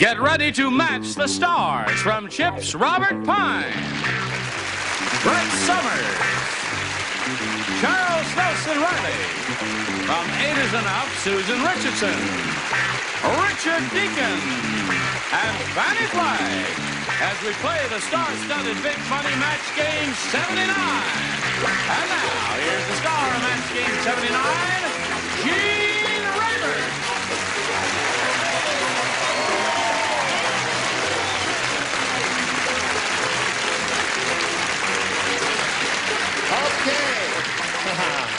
Get ready to match the stars from Chips Robert Pine, Brett Summers, Charles Nelson Riley, from Eight and Up, Susan Richardson, Richard Deacon, and Fanny Flagg, as we play the star-studded Big Money Match Game 79. And now, here's the star of Match Game 79, Gene Rayburn. Okay.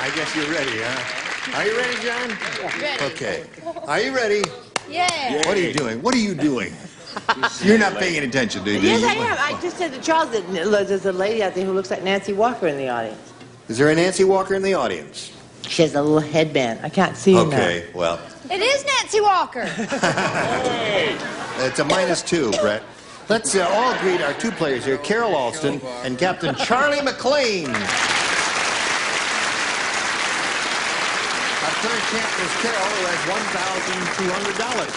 I guess you're ready, huh? Are you ready, John? Ready. Okay. Are you ready? Yeah. What are you doing? What are you doing? You're not paying attention, do you? Yes, I am. I just said to Charles that there's a lady out there who looks like Nancy Walker in the audience. Is there a Nancy Walker in the audience? She has a little headband. I can't see her now. Okay, well. It is Nancy Walker. Hey. It's a -2, Brett. Let's all greet our two players here, Carol Alston and Captain Charlie McLean. Our third champ is Carol, who has $1,200.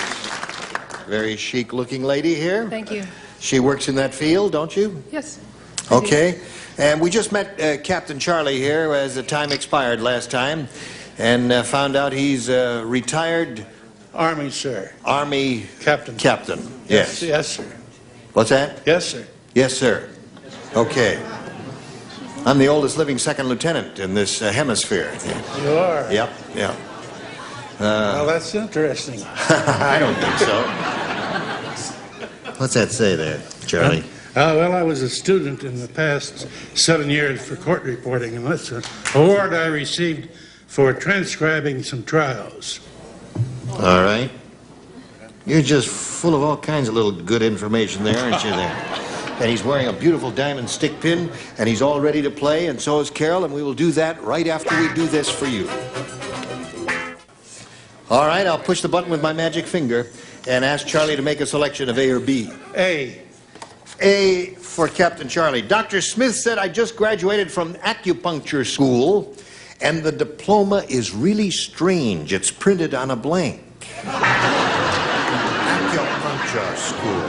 Very chic-looking lady here. Thank you. She works in that field, don't you? Yes. Okay. And we just met Captain Charlie here as the time expired last time and found out he's retired... Army, sir. Army... Captain. Captain, yes. Yes, sir. What's that? Yes, sir. Yes, sir. Okay. I'm the oldest living second lieutenant in this hemisphere. You are? Yep, yeah. Well, that's interesting. I don't think so. What's that say there, Charlie? Well, I was a student in the past 7 years for court reporting, and that's an award I received for transcribing some trials. All right. You're just full of all kinds of little good information there, aren't you there? And he's wearing a beautiful diamond stick pin, and he's all ready to play, and so is Carol, and we will do that right after we do this for you. All right, I'll push the button with my magic finger and ask Charlie to make a selection of A or B. A. A for Captain Charlie. Dr. Smith said I just graduated from acupuncture school, and the diploma is really strange. It's printed on a blank. Acupuncture school.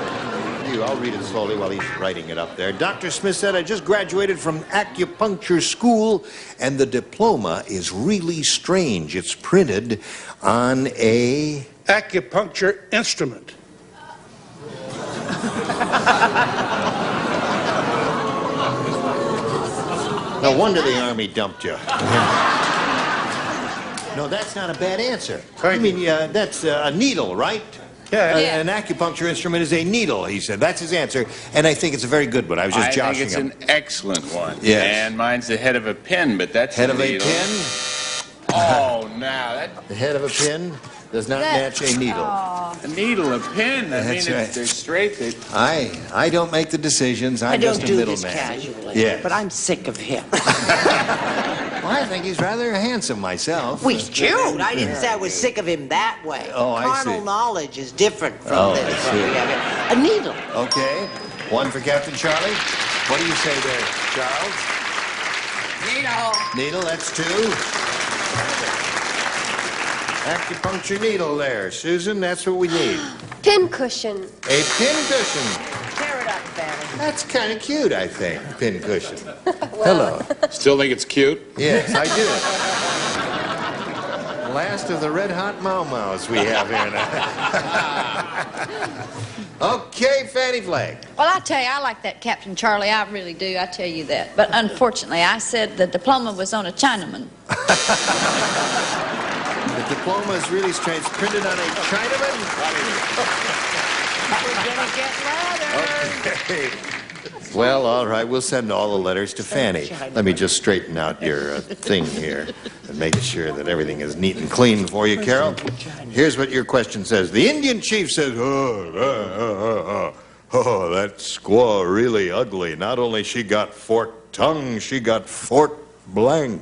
I'll read it slowly while he's writing it up there. Dr. Smith said I just graduated from acupuncture school, and the diploma is really strange. It's printed on a... Acupuncture instrument. No wonder the Army dumped you. No, that's not a bad answer. I mean, that's a needle, right? Yeah. An acupuncture instrument is a needle, he said. That's his answer, and I think it's a very good one. I was just joshing him. I think it's an excellent one. Yes. And mine's the head of a pin, but that's Head a of a needle. pin? Oh, now that... The head of a pin does not match a needle. A needle, a pin. I mean, right. if they're straight, they... I don't make the decisions. I'm I don't just a do this middleman. casually. Yes. But I'm sick of him. Well, I think he's rather handsome myself. We cute. I didn't say I was sick of him that way. Oh, I see. Carnal knowledge is different from this. I see. A needle. Okay. One for Captain Charlie. What do you say there, Charles? Needle. Needle, that's 2. Acupuncture needle there. Susan, that's what we need. Pin cushion. A pin cushion. Tear it up, Fanny. That's kind of cute, I think. Pin cushion. Hello. Still think it's cute? Yes, I do. Last of the red hot mau-maus we have here now. Okay, Fanny Flagg. Well, I tell you, I like that Captain Charlie. I really do. I tell you that. But unfortunately, I said the diploma was on a Chinaman. The diploma is really strange. It's printed on a Chinaman. We're gonna get leather. Okay. Well, all right. We'll send all the letters to Fanny. Let me just straighten out your thing here and make sure that everything is neat and clean for you, Carol. Here's what your question says. The Indian chief says, oh, that squaw really ugly. Not only she got forked tongue, she got forked blank.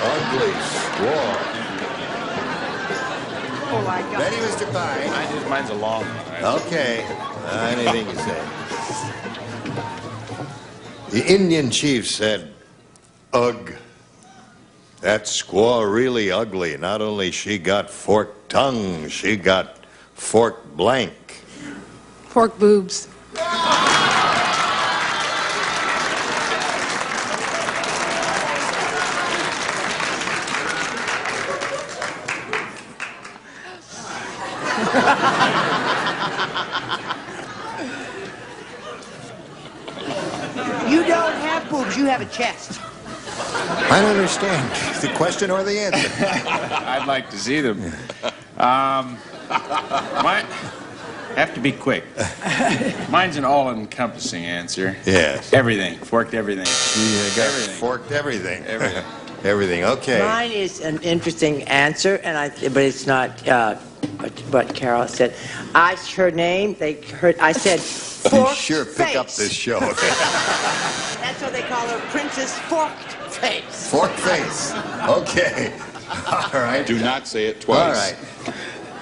Ugly squaw. Oh, my God. Ready, Mr. Pine? Mine's a long one. Right? Okay. Anything you say. The Indian chief said, ugh, that squaw really ugly. Not only she got forked forked tongue. She got forked blank. Pork boobs. You don't have boobs, you have a chest. I don't understand the question or the answer. I'd like to see them. Mine have to be quick. Mine's an all-encompassing answer. Yes. Everything. Forked everything. She got Everything. forked everything. Everything. Everything, okay. Mine is an interesting answer, but it's not what Carol said. Her name, I said, You forked sure pick up face. this show. That's what they call her, Princess Forked Face. Forked face. Okay. All right. Do not say it All twice. right.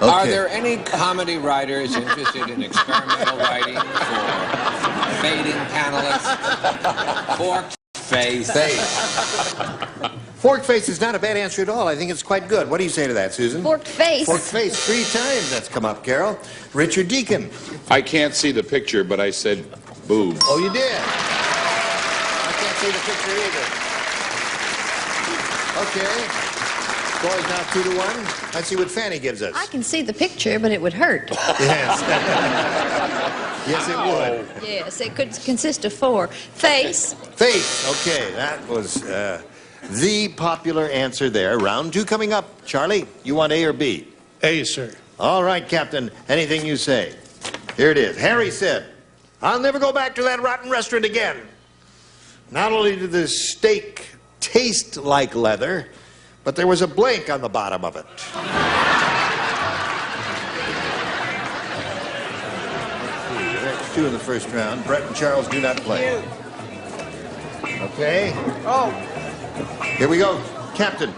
Are Okay. there any comedy writers interested in experimental writing for fading panelists? Forked face. Face. Forked face is not a bad answer at all. I think it's quite good. What do you say to that, Susan? Forked face. Forked face. 3 times that's come up, Carol. Richard Deacon. I can't see the picture, but I said boobs. Oh, you did. I can't see the picture either. Okay. Score's now 2-1. Let's see what Fanny gives us. I can see the picture, but it would hurt. Yes. Yes, it would. Yes, it could consist of 4. Face. Face. Okay, that was the popular answer there. Round 2 coming up. Charlie, you want A or B? A, sir. All right, Captain. Anything you say. Here it is. Harry said, "I'll never go back to that rotten restaurant again. Not only did the steak taste like leather, but there was a blank on the bottom of it." That's 2 in the first round. Brett and Charles do not play. Okay. Oh, Here we go. Captain.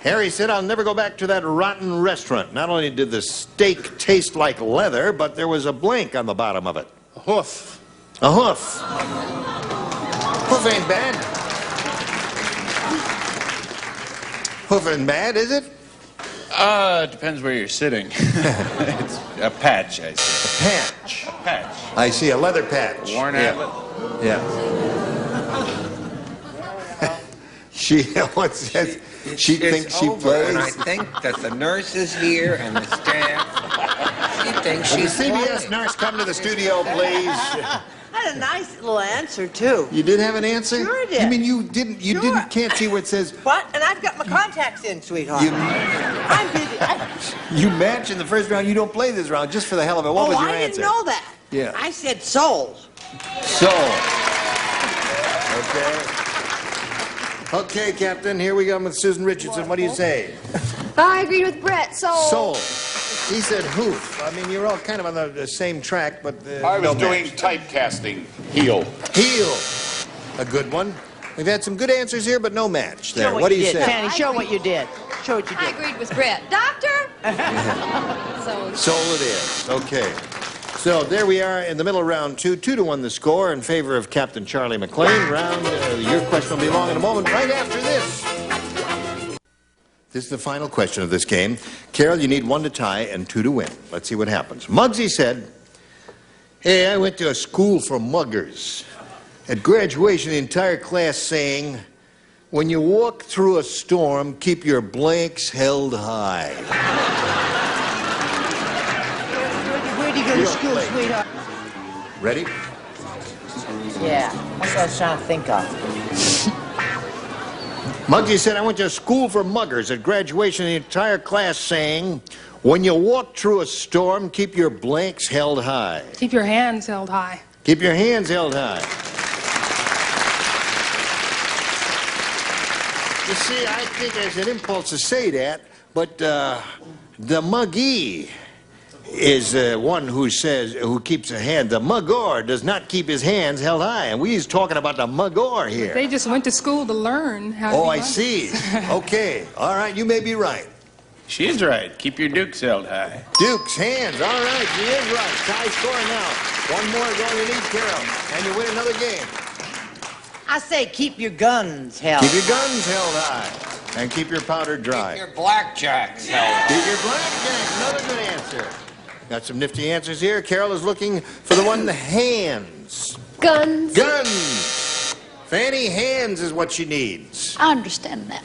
Harry said, "I'll never go back to that rotten restaurant. Not only did the steak taste like leather, but there was a blank on the bottom of it." A hoof. A hoof. Hoof ain't bad. Hoof ain't bad, is it? It depends where you're sitting. It's a patch, I see. Patch. A patch. I see a leather patch. Worn Yeah. atlet. Yeah. She, what's that? She thinks she over, and I plays. think that the nurse is here and the staff. She thinks Will the she's CBS playing. nurse come to the studio, please? I had a nice little answer, too. You did have an answer? Sure did. You mean you didn't? You Sure. didn't? Can't see where it says. What? And I've got my contacts in, sweetheart. You, I'm busy. you match in the first round. You don't play this round just for the hell of it. What was your I answer? didn't know that. Yeah. I said soul. So. Okay. Okay, Captain. Here we go with Susan Richardson. What do you say? I agreed with Brett. Soul. He said hoof. I mean, you're all kind of on the same track, but I no was doing match. typecasting. Heel. Heel. A good one. We've had some good answers here, but no match there. Show What do you you did. say? Fanny, show what you did. Show what you I did. agreed with Brett. Doctor? So, Soul it is. Okay. So there we are in the middle of round 2. 2-1 the score in favor of Captain Charlie McLean. Your question will be long in a moment right after this. This is the final question of this game. Carol, you need 1 to tie and 2 to win. Let's see what happens. Muggsy said, "Hey, I went to a school for muggers. At graduation, the entire class sang, 'When you walk through a storm, keep your blanks held high.'" Where'd you go to school, Play. sweetheart? Ready? Yeah, that's what I was trying to think of. Muggsy said, "I went to a school for muggers. At graduation, the entire class sang, 'When you walk through a storm, keep your blanks held high.'" Keep your hands held high. Keep your hands held high. You see, I think there's an impulse to say that, but the muggee is one who keeps a hand. The mugger does not keep his hands held high, and we's talking about the mugger here. They just went to school to learn how to Oh, be I muggers. see. Okay. All right, you may be right. She is right. Keep your dukes held high. Duke's hands. All right, he is right. Tie score now. 1 more is all you need, Carol, and you win another game. I say keep your guns held. Keep your guns held high. And keep your powder dry. Keep your blackjacks, Hilda. Keep your blackjack. Another good answer. Got some nifty answers here. Carol is looking for the one, the hands. Guns. Guns. Fanny, hands is what she needs. I understand that.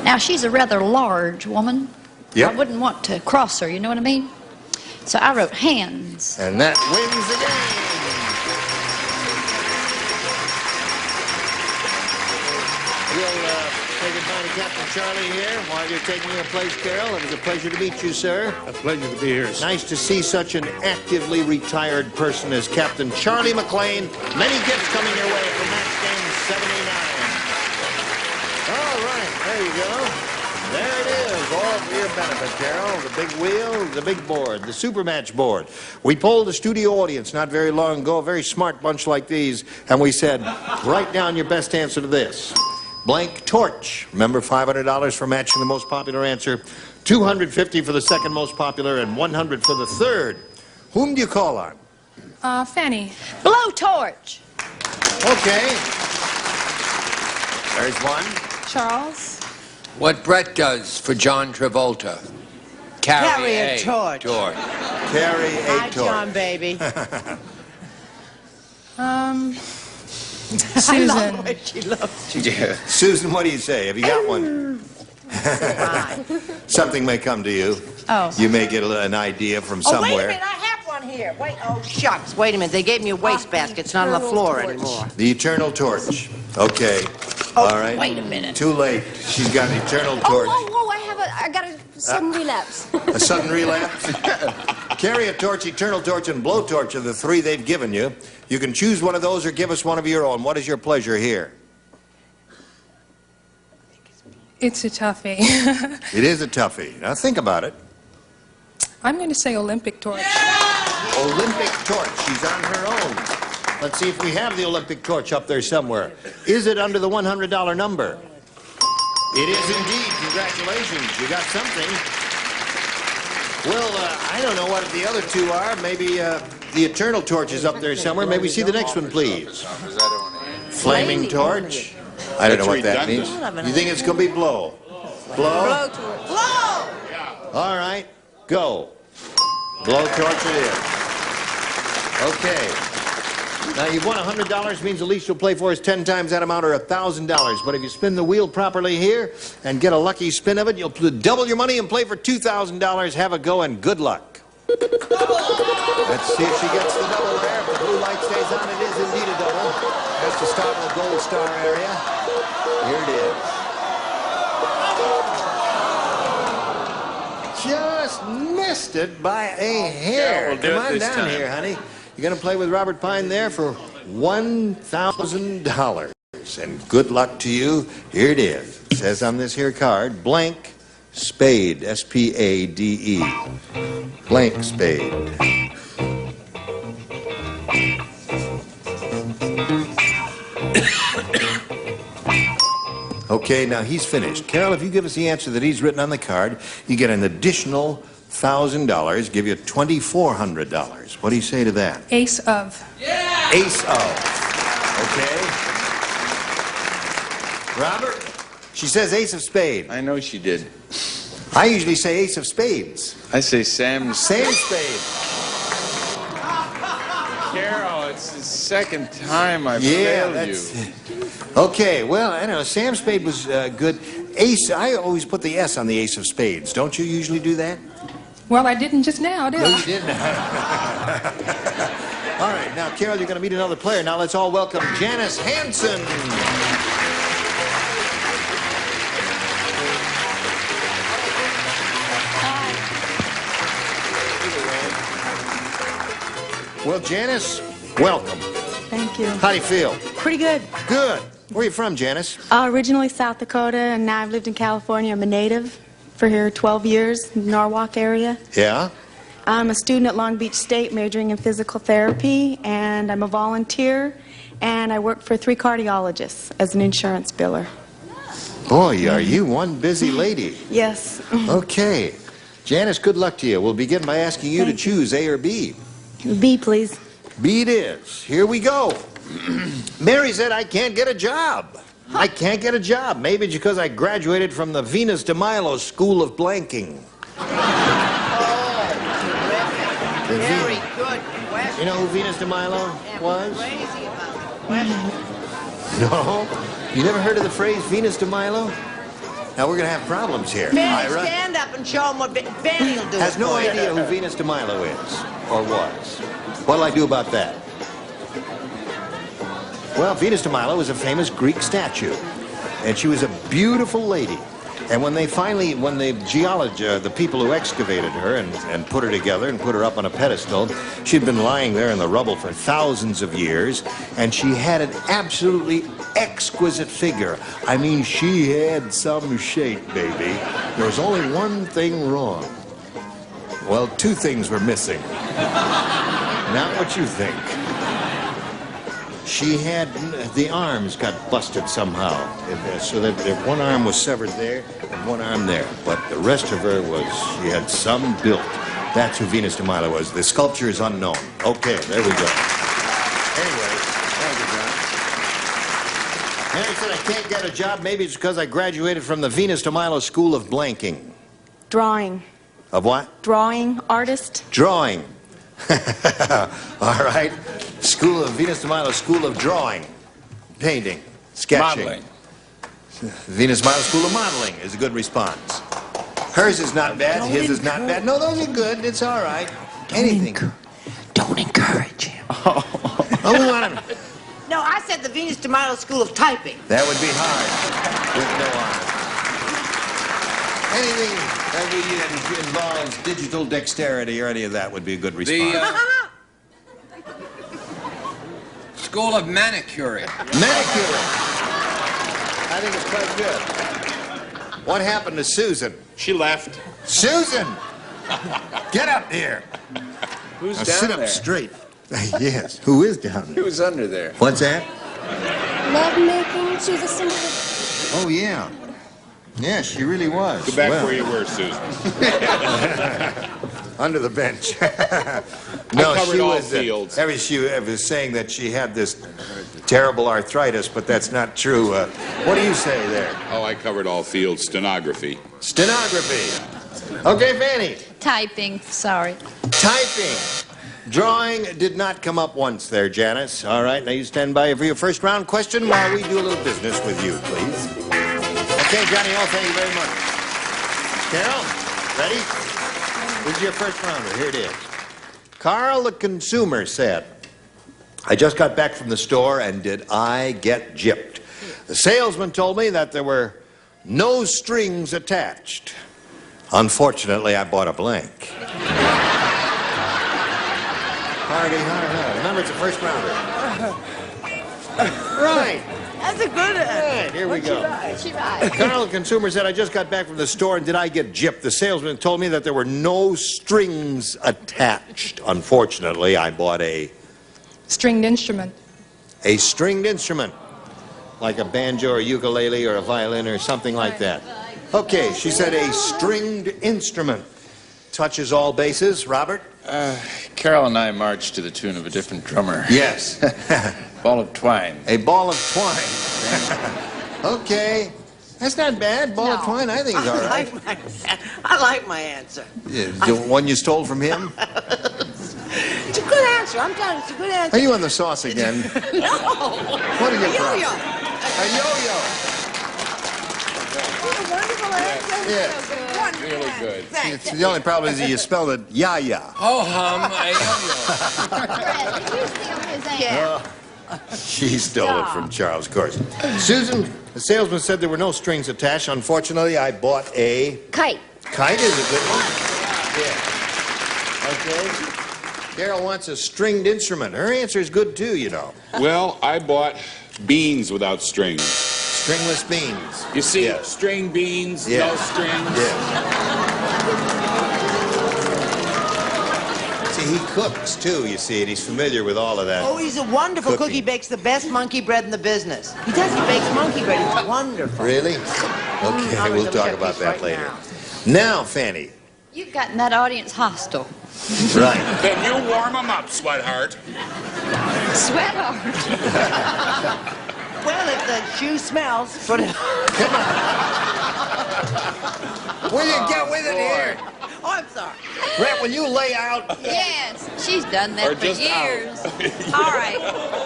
Now, she's a rather large woman. Yep. I wouldn't want to cross her, you know what I mean? So I wrote hands. And that wins the game. We'll say goodbye to Captain Charlie here while you're taking your place, Carol. It was a pleasure to meet you, sir. A pleasure to be here. Nice to see such an actively retired person as Captain Charlie McLean. Many gifts coming your way for match game 79. All right, there you go. There it is, all for your benefit, Carol. The big wheel, the big board, the super match board. We polled the studio audience not very long ago, a very smart bunch like these, and we said, write down your best answer to this. Blank torch. Remember, $500 for matching the most popular answer, $250 for the second most popular, and $100 for the third. Whom do you call on? Fanny. Blowtorch. Okay. There's one. Charles. What Brett does for John Travolta. Carry a torch. Carry a Hi, torch. John, baby. Susan. She loves Yeah. Susan, what do you say? Have you got one? Something may come to you. Oh. You may get an idea from Oh, wait a somewhere. minute, I have one here. Wait, oh, shucks. Wait a minute, they gave me a wastebasket. It's not on the floor anymore. The eternal torch. Okay. Oh, All right. Wait a minute. Too late. She's got an eternal torch. I got a sudden relapse. A sudden relapse? Carry a torch, eternal torch, and blowtorch are the three they've given you. You can choose one of those or give us one of your own. What is your pleasure here? It's a toughie. It is a toughie. Now think about it. I'm going to say Olympic torch. Olympic torch. She's on her own. Let's see if we have the Olympic torch up there somewhere. Is it under the $100 number? It is indeed. Congratulations. You got something. Well, I don't know what the other two are. Maybe the eternal torch is up there somewhere. May we see the next one, please? Flaming torch? I don't know what that means. You think it's going to be blow? Blow? Blow! All right. Go. Blow torch it is. Okay. Now, you've won $100, means the least you'll play for is 10 times that amount or $1,000. But if you spin the wheel properly here and get a lucky spin of it, you'll double your money and play for $2,000. Have a go and good luck. Let's see if she gets the double there. If the blue light stays on, it is indeed a double. That's the start of the gold star area. Here it is. Just missed it by a hair. we'll do Come it on this down time. here, honey. You're going to play with Robert Pine there for $1,000. And good luck to you. Here it is. It says on this here card, blank spade, S-P-A-D-E. Blank spade. Okay, now he's finished. Carol, if you give us the answer that he's written on the card, you get an additional $1,000, give you $2,400. What do you say to that? Ace of. Ace of. Okay. Robert, she says ace of spade. I know she did. I usually say ace of spades. I say Sam's. Same spade. Carol, it's the second time I've Yeah, failed that's... you. Okay, well, I don't know. Sam spade was good. Ace, I always put the S on the ace of spades. Don't you usually do that? Well, I didn't just now, did No, I? you didn't. All right, now, Carol, you're going to meet another player. Now, let's all welcome Janice Hansen. Well, Janice, welcome. Thank you. How do you feel? Pretty good. Good. Where are you from, Janice? Originally South Dakota, and now I've lived in California. I'm a native for here 12 years, Norwalk area. Yeah? I'm a student at Long Beach State majoring in physical therapy, and I'm a volunteer, and I work for 3 cardiologists as an insurance biller. Boy, are you one busy lady. Yes. Okay. Janice, good luck to you. We'll begin by asking you to Thank you. choose A or B. B, please. B it is. Here we go. Mary said, I can't get a job. I can't get a job. Maybe it's because I graduated from the Venus de Milo School of Blanking. Very good question. You know who Venus de Milo was? Crazy about the question. No? You never heard of the phrase Venus de Milo? Now we're going to have problems here. Fanny, Ira stand up and show him what Fanny will do. has no for you. idea who Venus de Milo is, or was. What'll I do about that? Well, Venus de Milo was a famous Greek statue, and she was a beautiful lady. And when the people who excavated her and put her together and put her up on a pedestal, she'd been lying there in the rubble for thousands of years, and she had an absolutely exquisite figure. I mean, she had some shape, baby. There was only one thing wrong. Well, two things were missing. Not what you think. She had, the arms got busted somehow, so that one arm was severed there and one arm there. But the rest of her was, she had some built. That's who Venus de Milo was. The sculpture is unknown. Okay, there we go. Anyway, thank you, John. Henry said, I can't get a job. Maybe it's because I graduated from the Venus de Milo School of Blanking. Drawing. Of what? Drawing. Artist. Drawing. All right. Venus de Milo School of Drawing. Painting. Sketching. Modeling. Venus de Milo School of Modeling is a good response. Hers is not bad. His is not bad. No, those are good. It's all right. Anything. Don't encourage him. Oh, we want him. No, I said the Venus de Milo School of Typing. That would be hard. With no honor. Anything that involves digital dexterity or any of that would be a good response. School of Manicuring. Manicuring. I think it's quite good. What happened to Susan? She left. Susan! Get up here. Who's Now down sit up there? straight. Yes. Who is down there? Who's under there? What's that? Love making, she's a symbol of... Oh, yeah. Yeah, she really was. Go back where you were, Susan. Under the bench. No, covered all fields. She was saying that she had this terrible arthritis, but that's not true. What do you say there? Oh, I covered all fields. Stenography. Stenography. Okay, Fanny. Typing, sorry. Typing. Drawing did not come up once there, Janice. All right, now you stand by for your first round question while we do a little business with you, please. Okay, Johnny, thank you very much. Carol, ready? This is your first rounder. Here it is. Carl, the consumer, said, I just got back from the store, and did I get gypped? The salesman told me that there were no strings attached. Unfortunately, I bought a blank. Hardy, hard. Remember, it's a first rounder. Right. That's a good one. Right, here we go. She right. Carl, the consumer, said, I just got back from the store, and did I get gypped? The salesman told me that there were no strings attached. Unfortunately, I bought a Stringed instrument. stringed instrument, like a banjo or ukulele or a violin or something like that. Okay, she said a stringed instrument. Touches all bases. Robert? Carol and I marched to the tune of a different drummer. Yes. Ball of twine. A ball of twine. Okay. That's not bad. Ball of twine, I think is all right. I like my answer. Yeah, the one you stole from him? It's a good answer. I'm telling you, it's a good answer. Are you on the sauce again? No. What are you Yo-yo. A yo-yo. It's a wonderful answer. Yeah. Wonderful Really answer. good. Thanks. The only problem is that you spelled it ya-ya. Ho hum a Brett, did you steal his answer? Yeah. She stole it from Charles, of course. Susan, the salesman said there were no strings attached. Unfortunately, I bought a... Kite. Kite is a good one. Yeah. Okay. Carol wants a stringed instrument. Her answer is good, too, you know. Well, I bought beans without strings. Stringless beans. You see, Yeah. string beans, Yeah. no strings. Yeah. See, he cooks, too, you see, and he's familiar with all of that. Oh, he's a wonderful cook. Cooking. He bakes the best monkey bread in the business. He does. He bakes monkey bread. It's wonderful. Really? Okay, I'm we'll gonna talk get about this that right later. now. Now, Fanny. You've gotten that audience hostile. Right. Then you warm them up, sweetheart. Sweatheart. Well, if the shoe smells, put it on. Will you get with it here? Oh, I'm sorry. Brett, will you lay out? Yes, she's done that for years. All right,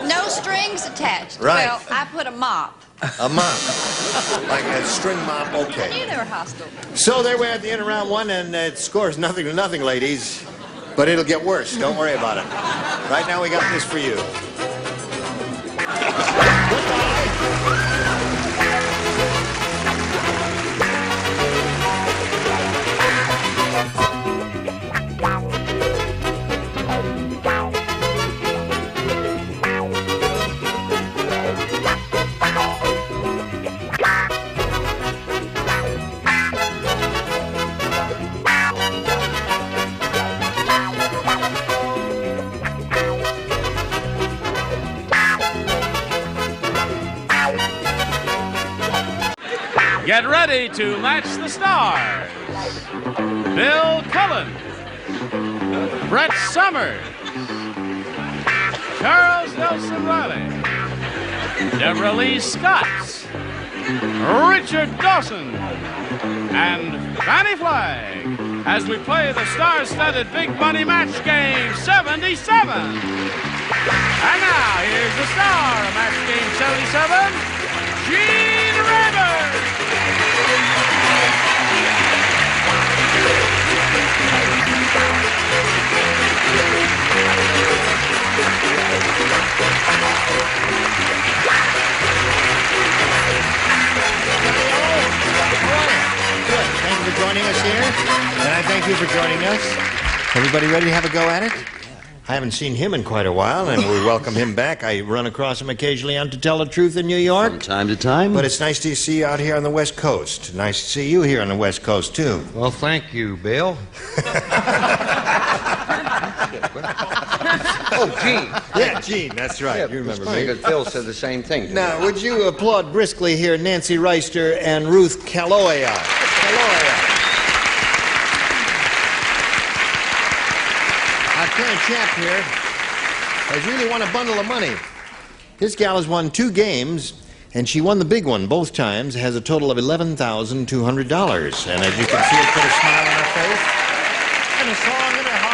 no strings attached. Right. Well, I put a mop. A mop. Like a string mop, I okay. knew they were hostile. So there we're at the end of round one, and it scores 0-0, ladies. But it'll get worse. Don't worry about it. Right now, we got this for you. Get ready to match the stars. Bill Cullen, Brett Summers, Charles Nelson Riley, Deborah Lee Scott, Richard Dawson, and Fanny Flagg as we play the star-studded big money match game 77. And now, here's the star of match game 77, Gene Rayburn. Thank you for joining us here, and I thank you for joining us. Everybody ready to have a go at it? I haven't seen him in quite a while, and we welcome him back. I run across him occasionally on To Tell the Truth in New York. From time to time. But it's nice to see you out here on the West Coast. Nice to see you here on the West Coast, too. Well, thank you, Bill. Oh, Gene. Yeah, Gene, that's right. Yeah, you remember it's funny me. that Bill said the same thing to Now, me. would you applaud briskly here Nancy Reister and Ruth Kaloya? Our current champ here has really won a bundle of money. This gal has won 2 games, and she won the big one both times, has a total of $11,200. And as you can see, it put a smile on her face and a song in her heart.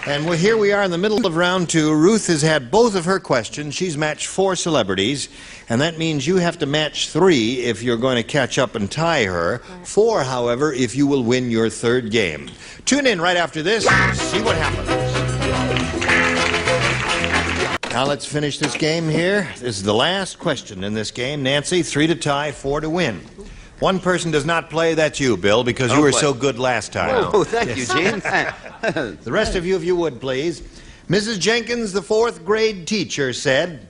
And here we are in the middle of round 2. Ruth has had both of her questions. She's matched 4 celebrities, and that means you have to match 3 if you're going to catch up and tie her. 4, however, if you will win your 3rd game. Tune in right after this and see what happens. Now let's finish this game here. This is the last question in this game. Nancy, 3 to tie, 4 to win. One person does not play, that's you, Bill, because you were so good last time. Oh, thank you, Gene. The rest of you, if you would, please. Mrs. Jenkins, the 4th grade teacher, said,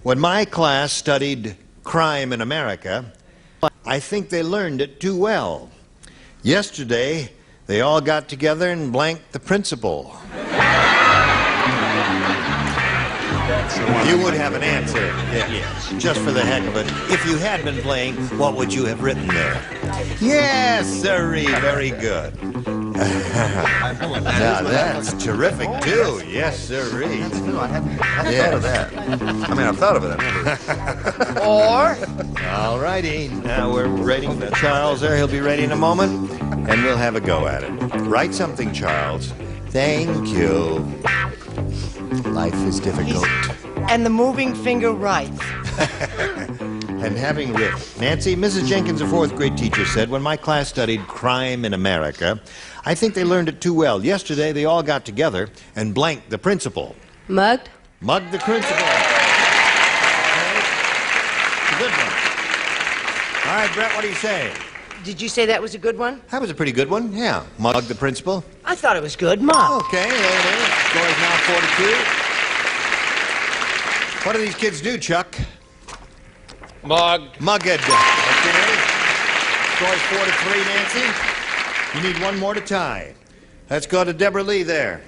when my class studied crime in America, I think they learned it too well. Yesterday, they all got together and blanked the principal. You would have an answer, yes, just for the heck of it. If you had been playing, what would you have written there? Yes, sirree, very good. Now that's terrific, too. Yes, sirree. No, I hadn't thought of that. I mean, I've thought of it. I've never... Or? All righty. Now we're waiting for Charles there. He'll be ready in a moment, and we'll have a go at it. Write something, Charles. Thank you. Life is difficult. And the moving finger writes. And having written, Nancy, Mrs. Jenkins, a 4th grade teacher, said, when my class studied crime in America, I think they learned it too well. Yesterday, they all got together and blanked the principal. Mugged? Mugged the principal. Okay. It's a good one. All right, Brett, what do you say? Did you say that was a good one? That was a pretty good one, yeah. Mugged the principal. I thought it was good. Mom. Okay, there it is. Score is now 4-2. What do these kids do, Chuck? Mugged. Mugged. Okay. Score is 4-3, Nancy. You need one more to tie. Let's go to Deborah Lee there.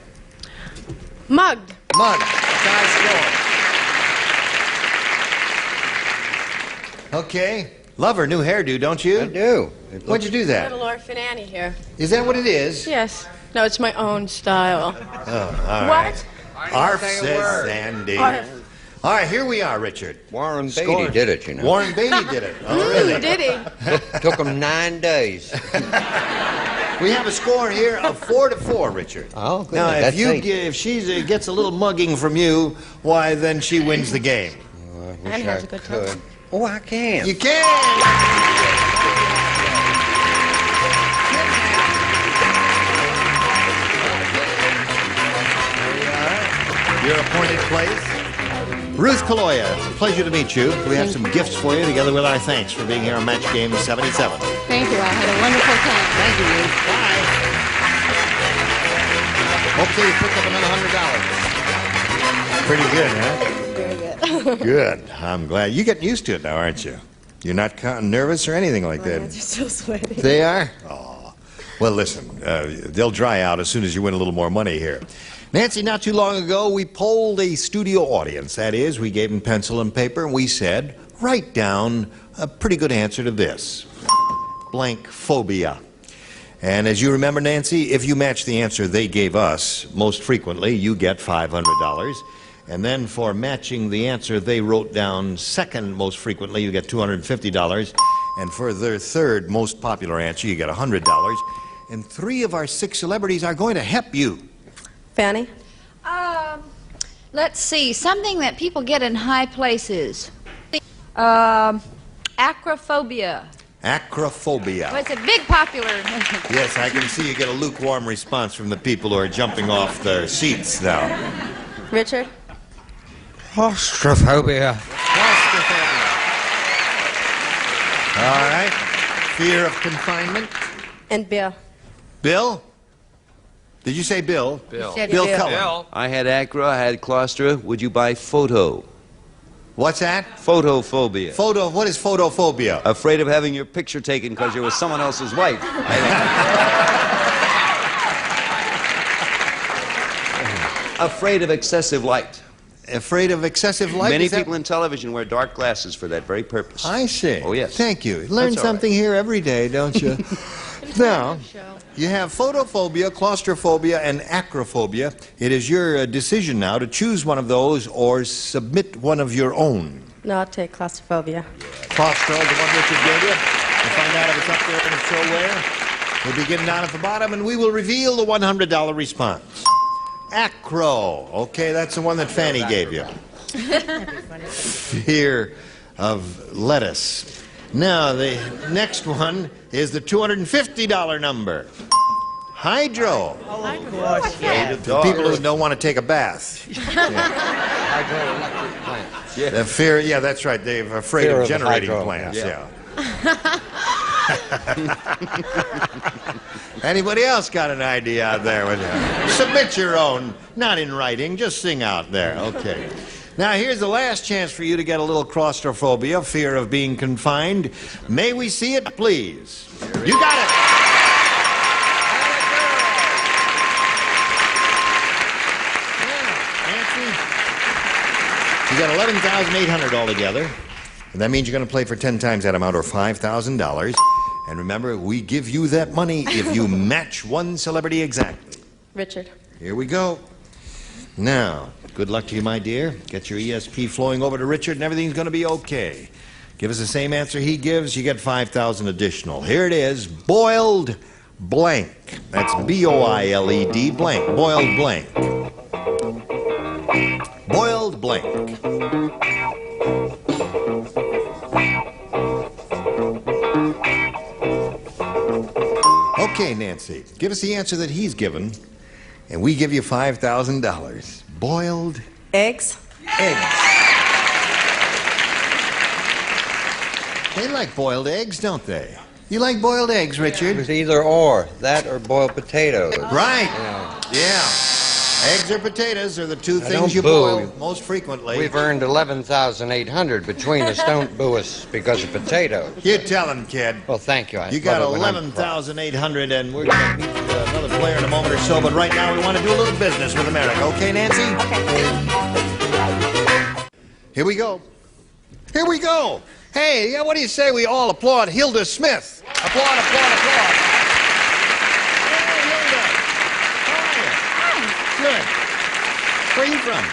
Mugged. Mugged. Tie score. Okay. Love her new hairdo, don't you? I do. Why'd you do that? Little Orphan Annie here. Is that what it is? Yes. No, it's my own style. Oh, all right. What? Arf, says Sandy. Arf. All right, here we are, Richard. Warren Beatty Score. did it, you know. Warren Beatty did it. Oh, really? Did he? Took him 9 days. We have a score here of 4-4, Richard. Oh, good. Now, That's if she gets a little mugging from you, why, then she wins the game. Oh, I wish And has a good could. time. Oh, I can. You can! Your appointed place. Ruth Kaloya, it's a pleasure to meet you. We have some gifts for you, together with our thanks for being here on Match Game 77. Thank you. I had a wonderful time. Thank you, Ruth. Bye. Hopefully you picked up another $100. Pretty good, huh? Very good. Good. I'm glad. You're getting used to it now, aren't you? You're not nervous or anything like My that. hands are so sweaty. They are? Oh. Well, listen, they'll dry out as soon as you win a little more money here. Nancy, not too long ago, we polled a studio audience. That is, we gave them pencil and paper, and we said, write down a pretty good answer to this. Blank phobia. And as you remember, Nancy, if you match the answer they gave us, most frequently, you get $500. And then for matching the answer they wrote down second most frequently, you get $250. And for their third most popular answer, you get $100. And 3 of our 6 celebrities are going to help you. Fanny? Let's see, something that people get in high places. Acrophobia. Acrophobia. Well, it's a big popular. Yes, I can see you get a lukewarm response from the people who are jumping off their seats now. Richard? Claustrophobia. Claustrophobia. All right. Fear of confinement. And Bill. Bill? Did you say Bill? Bill. Bill Cullen. I had acra, I had claustra. Would you buy photo? What's that? Photophobia. What is photophobia? Afraid of having your picture taken because you're with someone else's wife. Afraid of excessive light. Afraid of excessive light? Many people in television wear dark glasses for that very purpose. I see. Oh, yes. Thank you. Learn That's all something here every day, don't you? Now, you have photophobia, claustrophobia, and acrophobia. It is your decision now to choose one of those or submit one of your own. No, I'll take claustrophobia. Claustro, the one Richard gave you. We'll find out if it's up there and if so where. We'll begin down at the bottom, and we will reveal the $100 response. Acro. Okay, that's the one that Fanny gave you. Fear of lettuce. Now, the next one is the $250 number. Hydro. The people who don't want to take a bath. Hydroelectric plants. The fear, yeah, that's right. They're afraid Fear of of generating hydro, plants, yeah. Anybody else got an idea out there? Submit your own, not in writing, just sing out there. Okay. Now, here's the last chance for you to get a little claustrophobia, fear of being confined. May we see it, please? You got it! Nancy, you got $11,800 altogether. And that means you're going to play for 10 times that amount, or $5,000. And remember, we give you that money if you match one celebrity exactly. Richard. Here we go. Now, good luck to you, my dear. Get your ESP flowing over to Richard, and everything's going to be okay. Give us the same answer he gives, you get $5,000 additional. Here it is, boiled blank. That's B-O-I-L-E-D, blank. Boiled blank. Boiled blank. Okay, Nancy, give us the answer that he's given, and we give you $5,000. Boiled Eggs. eggs. They like boiled eggs, don't they? You like boiled eggs, Richard? It's either or, that or boiled potatoes. Right. Yeah. Eggs or potatoes are the two Now, things don't you boo. boil most frequently. We've earned $11,800 between us. Don't boo us because of potatoes. You tell him, kid. Well, thank you. You got 11,800, and we're going to meet another player in a moment or so, but right now we want to do a little business with America. Okay, Nancy? Okay. Here we go. Here we go. Hey, yeah, what do you say we all applaud Hilda Smith? Applaud, applaud, applaud. Hey, Hilda. How are you? Good. Where are you from?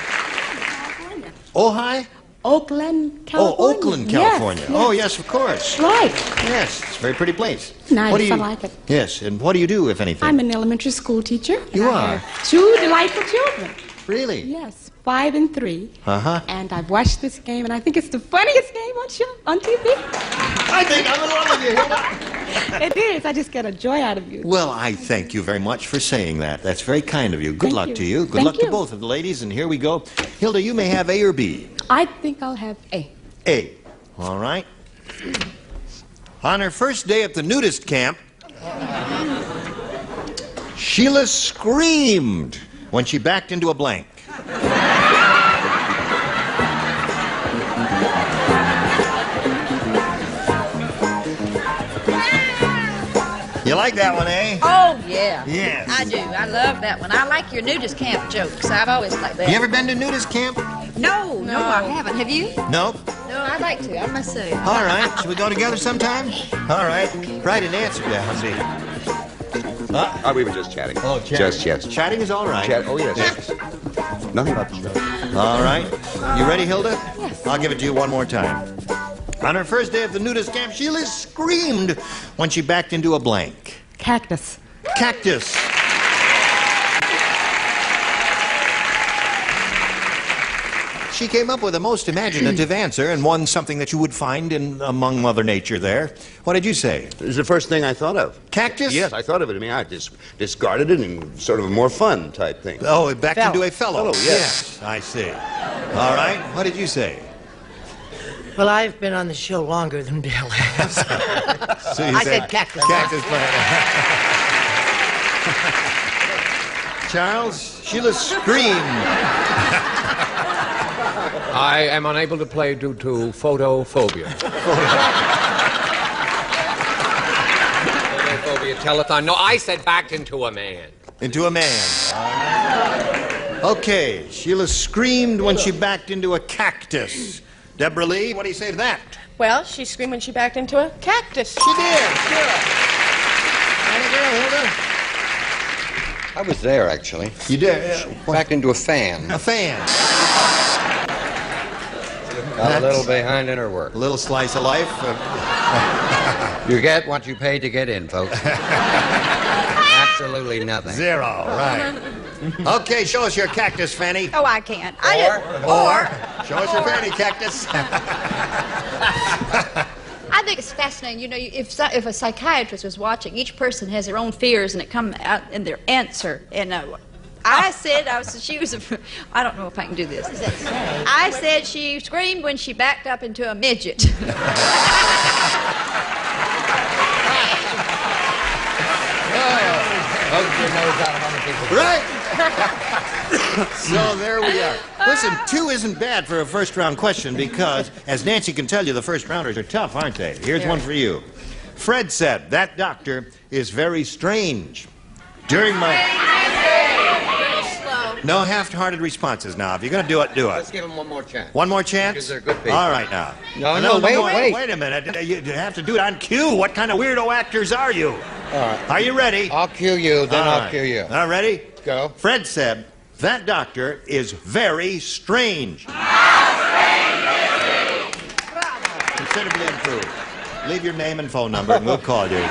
Ojai? Oakland, California. Oh, Oakland, California. Yes, Oh, yes. yes, of course. Right. Yes, it's a very pretty place. Nice, What do you, I like it. Yes, and what do you do, if anything? I'm an elementary school teacher. You and I are? have 2 delightful children. Really? Yes, 5 and 3. Uh-huh. And I've watched this game, and I think it's the funniest game on TV. I think I'm in love with you, Hilda. It is. I just get a joy out of you. Well, I thank you very much for saying that. That's very kind of you. Good Thank luck you. to you. Good Thank luck to you. both of the ladies, and here we go. Hilda, you may have A or B. I think I'll have A. A. All right. On her first day at the nudist camp, Sheila screamed when she backed into a blank. You like that one, eh? Oh, yeah. Yes. I do. I love that one. I like your nudist camp jokes. I've always liked that. You ever been to nudist camp? No, I haven't. Have you? No? No, I'd like to. I must say. All right. Should we go together sometime? All right. Write an answer down, see. We were just chatting. Oh, chatting. Just, yes. Chatting is all right. Oh, yes. Nothing about the show. All right. You ready, Hilda? Yes. I'll give it to you one more time. On her first day of the nudist camp, Sheila screamed when she backed into a blank. Cactus. Cactus. She came up with a most imaginative answer and won something that you would find in among Mother Nature there. What did you say? It was the first thing I thought of. Cactus? Yes, I thought of it. I mean, I just discarded it in sort of a more fun type thing. Oh, it backed into a fellow. Yes. I see. All right. What did you say? Well, I've been on the show longer than Bill has. So you I said cactus. Cactus plant. Charles, Sheila screamed. I am unable to play due to photophobia. Photophobia telethon. No, I said backed into a man. Into a man. Okay, Sheila screamed when she backed into a cactus. Deborah Lee, what do you say to that? Well, she screamed when she backed into a cactus. She did, sure. And a girl, Hilda? I was there, actually. You did? Backed into a fan. A fan. Got a little behind in her work. A little slice of life. You get what you pay to get in, folks. Absolutely nothing. Zero, right. Okay, show us your cactus, Fanny. Oh, I can't. Or show us your fanny, cactus. I think it's fascinating. You know, if a psychiatrist was watching, each person has their own fears, and it comes out in their answer. And I said she was I don't know if I can do this. I said she screamed when she backed up into a midget. Right. So there we are. Listen, 2 isn't bad for a first-round question because, as Nancy can tell you, the first-rounders are tough, aren't they? Here's one for you. Fred said, that doctor is very strange. During my... No half-hearted responses now. If you're going to do it, do it. Let's give them one more chance. One more chance? Because they're good people. All right, now. No, wait. Wait a minute. You have to do it on cue. What kind of weirdo actors are you? All right. Are you ready? I'll cue you, then All I'll right. cue you. All ready? Go. Fred said, that doctor is very strange. Considerably improved. Leave your name and phone number and we'll call you.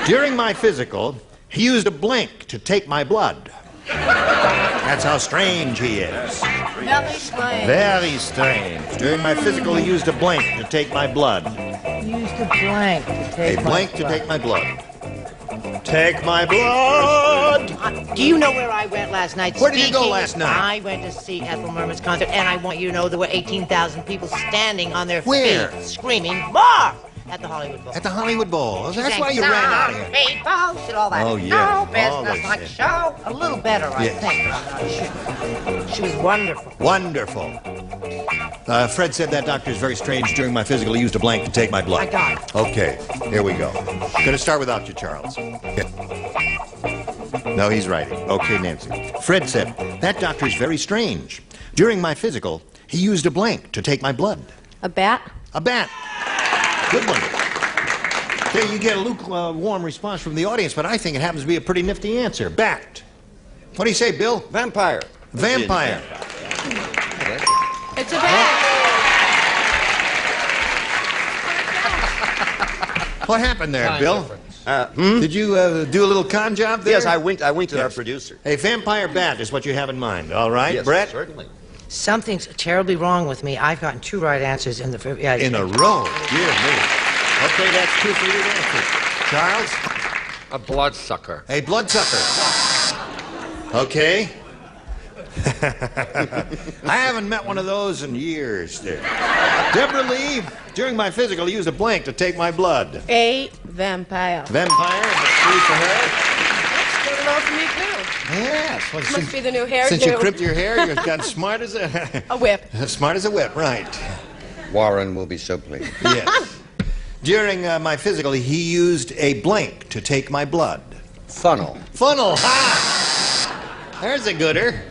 During my physical, he used a blink to take my blood. That's how strange he is. Very strange. Very strange. During my physical, he used a blink to take my blood. Used a blank to take A blink to take my blood. Take my blood! Do you know where I went last night? Where did you go last night? I went to see Ethel Merman's concert, and I want you to know there were 18,000 people standing on their Where? feet, screaming, "More!" at the Hollywood Bowl. At the Hollywood Bowl. She That's sang, why you ran out of here. People, and all that. Oh, yeah. No business Always, like yeah. show. A little better, I Yeah. think. But I'm not sure. She was wonderful. Wonderful. Fred said that doctor's very strange. During my physical, he used a blank to take my blood. I got it. Okay, here we go. Gonna start without you, Charles. No, he's writing. Okay, Nancy. Fred said, that doctor's very strange. During my physical, he used a blank to take my blood. A bat. A bat. Good one. Okay, you get a lukewarm response from the audience, but I think it happens to be a pretty nifty answer. Bat. What do you say, Bill? Vampire. Vampire. It's a bat. What happened there, Time Bill? Did you do a little con job there? Yes, I winked at our producer. A vampire bat is what you have in mind, all right, Yes, Brett? certainly. Something's terribly wrong with me. I've gotten 2 right answers in the first. Yeah, In a row. Dear me. Okay, that's 2 for you to answer. Charles? A bloodsucker. A bloodsucker. Okay. I haven't met one of those in years there. Deborah Lee, during my physical, I used a blank to take my blood. A vampire. Vampire, that's 3 for her. That's good enough for me, too. Yes. Well, Must be the new hairdo. Since you crimped your hair, you've got smart as a whip. Smart as a whip, right. Warren will be so pleased. Yes. During my physical, he used a blank to take my blood. Funnel. Funnel, ha! There's a gooder.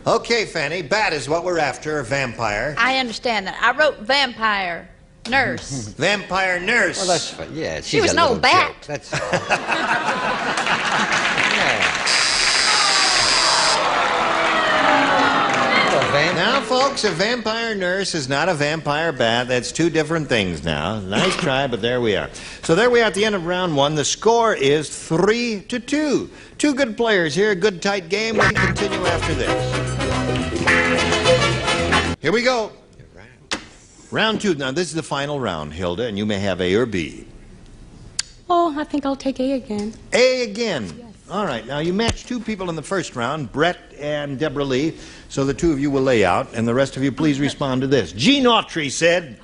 Okay, Fanny, bat is what we're after, a vampire. I understand that. I wrote vampire nurse. Vampire nurse. Well, that's fine. Yeah, She was no bat. Joke. That's Now, folks, a vampire nurse is not a vampire bat. That's 2 different things now. Nice try, but there we are. So there we are at the end of round 1. The score is 3-2. 2 good players here, good tight game. We continue after this. Here we go. Round 2. Now, this is the final round, Hilda, and you may have A or B. Oh, I think I'll take A again. A again. Yes. All right. Now, you matched 2 people in the first round, Brett and Deborah Lee. So the 2 of you will lay out, and the rest of you please respond to this. Gene Autry said,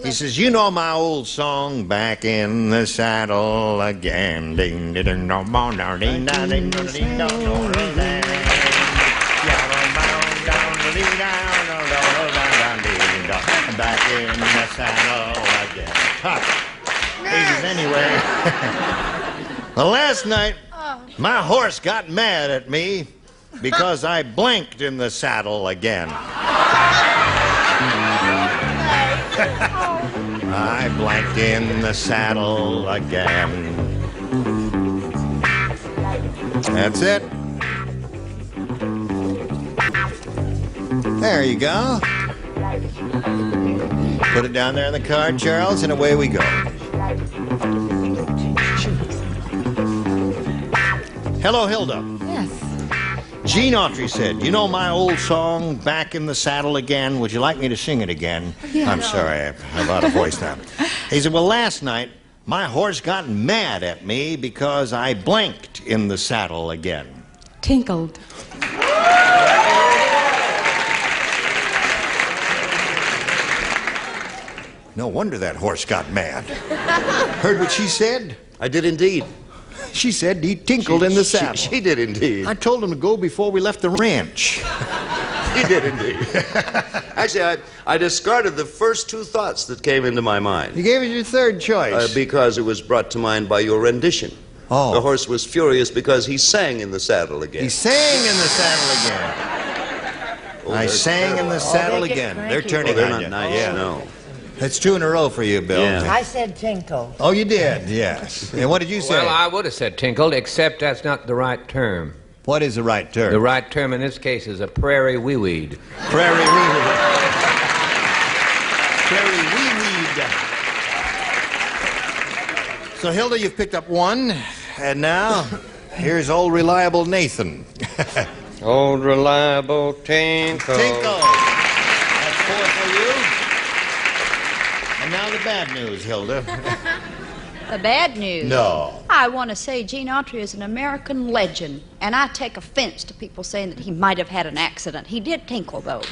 he says, you know my old song, Back in the Saddle Again. Ding, ding, ding, dong, dong, dong, ding, dong, ding, dong, ding, dong, dong, ding, dong. Back in the saddle again. Tough. Ages anyway. Well, last night, my horse got mad at me because I blanked in the saddle again. I blanked in the saddle again. That's it. There you go. Put it down there on the card, Charles, and away we go. Hello, Hilda. Yes. Gene Autry said, you know my old song, Back in the Saddle Again? Would you like me to sing it again? Yeah. I'm sorry, I'm out of voice now. He said, well, last night, my horse got mad at me because I blanked in the saddle again. Tinkled. No wonder that horse got mad. Heard what she said? I did indeed. She said he tinkled in the saddle. She did indeed. I told him to go before we left the ranch. He did indeed. Actually, I discarded the first 2 thoughts that came into my mind. You gave it your third choice. Because it was brought to mind by your rendition. Oh. The horse was furious because he sang in the saddle again. He sang in the saddle again. Oh, I sang in the saddle again. They're turning they're on not you. nice, Yeah. no. That's 2 in a row for you, Bill. Yeah. I said tinkle. Oh, you did? Yes. And what did you say? Well, I would have said tinkled, except that's not the right term. What is the right term? The right term in this case is a prairie wee-weed. Prairie wee-weed. Prairie wee-weed. So, Hilda, you've picked up 1, and now here's old reliable Nathan. Old reliable Tinkle. Tinkle. That's 4 for you. And now the bad news, Hilda. The bad news. No. I want to say Gene Autry is an American legend, and I take offense to people saying that he might have had an accident. He did tinkle, though. So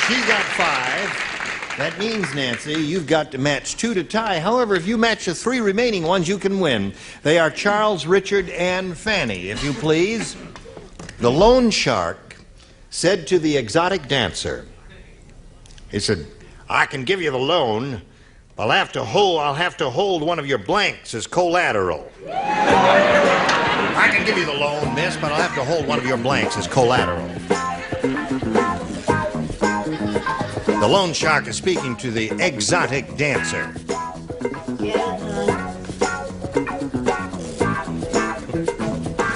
she's got 5. That means, Nancy, you've got to match 2 to tie. However, if you match the 3 remaining ones, you can win. They are Charles, Richard, and Fanny, if you please. The loan shark said to the exotic dancer, he said, I can give you the loan. I'll have to hold one of your blanks as collateral. I can give you the loan, miss, but I'll have to hold one of your blanks as collateral. The loan shark is speaking to the exotic dancer.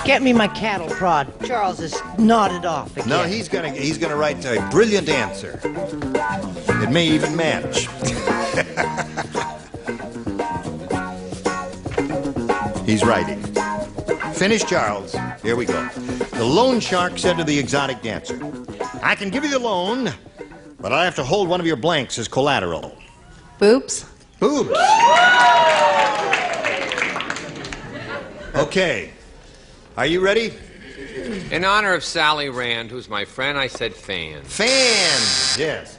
Get me my cattle prod. Charles is nodded off again. No, he's gonna write a brilliant answer. It may even match. He's writing. Finish, Charles. Here we go. The loan shark said to the exotic dancer, I can give you the loan, but I have to hold one of your blanks as collateral. Boobs. Boobs. Okay. Are you ready? In honor of Sally Rand, who's my friend, I said fan. Fans, yes.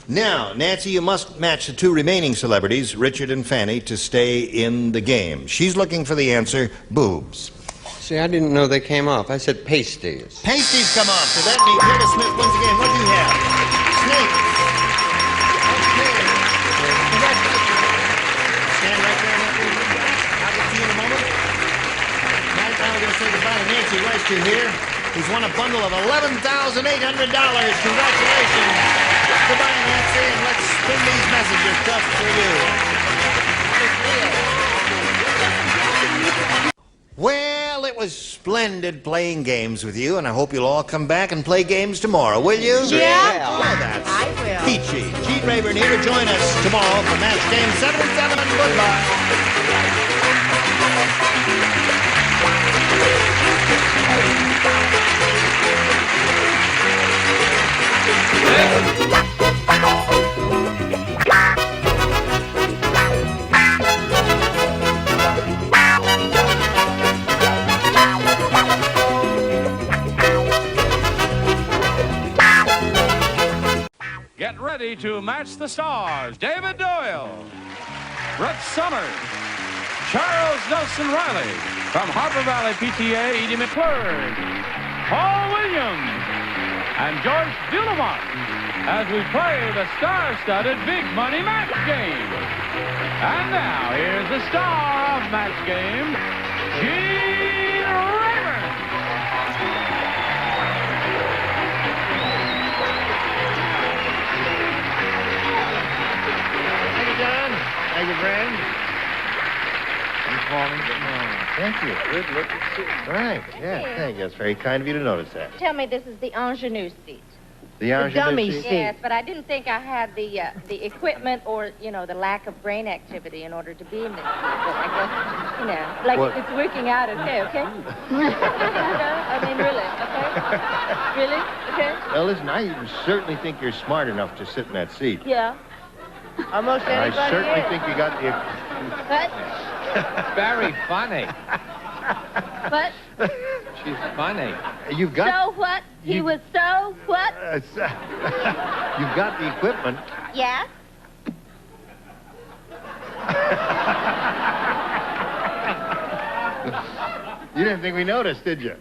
Now, Nancy, you must match the two remaining celebrities, Richard and Fanny, to stay in the game. She's looking for the answer, boobs. See, I didn't know they came off. I said pasties. Pasties come off, so that means Hilda Smith wins the game. What do you have? Snakes. Okay. Stand right there, Nancy. I'll get to you in a moment. Now we're going to say goodbye to Nancy Wester here, who's won a bundle of $11,800. Congratulations. Goodbye, Nancy, and let's spin these messages just for you. Well, it was splendid playing games with you, and I hope you'll all come back and play games tomorrow, will you? Yeah. Oh, that's I will. peachy. Gene Rayburn here to join us tomorrow for match game 77. Goodbye. Get ready to match the stars. David Doyle, Brett Summers, Charles Nelson Riley, from Harper Valley PTA, Edie McClurg, Paul Williams, and George Dulamark as we play the star-studded Big Money Match Game. And now, here's the star of Match Game, Gene Rayburn. Thank you, John. Thank you, friend. Thank you. Good looking suit. Right. Yeah, thank you. That's very kind of you to notice that. Tell me this is the ingenue seat. The dummy seat. Yes, but I didn't think I had the equipment or, the lack of brain activity in order to be in this seat. But I guess, like What? it's working out okay? I mean, really, okay? Really? Okay? Well, listen, I certainly think you're smart enough to sit in that seat. Yeah. Almost anybody I certainly is. think you got the... But, Very funny. but, She's funny. You've got... so what? He was so what? You've got the equipment. Yeah? You didn't think we noticed, did you?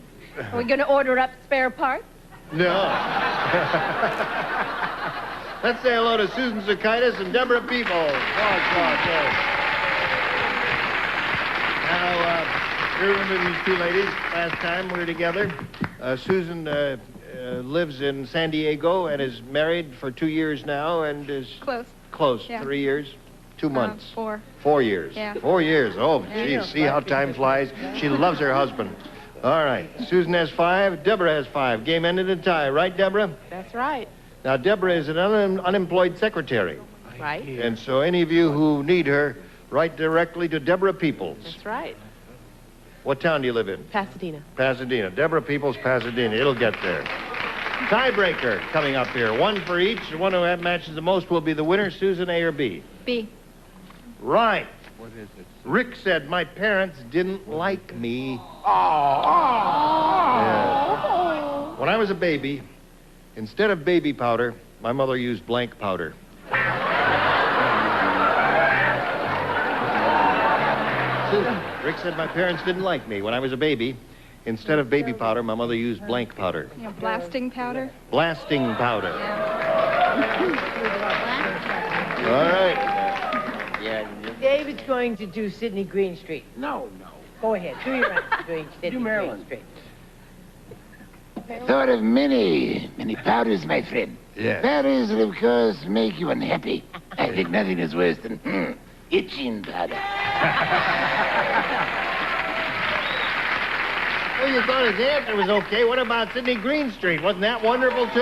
Are we going to order up spare parts? No. Let's say hello to Susan Zakaitis and Deborah Peebles. Now, you remember these two ladies last time we were together? Susan lives in San Diego and is married for 2 years now and is... Close. Yeah. 3 years? 2 months? 4. 4 years. Yeah. 4 years. Oh, geez, see how time flies. She loves her husband. All right. Susan has 5. Deborah has 5. Game ended in tie. Right, Deborah? That's right. Now, Deborah is an unemployed secretary. Right. And so any of you who need her, write directly to Deborah Peoples. That's right. What town do you live in? Pasadena. Pasadena. Deborah Peoples, Pasadena. It'll get there. Tiebreaker coming up here. One for each. The one who matches the most will be the winner. Susan, A or B? B. Right. What is it? Rick said, my parents didn't like me. Yeah. When I was a baby, instead of baby powder, my mother used blank powder. Susan, Rick said my parents didn't like me. When I was a baby, instead of baby powder, my mother used blank powder. Blasting powder. Blasting powder. All right. David's going to do Sidney Green Street. No. Go ahead. Do your answer doing Sidney Maryland. Green Street. Thought of many powders, my friend. Yes. Powders that, of course, make you unhappy. I think nothing is worse than itching powder. Well, you thought his answer was okay. What about Sidney Greenstreet? Wasn't that wonderful, too?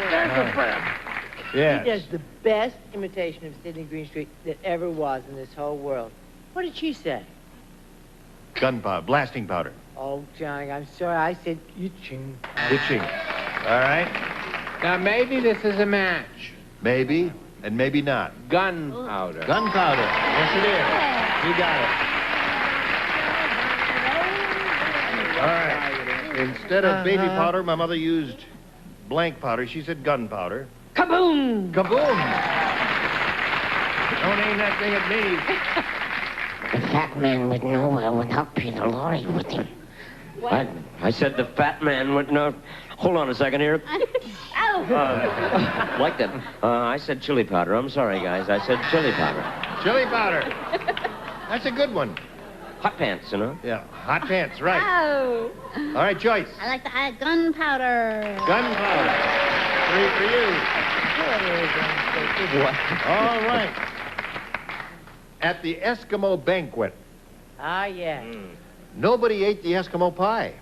There's a friend. Yes. He does the best imitation of Sidney Greenstreet that ever was in this whole world. What did she say? Gunpowder, blasting powder. Oh, Johnny, I'm sorry. I said itching. Itching. All right. Now, maybe this is a match. Maybe, and maybe not. Gunpowder. Gunpowder. Yes, it is. You got it. All right. Instead of baby powder, my mother used blank powder. She said gunpowder. Kaboom! Kaboom! Don't aim that thing at me. The fat man went nowhere without Peter Lorre with him. What? I said the fat man went no. Hold on a second here. Like that. I said chili powder. I'm sorry, guys. I said chili powder. Chili powder. That's a good one. Hot pants, you know? Yeah, hot pants, right. Oh. All right, Joyce. I like to add gunpowder. Gunpowder. 3 for you. What? All right. At the Eskimo banquet, Yeah. nobody ate the Eskimo pie.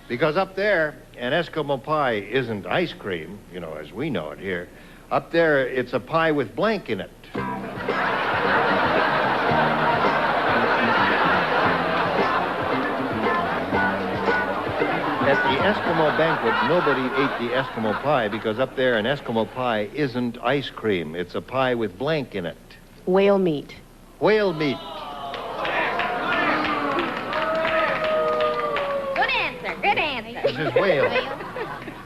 Because up there, an Eskimo pie isn't ice cream, you know, as we know it here. Up there, it's a pie with blank in it. At the Eskimo banquet, nobody ate the Eskimo pie because up there, an Eskimo pie isn't ice cream. It's a pie with blank in it. Whale meat. Whale meat. Good answer. Good answer. This is whale.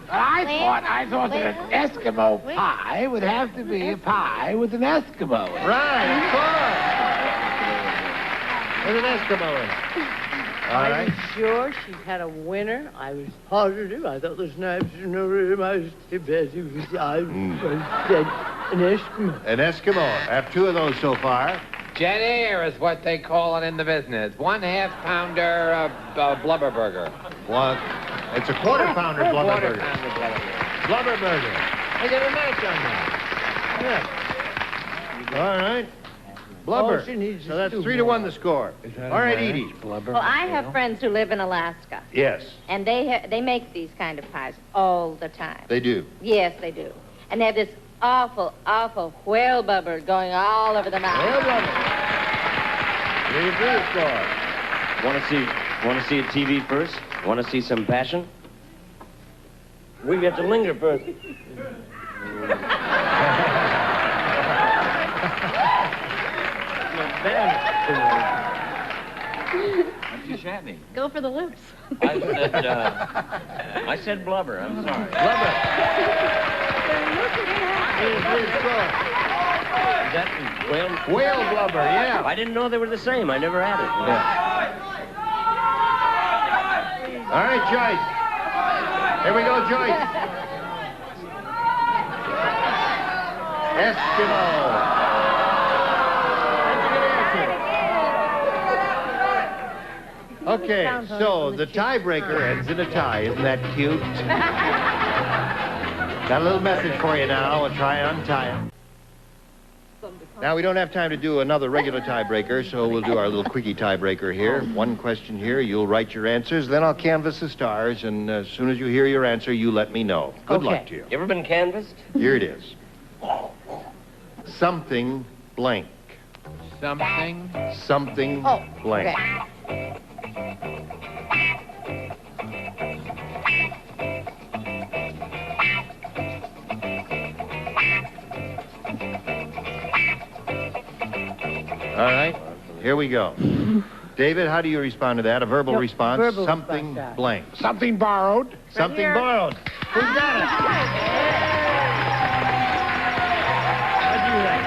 I thought that an Eskimo pie would have to be a pie with an Eskimo in it. Right, of course. With an Eskimo in it. All Are right. you sure she's had a winner? I was positive. I thought the snaps were no room. I was too busy. I said an Eskimo. An Eskimo. I have 2 of those so far. Jennier is what they call it in the business. 1/2 pounder blubber burger. One. It's a 1/4 pounder blubber Quarter burger. pounder blubber burger. Blubber burger. I got a match on that. Yeah. All right. Blubber. Oh, she needs So that's to 3 to 1 the score. All right, Edie. Well, I have friends who live in Alaska, Yes, and they make these kind of pies all the time. they do. Yes, they do. And they have this awful, awful whale blubber going all over the mouth. Whale blubber. 3 to 3 the score. Want to see a TV first? Want to see some passion? We have to linger first. Not too shabby. Go for the lips. I said blubber. I'm sorry. Blubber. 3 to 3 the score. Is that whale? Whale blubber, yeah. I didn't know they were the same. I never had it. All right, Joyce. Here we go, Joyce. Eskimo. Okay, so the tiebreaker ends in a tie. Isn't that cute? Got a little message for you now. We'll try and untie it. Now, we don't have time to do another regular tiebreaker, so we'll do our little quickie tiebreaker here. 1 question here. You'll write your answers. Then I'll canvass the stars, and as soon as you hear your answer, you let me know. Good luck to you. You ever been canvassed? Here it is. Something blank. Something. Something blank. Okay. All right, here we go. David, how do you respond to that? A verbal response? verbal Something response. blank. Something borrowed. Something borrowed. Who's got it? What do you think?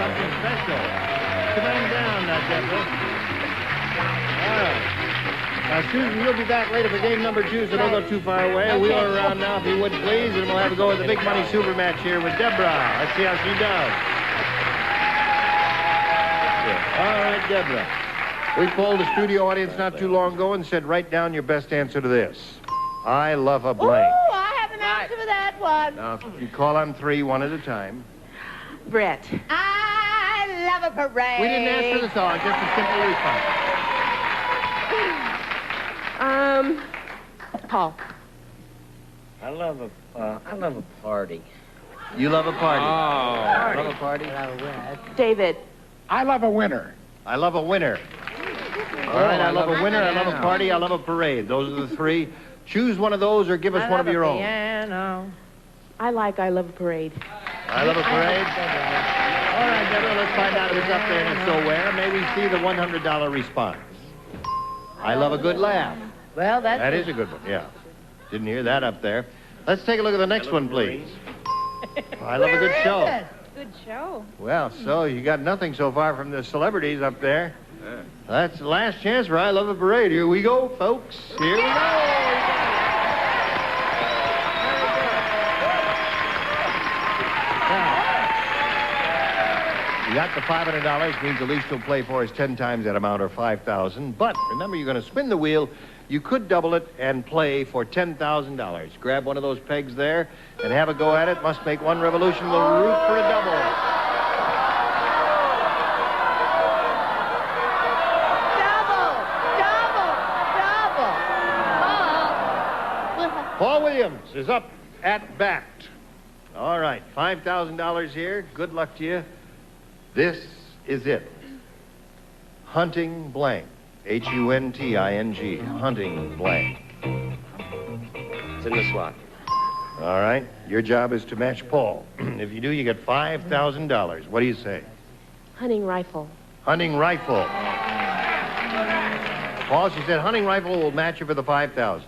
Something special. Come on down now, Deborah. All right. Now, Susan, you'll be back later for game number 2, so don't go too far away. Okay. Wheel her around now, if you would, please, and we'll have a go at the big money super match here with Deborah. Let's see how she does. All right, Deborah. We polled the studio audience not too long ago and said, write down your best answer to this. I love a blank. Oh, I have an answer for that one. Now, you call on 3, 1 at a time. Brett. I love a parade. We didn't ask for the song, just a simple response. Paul. I love a party. You love a party. Oh. Love a party? David. I love a winner. I love a winner. All right, I love a winner, I love a party, I love a parade. Those are the three. Choose one of those or give us one of your own. Piano. I love a parade. I love a parade. All right, Deborah, let's find out if it's up there and if so where. May we see the $100 response. I love a good laugh. Well, That is a good one, yeah. Didn't hear that up there. Let's take a look at the next one, please. I love a good show. Good show. Well, so you got nothing so far from the celebrities up there. That's the last chance for I Love a Parade. Here we go, folks. Here we go. You got the $500, means the least you'll play for is 10 times that amount, or $5,000. But remember, you're going to spin the wheel. You could double it and play for $10,000. Grab one of those pegs there and have a go at it. Must make one revolution. We'll root for a double. Paul Williams is up at bat. All right, $5,000 here. Good luck to you. This is it. Hunting blank. Hunting. Hunting blank. It's in the slot. All right, your job is to match Paul. If you do, you get $5,000. What do you say? Hunting rifle. Hunting rifle. Paul, she said hunting rifle will match you for the $5,000.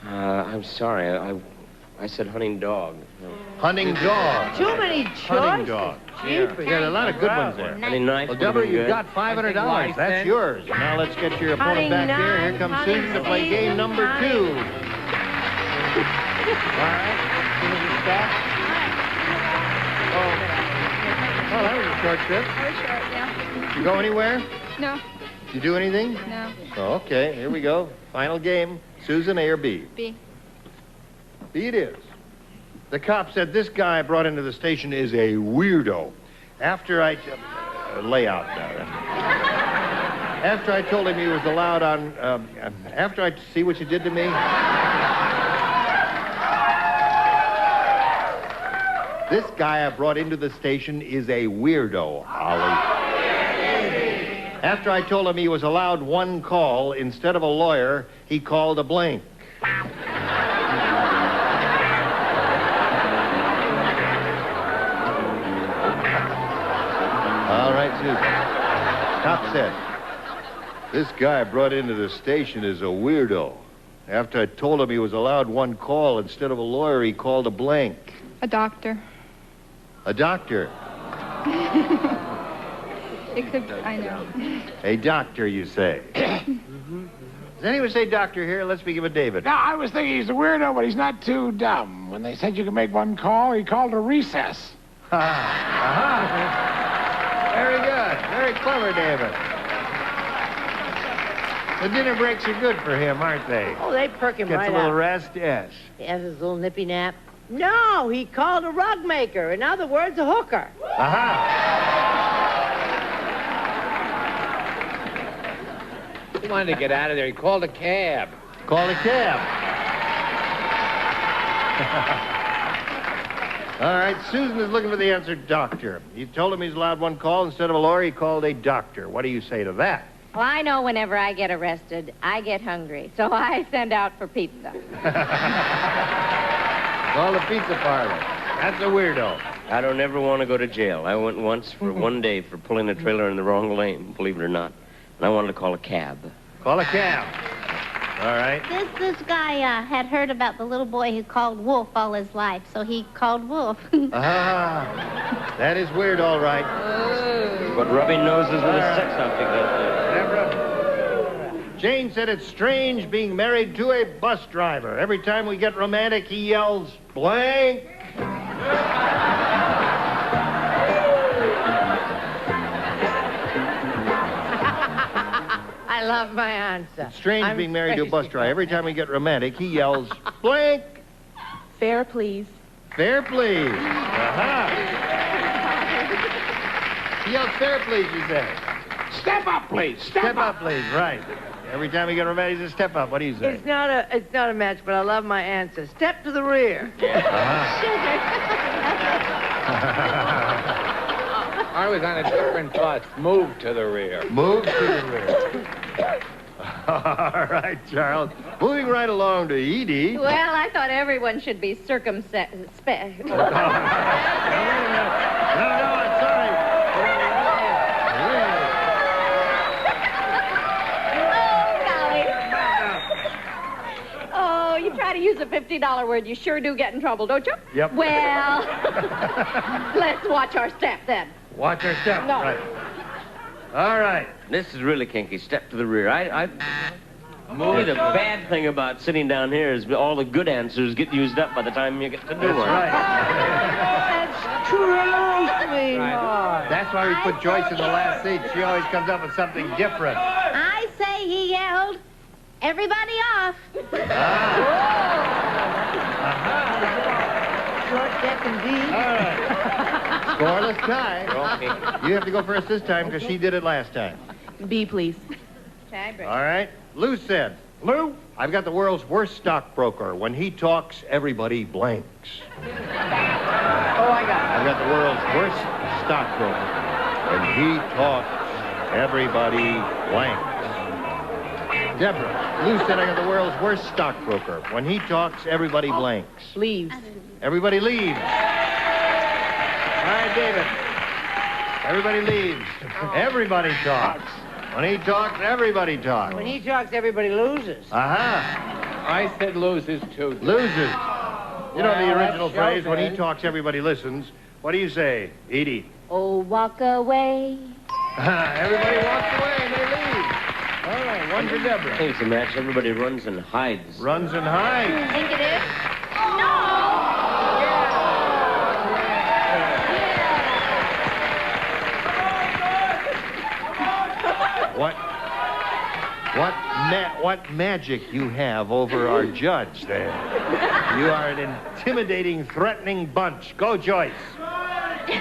I'm sorry. I said hunting dog. Hunting dog. Too many choices. Hunting dog. You got a lot of good ones there. Hunting knife. Well, Deborah, you've got $500. That's yours. Now let's get your opponent back here. Here comes Susan to play game number 2. All right. Stop. Oh, that was a short trip. That was short, yeah. You go anywhere? No. You do anything? No. Oh, okay, here we go. Final game. Susan, A or B? B. B it is. The cop said this guy brought into the station is a weirdo. After I... lay out now. After I told him he was allowed on... after I... See what you did to me? This guy I brought into the station is a weirdo, Ollie. After I told him he was allowed one call, instead of a lawyer, he called a blank. All right, Susan. Cop said, this guy I brought into the station is a weirdo. After I told him he was allowed one call, instead of a lawyer, he called a blank. A doctor. A doctor. Except I know. A doctor, you say? Does anyone say doctor here? Let's begin with David. Now, I was thinking he's a weirdo, but he's not too dumb. When they said you could make one call, he called a recess. Very good. Very clever, David. The dinner breaks are good for him, aren't they? Oh, they perk him Gets right a little up. rest, yes. He has his little nippy nap. No, he called a rug maker. In other words, a hooker. He wanted to get out of there. He called a cab. Called a cab. All right, Susan is looking for the answer, doctor. You told him he's allowed one call. Instead of a lawyer, he called a doctor. What do you say to that? Well, I know whenever I get arrested, I get hungry, so I send out for pizza. Call the pizza parlor. That's a weirdo. I don't ever want to go to jail. I went once for one day for pulling a trailer in the wrong lane, believe it or not. And I wanted to call a cab. Call a cab. All right. This guy had heard about the little boy who called Wolf all his life, so he called Wolf. That is weird, all right. But rubbing noses with a sex object, that's Jane said it's strange being married to a bus driver. Every time we get romantic, he yells, blank. I love my answer. It's strange being married to a bus driver. Every time we get romantic, he yells, blank. Fair, please. Fair, please. yells fair, please, you say. Step up, please. Step up, please. Right. Every time we get a match, he says, step up. What do you say? It's not a match, but I love my answer. Step to the rear. I was on a different bus. Move to the rear. Move to the rear. All right, Charles. Moving right along to Edie. Well, I thought everyone should be circumspect. No, sorry. Oh, you try to use a $50 word, you sure do get in trouble, don't you? Yep. Well, let's watch our step then. Watch our step. No. Right. All right. This is really kinky. Step to the rear. Maybe the bad thing about sitting down here is all the good answers get used up by the time you get to do one. That's true, sweetheart. That's why we put Joyce in the last seat. She always comes up with something different. I say he yelled, everybody off. Short step indeed. All right. Scoreless tie. Okay. You have to go first this time because she did it last time. B, please. Tiebreaker. All right. Lou said. Lou? I've got the world's worst stockbroker. When he talks, everybody blanks. Oh, I got I've got the world's worst stockbroker. When he talks, everybody blanks. Deborah, Lou said I got the world's worst stockbroker. When he talks, everybody blanks. Leaves. Everybody leaves. All right, David. Everybody leaves. Everybody talks. When he talks, everybody talks. When he talks, everybody loses. I said loses too. Loses. You know the Well, original that's phrase, when he showbiz. talks, everybody listens. What do you say, Edie? Oh, walk away. Everybody walks away and they leave. All right, one for I Deborah. think it's a match. Everybody runs and hides. Runs and hides. Think it is? What magic you have over our judge there. You are an intimidating, threatening bunch. Go, Joyce. I feel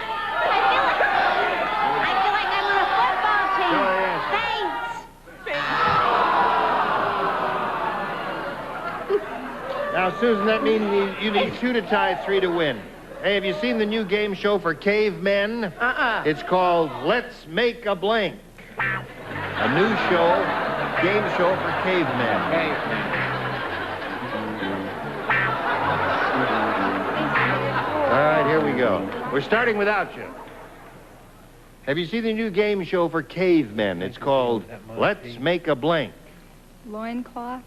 like I'm on a football team. Thanks. Now, Susan, that means you need 2 to tie, 3 to win. Hey, have you seen the new game show for cavemen? It's called Let's Make a Blank. A new game show for cavemen. All right, here we go. We're starting without you. Have you seen the new game show for cavemen? It's called Let's Make a Blank. Loincloth?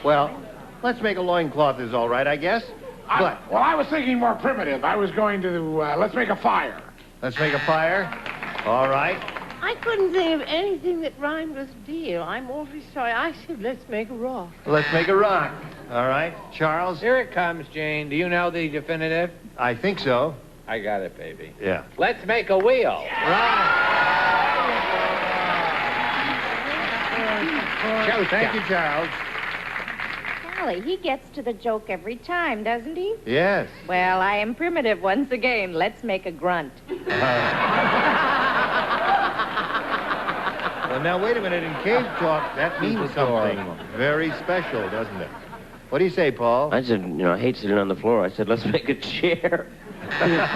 Well, Let's Make a Loincloth is all right, I guess. But I was thinking more primitive. I was going to, let's make a fire. Let's make a fire. All right. I couldn't think of anything that rhymed with deal. I'm awfully sorry. I said, let's make a rock. Let's make a rock. All right. Charles? Here it comes, Jane. Do you know the definitive? I think so. I got it, baby. Yeah. Let's make a wheel. Thank you, Charles. Golly, he gets to the joke every time, doesn't he? Yes. Well, I am primitive once again. Let's make a grunt. Well, now, wait a minute. In cave talk, that means something very special, doesn't it? What do you say, Paul? I said, I hate sitting on the floor. I said, let's make a chair. Never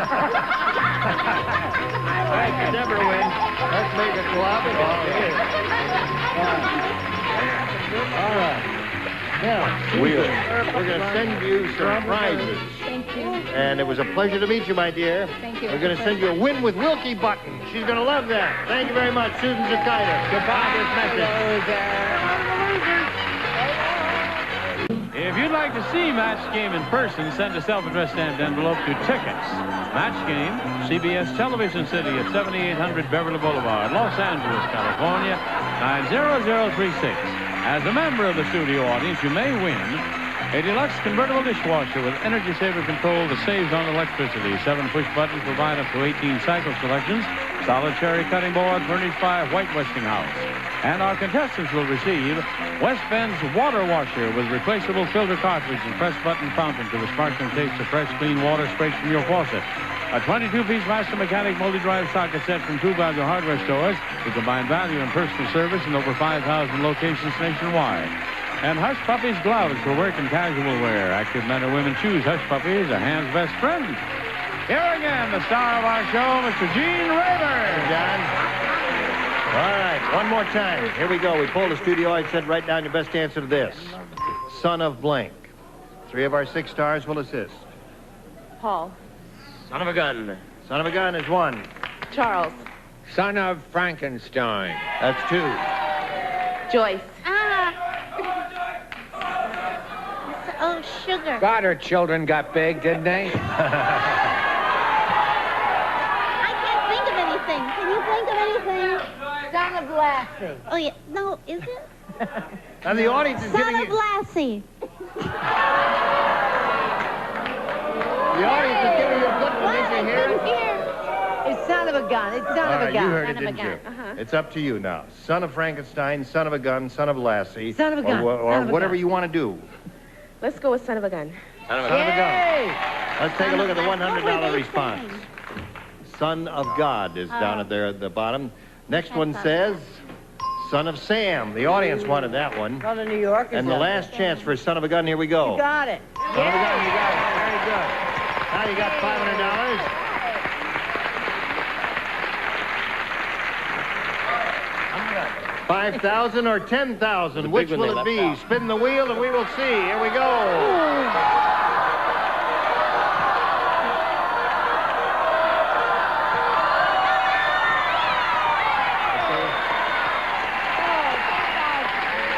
win. Let's make a club. All right. Now, we're going to send you some prizes. Thank you. And it was a pleasure to meet you, my dear. Thank you. We're going to send you a Win with Wilkie button. She's going to love that. Thank you very much, Susan Zakaitis. Goodbye. This message. If you'd like to see Match Game in person, send a self-addressed stamped envelope to Tickets. Match Game, CBS Television City at 7800 Beverly Boulevard, Los Angeles, California, 90036. As a member of the studio audience, you may win a deluxe convertible dishwasher with energy saver control that saves on electricity. 7 push buttons provide up to 18 cycle selections. solid cherry cutting board furnished by White Westinghouse. And our contestants will receive West Bend's water washer with replaceable filter cartridge and press button fountain to the sparkling taste of fresh, clean water straight from your faucet. A 22-piece Master Mechanic multi-drive socket set from True Value hardware stores to combine value and personal service in over 5,000 locations nationwide. And Hush Puppies gloves for work and casual wear. Active men and women choose Hush Puppies, a hand's best friend. Here again, the star of our show, Mr. Gene Rayburn. Hey, John. All right, one more time. Here we go. We pulled the studio. I said, write down your best answer to this. Son of blank. 3 of our 6 stars will assist. Paul. Son of a gun. Son of a gun is 1. Charles. Son of Frankenstein. That's 2. Joyce. Oh, sugar. God, her children got big, didn't they? I can't think of anything. Can you think of anything? Son of Lassie. Oh, yeah. No, is it? And the audience is Son giving of you... Lassie. The audience is giving you a good one. Did you hear it? It's son of a gun. It's son of a gun. You heard it, Son of a didn't you? gun. Uh-huh. It's up to you now. Son of Frankenstein, son of a gun, son of Lassie. Son of a gun. Or Son of a whatever gun. you want to do. Let's go with son of a gun. Son of a Son gun. of a gun. Yay! Let's take a look at the What were $100 they response. saying? Son of God is down at there at the bottom. Next one says, Son of Sam. The audience wanted that one. Son of New York. And the last chance for son of a gun, here we go. You got it. Son of a gun, you got it. Very good. Now you got $500. $5,000 or $10,000? Which one will they it be? left out. Spin the wheel and we will see. Here we go.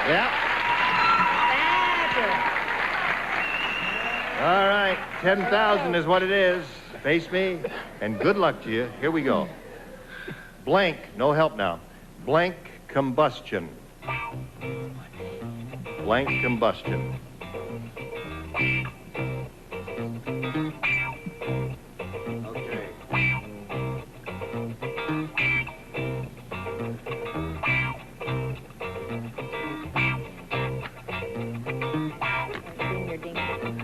Yep. All right, 10,000 is what it is. Face me, and good luck to you. Here we go. Blank, no help now. Blank combustion. Blank combustion. Okay.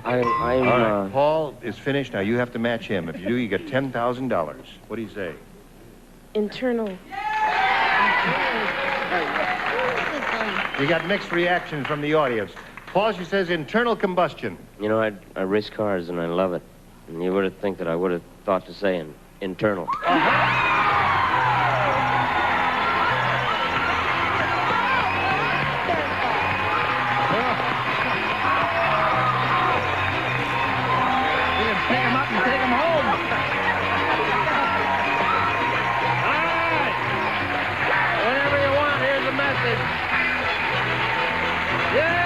I'm All right, Paul is finished. Now you have to match him. If you do, you get $10,000. What do you say? Internal. You got mixed reactions from the audience. Paul, she says internal combustion. You know, I race cars and I love it. And you would have think that I would have thought to say internal. Pick him up and take him home. All right. Whatever you want, here's a message. Yay!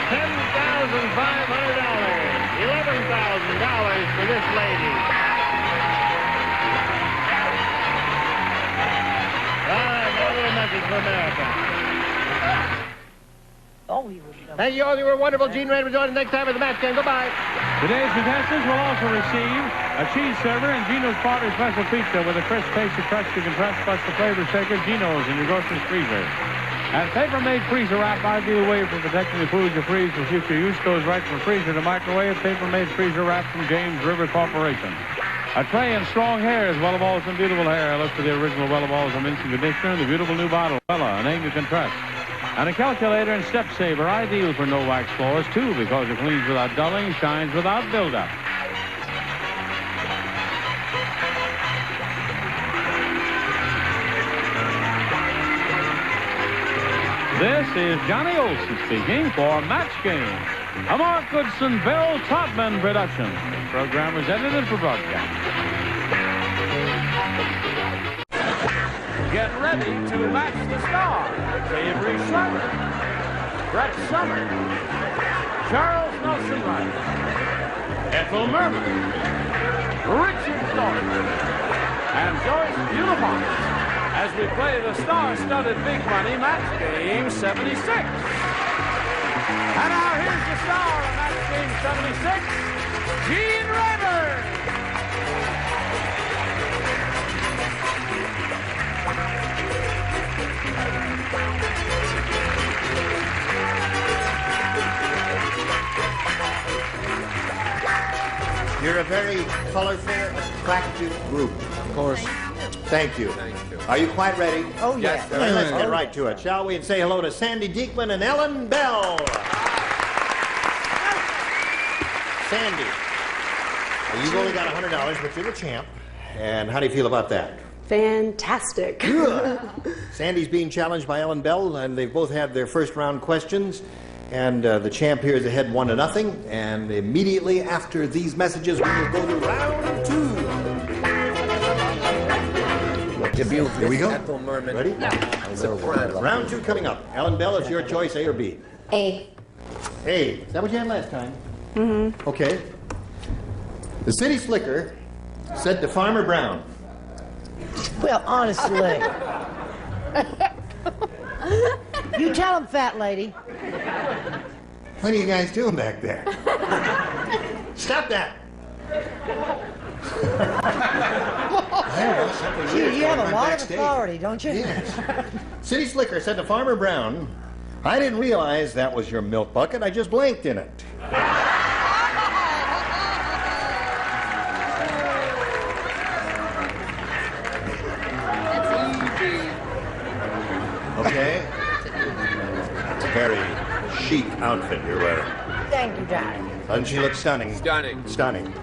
$10,500. $11,000 for this lady. All right, one little message for America. Oh, he was... Thank you all. You were wonderful. Gene Rayburn join us next time at the match game. Goodbye. Today's contestants will also receive a cheese server and Gino's Pottery Special Pizza with a crisp tasty crust you can trust, plus the flavor shaker Gino's in your grocery freezer. And paper-made freezer wrap, ideal way for protecting the food you freeze for future use, goes right from freezer to microwave. Paper-made freezer wrap from James River Corporation. A tray and strong hair is Wella Balls and Beautiful Hair. Look for the original Wella Balls and Mincing Conditioner and the beautiful new bottle. Wella, a name you can trust. And a calculator and step saver, ideal for no wax floors, too, because it cleans without dulling, shines without buildup. This is Johnny Olson speaking for Match Game, a Mark Goodson, Bill Todman production. This program was edited for broadcast. Get ready to match the stars. Avery Schreiber, Brett Summer, Charles Nelson Rice, Ethel Merman, Richard Thornton, and Joyce Beautiful as we play the star-studded big money match game 76. And now here's the star of match game 76, Gene Rayburn. You're a very colorful, attractive group. Of course. Thank you. Are you quite ready? Oh, yes. All right, let's get right to it, shall we? And say hello to Sandy Diekman and Ellen Bell. Sandy, you've only got $100, but you're the champ. And how do you feel about that? Fantastic. Good. Sandy's being challenged by Ellen Bell, and they've both had their first round questions. And the champ here is ahead 1-0. And immediately after these messages, we will go to round 2. Here we go. Ready? No. Round 2 coming up. Ellen Bell, it's your choice, A or B? A. A. Is that what you had last time? Mm-hmm. Okay. The city slicker said to Farmer Brown. Well, honestly. You tell him, fat lady. What are you guys doing back there? Stop that. You have a lot of authority, don't you? Yes. City Slicker said to Farmer Brown, I didn't realize that was your milk bucket. I just blanked in it. Okay. It's a very chic outfit you're wearing. Thank you, darling. Doesn't she look stunning? Stunning. Stunning.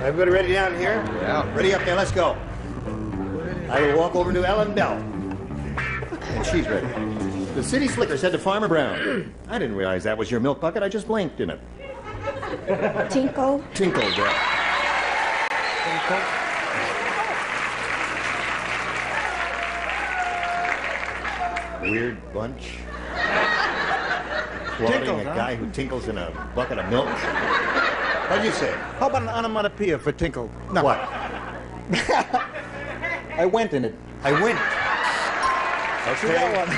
Everybody ready down here? Yeah. Ready up there, let's go. I will walk over to Ellen Bell. And she's ready. The city slicker said to Farmer Brown, I didn't realize that was your milk bucket. I just blinked in it. Tinkle. Tinkle, Bell. Tinkle. Weird bunch. Applauding a guy who tinkles in a bucket of milk. What'd you say? How about an onomatopoeia for tinkle? No. What? I went in it. I went. See that one?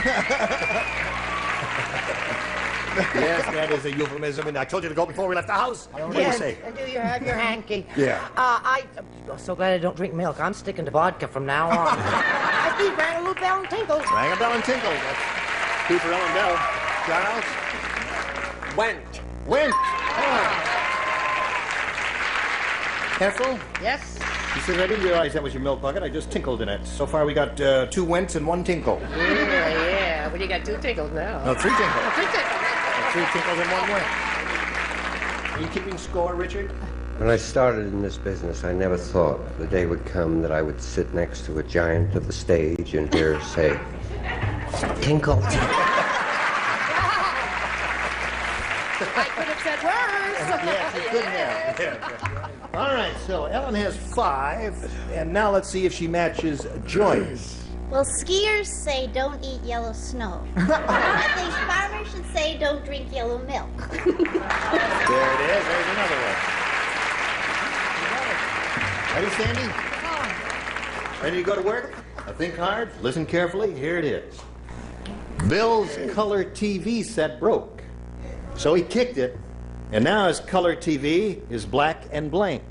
Yes, that is a euphemism, and I told you to go before we left the house. What do you say? Do you have your hanky? Yeah. I'm so glad I don't drink milk. I'm sticking to vodka from now on. I keep rang a little bell and tinkles. Rang a bell and tinkles. That's two for Ellen Bell. Charles? Went. Went. Oh. Ethel? Yes? She said, I didn't realize that was your milk bucket. I just tinkled in it. So far, we got 2 wents and 1 tinkle. Yeah. Well, you got 2 tinkles now. No, 3 tinkles. Oh, 3 tinkles. 3 tinkles and 1 went. Are you keeping score, Richard? When I started in this business, I never thought the day would come that I would sit next to a giant of the stage and hear her say, tinkle. I could have said hers. Yes, you could have. Yes. All right, so Ellen has 5, and now let's see if she matches Joyce. Well, skiers say don't eat yellow snow. I think farmers should say don't drink yellow milk. There it is. There's another one. Ready, Sandy? Ready to go to work? Now think hard. Listen carefully. Here it is. Bill's color TV set broke. So he kicked it, and now his color TV is black and blank.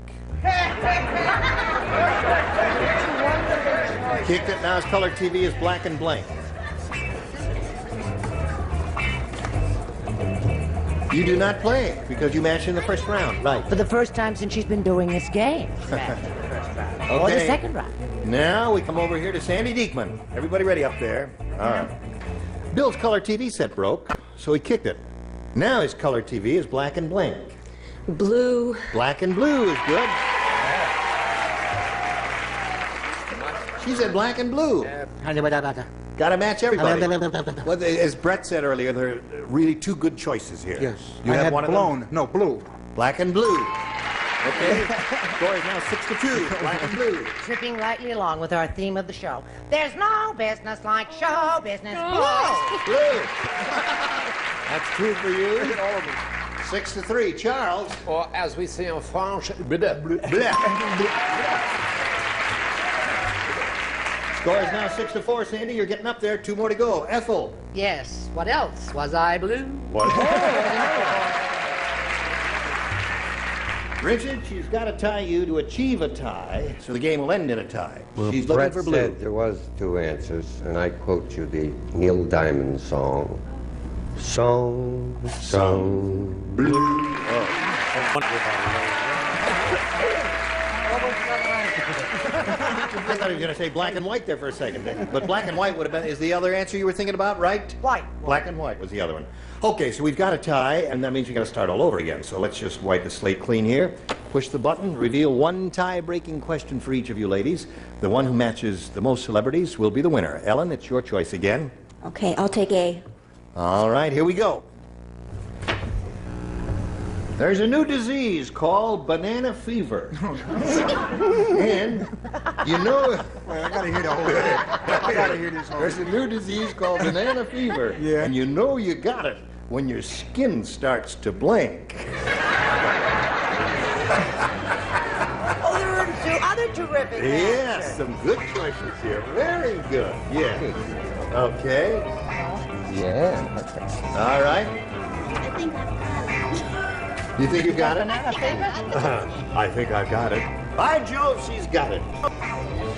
Kicked it, now his color TV is black and blank. You do not play because you matched in the first round. Right. For the first time since she's been doing this game. Okay. Or the second round. Now we come over here to Sandy Diekman. Everybody ready up there? All right. Bill's color TV set broke, so he kicked it. Now his color TV is black and blank. Blue. Black and blue is good. She said black and blue. Got to match everybody. Well, as Brett said earlier, there are really 2 good choices here. Yes. You I have had one blown. of them? No, blue. Black and blue. Okay. Score is now 6-2. Black and blue. Tripping lightly along with our theme of the show. There's no business like show business. Blue. That's 2 for you. 6-3. Charles. Or as we say in French, bleu, bleu. Score is now 6-4. Sandy, you're getting up there. 2 more to go. Ethel. Yes. What else? Was I blue? What? Richard, she's got to tie you to achieve a tie, so the game will end in a tie. Well, She's Brett looking for blue. said there was 2 answers, and I quote you the Neil Diamond song. Song, blue. Oh. I thought he was going to say black and white there for a second. But black and white would have been, is the other answer you were thinking about, right? White. Black and white was the other one. Okay, so we've got a tie, and that means you've got to start all over again. So let's just wipe the slate clean here. Push the button, reveal one tie-breaking question for each of you ladies. The one who matches the most celebrities will be the winner. Ellen, it's your choice again. Okay, I'll take A. All right, here we go. There's a new disease called banana fever. And you know... Well, I gotta hear the whole thing. I gotta hear this whole There's a new disease called banana fever. Yeah. And you know you got it when your skin starts to blank. Oh, there are two other terrific Yes, answers. some good choices here. Very good. Yeah. Okay. Yeah. All right. I think I've got You think you got it? it. I think I've got it. By Jove, she's got it.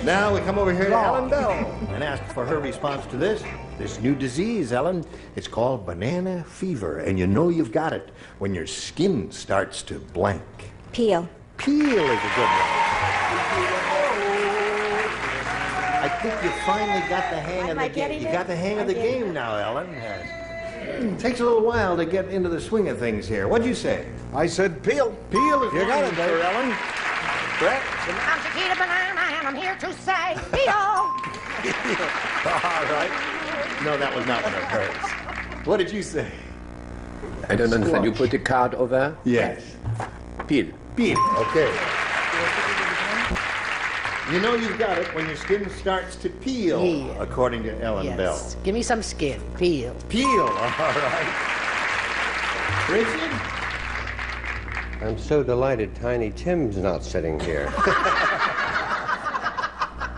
Now we come over here to Ellen Bell and ask for her response to this new disease, Ellen. It's called banana fever, and you know you've got it when your skin starts to blank. Peel. Peel is a good one. I think you finally got the hang of the game. You got the hang of the game now, Ellen. It takes a little while to get into the swing of things here. What'd you say? I said peel. Peel is You got it, for Ellen. Brett? I'm Chiquita Banana, and I'm here to say, Peel. All right. No, that was not one of hers. What did you say? I don't understand. You put the card over? Yes. Peel. Peel. Okay. You know you've got it when your skin starts to peel, according to Ellen Bell. Give me some skin. Peel. Peel. All right. Richard? I'm so delighted Tiny Tim's not sitting here.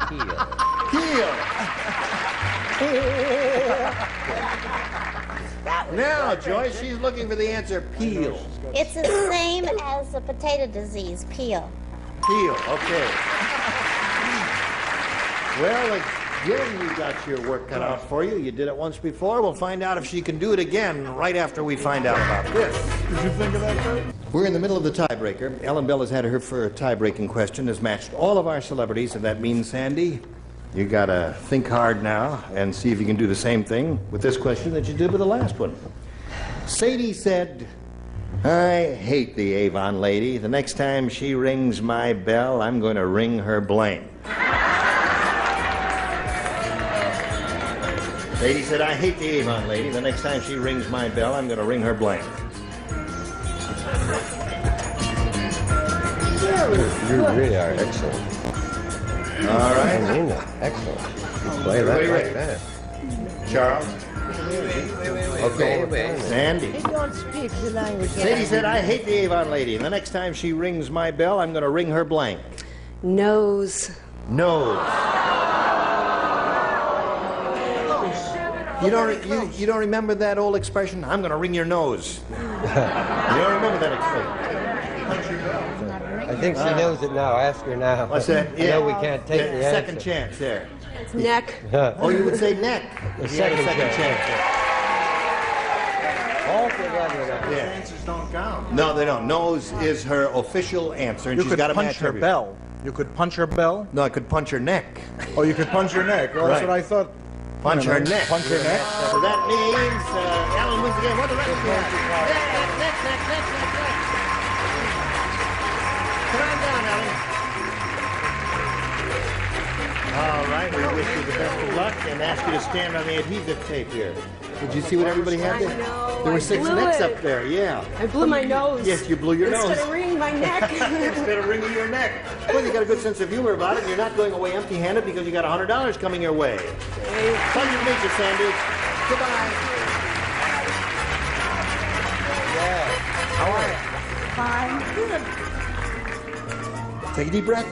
Peel. Peel. Now, Joyce, she's looking for the answer, peel. It's the same as a potato disease, peel. Peel, okay. Well, again, you got your work cut out for you. You did it once before. We'll find out if she can do it again right after we find out about this. Did you think of that, Kurt? We're in the middle of the tiebreaker. Ellen Bell has had her for a tie-breaking question, has matched all of our celebrities, and that means, Sandy, you gotta think hard now and see if you can do the same thing with this question that you did with the last one. Sadie said, I hate the Avon lady. The next time she rings my bell, I'm going to ring her blank. Sadie said, I hate the Avon lady. The next time she rings my bell, I'm going to ring her blank. You really are excellent. All right. I mean that. Excellent. You play right like that. Charles? Okay. Sandy? They don't speak the language. Sadie said, I hate the Avon lady. And the next time she rings my bell, I'm going to ring her blank. Nose. Nose. You don't remember that old expression? I'm going to ring your nose. You don't remember that expression? I think she knows it now. Ask her now. What's that? I know we can't take the answer. Second chance there. Neck. Oh, you would say neck. The If you had a second chance. All together now. Yeah. Answers don't count. No, they don't. Nose is her official answer, and You she's could got to punch match her every- bell. You could punch her bell. No, I could punch her neck. Oh, you could punch her neck. Well, that's Right. what I thought. Punch her I don't know. neck. Punch her neck. So that means Alan wins the game. What the rest of you have? Neck. Come on down, Alan. All right, we wish you the best of luck and ask you to stand on the adhesive tape here. Did you see what everybody had there? I know, There were I 6 blew necks it. up there, yeah. I blew my nose. Yes, you blew your nose. Instead of wringing my neck. Instead of wringing your neck. Well, you got a good sense of humor about it, and you're not going away empty-handed because you got $100 coming your way. Pleasure to meet you, Sandy. Goodbye. Yeah. How are you? Fine. Take a deep breath.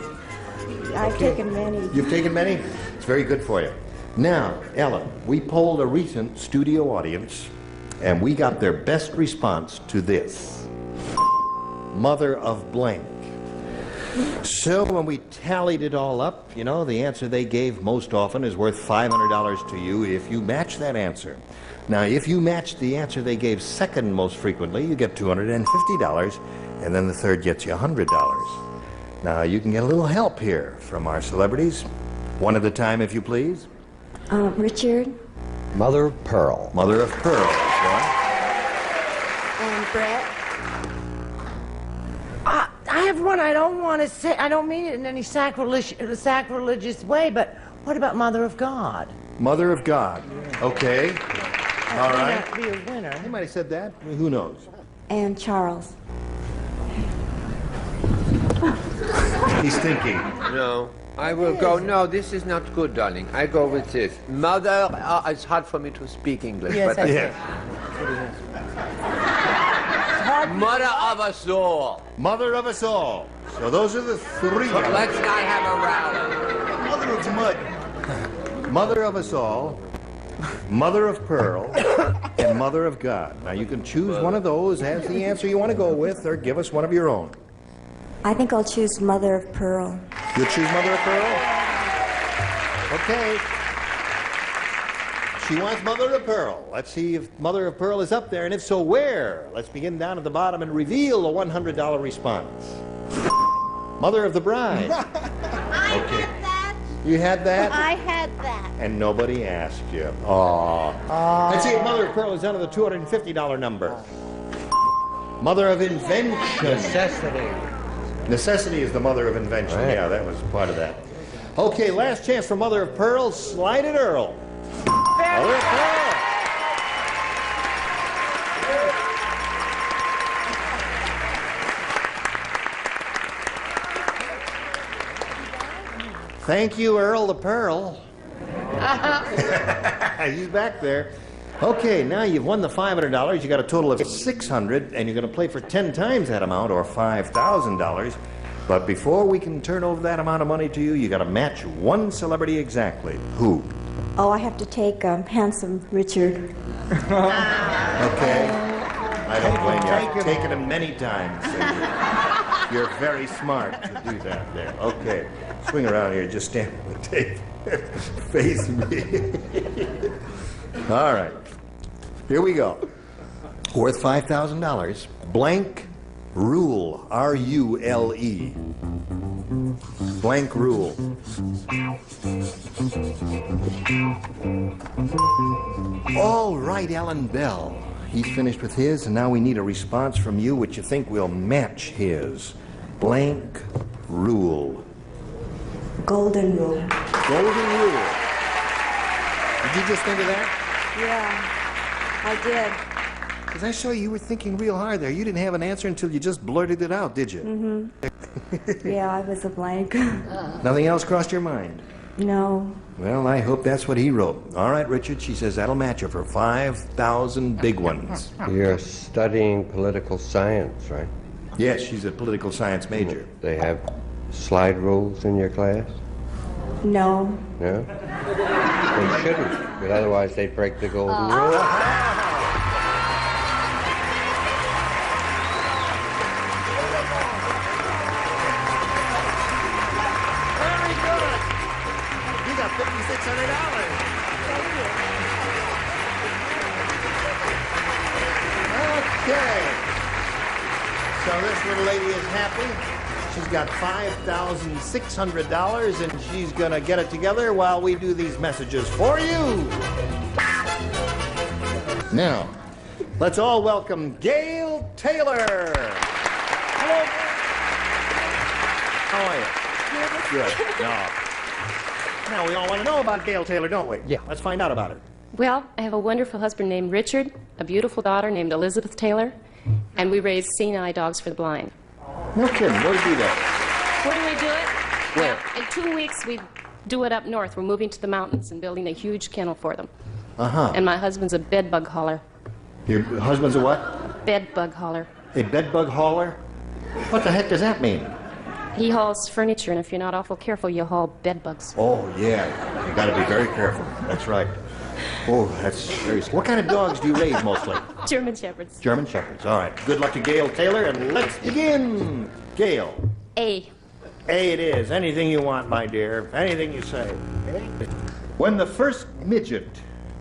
I've taken many. You've taken many? It's very good for you. Now, Ellen, we polled a recent studio audience, and we got their best response to this. Mother of blank. So when we tallied it all up, you know, the answer they gave most often is worth $500 to you if you match that answer. Now, if you match the answer they gave second most frequently, you get $250, and then the third gets you $100. Now, you can get a little help here from our celebrities. One at a time, if you please. Richard. Mother of Pearl. Mother of Pearl. One. And Brett. I have one I don't want to say. I don't mean it in any sacrilegious way, but what about Mother of God? Mother of God. Okay. All right. That may not be a winner. He might have said that. Who knows? And Charles. He's thinking. No, I will go. No, this is not good, darling. I go with this. Mother, it's hard for me to speak English. Yes, but Yeah. Mother of us all. Mother of us all. So those are the three. But let's not have a row. Mother of mud. Mother of us all. Mother of Pearl. And Mother of God. Now you can choose one of those as the answer you want to go with, or give us one of your own. I think I'll choose Mother of Pearl. You'll choose Mother of Pearl? Okay. She wants Mother of Pearl. Let's see if Mother of Pearl is up there, and if so, where? Let's begin down at the bottom and reveal a $100 response. Mother of the Bride. I Okay. had that. You had that? I had that. And nobody asked you. Aww. Let's see if Mother of Pearl is under the $250 number. Mother of Invention. Necessity. Necessity is the mother of invention. Right. Yeah, that was part of that. Okay, last chance for Mother of Pearl. Slide it, Earl. Mother of Pearl. Thank you, Earl the Pearl. He's back there. Okay, now you've won the $500. You got a total of $600, and you're going to play for 10 times that amount, or $5,000. But before we can turn over that amount of money to you, you got to match one celebrity exactly. Who? Oh, I have to take handsome Richard. Okay. I don't blame you. I've taken him many times. You're very smart to do that there. Okay. Swing around here. Just stand on the tape. Face me. All right. Here we go. Worth $5,000. Blank Rule. R-U-L-E. Blank Rule. All right, Alan Bell. He's finished with his, and now we need a response from you which you think will match his. Blank Rule. Golden Rule. Golden Rule. Did you just think of that? Yeah, I did. Because I saw you were thinking real hard there. You didn't have an answer until you just blurted it out, did you? Mm-hmm. Yeah, I was a blank. Nothing else crossed your mind? No. Well, I hope that's what he wrote. All right, Richard, she says that'll match her for 5,000 big ones. You're studying political science, right? Yes, she's a political science major. They have slide rules in your class? No. No? They shouldn't, but otherwise they'd break the golden rule. Very good. You got $5,600. Okay. So this little lady is happy. She's got $5,600, and she's going to get it together while we do these messages for you. Now, let's all welcome Gail Taylor. Hello. How are you? Good. No. Now, we all want to know about Gail Taylor, don't we? Yeah. Let's find out about her. Well, I have a wonderful husband named Richard, a beautiful daughter named Elizabeth Taylor, and we raise senile dogs for the blind. No kidding. Where do you do that? Where do we do it? Where? Well, in 2 weeks, we do it up north. We're moving to the mountains and building a huge kennel for them. Uh-huh. And my husband's a bed bug hauler. Your husband's a what? Bed bug hauler. A bed bug hauler? What the heck does that mean? He hauls furniture, and if you're not awful careful, you'll haul bed bugs. Oh, yeah. You got to be very careful. That's right. Oh, that's very... What kind of dogs do you raise mostly? German Shepherds. German Shepherds. All right. Good luck to Gail Taylor, and let's begin. Gail. A. A it is. Anything you want, my dear. Anything you say. When the first midget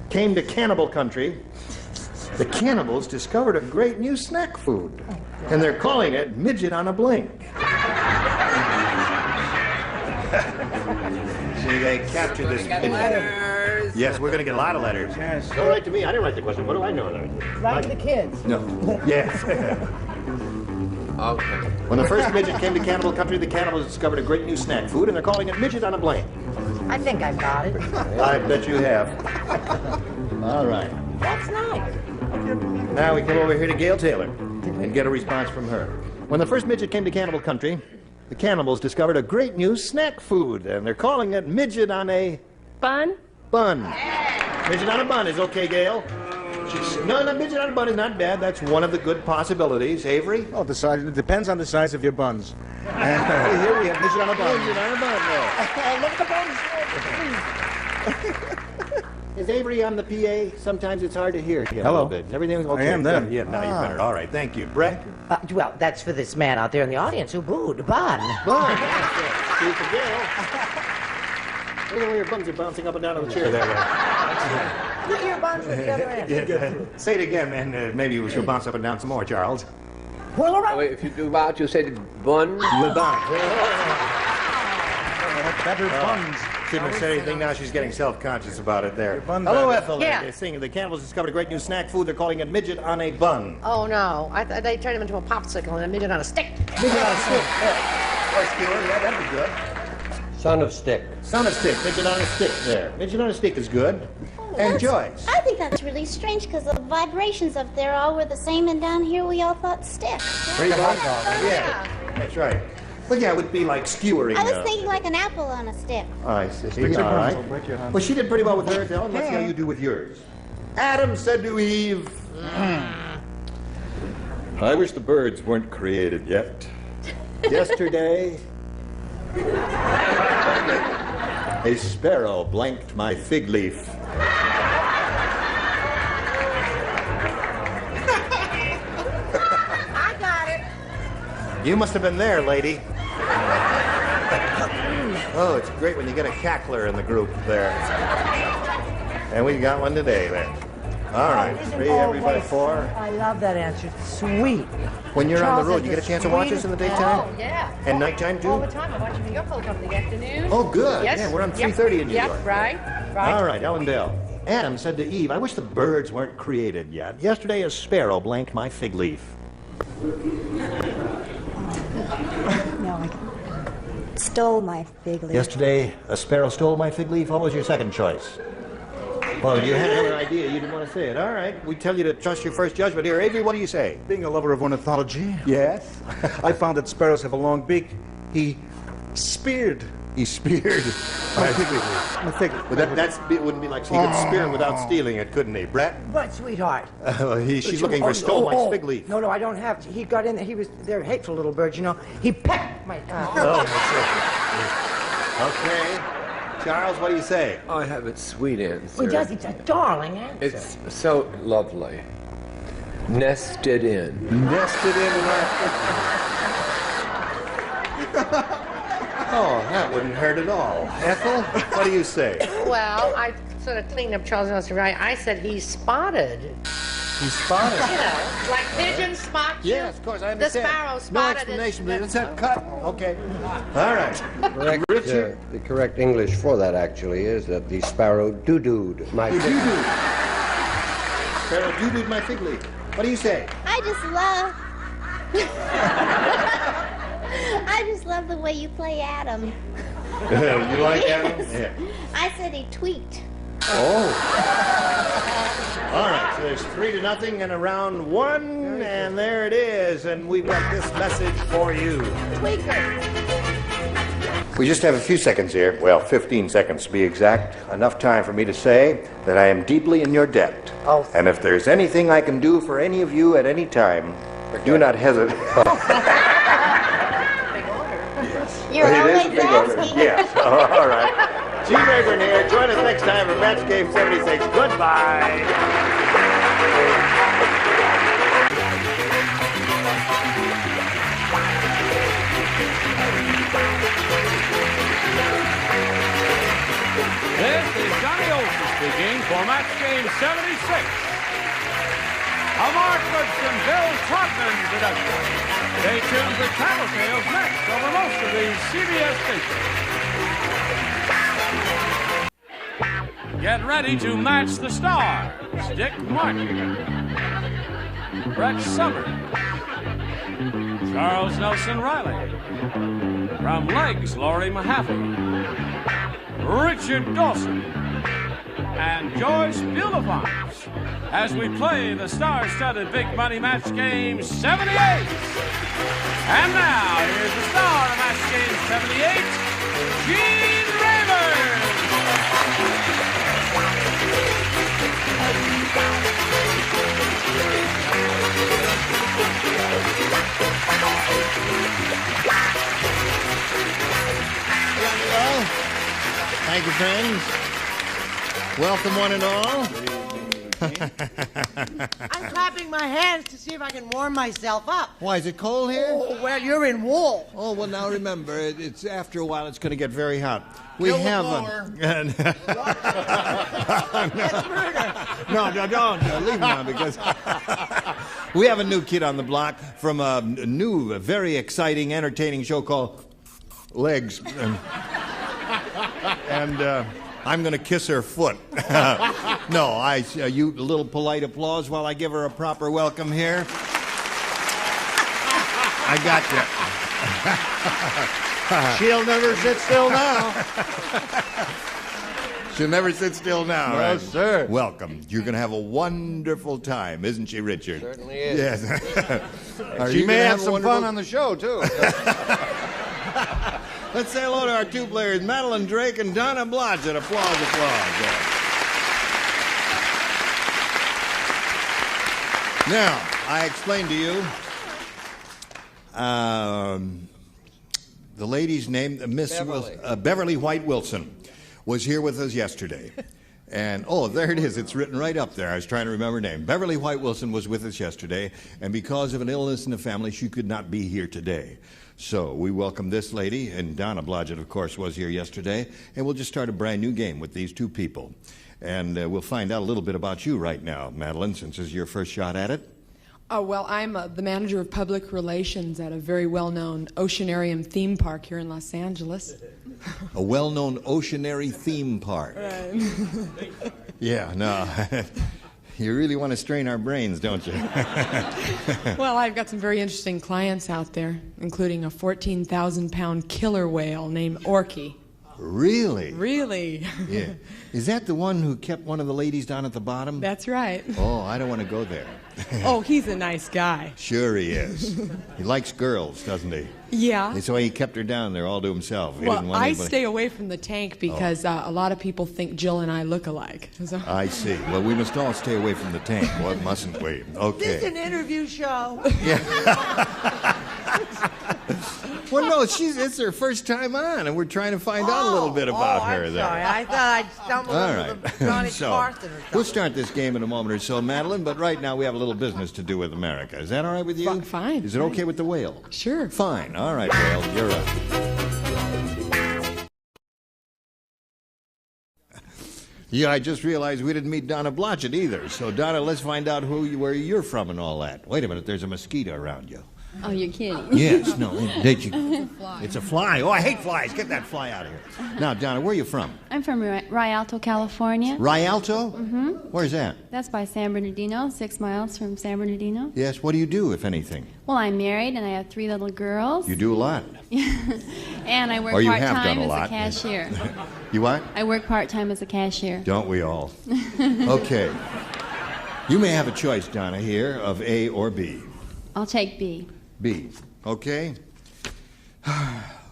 came to cannibal country, the cannibals discovered a great new snack food, and they're calling it midget on a blink. See, they captured this midget. Letters. Yes, we're going to get a lot of letters. Yes. Don't write to me. I didn't write the question. What do I know? Right to the kids. No. Yes. Okay. When the first midget came to cannibal country, the cannibals discovered a great new snack food, and they're calling it midget on a blank. I think I've got it. I bet you have. All right. That's nice. Now we come over here to Gail Taylor and get a response from her. When the first midget came to cannibal country, the cannibals discovered a great new snack food, and they're calling it midget on a... Bun? Bun. Midget on a bun is okay, Gail. No, midget on a bun is not bad. That's one of the good possibilities. Avery? Oh, the size. It depends on the size of your buns. And here we have midget on a bun. Midget on a bun there. Look at the buns. Is Avery on the PA? Sometimes it's hard to hear him a Hello. little bit. Is everything okay? I am there. Yeah, now you're better. All right, thank you. Brett? Well, that's for this man out there in the audience who booed. Bun. Bun. See, for Gail. Look at the way your buns are bouncing up and down on the chair there. Look at your buns with the other end. Say it again, and maybe we should bounce up and down some more, Charles. Whirl around. Wait, if you do that, you say the bun. The bun. Better buns. Shouldn't have said anything. Now she's getting self-conscious about it there. bun Hello, better. Ethel. Yeah. They're saying the cannibals discovered a great new snack food. They're calling it midget on a bun. Oh, no. They turned him into a popsicle and a midget on a stick. Midget on a stick. Or skewer. Yeah, that'd be good. Son of stick. Son of stick. Midget on a stick there. Midget on a stick is good. And Joyce. I think that's really strange because the vibrations up there all were the same, and down here we all thought stick. Pretty much. Yeah, that's right. Well, yeah, it would be like skewering. I was thinking like an apple on a stick. I see. All right. Well, she did pretty well with hers, Ellen. Let's see how you do with yours. Adam said to Eve, I wish the birds weren't created yet. Yesterday, a sparrow blanked my fig leaf. I got it. You must have been there, lady. Oh, it's great when you get a cackler in the group there. And we got one today there. All right, 3, everybody 4. I love that answer. Sweet. When you're on Charles the road, is you get a the chance to watch us in the daytime? Oh, yeah. And nighttime, too? All the time. I watch New York all the time in the afternoon. Oh, good. Yes. Yeah, we're on 3:30 in New York. Yep, right. All right, Ellen Bell. Adam said to Eve, I wish the birds weren't created yet. Yesterday, a sparrow blanked my fig leaf. No, I stole my fig leaf. Yesterday, a sparrow stole my fig leaf. What was your second choice? Well, you had another idea. You didn't want to say it. All right. We tell you to trust your first judgment here. Avery, what do you say? Being a lover of ornithology, Yes? I found that sparrows have a long beak. He speared He speared. my fig leaf. My fig leaf. But it wouldn't be like he could spear without stealing it, couldn't he? Brett? But, sweetheart. She's looking for stole my fig leaf. No, I don't have to. He got in there. They're hateful little birds, you know. He pecked my... Oh, that's it. Okay. Charles, what do you say? I have a sweet answer. He does. It's a darling answer. It's so lovely. Nested in. Nested in my... Oh, that wouldn't hurt at all. Ethel, what do you say? Well, I sort of cleaned up Charles' answer, right? I said he's spotted. He's spotted. You know, like pigeons spot you. Yes, of course, I understand. The sparrow No spotted explanation, it. but let's have cut. Okay. All right. Correct, Richard? the correct English for that actually is that the sparrow doo-dooed my fig leaf. Sparrow doo-dooed my fig leaf. What do you say? I just love the way you play Adam. You like Adam? Yeah. I said he tweaked. Oh. All right, so there's 3-0 and a round 1, and there it is. And we've got this message for you. Tweaker. We just have a few seconds here. Well, 15 seconds to be exact. Enough time for me to say that I am deeply in your debt. Oh. And if there's anything I can do for any of you at any time, do not hesitate. You're It is a always big order. asking. Yes. All right. Tiebreaker here. Join us next time for Match Game 76. Goodbye. This is Johnny Olson speaking for Match Game 76. A Mark Woodson, Bill Trotman production. Stay tuned for Tattletales next over most of these CBS stations. get ready to match the stars. Dick Martin, Brett Summer, Charles Nelson Riley. From Legs, Laurie Mahaffey, Richard Dawson, and George Bulefonts as we play the star-studded Big Money Match Game 78. And now, here's the star of Match Game 78, Gene Rayburn. Thank you, friends. Welcome, one and all. I'm clapping my hands to see if I can warm myself up. Why, is it cold here? Oh, well, you're in wool. Oh, well, now remember, it's after a while, it's going to get very hot. We have No, don't leave him now, because we have a new kid on the block from a new, very exciting, entertaining show called Legs. And I'm going to kiss her foot. No, you a little polite applause while I give her a proper welcome here. I got you. She'll never sit still now. She'll never sit still now, No, right? sir. Welcome. You're going to have a wonderful time, isn't she, Richard? Certainly is. Yes. She may have some fun on the show, too. Let's say hello to our two players, Madeline Drake and Donna Blodgett. Applause, applause. Now, I explained to you the lady's name, Miss Beverly White Wilson, was here with us yesterday. And, oh, there it is. It's written right up there. I was trying to remember her name. Beverly White Wilson was with us yesterday, and because of an illness in the family, she could not be here today. So we welcome this lady, and Donna Blodgett, of course, was here yesterday, and we'll just start a brand new game with these two people. And we'll find out a little bit about you right now, Madeline, since this is your first shot at it. Oh, well, I'm the manager of public relations at a very well-known oceanarium theme park here in Los Angeles. A well-known oceanary theme park. Right. Yeah, no. You really want to strain our brains, don't you? Well, I've got some very interesting clients out there, including a 14,000-pound killer whale named Orky. Really? Really? Yeah. Is that the one who kept one of the ladies down at the bottom? That's right. Oh, I don't want to go there. Oh, he's a nice guy. Sure he is. He likes girls, doesn't he? Yeah. So he kept her down there all to himself. He Well, didn't want I anybody... stay away from the tank because a lot of people think Jill and I look alike. So. I see. Well, we must all stay away from the tank, what mustn't we? Okay. This is an interview show. Well, no, it's her first time on, and we're trying to find out a little bit about her. I'm sorry. I thought I'd stumbled over the Johnny Carson or something. We'll start this game in a moment or so, Madeline, but right now we have a little business to do with America. Is that all right with you? Fine. Is it okay with the whale? Sure. Fine. All right, whale, you're up. Yeah, I just realized we didn't meet Donna Blodgett either. So, Donna, let's find out where you're from and all that. Wait a minute, there's a mosquito around you. Oh, you're kidding. Yes, no. It's a fly. It's a fly. Oh, I hate flies. Get that fly out of here. Now, Donna, where are you from? I'm from Rialto, California. Rialto? Mm-hmm. Where's that? That's by San Bernardino, 6 miles from San Bernardino. Yes, what do you do, if anything? Well, I'm married and I have 3 little girls. You do a lot. And I work Or you have part-time done a as lot. a cashier. You what? I work part-time as a cashier. Don't we all? Okay. You may have a choice, Donna, here, of A or B. I'll take B. B. Okay.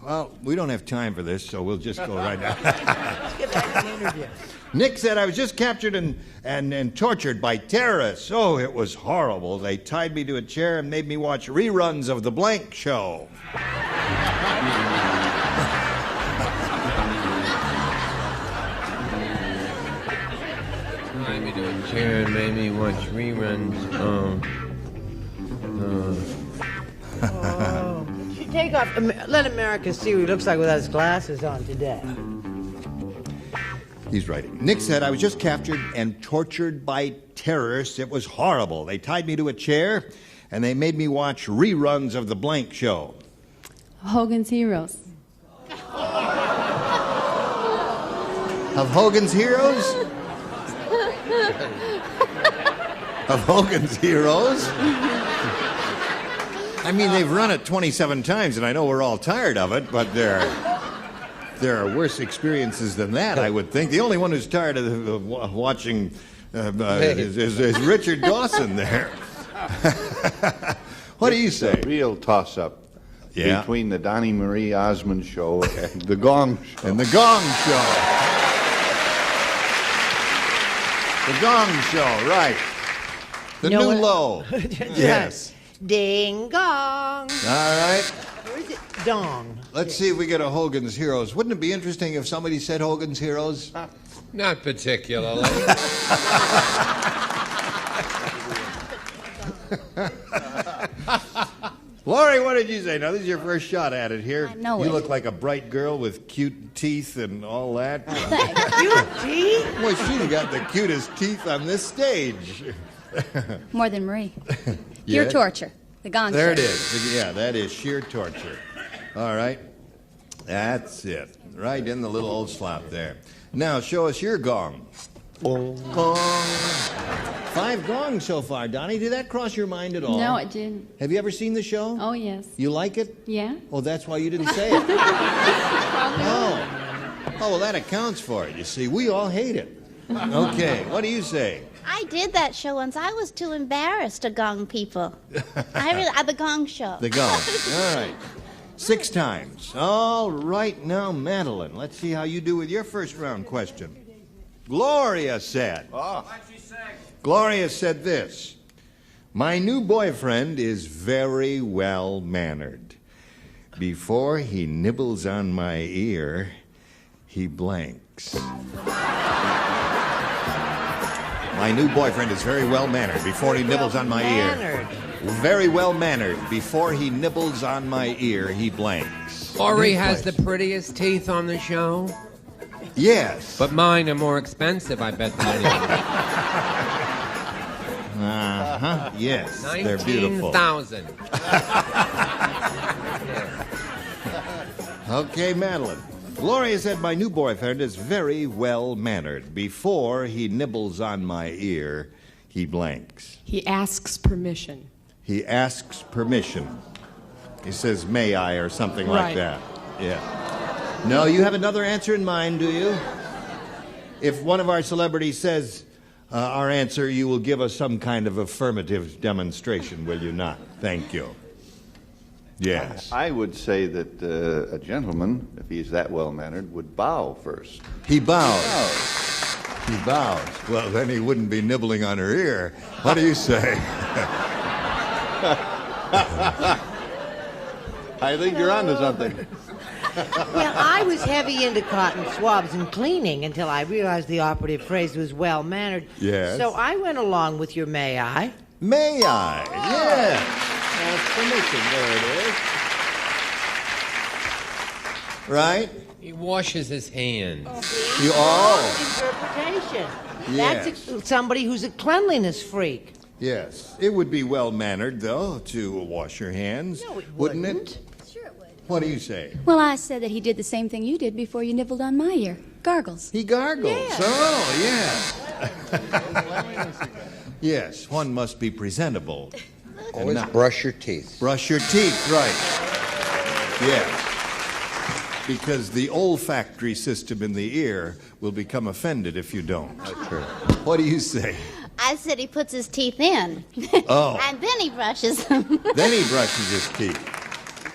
Well, we don't have time for this, so we'll just go right now. Let's get back to the interview. Nick said I was just captured and tortured by terrorists. Oh, it was horrible. They tied me to a chair and made me watch reruns of The Blank Show. Tied me to a chair and made me watch reruns. Oh. Take off. Let America see what he looks like without his glasses on today. He's writing. Nick said, I was just captured and tortured by terrorists. It was horrible. They tied me to a chair, and they made me watch reruns of The Blank Show. Hogan's Heroes. Of Hogan's Heroes? Of Hogan's Heroes? I mean, they've run it 27 times, and I know we're all tired of it, but there are worse experiences than that, I would think. The only one who's tired of watching is Richard Dawson there. What do you say? It's a real toss-up between the Donnie Marie Osmond Show and the Gong Show. And the Gong Show. The Gong Show, right. The new low. Yes. Ding gong. All right. Or is it dong? Let's see if we get a Hogan's Heroes. Wouldn't it be interesting if somebody said Hogan's Heroes? Not particularly. Lori, what did you say? Now, this is your first shot at it here. I know You it. look like a bright girl with cute teeth and all that. Cute teeth? Well, she's got the cutest teeth on this stage. More than Marie. Pure Yeah. torture. The Gong There Show. it is. Yeah, that is sheer torture. All right. That's it. Right in the little old slot there. Now, show us your gong. Gong. 5 gongs so far, Donnie. Did that cross your mind at all? No, it didn't. Have you ever seen the show? Oh, yes. You like it? Yeah? Oh, that's why you didn't say it. Oh, well, that accounts for it. You see, we all hate it. Okay, what do you say? I did that show once. I was too embarrassed to gong people. The Gong Show. The gong. All right. 6 times. All right, now, Madeline, let's see how you do with your first round question. Gloria said. Gloria said this. My new boyfriend is very well mannered. Before he nibbles on my ear, he blanks. My new boyfriend is very well mannered. Before he nibbles on my ear. Very well mannered. Before he nibbles on my ear, he blanks. Lori has the prettiest teeth on the show. Yes. But mine are more expensive, I bet, than anyone. Uh-huh. Yes. They're beautiful. 19,000. Okay, Madeline. Gloria said my new boyfriend is very well mannered. Before he nibbles on my ear, he blanks. He asks permission. He asks permission. He says, may I, or something like Right. that. Yeah. No, you have another answer in mind, do you? If one of our celebrities says our answer, you will give us some kind of affirmative demonstration, will you not? Thank you. Yes. I would say that a gentleman, if he's that well-mannered, would bow first. He bows. He bows. Well, then he wouldn't be nibbling on her ear. What do you say? I think you're onto something. Well, I was heavy into cotton swabs and cleaning until I realized the operative phrase was well-mannered. Yes. So I went along with your may I. May I? Yes. That's permission. There it is. Right? He washes his hands. Interpretation. Yes. That's somebody who's a cleanliness freak. Yes. It would be well-mannered, though, to wash your hands. No, it wouldn't wouldn't. it? What do you say? Well, I said that he did the same thing you did before you nibbled on my ear. Gargles. He gargles. Yeah. Oh, yeah. Yes, one must be presentable. Always brush your teeth. Brush your teeth, right. Yes. Because the olfactory system in the ear will become offended if you don't. That's true. What do you say? I said he puts his teeth in. Oh. And then he brushes them. Then he brushes his teeth.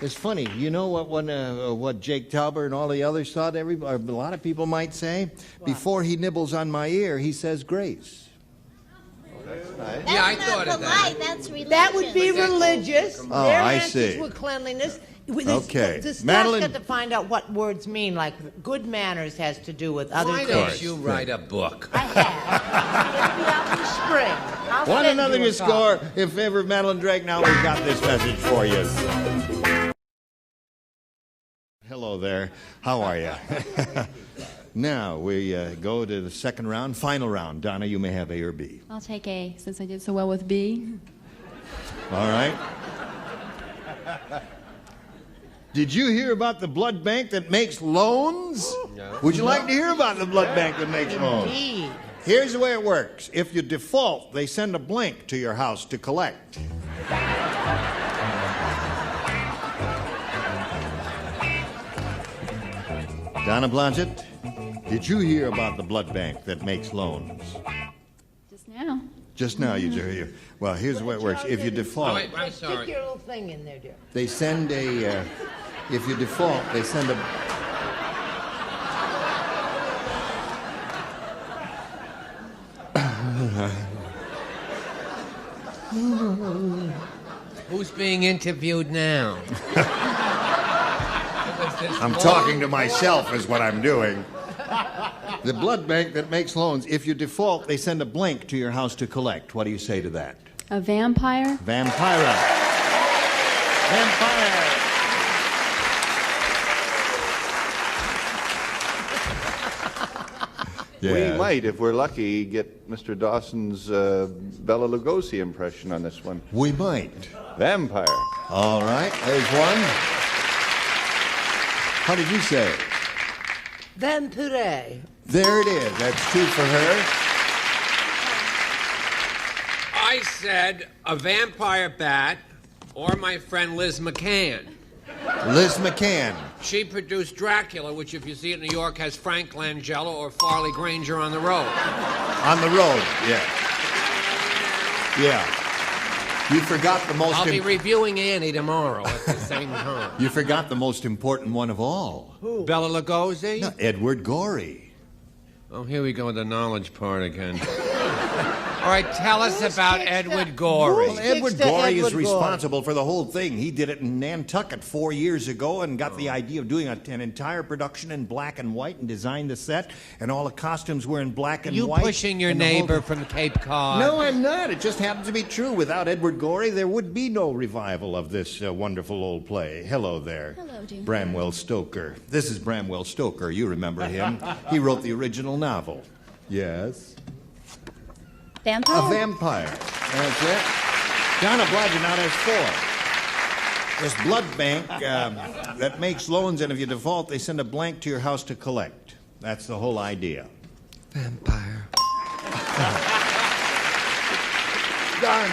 It's funny, you know what Jake Tauber and all the others thought? A lot of people might say, before he nibbles on my ear, he says grace. That's Yeah, I not thought of polite. that. That's religious. That would be religious. Oh, Their I answers see. were cleanliness. Okay. The staff's Madeline- got to find out what words mean, like good manners has to do with other Why things. don't you write a book? It'll be out in the spring. I'll One send another you a to copy. score in favor of Madeline Drake. Now we've got this message for you. Hello there. How are you? Now we go to the second round, final round. Donna, you may have A or B. I'll take A since I did so well with B. All right. Did you hear about the blood bank that makes loans? No. Would you like to hear about the blood bank that makes loans? Indeed. Here's the way it works. If you default, they send a blank to your house to collect. Donna Blodgett, did you hear about the blood bank that makes loans? Just now. Just now you hear. Well, here's the way it works. If you default... Oh, wait, I'm sorry. Stick your little thing in there, dear. They send a... if you default, they send a... Who's being interviewed now? I'm talking to myself is what I'm doing. The blood bank that makes loans, if you default, they send a blank to your house to collect. What do you say to that? A vampire? Vampira. Vampire. We might, if we're lucky, get Mr. Dawson's Bela Lugosi impression on this one. We might. Vampire. All right, there's one. How did you say it? Vampire. There it is. That's 2 for her. I said a vampire bat or my friend Liz McCann. Liz McCann. She produced Dracula, which, if you see it in New York, has Frank Langella or Farley Granger on the road. On the road, yeah. Yeah. You forgot the most... I'll be reviewing Annie tomorrow at the same time. You forgot the most important one of all. Who? Bela Lugosi? No, Edward Gorey. Oh, here we go with the knowledge part again. All right, tell us about Edward Gorey. Well, Edward Gorey is responsible for the whole thing. He did it in Nantucket 4 years ago and got the idea of doing an entire production in black and white and designed the set, and all the costumes were in black and white. You pushing your neighbor from Cape Cod? No, I'm not. It just happens to be true. Without Edward Gorey, there would be no revival of this wonderful old play. Hello there. Hello, Jim. Bramwell Stoker. This is Bramwell Stoker. You remember him. He wrote the original novel. Yes. Vampire? A vampire. That's it. Donna Blodgett now has 4. This blood bank that makes loans, and if you default, they send a blank to your house to collect. That's the whole idea. Vampire. Darn.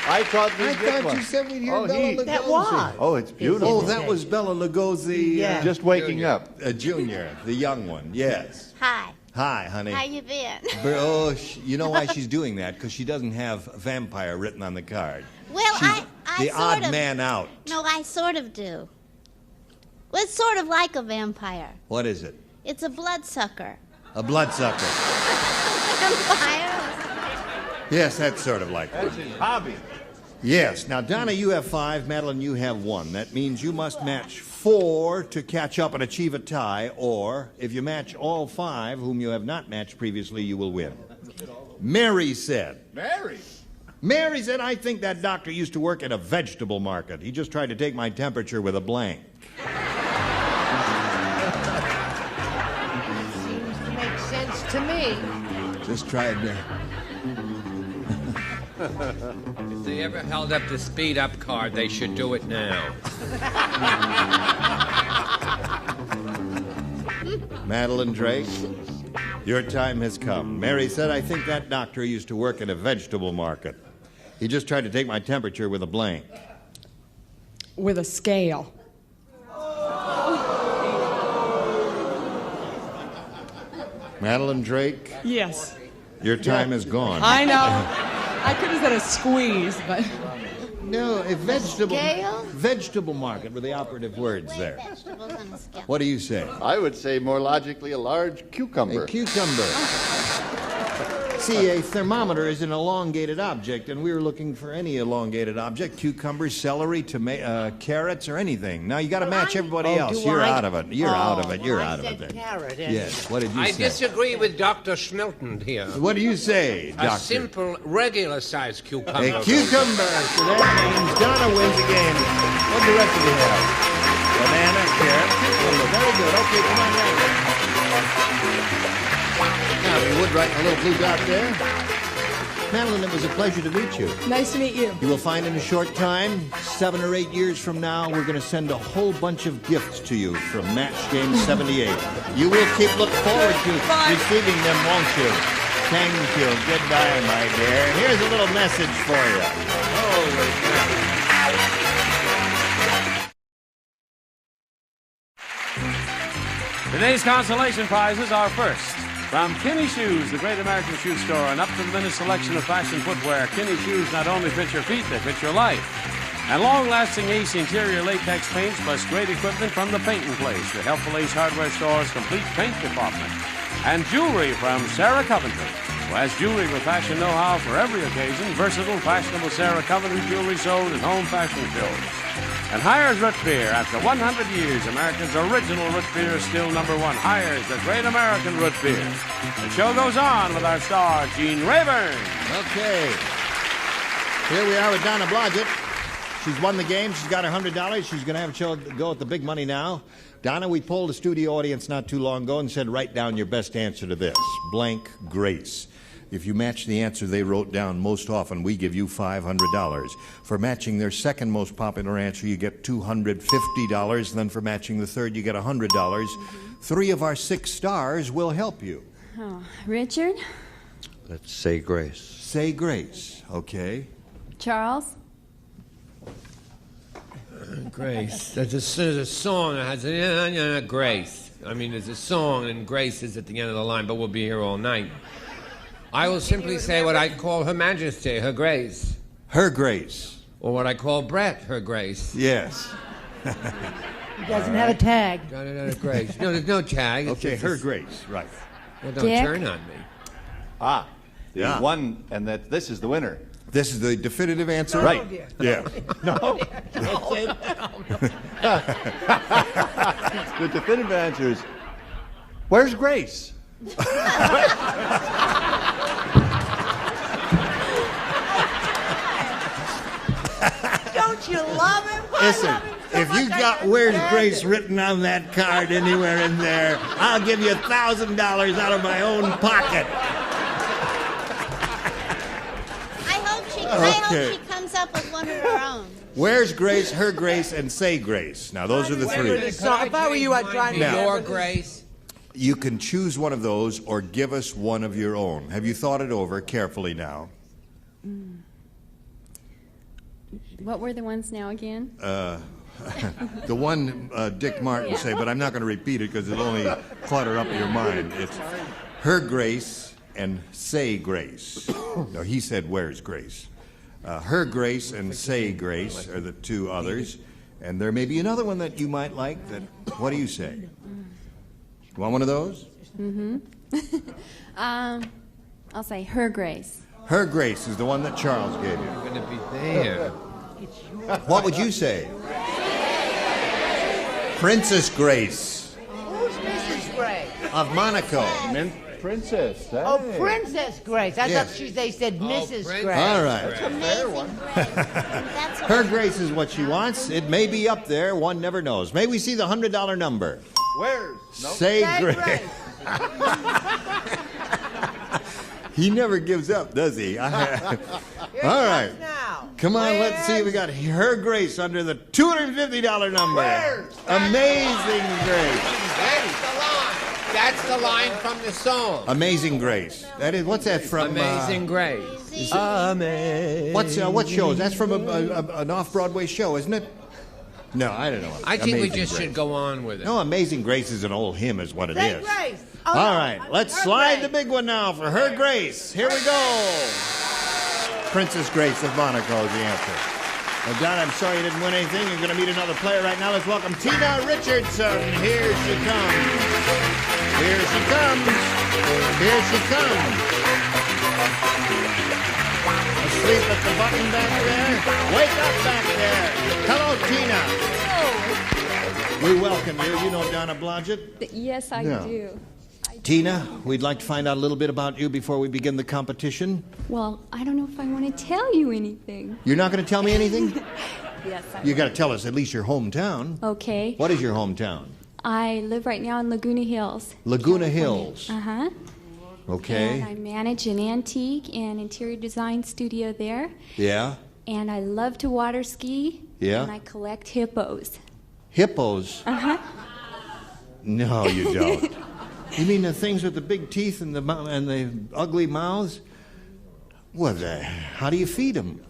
I thought you said we'd hear Bela Lugosi. That was. Oh, it's beautiful. Oh, that was Bela Lugosi. Yeah. Just waking up. Junior, the young one. Yes. Hi. Hi, honey. How you been? Oh, you know why she's doing that? Because she doesn't have vampire written on the card. Well, She's I the sort odd of, man out. No, I sort of do. Well, it's sort of like a vampire. What is it? It's a bloodsucker. A bloodsucker. Vampire? Yes, that's sort of like That's his hobby. Yes. Now, Donna, you have 5. Madeline, you have 1. That means you must match 4 to catch up and achieve a tie, or if you match all 5, whom you have not matched previously, you will win. Mary said. Mary said, I think that doctor used to work at a vegetable market. He just tried to take my temperature with a blank. Seems to make sense to me. Just tried to... If they ever held up the speed-up card, they should do it now. Madeline Drake, your time has come. Mary said, I think that doctor used to work at a vegetable market. He just tried to take my temperature with a blank. With a scale. Madeline Drake, Yes. your time is gone. I know. I could have said a squeeze, but... No, a vegetable... Scale? Vegetable market were the operative words there. Vegetables on a scale. What do you say? I would say more logically a large cucumber. A cucumber. See, a thermometer is an elongated object, and we were looking for any elongated object. Cucumbers, celery, carrots, or anything. Now, you got to match everybody else. You're out of it. You're out of it. You're out of it. Then. Carrot, Yes. What did you I say? disagree with Dr. Schmilton here. What do you say, Doctor? A simple, regular-sized cucumber. A cucumber. So that means Donna wins the game. What the rest of you have? Banana, carrot, cucumber. Very good. Okay, come on down. Now, we would write a little blue dot there. Madeline, it was a pleasure to meet you. Nice to meet you. You will find in a short time, 7 or 8 years from now, we're going to send a whole bunch of gifts to you from Match Game 78. You will keep looking forward to receiving them, won't you? Thank you. Goodbye, my dear. Here's a little message for you. Today's consolation prizes are first from Kinney Shoes, the great American shoe store, an up-to-the-minute selection of fashion footwear. Kinney Shoes not only fit your feet, they fit your life. And long-lasting Ace interior latex paints plus great equipment from the Painting Place, the helpful Ace hardware store's complete paint department. And jewelry from Sarah Coventry, who has jewelry with fashion know-how for every occasion. Versatile, fashionable Sarah Coventry jewelry sold in home fashion shows. And Hires Root Beer. After 100 years, America's original root beer is still #1. Hires, the great American root beer. The show goes on with our star, Gene Rayburn. Okay. Here we are with Donna Blodgett. She's won the game. She's got her $100. She's going to have a show go at the big money now. Donna, we polled a studio audience not too long ago and said, write down your best answer to this. Blank Grace. If you match the answer they wrote down most often, we give you $500. For matching their second most popular answer, you get $250. Then for matching the third, you get $100. 3 of our 6 stars will help you. Oh, Richard? Let's say grace. Say grace. Okay. Charles? Grace. There's a song that has grace. I mean, there's a song, and grace is at the end of the line, but we'll be here all night. I will simply say what I call Her Majesty, Her Grace. Her Grace. Or what I call Brett, Her Grace. Yes. He doesn't have a tag. No, Grace. No, there's no tag. Okay, Her Grace, right. Well, don't turn on me. Ah, the one, and that this is the winner. This is the definitive answer? Right. Yeah. No. The definitive answer is, where's Grace? Don't you love him? Listen, if you got Where's Grace written on that card anywhere in there, I'll give you $1,000 out of my own pocket. I hope she comes up with one of her own. Where's Grace, Her Grace, and Say Grace. Now, those are the 3. If I were you, I'd try to Your Grace. You can choose one of those or give us one of your own. Have you thought it over carefully now? What were the ones now again? The one Dick Martin said, but I'm not going to repeat it because it'll only clutter up your mind. It's Her Grace and Say Grace. No, he said, where's Grace? Her Grace and Say Grace are the 2 others. And there may be another one that you might like. What do you say? You want one of those? Mm-hmm. I'll say Her Grace. Her Grace is the one that Charles gave you. I'm going to be there. What would you say? Princess Grace. Who's Mrs. Grace? Of Monaco. Princess. Hey. Oh, Princess Grace. I thought they said Mrs. Grace. All right. That's Her Grace is what she wants. It may be up there. One never knows. May we see the $100 number? Where's? Nope. Say Grace. He never gives up, does he? All right. Come on, let's see. We got Her Grace under the $250 number. Amazing Grace. That's the line from the song. Amazing Grace. That is. What's that from? Amazing Grace. Amazing. What show? That's from an off-Broadway show, isn't it? No, I don't know. I think Amazing we just Grace. should go on with it. No, Amazing Grace is an old hymn, is what it is. Grace. All right, let's slide the big one now for Her Grace. Here we go. Princess Grace of Monaco is the answer. Well, Don, I'm sorry you didn't win anything. You're going to meet another player right now. Let's welcome Tina Richardson. Here she comes. Here she comes. Here she comes. Asleep at the button back there? Wake up back there. Hello, Tina. Hello. We welcome you. You know Donna Blodgett? Yes, I do. Tina, we'd like to find out a little bit about you before we begin the competition. Well, I don't know if I want to tell you anything. You're not going to tell me anything? Yes, I You got to tell us at least your hometown. Okay. What is your hometown? I live right now in Laguna Hills. Laguna Hills. Uh-huh. Okay. And I manage an antique and interior design studio there. Yeah. And I love to water ski. Yeah. And I collect hippos. Hippos? Uh-huh. No, you don't. You mean the things with the big teeth and the ugly mouths? Well, how do you feed them?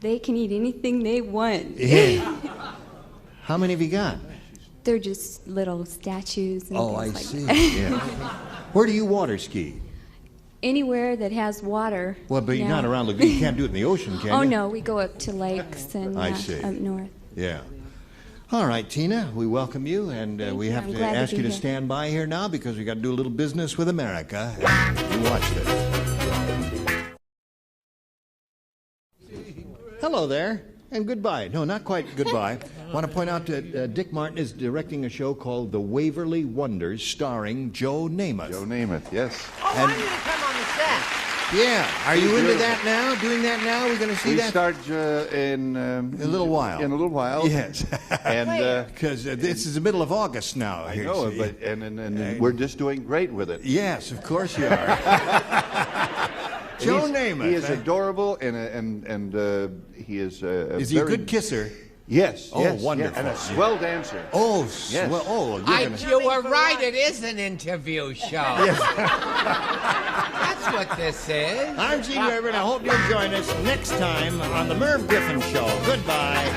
They can eat anything they want. Yeah. How many have you got? They're just little statues and Oh, I things see. like that. Yeah. Where do you water ski? Anywhere that has water. Well, but you're now. not around you can't do it in the ocean, can you? Oh, no, we go up to lakes and I see. up north. Yeah. All right, Tina, we welcome you, and we have I'm to glad to ask be you to here. stand by here now because we got to do a little business with America. You watch this. Hello there, and goodbye. No, not quite goodbye. I want to point out that Dick Martin is directing a show called The Waverly Wonders, starring Joe Namath. Joe Namath, yes. Oh, I need to come on the set. Yeah, are you into that now? Doing that now? We're going to see We that start in a little while. In a little while. Yes, and because this is the middle of August now. I know, but and we're just doing great with it. Yes, of course you are. Joe Namath. He is adorable, and he is. Is he a good kisser? Yes. Oh, yes, wonderful. Yes, and a swell dancer. Oh, yes. swell. Oh, You were right. It is an interview show. Yes. That's what this is. I'm Gene Weber, and I hope you'll join us next time on The Merv Griffin Show. Goodbye.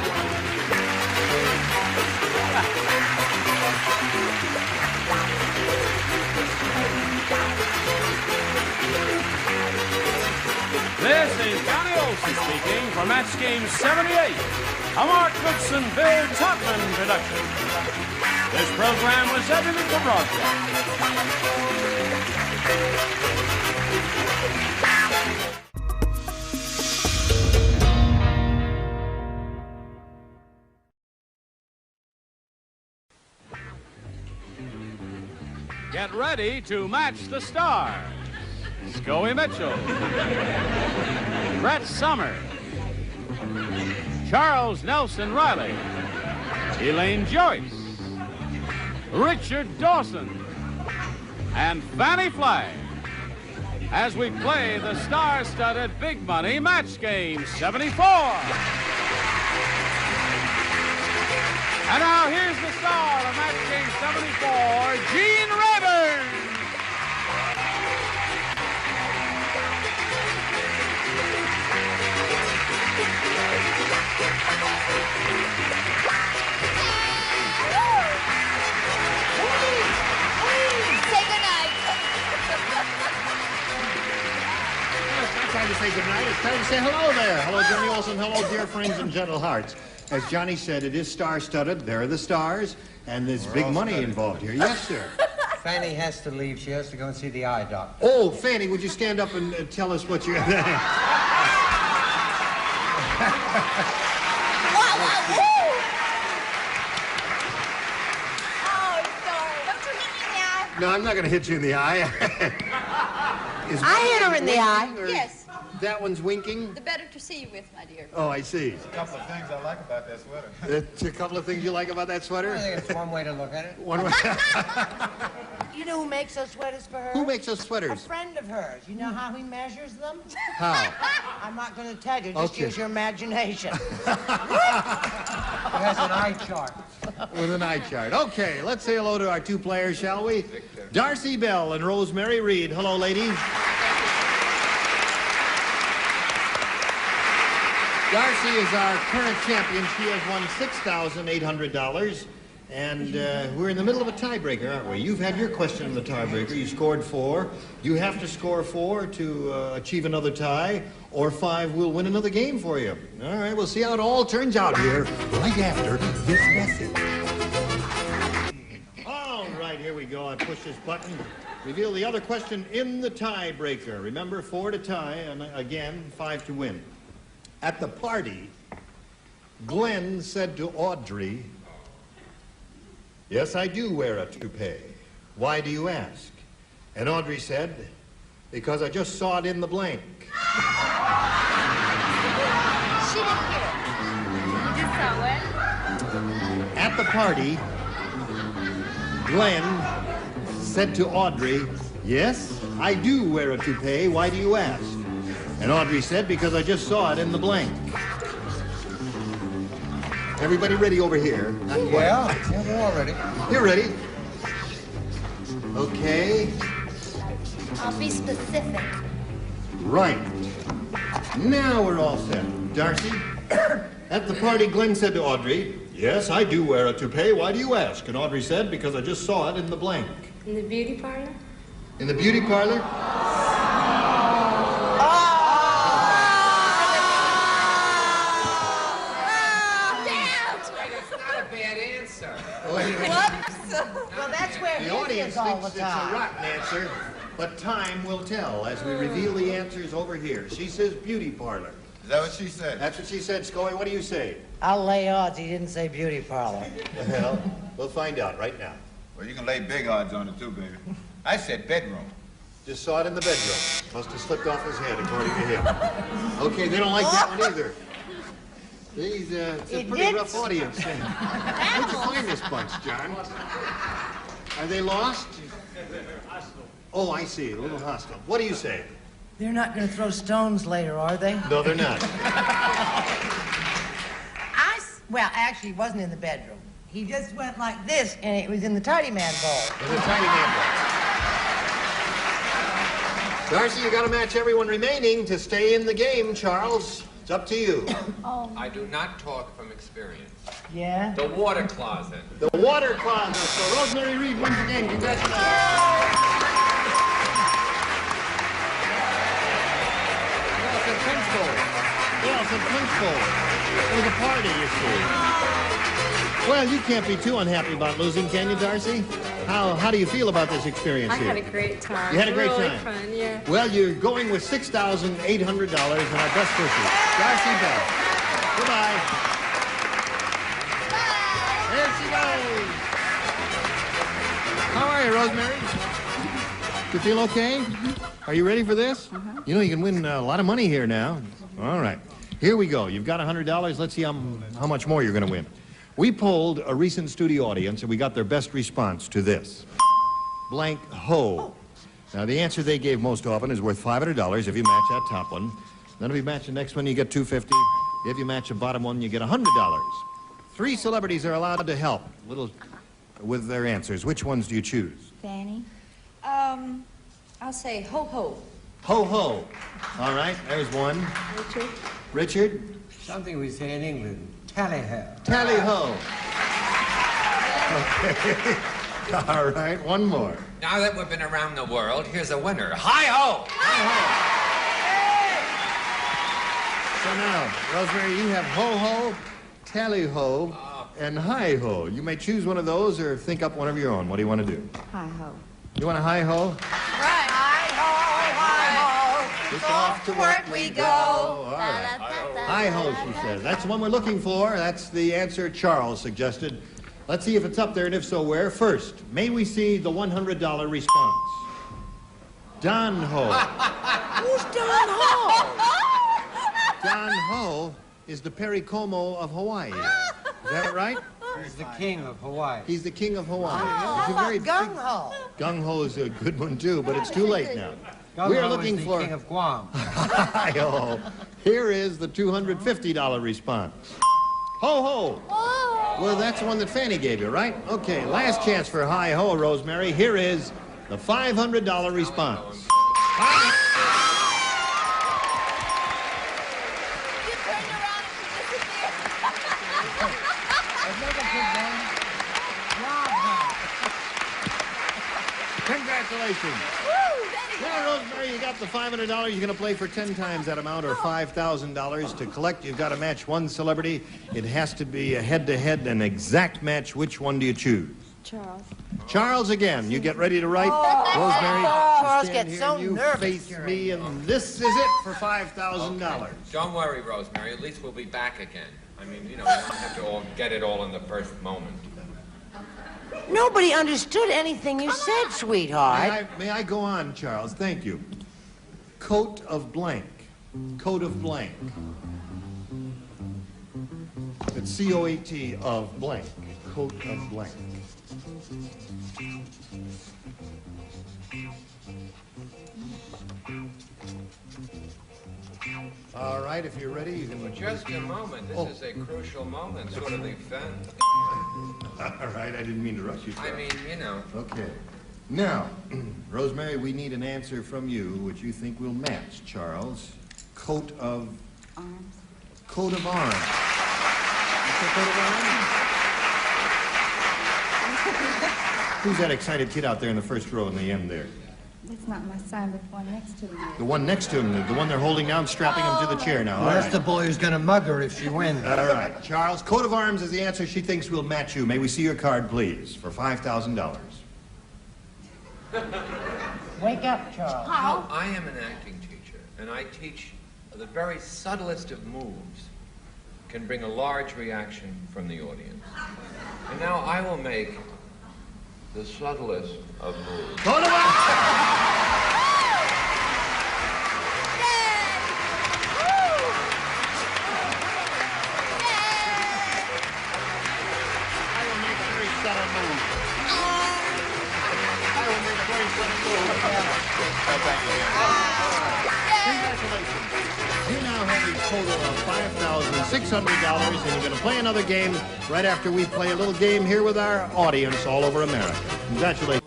This is Johnny Olson speaking for Match Game 78, a Mark Goodson, Bill Topman production. This program was edited for broadcast. Get ready to match the stars. Scoey Mitchell, Brett Somers, Charles Nelson Riley, Elaine Joyce, Richard Dawson, and Fanny Flagg as we play the star-studded Big Money Match Game 74. And now here's the star of Match Game 74, Gene Rayburn. Say goodnight. It's time to say goodnight. It's time to say hello there. Hello, Johnny Olson. Hello, dear friends and gentle hearts. As Johnny said, it is star-studded. There are the stars, and there's big money involved here. Yes, sir. Fanny has to leave. She has to go and see the eye doctor. Oh, Fanny, would you stand up and tell us what you're... No, I'm not going to hit you in the eye. I hit her in the eye. Yes. That one's winking? The better to see you with, my dear. Oh, I see. A couple of things I like about that sweater. That's a couple of things you like about that sweater? I think it's one way to look at it. One way. You know who makes those sweaters for her? Who makes those A sweaters? friend of hers. You know how he measures them? How? I'm not going to tell you. Just Okay. use your imagination. It has an eye chart. With an eye chart. Okay, let's say hello to our two players, shall we? Darcy Bell and Rosemary Reed. Hello, ladies. Darcy is our current champion. She has won $6,800. And we're in the middle of a tiebreaker, aren't we? You've had your question in the tiebreaker. You scored 4. You have to score 4 to achieve another tie, or 5 will win another game for you. All right, we'll see how it all turns out here right after this message. All right, here we go. I push this button. Reveal the other question in the tiebreaker. Remember, 4 to tie, and again, 5 to win. At the party, Glenn said to Audrey, "Yes, I do wear a toupee. Why do you ask?" And Audrey said, "Because I just saw it in the blank." She didn't hear it. You just saw it. At the party, Glenn said to Audrey, "Yes, I do wear a toupee. Why do you ask?" And Audrey said, "Because I just saw it in the blank." Everybody ready over here? Yeah, we're all ready. You're ready. Okay. I'll be specific. Right. Now we're all set. Darcy? At the party, Glenn said to Audrey, "Yes, I do wear a toupee. Why do you ask?" And Audrey said, "Because I just saw it in the blank." In the beauty parlor? In the beauty parlor? Well, that's where The he audience is all thinks the it's a time. rotten answer, but time will tell as we reveal the answers over here. She says beauty parlor. Is that what she said? That's what she said. Scully, what do you say? I'll lay odds he didn't say beauty parlor. Well, we'll find out right now. Well, you can lay big odds on it too, baby. I said bedroom. Just saw it in the bedroom. Must have slipped off his head, according to him. Okay, they don't like that one either. These, it's a pretty rough audience. Where'd you find this bunch, John? Are they lost? Oh, I see. A little hostile. What do you say? They're not going to throw stones later, are they? No, they're not. Well, actually, it wasn't in the bedroom. He just went like this, and it was in the Tidy Man bowl. In the Tidy Man bowl. Darcy, you got to match everyone remaining to stay in the game, Charles. It's up to you. I do not talk from experience. Yeah? The water closet. The water closet. So Rosemary Reed once again, congratulations. Yes, a punch bowl. Yes, a punch bowl. It was a party, you see. Well, you can't be too unhappy about losing, can you, Darcy? How do you feel about this experience I here? had a great time. You had a great really time? Fun, yeah. Well, you're going with $6,800 and our best wishes. Darcy Bell. Goodbye. There she goes. How are you, Rosemary? You feel okay? Are you ready for this? You know, you can win a lot of money here now. All right. Here we go. You've got $100. Let's see how much more you're going to win. We polled a recent studio audience, and we got their best response to this. Blank ho. Now, the answer they gave most often is worth $500 if you match that top one. Then if you match the next one, you get $250. If you match the bottom one, you get $100. 3 celebrities are allowed to help with their answers. Which ones do you choose? Fanny. I'll say ho-ho. Ho-ho. All right, there's one. Richard. Richard? Something we say in England. Tally-ho. Tally-ho. Okay. All right, one more. Now that we've been around the world, here's a winner. Hi-ho! So now, Rosemary, you have ho-ho, tally-ho, and hi-ho. You may choose one of those or think up one of your own. What do you want to do? Hi-ho. You want a hi-ho? Right. Hi-ho, It's off to work we go. All right. Hi-ho, she says. That's the one we're looking for. That's the answer Charles suggested. Let's see if it's up there, and if so, where. First, may we see the $100 response? Don Ho. Who's Don Ho? Don Ho is the Perry Como of Hawaii. Is that right? He's the king of Hawaii. He's the king of Hawaii. How about Gung Ho? Gung Ho is a good one, too, but it's too late now. Gung We're Ho looking is the for... king of Guam. Hi-ho. Here is the $250 response. Ho-ho. Well, that's the one that Fanny gave you, right? Okay, last chance for hi-ho, Rosemary. Here is the $500 response. Congratulations. Now, Rosemary, you got the $500. You're going to play for 10 times that amount, or $5,000. To collect, you've got to match one celebrity. It has to be a head-to-head, an exact match. Which one do you choose? Charles. Charles again. You get ready to write. Rosemary, Charles you stand gets here so and you nervous face during me, and this is it for $5,000. Don't worry, Rosemary. At least we'll be back again. I mean, you know, we don't have to all get it all in the first moment. Nobody understood anything you said, sweetheart. May I go on, Charles? Thank you. Coat of blank. Coat of blank. It's C-O-A-T of blank. Coat of blank. All right, if you're ready, you can... Just a moment. This is a crucial moment, sort of the event. All right, I didn't mean to rush you. I mean, you know. Okay. Now, Rosemary, we need an answer from you which you think will match Charles. Coat of... Arms. Coat of arms. Coat of arms? Who's that excited kid out there in the first row in the end there? That's not my son, but the one next to me. The one next to him, the one they're holding down, strapping him to the chair now. Well, that's the boy who's gonna mug her if she wins. All right. Charles, coat of arms is the answer she thinks will match you. May we see your card, please, for $5,000. Wake up, Charles. Well, I am an acting teacher, and I teach the very subtlest of moves can bring a large reaction from the audience. And now I will make the subtlest of moves. Coat of arms! Congratulations. You now have a total of $5,600, and you're going to play another game right after we play a little game here with our audience all over America. Congratulations.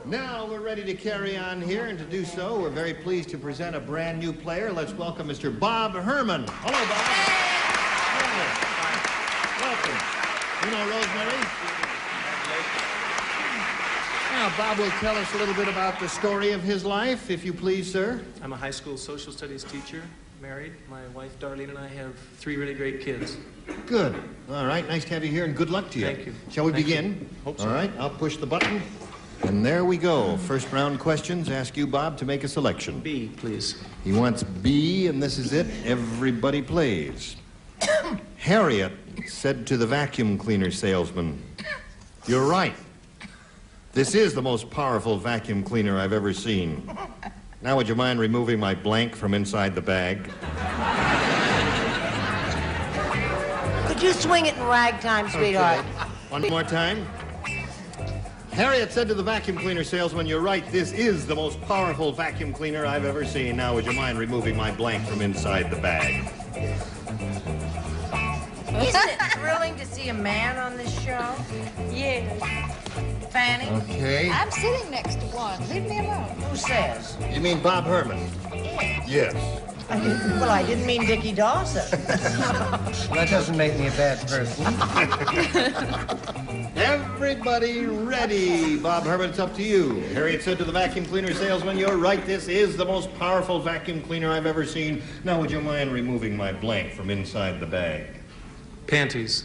Now we're ready to carry on here, and to do so, we're very pleased to present a brand new player. Let's welcome Mr. Bob Herman. Hello, Bob. Welcome. You know Rosemary? Now, Bob will tell us a little bit about the story of his life, if you please, sir. I'm a high school social studies teacher, married. My wife, Darlene, and I have 3 really great kids. Good. All right, nice to have you here, and good luck to you. Thank you. Shall we Thank begin? you. Hope so. All right, I'll push the button. And there we go. First round questions. Ask you, Bob, to make a selection. B, please. He wants B, and this is it. Everybody plays. Harriet said to the vacuum cleaner salesman, "You're right. This is the most powerful vacuum cleaner I've ever seen. Now, would you mind removing my blank from inside the bag?" Could you swing it in ragtime, sweetheart? Okay. One more time. Harriet said to the vacuum cleaner salesman, "You're right, this is the most powerful vacuum cleaner I've ever seen. Now, would you mind removing my blank from inside the bag?" Isn't it thrilling to see a man on this show? Yes. Fanny? Okay. I'm sitting next to one. Leave me alone. Who says? You mean Bob Herman? Yes. Well, I didn't mean Dickie Dawson. That doesn't make me a bad person. Everybody ready. Bob Herman, it's up to you. Harriet said to the vacuum cleaner salesman, "You're right, this is the most powerful vacuum cleaner I've ever seen. Now, would you mind removing my blank from inside the bag?" Panties.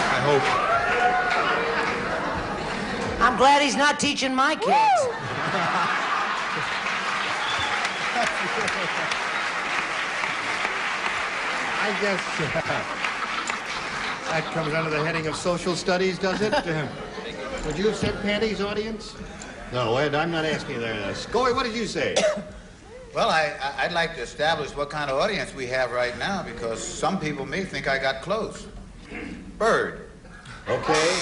I hope. I'm glad he's not teaching my kids. I guess that comes under the heading of social studies, does it? Would you have said panties, audience? No, Ed, I'm not asking you there. Scoy, what did you say? Well, I'd like to establish what kind of audience we have right now, because some people may think I got close. Bird. Okay.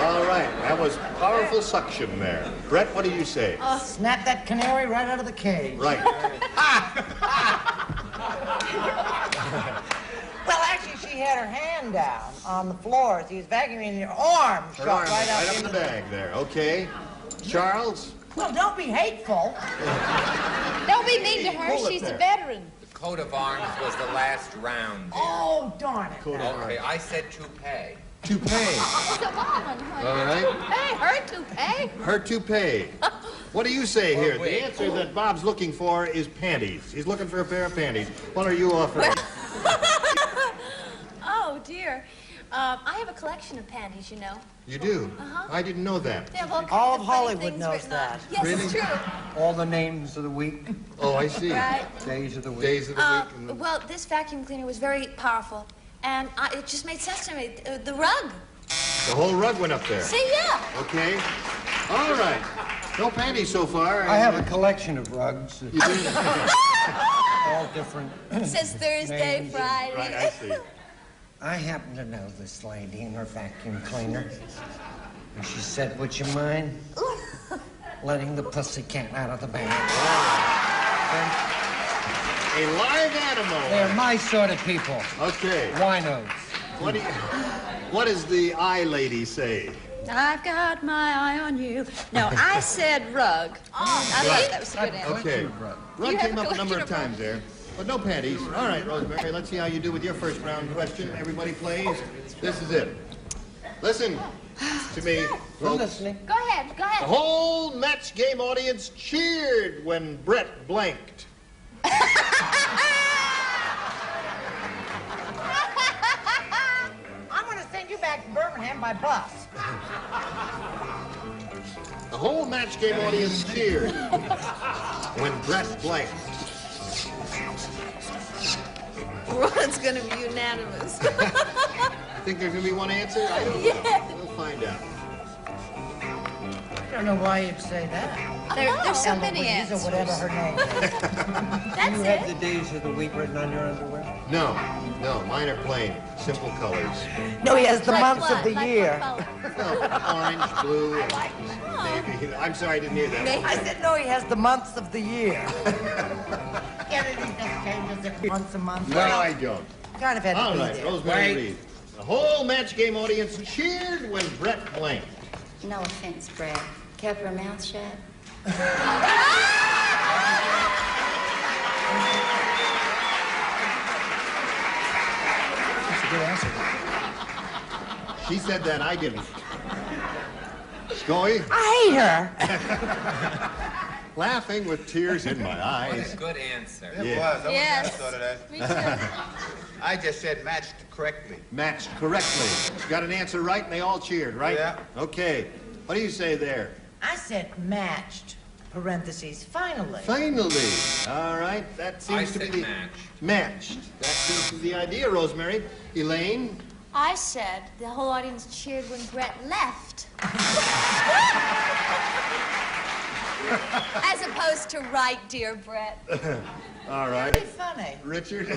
All right. That was powerful suction there. Brett, what do you say? Snap that canary right out of the cage. Right. Well, actually, she had her hand down on the floor as he was vacuuming, and her arm Her shot arm right right up up in the bag there. Okay. Charles? Well, don't be hateful. Don't be mean to her. Pull it She's there. a veteran. The coat of arms was the last round. Oh, darn it. Okay, I said toupee. Toupee. Come on, honey. All right. Hey, her toupee. Her toupee. What do you say here? wait. The answer that Bob's looking for is panties. He's looking for a pair of panties. What are you offering? Oh, dear. I have a collection of panties, you know. You do? Uh-huh. I didn't know that. They have all kinds All of of funny Hollywood things knows written on. that. Yes, Really? it's true. All the names of the week, Oh, I see. Right. days of the week. Days of the week. And Well, this vacuum cleaner was very powerful, and it just made sense to me. The rug. the whole rug went up there. See, yeah. Okay. All right. No panties so far. I have a collection of rugs. You do? All different. It says Thursday, names. Friday. Right, I see. I happen to know this lady and her vacuum cleaner. And she said, "Would you mind letting the pussycat out of the bag?" A live animal. They're my sort of people. Okay. Winos. What does the eye lady say? I've got my eye on you. No, I said rug. I thought that was a good answer. Okay. Rug came up a number of times there, but no panties. All right, Rosemary, let's see how you do with your first round question. Everybody plays. This is it. Listen to me, folks. Listening. Go ahead, go The ahead. whole match game audience cheered when Brett blanked. I'm going to send you back to Birmingham by bus. The whole match game audience cheered when Brett blanked. Ron's going to be unanimous. Think there's going to be one answer? I don't know. We'll find out. I don't know why you'd say that. There's so many Eloise answers. or whatever her name is. That's You have it. the days of the week written on your underwear? No, mine are plain, simple colors. No, he has the Like months what? of the Like year. what color? Well, orange, blue, navy. I'm sorry, I didn't hear that. I said, no, he has the months of the year. Kennedy just changes it once a month. No, I don't. Kind of had to All be right, there. Rosemary Reed. The whole match game audience cheered when Brett blanked. No offense, Brad. Kept her mouth shut. That's a good answer. She said that, I didn't. Scoey? I hate her. Laughing with tears in my eyes. Good answer. It Yeah. was. I Yes. thought of that. Me too. I just said matched correctly. Matched correctly. She got an answer right and they all cheered, right? Yeah. Okay. What do you say there? I said matched, parentheses, finally. Finally. All right, that seems to be the... matched. Matched. That seems to be the idea, Rosemary. Elaine? I said the whole audience cheered when Brett left. As opposed to right, dear Brett. All right. Pretty funny. Richard?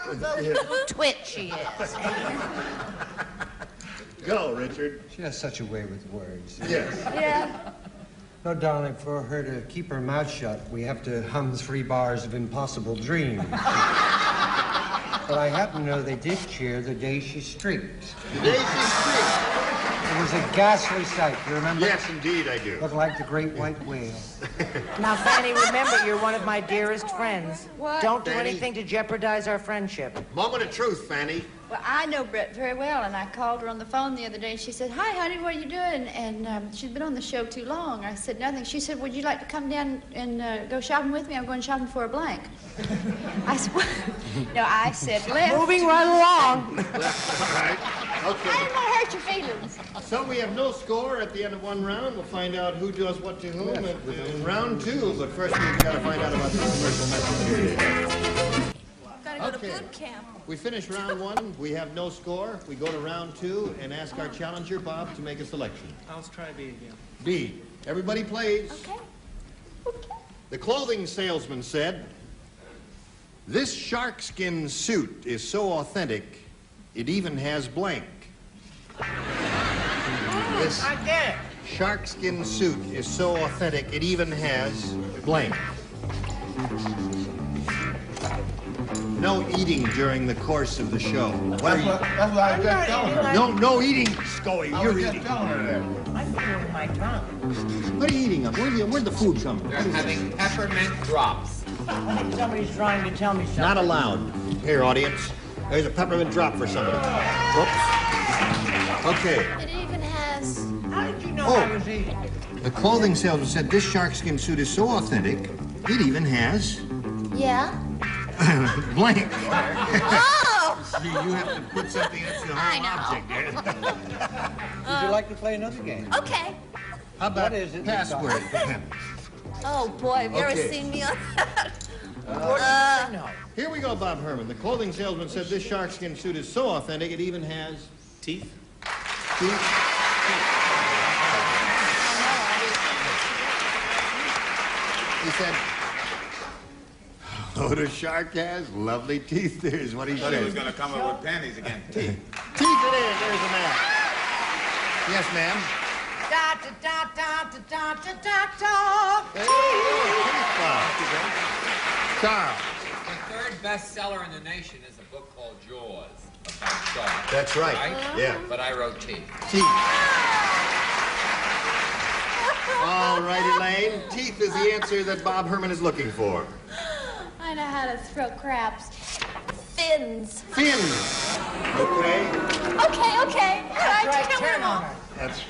Little twit she is. Go, Richard. She has such a way with words. Yes. Yeah. No, darling, for her to keep her mouth shut, we have to hum 3 bars of Impossible Dream. But I happen to know they did cheer the day she streaked. The day she streaked. It was a ghastly sight, you remember? Yes, indeed, I do. Looked like the great white whale. Now, Fanny, remember, you're one of my dearest friends. What? Don't do Fanny? anything to jeopardize our friendship. Moment of truth, Fanny. Well, I know Brett very well, and I called her on the phone the other day, and she said, "Hi, honey, what are you doing?" And she'd been on the show too long. I said, "Nothing." She said, "Would you like to come down and go shopping with me? I'm going shopping for a blank." I said, "What?" No, I said, "Left." Moving right along. All right. I Okay. didn't want to hurt your feelings. So we have no score at the end of one round. We'll find out who does what to whom in round 2. But first we've got to find out about the commercial message here. Gotta go Okay. to boot camp. We finish round 1. We have no score. We go to round 2 and ask our challenger, Bob, to make a selection. I'll try B again. B. Everybody plays. Okay. The clothing salesman said, "This sharkskin suit is so authentic, it even has blank." This I get it. sharkskin suit is so authentic, it even has blank. No eating during the course of the show. What are you? That's what I was just telling her. No eating, Scully. I You're was just eating. telling her that. I'm feeling my tongue. What are you eating up? Where'd the food come from? They're having peppermint drops. I think somebody's trying to tell me something. Not allowed. Here, audience. There's a peppermint drop for somebody. Whoops. Okay. It even has. How did you know Oh. I was eating? The clothing salesman said this sharkskin suit is so authentic, it even has Yeah. blank. Oh! See, you have to put something that's the I whole know. object there. Would you like to play another game? Okay. How about What is it? password? Oh boy, have you ever Okay. seen me on that? No. Here we go, Bob Herman. The clothing salesman said this sharkskin suit is so authentic, it even has Teeth? teeth. He said, "Oh, the shark has lovely teeth." There's what he Thought he was said. going to come up with panties again. Teeth. Teeth it is. There's the man. Yes, ma'am. Da da da da da da da da da. There you go. Teeth, Bob. Charles. The third bestseller in the nation is a book called Jaws. star. That's right. Yeah. But I wrote T. Teeth. All right, Elaine. Teeth is the answer that Bob Herman is looking for. I know how to throw craps. Fins. Fins. Okay. Okay. All right, kill them all. That's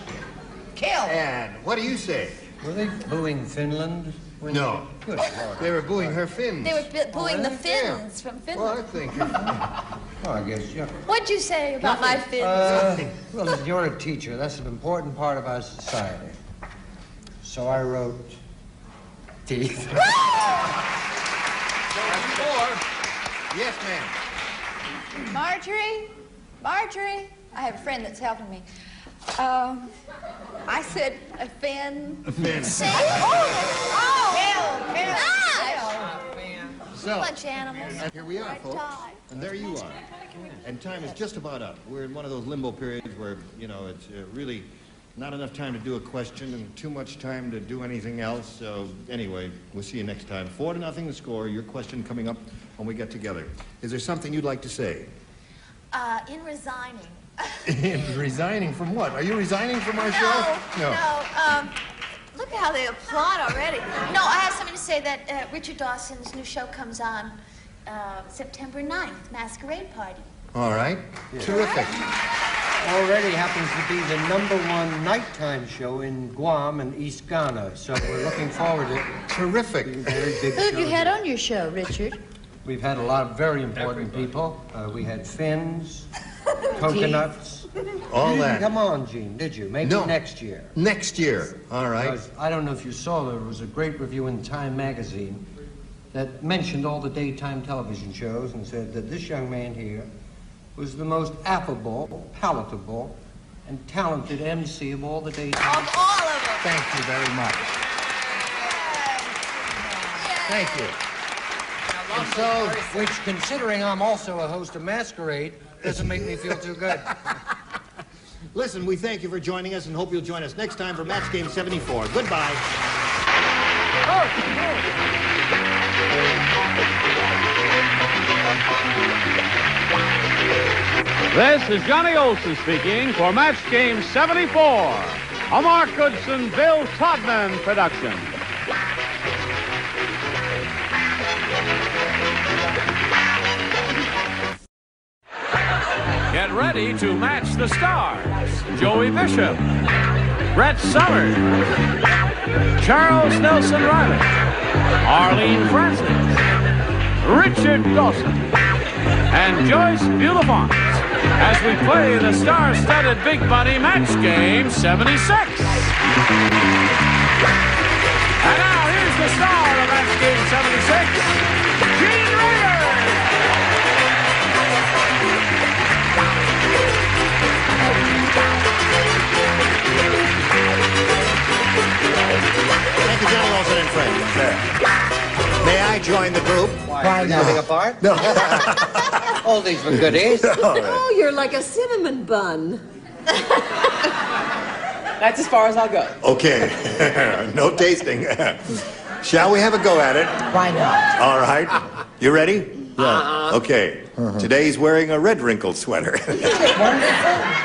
Kill. And what do you say? Were they booing Finland? No. Good Lord. They were booing her fins. They were booing the fins from Well, I Finland. think. Oh, I guess, yeah. What'd you say about my fins? Well, you're a teacher. That's an important part of our society. So I wrote teeth. Yes, ma'am. Marjorie, I have a friend that's helping me. I said a fin. A fin. See? Oh! Kill. So, Bunch of animals. and here we are, folks. And there you are. And time is just about up. We're in one of those limbo periods where, you know, it's really not enough time to do a question and too much time to do anything else. So anyway, we'll see you next time. 4-0 the score. Your question coming up when we get together. Is there something you'd like to say? In resigning. Resigning from what? Are you resigning from our show? No. Look at how they applaud already. No, I have something to say that Richard Dawson's new show comes on September 9th, Masquerade Party. All right. Yeah. Terrific. Already happens to be the #1 nighttime show in Guam and East Ghana, so we're looking forward to it. Terrific. Very big Who have you show had there. on your show, Richard? We've had a lot of very important people. We had fins, coconuts. All You that. didn't come on, Gene, did you? Maybe No. next year. Next year. All right. Because I don't know if you saw, there was a great review in Time magazine that mentioned all the daytime television shows and said that this young man here was the most affable, palatable, and talented MC of all the daytime. Of all of them. Thank you very much. Thank you. And so, which, considering I'm also a host of Masquerade, doesn't make me feel too good. Listen, we thank you for joining us and hope you'll join us next time for Match Game 74. Goodbye. This is Johnny Olson speaking for Match Game 74, a Mark Goodson, Bill Todman production. Get ready to match the stars. Joey Bishop, Brett Summers, Charles Nelson Riley, Arlene Francis, Richard Dawson, and Joyce Bulifant as we play the star-studded Big Money Match Game 76. And now here's the star of Match Game 76, Gene Rader. Thank you, Johnny Olson and friends. May I join the group? Why, living apart? No. All these were goodies. Oh, you're like a cinnamon bun. That's as far as I'll go. Okay. No tasting. Shall we have a go at it? Why not? All right. You ready? Yeah. Okay. Today's wearing a red wrinkled sweater.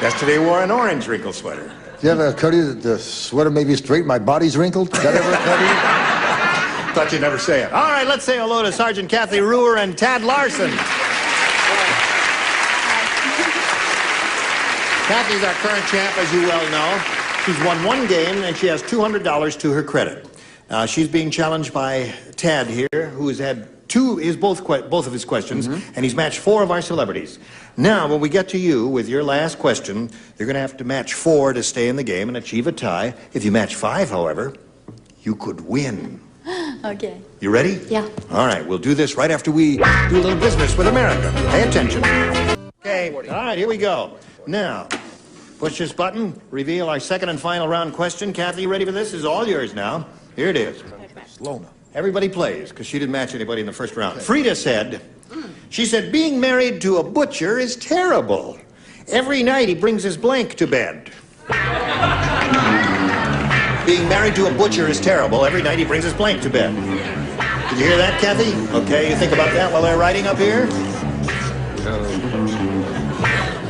Yesterday wore an orange wrinkled sweater. Do you ever occur to you that the sweater may be straight, my body's wrinkled? Did that ever occur to you? Thought you'd never say it. All right, let's say hello to Sergeant Kathy Ruhr and Tad Larson. Kathy's our current champ, as you well know. She's won one game, and she has $200 to her credit. She's being challenged by Tad here, who has had both of his questions, and he's matched 4 of our celebrities. Now, when we get to you with your last question, you're going to have to match 4 to stay in the game and achieve a tie. If you match 5, however, you could win. Okay. You ready? Yeah. All right, we'll do this right after we do a little business with America. Pay attention. Okay, all right, here we go. Now, push this button, reveal our second and final round question. Kathy, you ready for this? This is all yours now. Here it is. Slow now. Everybody plays, because she didn't match anybody in the first round. Frida said, she said, being married to a butcher is terrible. Every night he brings his blank to bed. Being married to a butcher is terrible. Every night he brings his blank to bed. Did you hear that, Kathy? Okay, you think about that while they're writing up here?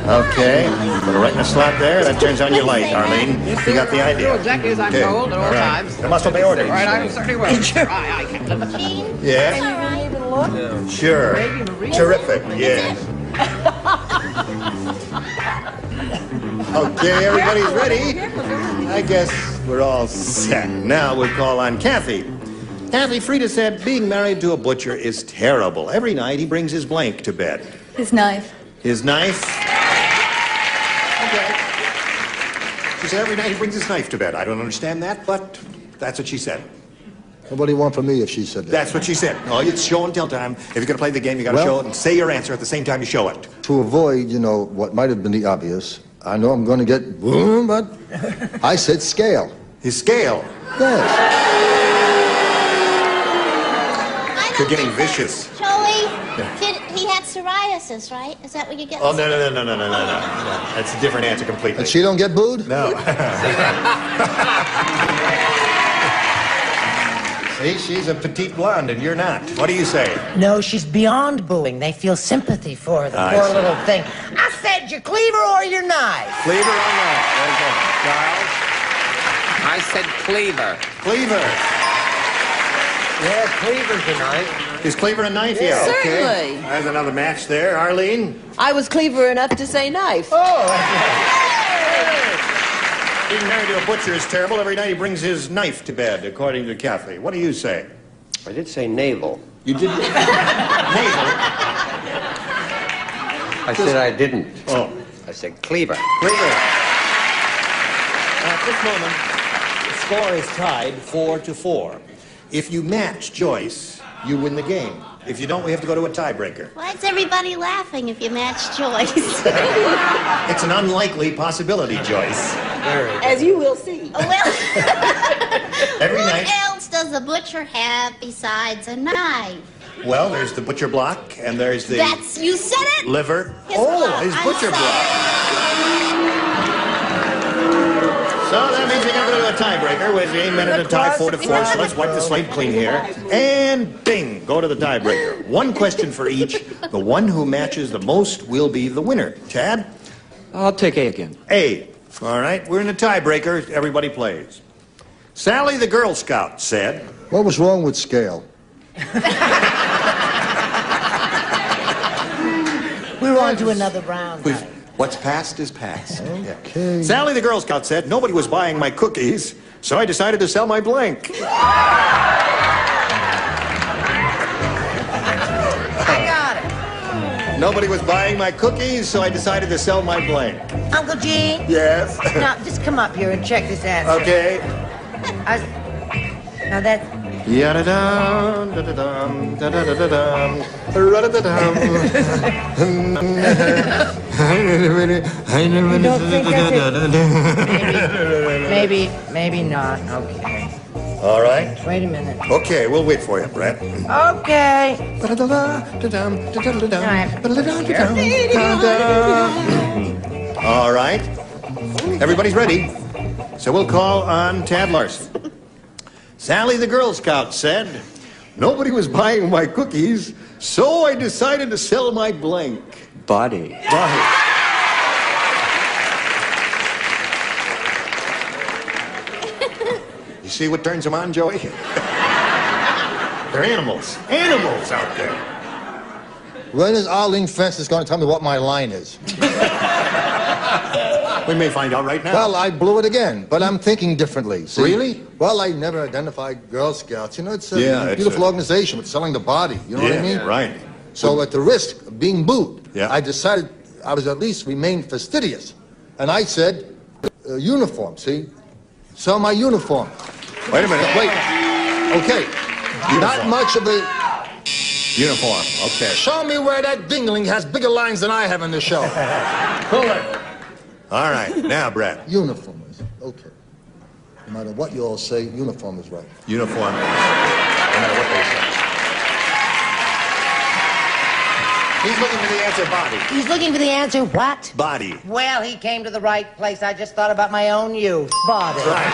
Okay, put it right in the slot there. That turns on your light, Arlene. You got the idea. Exactly as I'm Okay, told at all times. There must obey orders. All right, I certainly will. I Captain. Yes? Sure. Terrific, yes. Okay, everybody's ready. I guess we're all set. Now we'll call on Kathy. Kathy, Frida said being married to a butcher is terrible. Every night he brings his blank to bed. His knife. His knife? Okay. She said every night he brings his knife to bed. I don't understand that, but that's what she said. What do you want from me if she said that? That's what she said. Oh, it's show and tell time. If you're going to play the game, you got to show it and say your answer at the same time you show it. To avoid, what might have been the obvious, I know I'm going to get boom, but I said scale. His scale? Yes. You're getting vicious. Joey, he had psoriasis, right? Is that what you get? Oh, no. That's a different answer completely. And she don't get booed? No. See, she's a petite blonde and you're not. What do you say? No, she's beyond booing. They feel sympathy for her, the I poor see. little thing. I said your cleaver or your knife. Cleaver or knife? There you go. Charles? I said cleaver. Cleaver. Yeah, cleaver's a knife. Is cleaver a knife? Yeah, okay. Certainly. There's another match there. Arlene? I was clever enough to say knife. Oh, being married to a butcher is terrible. Every night he brings his knife to bed, according to Kathy. What do you say? I did say navel. You didn't? Navel? I said I didn't. Oh. I said cleaver. Cleaver. At this moment, the score is tied 4-4. If you match Joyce, you win the game. If you don't, we have to go to a tiebreaker. Why is everybody laughing if you match Joyce? It's an unlikely possibility, Joyce. As you will see. Well, Every what night. else does a butcher have besides a knife? Well, there's the butcher block, and there's the You said it? liver. His Oh, block. his I'm butcher block. So that means we're going to go to a tiebreaker with a minute to tie 4-4. So let's wipe the slate clean here. And bing, go to the tiebreaker. One question for each. The one who matches the most will be the winner. Chad? I'll take A again. A. All right, we're in a tiebreaker. Everybody plays. Sally the Girl Scout said... What was wrong with scale? We're on to another round. honey. What's past is past. Okay. Sally the Girl Scout said, nobody was buying my cookies, so I decided to sell my blank. I got it. Nobody was buying my cookies, so I decided to sell my blank. Uncle Gene? Yes? Now, just come up here and check this answer. Okay. Now that... Ya-da-dum, da-da-dum, da-da-da-da-dum, ra-da-da-dum. You don't think that's it? Maybe not. Okay. All right. Wait a minute. Okay, we'll wait for you, Brett. Okay. All right. Everybody's ready. So we'll call on Tad Larson. Sally the Girl Scout said, nobody was buying my cookies, so I decided to sell my blank. Body. You see what turns them on, Joey? They're animals. Animals out there. When is Arlene Francis going to tell me what my line is? We may find out right now. Well, I blew it again, but I'm thinking differently. See? Really? Well, I never identified Girl Scouts. You know, it's a Yeah, beautiful organization with selling the body. You know what I mean? Right. So at the risk of being booed, Yeah. I decided I was at least remain fastidious. And I said, uniform, see? Sell my uniform. Wait a minute. Wait. Okay. Not much of a... Uniform. Okay. Show me where that dingling has bigger lines than I have in the show. Pull it. All right. Now, Brett. Uniform is okay. No matter what you all say, uniform is right. Uniform. No matter what they say. He's looking for the answer body. He's looking for the answer what? Body. Well, he came to the right place. I just thought about my own youth. Body. Right.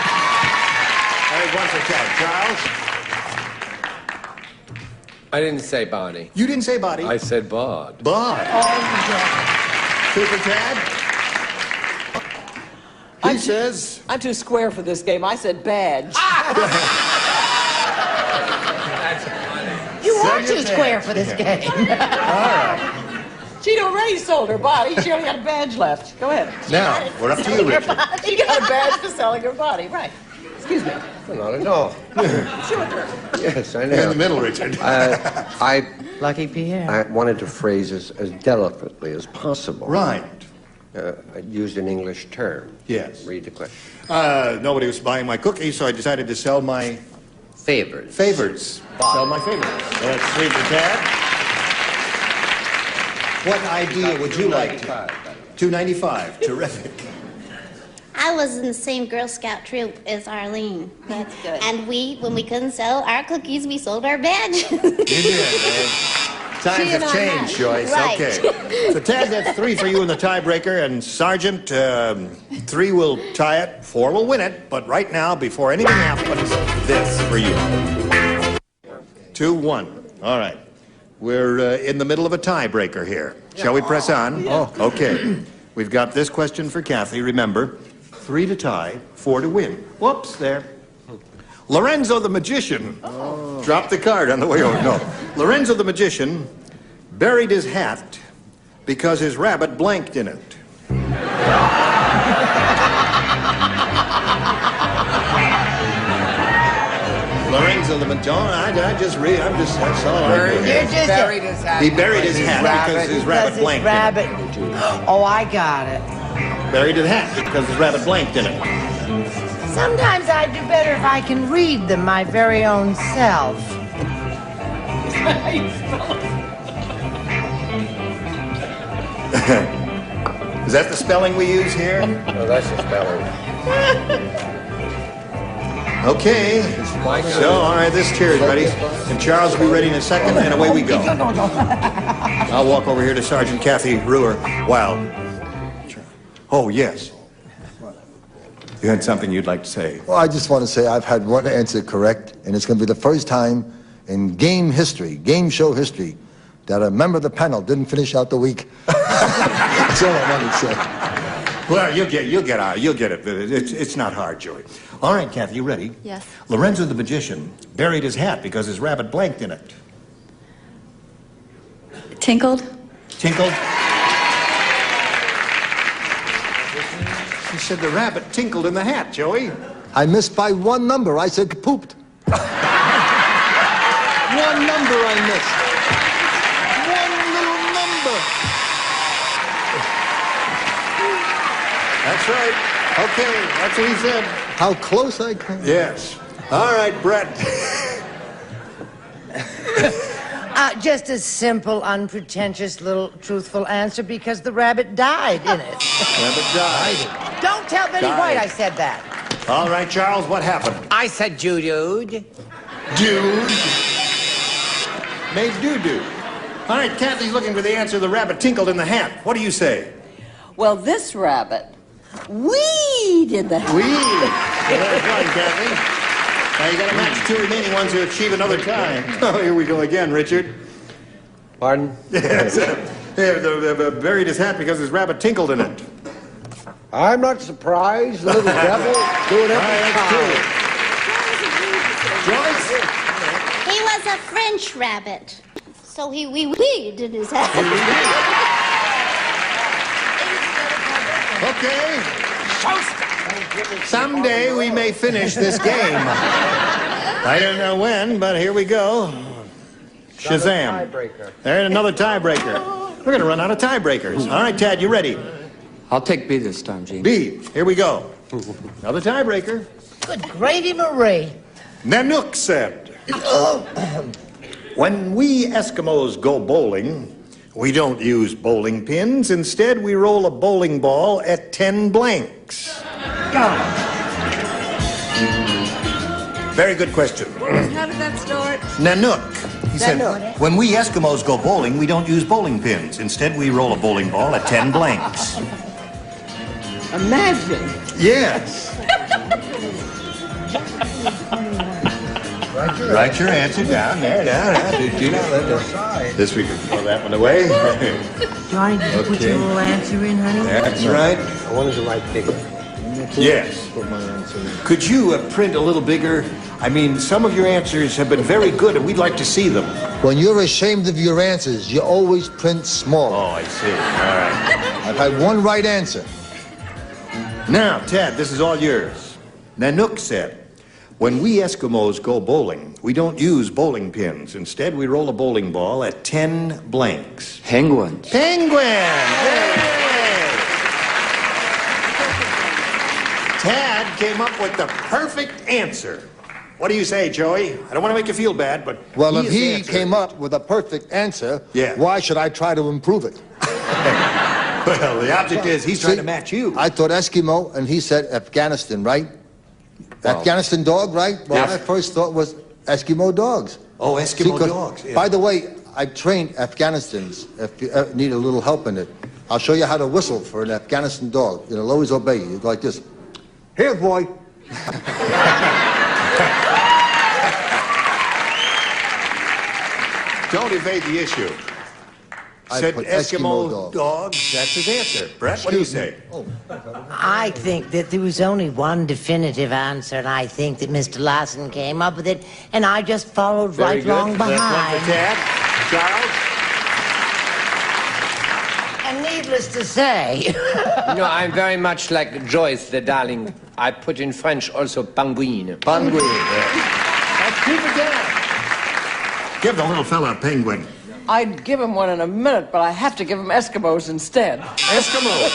There's one for Chad. Charles? I didn't say body. You didn't say body. I said bod. Bod. Super Tad? He says... I'm too square for this game. I said badge. You are too square for this game. All right. Cheeto Ray sold her body. She only got a badge left. Go ahead. Now, we're up to you, Richard. She got a badge for selling her body. Right. Excuse me. Not at all. It's your turn. Yes, I know. You're in the middle, Richard. Lucky Pierre. I wanted to phrase as delicately as possible. Right. I used an English term. Yes. Read the question. Nobody was buying my cookies, so I decided to sell my... Favors. Favorites. Sell my favorites. Well, that's sweet for Tad. What idea would you like to? $2.95. Terrific. I was in the same Girl Scout troop as Arlene. That's good. And when we couldn't sell our cookies, we sold our badges. You did, man. Times have changed, Joyce. Right. Okay. So, Tad, that's 3 for you in the tiebreaker, and Sergeant, 3 will tie it, 4 will win it, but right now, before anything happens, this for you. 2-1. All right. We're in the middle of a tiebreaker here. Shall we press on? Oh. Okay. We've got this question for Kathy. Remember, 3 to tie, 4 to win. Whoops, there. Lorenzo the magician dropped the card on the way over. No. Lorenzo the magician buried his hat because his rabbit blanked in it. Lorenzo the magician. That's all I do. Buried his hat. He buried his hat because his rabbit blanked in it. Oh, I got it. Buried his hat because his rabbit blanked in it. Sometimes I do better if I can read them my very own self. Is that the spelling we use here? No, that's the spelling. Okay. So, all right, this chair is ready. And Charles will be ready in a second, and away we go. I'll walk over here to Sergeant Kathy Brewer. Wow. Oh, yes. You had something you'd like to say? Well, I just want to say I've had one answer correct, and it's going to be the first time in game history, game show history, that a member of the panel didn't finish out the week. That's all I wanted to say. Well, you'll get it. It's not hard, Joey. All right, Kathy, you ready? Yes. Lorenzo the magician buried his hat because his rabbit blanked in it. Tinkled? Tinkled? She said the rabbit tinkled in the hat, Joey. I missed by 1 number. I said pooped. 1 number I missed. 1 little number. That's right. Okay, that's what he said. How close I came. Yes. All right, Brett. Just a simple, unpretentious, little truthful answer because the rabbit died in it. Rabbit died. Don't tell Betty Died. White I said that. All right, Charles, what happened? I said Jude. Dude. Made doo-doo. All right, Kathy's looking for the answer. The rabbit tinkled in the hat. What do you say? Well, this rabbit, we did that. We. Well, that's right, Kathy. Now you got to match 2 remaining ones to achieve another tie. Oh, here we go again, Richard. Pardon? Yes. Buried his hat because his rabbit tinkled in it. I'm not surprised. The little devil doing every time. Joyce? He was a French rabbit. So he wee-weed in his hat. Okay. Someday we may finish this game. I don't know when, but here we go. Shazam. There's another tiebreaker. We're going to run out of tiebreakers. All right, Tad, you ready? I'll take B this time, Gene. B. Here we go. Another tiebreaker. Good gravy, Marie. Nanook said, when we Eskimos go bowling, we don't use bowling pins. Instead, we roll a bowling ball at 10 blanks. Very good question. How did that start? Nanook. He said, when we Eskimos go bowling, we don't use bowling pins. Instead, we roll a bowling ball at 10 blanks. Imagine. Yes. Write your answer down there. This we can throw that one away. Johnny, did you put your little answer in, honey? That's right. I wanted to write bigger. Yes. Could you print a little bigger? I mean, some of your answers have been very good, and we'd like to see them. When you're ashamed of your answers, you always print small. Oh, I see. All right. I've had one right answer. Now, Ted, this is all yours. Nanook said, when we Eskimos go bowling, we don't use bowling pins. Instead, we roll a bowling ball at 10 blanks. Penguins. Penguins! Tad came up with the perfect answer. What do you say, Joey? I don't want to make you feel bad, but... Well, if he came up with a perfect answer, why should I try to improve it? Well, the object is he's trying to match you. I thought Eskimo, and he said Afghanistan, right? Well, Afghanistan dog, right? Well, my first thought was Eskimo dogs. Oh, Eskimo dogs. Yeah. By the way, I've trained Afghanistans. If you need a little help in it, I'll show you how to whistle for an Afghanistan dog. It'll always obey you. You go like this. Here, boy. Don't evade the issue. Said Eskimo dogs. That's his answer. Brett, what do you say? I think that there was only one definitive answer, and I think that Mr. Larson came up with it, and I just followed right along behind. That's one for Tad. Charles? And needless to say... No, I'm very much like Joyce, the darling. I put in French also penguin. Penguin, That's two for Dad. Give the little fella a penguin. I'd give him one in a minute, but I have to give him Eskimos instead. Eskimos?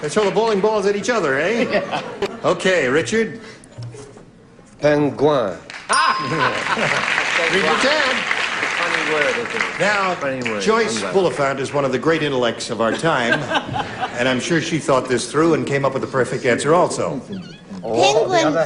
They throw the bowling balls at each other, eh? Yeah. Okay, Richard. Penguin. Three for Tad. Funny word, isn't it? Now, Funny word. Joyce Bulifant is one of the great intellects of our time, and I'm sure she thought this through and came up with the perfect answer also. Penguin.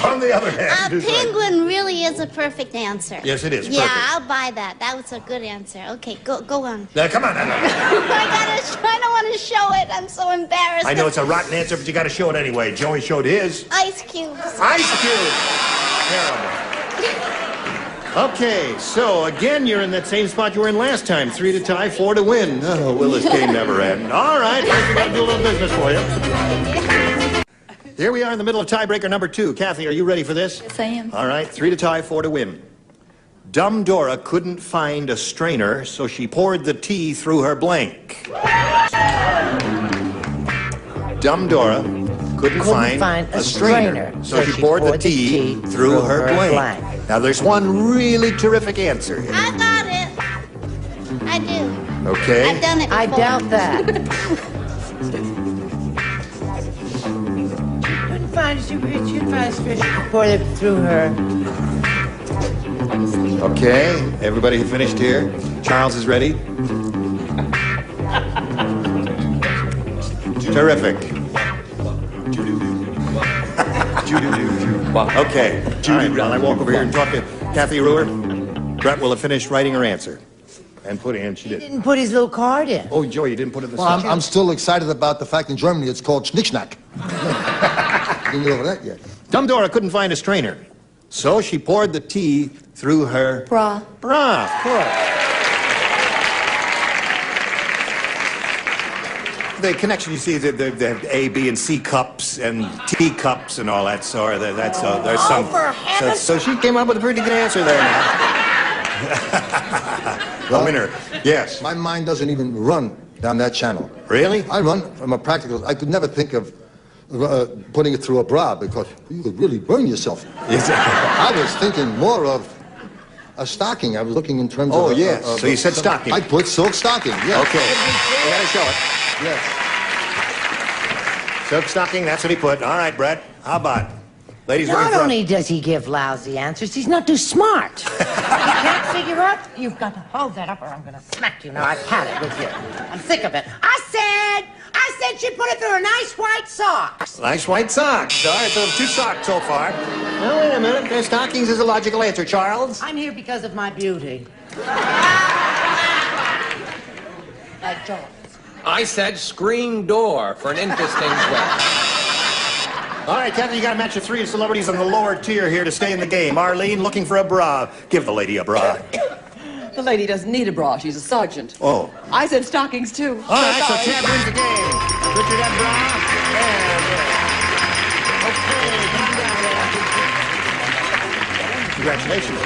On the other hand. Penguin really is a perfect answer. Yes, it is. Yeah, Perfect. I'll buy that. That was a good answer. Okay, go on. Now, come on. I don't want to show it. I'm so embarrassed. I know it's a rotten answer, but you got to show it anyway. Joey showed his. Ice cubes. Ice cubes. Terrible. Okay, so again, you're in that same spot you were in last time. 3 to tie, 4 to win. Oh, will this game never end? All right, first we got to do a little business for you. Here we are in the middle of tiebreaker number 2. Kathy, are you ready for this? Yes, I am. All right, 3 to tie, 4 to win. Dumb Dora couldn't find a strainer, so she poured the tea through her blank. Dumb Dora couldn't find a strainer, so she poured the tea through her blank. Now, there's one really terrific answer. I got it. I do. Okay. I've done it before. I doubt that. She couldn't find a strainer to pour it through her. Okay, everybody finished here? Charles is ready? Terrific. Okay. All right, while I walk over here and talk to Kathy Ruhr, Brett will have finished writing her answer. And put it in, she He did. didn't put his little card in. Oh, Joey, you didn't put it in the Well, I'm still excited about the fact in Germany it's called Schnickschnack. Didn't get over that yet. Dumb Dora couldn't find a strainer, so she poured the tea through her Bra. bra. Of course. The connection, you see, the A, B, and C cups and T cups and all that sort. There's some. So she came up with a pretty good answer there. Well, a winner. Yes. My mind doesn't even run down that channel. Really? I run from a practical. I could never think of putting it through a bra because you could really burn yourself. I was thinking more of a stocking. I was looking in terms of... Oh, yes. So you said stocking. I put silk stocking, yes. Okay. You gotta show it. Yes. Silk stocking, that's what he put. All right, Brett. How about it? Ladies are in Not front. only does he give lousy answers, he's not too smart. You can't figure out? You've got to hold that up or I'm going to smack you. Now, I've had it with you. I'm sick of it. I said she put it through her nice white socks. Nice white socks. All right, so 2 socks so far. Now, wait a minute. Their stockings is a logical answer, Charles. I'm here because of my beauty. Like George. I said screen door for an interesting way. All right, Kathy, you got to match the 3 celebrities on the lower tier here to stay in the game. Arlene, looking for a bra. Give the lady a bra. The lady doesn't need a bra. She's a sergeant. Oh. I said stockings, too. All right, so Chad wins the game. Richard got bra. Congratulations.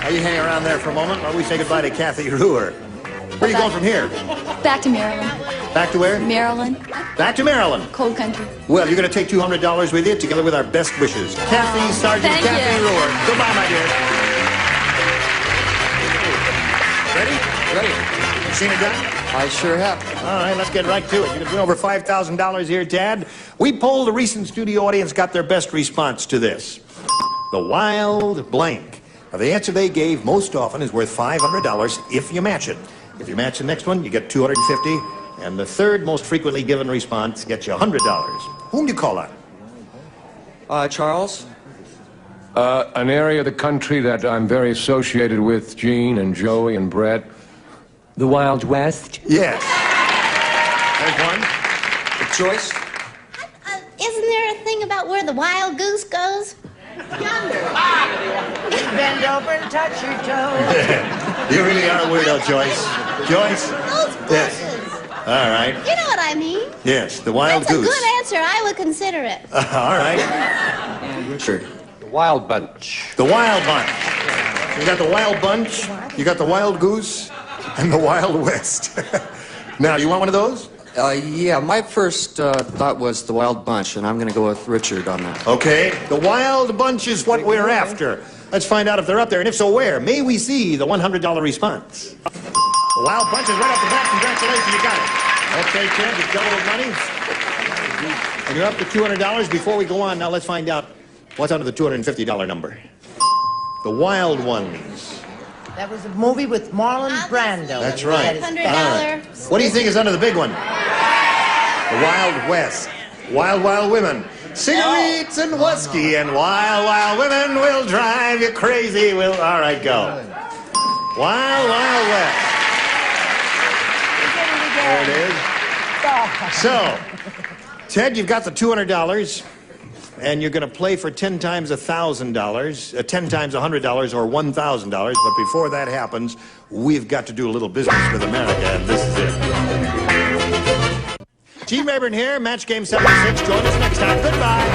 Now you hang around there for a moment while we say goodbye to Kathy Ruhr. Where are you going from here? Back to Maryland. Back to where? Maryland. Back to Maryland. Cold country. Well, you're going to take $200 with you, together with our best wishes. Kathy, Sergeant Thank Kathy you. Ruhr. Goodbye, my dear. Ready? Ready. Seen it done? I sure have. All right, let's get right to it. You're going to win over $5,000 here, Tad. We polled the recent studio audience, got their best response to this. The wild blank. Now, the answer they gave most often is worth $500 if you match it. If you match the next one, you get $250. And the third most frequently given response gets you $100. Whom do you call on? Charles? An area of the country that I'm very associated with, Gene and Joey and Brett. The Wild West? Yes. There's one. Joyce? Isn't there a thing about where the wild goose goes? Bend over and touch your toe. You really are a weirdo, Joyce. Joyce? Those Yes. bushes. All right. You know what I mean. Yes, the wild That's goose. a good answer. I would consider it. All right. And Richard. The Wild Bunch. The wild bunch. You got the wild bunch, you got the wild goose, and the Wild West. Now, you want one of those? Yeah, my first thought was the Wild Bunch, and I'm going to go with Richard on that. Okay. The wild bunch is what we're after. Let's find out if they're up there, and if so, where? May we see the $100 response? The wild bunch is right off the bat. Congratulations, you got it. Okay, Ted, you doubled money. And you're up to $200. Before we go on, now let's find out what's under the $250 number. The Wild Ones. That was a movie with Marlon Brando. That's right. $100. All right. What do you think is under the big one? The Wild West. Wild, wild women. Cigarettes and whiskey and wild, wild women will drive you crazy. Will all right, go. Wild, wild west. There it is. So, Ted, you've got the $200. And you're going to play for 10 times $1,000, 10 times $100, or $1,000. But before that happens, we've got to do a little business with America, and this is it. Gene Rayburn here, Match Game 76. Join us next time. Goodbye.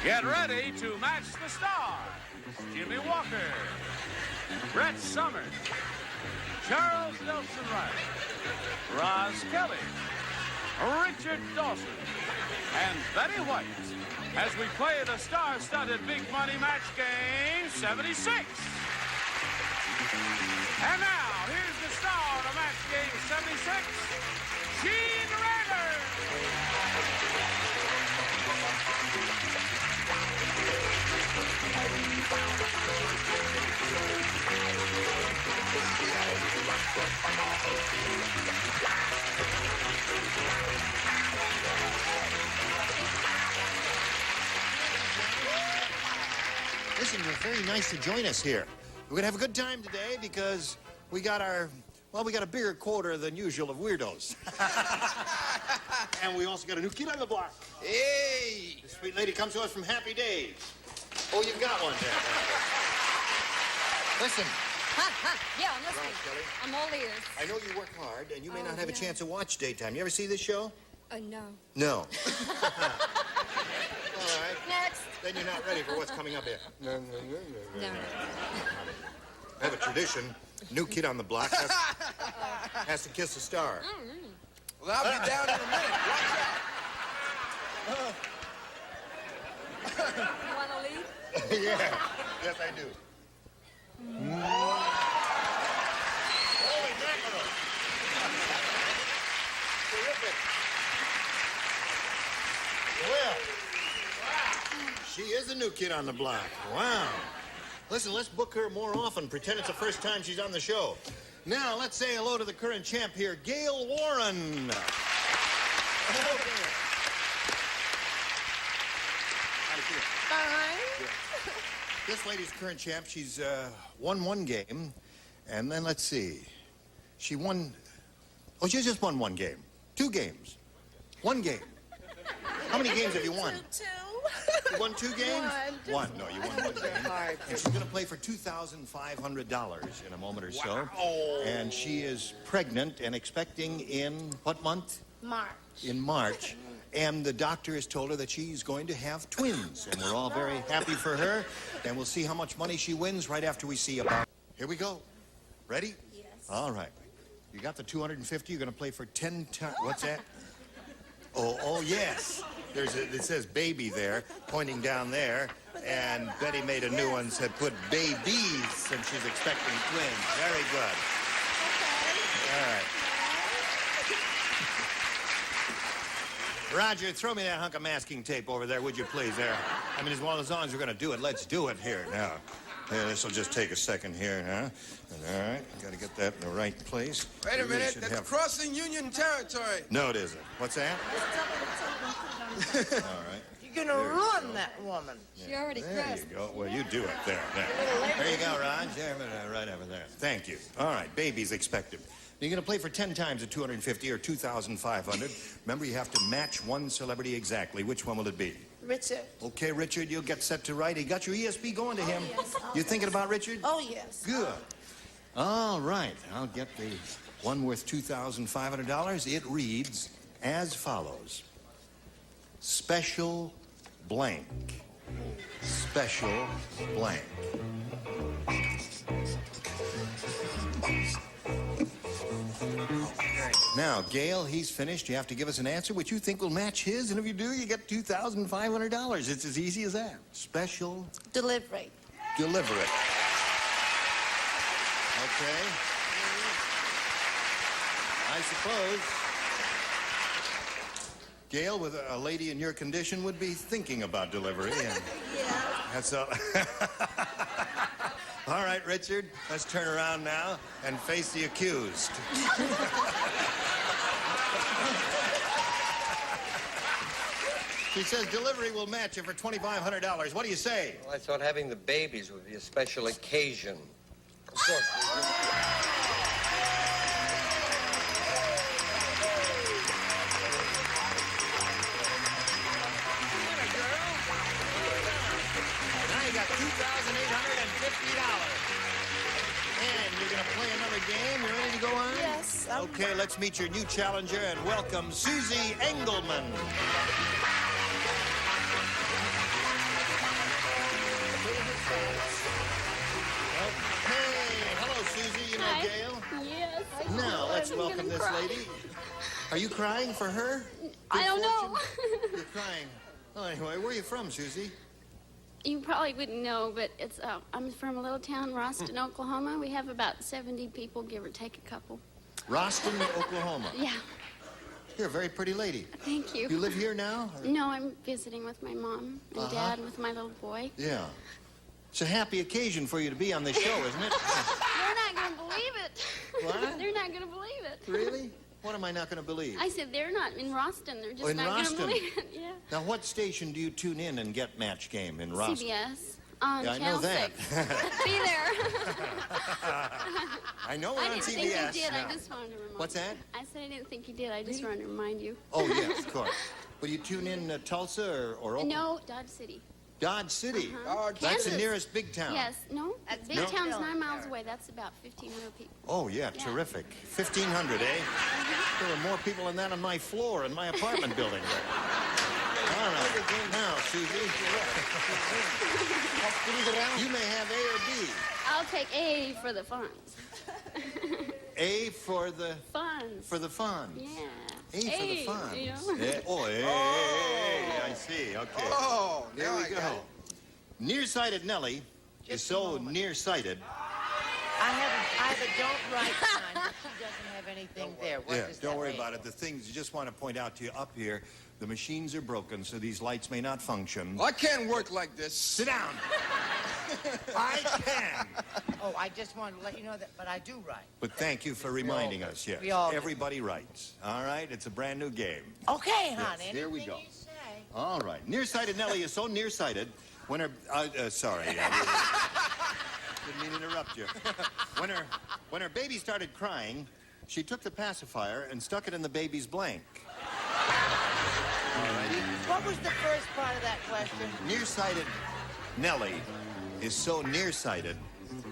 Get ready to match the stars. Jimmy Walker, Brett Summers, Charles Nelson Riley, Roz Kelly, Richard Dawson, and Betty White as we play the star-studded Big Money Match Game 76. And now, here's the star of Match Game 76, Gene Rayburn. Listen, you're very nice to join us here. We're going to have a good time today because we got a bigger quota than usual of weirdos. And we also got a new kid on the block. Hey! This sweet lady comes to us from Happy Days. Oh, you've got one there. Listen. Yeah, I'm listening. I'm all ears. I know you work hard, and you may not have a chance to watch daytime. You ever see this show? No. No. All right. Next. Then you're not ready for what's coming up here. No. I have a tradition. New kid on the block has to kiss a star. Well, I'll be down in a minute. Watch out. You want to leave? Yeah. Yes, I do. Holy mackerel. Well, she is the new kid on the block. Wow. Listen, let's book her more often. Pretend it's the first time she's on the show. Now, let's say hello to the current champ here, Gail Warren. Hello, Gail. Fine. This lady's current champ. She's won one game, and then let's see. She won. Oh, she just won one game. 2 games. 1 game. How many games have you won? Two. You won 2 games? One. No, you won 1 game. And she's going to play for $2,500 in a moment or so. And she is pregnant and expecting in what month? March. In March. And the doctor has told her that she's going to have twins. And we're all very happy for her. And we'll see how much money she wins right after we see about. Here we go. Ready? Yes. All right. You got the 250. You're going to play for 10 times. What's that? Oh, yes. It says baby there, pointing down there. And Betty made a new one, said put babies, and she's expecting twins. Very good. All right. Roger, throw me that hunk of masking tape over there, would you please, there? I mean, as long as we're going to do it, let's do it here now. Yeah, this will just take a second here, huh? All right, got to get that in the right place. Wait a minute, that's crossing Union territory. No, it isn't. What's that? All right. You're going to ruin that woman. She already There crossed. you go. Well, you do it there. There you go, Raj. There, right over there. Thank you. All right, baby's expected. You're going to play for 10 times at 250 or 2,500. Remember, you have to match one celebrity exactly. Which one will it be? Richard. Okay, Richard, you'll get set to write. You got your ESP going to him. Yes. You thinking about Richard? Oh, yes. Good. All right. I'll get the one worth $2,500. It reads as follows. Special blank. Special blank. Now, Gail, he's finished. You have to give us an answer which you think will match his, and if you do, you get $2,500. It's as easy as that. Special Delivery. delivery. Okay. I suppose Gail, with a lady in your condition, would be thinking about delivery. And that's all. All right, Richard, let's turn around now and face the accused. She says delivery will match you for $2,500. What do you say? Well, I thought having the babies would be a special occasion. Of course. Now you got $2,850. And you're going to play another game. You ready to go on? Yes. Okay, let's meet your new challenger and welcome Susie Engelman. Okay, hello, Susie. You know Gail? Yes. Now, let's welcome this lady. Are you crying for her? I don't know. You're crying. Well, anyway, where are you from, Susie? You probably wouldn't know, but it's I'm from a little town, Roston, Oklahoma. We have about 70 people, give or take a couple. Roston, Oklahoma. Yeah. You're a very pretty lady. Thank you. You live here now? or- No, I'm visiting with my mom and dad with my little boy. Yeah. It's a happy occasion for you to be on this show, isn't it? They're not going to believe it. What? They're not going to believe it. Really? What am I not going to believe? I said they're not in Roston. They're just in not going to Roston? believe it. Yeah. Now, what station do you tune in and get Match Game in Roston? CBS on Yeah, I know Channel that. 6. Be there. I know we're I on didn't CBS. think you did. now. I just wanted to remind What's you. that? I said I didn't think you did. I just wanted to remind you. Oh, yes, of course. Will you tune in Tulsa or Oklahoma? No, Dodge City. Dodge City. Uh-huh. That's the Kansas. nearest big town. Yes, no. Big No. town's 9 miles away. That's about 1,500 people. Oh, yeah, terrific. 1,500, eh? There were more people than that on my floor in my apartment building. All right. Now, Susie, you may have A or B. I'll take A for the funds. A for the... Funds. For the funds. Yeah. A for the funds. You know? Yeah. Oh, A. I see. Okay. Oh, Here now we I got go. Nearsighted Nellie is so nearsighted I have a Ivor, don't write, son. She doesn't have anything there. What does don't that worry mean? about it. The things you just want to point out to you up here, the machines are broken, so these lights may not function. Well, I can't work like this. Sit down. I can. Oh, I just wanted to let you know that, but I do write. But thank you for reminding us, yes. We all do. Everybody writes. All right? It's a brand new game. Okay, honey. Yes, here we go. You say. All right. Nearsighted Nellie is so nearsighted when her... sorry. Didn't mean to interrupt you. When her baby started crying, she took the pacifier and stuck it in the baby's blank. All righty. What was the first part of that question? Nearsighted Nellie is so nearsighted,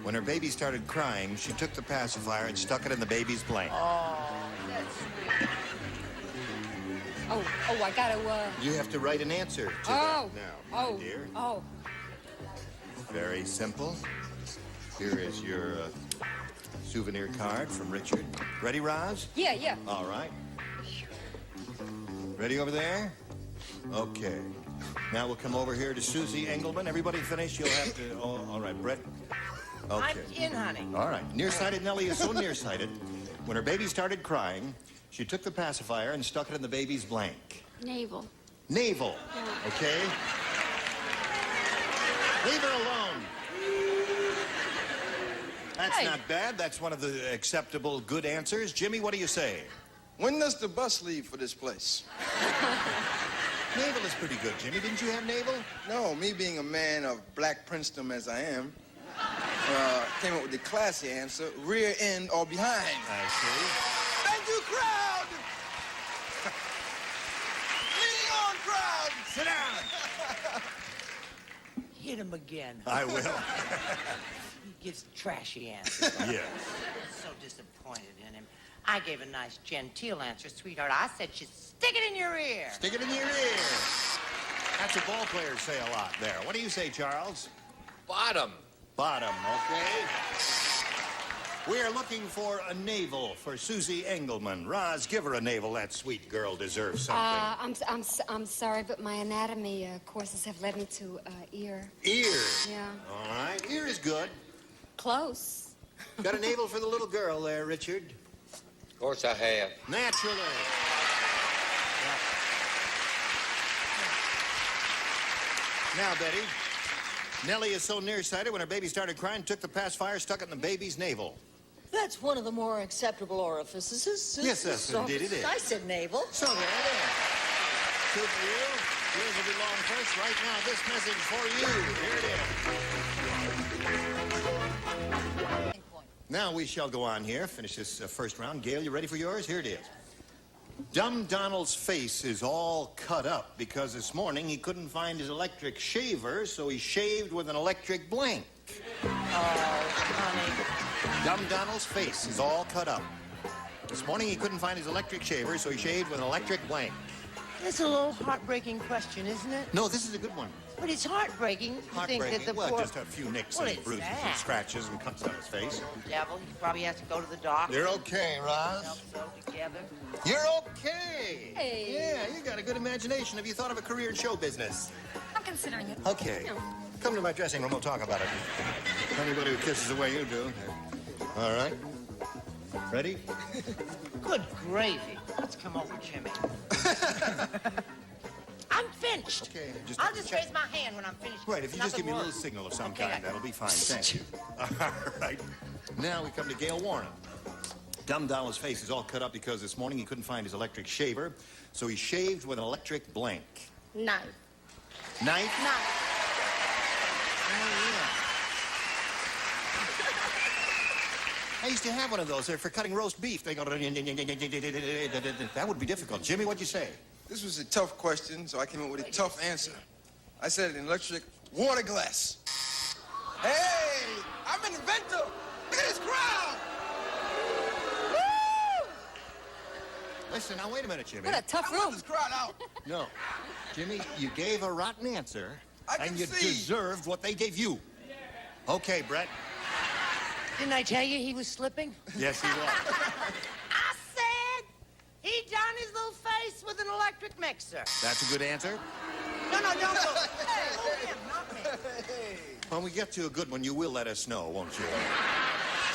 when her baby started crying, she took the pacifier and stuck it in the baby's blank. Oh, that's sweet. Oh, I gotta, You have to write an answer to that now, my dear. Oh. Very simple. Here is your souvenir card from Richard. Ready, Roz? Yeah. All right. Ready over there? Okay. Now we'll come over here to Susie Engelman. Everybody finished? You'll have to... Oh, all right, Brett. Okay. I'm in, honey. All right. Nearsighted Nellie is so nearsighted, when her baby started crying, she took the pacifier and stuck it in the baby's blank. Navel. Navel. Okay? Leave her alone. That's not bad. That's one of the acceptable good answers. Jimmy, what do you say? When does the bus leave for this place? Navel is pretty good, Jimmy. Didn't you have navel? No, me being a man of black princedom as I am, came up with the classy answer, rear end or behind. I see. Thank you, crowd! Leading on, crowd! Sit down! Hit him again. I will. He gives trashy answers. Yes. I'm so disappointed in him. I gave a nice, genteel answer, sweetheart. I said she'd stick it in your ear. Stick it in your ear. That's what ball players say a lot there. What do you say, Charles? Bottom. Bottom, okay. We are looking for a navel for Susie Engelman. Roz, give her a navel. That sweet girl deserves something. I'm sorry, but my anatomy courses have led me to ear. Ear. Yeah. All right. Ear is good. Close. Got a navel for the little girl there, Richard? Of course I have. Naturally. Now, Betty, Nellie is so nearsighted when her baby started crying, took the pacifier, stuck it in the baby's navel. That's one of the more acceptable orifices. Yes, indeed it is. I said navel. So there it is. Two for you. Yours will be long first. Right now, this message for you. Here it is. Now we shall go on here, finish this first round. Gail, you ready for yours? Here it is. Dumb Donald's face is all cut up because this morning he couldn't find his electric shaver, so he shaved with an electric blank. Oh, honey. Dumb Donald's face is all cut up. This morning he couldn't find his electric shaver, so he shaved with an electric blank. That's a little heartbreaking question, isn't it? No, this is a good one. But it's heartbreaking to think Heartbreaking. that the Well, poor... just a few nicks Well, and it's bruises and that. scratches and cuts on his face. Devil, he probably has to go to the doctor. You're okay, Roz. Help sew together. You're okay. Hey. Yeah, you got a good imagination. Have you thought of a career in show business? I'm considering it. Okay. Come to my dressing room. We'll talk about it. Anybody who kisses the way you do. All right. Ready? Good gravy. Let's come over, Jimmy. I'm finished. Okay. I'll just raise my hand when I'm finished. Right, if you just give me a Nothing little more. signal of some Okay, kind, that'll be fine. Thank you. All right. Now we come to Gail Warren. Dumb Donald's face is all cut up because this morning he couldn't find his electric shaver, so he shaved with an electric blank. Knife. Knife? Knife. I used to have one of those. They're for cutting roast beef. They go... That would be difficult. Jimmy, what'd you say? This was a tough question, so I came up with a tough answer. I said an electric water glass. Hey, I'm an inventor. Look at this crowd. Woo! Listen, now wait a minute, Jimmy. What a tough I want room. this crowd out. No. Jimmy, you gave a rotten answer, I can and you see. deserved what they gave you. Okay, Brett. Didn't I tell you he was slipping? Yes, he was. I said he done his little face with an electric mixer. That's a good answer. No, don't go. Hey, him, not me. When we get to a good one, you will let us know, won't you?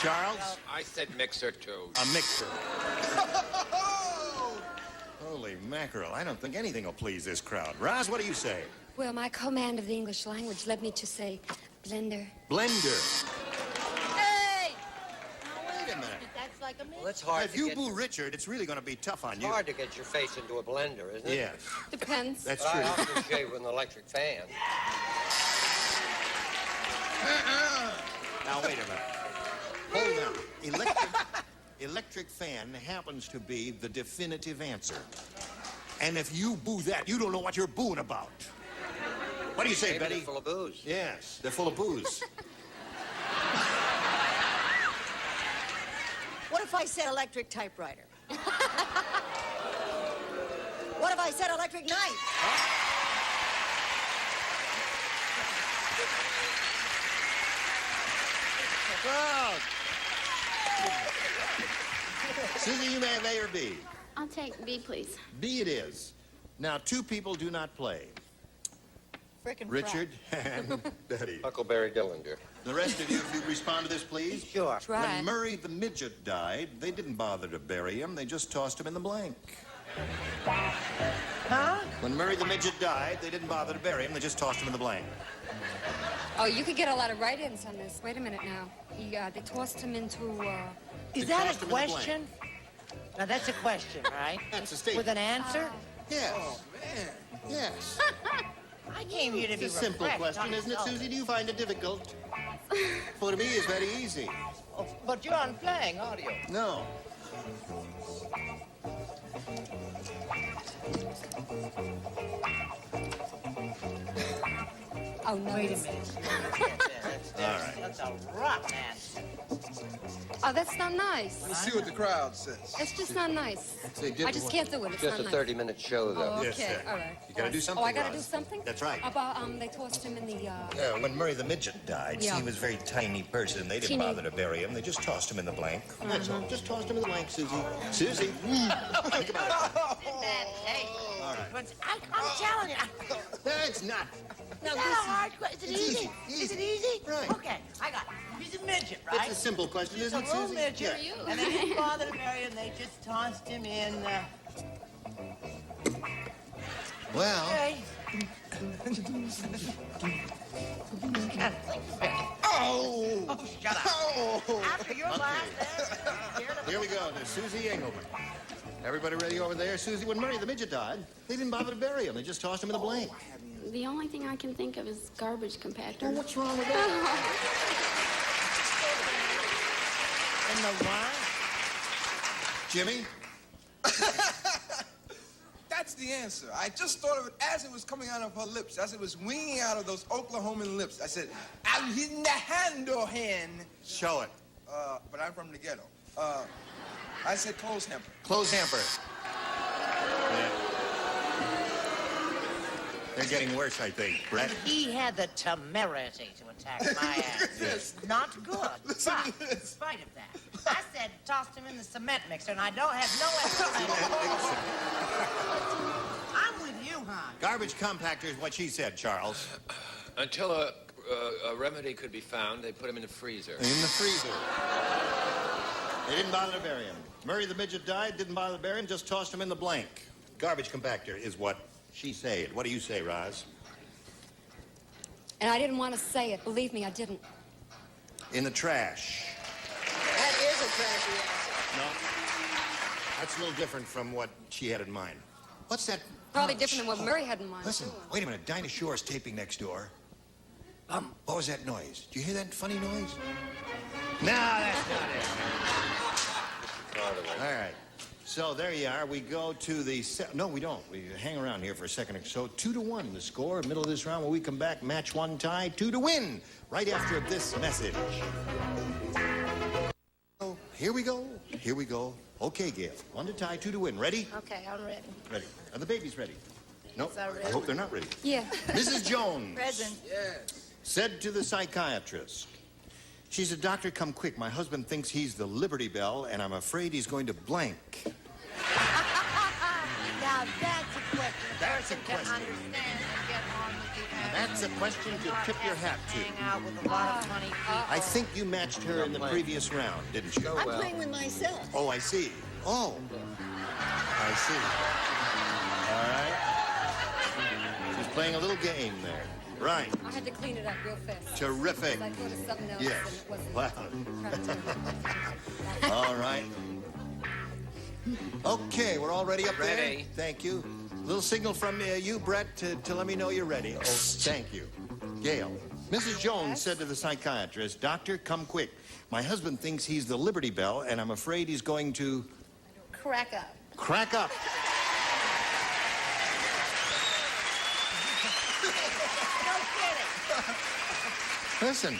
Charles? I said mixer, too. A mixer. Holy mackerel. I don't think anything will please this crowd. Roz, what do you say? Well, my command of the English language led me to say blender. Blender. Hey! Now, wait a minute. That's like a Well, it's hard If to you get boo Richard, it's really going to be tough on it's you. hard to get your face into a blender, isn't it? Yes. Depends. That's But true. I often shave with an electric fan. Now, wait a minute. Hold on. Electric fan happens to be the definitive answer. And if you boo that, you don't know what you're booing about. What do you say, Maybe Betty? they're full of booze. Yes, they're full of booze. What if I said electric typewriter? What if I said electric knife? Susie, you may have A or B. I'll take B, please. B it is. Now, two people do not play. Frickin' Richard and Betty. Huckleberry Dillinger. The rest of you, if you respond to this, please. Sure. Try. When Murray the midget died, they didn't bother to bury him. They just tossed him in the blank. Huh? When Murray the midget died, they didn't bother to bury him. They just tossed him in the blank. Oh, you could get a lot of write-ins on this. Wait a minute now. They tossed him into, Is They that tossed a him in the question? Now, that's a question, right? That's a statement. With an answer? Yes. Oh, man. Yes. I came here to be It's a simple refreshed, question, not isn't it, dull. Susie? Do you find it difficult? For me, it's very easy. Oh, but you're on playing audio. No. oh, no. Wait a minute. All right. That's a rotten answer. Oh, that's not nice. Let's see what the crowd says. It's just not nice. Say, did I just can't do it. It's Just not a nice. 30-minute show, though. Oh, okay. Yes, sir. All right. You gotta do something, Oh, I gotta Roz. do something? That's right. About, they tossed him in the, When Murray the midget died, Yeah. he was a very tiny person. They didn't Teeny. bother to bury him. They just tossed him in the blank. That's all. Just tossed him in the blank, Susie. Susie. Think about it. All right. But I'm telling you. That's not. Is that a hard question? Is it It's easy? easy. Is it easy? Right. Okay, I got it. He's a midget, right? It's a simple question, He's isn't it, a little Susie? midget, Yeah. and they didn't bother to bury him. They just tossed him in. Well, Okay. Oh! Oh, shut up. Oh! After your last here we go to Susie Engelman. Everybody ready over there? Susie, when Murray the midget died, they didn't bother to bury him. They just tossed him in the blank. The only thing I can think of is garbage compactor. Well, what's wrong with that? in the what? Jimmy? That's the answer. I just thought of it as it was coming out of her lips, as it was winging out of those Oklahoman lips. I said, I'm hitting the handle hen. Show it. But I'm from the ghetto. I said clothes hamper. Clothes hamper. Yeah. They're getting worse, I think. Brett? He had the temerity to attack my ass. Yes. Not good. Listen but to in this. spite of that, I said tossed him in the cement mixer, and I don't have no explanation. I'm with you, hon. Garbage compactor is what she said, Charles. Until a remedy could be found, they put him in the freezer. In the freezer. They didn't bother to bury him. Murray the midget died, didn't bother to bury him, just tossed him in the blank. Garbage compactor is what she said. What do you say, Roz? And I didn't want to say it. Believe me, I didn't. In the trash. That is a trashy answer. No. That's a little different from what she had in mind. What's that? Probably different than what Murray had in mind. Listen, wait a minute. Dinah Shore's taping next door. What was that noise? Did you hear that funny noise? No, that's not it. All right. So there you are. We go to the... No, we don't. We hang around here for a second or so. 2-1, the score. Middle of this round, when we come back, match one tie, 2 to win. Right after this message. Oh, here we go. Here we go. Okay, Gail. 1 to tie, 2 to win. Ready? Okay, I'm ready. Ready. Are the babies ready? No. Yes, I'm ready. I hope they're not ready. Yeah. Mrs. Jones. Present. Yes. Said to the psychiatrist, she said, "Doctor, come quick. My husband thinks he's the Liberty Bell, and I'm afraid he's going to blank." Now that's a question. That's a person can question. understand and get on with the That's a question to tip your hat to. Hang out with a lot of funny people. I think you matched her in the previous round, didn't you? I'm playing with myself. Oh, I see. Oh. I see. All right. She's playing a little game there. Right. I had to clean it up real fast. Terrific. I thought of something else Yes. and it wasn't. Wow. All right. Okay, we're all ready up there? Ready. Thank you. Little signal from you, Brett, to let me know you're ready. Oh, thank you. Gail. Mrs. Jones said to the psychiatrist, "Doctor, come quick. My husband thinks he's the Liberty Bell, and I'm afraid he's going to... Crack up. crack up." Listen,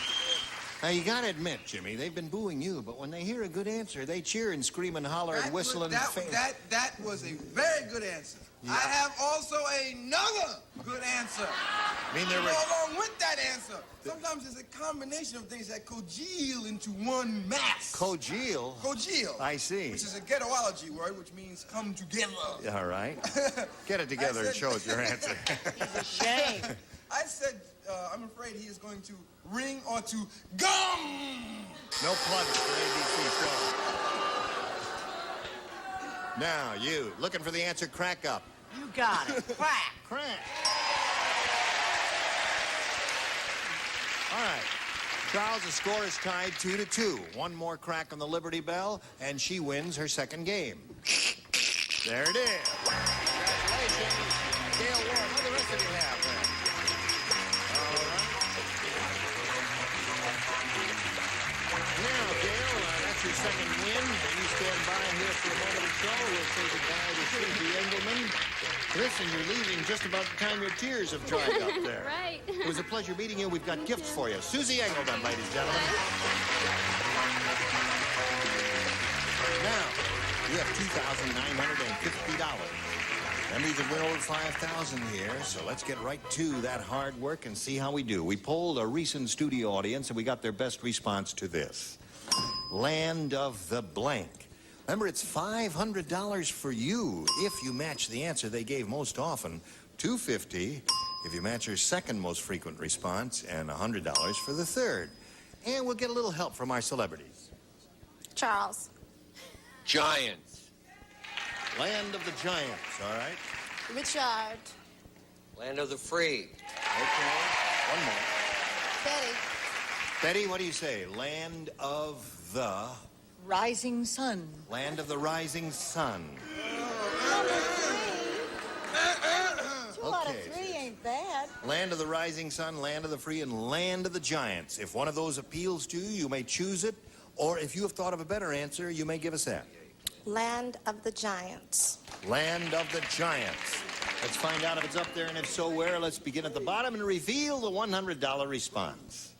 now you gotta admit, Jimmy, they've been booing you, but when they hear a good answer, they cheer and scream and holler and whistle and That was a very good answer. Yeah. I have also another good answer. I mean, there To were... go along with that answer. Sometimes it's a combination of things that congeal into one mass. Congeal? Congeal. I see. Which is a ghettoology word, which means come together. All right. Get it together and show us your answer. He's ashamed. I said, I'm afraid he is going to ring or to gum. No plugs for ABC show. Now, you, looking for the answer, crack up. You got it. Crack. Crack. All right. Charles, the score is tied 2-2. One more crack on the Liberty Bell, and she wins her second game. There it is. Congratulations. Gail Warren, what do the rest of you have then? All right. Now, Gail, that's your second win. You stand by here for a moment or so. We'll say goodbye to Susie Engelman. Listen, you're leaving just about the time your tears have dried up there. Right. It was a pleasure meeting you. We've got gifts for you. Susie Engelman, ladies and gentlemen. Now, you have $2,950. That means that we're over 5,000 here, so let's get right to that hard work and see how we do. We polled a recent studio audience, and we got their best response to this. Land of the blank. Remember, it's $500 for you if you match the answer they gave most often. $250 if you match your second most frequent response, and $100 for the third. And we'll get a little help from our celebrities. Charles. Giants. Land of the Giants, all right? Richard. Land of the free. Okay, one more. Betty. Betty, what do you say? Land of the... Rising sun. Land of the rising sun. Two out of three ain't bad. Land of the rising sun, land of the free, and land of the giants. If one of those appeals to you, you may choose it, or if you have thought of a better answer, you may give us that. Land of the Giants. Land of the giants. Let's find out if it's up there, and if so, where. Let's begin at the bottom and reveal the $100 response.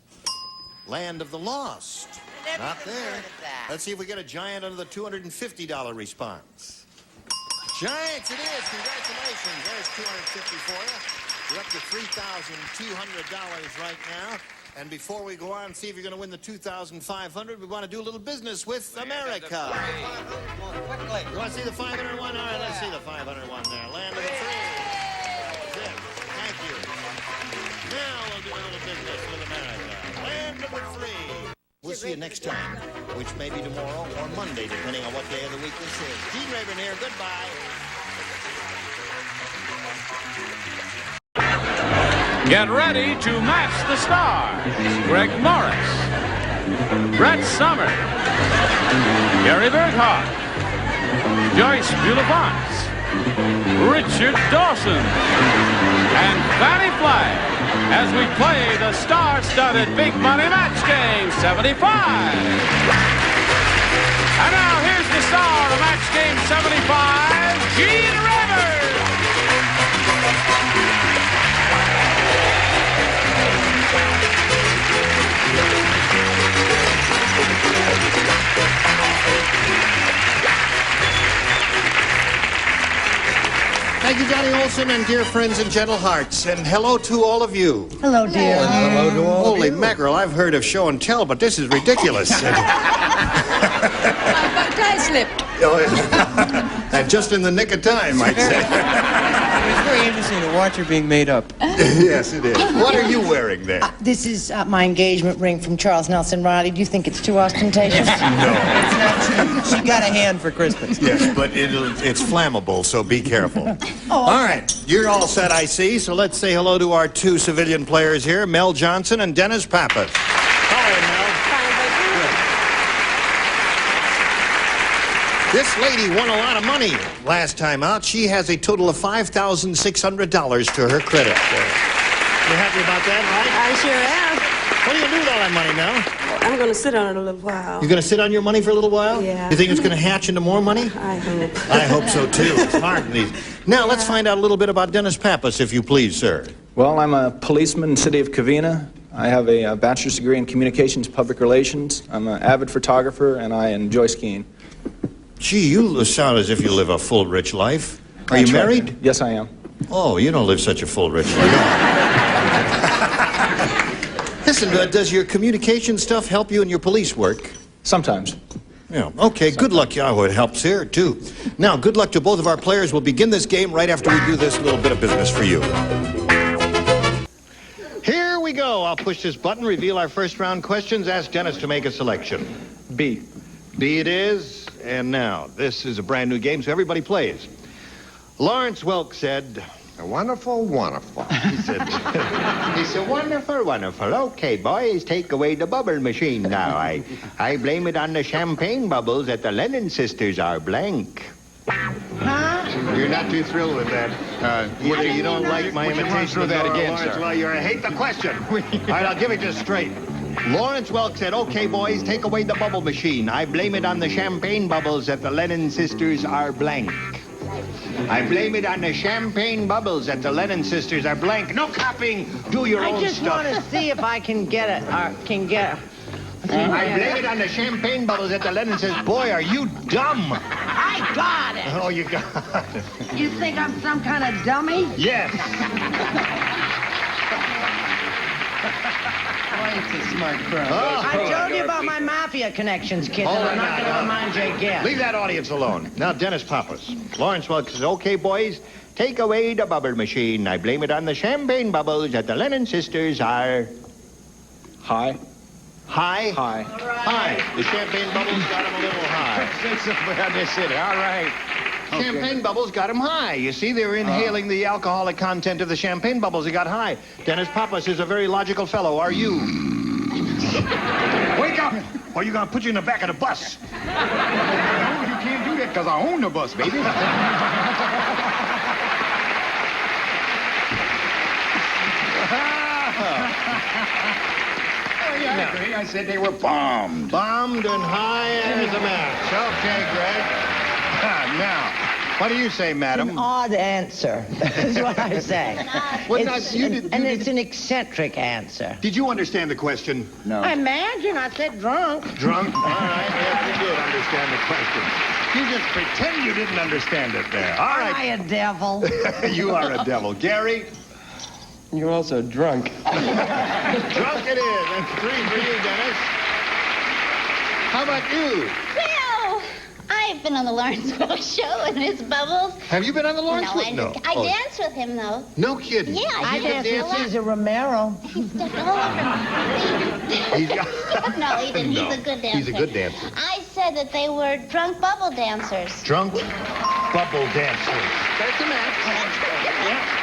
Land of the lost. Not there. Let's see if we get a giant under the $250 response. Giants it is. Congratulations. There's $250 for you. You're up to $3,200 right now. And before we go on and see if you're going to win the $2,500, we want to do a little business with America. Quickly. You want to see the 501? All right, let's see the 501 there. Land of the free. That's it. Thank you. Now we'll do a little business with America. Land of the free. We'll see you next time, which may be tomorrow or Monday, depending on what day of the week this is. Gene Rayburn here. Goodbye. Get ready to match the stars. Greg Morris, Brett Somers, Gary Berghoff, Joyce Bulifant, Richard Dawson, and Fanny Flagg as we play the star-studded Big Money Match Game 75. And now here's the star of Match Game 75, Gene Rayburn. Thank you, Johnny Olson, and dear friends and gentle hearts, and hello to all of you. Hello, dear. Hello to all Holy of you. mackerel, I've heard of show and tell, but this is ridiculous. I slipped. And just in the nick of time, I'd say. It's very interesting to watch her being made up. Yes, it is. What are you wearing there? This is my engagement ring from Charles Nelson Riley. Do you think it's too ostentatious? No. It's not too. She got a hand for Christmas. Yes, but it's flammable, so be careful. All right, you're all set, I see. So let's say hello to our two civilian players here, Mel Johnson and Dennis Pappas. Hi, Mel. This lady won a lot of money last time out. She has a total of $5,600 to her credit. You happy about that, right? I sure am. What are you going to do with all that money, Mel? I'm going to sit on it a little while. You're going to sit on your money for a little while? Yeah. You think it's going to hatch into more money? I hope. I hope so, too. It's hard in these. Now, let's find out a little bit about Dennis Pappas, if you please, sir. Well, I'm a policeman in the city of Covina. I have a bachelor's degree in communications, public relations. I'm an avid photographer, and I enjoy skiing. Gee, you sound as if you live a full, rich life. Are you married? Yes, I am. Oh, you don't live such a full, rich life. Listen, does your communication stuff help you in your police work? Sometimes. Yeah, okay, good luck. Yahoo, it helps here, too. Now, good luck to both of our players. We'll begin this game right after we do this little bit of business for you. Here we go. I'll push this button, reveal our first round questions, ask Dennis to make a selection. B. B it is. And now, this is a brand new game, so everybody plays. Lawrence Welk said... Wonderful, wonderful. He said, Wonderful, wonderful. Okay, boys, take away the bubble machine now. I blame it on the champagne bubbles that the Lennon sisters are blank. Huh? You're not too thrilled with that. Either you don't like my imitation of that again, sir. Well, I hate the question. All right, I'll give it to you straight. Lawrence Welk said, okay, boys, take away the bubble machine. I blame it on the champagne bubbles that the Lennon sisters are blank. I blame it on the champagne bubbles that the Lennon sisters are blank. No copying. Do your own I just stuff. want to see if I can get it. I blame it on the champagne bubbles that the Lennon sisters. Boy, are you dumb. I got it. Oh, you got it. You think I'm some kind of dummy? Yes. It's a smart crowd. I told you about my mafia connections, kid, and I'm not going to remind you again. Leave that audience alone. Now, Dennis Pappas. Lawrence Welk says, okay, boys, take away the bubble machine. I blame it on the champagne bubbles that the Lennon sisters are... High. High? High. High. The champagne bubbles got him a little high. All right. Champagne bubbles got him high. You see, they were inhaling the alcoholic content of the champagne bubbles. They got high. Dennis Pappas is a very logical fellow. Are you? Wake up! Or you're going to put you in the back of the bus. No, you can't do that because I own the bus, baby. I agree. I said they were bombed. Bombed and high as a match. Okay, Greg. Now, what do you say, madam? An odd answer, is what I say. It's an eccentric answer. Did you understand the question? No. I imagine I said drunk. Drunk? All right, yes, you did understand the question. You just pretend you didn't understand it there. All right. Am I a devil? You are a devil. Gary? You're also drunk. Drunk it is. And 3 for you, Dennis. How about you? Well, I've been on the Lawrence Welk show and his bubbles. Have you been on the Lawrence Welk? No. I danced with him, though. No kidding. Yeah, I danced with Cesar Romero. He stepped all over me. No, he didn't. He's a good dancer. He's a good dancer. I said that they were drunk bubble dancers. Drunk bubble dancers. That's a match. Yeah.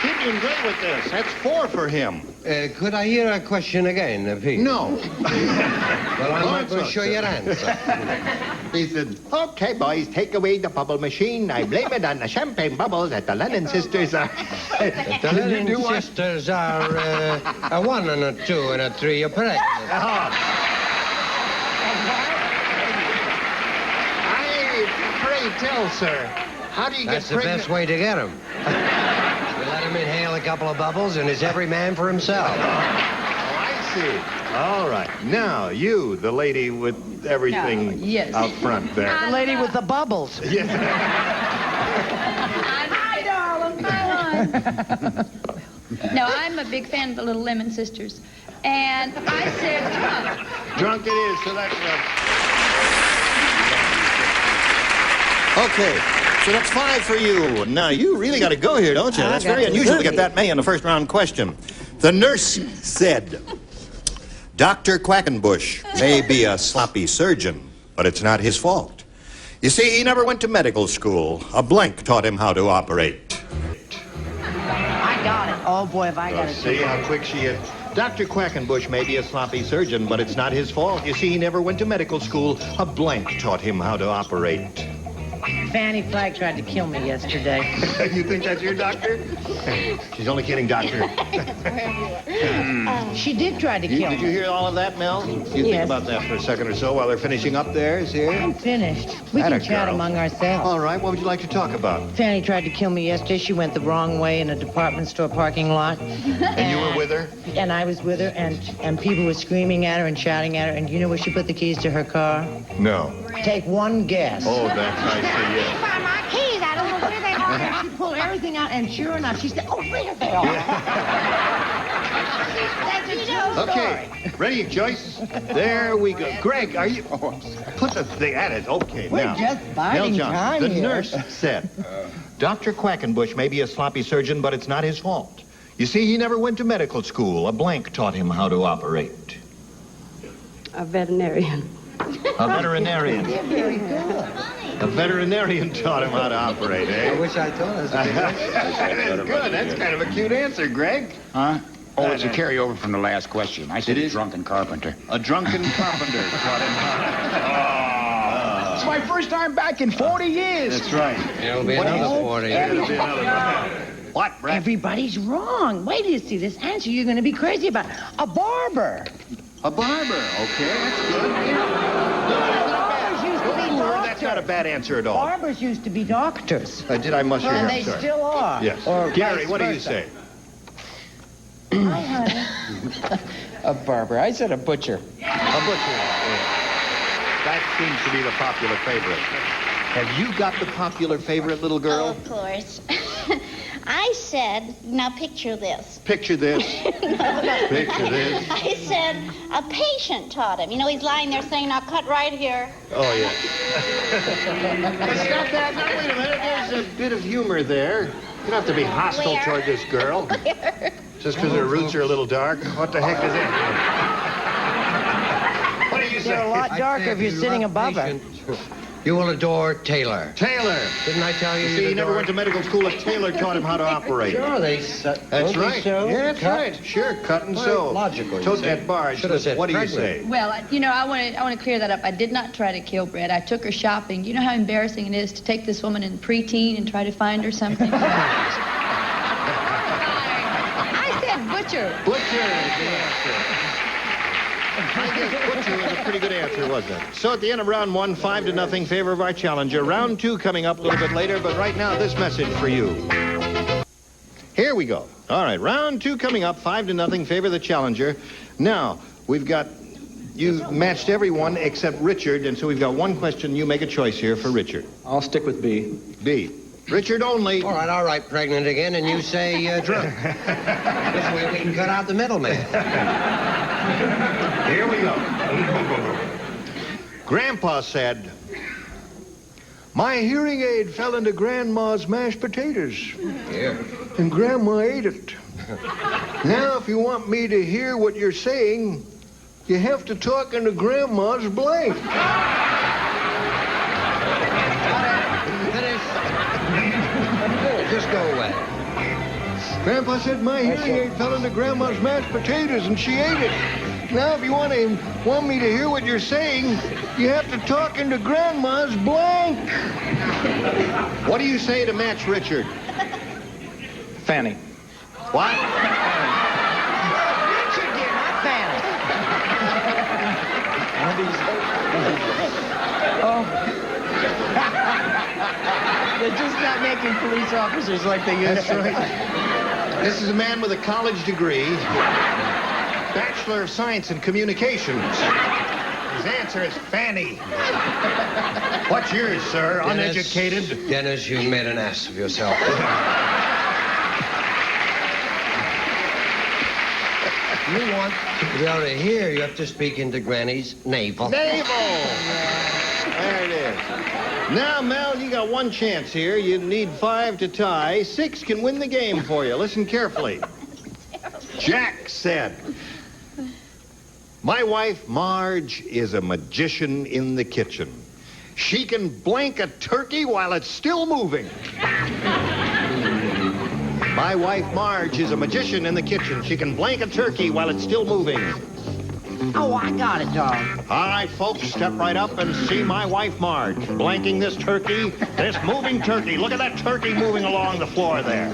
He's doing great with this. That's 4 for him. Could I hear a question again, Pete? No. Well, I'm not going to show your answer. He said, okay, boys, take away the bubble machine. I blame it on the champagne bubbles that the Lennon sisters are... The Lennon sisters are a 1 and a 2 and a 3. You're correct. Pray tell, sir, how do you That's get pregnant? the best way to get him. You let him inhale a couple of bubbles, and it's every man for himself. Oh, I see. All right. Now, you, the lady with everything out front there. The lady with the bubbles. Yeah. Hi, darling. Hi. No, I'm a big fan of the Little Lemon Sisters. And I said drunk. Drunk it is, so that's... Okay, So that's 5 for you. Now, you really got to go here, don't you? That's very unusual to get that many on the first round question. The nurse said, Dr. Quackenbush may be a sloppy surgeon, but it's not his fault. You see, he never went to medical school. A blank taught him how to operate. I got it. Oh, boy, have I got it. See how quick she is. Dr. Quackenbush may be a sloppy surgeon, but it's not his fault. You see, he never went to medical school. A blank taught him how to operate. Fanny Flagg tried to kill me yesterday. You think that's your doctor? She's only kidding, doctor. She did try to kill me. Did you hear all of that, Mel? You think about that for a second or so while they're finishing up theirs here? I'm finished. We can chat among ourselves. All right, what would you like to talk about? Fanny tried to kill me yesterday. She went the wrong way in a department store parking lot. And you were with her? And I was with her, and people were screaming at her and shouting at her. And you know where she put the keys to her car? No. Take one guess. Oh, that's I see, yes. Find my keys. I don't know where they are. And she pulled everything out, and sure enough, she said, "Oh, there they are." That's a true story. Okay, ready, Joyce? There we go. Greg, are you... put the thing at it. Okay, We're now. just biding Mel Johnson, time the here. nurse said, Dr. Quackenbush may be a sloppy surgeon, but it's not his fault. You see, he never went to medical school. A blank taught him how to operate. A veterinarian. A veterinarian. You're very good. A veterinarian taught him how to operate, eh? I wish I told us. That's good. That's kind of a cute answer, Greg. Huh? Oh, it's a carryover from the last question. I said a drunken carpenter. A drunken carpenter taught him how It's my first time back in 40 years. That's right. It'll be another 40. It'll be another. What, Brett? Everybody's wrong. Wait till you see this answer. You're going to be crazy about it. A barber. A barber. Okay, that's good. Barbers used to be That's not a doctors. bad answer at all. Barbers used to be doctors. Did I muster And here? they I'm sorry. still are. Yes. Or Gary, vice what do you versa. say? Hi, honey. A barber. I said a butcher. A butcher. That seems to be the popular favorite. Have you got the popular favorite, little Oh, girl? of course. I said, now picture this. Picture this. Picture this. I said, a patient taught him. You know, he's lying there saying, now cut right here. Oh, yeah. It's not that. Now, wait a minute. There's a bit of humor there. You don't have to be hostile Where? toward this girl. Where? Just because her roots are a little dark. What the heck is that? What do you say? They're a lot darker if you're sitting above her. You will adore Taylor. Taylor. Didn't I tell you? You see, he never went to medical school. A tailor taught him how to operate. Sure, they. That's right. Yeah, that's right. Sure, cut and sew. Logical. Tote that barge. Should have said What do you pregnant. say? Well, I want to clear that up. I did not try to kill Brett. I took her shopping. You know how embarrassing it is to take this woman in preteen and try to find her something? I said butcher. Butcher is the answer. I guess butcher was a pretty good answer, wasn't it? So at the end of round 1, 5-0 favor of our challenger. Round 2 coming up a little bit later, but right now this message for you. Here we go. All right, round 2 coming up, 5-0 favor of the challenger. Now, we've got, you matched everyone except Richard, and so we've got one question. You make a choice here for Richard. I'll stick with B. B. Richard only. All right, pregnant again, and you say drunk. This way we can cut out the middleman. Here we go. Grandpa said, my hearing aid fell into Grandma's mashed potatoes. Yeah. And Grandma ate it. Now, if you want me to hear what you're saying, you have to talk into Grandma's blank. Just go away. Grandpa said my hearing aid fell into Grandma's mashed potatoes and she ate it. Now, if you want me to hear what you're saying, you have to talk into Grandma's blank. What do you say to match Richard? Fanny. What? Richard did, not Fanny. They're just not making police officers like they used That's to. right. This is a man with a college degree, Bachelor of Science in Communications. His answer is Fanny. What's yours, sir? Uneducated? Dennis, you made an ass of yourself. You want to be able to hear, you have to speak into Granny's navel. Navel! There it is. Now, Mel, you got one chance here. You need 5 to tie. 6 can win the game for you. Listen carefully. Jack said, my wife, Marge, is a magician in the kitchen. She can blank a turkey while it's still moving. My wife, Marge, is a magician in the kitchen. She can blank a turkey while it's still moving. Oh, I got it, dog. All right, folks, step right up and see my wife, Marge, blanking this turkey, this moving turkey. Look at that turkey moving along the floor there.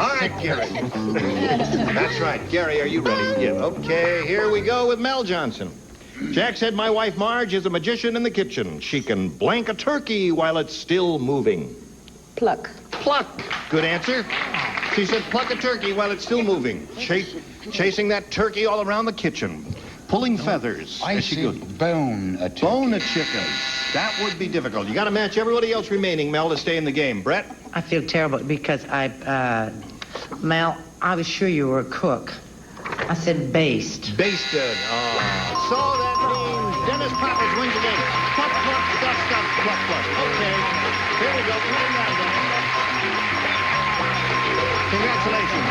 All right, Gary. That's right. Gary, are you ready? Yeah. Okay, here we go with Mel Johnson. Jack said, my wife, Marge, is a magician in the kitchen. She can blank a turkey while it's still moving. Pluck. Pluck. Good answer. She said, pluck a turkey while it's still moving. Chasing that turkey all around the kitchen. Pulling feathers. I see bone a turkey. Bone a chicken. That would be difficult. You got to match everybody else remaining, Mel, to stay in the game. Brett? I feel terrible because Mel, I was sure you were a cook. I said basted. Basted. Oh. So that means Dennis Poppins wins the game. Pluck, pluck, stuff, stuff, pluck, pluck. Okay. Here we go. Put him down, Dennis. Congratulations.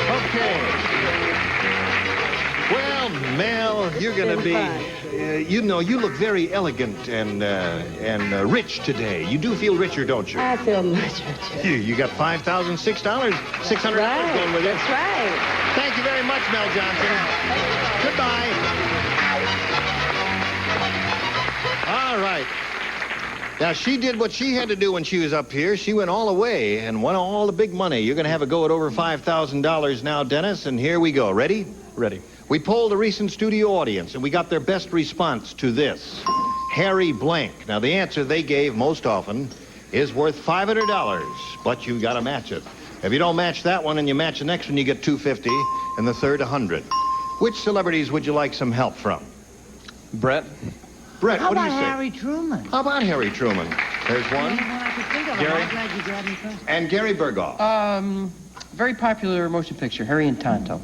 Okay. Well, Mel, you're going to be, you look very elegant and rich today. You do feel richer, don't you? I feel much richer. You got $5,000, $600 going with it. That's right. Thank you very much, Mel Johnson. Goodbye. All right. Now, she did what she had to do when she was up here. She went all the way and won all the big money. You're going to have a go at over $5,000 now, Dennis, and here we go. Ready? Ready. We polled a recent studio audience, and we got their best response to this. Harry blank. Now, the answer they gave most often is worth $500, but you got to match it. If you don't match that one and you match the next one, you get $250, and the third, $100. Which celebrities would you like some help from? Brett? Brett, How what do you about say? Harry Truman? How about Harry Truman? There's one. I could think of Gary? I'm glad you grabbed me first. And Gary Berghoff. Very popular motion picture, Harry and Tonto.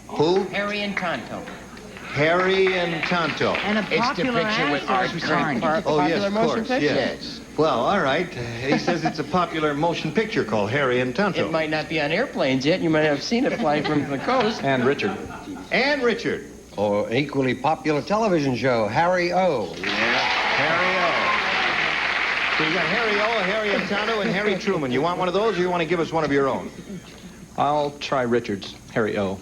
Who? Harry and Tonto. Harry and Tonto. And a popular actor. Oh, yes, of course, yes. Well, all right. He says it's a popular motion picture called Harry and Tonto. It might not be on airplanes yet. You might have seen it flying from the coast. And Richard. And Richard. Or equally popular television show, Harry O. Harry O. So you got Harry O, Harry and Tonto, and Harry Truman. You want one of those, or you want to give us one of your own? I'll try Richard's. Harry O.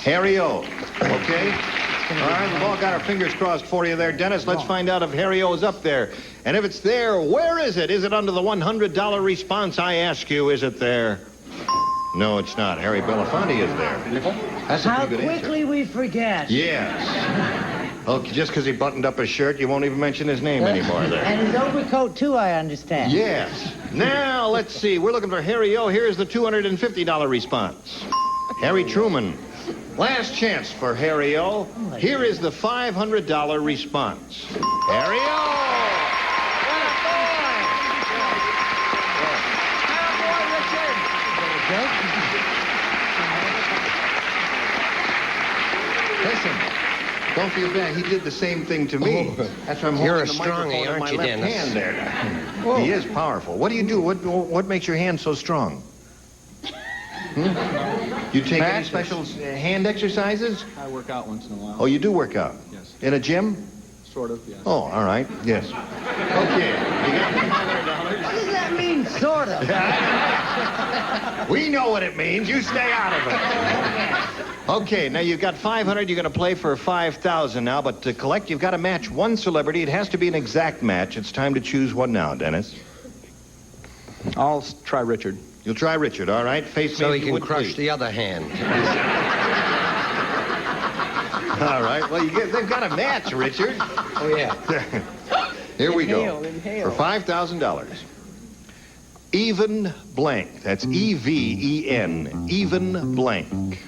Harry O. Okay. All right, we've all got our fingers crossed for you there, Dennis. Let's find out if Harry O is up there. And if it's there, where is it? Is it under the $100 response I ask you? Is it there? No, it's not. Harry Belafonte is there. That's a How pretty good quickly we forget. Yes. Okay, just because he buttoned up his shirt, you won't even mention his name anymore there. And his overcoat, too, I understand. Yes. Now, let's see. We're looking for Harry O. Here's the $250 response. Harry Truman. Last chance for Harry O. Here is the $500 response. Harry O. Listen, don't feel bad. He did the same thing to me. That's why I'm You're holding a the strongy, microphone in aren't my you, left Dennis? hand there. He is powerful. What do you do? What makes your hand so strong? You take any special hand exercises? I work out once in a while. Oh, you do work out? Yes. In a gym? Sort of, yes. Oh, all right. Yes. Okay. You got $500. What does that mean, sort of? We know what it means. You stay out of it. Okay, now you've got $500. You're going to play for $5,000 now, but to collect, you've got to match one celebrity. It has to be an exact match. It's time to choose one now, Dennis. I'll try Richard. You'll try Richard, all right? Face So me he if you can would, crush please. the other hand. All right. Well, they've got a match, Richard. Oh, yeah. Here we go. Inhale. For $5,000. Even blank. That's E-V-E-N. Even blank.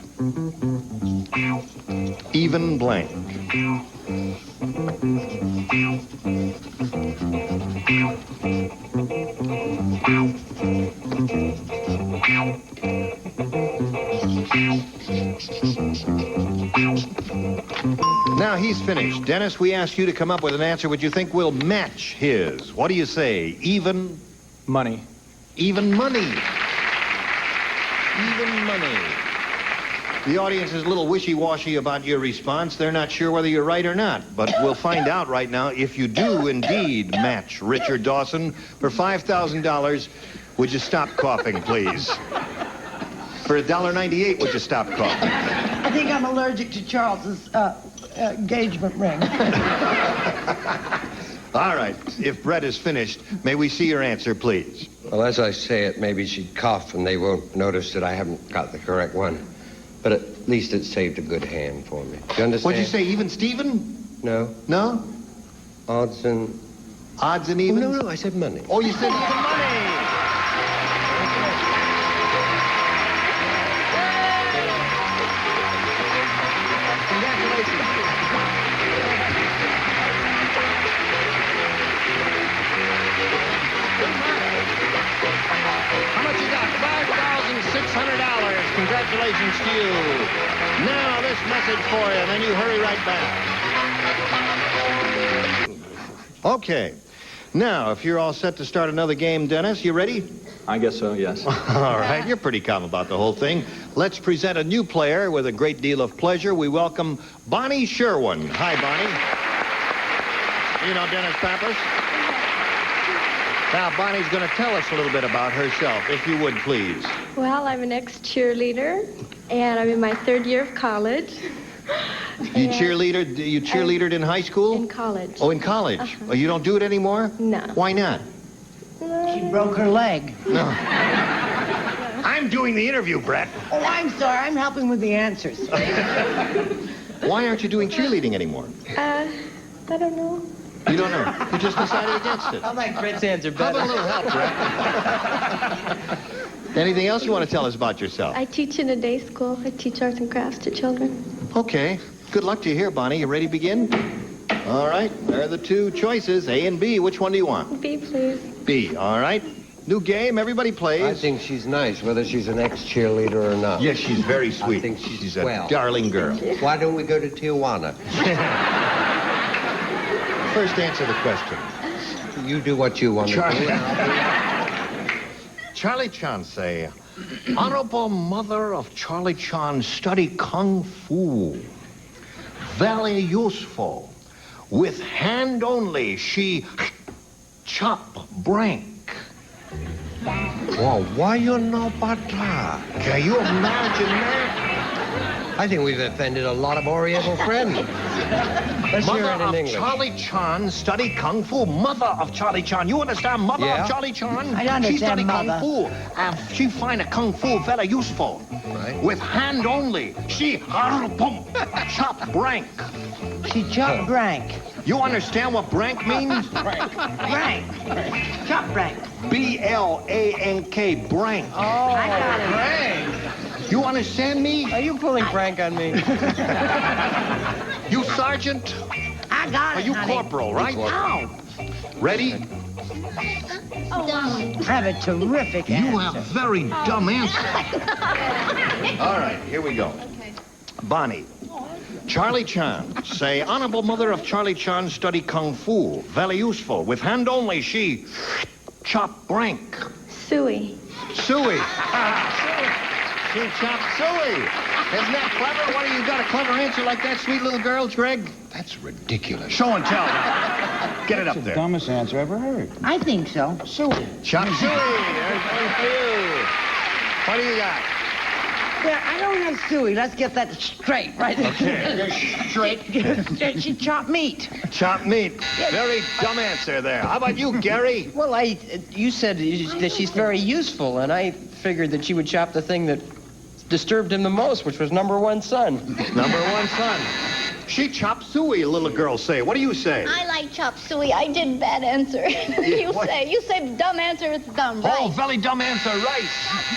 Even blank. Now he's finished. Dennis, we asked you to come up with an answer which you think will match his. What do you say? Even? Money. Even money. Even money. The audience is a little wishy-washy about your response. They're not sure whether you're right or not. But we'll find out right now if you do indeed match Richard Dawson. For $5,000, would you stop coughing, please? For $1.98, would you stop coughing? I think I'm allergic to Charles's engagement ring. All right. If Brett is finished, may we see your answer, please? Well, as I say it, maybe she'd cough and they won't notice that I haven't got the correct one. But at least it saved a good hand for me. Do you understand? What'd you say, even Steven? No. No? Odds and... Odds and evens? Oh, no, I said money. Oh, you said even money! How much you got? $5,600. Congratulations to you. Now this message for you, and then you hurry right back. Okay. Now, if you're all set to start another game, Dennis, you ready? I guess so, yes. All right, you're pretty calm about the whole thing. Let's present a new player with a great deal of pleasure. We welcome Bonnie Sherwin. Hi, Bonnie. You know Dennis Pappas? Now, Bonnie's going to tell us a little bit about herself, if you would, please. Well, I'm an ex-cheerleader, and I'm in my third year of college. You cheerleadered in high school? In college. Oh, in college. Oh, you don't do it anymore? No. Why not? She broke her leg. No. I'm doing the interview, Brett. Oh, I'm sorry. I'm helping with the answers. Why aren't you doing cheerleading anymore? I don't know. You don't know. You just decided against it. I like Brett's answer How better. about a little help, Brett? Anything else you want to tell us about yourself? I teach in a day school. I teach arts and crafts to children. Okay. Good luck to you here, Bonnie. You ready to begin? All right. There are the two choices, A and B. Which one do you want? B, please. B. All right. New game. Everybody plays. I think she's nice, whether she's an ex-cheerleader or not. Yes, she's very sweet. I think she's a swell. darling girl. Why don't we go to Tijuana? First answer the question. You do what you want to do. Charlie Chan say, Honorable Mother of Charlie Chan study Kung Fu. Very useful. With hand only, she chop brank. Well, why you know about that? Can you imagine that? I think we've offended a lot of Oriental friends. Let's hear Mother it in of English. Charlie Chan study Kung Fu. Mother of Charlie Chan. You understand? Mother Yeah. of Charlie Chan? I understand, She study Mother. Kung Fu. And she find a Kung Fu very useful. Right. With hand only. She chop brank. She chopped brank. You understand what brank means? Brank. Chop brank. B-L-A-N-K, brank. Oh, I got it. You understand me? Are you pulling prank on me? You sergeant? I got Are it, you honey. corporal, right? Ow. Ready? Have a terrific You answer. have very dumb answers. All right, here we go. Bonnie. Charlie Chan, say, Honorable Mother of Charlie Chan study Kung Fu. Very useful. With hand only, she chop brank. Suey. Suey. She chopped suey. Isn't that clever? What do you got a clever answer like that, sweet little girl, Greg? That's ridiculous. Show and tell. Get it up there. Dumbest answer I ever heard. I think so. Suey. Chop suey. There's one for you. What do you got? Yeah, I don't have suey. Let's get that straight, right? Okay. Straight. She chopped meat. Chop meat. Very dumb answer there. How about you, Gary? Well, you said that she's very useful, and I figured that she would chop the thing that disturbed him the most, which was number one son. Number one son. She chopped suey, little girl say. What do you say? I like chop suey. I did bad answer. You say dumb answer, it's dumb, right? Oh, very dumb answer, right.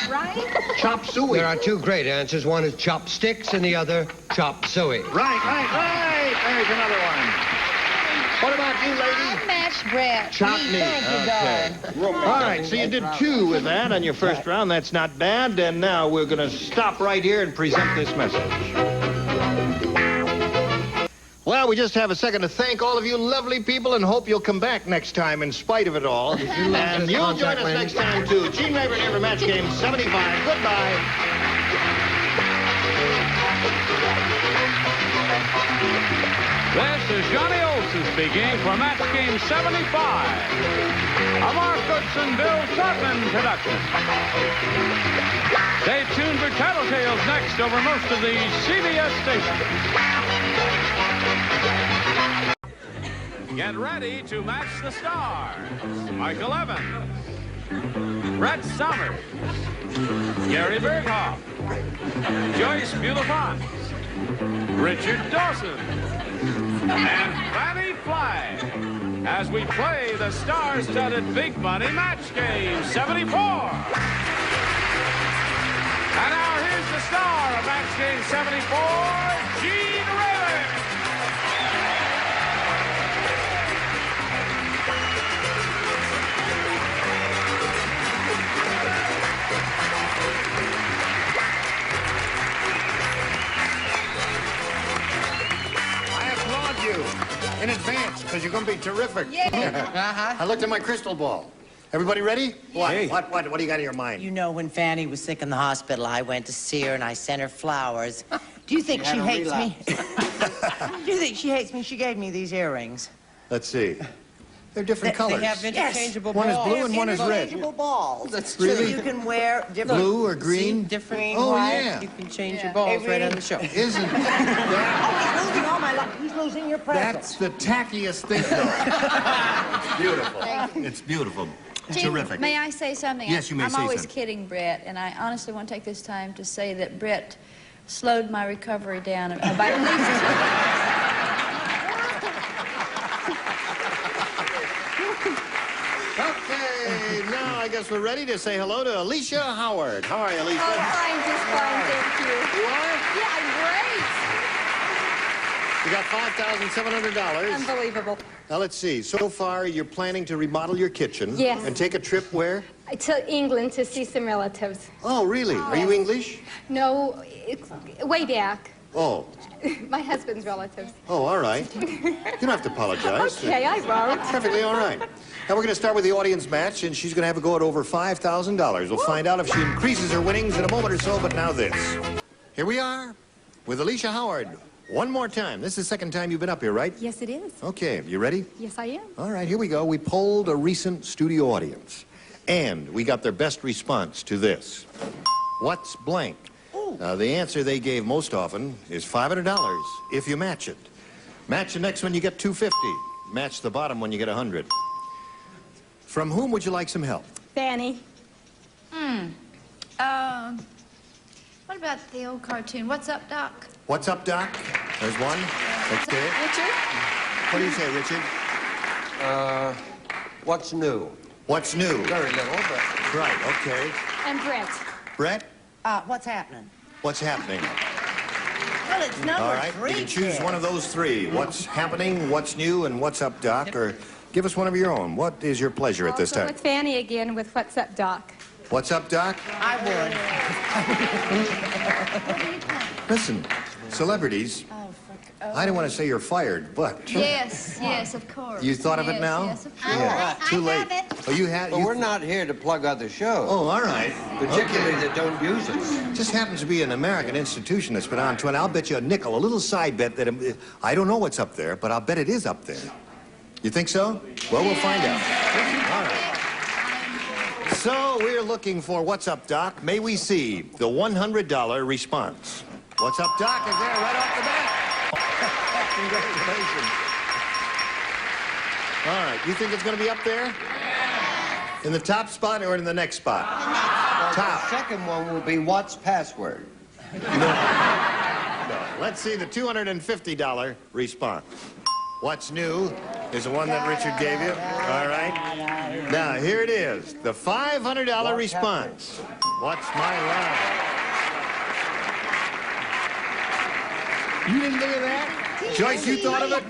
Right? Chop suey. There are two great answers. One is chop sticks, and the other chop suey. Right. There's another one. What about you, lady? Match Brett. Chop meat. Thank you, darling. All right, so you did two with that on your first round. That's not bad. And now we're going to stop right here and present this message. Well, we just have a second to thank all of you lovely people and hope you'll come back next time in spite of it all. And you'll join us next time, too. Gene Raver Never Match Game 75. Goodbye. This is Johnny Olson speaking for Match Game 75. A Mark Goodson, Bill Trotman production. Stay tuned for Tattletales next over most of the CBS stations. Get ready to match the stars. Michael Evans, Brett Somers, Gary Berghoff, Joyce Bulifant, Richard Dawson, and Fanny Fly as we play the star-studded Big Money Match Game 74. And now here's the star of Match Game 74, Gene Raver. In advance, because you're going to be terrific. Yeah. I looked at my crystal ball. Everybody ready? What? Hey. What do you got in your mind? You know, when Fanny was sick in the hospital, I went to see her and I sent her flowers. Do you think she hates me? Do you think she hates me? She gave me these earrings. Let's see. They're different colors. They have interchangeable balls. One is blue and one is red. Interchangeable balls. That's true. really? So you can wear different... Blue or green? Different Oh, white. yeah. You can change your balls right on the show. Isn't that? Oh, he's losing all my luck. He's losing your presents. That's the tackiest thing, though. It's beautiful. It's beautiful. Gene, Terrific. may I say something? Yes, you may I'm say always something. kidding Brett, and I honestly want to take this time to say that Brett slowed my recovery down by at least... Okay, now I guess we're ready to say hello to Alicia Howard. How are you, Alicia? Oh, I'm just fine, thank you. You are? Yeah, I'm great. You got $5,700. Unbelievable. Now, let's see. So far, you're planning to remodel your kitchen. Yes. And take a trip where? To England to see some relatives. Oh, really? Are you English? No, it's way back. Oh. My husband's relatives. Oh, all right. You don't have to apologize. Okay, I won't. Perfectly all right. Now, we're going to start with the audience match, and she's going to have a go at over $5,000. We'll find out if she increases her winnings in a moment or so, but now this. Here we are with Alicia Howard. One more time. This is the second time you've been up here, right? Yes, it is. Okay, you ready? Yes, I am. All right, here we go. We polled a recent studio audience, and we got their best response to this. What's blank? The answer they gave most often is $500 if you match it. Match the next one, you get $250. Match the bottom one, you get $100. From whom would you like some help? Fanny. What about the old cartoon? What's up, Doc? What's up, Doc? There's one. That's it. Richard? What do you say, Richard? What's new? What's new? Very little, but... Right, okay. And Brett. Brett? What's happening? What's happening? Well, it's number All right, 3. you can choose one of those three. What's happening, what's new, and what's up, Doc? Or give us one of your own. What is your pleasure at this I'll go time? with Fanny again with What's Up, Doc. What's up, Doc? I would. Listen, celebrities, I don't want to say you're fired, but... Yes, yes, of course. You thought of it now? Yes, of course. Yeah, too late. Oh, you had... But we're not here to plug other shows. Oh, all right. Particularly that don't use it. Just happens to be an American institution that's been on to, and I'll bet you a nickel, a little side bet that I don't know what's up there, but I'll bet it is up there. You think so? Well, we'll find out. All right. So we're looking for What's Up, Doc. May we see the $100 response? What's Up, Doc is there right off the bat. Congratulations. All right, you think it's going to be up there? In the top spot or in the next spot? Top. The second one will be what's password. No. Let's see the $250 response. What's new is the one that Richard gave you. All right. Now, here it is. The $500 response. What's my line? You didn't think of that? Joyce, you thought of it?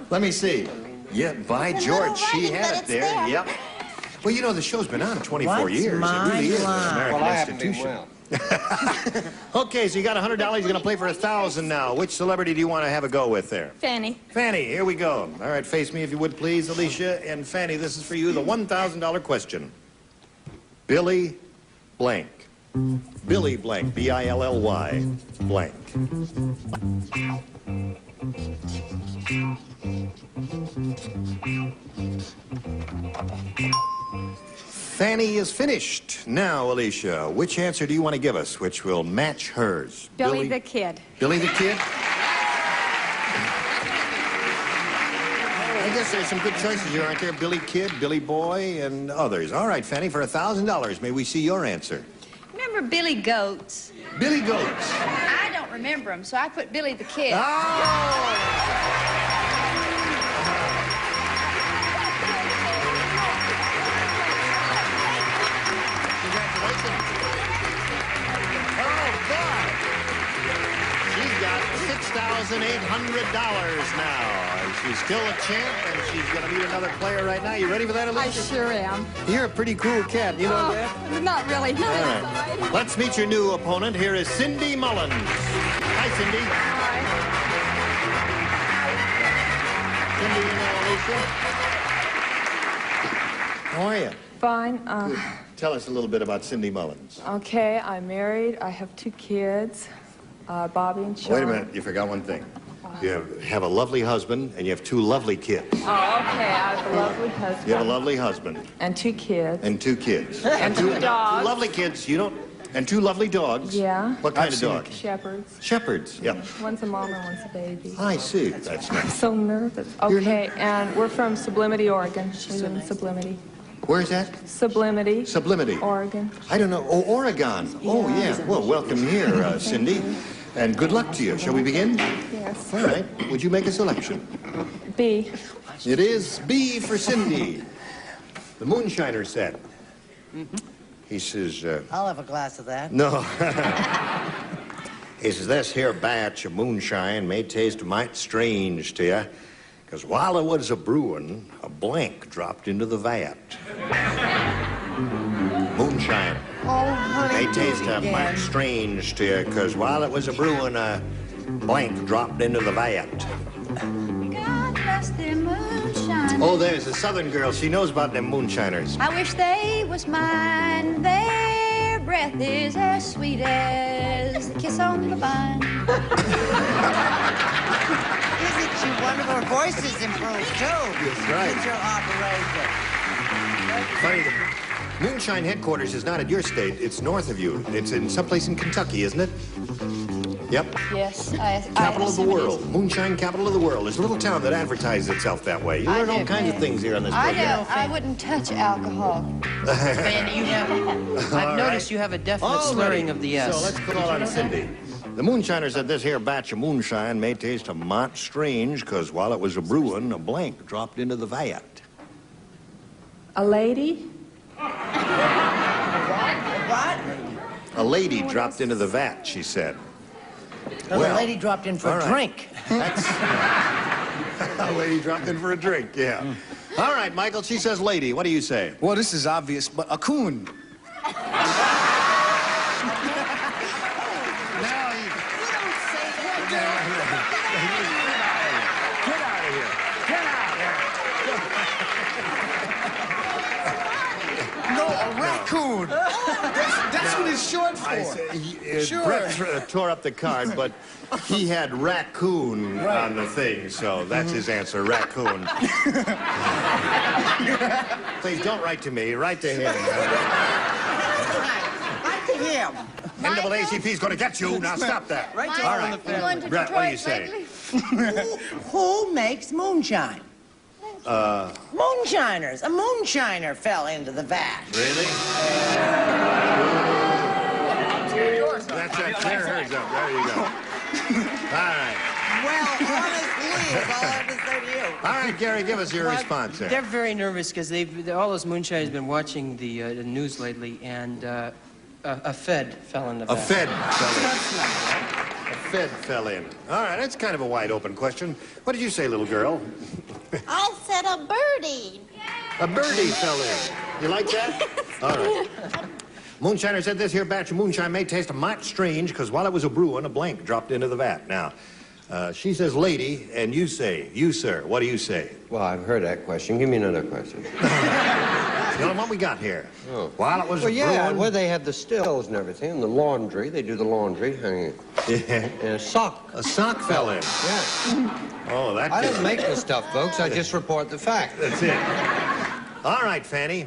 Let me see. Yeah, by George, she had it there. Yep. Well, you know, the show's been on 24 years. It really is an American institution. Okay, so you got $100. You're going to play for $1,000 now. Which celebrity do you want to have a go with there? Fanny. Fanny, here we go. All right, face me if you would, please, Alicia. And Fanny, this is for you, the $1,000 question. Billy blank. Billy blank, B-I-L-L-Y blank. Fanny is finished. Now, Alicia, which answer do you want to give us, which will match hers? Billy the Kid. Billy the Kid? I guess there's some good choices here, aren't there? Billy Kid, Billy Boy, and others. All right, Fanny, for $1,000, may we see your answer? Remember Billy Goats? Billy Goats. I don't remember him, so I put Billy the Kid. Oh! $6,800 now. And she's still a champ, and she's going to meet another player right now. You ready for that, Alicia? I sure am. You're a pretty cool cat. You know that? Not really. Not All right. Let's meet your new opponent. Here is Cindy Mullins. Hi, Cindy. Hi. Cindy, you know Alicia? How are you? Fine. Good. Tell us a little bit about Cindy Mullins. Okay, I'm married. I have 2 kids, Bobby and Sean. Wait a minute. You forgot one thing. You have a lovely husband, and you have 2 lovely kids. Oh, okay. I have a lovely husband. You have a lovely husband. And 2 kids. And 2 kids. And 2 dogs. 2 lovely kids. You don't... And 2 lovely dogs. Yeah. What kind of dogs? Shepherds. Shepherds, yeah. One's a mom and one's a baby. I see. That's I'm nice. so nervous. Okay, and we're from Sublimity, Oregon. We live in Sublimity. Where is that? Sublimity. Sublimity. Oregon. I don't know. Oh, Oregon. Oh, yeah. Well, welcome here, Cindy. And good luck to you. Shall we begin? Yes. All right. Would you make a selection? B. It is B for Cindy. The Moonshiner set. He says... I'll have a glass of that. No. He says, this here batch of moonshine may taste might strange to you, because while it was a brewing, a blank dropped into the vat. Moonshine. Oh, honey. May taste might strange to you, because while it was a brewing, a blank dropped into the vat. God bless them moonshine. Oh, there's a southern girl. She knows about them moonshiners. I wish they was mine. Their breath is as sweet as a kiss on the vine. Isn't she wonderful? Her voice is improved, too. That's right. Since your operation. Funny, the Moonshine headquarters is not at your state. It's north of you. It's in someplace in Kentucky, isn't it? Yep. Yes, Capital of the world. Moonshine capital of the world. There's a little town that advertises itself that way. You learn all kinds of things here on this program. I wouldn't touch alcohol. Fanny, you have... I've noticed you have a definite slurring of the S. So let's call on Cindy. The Moonshiner said this here batch of moonshine may taste a mite strange, because while it was a brewing, a blank dropped into the vat. A lady? What? A lady dropped into the vat, she said. Well, the lady dropped in for a drink. That's... A lady dropped in for a drink, yeah. All right, Michael, she says lady. What do you say? Well, this is obvious, but a coon. Raccoon. That's what it's short for. Sure. Brett tore up the card, but he had raccoon on the thing, so that's his answer, raccoon. Please don't write to me. Write to him. Write to him. NAACP's going to get you. Now stop that. Right to All him. right. Brett, what do you say? Who makes moonshine? Moonshiners. A moonshiner fell into the vat. Really? That's it. Clear hers up. There you go. All right. Well, honestly, is all I have to say to you. All right, Gary, give us your response there. They're very nervous because all those moonshiners have been watching the news lately, and a Fed fell in the vat. A Fed fell in. A Fed fell in. All right, that's kind of a wide open question. What did you say, little girl? I said a birdie. A birdie fell in. You like that? All right. Moonshiner said this here batch of moonshine may taste a mite strange because while it was a brewing, a blank dropped into the vat. Now, she says lady, and you say, you, sir, what do you say? Well, I've heard that question. Give me another question. You know what we got here? Oh. While it was well, a yeah, brewing... where they have the stills and everything, and the laundry. They do the laundry hanging. Yeah. And a sock. A sock fell in. Yeah. Oh, that... I don't make the stuff, folks. I just report the fact. That's it. All right, Fanny.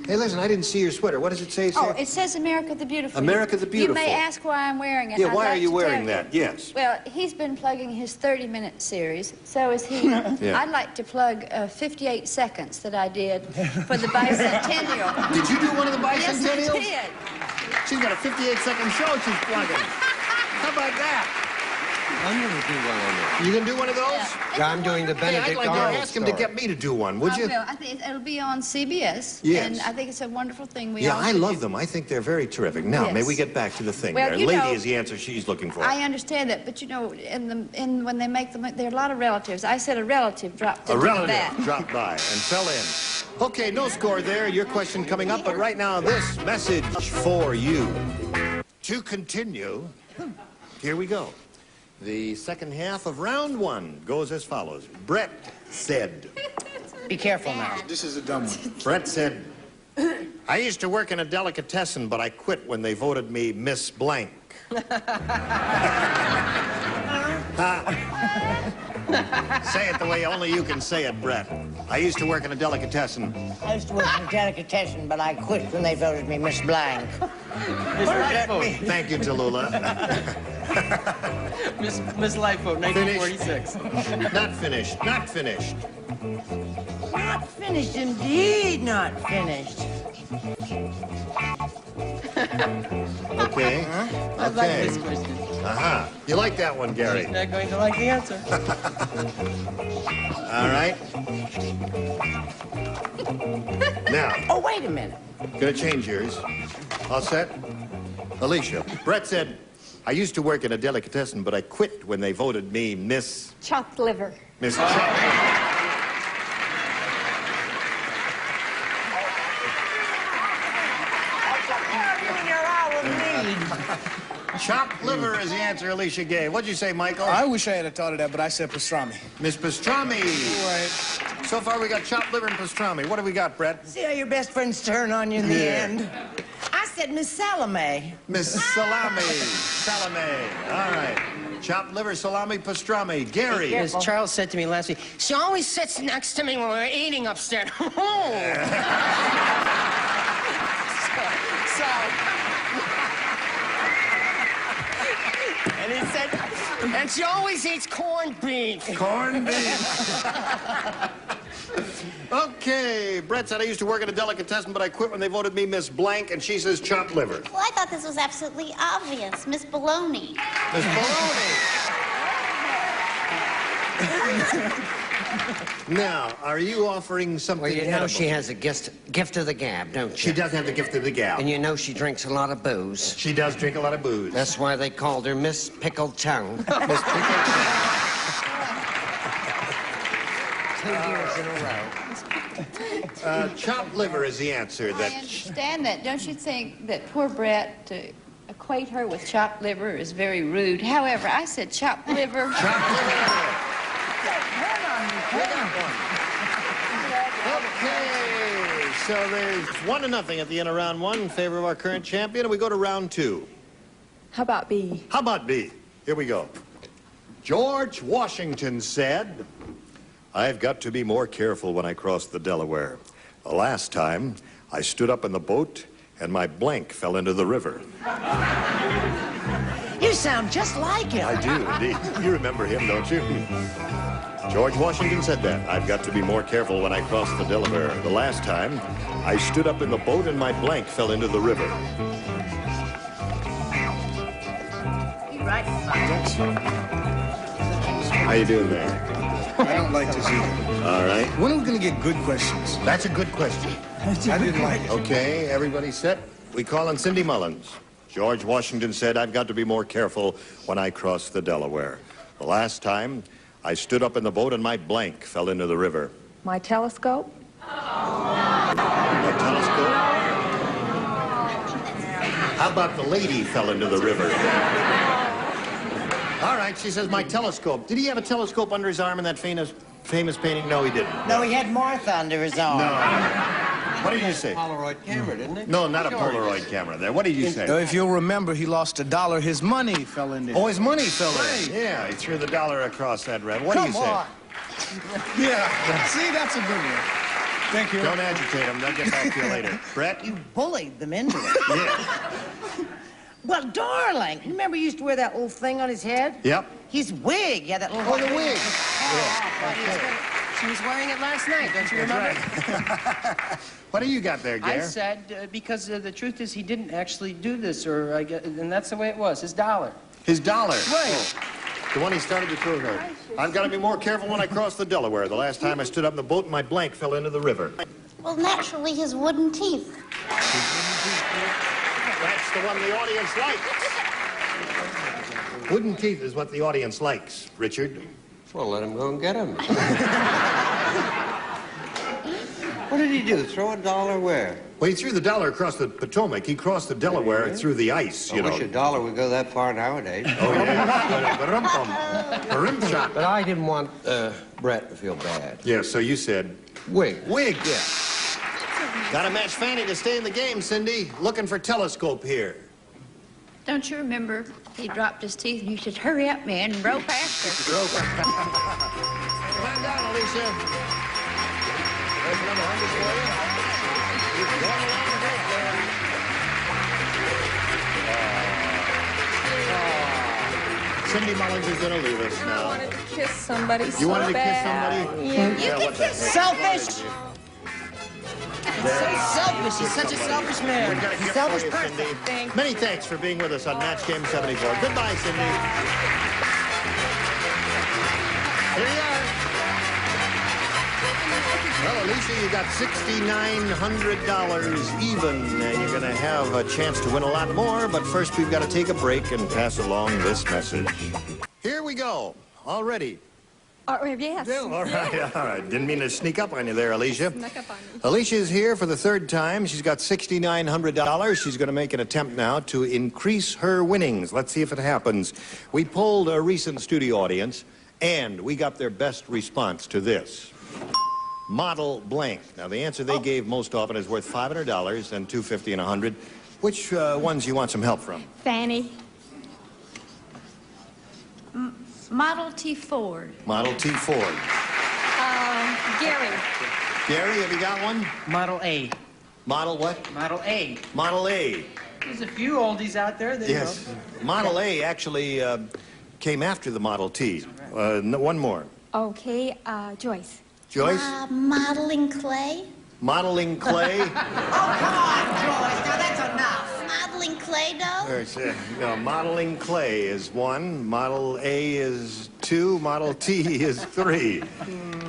Hey, listen, I didn't see your sweater. What does it say, sir? Oh, it says America the Beautiful. America the Beautiful. You may ask why I'm wearing it. Yeah, I'd why like are you to wearing tell that? Yes. Well, he's been plugging his 30-minute series. So is he. Yeah. I'd like to plug 58 seconds that I did for the bicentennial. Did you do one of the bicentennials? Yes, I did. She's got a 58-second show she's plugging. How about that? I'm going to do one on that. You gonna do one of those? Yeah, I'm doing the Benedict I'd like to Arnold ask him to get me to do one, would you? I will. I think it'll be on CBS. Yes. And I think it's a wonderful thing. Yeah, I love them. I think they're very terrific. Now, may Yes. we get back to the thing Well, there? you Lady know, is the answer she's looking for. I understand that, but you know, when they make them, there are a lot of relatives. I said a relative dropped into A relative that. dropped by and fell in. Okay, no score there. Your question coming up, but right now, this message for you. To continue, here we go. The second half of round one goes as follows. Brett said. Be careful now. This is a dumb one. Brett said, I used to work in a delicatessen, but I quit when they voted me Miss Blank. Say it the way only you can say it, Brett. I used to work in a delicatessen. I used to work in a delicatessen, but I quit when they voted me Miss Blank. Miss Lifeboat. Thank you, Tallulah. Miss Lifeboat, 1946. Not finished. Not finished. Not finished, indeed, not finished. Okay. I like this question. Uh-huh. You like that one, Gary? She's not going to like the answer. All right. Now. Oh, wait a minute. Gonna change yours. All set? Alicia. Brett said, I used to work in a delicatessen, but I quit when they voted me Miss... Chopped liver. Miss Chopped. Chopped liver is the answer Alicia gave. What'd you say, Michael? I wish I had thought of that, but I said pastrami. Miss Pastrami. All right. So far, we got chopped liver and pastrami. What have we got, Brett? See how your best friends turn on you in the end? I said Miss Salome. Miss Salami. Salame. All right. Chopped liver, salami, pastrami. Gary. As Charles said to me last week, she always sits next to me when we're eating upstairs. And he said, and she always eats corned beef. Corned beef. Okay, Brett said I used to work at a delicatessen, but I quit when they voted me Miss Blank, and she says chopped liver. Well, I thought this was absolutely obvious. Miss Baloney. Miss Baloney. Now, are you offering something Well, you know edible? she has a gift of the gab, don't you? She does have the gift of the gab. And you know she drinks a lot of booze. She does drink a lot of booze. That's why they called her Miss Pickled Tongue. Miss Pickled Tongue. 2 years in a row. Chopped liver is the answer. I understand that. Don't you think that poor Brett, to equate her with chopped liver is very rude? However, I said chopped liver. Chopped liver. Okay, so there's 1-0 at the end of round one in favor of our current champion, and we go to round two. How about B? How about B? Here we go. George Washington said, I've got to be more careful when I cross the Delaware. The last time, I stood up in the boat and my blank fell into the river. You sound just like him. I do, indeed. You remember him, don't you? George Washington said that. I've got to be more careful when I cross the Delaware. The last time, I stood up in the boat and my blank fell into the river. You're right. How you doing there? I don't like this either. All right. When are we going to get good questions? That's a good question. I didn't like it. Okay, everybody set? We call on Cindy Mullins. George Washington said, I've got to be more careful when I cross the Delaware. The last time, I stood up in the boat and my blank fell into the river. My telescope? My telescope? How about the lady fell into the river? All right, she says, my telescope. Did he have a telescope under his arm in that famous painting? No, he didn't. No, he had Martha under his arm. No. What did you say? Polaroid camera, didn't it? No, not a Polaroid camera there. What did you say? If you'll remember, he lost $1. His money fell in there. Oh, his money fell in. Yeah, he threw the dollar across that red. What do you say? Come on. Yeah. See, that's a good one. Thank you. Don't agitate him. They'll get back to you later. Brett? You bullied them into it. Yeah. Well, darling, remember he used to wear that little thing on his head? Yep. His wig. Yeah, that little... Oh, the wig. She was wearing it last night, don't you remember? Right. What do you got there, Gare? I said, because the truth is he didn't actually do this, or I guess, and that's the way it was, his dollar. His dollar? Right. Oh. The one he started to throw her. I've got to be more careful when I cross the Delaware. The last time I stood up in the boat, my blank fell into the river. Well, naturally, his wooden teeth. That's the one the audience likes. Wooden teeth is what the audience likes, Richard. Well, let him go and get him. What did he do? Throw a dollar where? Well, he threw the dollar across the Potomac. He crossed the Delaware through the ice, you know. I wish a dollar would go that far nowadays. Oh, yeah. But I didn't want Brett to feel bad. Yeah, so you said... Wig. Wig, yeah. Gotta match Fanny to stay in the game, Cindy. Looking for telescope here. Don't you remember he dropped his teeth and he said, hurry up, man, and row faster. Come on down, Alicia. There's another 100 for you. You've gone along great there. Cindy Mullins is gonna leave us now. I wanted to kiss somebody so You wanted to kiss bad. somebody? Yeah. You can kiss selfish. He's so selfish. He's such a selfish man. We've got a gift Selfish for you, person. Cindy. Many thanks for being with us on Match Game 74. Goodbye, Cindy. Here you are. Well, Alicia, you got $6,900 even, and you're going to have a chance to win a lot more. But first, we've got to take a break and pass along this message. Here we go. All ready. Yes. All right. Didn't mean to sneak up on you there, Alicia. Snuck up on me. Alicia is here for the third time. She's got $6,900. She's going to make an attempt now to increase her winnings. Let's see if it happens. We polled a recent studio audience, and we got their best response to this. Model blank. Now, the answer they gave most often is worth $500 and $250 and $100. Which ones you want some help from? Fanny. Model T Ford. Model T Ford. Gary. Gary, have you got one? Model A. Model what? Model A. Model A. There's a few oldies out there that, Yes. Model A actually came after the Model T. One more. Okay, Joyce. Joyce? Modeling clay. Modeling clay. Oh, come on, Joyce. Now that's enough. Modeling clay dough. There's, modeling clay is one. Model A is two. Model T is three.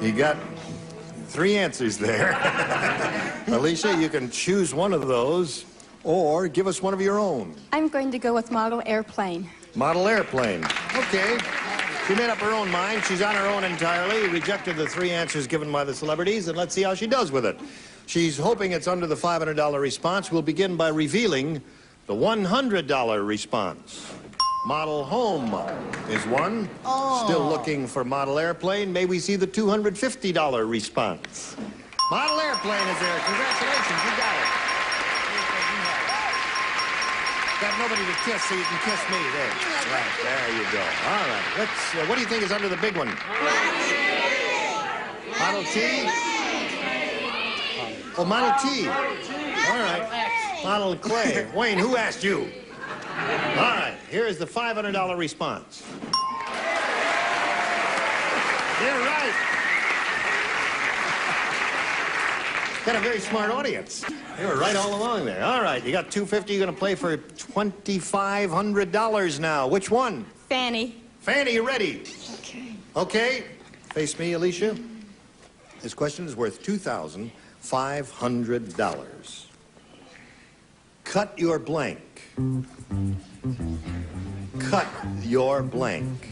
You got three answers there. Alicia, you can choose one of those or give us one of your own. I'm going to go with model airplane. Model airplane. Okay. She made up her own mind. She's on her own entirely. Rejected the three answers given by the celebrities, and let's see how she does with it. She's hoping it's under the $500 response. We'll begin by revealing the $100 response. Model home is one. Oh. Still looking for model airplane. May we see the $250 response. Model airplane is there. Congratulations, you got it. Got nobody to kiss, so you can kiss me there. Right, there you go. All right, let's, what do you think is under the big one? Model T? Oh, Model T. All right. Model clay. Wayne, who asked you? All right, here is the $500 response. You're right. Got a very smart audience. They were right all along there. All right, you got $250. You're going to play for $2,500 now. Which one? Fanny. Fanny, you ready? Okay. Okay. Face me, Alicia. This question is worth $2,500. Cut your blank. Cut your blank.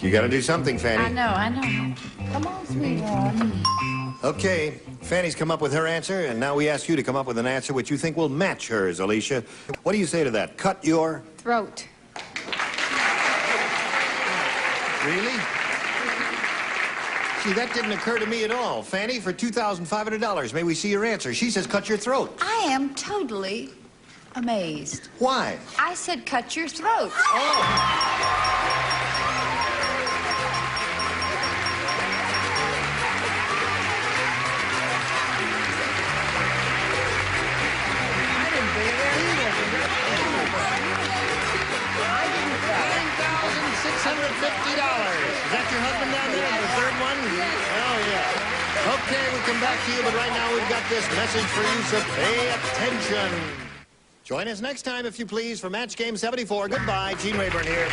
You gotta do something, Fanny. I know. Come on, sweetheart. Okay, Fanny's come up with her answer, and now we ask you to come up with an answer which you think will match hers, Alicia. What do you say to that? Cut your... Throat. Really? See, that didn't occur to me at all. Fanny, for $2,500, may we see your answer? She says cut your throat. I am totally amazed. Why? I said cut your throat. Is that your husband down there, the third one? Oh, yeah. Okay, we'll come back to you, but right now we've got this message for you, so pay attention. Join us next time, if you please, for Match Game 74. Goodbye. Gene Rayburn here.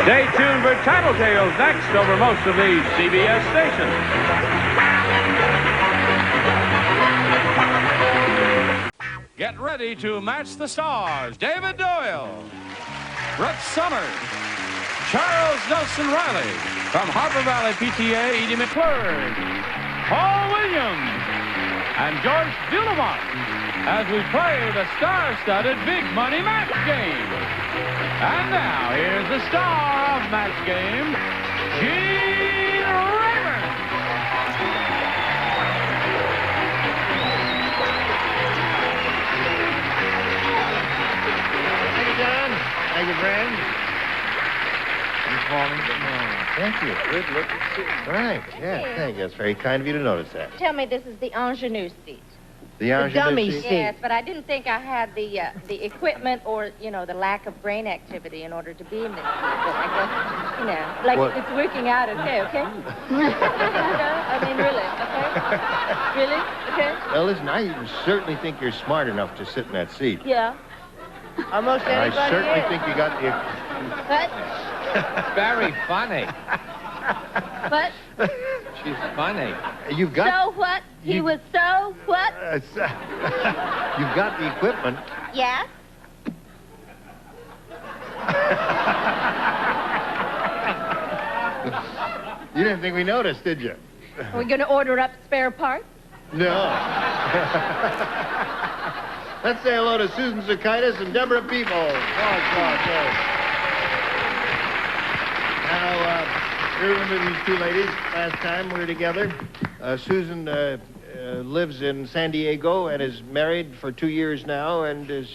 Stay tuned for Tattletales next over most of these CBS stations. Get ready to match the stars. David Doyle, Brett Summers, Charles Nelson Riley, from Harper Valley PTA, Edie McClure, Paul Williams, and George Villamont as we play the star-studded Big Money Match Game. And now, here's the star of Match Game, Gene Rayburn. Thank you, John. Thank you, friend. Thank you. Good looking suit. Right, yeah, thank you. That's very kind of you to notice that. Tell me this is the ingenue seat. The dummy seat? Yes, but I didn't think I had the equipment or, the lack of brain activity in order to be in this seat. But I guess, What? it's working out okay? I mean, really, okay? Really? Okay? Well, listen, I certainly think you're smart enough to sit in that seat. Yeah. Almost anybody I certainly is. think you got the... But, Very funny. but, She's funny. You've got... so what? He was so what? You've got the equipment. Yes? You didn't think we noticed, did you? Are we going to order up spare parts? No. Let's say hello to Susan Zakaitis and Deborah Peebles. Now, you remember these two ladies last time we were together? Susan lives in San Diego and is married for 2 years now and is...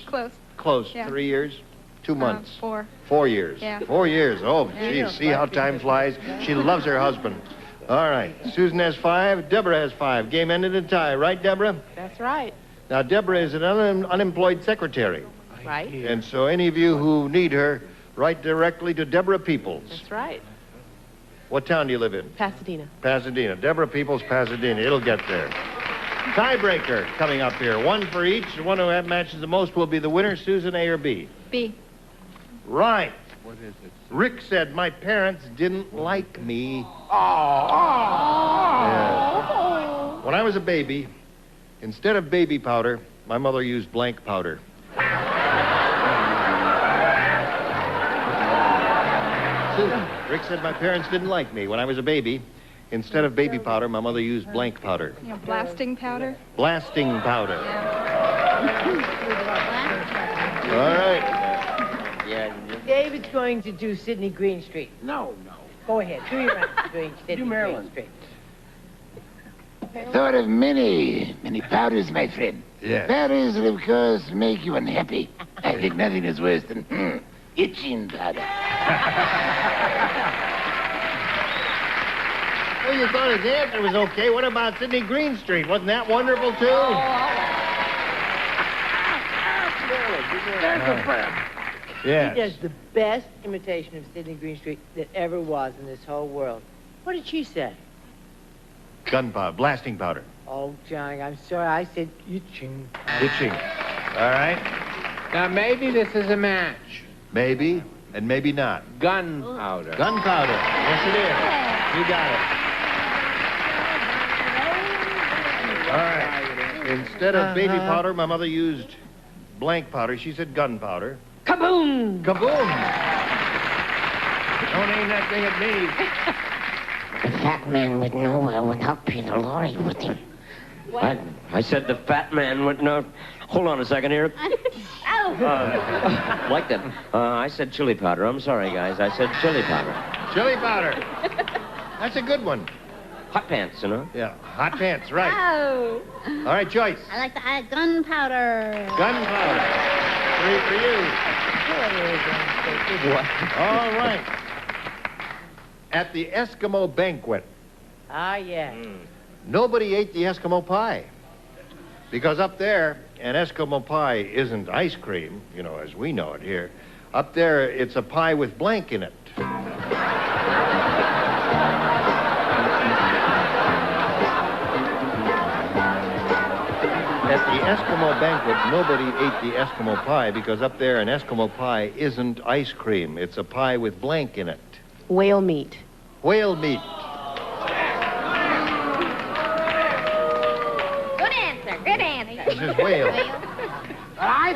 Close. Yeah. 3 years? 2 months. 4. 4 years. Yeah. 4 years. Oh, Yeah. geez, see how time flies. She loves her husband. All right. Susan has 5. Deborah has 5. Game ended in tie. Right, Deborah? That's right. Now, Deborah is an unemployed secretary. Right. And so any of you who need her, write directly to Deborah Peoples. That's right. What town do you live in? Pasadena. Pasadena. Deborah Peoples, Pasadena. It'll get there. Tiebreaker coming up here. 1 for each. The one who matches the most will be the winner. Susan, A or B? B. Right. What is it? Rick said, my parents didn't like me. Yeah. When I was a baby, instead of baby powder, my mother used blank powder. Susan, Rick said my parents didn't like me. When I was a baby, instead of baby powder, my mother used blank powder. Blasting powder? Blasting powder. All right. David's going to do Sidney Green Street. No. Go ahead. Do your Sidney Green Maryland. Street. Thought of many powders, my friend. Yes. Powders that, of course, make you unhappy. I think nothing is worse than itching powder. Well, you thought his answer was okay. What about Sidney Green Street? Wasn't that wonderful, too? There's a friend. Yes. He does the best imitation of Sidney Green Street that ever was in this whole world. What did she say? Gunpowder, blasting powder. Oh, Johnny, I'm sorry. I said itching. Itching. All right. Now, maybe this is a match. Maybe, and maybe not. Gunpowder. Gunpowder. Yes, it is. You got it. All right. Instead of baby powder, my mother used blank powder. She said gunpowder. Kaboom! Kaboom! Don't aim that thing at me. The fat man would know without Peter Lorre with him. What? I said the fat man would know. Hold on a second here. Like that. I said chili powder. I'm sorry, guys. I said chili powder. Chili powder. That's a good one. Hot pants, you know? Yeah, hot pants, right. Oh. All right, Joyce. I like the gunpowder. Gunpowder. 3 for you. What? All right. At the Eskimo banquet, Ah, yeah. nobody ate the Eskimo pie. Because up there, an Eskimo pie isn't ice cream, you know, as we know it here. Up there, it's a pie with blank in it. At the Eskimo banquet, nobody ate the Eskimo pie because up there, an Eskimo pie isn't ice cream. It's a pie with blank in it. Whale meat. Whale meat. Good answer. Good answer. This is whale. I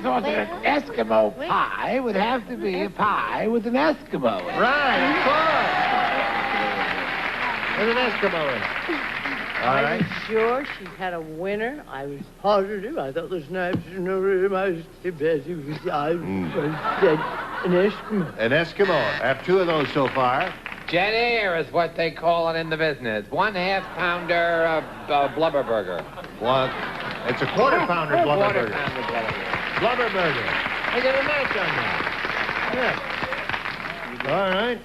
thought that an Eskimo pie would have to be a pie with an Eskimo in it. Right, of course. With an Eskimo in it. All I right. was sure she had a winner. I was positive. I thought there's no reason I was too busy. I said an Eskimo. An Eskimo. I have 2 of those so far. Jenny is what they call it in the business. 1/2 pounder blubber burger. What? It's a 1/4 pounder blubber burger. Pounder blubber burger. Blubber burger. I got a match on that. Yeah. All right.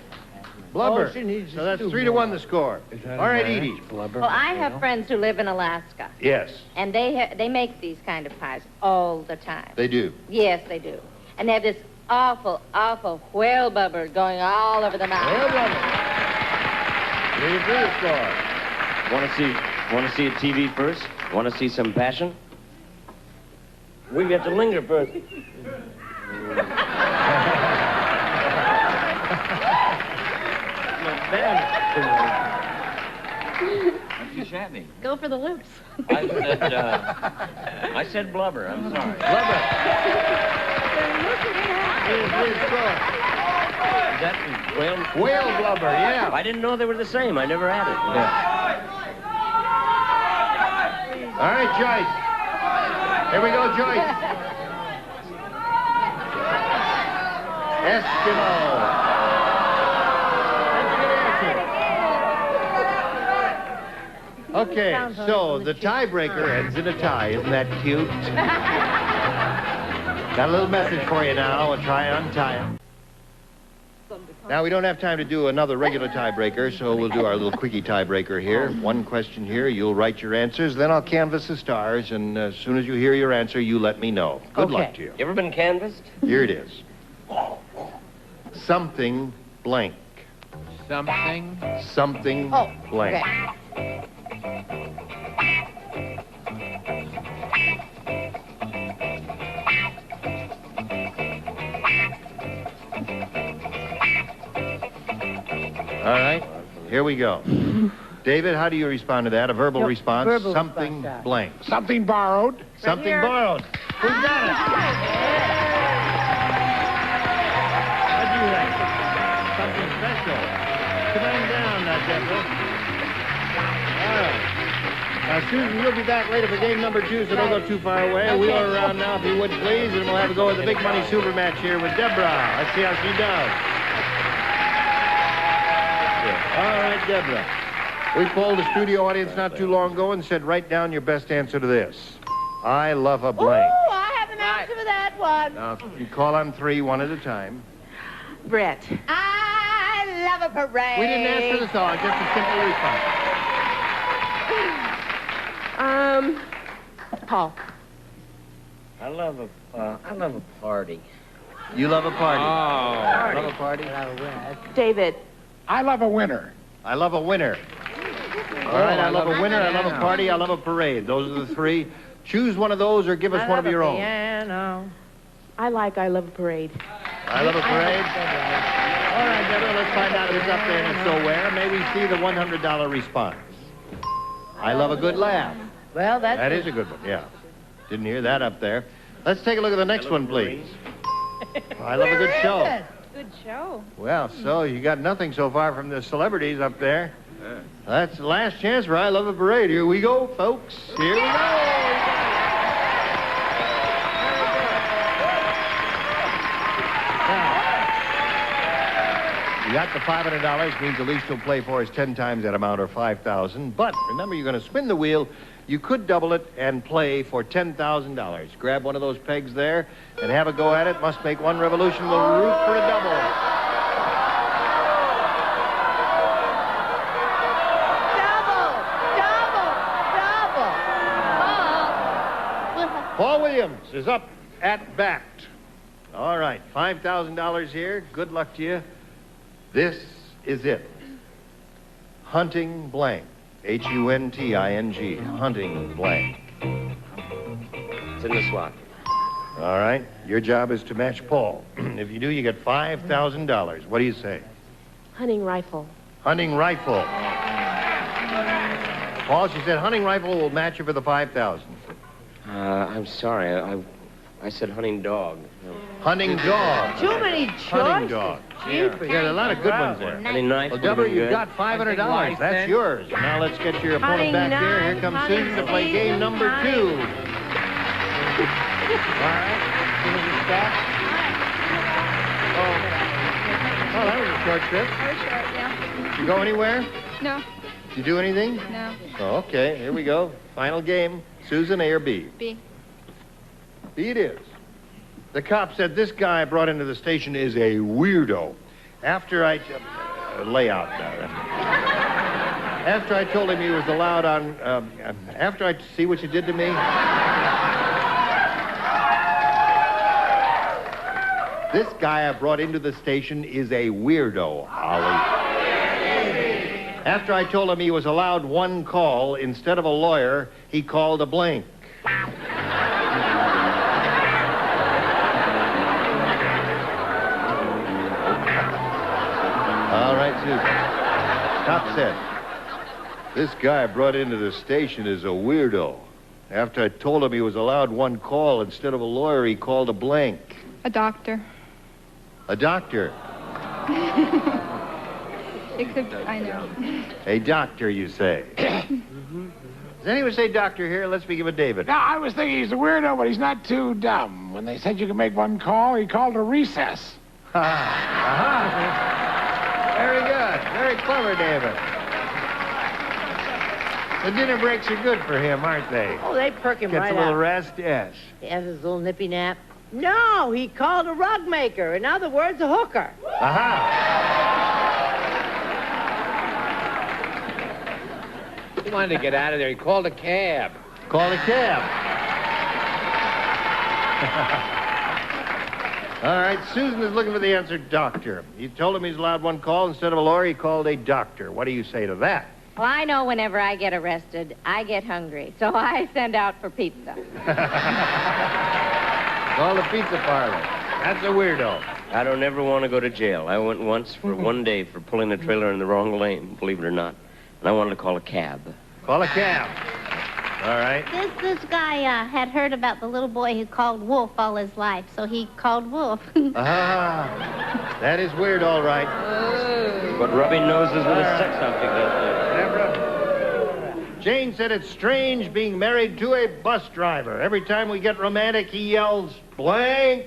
Blubber. All she needs So is that's 2 3 to 1 more. the score. All right, Edie. Well, I have friends who live in Alaska, Yes, and they make these kind of pies all the time. they do. Yes, they do. And they have this awful, awful whale blubber going all over the mouth. Whale blubber. 3 to 3 the score. Want to see a TV first? Want to see some passion? We have to linger first. Not too shabby. Go for the loops. I said blubber. I'm sorry. Blubber. 3 to 3 the score. Is that whale? Whale blubber, yeah. I didn't know they were the same. I never had it. All right, Joyce. Here we go, Joyce. Eskimo. Okay, so the tiebreaker ends in a tie. Isn't that cute? Got a little message for you now. We'll try and untie it. Now, we don't have time to do another regular tiebreaker, so we'll do our little quickie tiebreaker here. 1 question here. You'll write your answers. Then I'll canvass the stars, and as soon as you hear your answer, you let me know. Good luck to you. You ever been canvassed? Here it is. Something blank. Something? Something blank. Okay. All right, here we go. David, how do you respond to that? A verbal response? verbal Something response. blank. Something borrowed. Something borrowed. Who's got it? What'd you have? Something special. Come on down now, Deborah. All right. Susan, you'll be back later for game number 2, so don't go too far away. Wheel her around now, if you would, please, and we'll have a go at the big money super match here with Deborah. Let's see how she does. All right, Deborah. We polled the studio audience not too long ago and said, write down your best answer to this. I love a blank. Oh, I have an answer for that one. Now, you call on 3, 1 at a time. Brett. I love a parade. We didn't ask for the song, just a simple response. Paul. I love a party. You love a party. Oh. Love a party? David. I love a winner. I love a winner. All right, I love a winner, I love a party, I love a parade. Those are the three. Choose one of those or give us one of your own. Piano. I like I Love a Parade. I love a parade. All right, Deborah, let's find out if it's up there and if so where. May we see the $100 response? I love a good laugh. Well, That is a good one, yeah. Didn't hear that up there. Let's take a look at the next one, please. I love a good show. Good show. Well, so you got nothing so far from the celebrities up there. That's the last chance for I Love a Parade. Here we go, folks. Here we go. You got the $500, means the least you'll play for is 10 times that amount, or $5,000. But remember, you're going to spin the wheel. You could double it and play for $10,000. Grab one of those pegs there and have a go at it. Must make one revolution. We'll root for a double. Paul Williams is up at bat. All right, $5,000 here. Good luck to you. This is it. Hunting blank. Hunting, hunting blank. It's in the slot. All right, your job is to match Paul. If you do, you get $5,000. What do you say? Hunting rifle. Hunting rifle. Paul, she said hunting rifle will match you for the $5,000. I'm sorry. I said hunting dog. Hunting dog. Too many choices. Hunting dog. Yeah, there are a lot of good ones there. Hunting knife. Well, Deborah, you've got $500. That's yours. Now let's get your opponent back here. Here comes Susan to play game number 2. All right. Susan, you stop. Oh, that was a short trip. Very short, yeah. You go anywhere? No. Did you do anything? No. Oh, okay, here we go. Final game. Susan, A or B? B. B it is. The cop said this guy brought into the station is a weirdo. After I... lay out now. After I told him he was allowed on... after I... See what you did to me? This guy I brought into the station is a weirdo, Ollie. After I told him he was allowed one call, instead of a lawyer, he called a blank. All right, Susan. Cop said, this guy I brought into the station is a weirdo. After I told him he was allowed one call, instead of a lawyer, he called a blank. A doctor. A doctor. Except I know. A doctor, you say. Does anyone say doctor here? Let's begin with David. Now, I was thinking he's a weirdo, but he's not too dumb. When they said you could make one call, he called a recess. Very good. Very clever, David. The dinner breaks are good for him, aren't they? Oh, they perk him Gets right a little up. rest, yes. He has his little nippy nap. No, he called a rug maker. In other words, a hooker. He wanted to get out of there. He called a cab. Called a cab. All right, Susan is looking for the answer, doctor. You told him he's allowed one call. Instead of a lawyer, he called a doctor. What do you say to that? Well, I know whenever I get arrested, I get hungry, so I send out for pizza. Call the pizza parlor. That's a weirdo. I don't ever want to go to jail. I went once for one day for pulling a trailer in the wrong lane, believe it or not. And I wanted to call a cab. Call a cab. All right. This guy had heard about the little boy who called Wolf all his life, so he called Wolf. That is weird, all right. But rubbing noses with a sex object out there. Deborah. Jane said it's strange being married to a bus driver. Every time we get romantic, he yells, blank.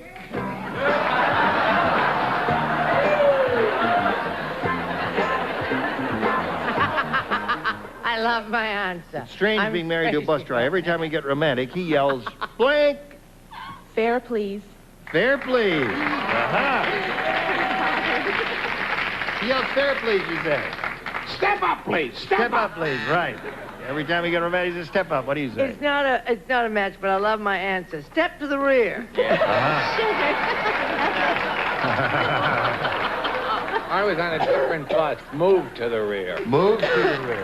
I love my answer. It's strange being married to a bus driver. Every time we get romantic, he yells, blank. Fair, please. Fair, please. He yells, fair, please, you say. Step up, please. Step up, please. Right. Every time we get romantic, he says, step up. What do you say? It's not a match, but I love my answer. Step to the rear. I was on a different bus. Move to the rear. Move to the rear.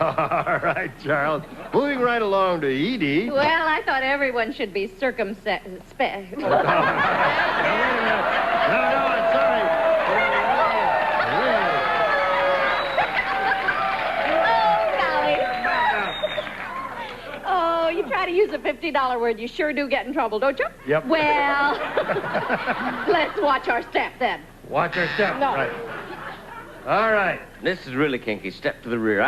All right, Charles. Moving right along to Edie. Well, I thought everyone should be circumcised. Wait a minute. No, sorry. Oh, you try to use a $50 word, you sure do get in trouble, don't you? Yep. Well, let's watch our step then. Watch our step. No. Right. All right. This is really kinky. Step to the rear.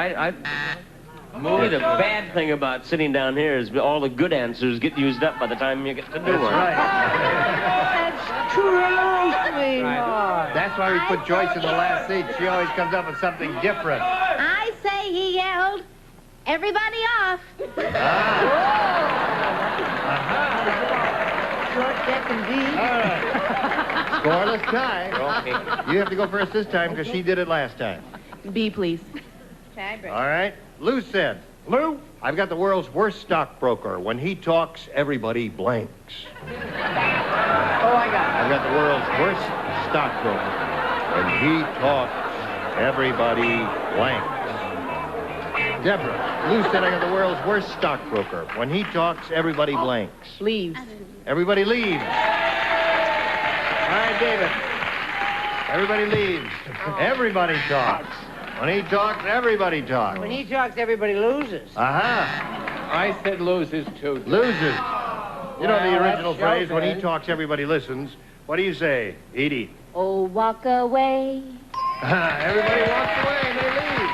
Maybe the bad thing about sitting down here is all the good answers get used up by the time you get to do one. That's true, sweetheart. That's why we put Joyce in the last seat. She always comes up with something different. I say he yelled, everybody off. Short deck indeed. All right. Scoreless tie. Okay. You have to go first this time because she did it last time. B, please. Tiebreaker. All right. Lou said. Lou? I've got the world's worst stockbroker. When he talks, everybody blanks. Oh, I got it. I've got the world's worst stockbroker. When he talks, everybody blanks. Deborah, Lou said I got the world's worst stockbroker. When he talks, everybody blanks. Leaves. Everybody leaves. All right, David. Everybody leaves. Everybody talks. When he talks, everybody talks. When he talks, everybody loses. I said loses, too. Loses. You know the original that's phrase, when he showbiz. talks, everybody listens. What do you say, Edie? Oh, walk away. Everybody walks away and they leave.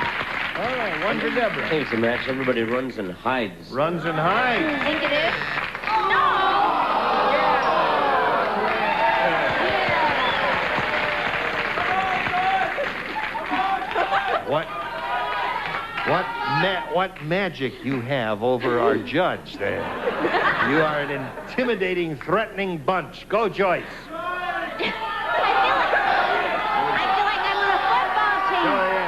All right, one for Deborah. I think it's a match. Everybody runs and hides. Runs and hides. Think it is? What magic you have over our judge there. You are an intimidating, threatening bunch. Go, Joyce. I feel like I'm on a football team.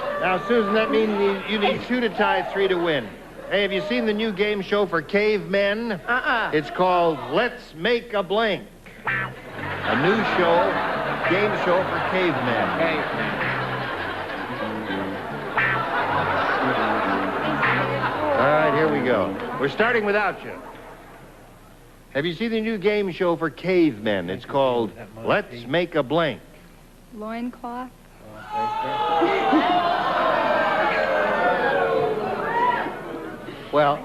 Thanks. Now, Susan, that means you need 2 to tie, 3 to win. Hey, have you seen the new game show for cavemen? It's called Let's Make a Blank. A new game show for cavemen. All right, here we go. We're starting without you. Have you seen the new game show for cavemen? It's called Let's Make a Blank. Loincloth. Well,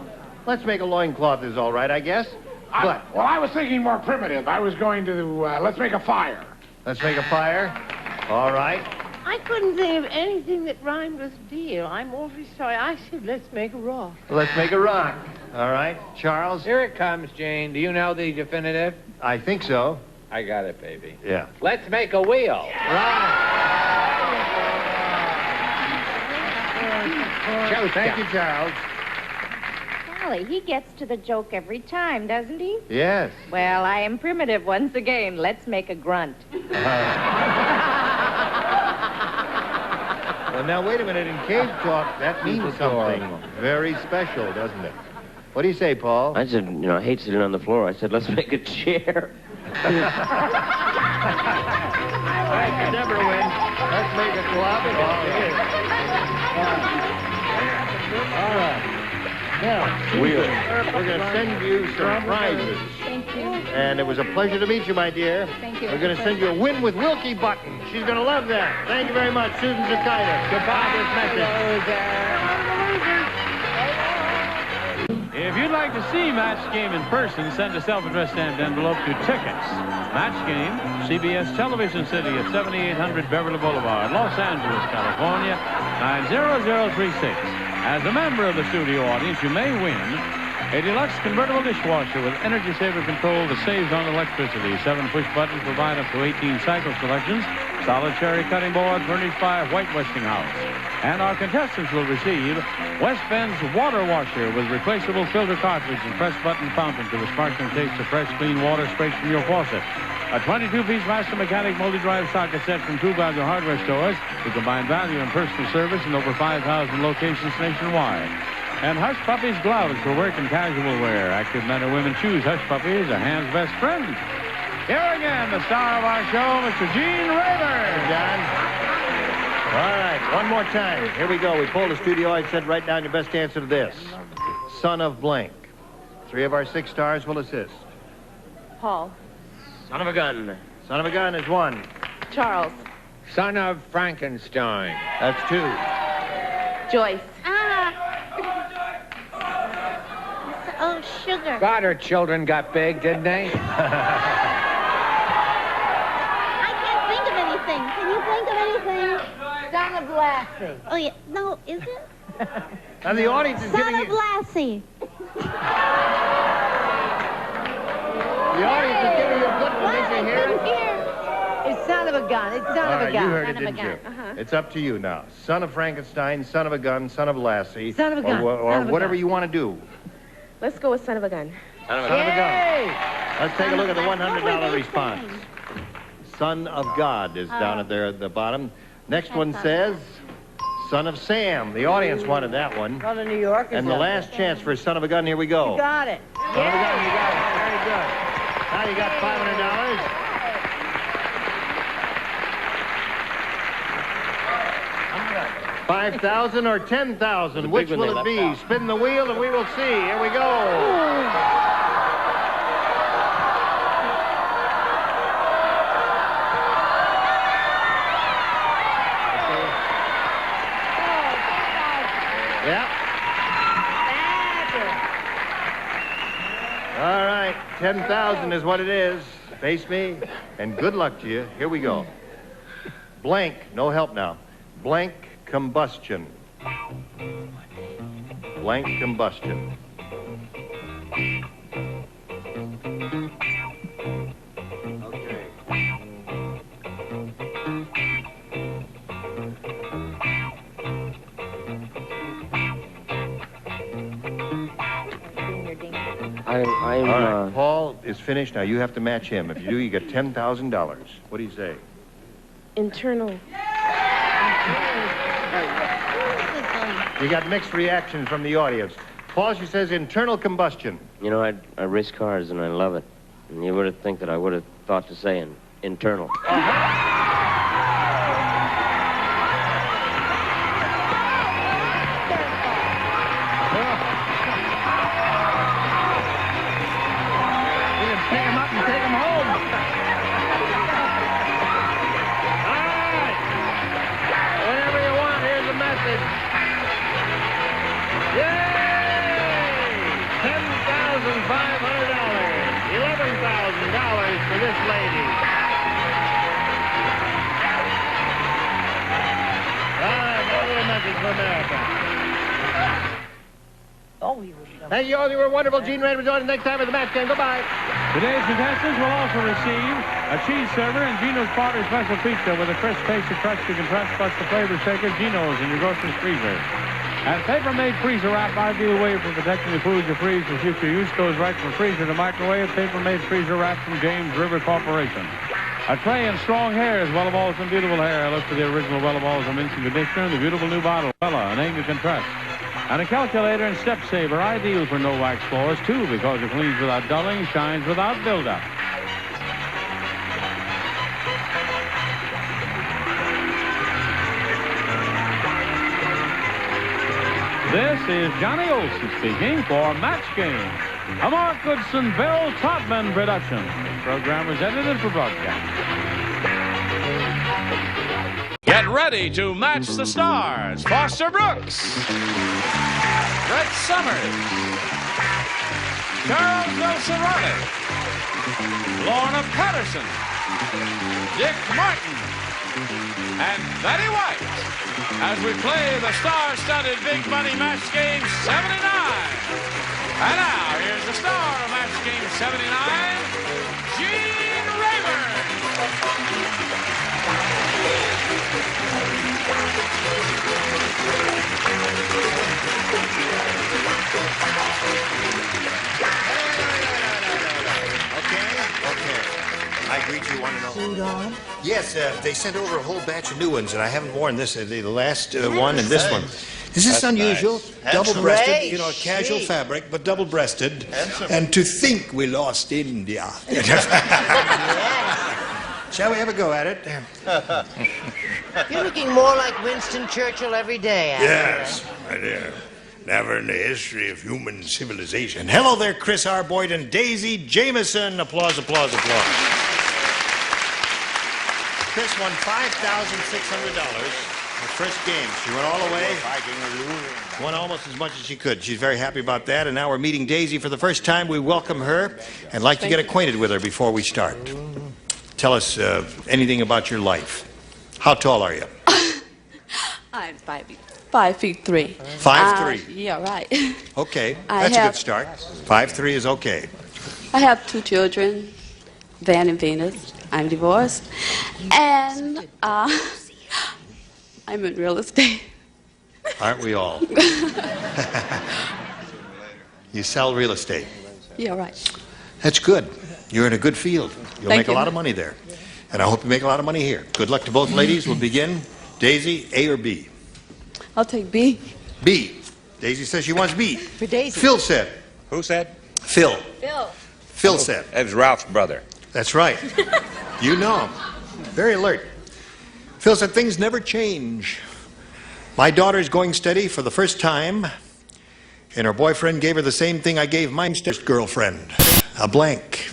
let's make a loincloth is all right, I guess. But Well, I was thinking more primitive. I was going to, let's make a fire. let's make a fire. All right. I couldn't think of anything that rhymed with deal. I'm awfully sorry. I said, let's make a rock. Let's make a rock. All right. Charles? Here it comes, Jane. Do you know the definitive? I think so. I got it, baby. Yeah. Let's make a wheel. Thank you, Charles. Golly, he gets to the joke every time, doesn't he? Yes. Well, I am primitive once again. Let's make a grunt. Well, now, wait a minute. In cave talk, that means something very special, doesn't it? What do you say, Paul? I said, I hate sitting on the floor. I said, let's make a chair. All right, Deborah wins. Let's make a club. All right. Now, we're going to send you some prizes. Thank you. And it was a pleasure to meet you, my dear. Thank you. We're going to send you a win with Wilkie button. She's going to love that. Thank you very much, Susan Zakita. Goodbye, this message. If you'd like to see Match Game in person, send a self-addressed stamped envelope to Tickets. Match Game, CBS Television City at 7800 Beverly Boulevard, Los Angeles, California, 90036. As a member of the studio audience, you may win a deluxe convertible dishwasher with energy saver control that saves on electricity. 7 push buttons provide up to 18 cycle selections. Solid cherry cutting board furnished by White Westinghouse. And our contestants will receive West Bend's water washer with replaceable filter cartridge and press button fountain to the sparkling taste of fresh, clean water straight from your faucet. A 22-piece Master Mechanic multi-drive socket set from True Value hardware stores who combine value and personal service in over 5,000 locations nationwide. And Hush Puppies gloves for work and casual wear. Active men or women choose Hush Puppies, a hand's best friend. Here again, the star of our show, Mr. Gene Rayburn. John. All right, one more time. Here we go. We pulled the studio. I said, write down your best answer to this. Son of blank. 3 of our 6 stars will assist. Paul. Son of a gun. Son of a gun is 1. Charles. Son of Frankenstein. That's 2. Joyce. Oh, sugar. God, her children got big, didn't they? I can't think of anything. Can you think of anything? Son of Lassie. Oh, yeah. No, is it? Now, the audience is giving Son of you... Lassie. The audience is giving you a good one. Did you hear it? It's son of a gun. It's son All of a right, gun. you heard it, Son of a didn't you? gun. Uh-huh. It's up to you now. Son of Frankenstein, son of a gun, son of Lassie. Son of a gun. Or Son of a whatever gun. you want to do. Let's go with son of a gun. Son of a Son of a gun. Yay! Let's take a look at the $100 they response. saying? Son of God is down there at the bottom. Next one says, Son of Sam. The audience wanted that one. Son of New York. And the last chance for son of a gun, here we go. You got it. Son of a gun, you got it. Very good. Now you got $500. 5,000 or 10,000? Which will it be? Spin the wheel and we will see. Here we go. Yeah. All right, 10,000 is what it is. Face me, and good luck to you. Here we go. Blank, no help now. Blank combustion. Blank combustion. Okay. I'm All right, Paul is finished. Now you have to match him. If you do, you get $10,000. What do you say? Internal. You got mixed reaction from the audience. Paul, she says internal combustion. You know, I race cars and I love it. And you would have think that I would have thought to say internal. Pick him up and take him home. All right. Whenever you want, here's a message. Yay! $10,500. $11,000 for this lady. All right, another message for America. Oh, he was... Thank you all. You were wonderful. Gene Rayburn joining us next time with the match game. Goodbye. Today's contestants will also receive a cheese server and Gino's Potter's special pizza with a crisp taste of crust you can trust, plus the flavor shaker Gino's in your grocer's freezer. And paper-made freezer wrap, ideal way for protecting the food you freeze for future use, goes right from freezer to microwave. Paper-made freezer wrap from James River Corporation. A tray and strong hair is Wella Balls and beautiful hair. Look for the original Wella Balls and mincing conditioner and the beautiful new bottle, Wella, a name you can trust. And a calculator and step saver, ideal for no wax floors, too, because it cleans without dulling, shines without buildup. This is Johnny Olson speaking for Match Game, a Mark Goodson, Bill Todman production. This program was edited for broadcast. Get ready to match the stars. Foster Brooks, Red Summers, Charles Nelson Riley, Lorna Patterson, Dick Martin, and Betty White as we play the star-studded Big Money Match Game 79. And now, here's the star of Match Game 79, Gene Rayburn. Okay. I greet you one and all. Suit on? Yes, they sent over a whole batch of new ones, and I haven't worn this, the last one and this one. Is this That's unusual? nice. Double-breasted, Great you know, casual shape. fabric, but double-breasted. Handsome. And to think we lost India. Shall we have a go at it? You're looking more like Winston Churchill every day, Andy. Yes, my dear. Never in the history of human civilization. Hello there, Chris Arboyd and Daisy Jameson. Applause, applause, applause. Chris won $5,600. Her first game. She went all the way. Won almost as much as she could. She's very happy about that. And now we're meeting Daisy for the first time. We welcome her and like to get acquainted with her before we start. Tell us anything about your life. How tall are you? I'm 5'3". 5'3". Yeah, right. Okay, I that's a have- good start. 5'3" is okay. I have 2 children, Van and Venus. I'm divorced. And I'm in real estate. Aren't we all? You sell real estate. Yeah, right. That's good. You're in a good field. You'll Thank make a you. lot of money there. And I hope you make a lot of money here. Good luck to both ladies. We'll begin. Daisy, A or B? I'll take B. B. Daisy says she wants B. For Daisy. Phil said. Who said? Phil. Phil. Phil said. That was Ralph's brother. That's right. You know him. Very alert. Phil said things never change. My daughter's going steady for the first time, and her boyfriend gave her the same thing I gave my first girlfriend, a blank.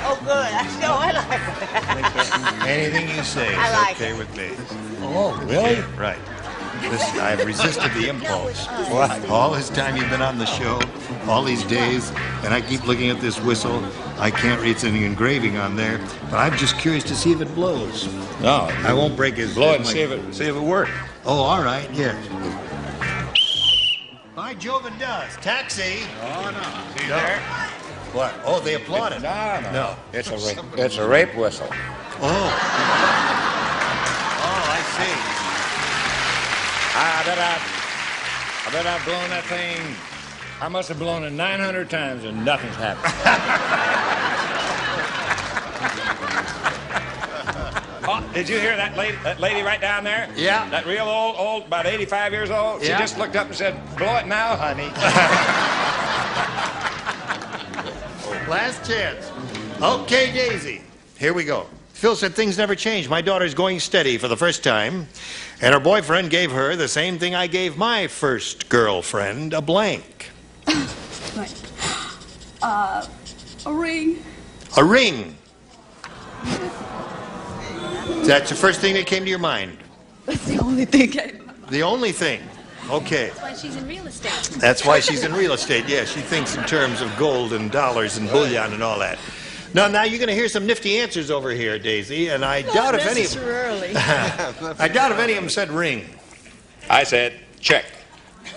Oh, good. I like it. Anything you say is I like okay with me. Oh, really? Right. Listen, I've resisted the impulse. All this time you've been on the show, all these days, and I keep looking at this whistle. I can't read it's an engraving on there, but I'm just curious to see if it blows. No. I won't break his... Blow it and see if it works. Oh, all right, here. By Jove, it does. Taxi. Oh, no. See No. there? What? Oh, they applauded. No. It's a rape whistle. Oh. Oh, I see. I bet I've blown that thing. I must have blown it 900 times and nothing's happened. Oh, did you hear that lady right down there? Yeah. That real old, about 85 years old? Yeah. She just looked up and said, blow it now, honey. Last chance. Okay, Daisy. Here we go. Phil said things never change. My daughter's going steady for the first time, and her boyfriend gave her the same thing I gave my first girlfriend, a blank. A ring. A ring. That's the first thing that came to your mind. That's the only thing The only thing. Okay. That's why she's in real estate. That's why she's in real estate. Yeah, she thinks in terms of gold and dollars and bullion and all that. Now you're going to hear some nifty answers over here, Daisy, and I doubt if any of them said ring. I said, check.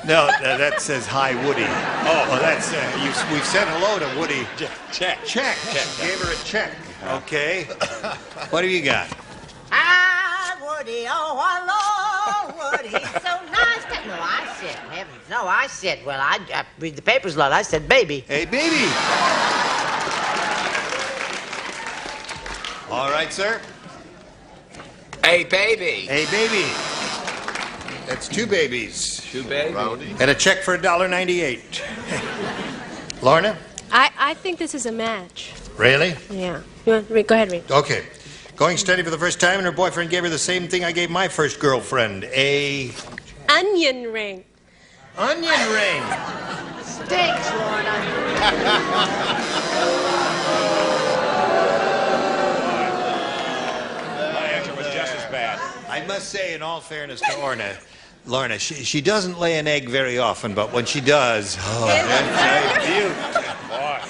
No, that says hi, Woody. Oh, that's we've said hello to Woody. Check. Check. Gave her a check. Okay. What have you got? Ah, Woody, oh, hello, Woody. So nice to... No, I said, heavens, no, I said, well, I read the papers a lot. I said, baby. Hey, baby. All right, sir. Hey, baby. Hey, baby. That's 2 babies. 2 babies. And a check for $1.98. Lorna? I think this is a match. Really? Yeah. You want, go ahead, read. Okay. Going steady for the first time, and her boyfriend gave her the same thing I gave my first girlfriend, a... Onion ring. Onion ring. Stinks, Lorna. My answer was just as bad. I must say, in all fairness to Lorna, she doesn't lay an egg very often, but when she does, oh, that's a beaut. Boy.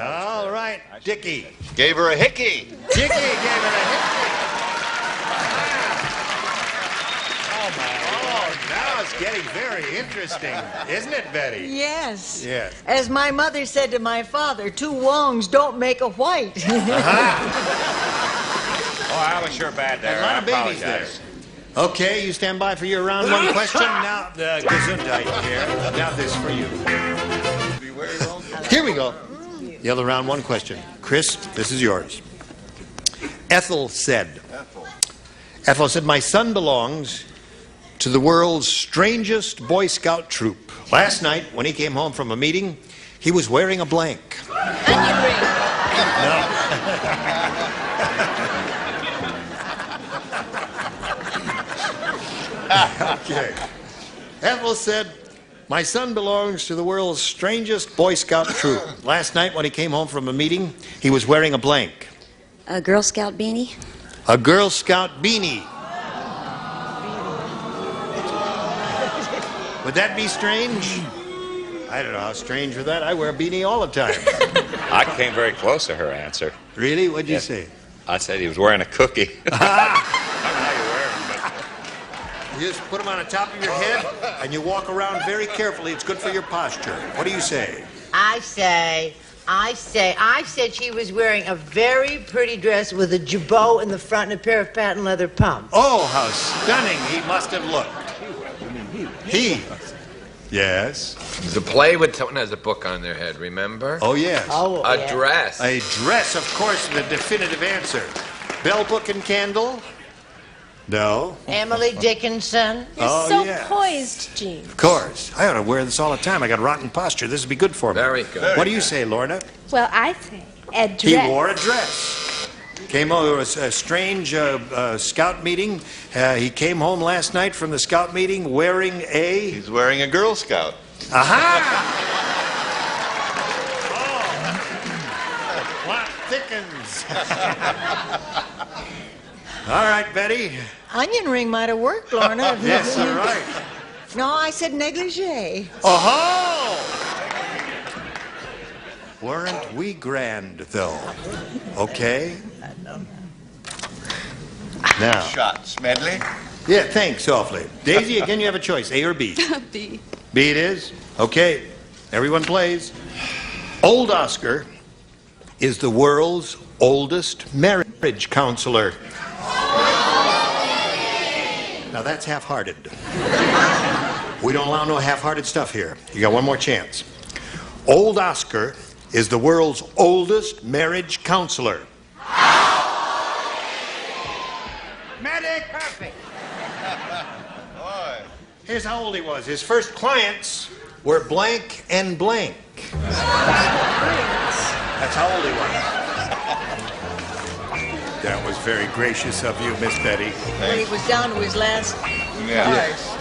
All right, Dickie. Gave her a hickey. Dickie gave her a hickey. Oh, now it's getting very interesting, isn't it, Betty? Yes. Yes. As my mother said to my father, 2 wrongs don't make a white. Oh, I was sure bad there. A lot I of babies there. apologize. Okay, you stand by for your round 1 question. Now, the Gesundheit here. Now this for you. Here we go. The other round 1 question. Chris, this is yours. Ethel said. Ethel said, my son belongs to the world's strangest Boy Scout troop. Last night, when he came home from a meeting, he was wearing a blank. Onion ring. No. Okay. Ethel said, my son belongs to the world's strangest Boy Scout troop. Last night, when he came home from a meeting, he was wearing a blank. A Girl Scout beanie? A Girl Scout beanie. Would that be strange? I don't know how strange for that. I wear a beanie all the time. I came very close to her answer. Really? What'd you say? I said he was wearing a cookie. You just put them on the top of your head, and you walk around very carefully. It's good for your posture. What do you say? I said she was wearing a very pretty dress with a jabot in the front and a pair of patent leather pumps. Oh, how stunning he must have looked. He. Yes. There's a play with someone has a book on their head, remember? Oh, yes. Oh, A yeah. dress. A dress, of course, the definitive answer. Bell, book, and candle? No. Emily Dickinson. You're Oh, so yes. poised, Gene. Of course. I ought to wear this all the time. I got rotten posture. This would be good for me. Very good. What do you say, Lorna? Well, I say a dress. He wore a dress. Came over, it was a strange scout meeting. He came home last night from the scout meeting wearing a... He's wearing a Girl Scout. Aha! Oh. Plot thickens. All right, Betty. Onion ring might have worked, Lorna. Yes, all right. No, I said negligee. Oh-ho! Weren't we grand, though? Okay. Now. Shot. Smedley? Yeah, thanks awfully. Daisy, again, you have a choice, A or B. B. B it is? Okay. Everyone plays. Old Oscar is the world's oldest marriage counselor. Now that's half-hearted. We don't allow no half-hearted stuff here. You got one more chance. Old Oscar is the world's oldest marriage counselor. Medic! Perfect. Boy. Here's how old he was. His first clients were blank and blank. That's how old he was. That was very gracious of you, Miss Betty. When he was down to his last Yes.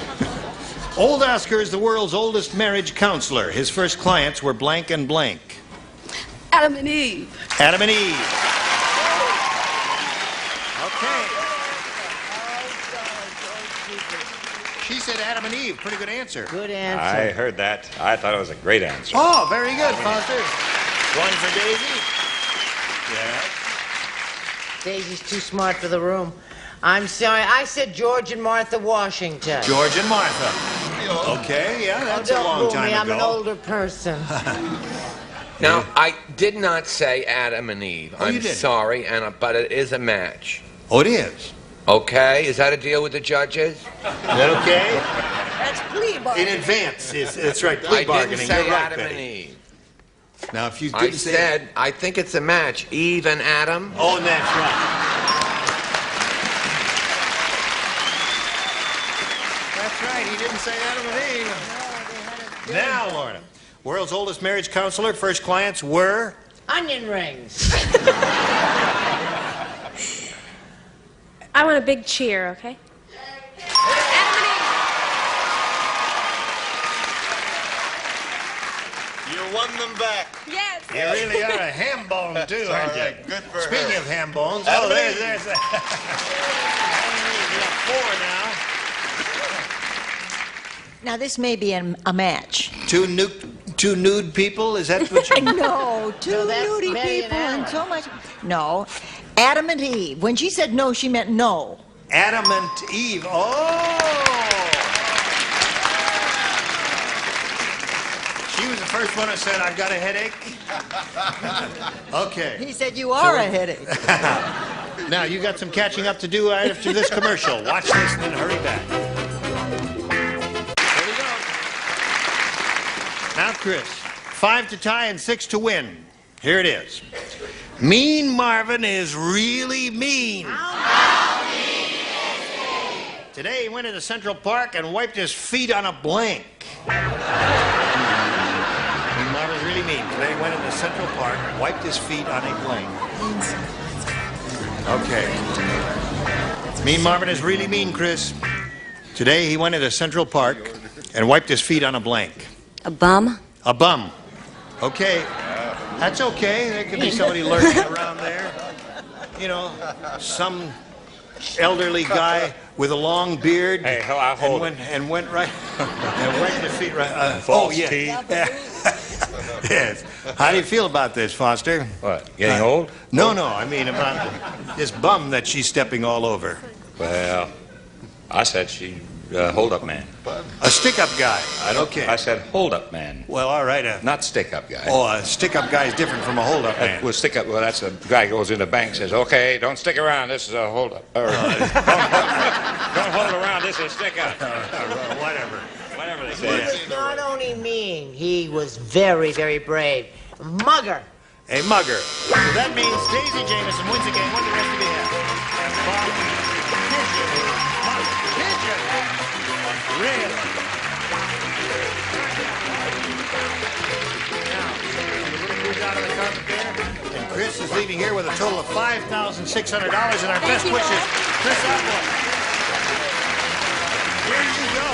Old Oscar is the world's oldest marriage counselor. His first clients were blank and blank. Adam and Eve. Adam and Eve. Okay. She said Adam and Eve. Pretty good answer. Good answer. I heard that. I thought it was a great answer. Oh, very good, Foster. One for Daisy. Yeah. Daisy's too smart for the room. I'm sorry. I said George and Martha Washington. George and Martha. Okay, yeah, that's a Don't long fool time me. ago. I'm an older person. Now, I did not say Adam and Eve. Oh, you I'm didn't. sorry, but it is a match. Oh, it is. Okay, is that a deal with the judges? Is that okay? That's plea bargaining. In advance. That's right, plea I bargaining. didn't say You're right, Adam and Betty. Eve. Now, if you I didn't say... said, I think it's a match. Eve and Adam. Oh, that's right. That's right. He didn't say Adam and Eve. Now, Lorna. World's oldest marriage counselor. First clients were... Onion rings. I want a big cheer, okay? You won them back. Yes. You really are a ham bone, too, aren't you? Right, good for Speaking her. of ham bones, Adam and Eve. there's four now. Now, this may be a match. Two nude people? Is that what you... No, two No, that's nudie Betty and people and Alan. so much. No, Adam and Eve. When she said no, she meant no. Adam and Eve. Oh! She was the first one who said, I've got a headache. Okay. He said you are a headache. Now, you got some catching up to do after this commercial. Watch this and then hurry back. Here we go. Now, Chris, 5 to tie and 6 to win. Here it is. Mean Marvin is really mean. How mean is Today he went into Central Park and wiped his feet on a blank. Marvin's really mean. Today he went into Central Park, wiped his feet on a blank. Okay. Mean Marvin is really mean, Chris. Today he went into Central Park and wiped his feet on a blank. A bum? A bum. Okay. That's okay. There could be somebody lurking around there. You know, some elderly guy with a long beard. Hey, I'll hold it. And went right and wiped his feet right. False yeah. teeth. Yes. How do you feel about this, Foster? What, getting old? No, I mean about this bum that she's stepping all over. Well, I said she, hold-up man. A stick-up guy. Okay. I said hold-up man. Well, all right. Not stick-up guy. Oh, a stick-up guy is different from a hold-up man. Well, stick-up, well, that's a guy who goes in the bank and says, okay, don't stick around, this is a hold-up. Or, don't hold around, this is stick-up. Whatever. Whatever they He say. was not only mean, he was very, very brave. Mugger. A mugger. So that means Daisy Jameson wins again. What do the rest of you have? Bob, pigeon. Really? Now, a little moved out of the carpet there. And Chris is leaving here with a total of $5,600 and our best wishes. Chris Osborne. Here you go.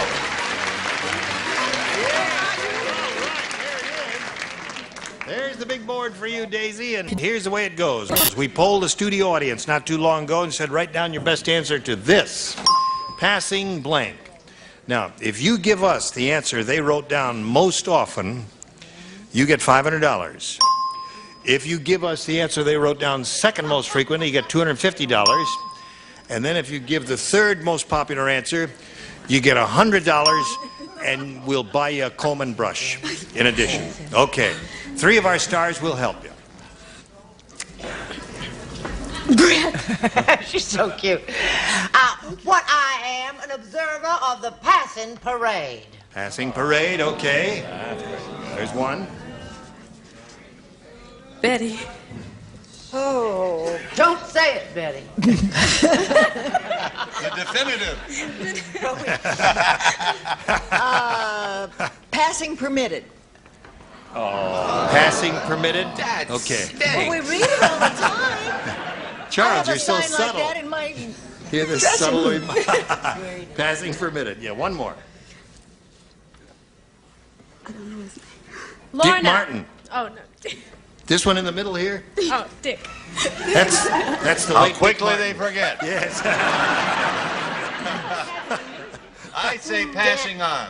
There's the big board for you, Daisy, and here's the way it goes. We polled the studio audience not too long ago and said, write down your best answer to this. Passing blank. Now, if you give us the answer they wrote down most often, you get $500. If you give us the answer they wrote down second most frequently, you get $250. And then if you give the third most popular answer, you get $100, and we'll buy you a comb and brush in addition. Okay. 3 of our stars will help you. She's so cute. What I am, an observer of the passing parade. Passing parade, okay. There's one. Betty. Oh, don't say it, Betty. The definitive. Passing permitted. Oh. Passing permitted? That's okay. Well, we read it all the time. Charles, I you're so have a sign subtle. like that in my You're the dressing subtle. room. Passing permitted. Yeah, one more. I don't know his name. Dick Lorna. Martin. Oh, no. This one in the middle here? Oh, Dick. That's the How late quickly Dick they Martin. forget. Yes. I say passing on.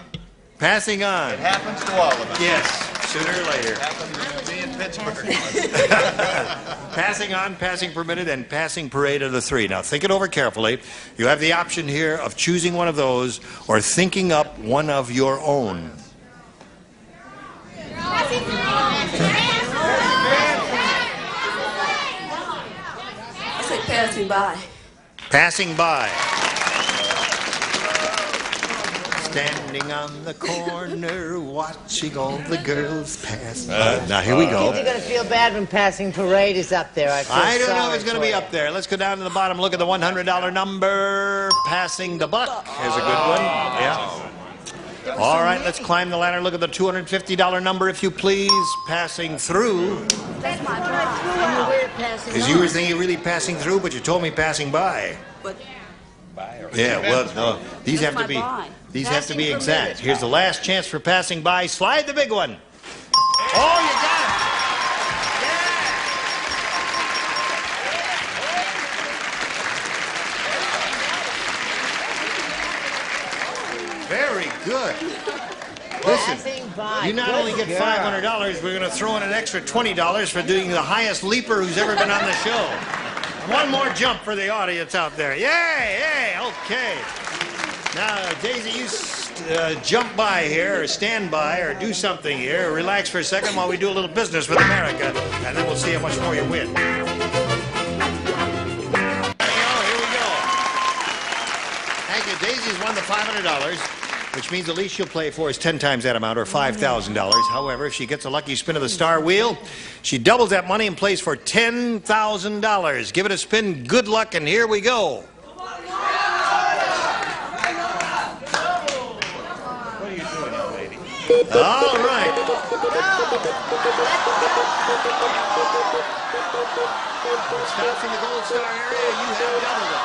Passing on. It happens to all of us. Yes, sooner or later. It happens to me in Pittsburgh. Passing on, passing permitted, and passing parade are the 3. Now, think it over carefully. You have the option here of choosing one of those or thinking up one of your own. I say passing by. Passing by. Standing on the corner, watching all the girls pass by. Now, here we Kids go. are going to feel bad when passing parade is up there. I don't know if it's going to be up there. Let's go down to the bottom. Look at the $100 number. Passing the buck is a good one. Yeah. All right, let's climb the ladder. Look at the $250 number, if you please. Passing through. That's my drive. Because you were thinking really passing through, but you told me passing by. But Yeah, well, no, these have to be exact. Here's the last chance for passing by. Slide the big one. Oh, you got it. Very good. Listen, you not only get $500, we're going to throw in an extra $20 for doing the highest leaper who's ever been on the show. One more jump for the audience out there. Yay, okay. Now, Daisy, you jump by here, or stand by, or do something here. Relax for a second while we do a little business with America, and then we'll see how much more you win. Here we go. Thank you. Daisy's won the $500, which means the least she'll play for is 10 times that amount, or $5,000. However, if she gets a lucky spin of the star wheel, she doubles that money and plays for $10,000. Give it a spin. Good luck, and here we go. All right. Stops in the Gold Star area. You have doubled it.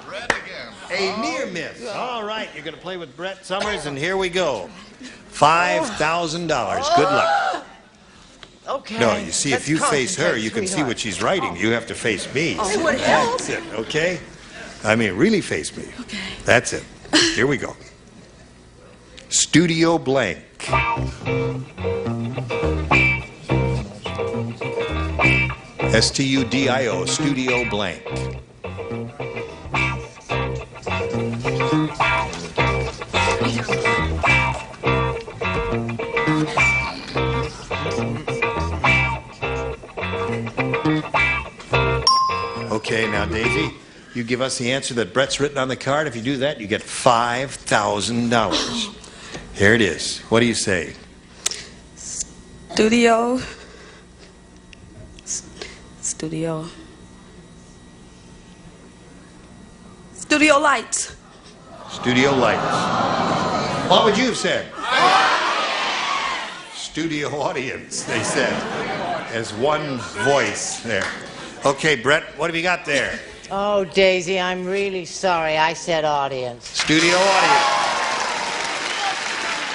Red again. A near miss. All right, you're going to play with Brett Summers, and here we go. $5,000. Good luck. Okay. No, you see, if you Let's face her, concentrate, you can see sweetheart. what she's writing. You have to face me. Oh, it would help. That's it, okay? I mean, really face me. Okay. That's it. Here we go. Studio blank. STUDIO, studio blank. Okay, now Daisy, you give us the answer that Brett's written on the card. If you do that, you get $5,000. Here it is. What do you say? Studio. Studio. Studio lights. Studio lights. What would you have said? Studio audience, they said, as one voice there. Okay, Brett, what have you got there? Oh, Daisy, I'm really sorry. I said audience. Studio audience.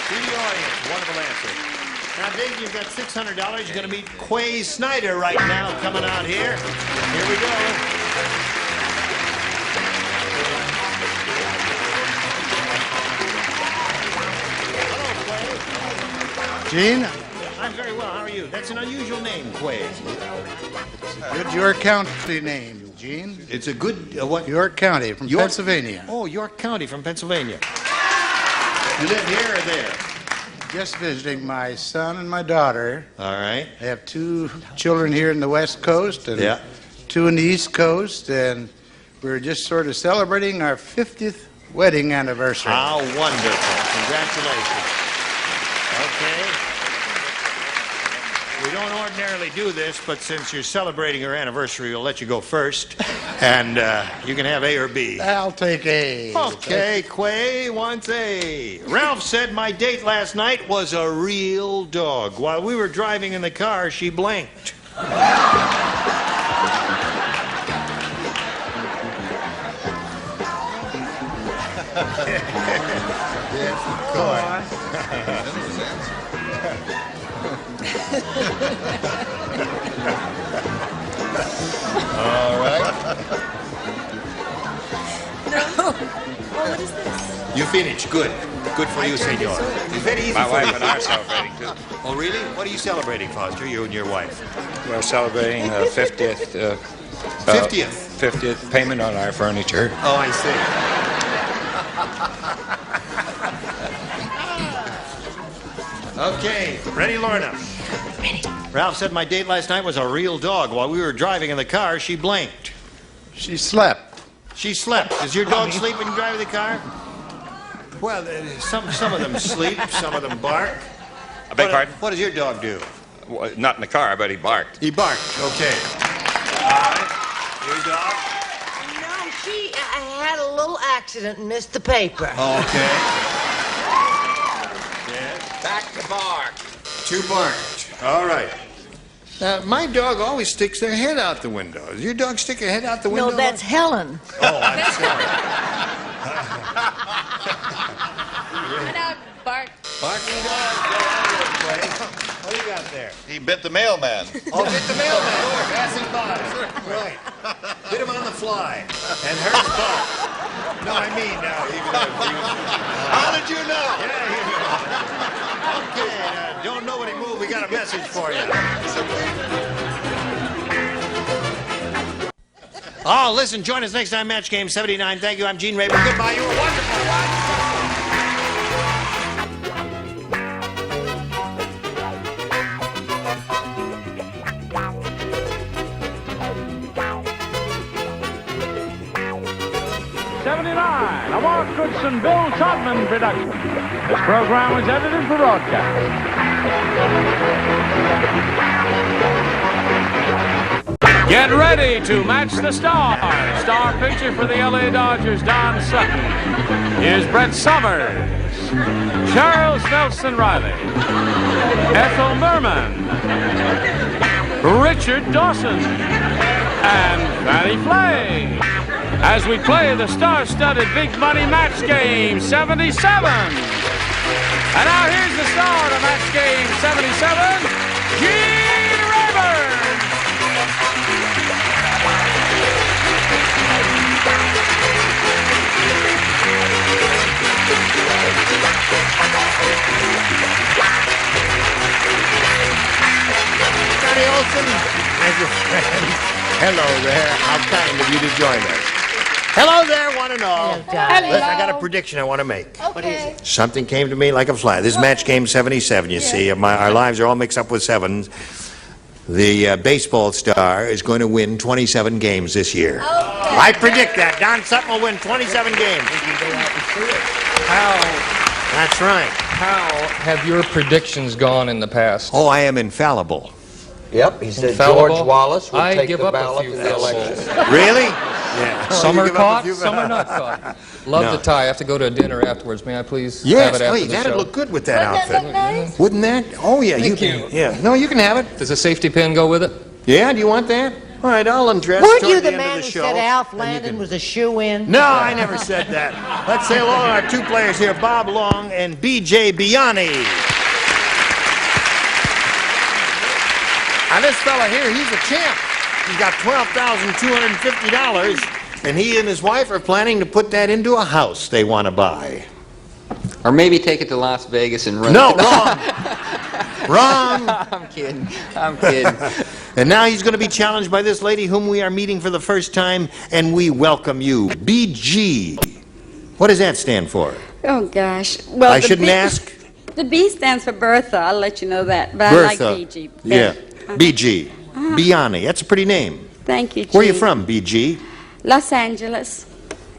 Studio audience. Wonderful answer. Now, Daisy, you've got $600. You're going to meet Quay Snyder right now coming out here. Here we go. Gene? I'm very well. How are you? That's an unusual name, Quay. Good York County name, Gene. It's a good, what? York County from York- Pennsylvania. Oh, York County from Pennsylvania. You live here or there? Just visiting my son and my daughter. All right. I have 2 children here in the West Coast and Yeah. 2 in the East Coast, and we're just sort of celebrating our 50th wedding anniversary. How wonderful. Congratulations. Okay. We don't ordinarily do this, but since you're celebrating your anniversary, we'll let you go first. And you can have A or B. I'll take A. Okay, Quay wants A. Ralph said my date last night was a real dog. While we were driving in the car, she blinked. Yes, of course. All right. No. Oh, what is this? You finished. Good. Good for you, senor. It's very easy My for wife you. and I are celebrating, too. Oh, really? What are you celebrating, Foster, you and your wife? We're celebrating the 50th... 50th? 50th payment on our furniture. Oh, I see. Okay, ready, Lorna? Ready. Ralph said my date last night was a real dog. While we were driving in the car, she blinked. She slept. She slept. Does your dog sleep when you drive in the car? Well, some of them sleep, some of them bark. I beg pardon? What does your dog do? Well, not in the car, but he barked. He barked. Okay. All right. Your dog? No, she had a little accident and missed the paper. Okay. Yes. Back to bark. Two barked. All right. Now, my dog always sticks their head out the window. Does your dog stick a head out the window? No, that's Helen. Oh, I'm sorry. My dog bark. Barking dog. What do you got there? He bit the mailman. Oh, bit the mailman. Passing by. Right. Bit him on the fly. And hurt his butt. No, I mean, How did you know? Okay, don't nobody move. We got a message for you. Oh, listen, join us next time, Match Game 79. Thank you. I'm Gene Raven. Goodbye. You were wonderful. A Mark Goodson, Bill Todman production. This program was edited for broadcast. Get ready to match the star. Star pitcher for the LA Dodgers, Don Sutton. Here's Brett Summers, Charles Nelson Riley, Ethel Merman, Richard Dawson, and Fannie Flay, as we play the star-studded Big Money Match Game 77. And now here's the star of Match Game 77, Gene Rayburn. Johnny Olson and your friends. Hello there. How kind of you to join us. Hello there, one and all. Hello. Listen, I got a prediction I want to make. What is it? Something came to me like a fly. This is Match Game 77, you see. Our lives are all mixed up with sevens. The baseball star is going to win 27 games this year. I predict that. Don Sutton will win 27 games. That's right. How have your predictions gone in the past? Oh, I am infallible. Yep, he said Infallible? George Wallace would I take give the up a ballot few in the election. Really? Yeah. Some Oh, are you give up a caught, few- some are not caught. Love No. the tie. I have to go to a dinner afterwards. May I please have Yes, it after the that'd show? look good with that Wouldn't that outfit. look nice? Wouldn't that? Oh, yeah. Thank can. you. Yeah. No, you can have it. Does a safety pin go with it? Yeah, do you want that? All right, I'll undress Weren't toward you the end man of the who show. said Alf and you Landon can- was a shoe-in? No, I never said that. Let's say hello to our two players here, Bob Long and B.J. Biani. Now, this fella here, he's a champ. He's got $12,250, and he and his wife are planning to put that into a house they want to buy. Or maybe take it to Las Vegas and run No, it. wrong. Wrong. I'm kidding. I'm kidding. And now he's going to be challenged by this lady whom we are meeting for the first time, and we welcome you, BG. What does that stand for? Oh, gosh. Well, I shouldn't ask? The B stands for Bertha. I'll let you know that. But Bertha. I like BG. Yeah, BG. Biani. That's a pretty name. Thank you, Where are you Chief. from, BG? Los Angeles.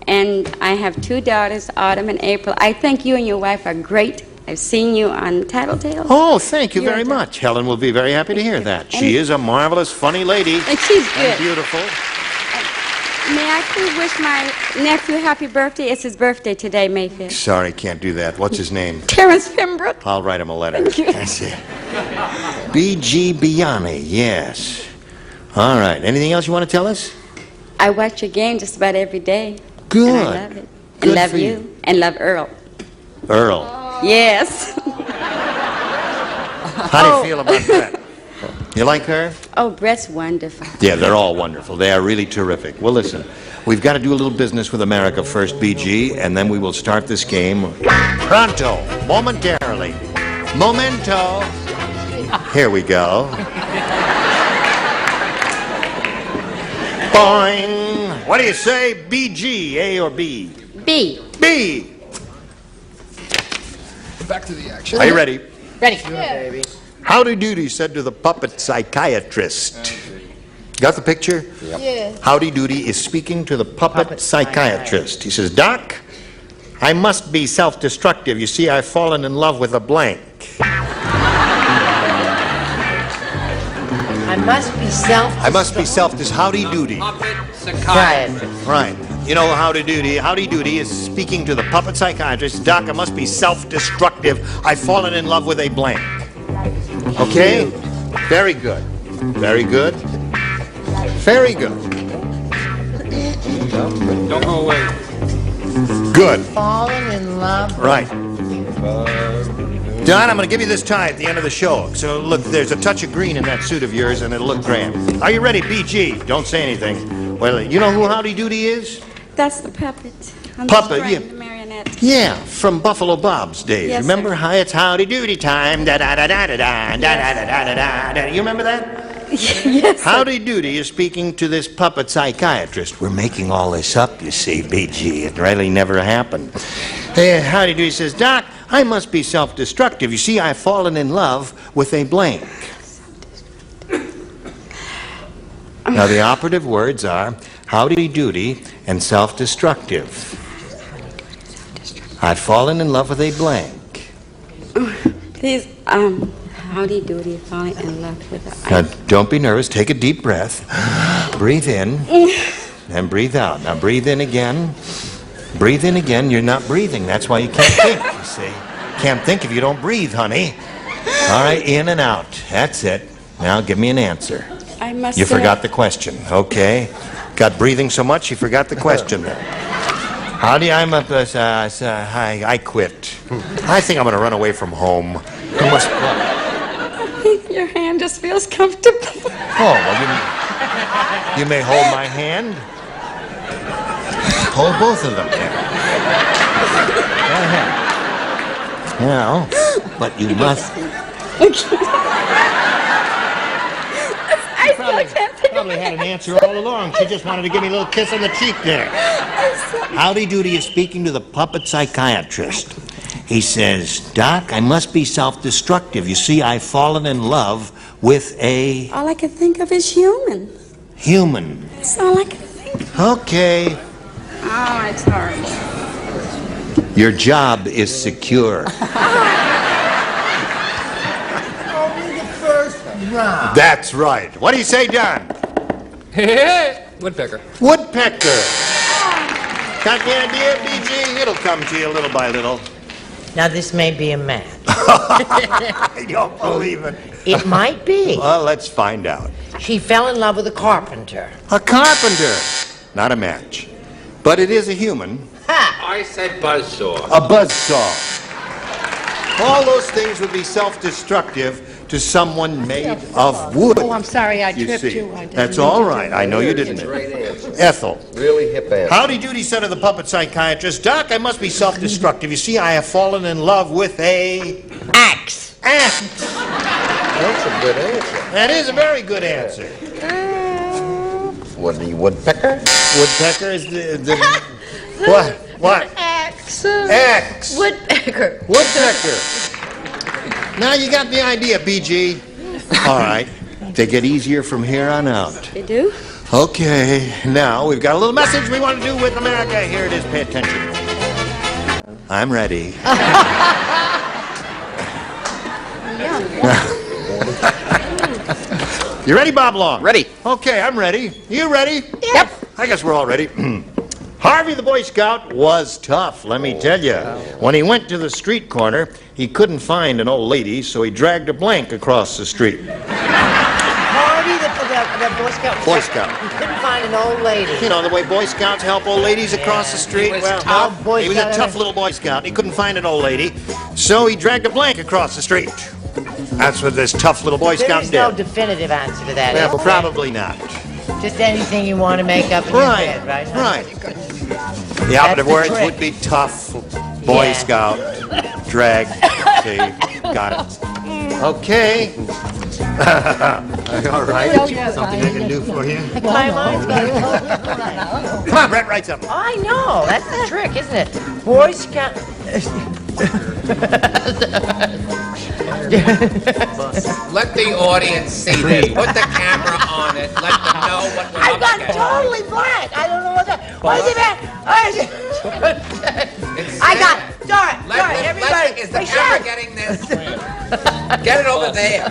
And I have two daughters, Autumn and April. I think you and your wife are great. I've seen you on Tattletale. Oh, thank you You're very a- much. Helen will be very happy to hear that. She is a marvelous, funny lady. And she's good. And beautiful. May I please wish my nephew happy birthday? It's his birthday today, May 5th. Sorry, can't do that. What's his name? Terrence Pembroke. I'll write him a letter. Thank you. That's it. BG Biani, yes. All right. Anything else you want to tell us? I watch your game just about every day. Good. And I love it. And Good love for you. you. And love Earl. Earl. Yes. How do you feel about that? You like her? Oh, Brett's wonderful. Yeah, they're all wonderful. They are really terrific. Well, listen, we've got to do a little business with America first, BG, and then we will start this game pronto, momentarily. Momento. Here we go. Boing. What do you say, BG, A or B? B. B. Back to the action. Are you ready? Ready. Baby. Howdy Doody said to the puppet psychiatrist. Got the picture? Yeah. Howdy Doody is speaking to the puppet psychiatrist. He says, Doc, I must be self-destructive. You see, I've fallen in love with a blank. I must be self. I must be self-destructive. Howdy Doody. Psychiatrist. Right. You know Howdy Doody. Howdy Doody is speaking to the puppet psychiatrist. Doc, I must be self-destructive. I've fallen in love with a blank. Okay? Very good. Very good. Very good. Don't go away. Good. Fallen in love. Right. Don, I'm going to give you this tie at the end of the show. So, look, there's a touch of green in that suit of yours, and it'll look grand. Are you ready, BG? Don't say anything. Well, you know who Howdy Doody is? That's the puppet. I'm Puppet, just yeah. the marionette. Yeah, from Buffalo Bob's days. Yes, Remember sir. how it's Howdy Doody time? Da da da da da da da da da da da da. You remember that? Yes. Howdy Doody is speaking to this puppet psychiatrist. We're making all this up, you see, BG. It really never happened. Howdy Doody says, Doc, I must be self-destructive. You see, I've fallen in love with a blank. Now, the operative words are howdy doody and self-destructive. I've fallen in love with a blank. Please, howdy doody, falling in love with a... Now, don't be nervous. Take a deep breath. breathe in and breathe out. Now breathe in again. Breathe in again. You're not breathing. That's why you can't think, you see. Can't think if you don't breathe, honey. All right, in and out. That's it. Now give me an answer. I must You say- forgot the question. Okay. Got breathing so much you forgot the question then. Howdy, I quit. I think I'm going to run away from home. Your hand just feels comfortable. Oh, well, you may hold my hand. Hold both of them there. Go ahead. Now, but you must... Probably had an answer all along. She just wanted to give me a little kiss on the cheek there. Howdy doody is speaking to the puppet psychiatrist. He says, Doc, I must be self-destructive. You see, I've fallen in love with a... All I can think of is human. human. That's all I can think of. Okay. Oh, it's horrible. Your job is secure. Only the first round. That's right. What do you say, John? Woodpecker. Woodpecker. Got the idea, BG? It'll come to you little by little. Now, this may be a match. I don't believe it. It might be. Well, let's find out. She fell in love with a carpenter. A carpenter. Not a match. But it is a human. I said buzzsaw. A buzzsaw. All those things would be self-destructive to someone made of wood. Oh, I'm sorry, I You tripped see. you. I didn't That's mean all to right. do I know you that. didn't. Great answer. Ethel. Really hip answer. Howdy doody said to the puppet psychiatrist, Doc, I must be self-destructive. You see, I have fallen in love with a... Axe. Axe. That's a good answer. That is a very good answer. What, the woodpecker? Woodpecker is the what? What? Axe. Axe. Woodpecker. Woodpecker. Now you got the idea, BG. All right. They get easier from here on out. They do? Okay. Now we've got a little message we want to do with America. Here it is. Pay attention. I'm ready. You ready, Bob Long? Ready. Okay, I'm ready. You ready? Yep. I guess we're all ready. Harvey the Boy Scout was tough, let me tell you. When he went to the street corner, he couldn't find an old lady, so he dragged a blank across the street. Harvey, the Boy Scout. Boy Scout. He couldn't find an old lady. You know, the way Boy Scouts help old ladies across the street. He was tough. Boy he was a Scout. tough little Boy Scout. He couldn't find an old lady, so he dragged a blank across the street. That's what this tough little Boy Scout There's did. no definitive answer to that. Yeah, is there? probably not. Just anything you want to make up in your head, right? Right. The operative the words trick. would be tough, Boy Yeah. Scout, drag. See, got it. Okay. All right. Something I can do for you. My mind's got Come on, Brett, write something. I know. That's the trick, isn't it? Boy Scout. Let the audience see this. Put the camera on it. Let them know what we're I've up gone against. totally blank. I don't know what that. What is it, man? I got. Sorry, everybody. Is the camera getting this? Get it over there.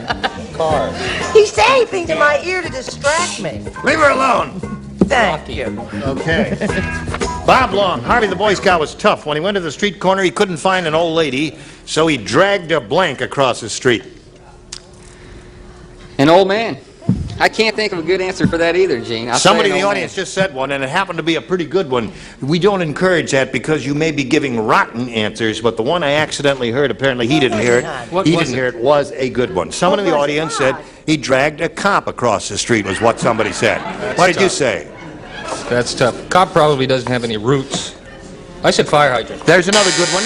He's saying things in my ear to distract me. Leave her alone. Thank you. Okay. Bob Long, Harvey the Boy Scout was tough. When he went to the street corner, he couldn't find an old lady, so he dragged a blank across the street. An old man. I can't think of a good answer for that either, Gene. I'll Somebody say in an the old audience just said one, and it happened to be a pretty good one. We don't encourage that because you may be giving rotten answers, but the one I accidentally heard, apparently he didn't hear it. He didn't hear it was a good one. Someone in the audience said he dragged a cop across the street, was what somebody said. What did you say? That's tough. Cop probably doesn't have any roots. I said fire hydrant. There's another good one.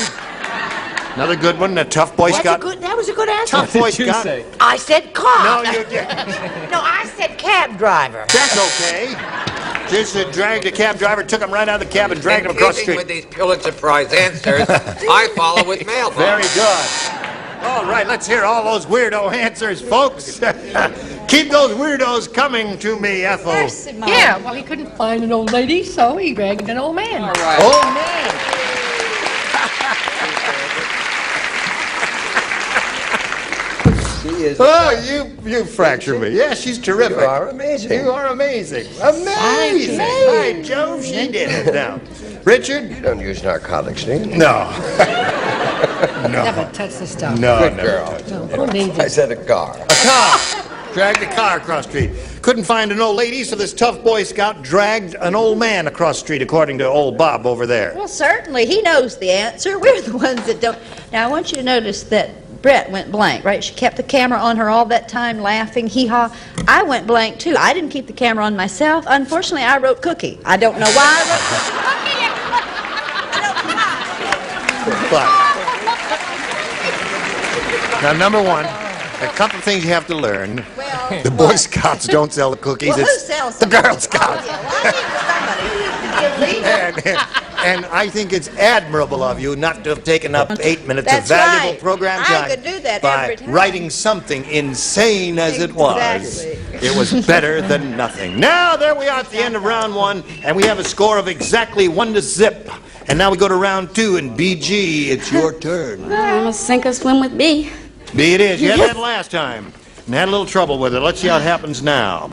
Another good one, a tough Boy Scout. That was a good answer. Tough Boy Scout. I said cop. No, you didn't. No, I said cab driver. That's okay. Just dragged a cab driver, took him right out of the cab and dragged him across the street. With these Pulitzer Prize answers, I follow with mailbox. Very good. All right, let's hear all those weirdo answers, folks. Keep those weirdos coming to me, Ethel. Yeah, well, he couldn't find an old lady, so he dragged an old man. All right. Old man. is. Oh, you fracture me. Yeah, she's terrific. You are amazing. You are amazing. Amazing. By Jove, she did it. Now, Richard? You don't use narcotics, do you? No. Never touch the stuff. No, Good never girl. touched it. Who needs I it? said a car. A car. Dragged a car across the street. Couldn't find an old lady, so this tough Boy Scout dragged an old man across the street, according to old Bob over there. Well, certainly. He knows the answer. We're the ones that don't. Now, I want you to notice that Brett went blank, right? She kept the camera on her all that time, laughing, hee-haw. I went blank, too. I didn't keep the camera on myself. Unfortunately, I wrote Cookie. I don't know why I wrote Cookie. Now, number one, a couple of things you have to learn. The Boy Scouts don't sell the cookies. Well, who it's sells the them? Girl Scouts. And I think it's admirable of you not to have taken up 8 minutes That's of valuable right. program I time could do that by every time. writing something insane as it was. Exactly. It was better than nothing. Now, there we are at the end of round one, and we have a score of exactly 1-0. And now we go to round two, and BG, it's your turn. I'm gonna sink or swim with B. B it is. You had that last time and had a little trouble with it. Let's see how it happens now.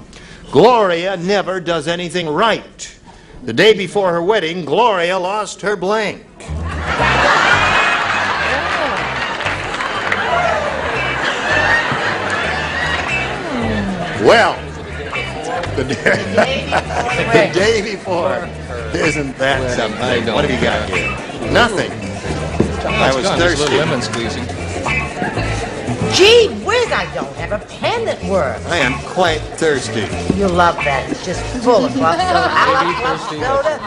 Gloria never does anything right. The day before her wedding, Gloria lost her blank. Well, the day before. Isn't that something? What have you got here? Nothing. I was thirsty. Lemon squeezing. Gee whiz, I don't have a pen that works. I am quite thirsty. You love that. It's just full of fluff soda. I love fluff soda.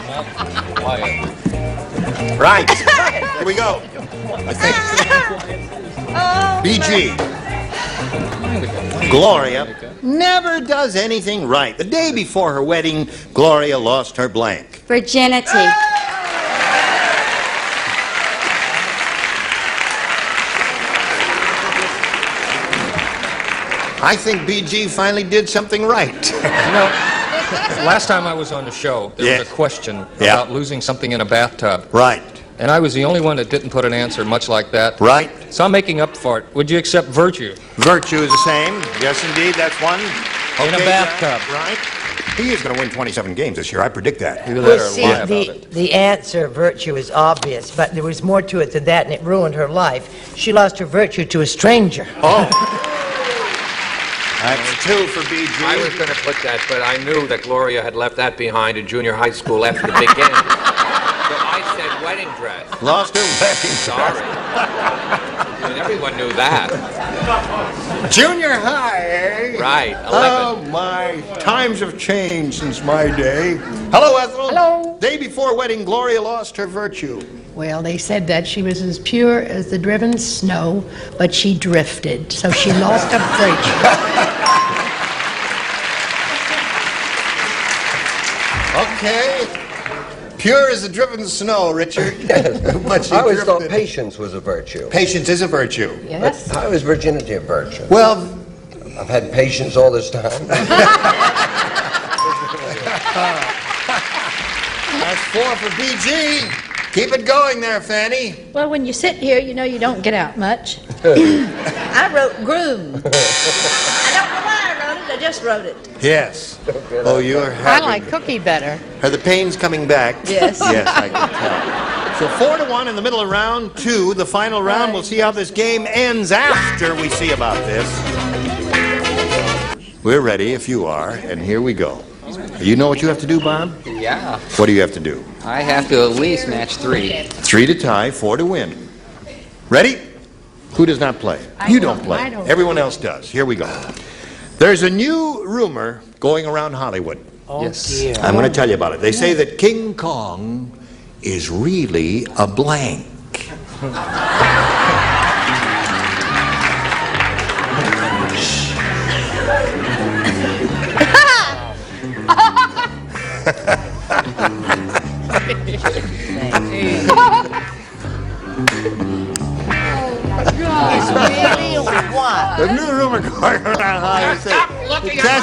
Right. Here we go. I think. BG. Gloria never does anything right. The day before her wedding, Gloria lost her blank. Virginity. I think BG finally did something right. Last time I was on the show, there was a question about losing something in a bathtub. Right. And I was the only one that didn't put an answer much like that. Right. So I'm making up for it. Would you accept virtue? Virtue is the same. Yes, indeed, that's one. In a bathtub. Right. He is going to win 27 games this year. I predict that. Well, see, the answer, virtue, is obvious, but there was more to it than that, and it ruined her life. She lost her virtue to a stranger. Oh. That's two for BG. I was going to put that, but I knew that Gloria had left that behind in junior high school after the big game. So I said wedding dress. Lost her wedding Sorry. I mean, everyone knew that. Junior high, eh? Right, 11. Oh, my. Times have changed since my day. Hello, Ethel. Hello. Day before wedding, Gloria lost her virtue. Well, they said that she was as pure as the driven snow, but she drifted, so she lost her virtue. Okay. Pure as the driven snow, Richard. But she I always thought drifted. patience was a virtue. Patience is a virtue. Yes. But how is virginity a virtue? Well, I've had patience all this time. that's 4 for BG. Keep it going there, Fanny. Well, when you sit here, you know you don't get out much. I wrote groom. I don't know why I wrote it. I just wrote it. Yes. Oh, you're I having... like Cookie better. Are the pains coming back? Yes. Yes, I can tell. So 4-1 in the middle of round two. The final round, we'll see how this game ends after we see about this. We're ready if you are, and here we go. You know what you have to do, Bob? Yeah. What do you have to do? I have to at least match 3. 3 to tie, 4 to win. Ready? Who does not play? You don't play. I don't. Everyone else does. Here we go. There's a new rumor going around Hollywood. Yes. Dear. I'm going to tell you about it. They say that King Kong is really a blank. Really? What? The new rumor going around Hollywood. Stop looking at my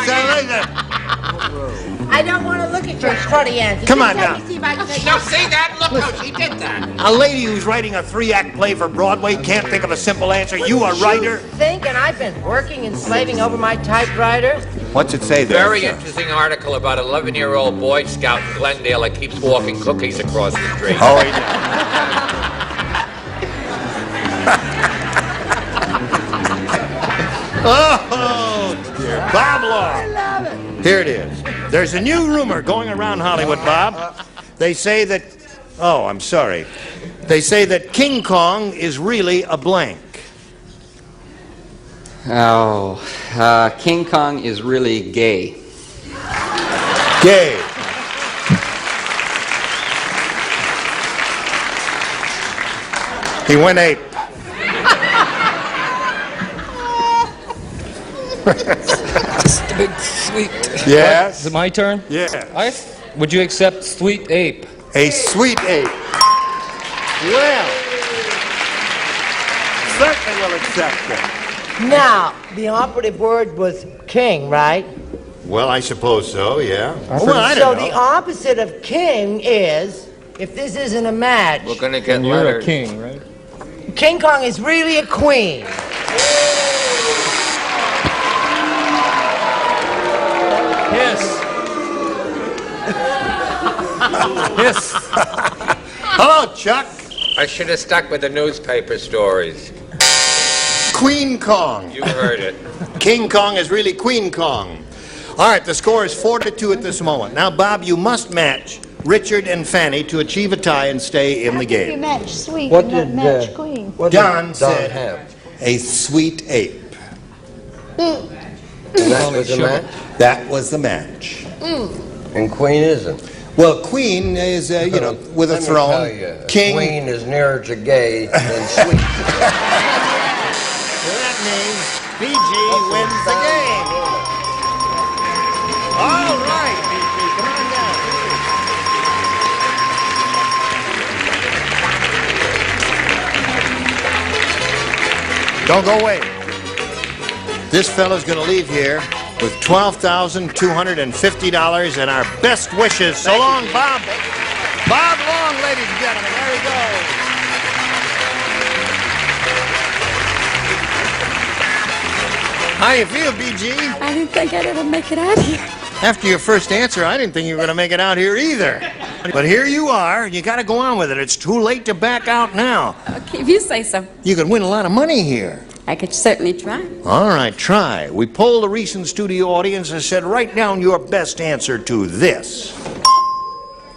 I don't want to look at your cruddy answers. Come on Just now. let me see if I can take Now, see that? Look how she did that. A lady who's writing a 3-act play for Broadway can't think of a simple answer. You a writer? Thinking I've been working and slaving over my typewriter? What's it say there? Very interesting article about an 11-year-old Boy Scout in Glendale that keeps walking cookies across the street. Oh, he does. Oh, dear. Bob Law. I love it. Here it is. There's a new rumor going around Hollywood, Bob. They say that... Oh, I'm sorry. They say that King Kong is really a blank. Oh, King Kong is really gay. Gay. He went ape. Just a big sweet. Yes. Is it my turn? Yeah. Would you accept sweet ape? A sweet ape. Well, certainly will accept it. Now, the operative word was king, right? Well, I suppose so, yeah. Well, I don't know. The opposite of king is, if this isn't a match, We're going to get You're letters. a king, right? King Kong is really a queen. Yes. Yes. Hello, Chuck. I should have stuck with the newspaper stories. Queen Kong. You heard it. King Kong is really Queen Kong. All right, the score is 4-2 at this moment. Now, Bob, you must match Richard and Fanny to achieve a tie and stay in the You game. match sweet, What you not did, match queen. What Don did said have? a sweet ape. And that was a match? That was the match. And queen isn't. Well, queen is, you know, with a Let me throne. tell you, King. queen is nearer to gay than sweet. That means BG wins the game. All right, BG, come on down. Don't go away. This fellow's going to leave here with $12,250 and our best wishes. So long, Bob. Bob Long, ladies and gentlemen. There he goes. How you feel, BG? I didn't think I'd ever make it out here. After your first answer, I didn't think you were going to make it out here either. But here you are. You got to go on with it. It's too late to back out now. Okay, if you say so. You could win a lot of money here. I could certainly try. All right, try. We polled the recent studio audience and said, write down your best answer to this.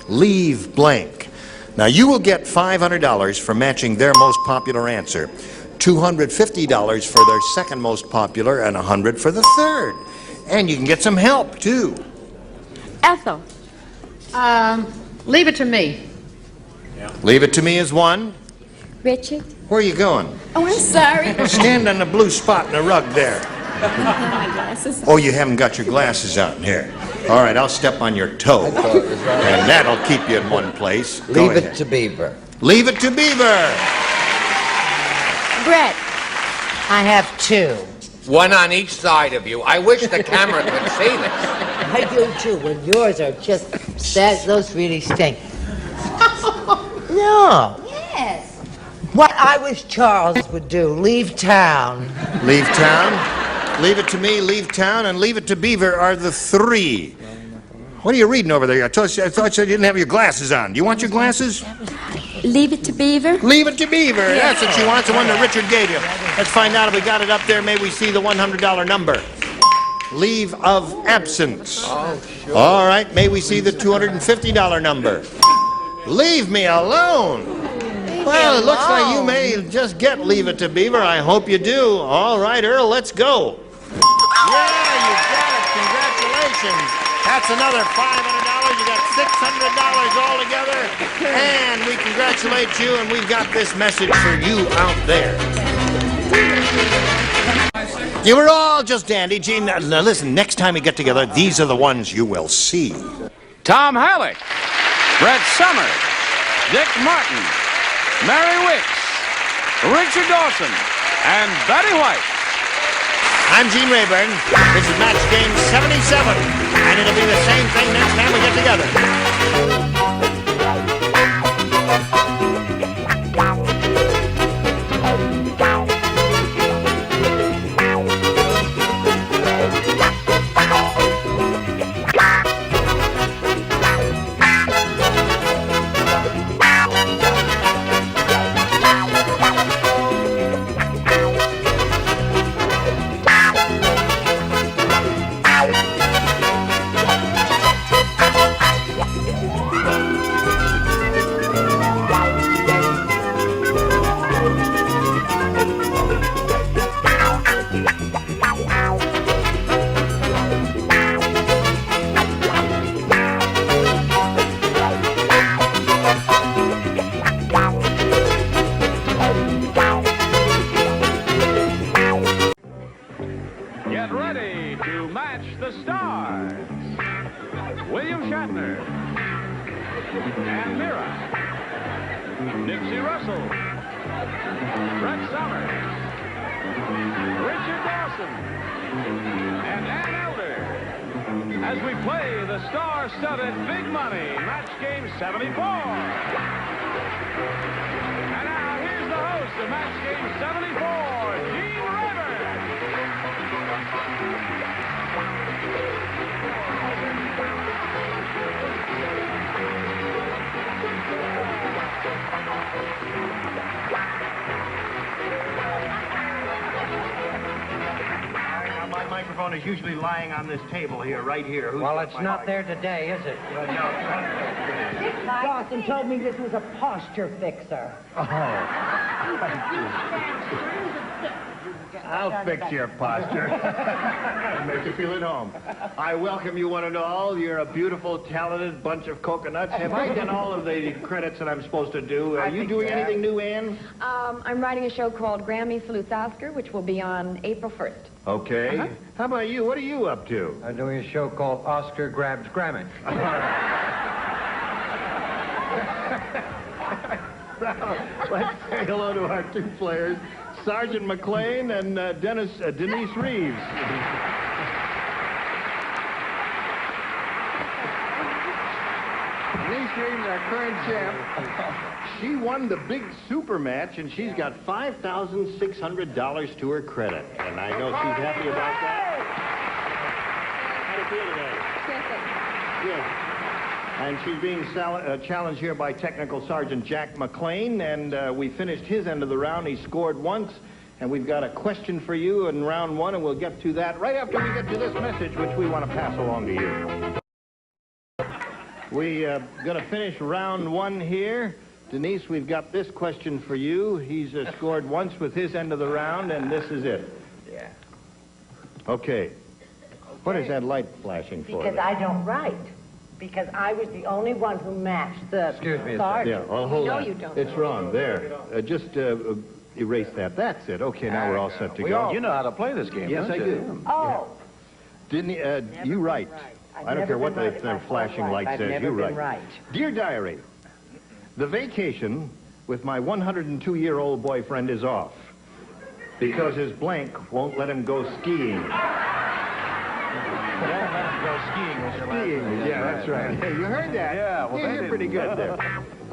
Leave blank. Now, you will get $500 for matching their most popular answer, $250 for their second most popular, and $100 for the third. And you can get some help, too. Ethel. Leave it to me. Leave it to me as one. Richard. Where are you going? Oh, I'm sorry. Stand on the blue spot in the rug there. My glasses. Oh, you haven't got your glasses on here. All right, I'll step on your toe. And that'll keep you in one place. Go Leave ahead. it to Beaver. Leave it to Beaver. Brett. I have two. One on each side of you. I wish the camera could see this. I do too. Well, yours are just those really stink. No. Yes. What I wish Charles would do, leave town. Leave town. Leave it to me, leave town, and leave it to Beaver are the three. What are you reading over there? I thought you didn't have your glasses on. Do you want your glasses? Leave it to Beaver. Leave it to Beaver. That's what she wants, the one that Richard gave you. Let's find out if we got it up there. May we see the $100 number. Leave of absence. Oh, sure. All right, may we see the $250 number. Leave me alone. Well, it looks like you may just get Leave It to Beaver. I hope you do. All right, Earl, let's go. Yeah, you got it. Congratulations. That's another $500. You got $600 altogether. And we congratulate you, and we've got this message for you out there. You were all just dandy, Gene. Now listen, next time we get together, these are the ones you will see. Tom Halleck, Brett Summers, Dick Martin, Mary Wicks, Richard Dawson, and Betty White. I'm Gene Rayburn. This is Match Game 77, and it'll be the same thing next time we get together. Get ready to match the stars. William Shatner and Mira, Nipsey Russell, Brett Summers, Richard Dawson, and Ann Elder as we play the star-studded Big Money Match Game 74. And now here's the host of Match Game 74, Gene Rayburn. My microphone is usually lying on this table here, right here. Well, it's not there today, is it? Dawson told me this was a posture fixer. I'll fix your posture. Make you feel at home. I welcome you one and all. You're a beautiful, talented bunch of coconuts. Have I done all of the credits that I'm supposed to do? Are you doing anything new, Ann? I'm writing a show called Grammy Salutes Oscar, which will be on April 1st. Okay. How about you? What are you up to? I'm doing a show called Oscar Grabs Grammy. Let's say hello to our two players, Sergeant McLean and Denise Reeves. Denise Reeves, our current champ. She won the big super match, and she's got $5,600 to her credit. And I know she's happy about that. How do you feel today? Good. And she's being challenged here by Technical Sergeant Jack McLean, and we finished his end of the round. He scored once, and we've got a question for you in round one, and we'll get to that right after we get to this message, which we want to pass along to you. We're going to finish round one here. Denise, we've got this question for you. He's scored once with his end of the round, and this is it. Yeah. Okay. What is that light flashing for? Because I don't write. Because I was the only one who matched the Excuse me. Yeah, well, hold on. you don't. It's wrong. There. Just erase that. That's it. Okay, now we're all set to go. You know how to play this game, Yes, don't I you? do. Oh. Didn't you write? I don't care what the flashing light says. You write. Right. Dear Diary, the vacation with my 102-year-old boyfriend is off because his blank won't let him go skiing. Yeah, that's right. Hey, you heard that? Yeah, well, you're pretty good there.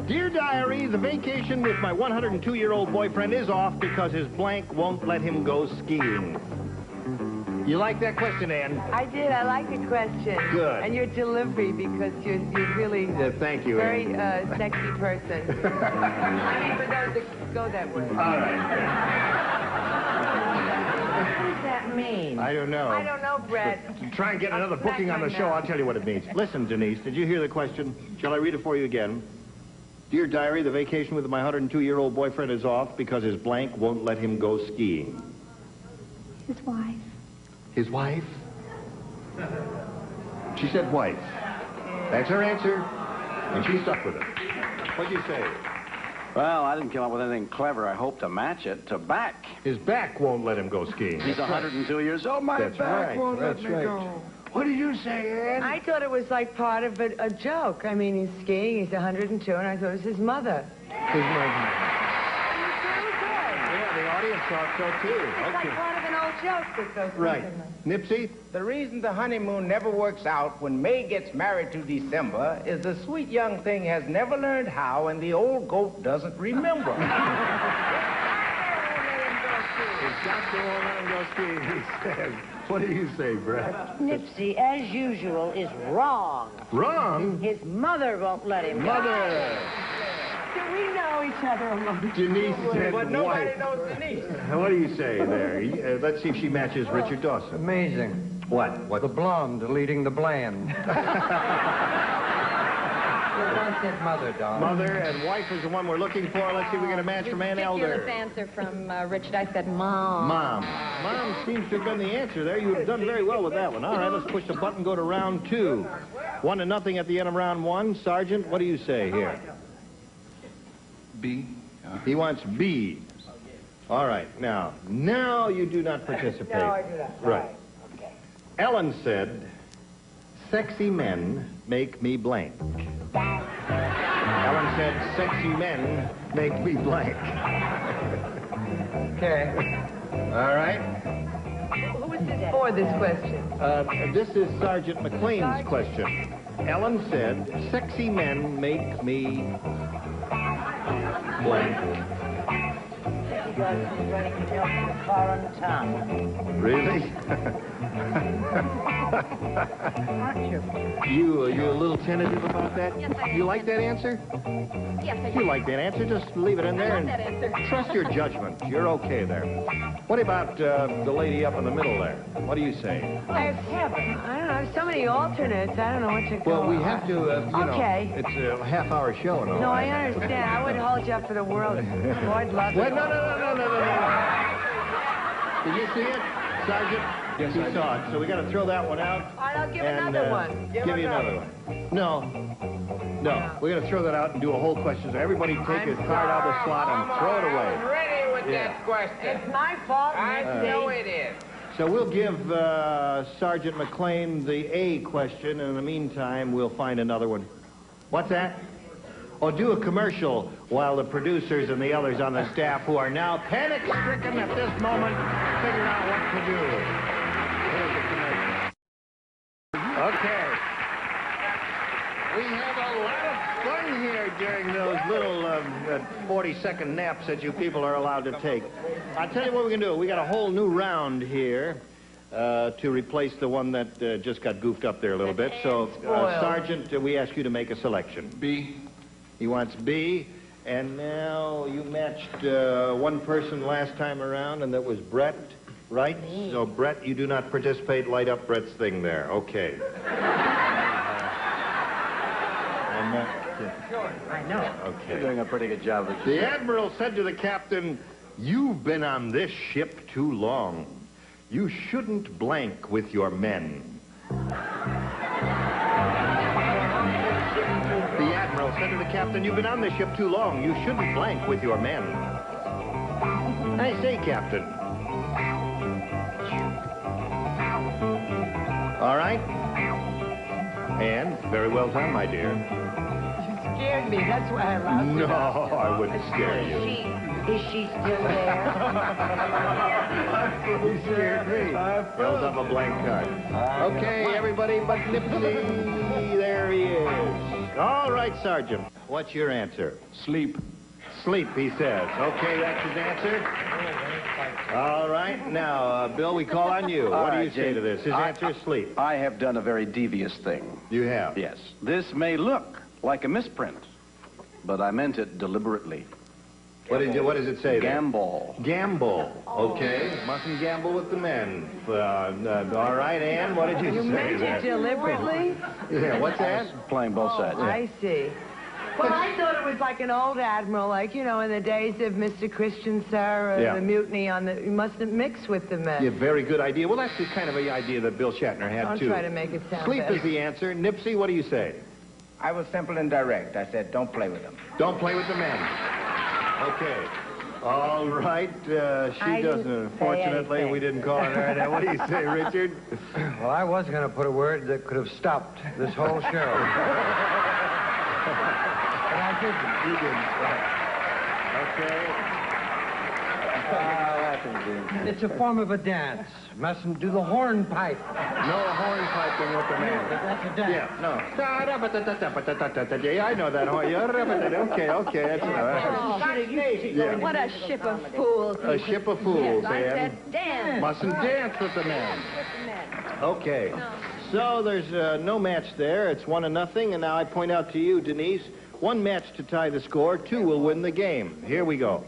Dear Diary, the vacation with my 102-year-old boyfriend is off because his blank won't let him go skiing. You like that question, Ann? I did. I like the question. Good. And your delivery, because you're really thank you, very Ann. sexy person. I mean, for those that go that way. All right. What does that mean? I don't know. I don't know, Brett. Try and get another booking on the show. I'll tell you what it means. Listen, Denise, did you hear the question? Shall I read it for you again? Dear Diary, the vacation with my 102-year-old boyfriend is off because his blank won't let him go skiing. His wife. His wife? She said wife. That's her answer, and she stuck with it. What'd you say? Well, I didn't come up with anything clever. I hope to match it to back. His back won't let him go skiing. He's 102 years old. My That's back right. won't That's let me right. go. What did you say, Ann? I thought it was like part of a joke. I mean, he's skiing, he's 102, and I thought it was his mother. His mother. Yeah, the audience thought so, too. It's like part of an old joke that goes Right. Nipsey? The reason the honeymoon never works out when May gets married to December is the sweet young thing has never learned how, and the old goat doesn't remember. What do you say, Brett? Nipsey, as usual, is wrong. Wrong? His mother won't let him. Mother. Do we know each other among Denise said But nobody wife. knows Denise. What do you say there? Let's see if she matches Richard Dawson. Amazing. What? The blonde leading the bland. I said mother, darling. Mother and wife is the one we're looking for. Let's see if we get a match from Ann Elder. answer from Richard. I said mom. Mom. Mom seems to have been the answer there. You've done very well with that one. All right, let's push the button, go to round 2. 1-0 at the end of round 1. Sergeant, what do you say here? B. He wants B. All right, now you do not participate. No, I do not. Right. Okay. Ellen said, sexy men make me blank. Ellen said, sexy men make me blank. Okay. All right. Who is this for, this question? This is Sergeant McLean's question. Ellen said, sexy men make me blank. Because he's running to help with a foreign tongue. Really? Aren't you? You a little tentative about that? Yes, I am. You like that answer? Yes, I If you like that answer, just leave it in there like that answer. trust your judgment. You're okay there. What about the lady up in the middle there? What do you say? I have I don't know. I have so many alternates. I don't know what to go Well, we on. have to, Okay. it's a half-hour show and all No, that. I understand. I wouldn't hold you up for the world. Oh, I'd love Wait, it. no. Did you see it, Sergeant? Yes, he saw it. So we got to throw that one out. All right, I'll give and, another one. Give you another one. No. We're going to throw that out and do a whole question. So everybody take his card out of the slot and throw it I'm away. ready with Yeah. that question. It's my fault. I know it is. So we'll give Sergeant McLean the A question, and in the meantime, we'll find another one. What's that? Oh, do a commercial while the producers and the others on the staff who are now panic-stricken at this moment figure out what to do. Here's the commercial. Okay. We have a lot of fun here during those little 40-second naps that you people are allowed to take. I'll tell you what we can do. We got a whole new round here to replace the one that just got goofed up there a little bit. So, Sergeant, we ask you to make a selection. B. He wants B, and now you matched one person last time around, and that was Brett, right? So, Brett, you do not participate. Light up Brett's thing there. Okay. I know. Okay. You're doing a pretty good job. Richard. The Admiral said to the captain, "You've been on this ship too long. You shouldn't blank with your men." The Admiral said to the captain, "You've been on this ship too long. You shouldn't blank with your men." I say, Captain. All right? And very well done, my dear. Scared me. That's why I laughed. No, I wouldn't scare you. Is she still there? You scared me. Held up a blank card. Okay, everybody but Nipsey. There he is. All right, Sergeant. What's your answer? Sleep. Sleep, he says. Okay, that's his answer. All right. Now, Bill, we call on you. What do you say to this? His answer is sleep. I have done a very devious thing. You have? Yes. This may look like a misprint, but I meant it deliberately. What does it say there? Gamble. Gamble. Okay. Mustn't gamble with the men. All right, Ann, what did you say meant there? it deliberately? Yeah, what's that? Playing both sides. I see. Well, I thought it was like an old admiral, like, you know, in the days of Mr. Christian, sir, Yeah. the mutiny on the... You mustn't mix with the men. Yeah, very good idea. Well, that's the kind of an idea that Bill Shatner had, Don't too. try to make it sound Sleep better. is the answer. Nipsey, what do you say? I was simple and direct. I said, don't play with them. Don't play with the men. Okay. All right. She I doesn't. didn't say Unfortunately, anything. we didn't call on her. Now, what do you say, Richard? Well, I was going to put a word that could have stopped this whole show. But I didn't. You didn't. Right. Okay. It's a form of a dance. Mustn't do the hornpipe. No hornpiping with the man. That's a dance. Yeah, no. Yeah, I know that. Okay, that's enough. What a ship of fools. A ship of fools, I Ann. said dance. Mustn't dance with the man. Okay. So there's no match there. It's 1-0, and now I point out to you, Denise, one match to tie the score, 2 will win the game. Here we go.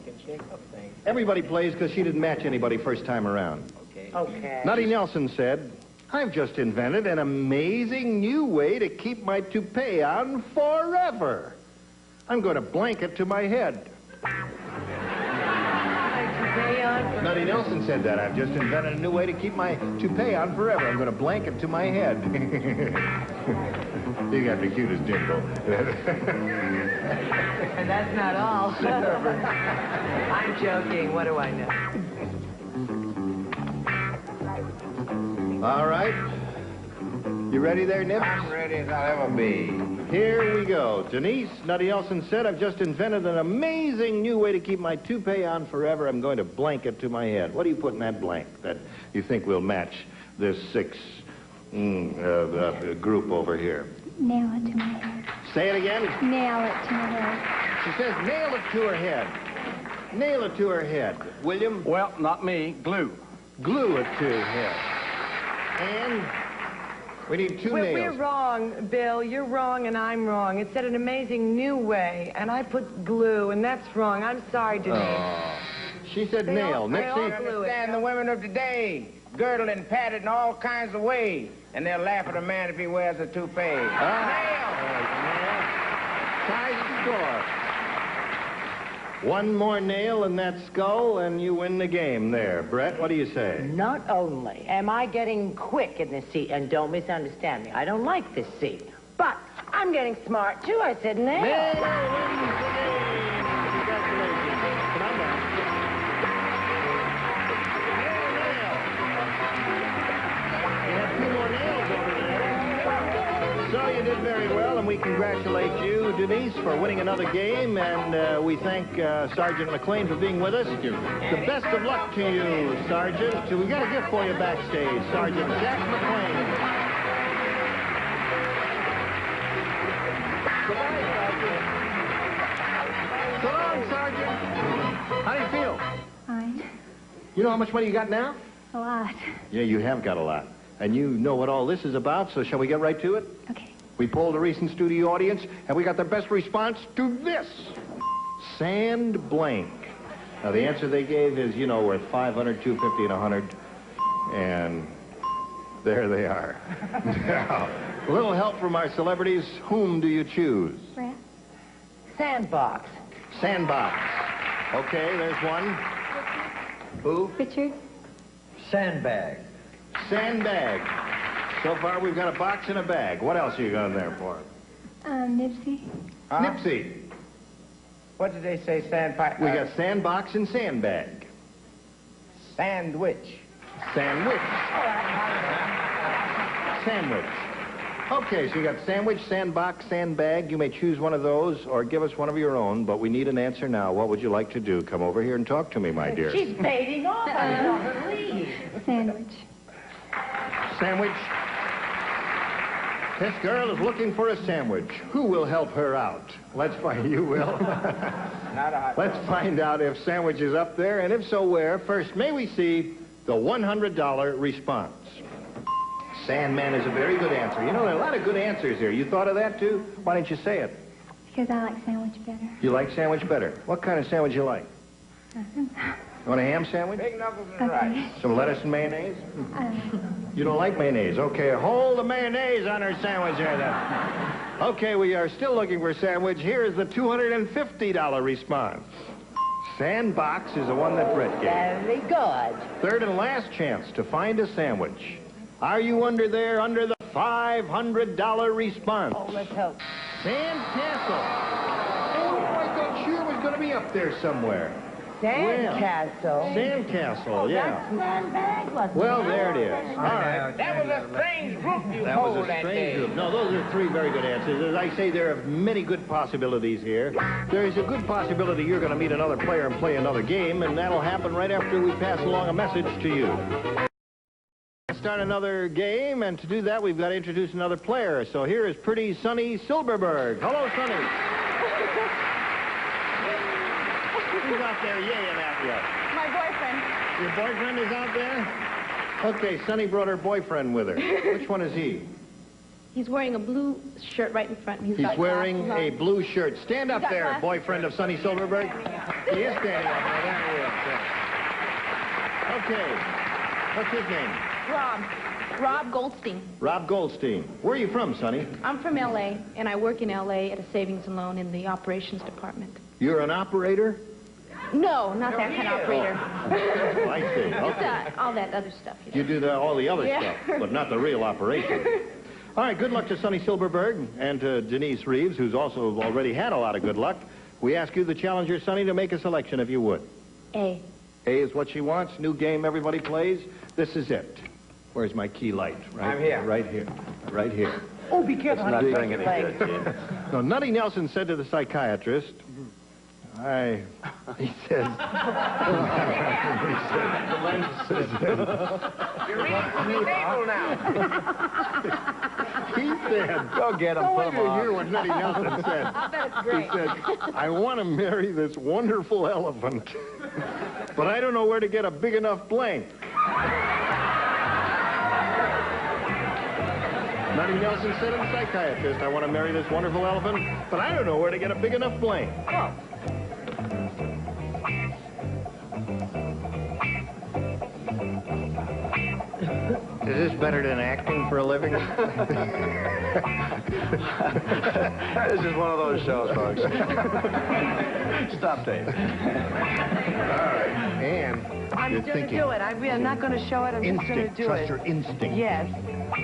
Everybody plays because she didn't match anybody first time around. Okay. Nutty Nelson said, I've just invented an amazing new way to keep my toupee on forever. I'm going to blanket to my head. Nutty Nelson said that. I've just invented a new way to keep my toupee on forever. I'm going to blanket to my head. You got the cutest jingle. And that's not all. I'm joking. What do I know? All right. You ready there, Nip? I'm ready as I'll ever be. Here we go. Denise, Nutty Nelson said, I've just invented an amazing new way to keep my toupee on forever. I'm going to blanket to my head. What do you put in that blank that you think will match this 6 group over here? Nail it to my head. Say it again. Nail it to my head. She says nail it to her head. Nail it to her head. William? Well, not me. Glue. Glue it to her head. And we need 2 nails. We're wrong, Bill. You're wrong and I'm wrong. It said an amazing new way, and I put glue, and that's wrong. I'm sorry, Denise. Oh. She said nail. I understand the women of today, girdled and padded in all kinds of ways, and they'll laugh at a man if he wears a toupee. Ties the score. 1 more nail in that skull, and you win the game there. Brett, what do you say? Not only am I getting quick in this seat, and don't misunderstand me, I don't like this seat, but I'm getting smart, too. I said nail. Nail wins the game. Congratulations. Come on down. You have 2 more nails over there. So you did very well, and we congratulate you, Denise, for winning another game, and we thank Sergeant McLean for being with us. The best of luck to you, Sergeant. We got a gift for you backstage, Sergeant Jack McLean. Goodbye, Sergeant. So long, Sergeant. How do you feel? Fine. You know how much money you got now? A lot. Yeah, you have got a lot. And you know what all this is about, so shall we get right to it? Okay. We polled a recent studio audience, and we got the best response to this. Sand blank. Now, the answer they gave is, you know, worth $500, $250, and $100. And there they are. Now, a little help from our celebrities. Whom do you choose? Brett. Sandbox. Sandbox. Okay, there's one. Who? Richard. Sandbag. Sandbag. So far, we've got a box and a bag. What else are you got there for? Nipsey. Nipsey. What did they say, sandpipe? We got sandbox and sandbag. Sandwich. Sandwich. Sandwich. Okay, so you got sandwich, sandbox, sandbag. You may choose one of those or give us one of your own, but we need an answer now. What would you like to do? Come over here and talk to me, my dear. She's fading off. I don't believe. Sandwich. Sandwich. This girl is looking for a sandwich. Who will help her out? Let's find you, Will. Let's find out if sandwich is up there, and if so, where. First, may we see the $100 response? Sandman is a very good answer. You know, there are a lot of good answers here. You thought of that, too? Why didn't you say it? Because I like sandwich better. You like sandwich better? What kind of sandwich you like? You want a ham sandwich? Big knuckles and rice. Some lettuce and mayonnaise? You don't like mayonnaise. Okay, hold the mayonnaise on her sandwich here, then. Okay, we are still looking for sandwich. Here is the $250 response. Sandbox is the one that Brett gave. Very good. Third and last chance to find a sandwich. Are you under the $500 response? Oh, let's hope. Sandcastle. Oh, I thought sure it was going to be up there somewhere. Sandcastle. Sandcastle, yeah. That's sandbag, wasn't Well, it? there it is. All right. That was a strange group you That was pulled a that strange day. group. No, those are three very good answers. As I say, there are many good possibilities here. There is a good possibility you're going to meet another player and play another game, and that'll happen right after we pass along a message to you. Let's start another game, and to do that, we've got to introduce another player. So here is pretty Sonny Silverberg. Hello, Sonny. Who's out there yaying at you? My boyfriend. Your boyfriend is out there? Okay, Sonny brought her boyfriend with her. Which one is he? He's wearing a blue shirt right in front. And He's wearing a blue shirt. Stand up there, glasses. boyfriend of Sonny Silverberg. He is standing up there. There he is. Okay. What's his name? Rob Goldstein. Rob Goldstein. Where are you from, Sonny? I'm from L.A., and I work in L.A. at a savings and loan in the operations department. You're an operator? No, not that kind of operator. Oh, I see. Just, Okay. all that other stuff. You do all the other Yeah. stuff, but not the real operation. All right, good luck to Sonny Silverberg and to Janice Reeves, who's also already had a lot of good luck. We ask you, the challenger, Sonny, to make a selection if you would. A. A is what she wants. New game everybody plays. This is it. Where's my key light? Right, I'm here. Right here. Right here. Oh, be careful. It's not honey. doing any good, Jim. No, Nutty Nelson said to the psychiatrist, he says, You're reading from the table now. he said, Go get him, I put want him you to on. hear what Nutty Nelson said. I bet it's He great. said, I want to marry this wonderful elephant, but I don't know where to get a big enough blank. Nutty Nelson said to the psychiatrist, I want to marry this wonderful elephant, but I don't know where to get a big enough blank. Oh. Is this better than acting for a living? This is one of those shows, folks. Stop tape. All right, and I'm you're going to thinking. do it. I'm not going to show it. I'm just going to Instinct. do Trust it. your instinct. Yes.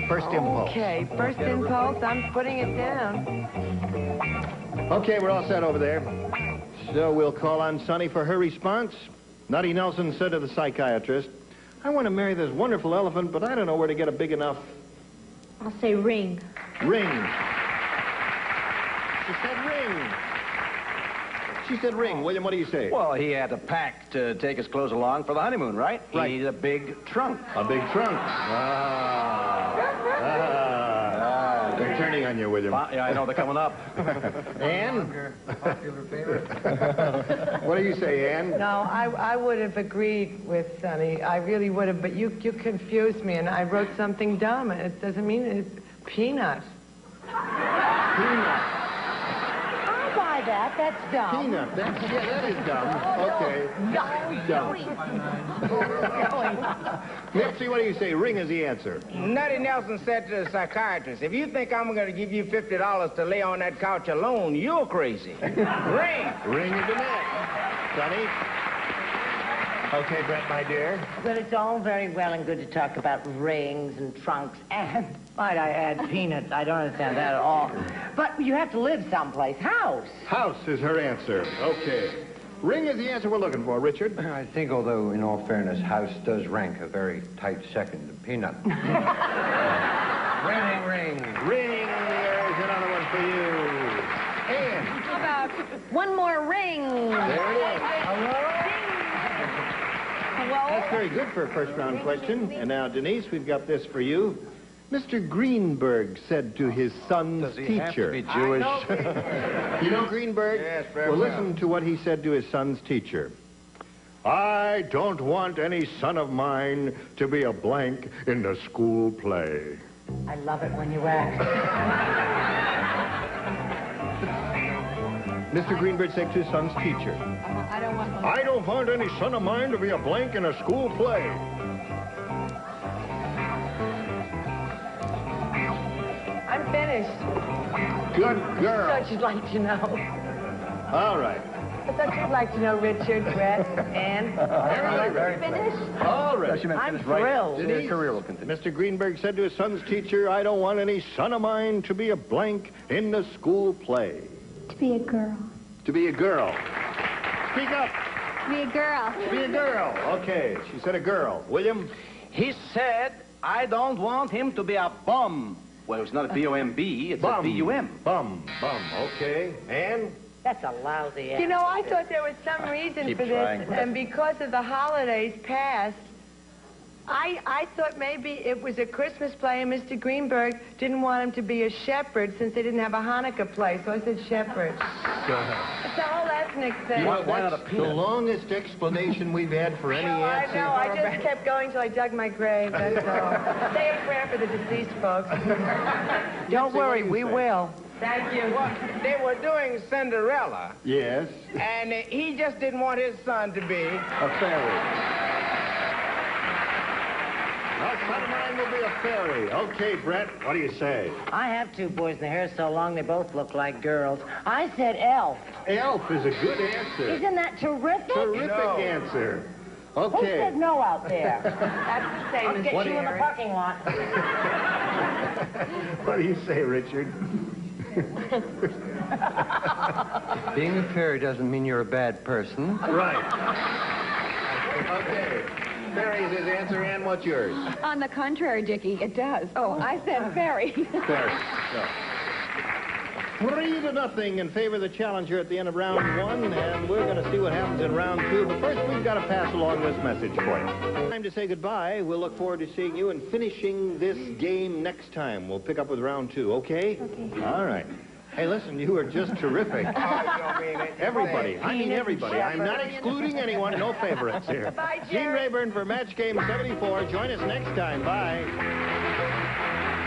First impulse. Okay, first impulse. I'm putting it down. Okay, we're all set over there. So we'll call on Sonny for her response. Nutty Nelson said to the psychiatrist, I want to marry this wonderful elephant, but I don't know where to get a big enough I'll say ring. ring. She said ring. She said ring. William, what do you say? Well, he had to pack to take his clothes along for the honeymoon, right? He needed a big trunk. A big trunk. They're turning on you, William. Yeah, I know they're coming up. Ann? What do you say, Ann? No, I would have agreed with Sonny. I really would have, but you confused me, and I wrote something dumb. It doesn't mean it's peanut. Peanut. I'll buy that. That's dumb. Peanut. That is dumb. Okay. Dumb. Nipsey, what do you say? Ring is the answer. Nutty Nelson said to the psychiatrist, if you think I'm going to give you $50 to lay on that couch alone, you're crazy. Ring. Ring is the net. Sonny? Okay, Brett, my dear. Well, it's all very well and good to talk about rings and trunks and, might I add, peanuts. I don't understand that at all. But you have to live someplace. House. House is her answer. Okay. Ring is the answer we're looking for, Richard. I think, although, in all fairness, house does rank a very tight second to peanut. Ring. Ring. There's another one for you. And How about one more ring? there it is. Hello? That's very good for a first-round question. And now, Denise, we've got this for you. Mr. Greenberg said to his son's Does he teacher. have to be Jewish? You know Greenberg? Yes, very well. well. Listen to what he said to his son's teacher. I don't want any son of mine to be a blank in the school play. I love it when you act. Mr. Greenberg said to his son's teacher, I don't want one. I don't want any son of mine to be a blank in a school play. I'm finished. Good girl. I thought you'd like to know. All right. I thought you'd like to know, Richard, Brett, and... Very finished? All right. I'm thrilled. Denise, career will continue. Mr. Greenberg said to his son's teacher, I don't want any son of mine to be a blank in the school play. To be a girl. To be a girl. Speak up. Be a girl. Be a girl. Okay, she said a girl. William? He said, I don't want him to be a bum. Well, it's not a B-O-M-B, it's a B-U-M. Bum. Okay. And? That's a lousy answer. You know, I thought there was some reason Keep for trying. this, and because of the holidays past, I thought maybe it was a Christmas play, and Mr. Greenberg didn't want him to be a shepherd since they didn't have a Hanukkah play, so I said shepherd. It's a whole ethnic thing. Why not a peanut? The longest explanation we've had for any answer. I know. I just kept going till I dug my grave, that's all. Say a prayer for the deceased folks. Don't worry, we will. Thank you. Well, they were doing Cinderella, Yes. and he just didn't want his son to be A fairy. Well, son of mine will be a fairy. Okay, Brett, what do you say? I have two boys, and their hair's so long they both look like girls. I said elf. Elf is a good answer. Isn't that terrific? Terrific answer. Okay. Who said no out there? That's the same I'll as get you in the Jerry. parking lot. What do you say, Richard? Being a fairy doesn't mean you're a bad person. Right. Okay. Fairy is his answer, and what's yours? On the contrary, Dickie, it does. Oh, I said fairy. Fairy. So. 3-0 in favor of the challenger at the end of round one, and we're going to see what happens in round two. But first, we've got to pass along this message for you. Time to say goodbye. We'll look forward to seeing you and finishing this game next time. We'll pick up with round two, okay? Okay. All right. Hey, listen, you are just terrific. Everybody. I mean everybody. I'm not excluding anyone. No favorites here. Bye, Gene Jerry. Rayburn for Match Game 74. Join us next time. Bye.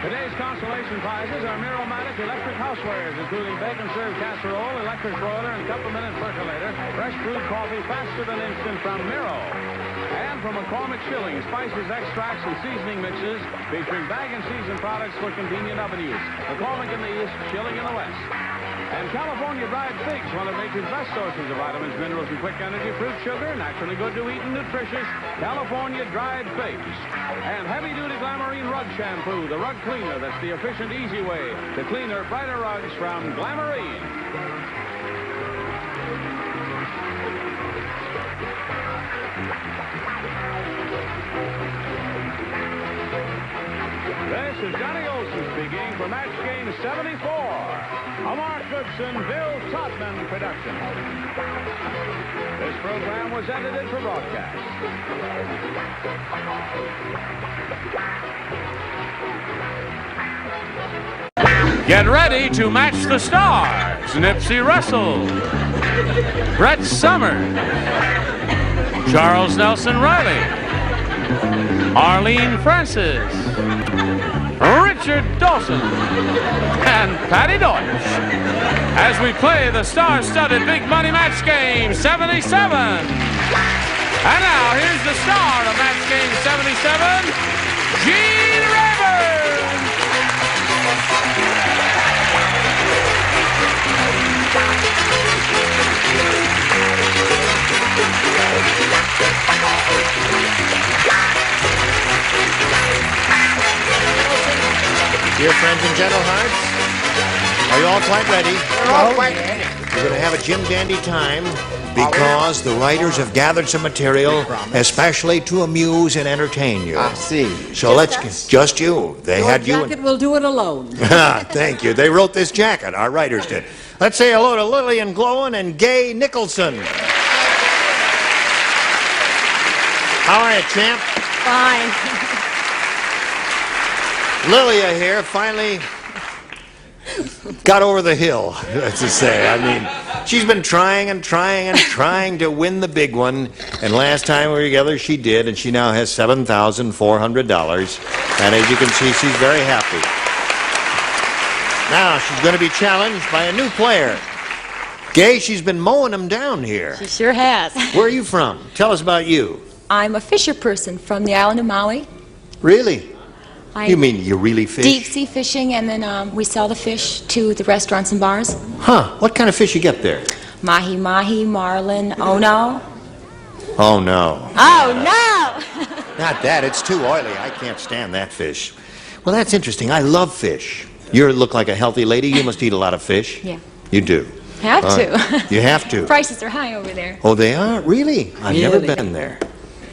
Today's consolation prizes are Miromatic electric housewares, including bacon-served casserole, electric broiler, and cup-a-minute percolator. Fresh brewed coffee faster than instant from Miro. And from McCormick Shilling, spices, extracts, and seasoning mixes featuring bag and season products for convenient oven use. McCormick in the east, Shilling in the west. And California dried figs, one of nature's best sources of vitamins, minerals, and quick energy, fruit sugar, naturally good to eat and nutritious. California dried figs. And heavy-duty Glamourine rug shampoo, the rug cleaner that's the efficient, easy way to cleaner, brighter rugs from Glamourine. This is Johnny Olson speaking for Match Game 74, a Mark Goodson, Bill Todman production. This program was edited for broadcast. Get ready to match the stars. Nipsey Russell, Brett Summers, Charles Nelson Riley, Arlene Francis, Richard Dawson, and Patty Deutsch as we play the star-studded Big Money Match Game 77. And now, here's the star of Match Game 77, Gene Rayburn. Dear friends and gentle hearts, are you all quite ready? We're all quite ready. We're going to have a Jim Dandy time because the writers have gathered some material especially to amuse and entertain you. I see. So let's just you. They had you. Jacket will do it alone. Thank you. They wrote this jacket. Our writers did. Let's say hello to Lillian Glowin and Gay Nicholson. How are you, champ? Fine. Lilia here finally got over the hill, as to say. I mean, she's been trying and trying and trying to win the big one, and last time we were together, she did, and she now has $7,400, and as you can see, she's very happy. Now, she's going to be challenged by a new player. Gay, she's been mowing them down here. She sure has. Where are you from? Tell us about you. I'm a fisher person from the island of Maui. Really? You mean you really fish? Deep sea fishing, and then we sell the fish to the restaurants and bars. Huh. What kind of fish you get there? Mahi-mahi, marlin, ono. Oh, no. Oh, no! Not that. It's too oily. I can't stand that fish. Well, that's interesting. I love fish. You look like a healthy lady. You must eat a lot of fish. Yeah. You do. Have to. You have to. Prices are high over there. Oh, they are? Really? I've never Really? been there.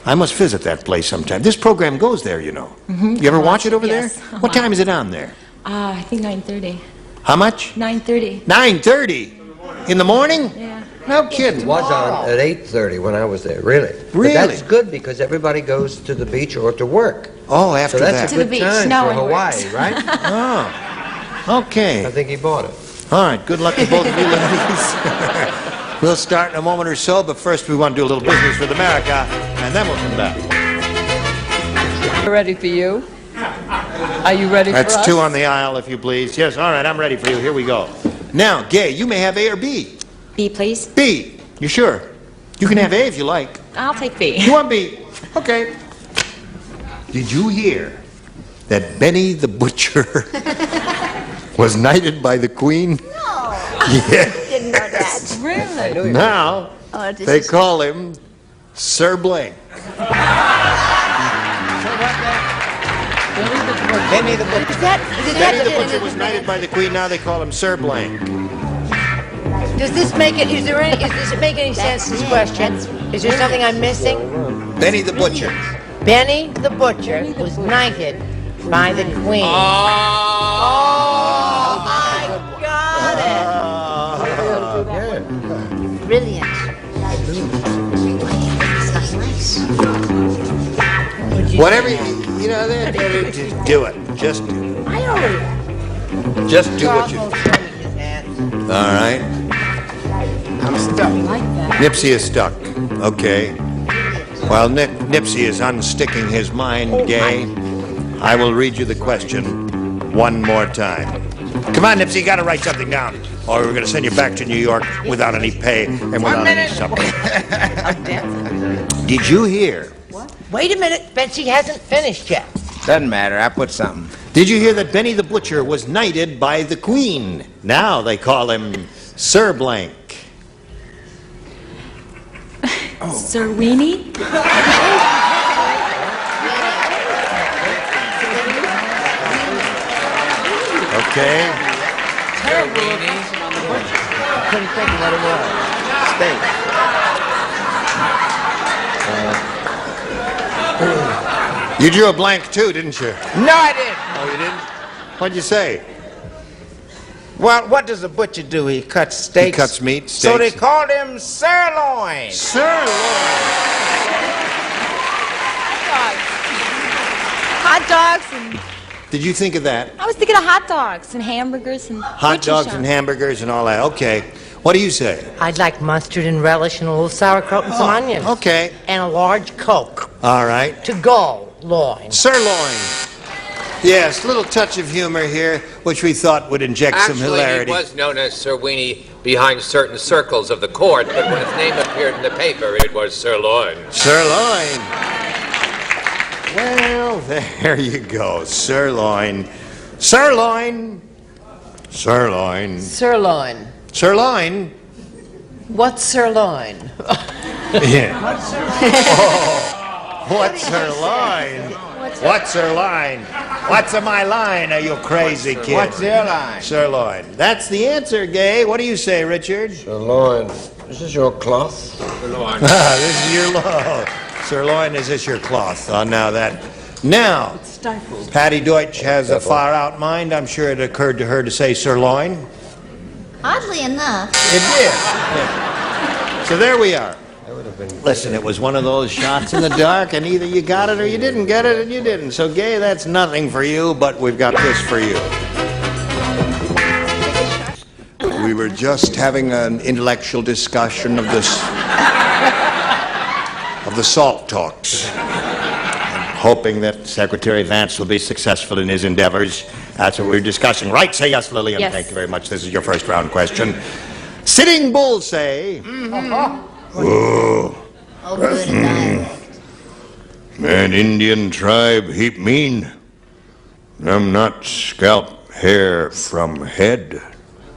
I must visit that place sometime. This program goes there, you know. You ever watch it over Yes. there? What time is it on there? I think 9:30. How much? 9:30. 9:30? In the morning? Yeah. No kidding. It was on at 8:30 when I was there, really. Really? But that's good because everybody goes to the beach or to work. Oh, after so that's that. a good time No for one Hawaii, works. right? Oh, okay. I think he bought it. All right, good luck to both of you ladies. We'll start in a moment or so, but first we want to do a little business with America, and then we'll come back. Ready for you? Are you ready That's for us? 2 on the aisle, if you please. Yes, all right, I'm ready for you. Here we go. Now, Gay, you may have A or B. B, please. B. You sure? You can have A if you like. I'll take B. You want B? Okay. Did you hear that Benny the Butcher was knighted by the Queen? No. Yeah. Didn't know that. Really? Now, Oh, this they is- call him Sir Blank. Benny the Butcher. Benny the Butcher was knighted by the Queen, now they call him Sir Blank. Does this make it, does it make any sense, this question? Is there something I'm missing? Benny the Butcher. Benny the Butcher was knighted by the Queen. Oh, my God. Brilliant. Whatever, you know, just do it. Just do it. I already. Just do what you... All right. I'm stuck. Nipsey is stuck. Okay. While Nipsey is unsticking his mind, Gay, I will read you the question one more time. Come on, Nipsey, you got to write something down, or we're going to send you back to New York without any pay and without any supper. Did you hear? Wait a minute, Betsy hasn't finished yet. Doesn't matter. I put something. Did you hear that Benny the Butcher was knighted by the Queen? Now they call him Sir Blank. Sir Weenie? Okay. Couldn't think of what it was. Steak. You drew a blank too, didn't you? No, I didn't. Oh, you didn't? What'd you say? Well, what does a butcher do? He cuts steaks. He cuts meat, So they steaks. called him sirloin. Hot dogs and... Did you think of that? I was thinking of hot dogs and hamburgers and... Hot dogs and hamburgers and all that. Okay. What do you say? I'd like mustard and relish and a little sauerkraut and some onions. Okay. And a large Coke. All right. To go, loin. Sirloin. Yes, little touch of humor here, which we thought would inject some hilarity. Actually, he was known as Sir Weenie behind certain circles of the court, but when his name appeared in the paper, it was Sirloin. Sirloin. Well, there you go. Sirloin. Sirloin. Sirloin. Sirloin. Sirloin? What's sirloin? Yeah. Oh, what's sirloin? What's sirloin? What's in my line? Are you crazy, kid? What's your line? Sirloin. That's the answer, Gay. What do you say, Richard? Sirloin. This is your cloth? Sirloin. This is your sirloin. Is this your cloth? Now that. Now, Patty Deutsch has a far-out mind. I'm sure it occurred to her to say sirloin. Oddly enough. It did. Yeah. So there we are. Listen, it was one of those shots in the dark, and either you got it or you didn't get it, and you didn't. So, Gay, that's nothing for you, but we've got this for you. We were just having an intellectual discussion of this, of the SALT talks, and hoping that Secretary Vance will be successful in his endeavors. That's what we were discussing. Right? Say yes, Lillian. Yes. Thank you very much. This is your first round question. Sitting Bull say... Oh, Oh, good dialect. man, Indian tribe heap mean. Them not scalp hair from head.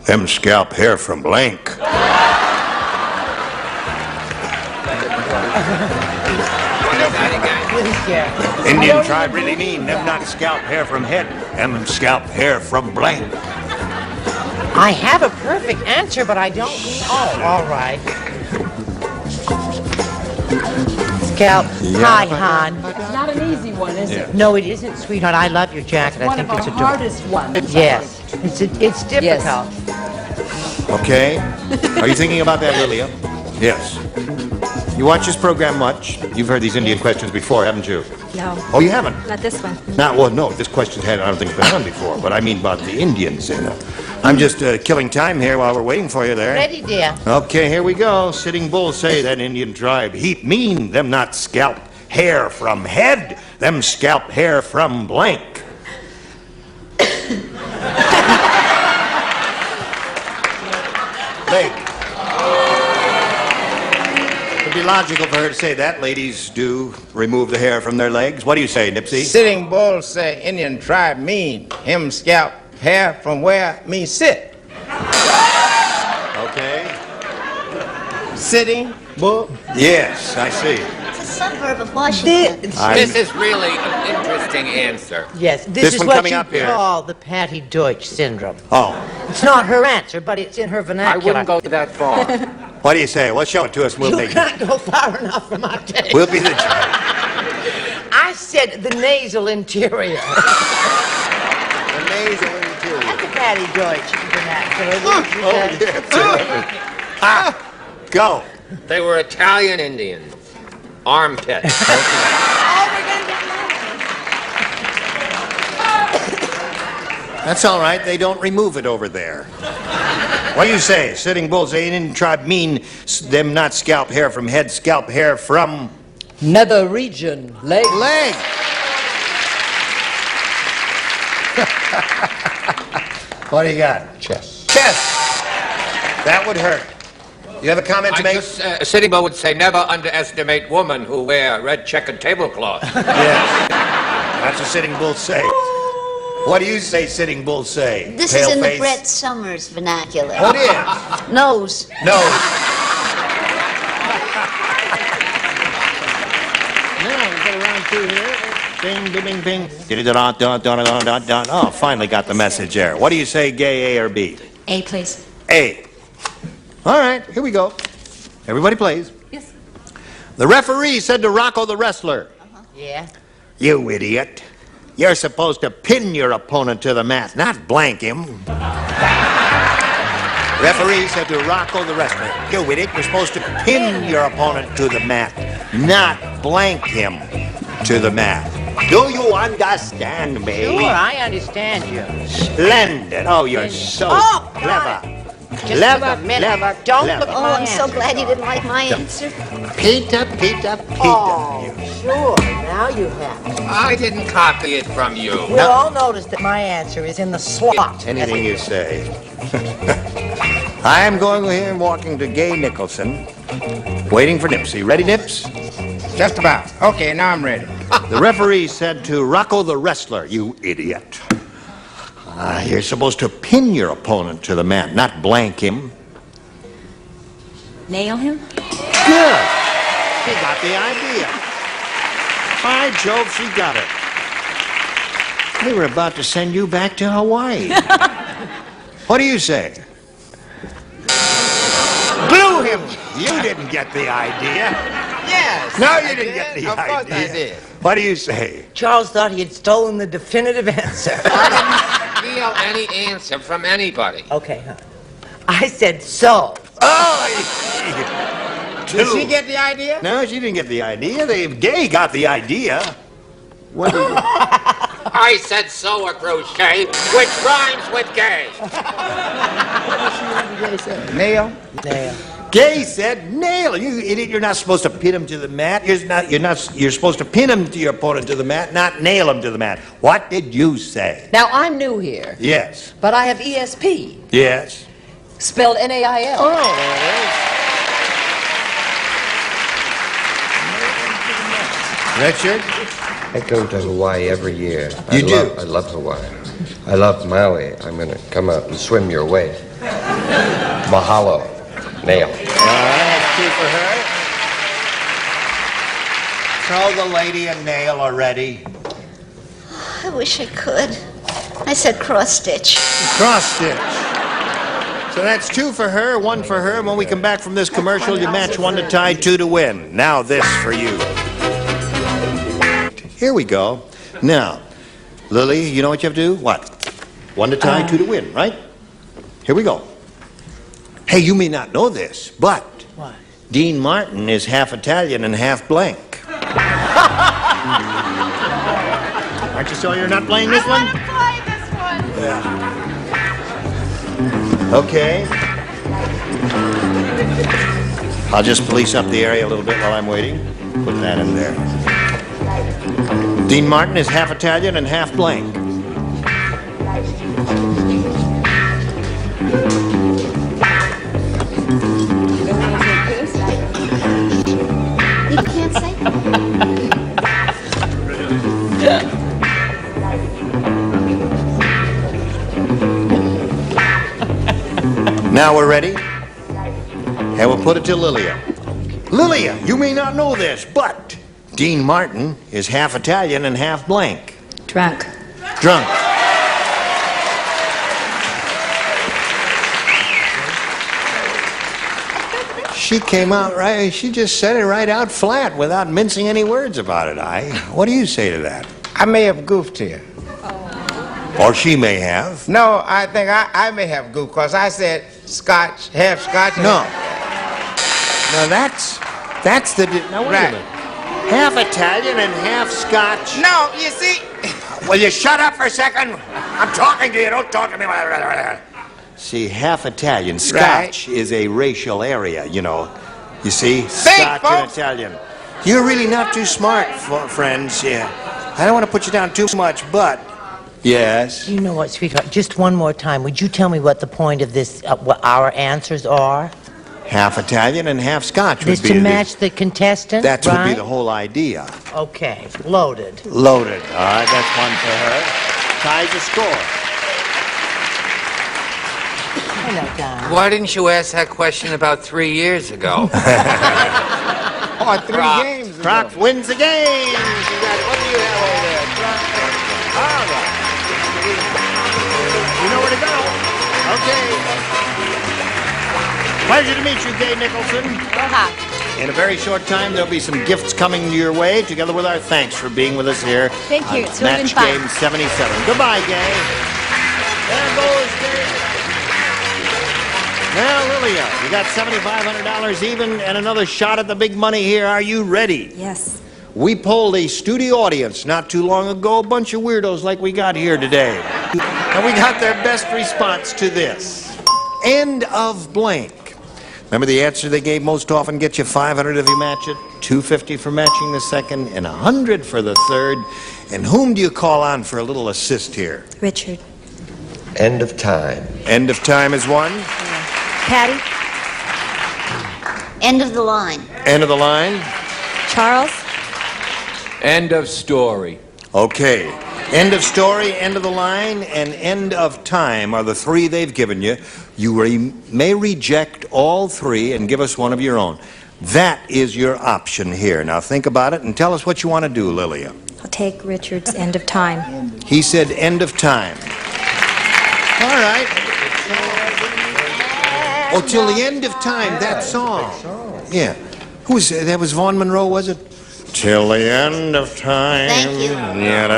Them scalp hair from blank. Indian tribe really mean. Them not scalp hair from head. Them scalp hair from blank. I have a perfect answer, but I don't. Oh, all right. Scalp. Hi, hon. It's not an easy one, is it? No, it isn't, sweetheart. I love your jacket. I think it's One of our hardest ones. Yes. It's difficult. Okay. Are you thinking about that, Lilia? Yes. You watch this program much? You've heard these Indian questions before, haven't you? No. Oh, you haven't? Not this one. Well, no, this question I don't think it's been done before, but I mean about the Indians. I'm just killing time here while we're waiting for you there. Ready, dear. Okay, here we go. Sitting Bull say that Indian tribe heap mean, them not scalp hair from head, them scalp hair from blank. Leg. It'd be logical for her to say that. Ladies do remove the hair from their legs. What do you say, Nipsey? Sitting Bull say Indian tribe mean him scalp hair from where me sit. Okay. Sitting Bull? Yes, I see. It's a suburb of Washington. This is really an interesting answer. Yes, This this is one what coming you up here. call the Patty Deutsch syndrome. Oh. It's not her answer, but it's in her I vernacular. wouldn't go that far. What do you say? Well, show it to us and we'll You make can't go far enough for my taste. We'll be the judge. I said the nasal interior. The nasal interior. That's the Patty Deutsch vernacular. Go. They were Italian Indians. Armpit. That's all right. They don't remove it over there. What do you say? Sitting Bull say Indian tribe mean them not scalp hair from head, scalp hair from... Nether region. Leg. Leg. What do you got? Chest. Chest. That would hurt. You have a comment to make? Sitting Bull would say, never underestimate women who wear red checkered tablecloth. Yes. That's what Sitting Bull say. What do you say, Sitting Bull say? This Pale is in face? the Brett Summers vernacular. What is? Nose. No. Now we get around through here. Bing, bing, bing, bing. Oh, finally got the message there. What do you say, gay, A or B? A, please. A. All right, here we go. Everybody plays. Yes. The referee said to Rocco the wrestler, Yeah. "You idiot. You're supposed to pin your opponent to the mat, not blank him." Referee said to Rocco the wrestler, "You idiot, you're supposed to pin your opponent to the mat, not blank him to the mat. Do you understand me?" Sure, I understand you. Splendid. Oh, you're so clever. Just a minute. Don't look at Oh, my I'm so answer. glad you didn't like my answer. Peter, Peter, Peter. Oh, sure. Now you have it. I didn't copy it from you. We'll all notice that my answer is in the slot. Anything you say. I am going here and walking to Gay Nicholson, waiting for Nipsey. Ready, Nips? Just about. Okay, now I'm ready. The referee said to Rocco the wrestler, "You idiot. You're supposed to pin your opponent to the mat, not blank him." Nail him? Good. She got the idea. By Jove, she got it. They were about to send you back to Hawaii. What do you say? Glue him. You didn't get the idea. Yes. No, you didn't get the Of idea. course I did. What do you say? Charles thought he had stolen the definitive answer. Steal any answer from anybody. Okay, huh? I said so. Oh, Did she get the idea? No, she didn't get the idea. Gay got the idea. What do you... I said so a crochet, which rhymes with gay. Nail? Nail. Gay said nail. You idiot, you're not supposed to pin him to the mat. You're supposed to pin him to your opponent to the mat, not nail him to the mat. What did you say? Now, I'm new here, Yes. but I have ESP, Yes. spelled N-A-I-L. Oh, there it is. Richard? I go to Hawaii every year. You do? I love Hawaii. I love Maui. I'm going to come out and swim your way. Mahalo. Nail. All right, that's two for her. Throw the lady a nail already. I wish I could. I said cross stitch. Cross stitch. So that's 2 for her, 1 for her. When we come back from this commercial, you match 1 to tie, 2 to win. Now this for you. Here we go. Now, Lily, you know what you have to do? What? 1 to tie, 2 to win, right? Here we go. Hey, you may not know this, but What? Dean Martin is half Italian and half blank. Aren't you sure you're not playing this one? I want to play this one. Yeah. Okay. I'll just police up the area a little bit while I'm waiting. Put that in there. Dean Martin is half Italian and half blank. You can't say Now we're ready, and we'll put it to Lilia. Lilia, you may not know this, but Dean Martin is half Italian and half blank. Drunk. Drunk. She came out right, she just said it right out flat without mincing any words about it. What do you say to that? I may have goofed here. Or she may have. No, I think I may have goofed because I said Scotch, half Scotch. No. Now that's the... Now wait a minute. Half Italian and half Scotch. No, you see... Will you shut up for a second? I'm talking to you, don't talk to me. See, half Italian. Scotch is a racial area, you know. You see? Scotch and Italian. You're really not too smart, friends. Yeah. I don't want to put you down too much, but... Yes? You know what, sweetheart? Just one more time. Would you tell me what the point of this, what our answers are? Half Italian and half Scotch This would be... to match the contestant, That right? would be the whole idea. Okay, loaded. Loaded. All right, that's 1 for her. Ties the score. Hello, Don. Why didn't you ask that question about 3 years ago? Oh, 3 games ago. Croc wins the game. What do you have over there? Croc. All right. You know where to go. Okay. Pleasure to meet you, Gay Nicholson. Aloha. In a very short time, there'll be some gifts coming your way, together with our thanks for being with us here. Thank you. On It's really been Match fun. Game 77. Goodbye, Gay. There goes Gay. Now, Lilia, you got $7,500 even and another shot at the big money here. Are you ready? Yes. We polled a studio audience not too long ago, a bunch of weirdos like we got here today. And we got their best response to this. End of blank. Remember the answer they gave most often gets you $500 if you match it, $250 for matching the second, and $100 for the third. And whom do you call on for a little assist here? Richard. End of time. End of time is 1. Patty. End of the line. End of the line. Charles. End of story. Okay. End of story, end of the line, and end of time are the 3 they've given you. You may reject all 3 and give us one of your own. That is your option here. Now think about it and tell us what you want to do, Lilia. I'll take Richard's end of time. He said end of time. All right. Oh, till the end of time, that song. Yeah. Who was that? Was Vaughn Monroe, was it? Till the end of time. Thank you. Get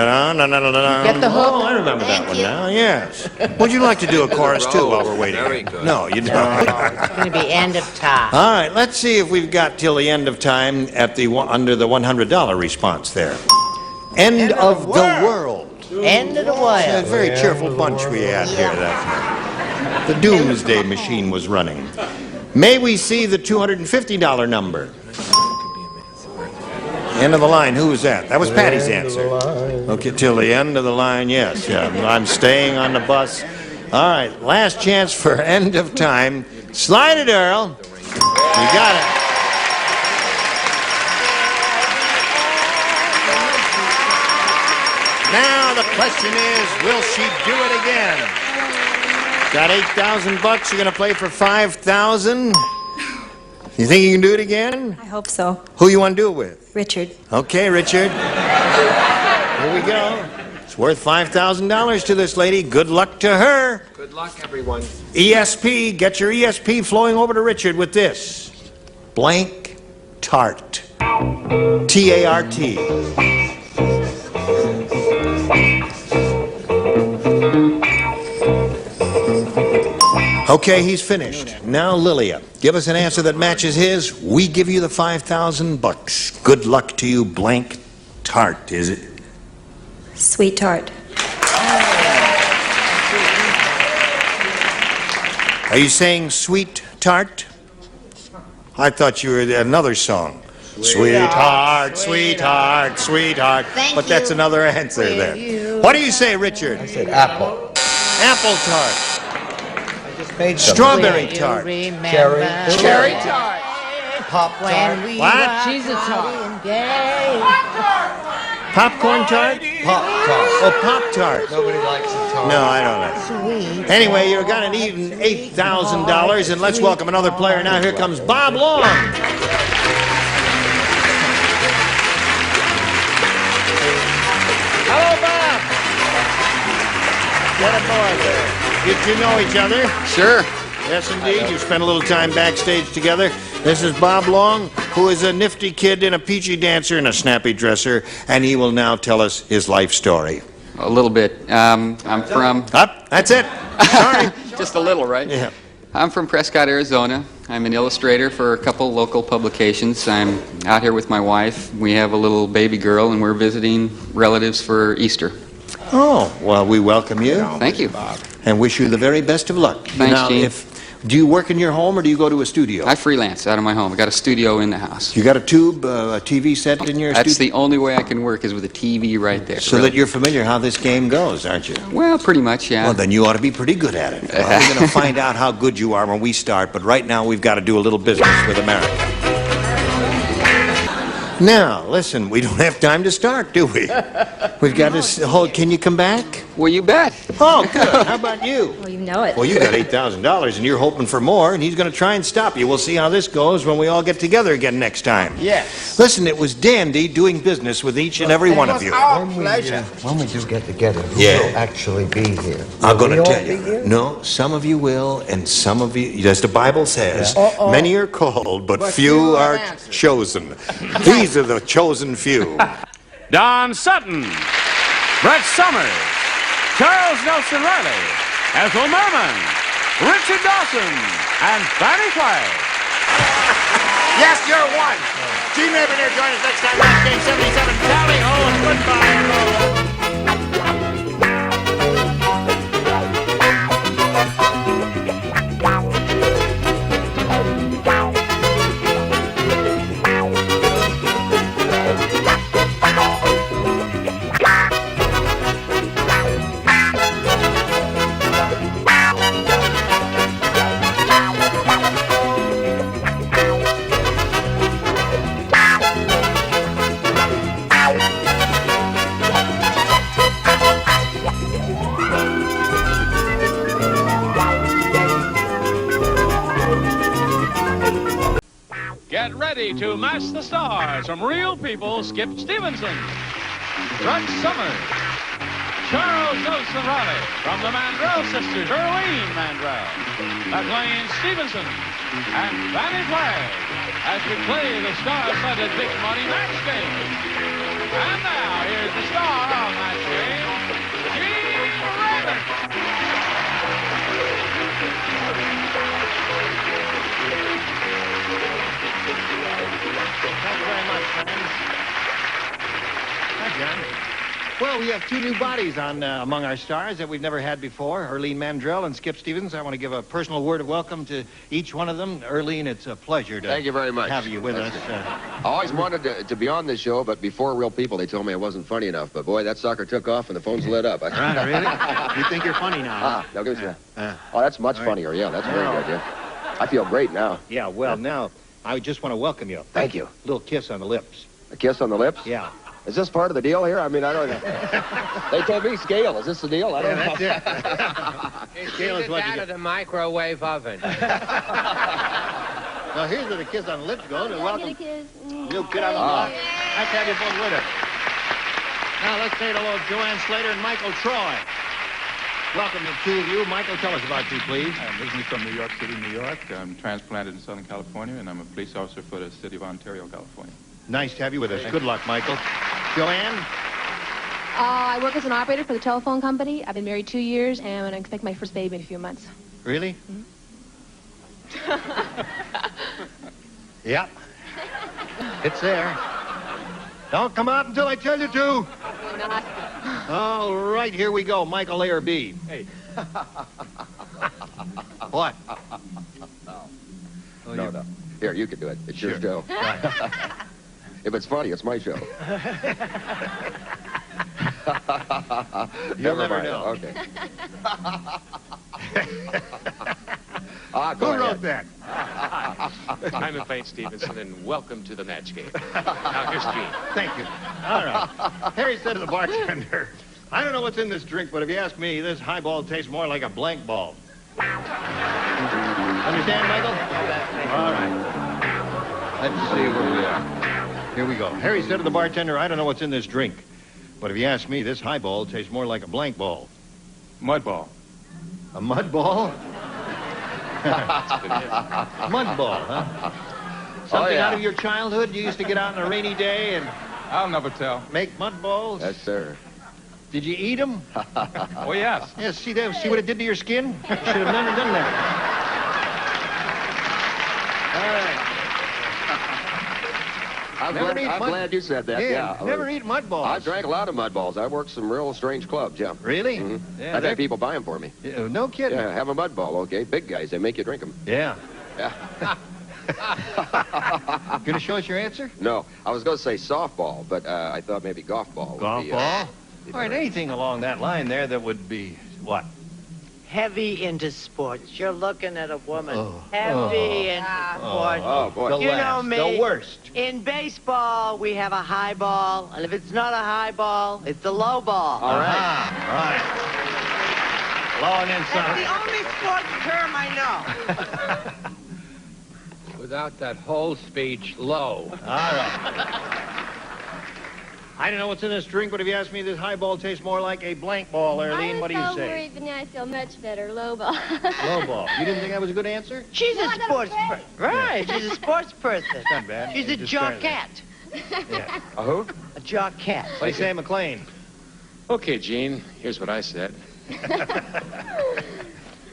the hook? Oh, I remember that one now, yes. Would you like to do a chorus, too, while we're waiting? Very good. No, you don't. It's going to be end of time. All right, let's see if we've got till the end of time at the under the $100 response there. End of the world. End of the It's a world. very cheerful bunch we had here that night. The doomsday machine was running. May we see the $250 number? End of the line, who was that? That was Patty's answer. Okay, till the end of the line, yes. Yeah, I'm staying on the bus. All right, last chance for end of time. Slide it, Earl. You got it. Now the question is, will she do it again? Got $8,000. You're going to play for $5,000. You think you can do it again? I hope so. Who you want to do it with? Richard. Okay, Richard. Here we go. It's worth $5,000 to this lady. Good luck to her. Good luck, everyone. ESP, get your ESP flowing over to Richard with this. Blank tart. T-A-R-T. Okay, he's finished. Now, Lilia, give us an answer that matches his. We give you the $5,000. Good luck to you, blank tart, is it? Sweet tart. Are you saying sweet tart? I thought you were another song. Sweetheart, sweetheart, sweetheart. But that's another answer there. What do you say, Richard? I said apple. Apple tart. I just made some. Strawberry tart. Cherry. Cherry tart. Pop tart. What? She's a tart. Popcorn tart? Pop tart. Oh, Pop tart. Nobody likes a tart. No, I don't know. Anyway, you got an even $8,000, and let's welcome another player now. Here comes Bob Long. Hello, Bob. Get aboard there. Did you know each other? Sure. Yes, indeed. You spent a little time backstage together. This is Bob Long, who is a nifty kid and a peachy dancer and a snappy dresser, and he will now tell us his life story. A little bit. I'm from... Up. That's it. Sorry. Just a little, right? Yeah. I'm from Prescott, Arizona. I'm an illustrator for a couple local publications. I'm out here with my wife. We have a little baby girl, and we're visiting relatives for Easter. Oh, well, we welcome you. Thank you. And wish you the very best of luck. Thanks, now, Gene. Do you work in your home or do you go to a studio? I freelance out of my home. I got a studio in the house. You got a tube, a TV set in your studio? That's the only way I can work is with a TV right there. So that you're familiar how this game goes, aren't you? Well, pretty much, yeah. Well, then you ought to be pretty good at it. Well, we're going to find out how good you are when we start, but right now we've got to do a little business with America. Now, listen, we don't have time to start, do we? We've got to hold. Can you come back? Well, you bet. Oh, good. How about you? Well, you know it. Well, you got $8,000, and you're hoping for more, and he's going to try and stop you. We'll see how this goes when we all get together again next time. Yes. Listen, it was dandy doing business with each and every one of you. When we do get together, who will actually be here? I'm going to Will we tell all be you. here? No, some of you will, and some of you, as the Bible says, Yeah. many are called, but few are chosen. These are the chosen few. Don Sutton, Brett Summers, Charles Nelson Riley, Ethel Merman, Richard Dawson, and Fanny Flagg. Yes, you're one. Gene Raven here. Join us next time. Match game 77. Tally ho and goodbye. Get ready to match the stars from Real People, Skip Stevenson, Brett Summers, Charles Nelson Riley, from the Mandrell sisters, Earlene Mandrell, McLean Stevenson, and Fanny Flagg, as we play the star-studded big money match game. And now, here's the star on that game, Gene Raven. Thank you very much, friends. Hi, John. Well, we have two new bodies on among our stars that we've never had before, Earlene Mandrell and Skip Stevens. I want to give a personal word of welcome to each one of them. Earlene, it's a pleasure to Thank you very much. have you with us. I always wanted to be on this show, but before Real People, they told me I wasn't funny enough. But boy, that sucker took off and the phone's lit up. Right, really? You think you're funny now? Ah, now give us that. Oh, that's much funnier. Yeah, that's very good. Yeah. I feel great now. Yeah, well, now, I just want to welcome you. Thank you. A little kiss on the lips. A kiss on the lips? Yeah. Is this part of the deal here? I mean, I don't know. They told me scale. Is this the deal? I don't know. That's it. Scale is what you out of get. the microwave oven. Now, here's where the kiss on the lips goes. And welcome. Kiss. Little kid on the lips. Nice to have you both with us. Now, let's say hello to Joanne Slater and Michael Troy. Welcome, the two of you. Michael, tell us about you, please. I'm originally from New York City, New York. I'm transplanted in Southern California, and I'm a police officer for the city of Ontario, California. Nice to have you with us. Good luck, Michael. Joanne? I work as an operator for the telephone company. I've been married 2 years, and I'm going to expect my first baby in a few months. Really? Yep. It's there. Don't come out until I tell you to. All right, here we go. Michael, A or B? Hey. What? No. Here, you can do it. It's your Sure. show. If it's funny, it's my show. You'll never mind. know. Okay. Who wrote that? I'm McLean Stevenson, and welcome to the match game. Now, here's Gene. Thank you. All right. Harry said to the bartender, I don't know what's in this drink, but if you ask me, this highball tastes more like a blank ball. Understand, Michael? All right. Let's see where we are. Here we go. Harry said to the bartender, I don't know what's in this drink, but if you ask me, this highball tastes more like a blank ball. Mud ball. A mud ball? Mud ball, huh? Something out of your childhood? You used to get out on a rainy day and... I'll never tell. Make mud balls? Yes, sir. Did you eat them? Oh, yes. Yeah, see what it did to your skin? You should have never done that. All right. I'm glad you said that. Yeah. Never eat mud balls. I drank a lot of mud balls. I worked some real strange clubs, yeah. Really? Mm-hmm. Yeah, I've had people buy them for me. Yeah, no kidding. Yeah, have a mud ball, okay? Big guys, they make you drink them. Yeah. Yeah. Gonna show us your answer? No, I was going to say softball, but I thought maybe golf ball. Golf ball? All right, anything along that line there that would be what? Heavy into sports. You're looking at a woman. Oh. Heavy into sports. Oh, boy. You know me. The worst. In baseball, we have a high ball, and if it's not a high ball, it's a low ball. All right. Right. Low and inside. That's the only sports term I know. Without that whole speech, low. All right. I don't know what's in this drink, but if you ask me, this highball tastes more like a blank ball, Arlene. What do you I was so say? worried, but now I feel much better. Low ball. Low ball. You didn't think that was a good answer? She's a sports person. Right, she's a sports person. Not bad. She's a Just trying to- jockette. Yeah. A who? A jockette. What do you say, McLean? Okay, Gene, here's what I said.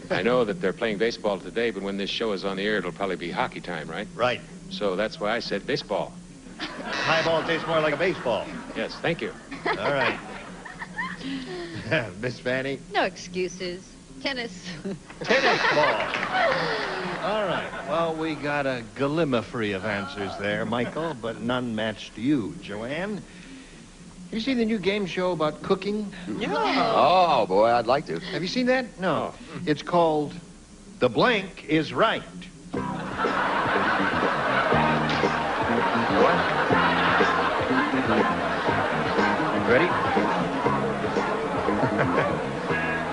I know that they're playing baseball today, but when this show is on the air, it'll probably be hockey time, right? Right. So that's why I said baseball. Highball tastes more like a baseball. Yes, thank you. All right. Miss Fanny? No excuses. Tennis. Tennis ball. All right. Well, we got a gallimafree of answers there, Michael, but none matched you, Joanne. You seen the new game show about cooking? Oh, boy, I'd like to. Have you seen that? No. It's called The Blank is Right. Ready?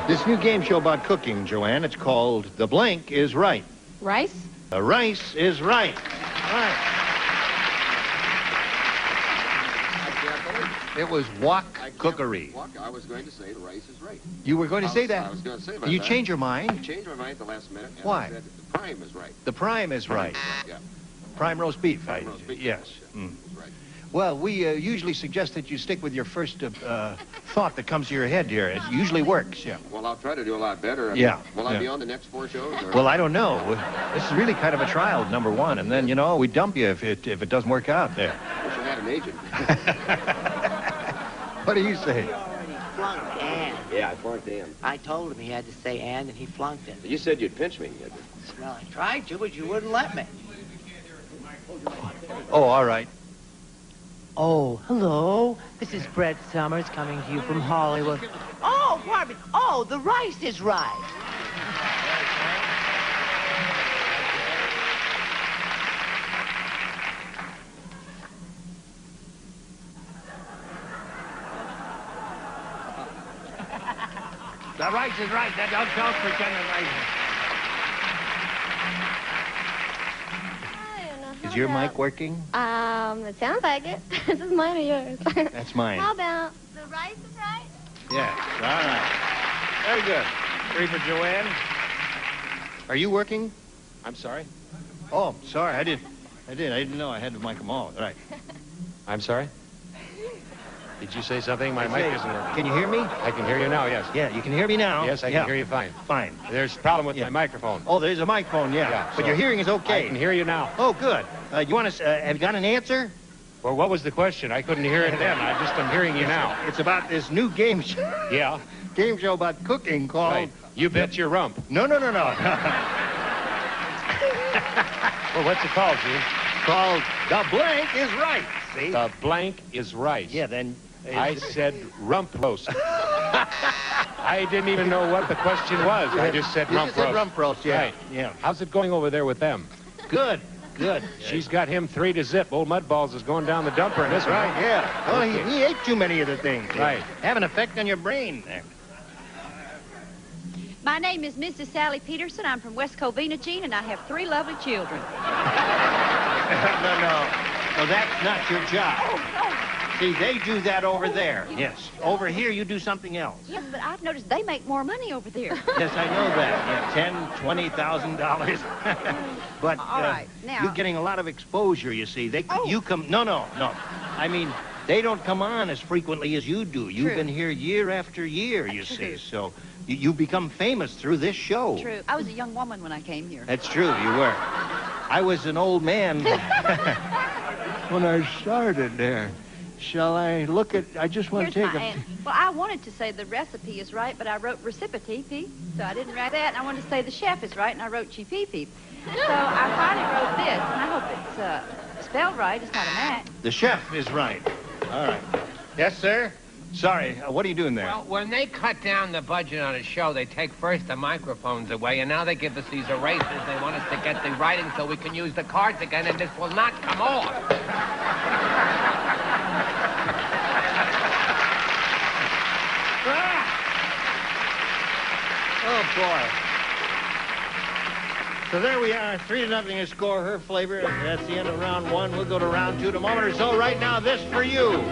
This new game show about cooking, Joanne, it's called The Blank is Right. Rice? The rice is right. Right. It was wok cookery. I was going to say the rice is right. You were going to say that. I was going to say about You that. changed your mind? I changed my mind at the last minute. And Why? I said the prime is right. The prime is right. Yeah. Prime roast beef. Prime roast beef. Yes. Mm. That's right. Well, we usually suggest that you stick with your first thought that comes to your head here. It usually works, yeah. Well, I'll try to do a lot better. Yeah, Will I yeah. be on the next 4 shows? Or? Well, I don't know. This is really kind of a trial, number one, and then, we dump you if it doesn't work out there. Wish I had an agent. What do you say? He already flunked and. Yeah, I flunked in. I told him he had to say and he flunked it. You said you'd pinch me. Well, I tried to, but you wouldn't let me. Oh, all right. Oh, hello. This is Brett Summers coming to you from Hollywood. Oh, pardon me. Oh, the rice is right. The rice is right. Don't pretend the rice is... Is your mic working? It sounds like it. This is mine or yours? That's mine. How about the rice is right? Yes, all right. Very good. 3 for Joanne. Are you working? I'm sorry? Oh, sorry, I didn't know I had to mic them all. All right. I'm sorry? Did you say something? My mic isn't working. Can you hear me? I can hear you now, yes. Yeah, you can hear me now? Yes, I can hear you fine. Fine. There's a problem with my microphone. Oh, there's a microphone, yeah. But so your hearing is okay. I can hear you now. Oh, good. You want to, have you got an answer? Well, what was the question? I couldn't hear it then. I'm hearing you now. It's about this new game show. Yeah? Game show about cooking called... Right. You Bet Your Rump. No. Well, what's it called, Gene? Called The Blank is Right. See? The blank is right. Yeah, then... I said rump roast. I didn't even know what the question was. I just said rump roast. Rump roast, yeah. Right. Yeah. How's it going over there with them? Good. She's got him 3-0. Old Mudballs is going down the dumper in this one. Right, yeah. Well, Okay. he ate too many of the things. Right. Have an effect on your brain. My name is Mrs. Sally Peterson. I'm from West Covina, Gene, and I have 3 lovely children. No, that's not your job. See, they do that over there. Yes. Over here, you do something else. Yeah, but I've noticed they make more money over there. Yes, I know that. Yeah, $10,000, $20,000. But All right, now... you're getting a lot of exposure, you see. You come... No. I mean, they don't come on as frequently as you do. You've been here year after year, you see. So you become famous through this show. True. I was a young woman when I came here. That's true, you were. I was an old man when I started there. Shall I look at... I just want to take a... Well, I wanted to say the recipe is right, but I wrote recipe, so I didn't write that. And I wanted to say the chef is right, and I wrote cheapee. So I finally wrote this, and I hope it's spelled right. It's not a match. The chef is right. All right. Yes, sir? Sorry, what are you doing there? Well, when they cut down the budget on a show, they take first the microphones away, and now they give us these erasers. They want us to get the writing so we can use the cards again, and this will not come off. Oh, boy. So there we are, 3-0 is score, her flavor. That's the end of round 1. We'll go to round 2 in a moment or so. Right now, this for you.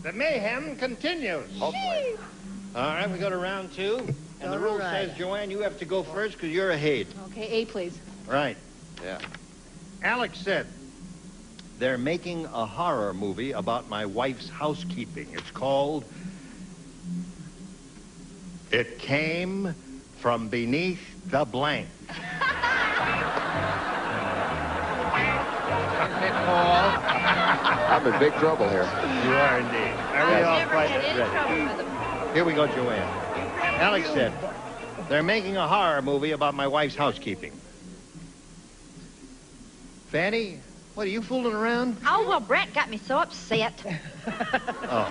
The mayhem continues. Hopefully. All right, we go to round 2. And the rule says, Joanne, you have to go first because you're ahead. Okay, A, please. Right. Yeah. Alex said, they're making a horror movie about my wife's housekeeping. It's called It Came from Beneath the Blank. I'm in big trouble here. You are indeed. Are we all quite ready? Here we go, Joanne. Alex said, they're making a horror movie about my wife's housekeeping. Fanny, what, are you fooling around? Oh, well, Brett got me so upset. Oh.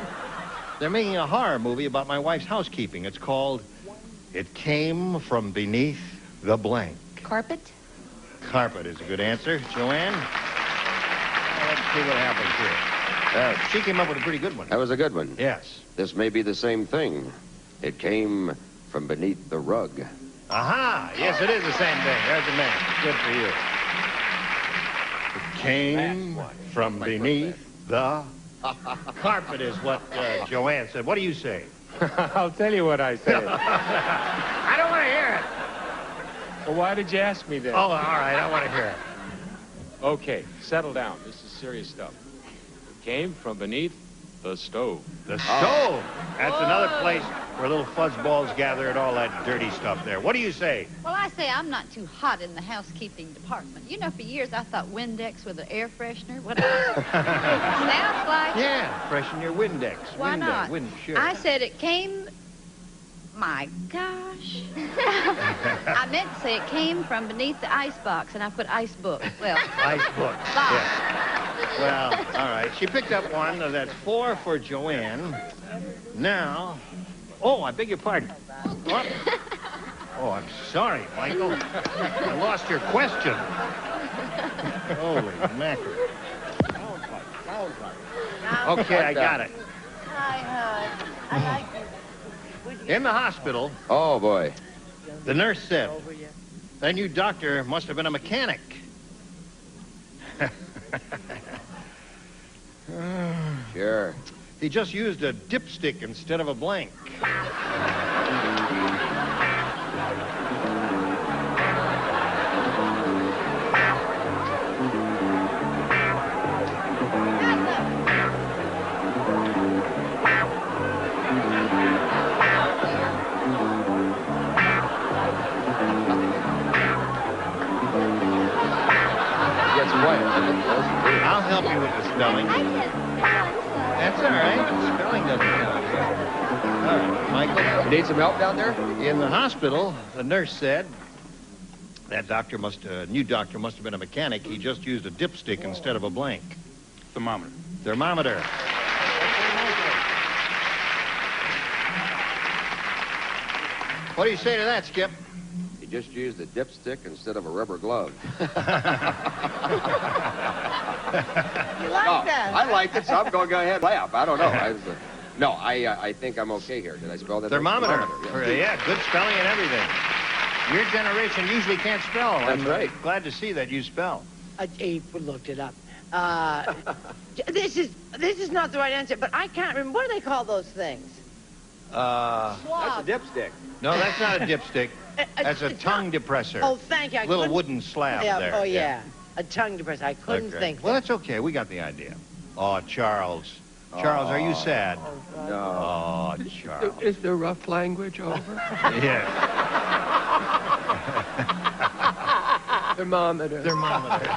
They're making a horror movie about my wife's housekeeping. It's called It Came from Beneath the Blank. Carpet? Carpet is a good answer. Joanne? Let's see what happens here. She came up with a pretty good one. That was a good one. Yes. This may be the same thing. It came from beneath the rug. Aha! Yes, it is the same thing. There's the man. Good for you. It came from beneath the carpet is what Joanne said. What do you say? I'll tell you what I said. I don't want to hear it. Well, why did you ask me that? Oh, all right. I want to hear it. Okay, settle down. This is serious stuff. It came from beneath the stove. The stove? That's another place where little fuzzballs gather and all that dirty stuff there. What do you say? Well, I say I'm not too hot in the housekeeping department. You know, for years I thought Windex was an air freshener. What sounds like... Yeah, freshen your Windex. Why not? Sure. I said it came... My gosh. I meant to say it came from beneath the icebox, and I put ice book. Well... Ice book. Yeah. Well, all right. She picked up one. That's 4 for Joanne. Now... Oh, I beg your pardon. What? Oh, I'm sorry, Michael. I lost your question. Holy mackerel. Okay, I got it. Hi, hon. I like you. In the hospital... Oh, boy. The nurse said, that new doctor must have been a mechanic. Sure. He just used a dipstick instead of a blank. I'll help you with the spelling. That's all right. Spelling doesn't count. All right, Michael. You need some help down there? In the hospital, the nurse said that new doctor must have been a mechanic. He just used a dipstick instead of a blank. Thermometer. Thermometer. What do you say to that, Skip? He just used a dipstick instead of a rubber glove. You like that? I liked it, so I'm going to go ahead and laugh. I don't know. I think I'm okay here. Did I spell that? Thermometer. Thermometer, Yeah, good spelling and everything. Your generation usually can't spell. That's I'm right. Glad to see that you spell. I looked it up. This is not the right answer, but I can't remember. What do they call those things? That's a dipstick. No, that's not a dipstick. That's a tongue depressor. Oh, thank you. Little wooden slab there. Oh, yeah. A tongue depressor. I couldn't think. Well, that's okay. We got the idea. Oh, Charles. Charles, are you sad? No. Oh, Charles. Is the rough language over? Yes. Thermometer. Thermometer.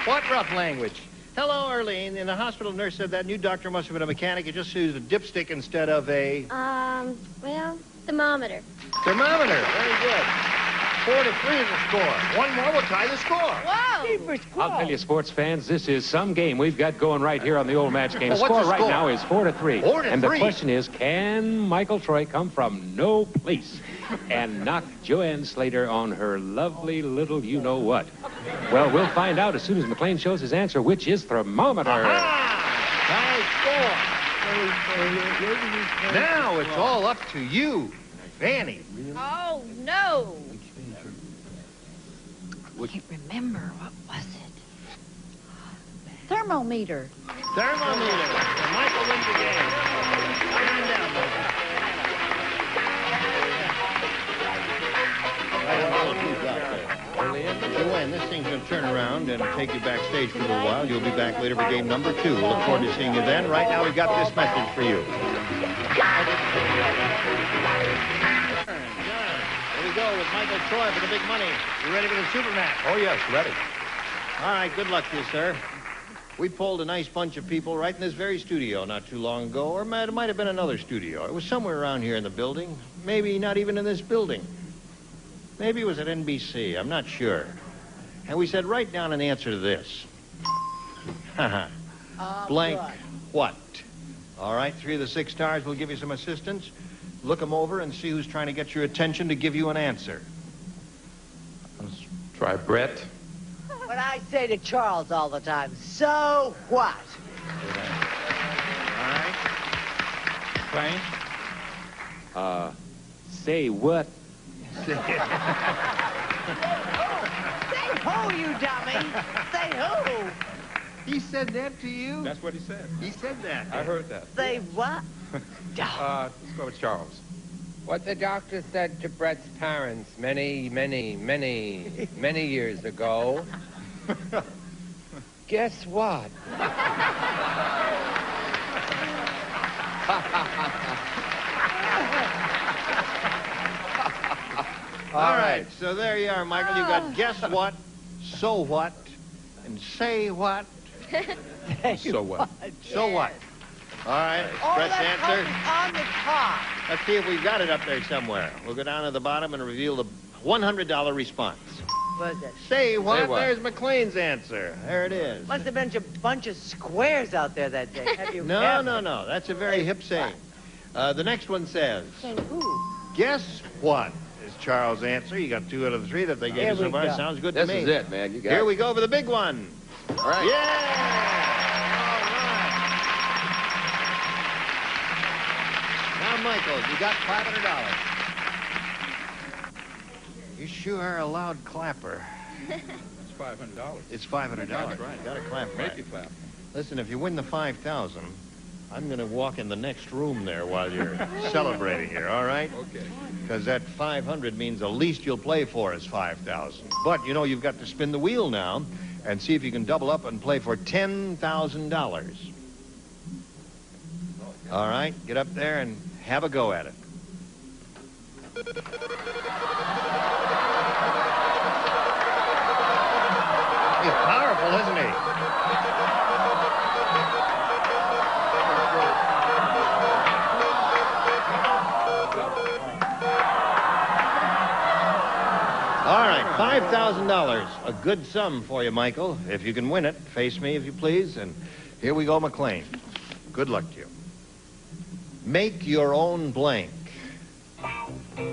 What rough language? Hello, Arlene. In the hospital, nurse said that new doctor must have been a mechanic. He just used a dipstick instead of a... Well, thermometer. Thermometer. Very good. 4-3 is the score. One more will tie the score. Whoa! I'll tell you, sports fans, this is some game we've got going right here on the old match game. Well, what's Score the right score? now is 4-3. 4-3. And the question is, can Michael Troy come from no place and knock Joanne Slater on her lovely little you-know-what? Well, we'll find out as soon as McLean shows his answer, which is thermometer. Tie score. Now it's all up to you, Fanny. Oh, no. I can't remember. What was it? Thermometer. Thermometer. And Michael wins the game. Come on down, Michael. Joanne, this thing's going to turn around and take you backstage for a little while. You'll be back later for game number 2. We'll look forward to seeing you then. Right now, we've got this message for you. Here we go with Michael Troy for the big money. You ready for the super match? Oh, yes, ready. All right, good luck to you, sir. We polled a nice bunch of people right in this very studio not too long ago, or it might have been another studio. It was somewhere around here in the building. Maybe not even in this building. Maybe it was at NBC. I'm not sure. And we said, write down an answer to this. Blank what? All right, 3 of the 6 stars will give you some assistance. Look them over and see who's trying to get your attention to give you an answer. Let's try Brett. What I say to Charles all the time, so what? All right. Frank? Say what? Say who, you dummy? Say who? He said that to you? That's what he said. He said that. I heard that. Say what? Let's go with Charles. What the doctor said to Brett's parents many years ago. Guess what? All right, so there you are, Michael. You got guess what, so what, and say what. So what? So what? All right, All Brett's that answer. on the top. Let's see if we've got it up there somewhere. We'll go down to the bottom and reveal the $100 response. What is it? Say what? Say what? There's McLean's answer. There it is. Must have been a bunch of squares out there that day. Have you No, ever? no. That's a very hip saying. The next one says, Say who? guess what is Charles' answer. You got 2 out of the 3 that they gave Here you so we far. go. Sounds good This to me. is it, man. You got Here it. we go for the big one. All right. Yeah! Now, Michael, you got $500. You sure are a loud clapper. $500. It's $500. That's right. Got to clap. Make you clap. Listen, if you win the 5,000, I'm going to walk in the next room there while you're celebrating here, all right? Okay. Because that 500 means the least you'll play for is 5,000. But, you know, you've got to spin the wheel now and see if you can double up and play for $10,000. All right, get up there and have a go at it. He's powerful, isn't he? All right, $5,000. A good sum for you, Michael. If you can win it, face me if you please. And here we go, McLean. Good luck to you. Make your own blank.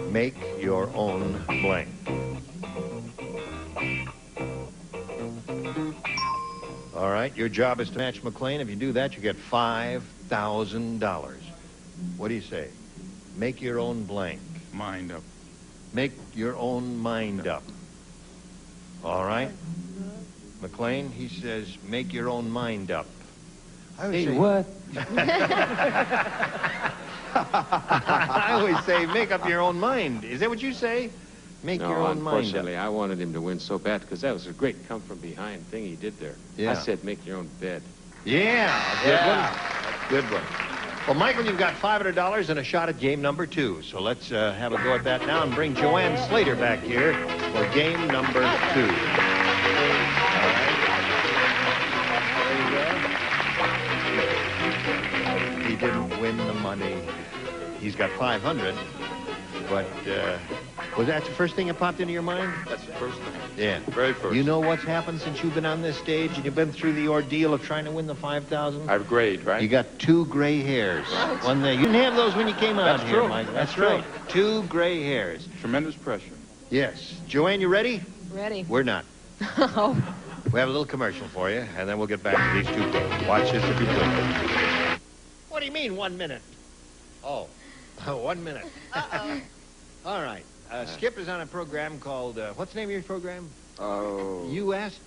Make your own blank. All right, your job is to match McLean. If you do that, you get $5,000. What do you say? Make your own blank. Mind up. Make your own mind up. All right? McLean, he says, make your own mind up. Hey, what? I always say, make up your own mind. Is that what you say? Make your own mind up. Unfortunately, I wanted him to win so bad because that was a great come-from-behind thing he did there. Yeah. I said, make your own bed. Yeah, good one. Good one. Well, Michael, you've got $500 and a shot at game number 2. So let's have a go at that now and bring Joanne Slater back here for game number 2. All right. There you go. He didn't win the money. He's got 500, but was that the first thing that popped into your mind? That's the first thing. Yeah. Very first. You know what's happened since you've been on this stage and you've been through the ordeal of trying to win the 5,000? I've grayed, right? You got 2 gray hairs. One day. You didn't have those when you came out That's here, true. Mike. That's right. 2 gray hairs. Tremendous pressure. Yes. Joanne, you ready? Ready. We're not. Oh. We have a little commercial for you, and then we'll get back to these 2 games. Watch this if you please. What do you mean, 1 minute? Oh, 1 minute. Uh-oh. All right. Skip is on a program called, what's the name of your program? You asked,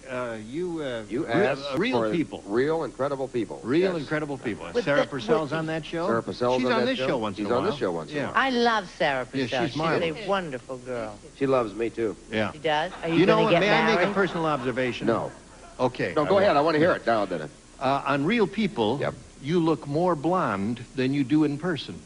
You asked Real for People. Real Incredible People. Real Yes. Incredible People. With Sarah the- Purcell's with- on that show? Sarah Purcell's She's on on that this show once in a She's while. on this show once in a while. I love Sarah Yeah, Purcell. she's marvelous. a wonderful girl. She loves me, too. Yeah. She does? Are you, You know going what? to get May I make a married? personal observation? No. Okay. No, go ahead. I want to hear it now. Then. On Real People, Yep. you look more blonde than you do in person.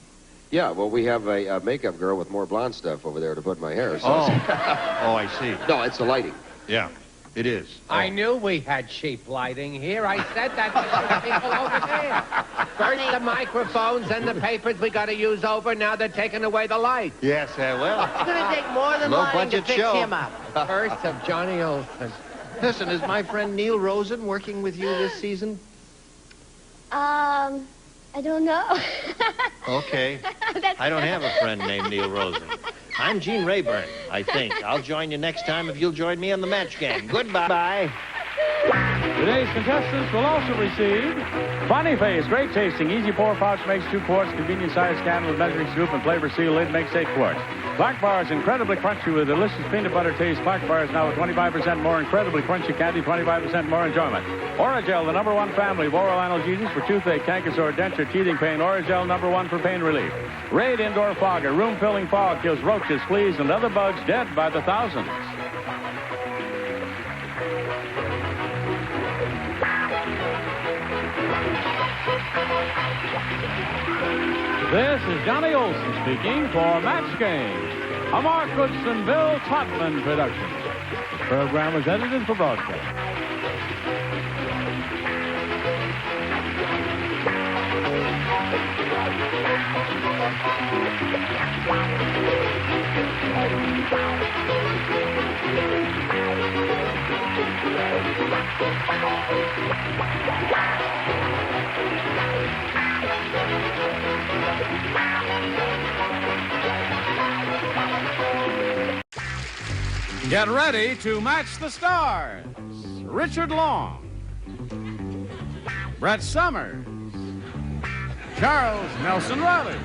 Yeah, well, we have a makeup girl with more blonde stuff over there to put in my hair. So Oh, I see. No, it's the lighting. Yeah, it is. I knew we had cheap lighting here. I said that to the people over there. First the microphones, then the papers we got to use over. Now they're taking away the light. Yes, well. It's going to take more than Low lighting to budget fix show. him up. First of Johnny Olsen. Listen, is my friend Neil Rosen working with you this season? I don't know. Okay. I don't have a friend named Neil Rosen. I'm Gene Rayburn, I think. I'll join you next time if you'll join me on the match game. Goodbye. Today's contestants will also receive Funny Face, great tasting, easy pour pouch makes 2 quarts, convenient size can with measuring scoop and flavor seal lid makes 8 quarts. Black Bar is incredibly crunchy with delicious peanut butter taste. Black Bar is now with 25% more incredibly crunchy candy, 25% more enjoyment. Oragel, the #1 family of oral analgesics for toothache, canker sore, denture, teething pain. Oragel, #1 for pain relief. Raid Indoor Fog, a room-filling fog, kills roaches, fleas, and other bugs dead by the thousands. This is Johnny Olsen speaking for Match Game, a Mark Goodson, Bill Todman production. The program was edited for broadcast. Get ready to match the stars. Richard Long, Brett Summers, Charles Nelson Riley,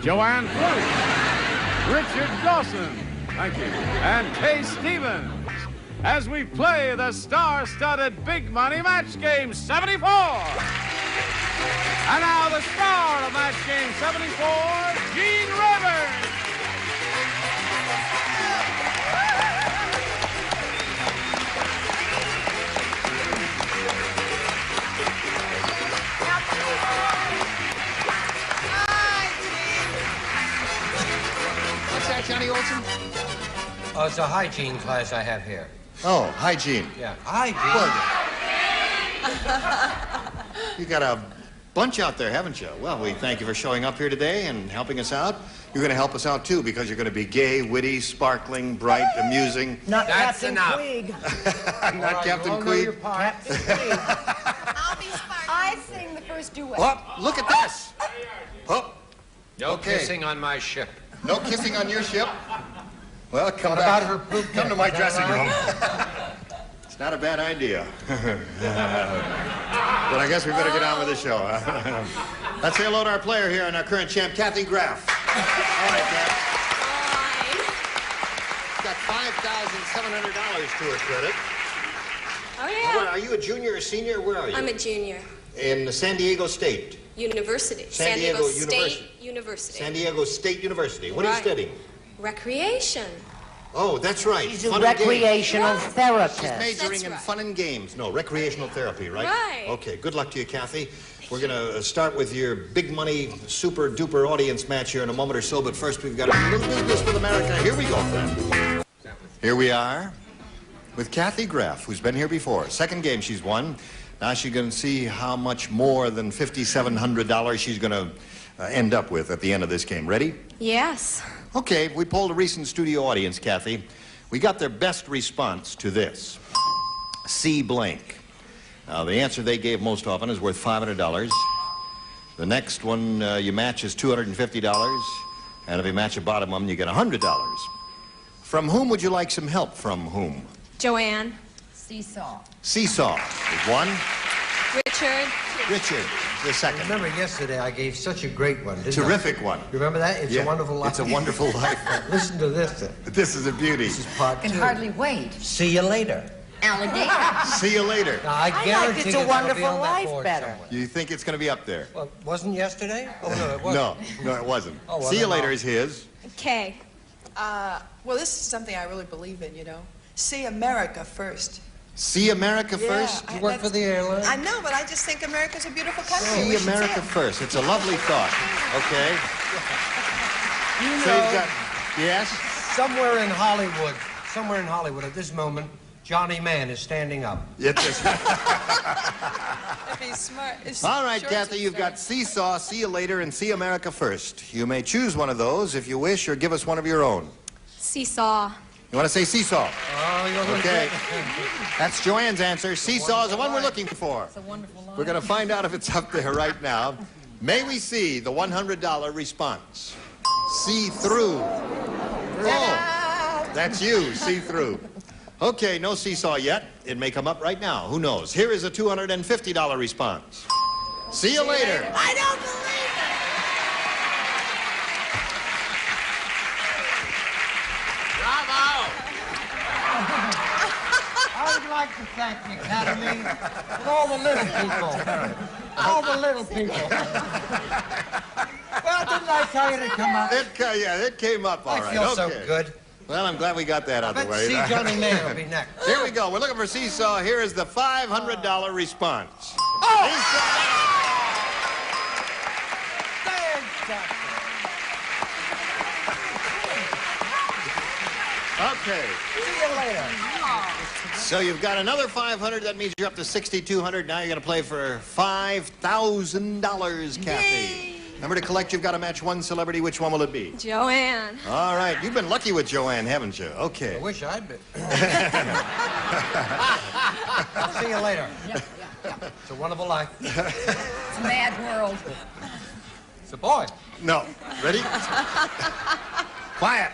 Joanne Fluke, Richard Dawson, thank you, and Kay Stevens. as we play the star-studded Big Money Match Game 74. And now the star of Match Game 74, Gene Rivers. What's that, Johnny Olson? Oh, it's a hygiene class I have here. Oh, hygiene. Yeah, hygiene. You got a bunch out there, haven't you? Well, we thank you for showing up here today and helping us out. You're going to help us out, too, because you're going to be gay, witty, sparkling, bright, amusing. Not That's Captain enough. Queeg. Not Captain Queeg. Captain Queeg. I sing the first duet. Oh, look at this. Oh, No okay. kissing on my ship. No kissing on your ship? Well, come What back. about her poop? Come to my Is that dressing right? room. It's not a bad idea. But I guess we better get on with the show. Let's say hello to our player here and our current champ, Kathy Graff. All right, Kath. Got $5,700 to her credit. Oh, yeah. Where, are you a junior or senior? Where are you? I'm a junior. In San Diego State. University. San Diego State University. San Diego State University. What are you Right. studying? Recreation. Oh, that's right. She's a Fun and games. recreational therapist. She's majoring That's in right. fun and games. No, recreational therapy, right? Right. Okay, good luck to you, Kathy. We're going to start with your big money, super duper audience match here in a moment or so, but first we've got a little business with America. Here we go, friend. Here we are with Kathy Graff, who's been here before. Second game she's won. Now she's going to see how much more than $5,700 she's going to end up with at the end of this game. Ready? Yes. Okay, we polled a recent studio audience, Kathy. We got their best response to this. C blank. Now, the answer they gave most often is worth $500. The next one you match is $250. And if you match a bottom one, you get $100. From whom would you like some help? From whom? Joanne. Seesaw. Seesaw is one. Richard. Richard, the second. Remember yesterday I gave such a great one, didn't Terrific I? one. You remember that? It's Yeah, a Wonderful Life. It's a Wonderful Life. Listen to this. This is a beauty. This is part Can two. hardly wait. See you later. Alligator. See you later. Now, I I like guarantee It's you a that'll be Wonderful on that Life board better. somewhere. You think it's going to be up there? Well, wasn't yesterday? Oh, no, it wasn't. No, it wasn't. Oh, well, See you then later I'll- is his. Kay. Well, this is something I really believe in, you know. See America first. See America first? You work for the airline? I know, but I just think America's a beautiful country. See We should America it. first. It's a lovely thought. Okay. You So know, you've got, yes? somewhere in Hollywood at this moment, Johnny Mann is standing up. Yes, yes. If he's smart. It's All right, shorts Kathy, and you've got Seesaw, See You Later, and See America First. You may choose one of those if you wish, or give us one of your own. Seesaw. You want to say Seesaw? Oh, you're Okay. That's Joanne's answer. Seesaw is the one we're looking for. It's a wonderful life. We're going to find out if it's up there right now. May we see the $100 response? See through. Oh, that's you, see through. Okay, no seesaw yet. It may come up right now. Who knows? Here is a $250 response. See you later. I don't believe it. I would like to thank the Academy and all the little people. All the little people. Well, didn't I tell you to come up? It came up all right. I feel so Okay. good. Well, I'm glad we got that out of the Let's way. see Johnny Mann will be next. Here we go. We're looking for Seesaw. Here is the $500 response. Okay. See you later. So you've got another $500. That means you're up to $6,200. Now you're going to play for $5,000, Kathy. Remember to collect, you've got to match one celebrity. Which one will it be? Joanne. All right. You've been lucky with Joanne, haven't you? Okay. I wish I'd been. I'll see you later. It's a wonderful life. It's a mad world. It's a boy. No. Ready? Quiet.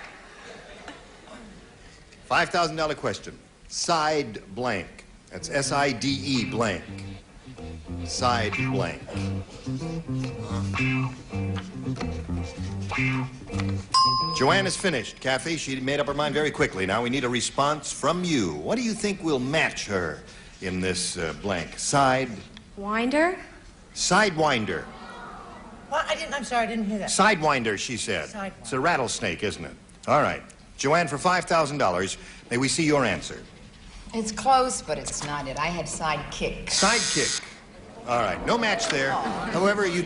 $5,000 question. Side blank. That's S-I-D-E blank. side blank. Joanne is finished. Kathy, she made up her mind very quickly. Now we need a response from you. What do you think will match her in this blank? Side? Winder? Sidewinder. What? I'm sorry, I didn't hear that. Sidewinder, she said. Sidewinder. It's a rattlesnake, isn't it? All right. Joanne, for $5,000, may we see your answer? It's close, but it's not it. I had sidekick. Sidekick. All right. No match there. However, you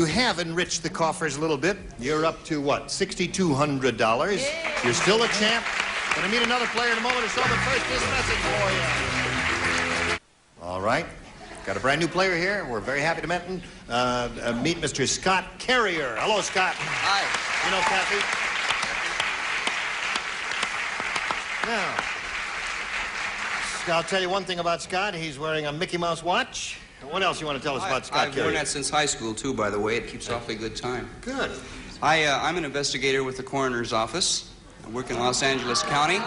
have enriched the coffers a little bit. You're up to, what, $6,200. Yeah. You're still a champ. Going to meet another player in a moment to show the first message for you. All right. Got a brand new player here. We're very happy to meet Mr. Scott Carrier. Hello, Scott. Hi. You know Kathy? Now, I'll tell you one thing about Scott. He's wearing a Mickey Mouse watch. What else you want to tell us about Scott I've Carrier? worn that since high school, too, by the way. It keeps awfully good time. Good. I'm an investigator with the coroner's office. I work in Los Angeles County.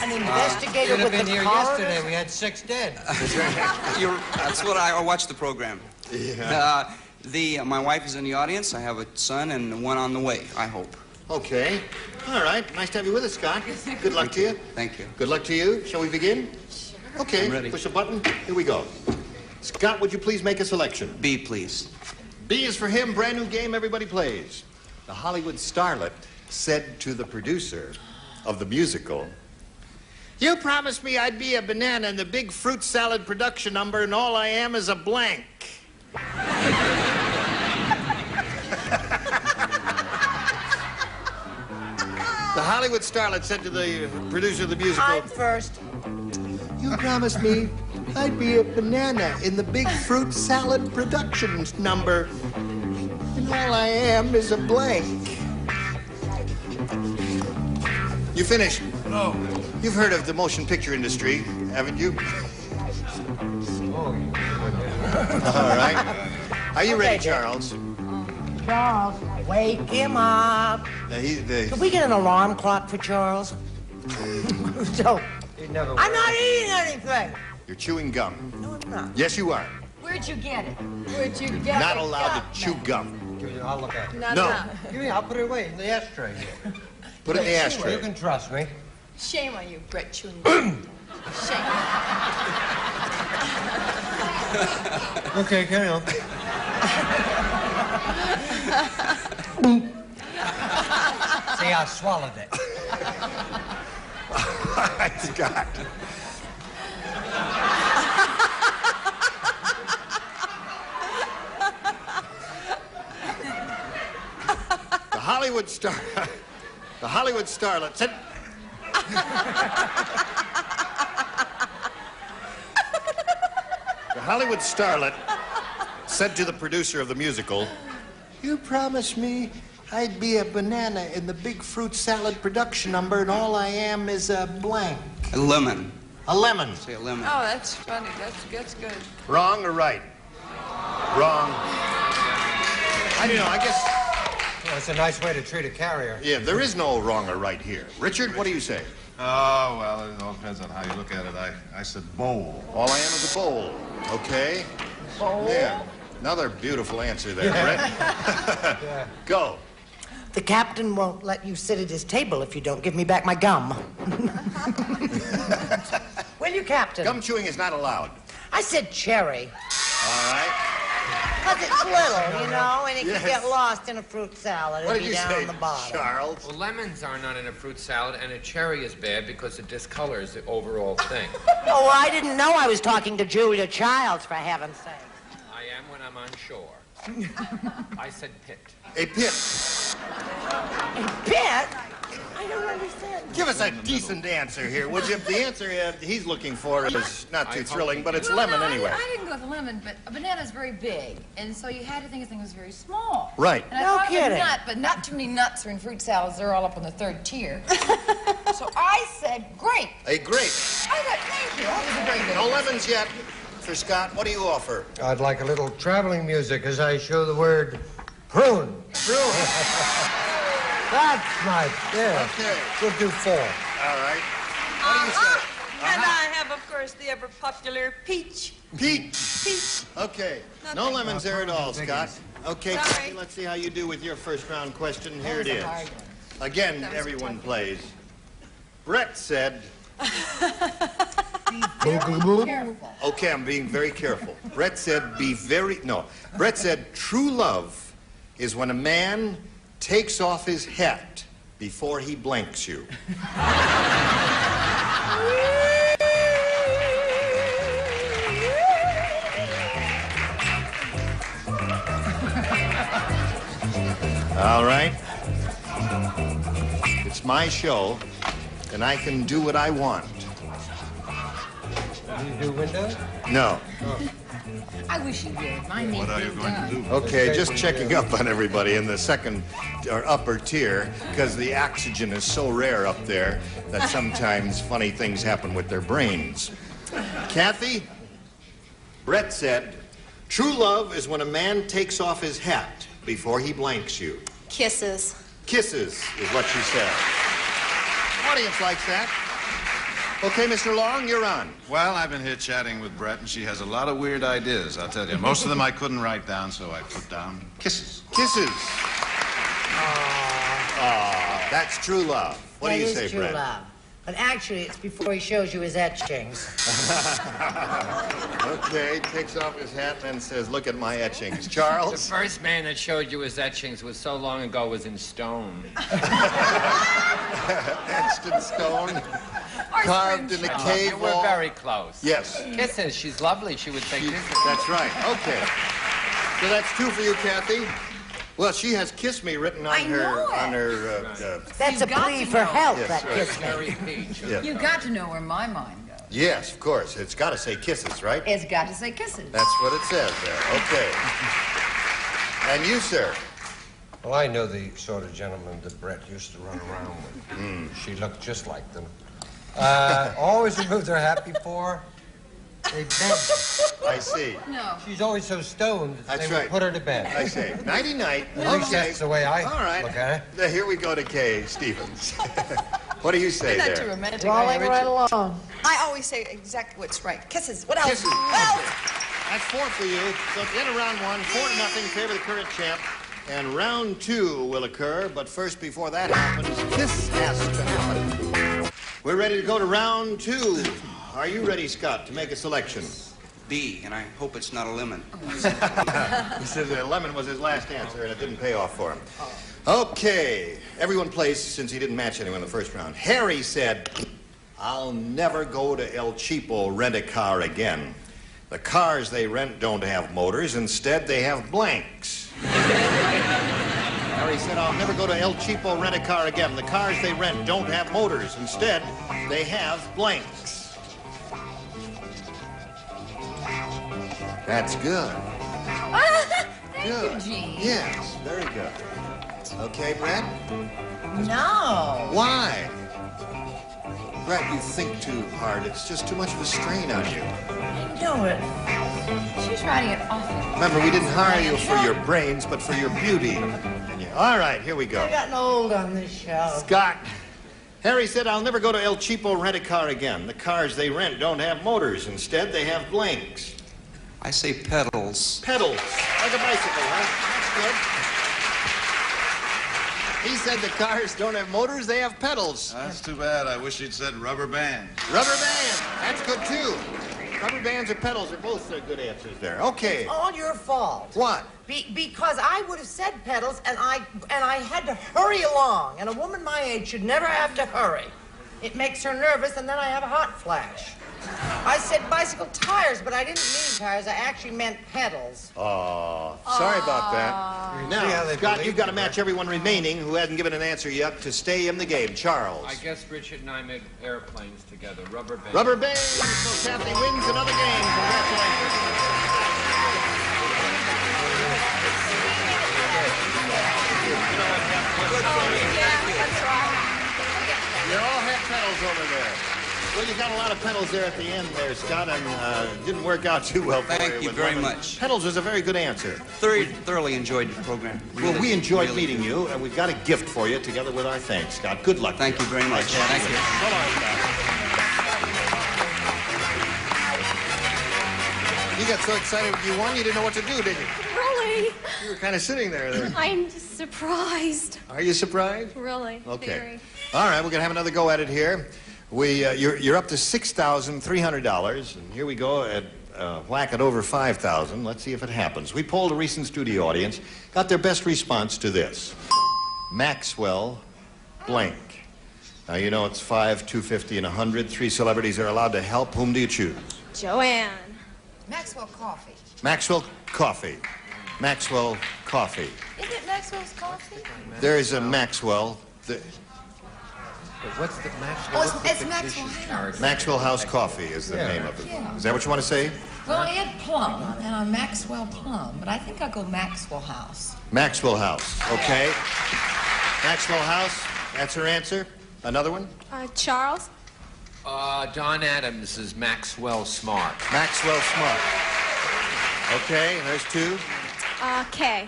An investigator with the here coroner? yesterday. We had 6 dead. That's what I watch the program. Yeah. My wife is in the audience. I have a son and one on the way, I hope. Okay. All right. Nice to have you with us, Scott. Good luck to you. Thank you. Good luck to you. Shall we begin? Sure. Okay. I'm ready. Push a button. Here we go. Scott, would you please make a selection? B, please. B is for him. Brand new game. Everybody plays. The Hollywood starlet said to the producer of the musical, "You promised me I'd be a banana in the big fruit salad production number, and all I am is a blank." The Hollywood starlet said to the producer of the musical, I'm first. "You promised me I'd be a banana in the big fruit salad productions number, and all I am is a blank." You finished? No. You've heard of the motion picture industry, haven't you? Oh, All right. Are you ready, Okay, Charles? Charles, wake him up. Can we get an alarm clock for Charles? So, I'm not eating anything. You're chewing gum. No, I'm not. Yes, you are. Where'd you get it? Where'd you get Not it? allowed to chew gum. I'll look at it. No. Give me, I'll put it away in the ashtray here. Put it in the ashtray. You can trust me. Shame on you, Brett chewing gum. Shame. Okay, carry on. See, I swallowed it. All right, Scott. The Hollywood starlet said. The Hollywood starlet said to the producer of the musical, "You promised me I'd be a banana in the big fruit salad production number, and all I am is a blank." A lemon. A lemon. Say a lemon. Oh, that's funny. That's good. Wrong or right? Wrong. I don't know, I guess. Well, it's a nice way to treat a carrier. Yeah, there is no wrong or right here. Richard, what do you say? Oh, well, it all depends on how you look at it. I said bowl. All I am is a bowl. Okay. Bowl? Yeah. Another beautiful answer there, Brett. Yeah. Go. The captain won't let you sit at his table if you don't give me back my gum. Will you, Captain? Gum chewing is not allowed. I said cherry. All right. Because it's little, you know, and it Yes. can get lost in a fruit salad What and did be you down say, the bottom. Charles? Well, lemons are not in a fruit salad, and a cherry is bad because it discolors the overall thing. Oh, well, I didn't know I was talking to Julia Childs, for heaven's sake. I am when I'm on shore. I said pit. A pit. A pit? I don't understand. Give us a decent answer here, would you? The answer he's looking for is not too thrilling, but it's lemon anyway. I didn't go with lemon, but a banana is very big, and so you had to think his thing was very small. Right. And I No thought of a kidding. nut, but not too many nuts are in fruit salads. They're all up on the third tier. So I said grape. A grape. I thought, thank you. That was a very good No answer. lemons yet. Mr. Scott, what do you offer? I'd like a little traveling music as I show the word prune. Prune. That's nice. Yeah. Okay. We'll do 4. All right. What do you say? And I have, of course, the ever popular peach. Peach. Peach. Okay. No, No thank lemons you. there at all, Scott. Okay, Sorry. Kathy, let's see how you do with your first round question. Here it That was is. a hard Again, That was a everyone tough plays. Brett said... Okay, I'm being very careful. Brett said Brett said true love is when a man takes off his hat before he blanks you. All right. It's my show, and I can do what I want. You do windows? No. I wish you would. My name's What are you going to do? Okay, just checking up on everybody in the second or upper tier, because the oxygen is so rare up there that sometimes funny things happen with their brains. Kathy, Brett said, true love is when a man takes off his hat before he blanks you. Kisses. Kisses is what she said. Audience likes that. Okay, Mr. Long, you're on. Well, I've been here chatting with Brett, and she has a lot of weird ideas, I'll tell you. Most of them I couldn't write down, so I put down kisses. Kisses. That's true love. What do you say, true Brett? love. But actually, it's before he shows you his etchings. Okay, takes off his hat and then says, look at my etchings. Charles? The first man that showed you his etchings was so long ago was in stone. Etched in stone? Carved in a cave You were wall? very close. Yes. Kisses. She's lovely. She would say kisses. That's right. Okay. So that's two for you, Kathy. Well, she has "Kiss Me" written on her. That's a plea for help, that kiss me. Yeah. You got to know where my mind goes. Yes, of course. It's got to say "kisses," right? It's got to say kisses. That's what it says there. Okay. And you, sir? Well, I know the sort of gentleman that Brett used to run around with. She looked just like them. Always removed her hat before they bed. I see. No. She's always so stoned that That's they right. would put her to bed. I see. Nighty-night. At least that's the way I All right. look at it. Now, here we go to Kay Stevens. What do you say Not there? too romantic. Rolling right along. I always say exactly what's right. Kisses. What else? Kisses. What else? That's four for you. So at the end of round one, 4-0, favor the current champ. And round two will occur, but first, before that happens, this has to happen. We're ready to go to round two. Are you ready, Scott, to make a selection? B, and I hope it's not a lemon. He said that lemon was his last answer, and it didn't pay off for him. Okay, everyone plays since he didn't match anyone in the first round. Harry said, I'll never go to El Cheapo rent a car again. The cars they rent don't have motors. Instead, they have blanks. Harry said, I'll never go to El Cheapo rent a car again. The cars they rent don't have motors. Instead, they have blanks. That's good. Good. Yes, very good. Okay, Brett? No. Why? Brett, you think too hard. It's just too much of a strain on you. I know it. She's writing it awfully. Remember, we didn't hire you for your brains, but for your beauty. All right, here we go. I've gotten old on this show. Scott. Harry said, I'll never go to El Cheapo rent a car again. The cars they rent don't have motors. Instead, they have blanks. I say pedals. Pedals. Like a bicycle, huh? That's good. He said the cars don't have motors, they have pedals. That's too bad. I wish he'd said rubber bands. Rubber band. That's good, too. Rubber bands or pedals are both good answers there. Okay. It's all your fault. What? Because I would have said pedals, and I had to hurry along. And a woman my age should never have to hurry. It makes her nervous, and then I have a hot flash. I said bicycle tires, but I didn't mean tires. I actually meant pedals. Oh, sorry about that. Now, Scott, you've got to match everyone remaining who hasn't given an answer yet to stay in the game. Charles. I guess Richard and I made airplanes together. Rubber bands. Rubber bands. So Kathy wins another game. You all have pedals over there. Well, you got a lot of pedals there at the end there, Scott, and it didn't work out too well for you. Thank you very much. Pedals was a very good answer. Thoroughly enjoyed the program. Well, we enjoyed really meeting you, and we've got a gift for you together with our thanks, Scott. Good luck. Thank you very much. Thank you. So long, Scott. You got so excited when you won, you didn't know what to do, did you? Really? You were kind of sitting there. I'm just surprised. Are you surprised? Really? Okay. Very. All right, we're going to have another go at it here. You're up to $6,300, and here we go at whack it over 5,000. Let's see if it happens. We polled a recent studio audience, got their best response to this. Maxwell blank. Now, you know it's 5, 250, and 100. 3 celebrities are allowed to help. Whom do you choose? Joanne. Maxwell Coffee. Maxwell Coffee. Maxwell Coffee. Isn't it Maxwell's Coffee? There is a Maxwell. What's the Maxwell? Oh, it's Maxwell House. Maxwell House Coffee is the name of it. Yeah. Is that what you want to say? Well, I had Plum, and I'm Maxwell Plum, but I think I'll go Maxwell House. Maxwell House. Okay. Maxwell House. That's her answer. Another one? Charles? Don Adams is Maxwell Smart. Maxwell Smart. Okay, there's 2. Kay.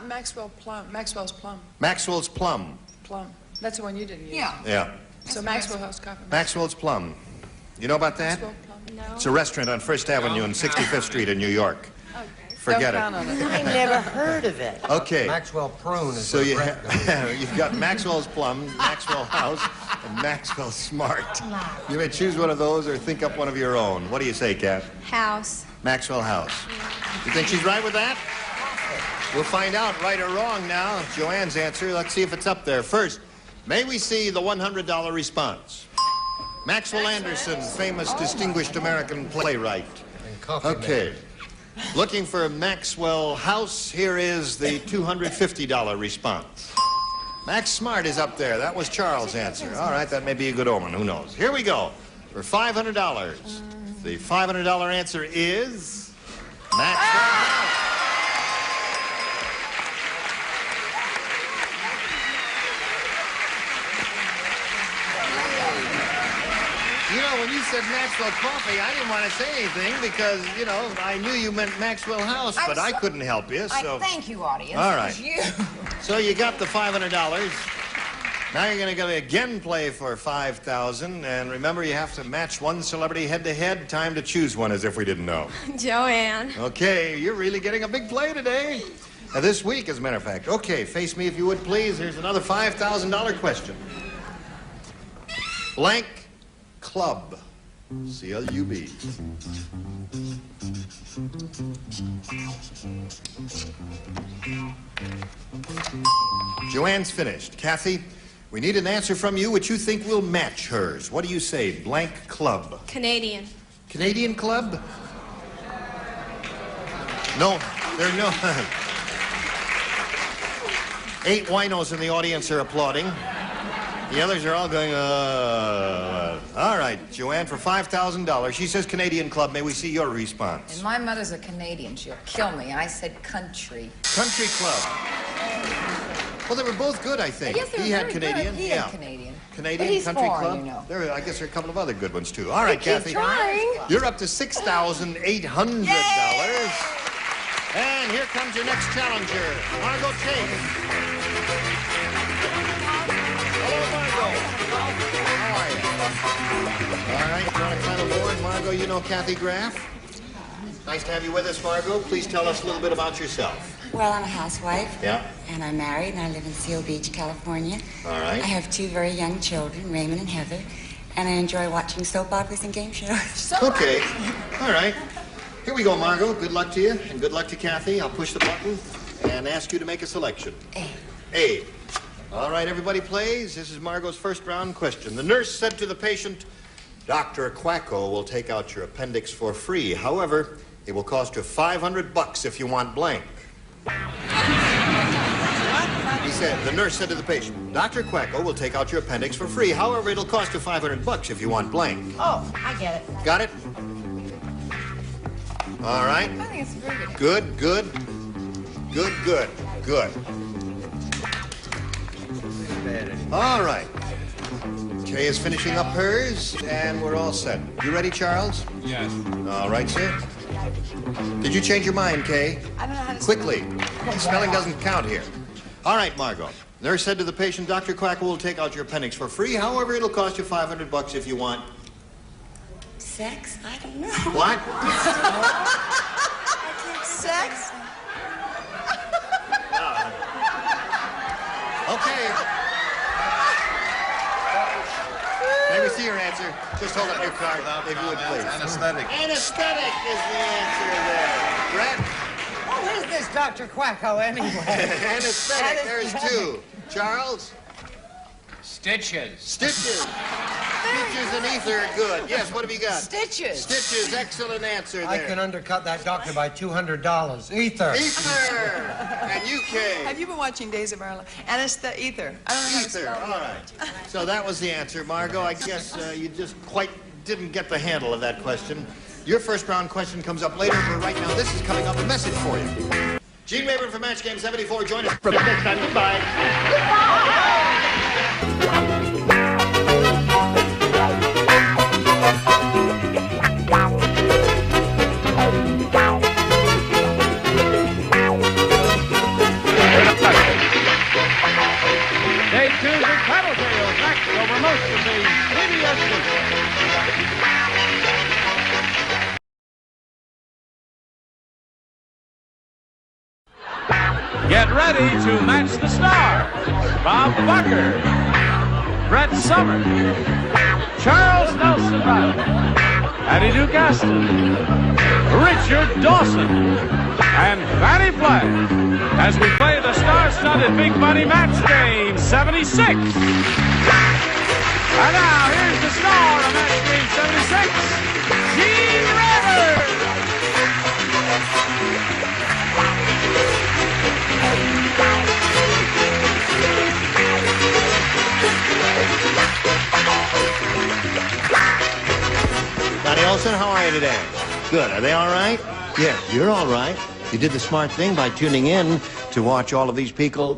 Maxwell Plum. Maxwell's Plum. Maxwell's Plum. Plum. That's the one you didn't use. Yeah. So Maxwell House Coffee. Maxwell's Plum. You know about that? Maxwell Plum. No. It's a restaurant on First Avenue and 65th Street in New York. Okay. Forget Don't count on it. I never heard of it. Okay. Maxwell Prune is So where you Brett goes. you've got Maxwell's Plum, Maxwell House, and Maxwell Smart. You may choose one of those or think up one of your own. What do you say, Kat? House. Maxwell House. You think she's right with that? We'll find out right or wrong now. Joanne's answer. Let's see if it's up there. First, may we see the $100 response? Maxwell Anderson, famous distinguished American playwright. Okay. Looking for Maxwell House, here is the $250 response. Max Smart is up there. That was Charles' answer. All right, that may be a good omen. Who knows? Here we go for $500. The $500 answer is Maxwell House. You know, when you said Maxwell Coffee, I didn't want to say anything because, you know, I knew you meant Maxwell House, but I couldn't help you, so... Thank you, audience. All right. It was you. So you got the $500. Now you're going to again play for $5,000, and remember, you have to match one celebrity head-to-head. Time to choose one as if we didn't know. Joanne. Okay, you're really getting a big play today. This week, as a matter of fact. Okay, face me if you would, please. Here's another $5,000 question. Blank Club. C-L-U-B. Joanne's finished. Kathy, we need an answer from you which you think will match hers. What do you say? Blank Club. Canadian. Canadian Club? No, there are no... 8 winos in the audience are applauding. The others are all going, All right, Joanne, for $5,000. She says Canadian Club. May we see your response? And my mother's a Canadian. She'll kill me. I said country. Country Club. Well, they were both good, I think. Yes, they were he had very Canadian. good. He had Canadian. Canadian But he's Country foreign, Club. you know. There, I guess there are a couple of other good ones, too. All right, Keep Kathy. trying. You're up to $6,800. And here comes your next challenger, Margot Chase. Hello, Margot. How are you? All right, you want to climb aboard? Margot, you know Kathy Graff? Nice to have you with us, Margot. Please tell us a little bit about yourself. Well, I'm a housewife. Yeah. And I'm married, and I live in Seal Beach, California. All right. I have 2 very young children, Raymond and Heather, and I enjoy watching soap operas and game shows. Okay. All right. Here we go, Margot. Good luck to you, and good luck to Kathy. I'll push the button and ask you to make a selection. A. All right, everybody plays. This is Margot's first round question. The nurse said to the patient, Dr. Quacko will take out your appendix for free. However, it will cost you $500 if you want blank. He said, the nurse said to the patient, Dr. Quacko will take out your appendix for free. However, it'll cost you $500 if you want blank. Oh, I get it. Got it? All right. I think it's very good. Good, good. Good. All right. Kay is finishing up hers, and we're all set. You ready, Charles? Yes. All right, sir. Did you change your mind, Kay? I don't know how to Quickly. Spelling doesn't count here. All right, Margot. Nurse said to the patient, Dr. Quackle will take out your appendix for free. However, it'll cost you $500 if you want... sex? I don't know. What? Sex? Okay. May we see your answer? Just hold up your card, if you would, please. Anesthetic. Anesthetic is the answer there. Brett? Who is this Dr. Quacko anyway? Anesthetic, there's two. Charles? Stitches. Stitches. Stitches and ether are good. Yes, what have you got? Stitches. Stitches, excellent answer there. I can undercut that doctor by $200. Ether. Ether. And UK. Have you been watching Days of Our Lives? Ether. I don't know how to Ether, spell all right. So that was the answer, Margot. I guess you just quite didn't get the handle of that question. Your first round question comes up later, but right now this is coming up a message for you. Gene Rayburn from Match Game 74, join us. From next time, goodbye. Stay tuned for Cattle Tales next over most of the CBS stations. Get ready to match the stars. Bob Barker, Brett Summers, Charles Nelson Riley, Patty Duke Aston, Richard Dawson, and Fanny Flagg as we play the star-studded Big Money Match Game 76. And now, here's the star of Match Game 76, Gene Rayburn. Donnie Olson, how are you today? Good. Are they all right? Yeah, you're all right. You did the smart thing by tuning in to watch all of these people.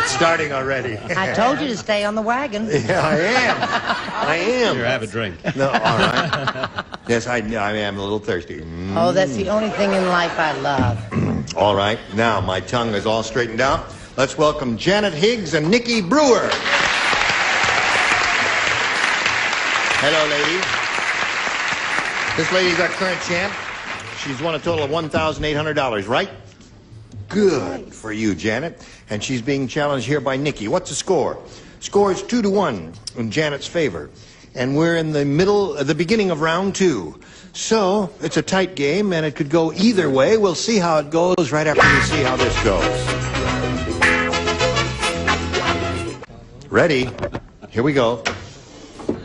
Starting already. I told you to stay on the wagon. Yeah, I am. Here, have a drink. No, all right. Yes, I am a little thirsty. Oh, that's the only thing in life I love. All right. Now, my tongue is all straightened out. Let's welcome Janet Higgs and Nikki Brewer. Hello, ladies. This lady's our current champ. She's won a total of $1,800, right? Good for you, Janet. And she's being challenged here by Nikki. What's the score? Score is 2-1 in Janet's favor. And we're in the beginning of round 2. So, it's a tight game, and it could go either way. We'll see how it goes right after we see how this goes. Ready? Here we go.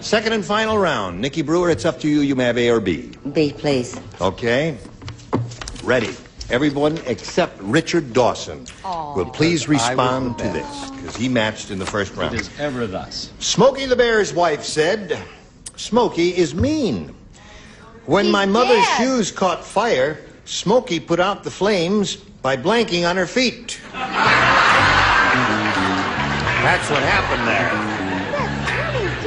Second and final round. Nikki Brewer, it's up to you. You may have A or B. B, please. Okay. Ready. Everyone except Richard Dawson will please respond to this, because he matched in the first round. It is ever thus. Smokey the Bear's wife said, Smokey is mean. When my mother's shoes caught fire, Smokey put out the flames by blanking on her feet. That's what happened there.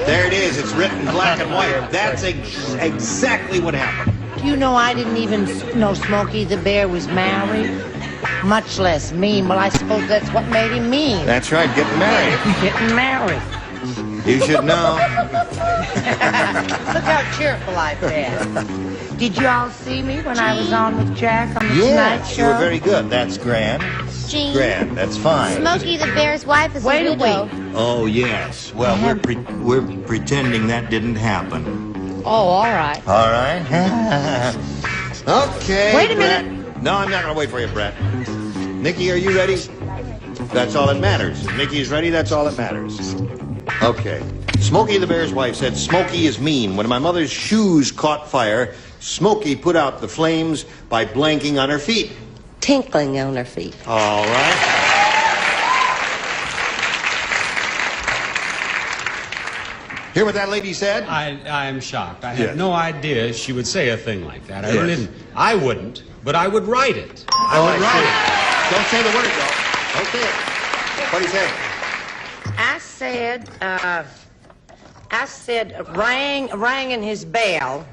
There it is. It's written black and white. That's exactly what happened. Do you know I didn't even know Smokey the Bear was married? Much less mean. Well, I suppose that's what made him mean. That's right, getting married. Getting married. You should know. Look how cheerful I've been. Did you all see me when I was on with Jack on the Tonight Show? You were very good. That's grand. Gene. Grand, that's fine. Smokey the Bear's wife is a widow. Oh, yes. Well, we're pretending that didn't happen. Oh, all right. All right. Okay. Wait a Brett. minute. No, I'm not going to wait for you, Brett. Nikki, are you ready? That's all that matters. If Nikki is ready, that's all that matters. Okay. Smokey the Bear's wife said, Smokey is mean. When my mother's shoes caught fire, Smokey put out the flames by blanking on her feet. Tinkling on her feet. All right. Hear what that lady said? I am shocked. I Yes. had no idea she would say a thing like that. I Yes. didn't. I wouldn't, but I would write it. I Oh, would write it. Don't say the word, though. Don't say it. What do you say? I said rang in his bell.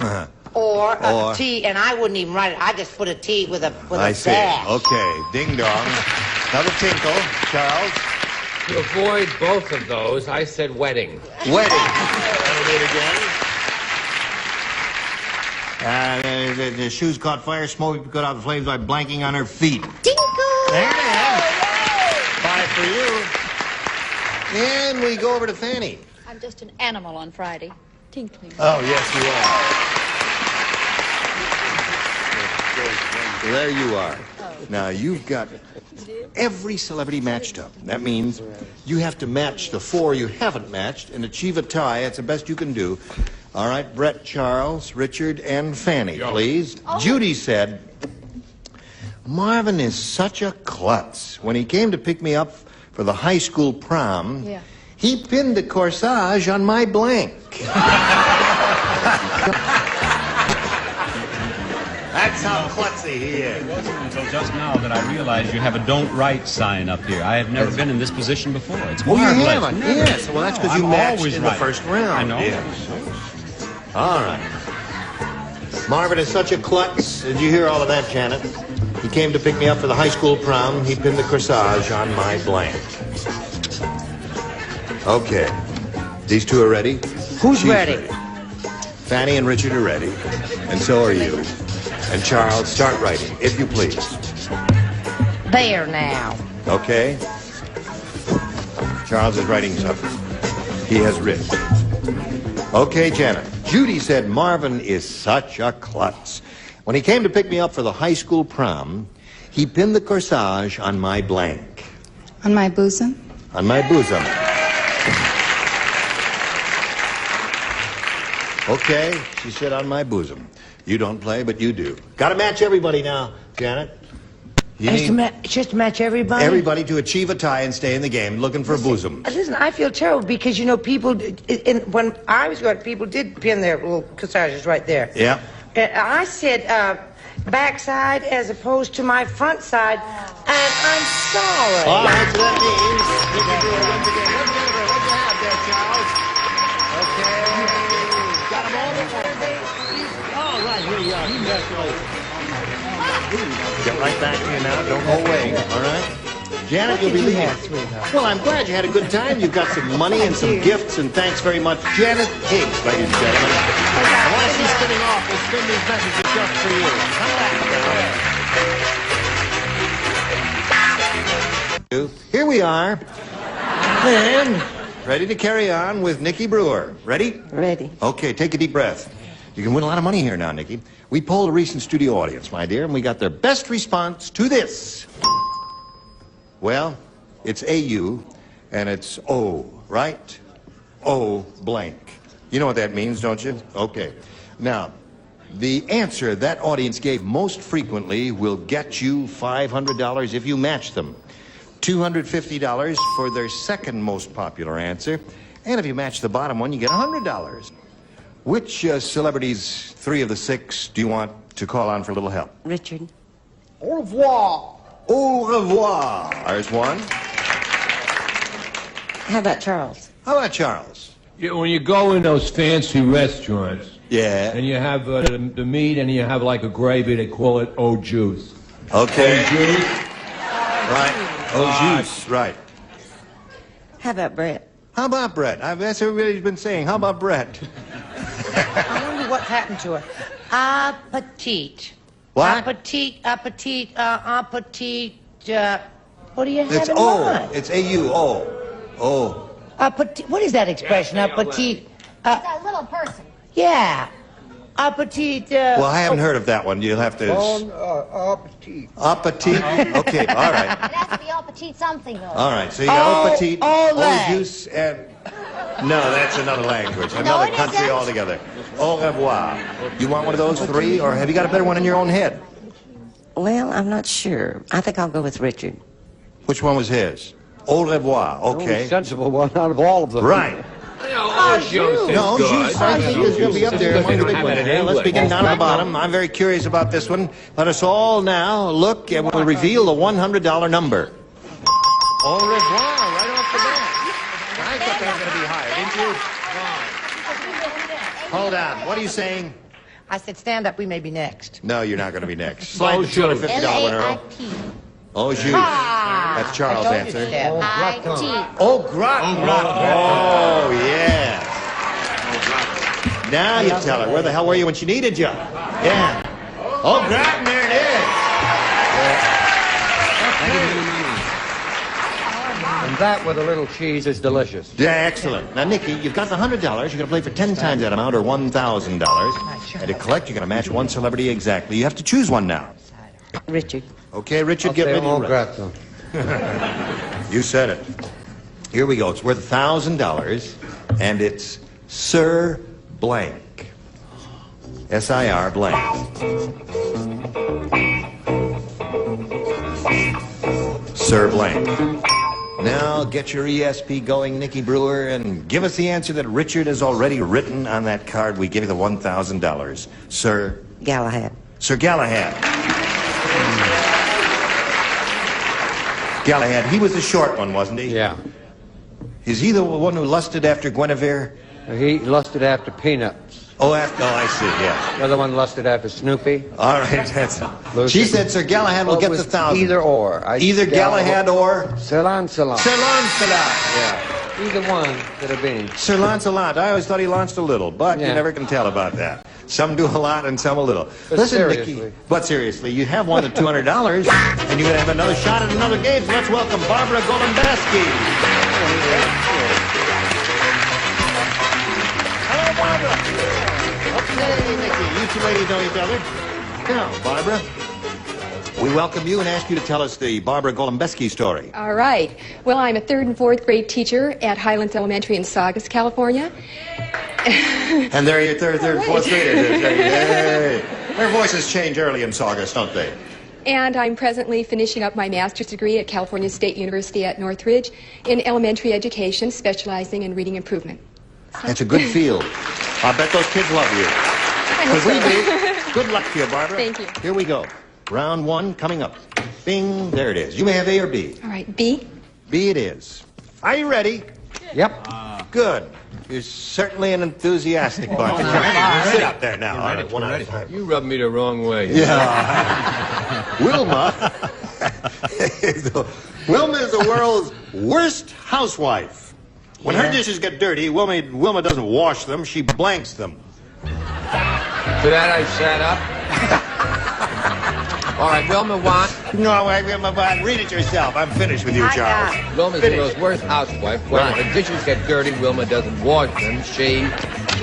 Uh-huh. Or Or- a T, and I wouldn't even write it. I just put a T with a I see. dash. Okay. Ding dong. Another tinkle. Charles. To avoid both of those, I said wedding. Wedding. That'll do it again. The shoes caught fire, smoke put out the flames by blanking on her feet. Tinkle! There it is. 5 for you. And we go over to Fanny. I'm just an animal on Friday. Tinkling. Oh, yes, you are. There you are. Now, you've got every celebrity matched up. That means you have to match the 4 you haven't matched and achieve a tie. That's the best you can do. All right, Brett, Charles, Richard, and Fanny, please. Oh. Judy said, Marvin is such a klutz. When he came to pick me up for the high school prom, he pinned the corsage on my blank. That's how klutzy he is. It wasn't until just now that I realized you have a don't write sign up here. I have never been in this position before. It's marvelous. You haven't? Yes. Well, that's because you matched in the first round. I know. Yes. All right. Marvin is such a klutz. Did you hear all of that, Janet? He came to pick me up for the high school prom. He pinned the corsage on my blank. Okay. These two are ready? Who's ready? Fanny and Richard are ready. And so are you. And Charles, start writing, if you please. There now. Okay. Charles is writing something. He has written. Okay, Janet. Judy said Marvin is such a klutz. When he came to pick me up for the high school prom, he pinned the corsage on my blank. On my bosom? On my bosom. Okay, she said on my bosom. You don't play, but you do. Got to match everybody now, Janet. You need Just to match everybody? everybody to achieve a tie and stay in the game, looking for bosoms. Listen, I feel terrible because, you know, people, when I was going, people did pin their little corsages right there. Yeah. And I said backside as opposed to my front side, and I'm sorry. All right, so that means we can do it once again. What do you have there, Charles? Okay. Got them all in there, baby. All right, here you are. Congratulations. Get right back here now. Don't go away. All right? Janet, you'll be leaving. Well, I'm glad you had a good time. You've got some money and some gifts, and thanks very much. Janet Higgs, ladies and gentlemen. And while she's spinning off, we'll spin these messages just for you. Come back. Here we are. And ready to carry on with Nikki Brewer. Ready? Ready. Okay, take a deep breath. You can win a lot of money here now, Nikki. We polled a recent studio audience, my dear, and we got their best response to this. Well, it's AU, and it's O, right? O blank. You know what that means, don't you? Okay. Now, the answer that audience gave most frequently will get you $500 if you match them. $250 for their second most popular answer. And if you match the bottom one, you get $100. Which celebrities, 3 of the 6, do you want to call on for a little help? Richard. Au revoir. Au revoir. There's one. How about Charles? How about Charles? Yeah, when you go in those fancy restaurants, and you have the meat and you have like a gravy, they call it au juice. Okay. Au juice. Right. Au juice. Right. How about Brett? How about Brett? That's what everybody's been saying. How about Brett? I wonder what happened to her. Appetit. What? Appetit. What do you have It's in O. mind? It's A-U. O. O. Appetit. What is that expression? Appetit. That little person. Yeah. Appetit. Well, I haven't heard of that one. You'll have to... Appetit. Appetit? Okay, all right. It has to be all petite something, though. All right, so you got appetit, au juice, and... No, that's another language, another country altogether. Au revoir. You want one of those 3, or have you got a better one in your own head? Well, I'm not sure. I think I'll go with Richard. Which one was his? Au revoir, okay. Sensible one out of all of them. Right. Au juice. No, juice, I think is going to be up there among the big ones here. Let's begin down at the bottom. I'm very curious about this one. Let us all now look, and we'll reveal the $100 number. Au revoir, right off the bat. I thought that was going to be higher, didn't you? Hold on. What are you saying? I said stand up, we may be next. No, you're not going to be next. Slide the $250 winner. L-A-I-T. Oh, juice. That's Charles' answer. I-T. Oh, gratin. Oh, yeah. Now you tell her. Where the hell were you when she needed you? Yeah. Oh, Grattan, there it is. And that with a little cheese is delicious. Yeah, excellent. Now, Nikki, you've got the $100. You're going to play for 10 times that amount, or $1,000. And to collect, you're going to match one celebrity exactly. You have to choose one now. Richard. Okay, Richard, get ready. Grazie. You said it. Here we go. It's worth $1,000, and it's Sir Blank. S-I-R blank. Sir Blank. Now get your ESP going, Nicky Brewer, and give us the answer that Richard has already written on that card. We give you the $1,000. Sir Galahad. Sir Galahad. Galahad, he was the short one, wasn't he? Yeah. Is he the one who lusted after Guinevere? He lusted after Peanuts. Oh, I see, yeah. The other one lusted after Snoopy. All right, that's... She said Sir Galahad will get the 1,000. Either or. Either Galahad or... Sir Lancelot. Sir Lancelot. Yeah. Either one could have been. Sir Lancelot. I always thought he launched a little, but Yeah. you never can tell about that. Some do a lot and some a little. But Listen, seriously. Nicky, but seriously, you have won the $200, and you're going to have another shot at another game, so let's welcome Barbara Golombaski. Hello, Barbara. Okay, Nicky, you two ladies know each other. Now, Barbara, we welcome you and ask you to tell us the Barbara Golombaski story. All right. Well, I'm a 3rd and 4th grade teacher at Highlands Elementary in Saugus, California. And there are your third, fourth graders. Hey. Their voices change early in Saugus, don't they? And I'm presently finishing up my master's degree at California State University at Northridge in elementary education, specializing in reading improvement. That's a good field. I bet those kids love you. Because we do. Good luck to you, Barbara. Thank you. Here we go. Round 1 coming up. Bing, there it is. You may have A or B. All right, B. B it is. Are you ready? Yep. Good. You're certainly an enthusiastic bunch. Sit up there now. All right, one at a time. You rubbed me the wrong way. Yeah. Wilma. Wilma is the world's worst housewife. When her dishes get dirty, Wilma doesn't wash them, she blanks them. For that I sat up. All right, Wilma what? No, read it yourself. I'm finished with you, Charles. Wilma's the world's worst housewife. When the dishes get dirty, Wilma doesn't wash them. She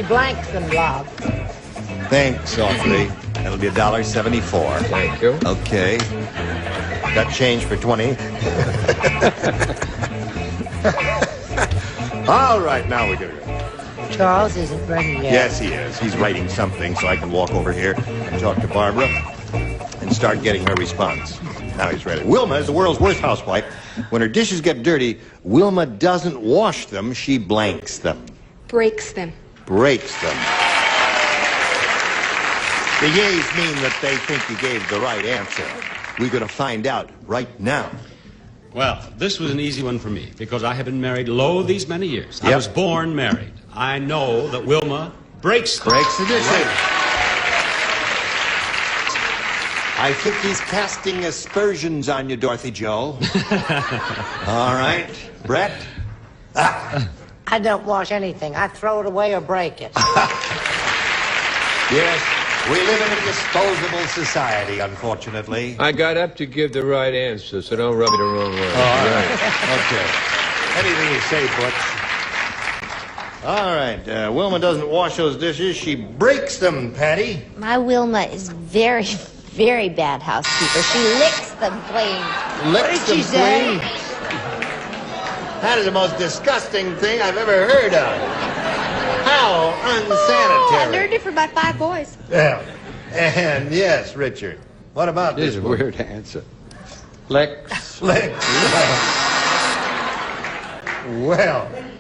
blanks them, love. Thanks, awfully. That'll be $1.74. Thank you. Okay. Got change for 20. All right, now we're gonna go. Charles isn't ready yet. Yes, he is. He's writing something, so I can walk over here and talk to Barbara and start getting her response. Now he's ready. Wilma is the world's worst housewife. When her dishes get dirty, Wilma doesn't wash them, she blanks them. Breaks them. Breaks them. The yays mean that they think you gave the right answer. We're going to find out right now. Well, this was an easy one for me, because I have been married, these many years. Yep. I was born married. I know that Wilma breaks the dishes. I think he's casting aspersions on you, Dorothy Joe. All right. Brett? I don't wash anything. I throw it away or break it. Yes, we live in a disposable society, unfortunately. I got up to give the right answer, so don't rub me the wrong way. All right. Okay. Anything you say, Butch. All right. Wilma doesn't wash those dishes. She breaks them, Patty. My Wilma is very, very bad housekeeper. She licks them clean. Licks them clean? That is the most disgusting thing I've ever heard of. How unsanitary. I learned it from my 5 boys. Yeah. And yes, Richard. What about This this is a one? weird answer. Lex. Well.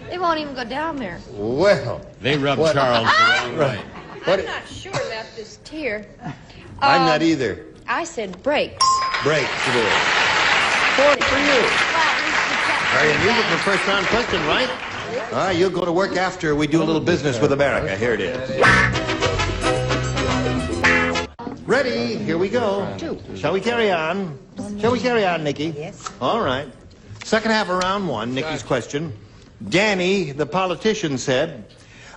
They won't even go down there. Well. They rubbed Charles the wrong way. I'm not sure about this tier. I'm not either. I said breaks. Breaks it is. 40 for you. Very unusual for first round question, right? All right, you'll go to work after we do a little business with America. Here it is. Ready? Here we go. Shall we carry on? Shall we carry on, Nikki? Yes. All right. Second half of round 1, Nikki's question. Danny, the politician, said,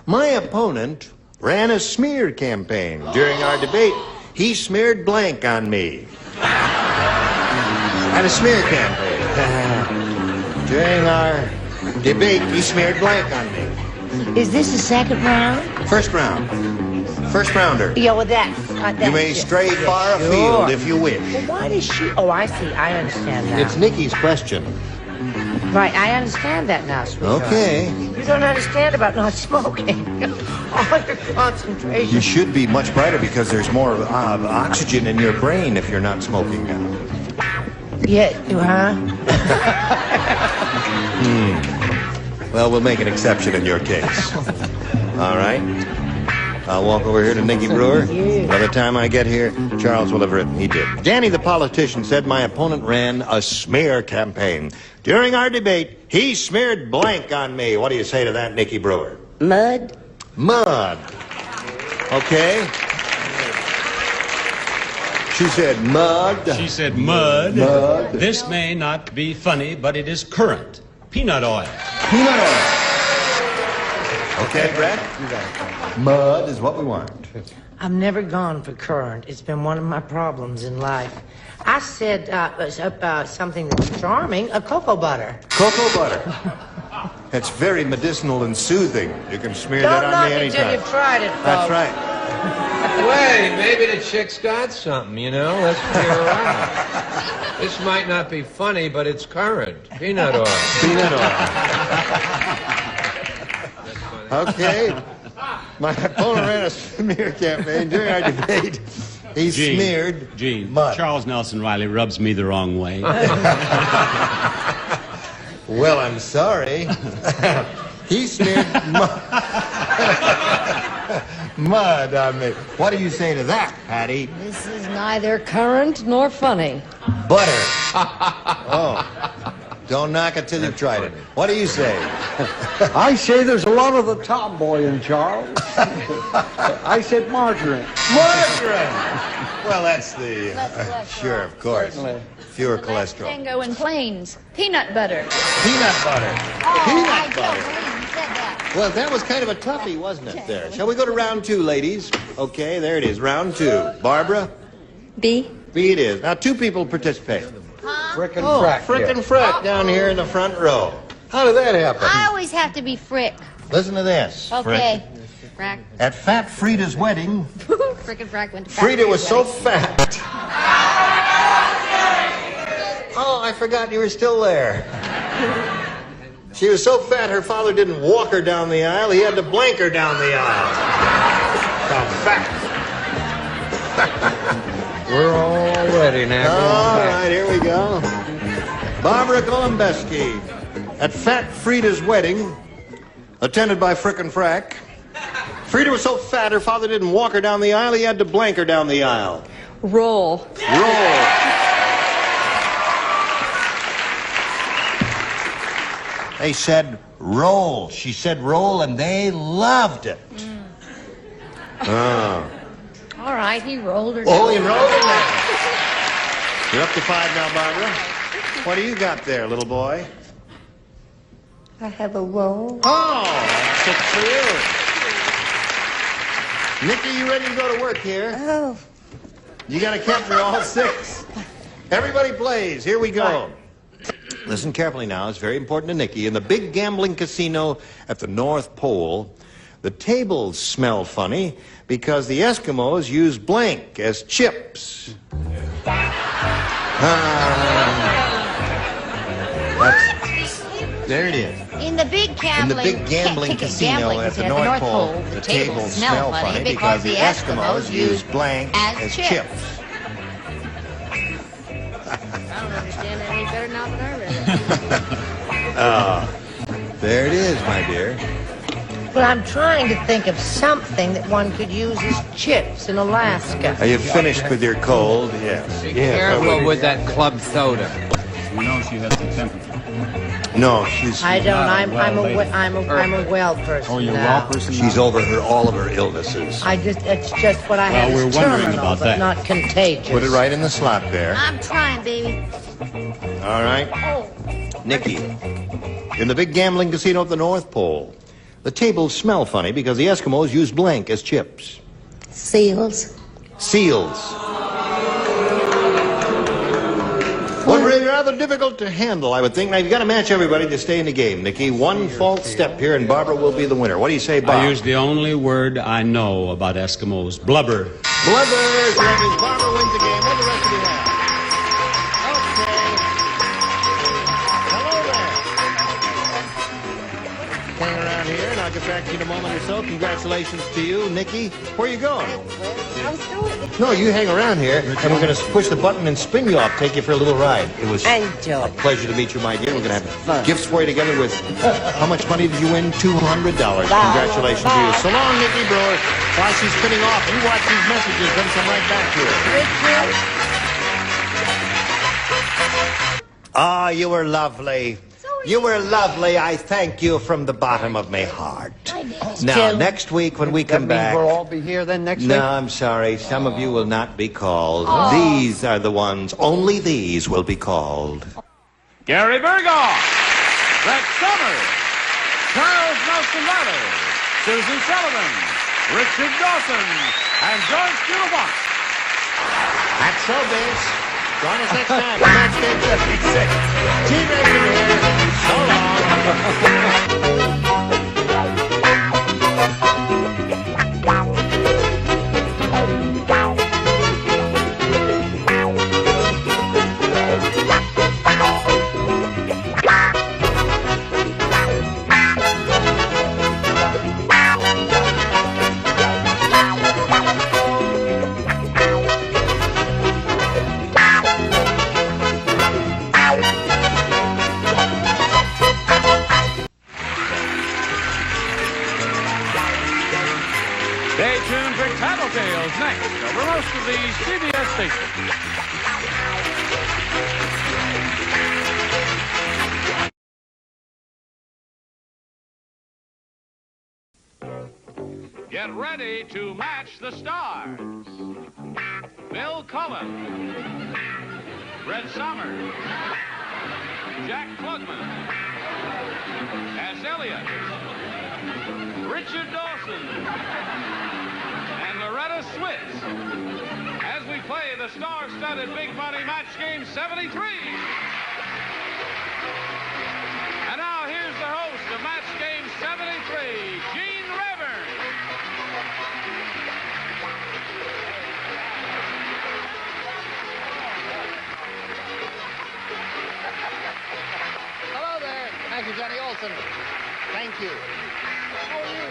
"My opponent ran a smear campaign. During our debate, he smeared blank on me. Had a smear campaign. During our debate, he smeared blank on me. Is this the second round? First round. First rounder. Yeah, well, that's You may stray far afield if you wish. Well, why does she... Oh, I see. I understand now. It's Nikki's question. Right, I understand that now, sweetheart. Okay. You don't understand about not smoking. All your concentration. You should be much brighter because there's more oxygen in your brain if you're not smoking now. Yeah, huh? Well, we'll make an exception in your case. All right? I'll walk over here to Nicky Brewer. By the time I get here, Charles will have written. He did. Danny the politician said my opponent ran a smear campaign. During our debate, he smeared blank on me. What do you say to that, Nicky Brewer? Mud. Mud. Okay. She said mud. She said mud. Mud. This may not be funny, but it is current. Peanut oil. Peanut oil. Okay, Brett? Mud is what we want. I've never gone for current. It's been one of my problems in life. I said something that's charming, a cocoa butter. Cocoa butter. That's very medicinal and soothing. You can smear that on me anytime. Don't knock it till you've tried it, folks. That's right. Wait, maybe the chick's got something, you know? Let's hear her out. This might not be funny, but it's current. Peanut oil. Peanut oil. Okay. My opponent ran a smear campaign during our debate. He smeared mud. Charles Nelson Riley rubs me the wrong way. Well, I'm sorry. He smeared mud on me. What do you say to that, Patty? This is neither current nor funny. Butter. Oh. Don't knock it till you've tried it. What do you say? I say there's a lot of the tomboy in Charles. I said margarine. Margarine! Well, that's the... sure, of course. Certainly. Fewer cholesterol. Tango in Plains. Peanut butter. Peanut butter. Oh, Peanut I butter. don't believe you said that. Well, that was kind of a toughie, wasn't it, there? Shall we go to round two, ladies? Okay, there it is, round two. Barbara? B. B it is. Now, two people participate. Frick and Oh, frack. Frick and Frack down here in the front row. How did that happen? I always have to be Frick. Listen to this. Okay. Frack. At Fat Frida's wedding, Frick and Frack went to Frida was so fat. Oh, I forgot you were still there. She was so fat her father didn't walk her down the aisle, he had to blank her down the aisle. So fat. We're all ready now. All right, here we go. Barbara Golombeski at Fat Frida's wedding, attended by Frick and Frack. Frida was so fat her father didn't walk her down the aisle, he had to blank her down the aisle. Roll. Roll. They said roll. She said roll, and they loved it. Oh. All right, he rolled her. Oh, he rolled it now. You're up to 5 now, Barbara. What do you got there, little boy? I have a roll. Oh, that's 6 for you. Nikki, you ready to go to work here? Oh. You got to capture all 6. Everybody plays. Here we go. Listen carefully now. It's very important to Nikki. In the big gambling casino at the North Pole, the tables smell funny because the Eskimos use blank as chips. There it is. In the big gambling casino at the North Pole, the tables smell funny because the Eskimos use blank as chips. I don't understand that any better now than I read it. There it is, my dear. Well, I'm trying to think of something that one could use as chips in Alaska. Are you finished with your cold? Yes. Be careful with that club soda. You know she has the temperature. No, she's... I don't. I'm a well person. Oh, you're a now. well person? She's over all of her illnesses. It's just what I have Well, is we're wondering terminal, about but that. not contagious. Put it right in the slot there. I'm trying, baby. All right. Nikki, in the big gambling casino at the North Pole, The tables smell funny because the Eskimos use blank as chips. Seals. Seals. Would be rather difficult to handle, I would think. Now, you've got to match everybody to stay in the game, Nicky. One false step here, and Barbara will be the winner. What do you say, Bob? I use the only word I know about Eskimos. Blubber. Blubber. So that means Barbara wins the game. What do the rest of you have? Okay. Hello there. Hang around here, and I'll get back to you in a moment or so. Congratulations to you, Nicky. Where are you going? I was going. No, you hang around here, and we're going to push the button and spin you off, take you for a little ride. It was a pleasure to meet you, my dear. We're going to have gifts for you together with, how much money did you win? $200. Congratulations to you. So long, Nicky Brewer. While she's spinning off, you watch these messages, then come right back here. Ah, you were lovely. You were lovely. I thank you from the bottom of my heart. Now, next week when we come back... We'll all be here then next week? No, I'm sorry. Some of you will not be called. These are the ones. Only these will be called. Gary Berghoff, Brett Summers, Charles Nelson Riley, Susan Sullivan, Richard Dawson, and George Gilbert. That's showbiz. Join us next time. Backstage 56. Tiebreaker here. So long. Stay tuned for Tattletales next over most of these CBS stations. Get ready to match the stars. Bill Cullen, Brett Summers, Jack Klugman, Cass Elliott, Richard Dawson, and Loretta Switz as we play the star-studded Big Money Match Game 73. And now here's the host of Match Game 73, Gene Rayburn. Hello there. Thank you, Johnny Olson. Thank you. How are you?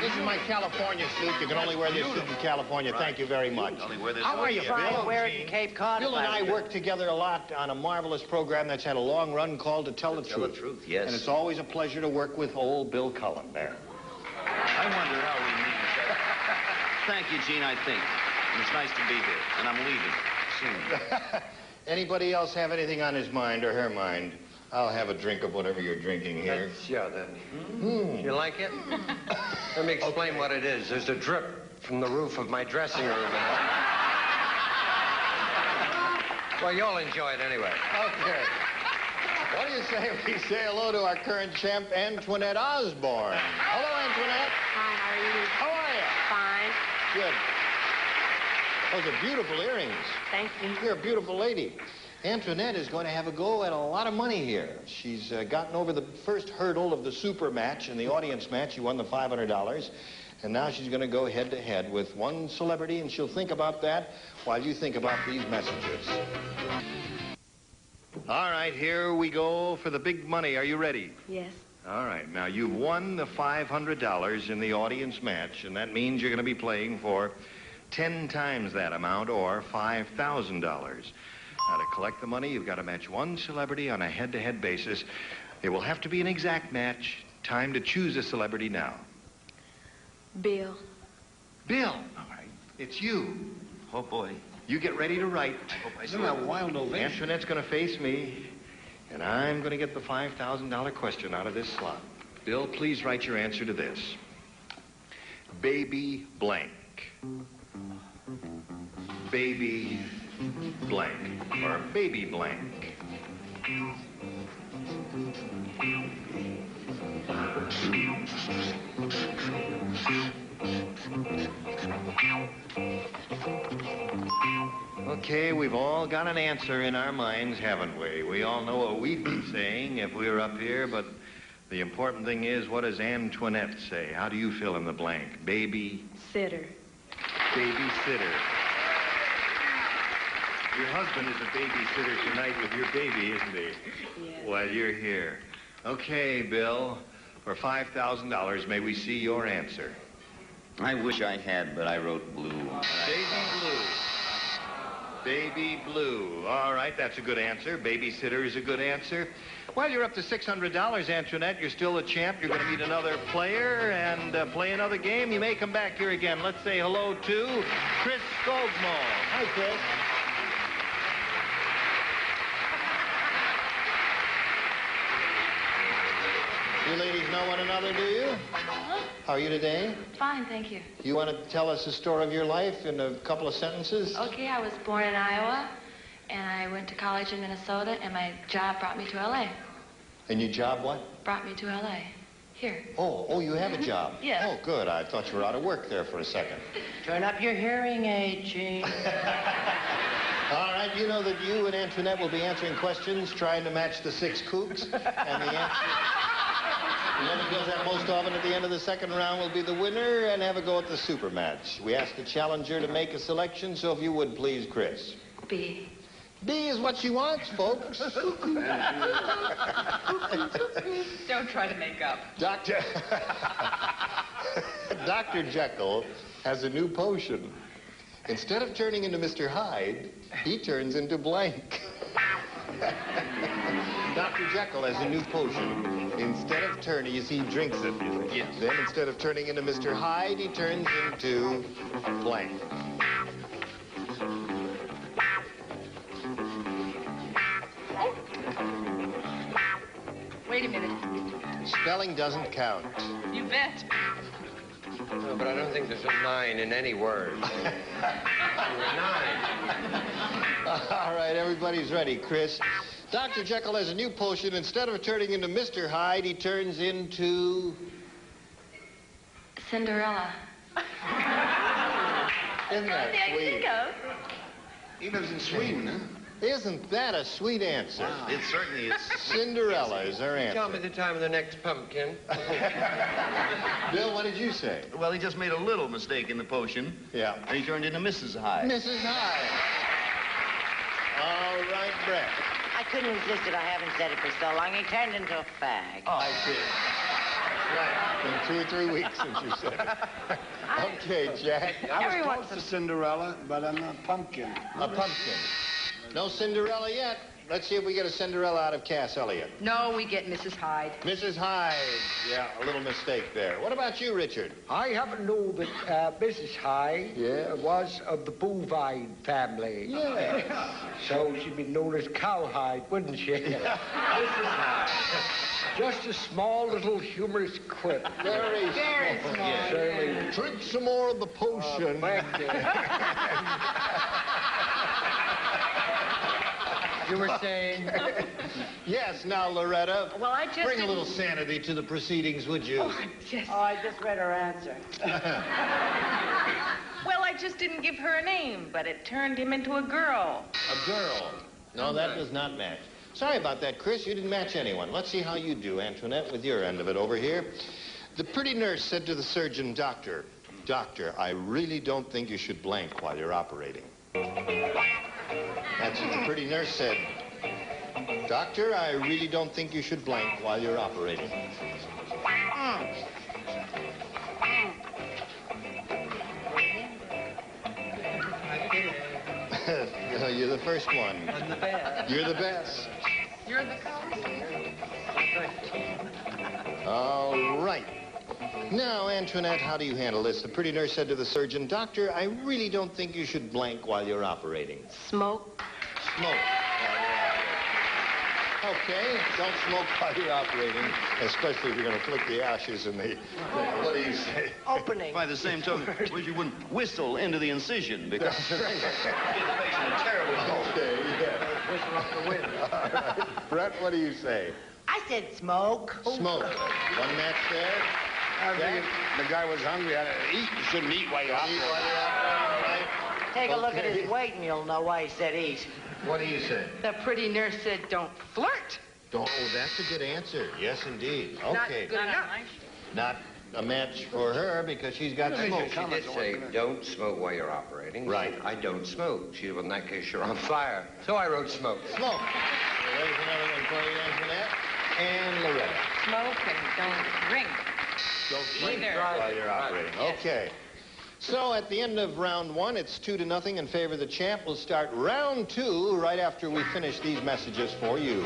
This is my California suit. You can only wear this suit in California. Thank you very much. How are you, Bill? Wear it in Cape Cod. Bill and I work together a lot on a marvelous program that's had a long run called To Tell the Truth. Yes. And it's always a pleasure to work with old Bill Cullen there. I wonder how we meet. Thank you, Gene, I think. It's nice to be here, and I'm leaving soon. Anybody else have anything on his mind or her mind? I'll have a drink of whatever you're drinking here. Yeah, then. You like it? Let me explain what it is. There's a drip from the roof of my dressing room. Well, you'll enjoy it anyway. Okay. What do you say we say hello to our current champ, Antoinette Osborne? Hello, Antoinette. Hi, how are you? How are you? Fine. Good. Those are beautiful earrings. Thank you. You're a beautiful lady. Antoinette is going to have a go at a lot of money here. She's gotten over the first hurdle of the super match and the audience match. She won the $500. And now she's going to go head-to-head with one celebrity, and she'll think about that while you think about these messages. All right, here we go for the big money. Are you ready? Yes. All right. Now, you've won the $500 in the audience match, and that means you're going to be playing for 10 times that amount, or $5,000. Now, to collect the money, you've got to match one celebrity on a head-to-head basis. It will have to be an exact match. Time to choose a celebrity now. Bill. Bill. All right. It's you. Oh, boy. You get ready to write. I hope I see that wild ovation. Antoinette's going to face me, and I'm going to get the $5,000 question out of this slot. Bill, please write your answer to this. Baby blank. Baby blank. Or baby blank. Okay, we've all got an answer in our minds, haven't we? We all know what we'd be saying if we were up here, but the important thing is, what does Antoinette say? How do you fill in the blank? Baby? Sitter. Babysitter. Your husband is a babysitter tonight with your baby, isn't he? Yes. While you're here. Okay, Bill, for $5,000, may we see your answer? I wish I had, but I wrote blue. Baby blue. Baby blue. All right, that's a good answer. Babysitter is a good answer. Well, you're up to $600, Antoinette. You're still a champ. You're going to meet another player and play another game. You may come back here again. Let's say hello to Chris Skogmo. Hi, Chris. You ladies know one another, do you? Huh? How are you today? Fine, thank you. You want to tell us the story of your life in a couple of sentences? Okay, I was born in Iowa, and I went to college in Minnesota, and my job brought me to L.A. And your job what? Brought me to L.A. Here. Oh, you have a job? Yes. Oh, good. I thought you were out of work there for a second. Turn up your hearing aid, Gene. All right, you know that you and Antoinette will be answering questions, trying to match the 6 kooks, and the answer... Whoever does that most often at the end of the second round will be the winner and have a go at the super match. We ask the challenger to make a selection, so if you would, please, Chris. B. B is what she wants, folks. Don't try to make up. Dr. Jekyll has a new potion. Instead of turning into Mr. Hyde, he turns into blank. Dr. Jekyll has a new potion. Instead of turning, you see, he drinks it. Yes. Then instead of turning into Mr. Hyde, he turns into blank. Wait a minute. Spelling doesn't count. You bet. No, but I don't think there's a 9 in any word. 9. All right, everybody's ready. Chris, Dr. Jekyll has a new potion. Instead of turning into Mr. Hyde, he turns into... Cinderella. Isn't that sweet? He lives in Sweden, huh? Isn't that a sweet answer? Wow. It certainly is. Cinderella is her answer. Tell me the time of the next pumpkin. Bill, what did you say? Well, he just made a little mistake in the potion. Yeah. And he turned into Mrs. Hyde. Mrs. Hyde. All right, Brett. I couldn't resist it. I haven't said it for so long. He turned into a fag. Oh, I see. Right. Been 2 or 3 weeks since you said it. Okay, Jack. I was close to Cinderella, but I'm a pumpkin. A pumpkin. No Cinderella yet. Let's see if we get a Cinderella out of Cass Elliot. No, we get Mrs. Hyde. Mrs. Hyde. Yeah, a little mistake there. What about you, Richard? I happen to know that Mrs. Hyde was of the bovine family. Yeah. So she'd be known as Cowhide, wouldn't she? Mrs. Hyde. Just a small little humorous quip. Very small. small. Certainly. Drink some more of the potion. Thank you. You were saying? Yes, now, Loretta. Well, I just bring a little sanity to the proceedings, would you? Oh, I just read her answer. Well, I just didn't give her a name, but it turned him into a girl. A girl. No, that does not match. Sorry about that, Chris. You didn't match anyone. Let's see how you do, Antoinette, with your end of it over here. The pretty nurse said to the surgeon, Doctor, I really don't think you should blank while you're operating. That's what the pretty nurse said. Doctor, I really don't think you should blank while you're operating. You're the first one. I'm the best. You're the best. You're the All right. Now, Antoinette, how do you handle this? The pretty nurse said to the surgeon, Doctor, I really don't think you should blank while you're operating. Smoke. Smoke while you're operating. Okay, don't smoke while you're operating, especially if you're going to flick the ashes in the... What do you say? Opening. By the same token, wish you wouldn't whistle into the incision, because it gives the patient a terrible... Okay, yeah. All right. Brett, what do you say? I said smoke. Smoke. One match there. I figured the guy was hungry. You shouldn't eat while you're operating. Right? Take a look at his weight and you'll know why he said eat. What do you say? The pretty nurse said don't flirt. Don't. Oh, that's a good answer. Yes, indeed. Okay. Not good enough. Not a match for her because she's got smoke. She did say, don't smoke while you're operating. Right. I don't smoke. She said, well, in that case, you're on fire. So I wrote smoke. Smoke. So there's another one for you, Antoinette. And Loretta. Smoke and don't drink. Don't drink Either. while you're operating. Yes. Okay. So at the end of round one, it's 2-0 in favor of the champ. We'll start round two right after we finish these messages for you.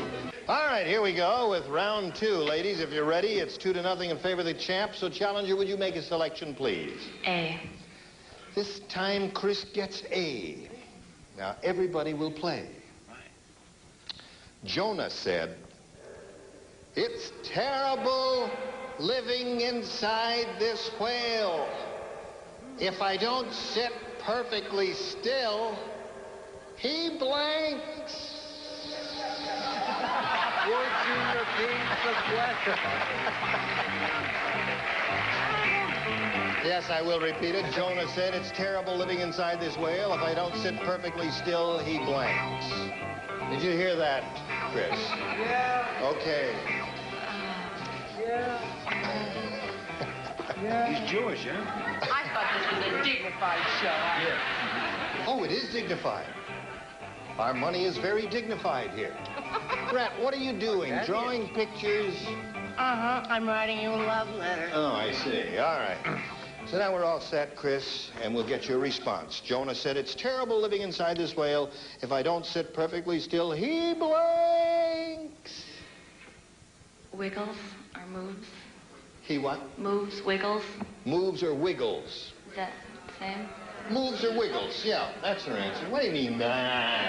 All right, here we go with round two. Ladies, if you're ready, it's 2-0 in favor of the champ. So, challenger, would you make a selection, please? A. This time, Chris gets A. Now, everybody will play. Jonah said, "It's terrible living inside this whale. If I don't sit perfectly still, he blanks." Would you repeat the question? Yes, I will repeat it. Jonah said, "It's terrible living inside this whale. If I don't sit perfectly still, he blanks." Did you hear that, Chris? Yeah. Okay. He's Jewish, huh? I thought this was a dignified show. Oh, it is dignified. Our money is very dignified here. Brett, what are you doing? Drawing pictures? Uh-huh. I'm writing you a love letter. Oh, I see. All right. So now we're all set, Chris, and we'll get you a response. Jonah said, "It's terrible living inside this whale. If I don't sit perfectly still, he blanks." Wiggles or moves? He what? Moves, wiggles. Moves or wiggles? Is that the same? Moves or wiggles? Yeah, that's her answer. What do you mean, nah?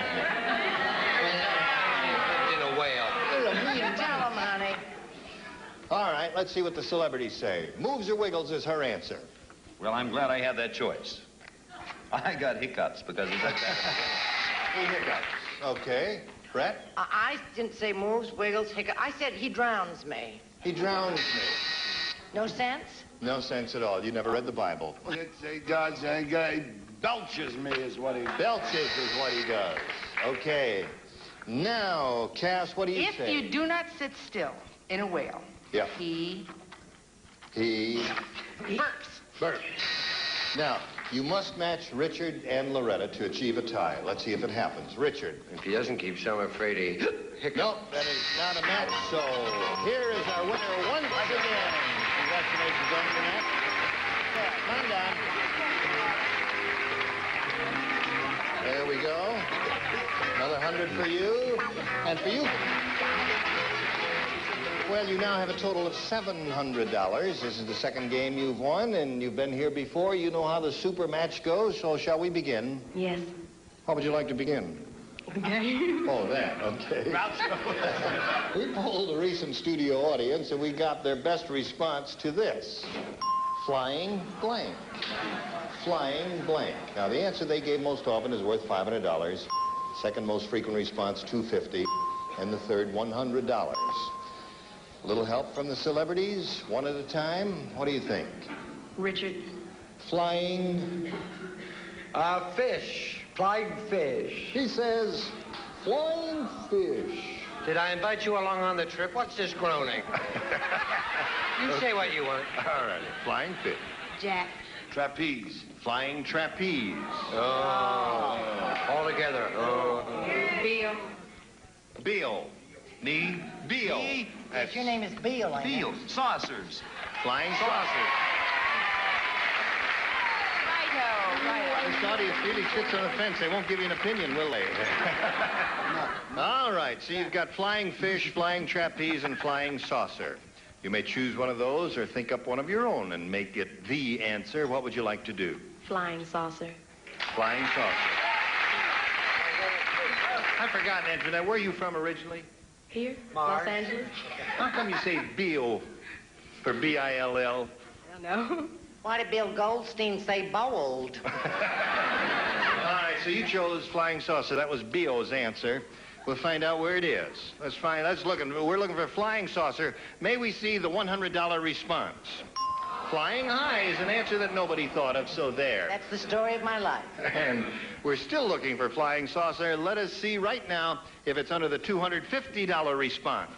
In a whale. You're a mean Tell him, honey. All right, let's see what the celebrities say. Moves or wiggles is her answer. Well, I'm glad I had that choice. I got hiccups because he's like that. He hiccups. Okay. Brett? I didn't say moves, wiggles, hiccup. I said he drowns me. He drowns me. No sense? No sense at all. You never read the Bible. He belches me is what he... Belches is what he does. Okay. Now, Cass, what do you If say? you do not sit still in a whale, Yeah. he Burps. Burps. Now, you must match Richard and Loretta to achieve a tie. Let's see if it happens. Richard. If he doesn't keep some, I'm afraid he hiccups. Nope, that is not a match. So here is our winner once again. Congratulations on the match. Come on down. There we go. Another 100 for you. And for you. Well, you now have a total of $700. This is the second game you've won, and you've been here before. You know how the super match goes, so shall we begin? Yes. How would you like to begin? Okay. Oh, that, okay. We polled a recent studio audience, and we got their best response to this. Flying blank. Flying blank. Now, the answer they gave most often is worth $500. Second most frequent response, $250. And the third, $100. A little help from the celebrities, one at a time. What do you think? Richard. Flying... Fish. Flying fish. He says, flying fish. Did I invite you along on the trip? What's this groaning? You say what you want. All right. Flying fish. Jack. Trapeze. Flying trapeze. Oh. All together. Oh. Beal. Beal. Knee. Beal. Yes, your name is Beal, ain't it? Beal. Saucers. Flying saucer. Righto. This audience really sits on the fence. They won't give you an opinion, will they? All right, so you've got flying fish, flying trapeze, and flying saucer. You may choose one of those or think up one of your own and make it the answer. What would you like to do? Flying saucer. Flying saucer. I've forgotten, Antoinette. Where are you from originally? Here? Mars. Los Angeles? How come you say Beal for B-I-L-L? I don't know. Why did Bill Goldstein say bold? All right, so you chose flying saucer. That was Beal's answer. We'll find out where it is. We're looking for flying saucer. May we see the $100 response? Flying high is an answer that nobody thought of, so there. That's the story of my life. And we're still looking for flying saucer. Let us see right now if it's under the $250 response.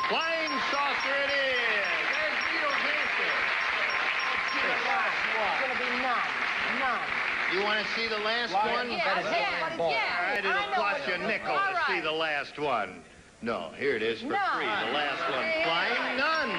Flying saucer it is. There's Vito's answer. It's going to be none. You want to see the last one? Yes. All right, it'll cost you a nickel to see the last one. No, here it is for free. The last one. Flying none.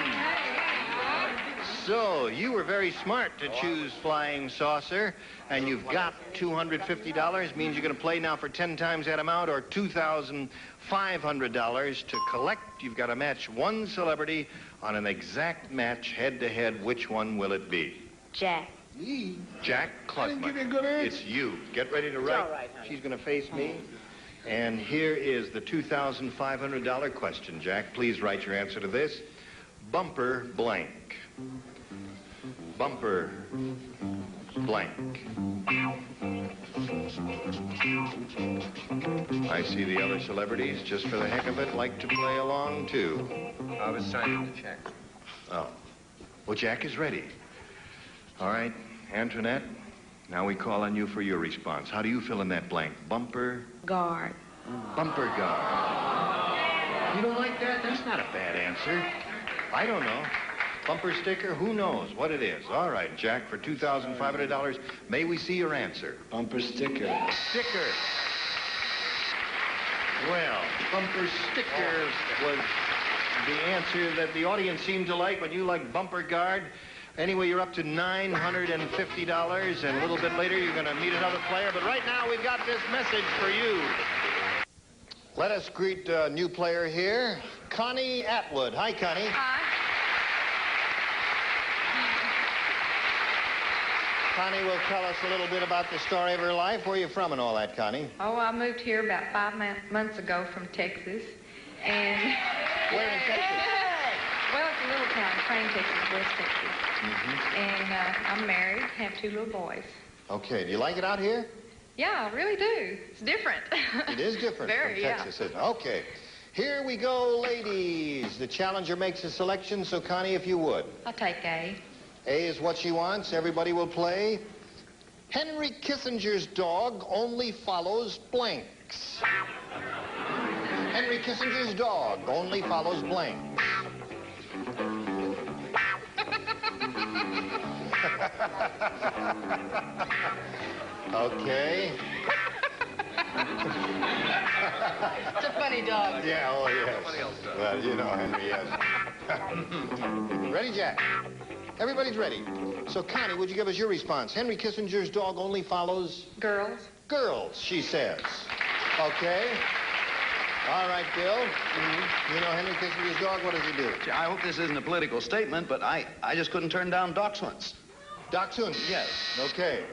So, you were very smart to choose flying saucer, and you've got $250. Means you're going to play now for 10 times that amount, or $2,500 to collect. You've got to match one celebrity on an exact match, head-to-head. Which one will it be? Jack. Me? Jack Klugman. I didn't give you a good answer. It's you. Get ready to write. all right, honey. She's going to face me. And here is the $2,500 question, Jack. Please write your answer to this. Bumper blank. Bumper blank. I see the other celebrities, just for the heck of it, like to play along, too. I was signing the check. Oh. Well, Jack is ready. All right, Antoinette, now we call on you for your response. How do you fill in that blank? Bumper? Guard. Bumper guard. You don't like that? That's not a bad answer. I don't know. Bumper sticker? Who knows what it is? All right, Jack, for $2,500, may we see your answer? Bumper sticker. Sticker. Well, bumper sticker was the answer that the audience seemed to like, but you like bumper guard. Anyway, you're up to $950, and a little bit later you're going to meet another player. But right now we've got this message for you. Let us greet a new player here, Connie Atwood. Hi, Connie. Hi. Connie will tell us a little bit about the story of her life. Where are you from and all that, Connie? Oh, I moved here about 5 months ago from Texas. And... Where in Texas? Well, it's a little town, Crane, Texas, West Texas. And I'm married, have 2 little boys. Okay. Do you like it out here? Yeah, I really do. It's different. It is different Very, from Texas, isn't it? Okay. Here we go, ladies. The challenger makes a selection, so Connie, if you would. I'll take A. A is what she wants. Everybody will play. Henry Kissinger's dog only follows blanks. Henry Kissinger's dog only follows blanks. Okay. It's a funny dog. Yeah, oh, yes. Well, you know Henry, yes. Ready, Jack? Everybody's ready. So, Connie, would you give us your response? Henry Kissinger's dog only follows... Girls. Girls, she says. Okay. All right, Bill. You know Henry Kissinger's dog, what does he do? I hope this isn't a political statement, but I just couldn't turn down dachshunds. Dachshunds, yes. Okay.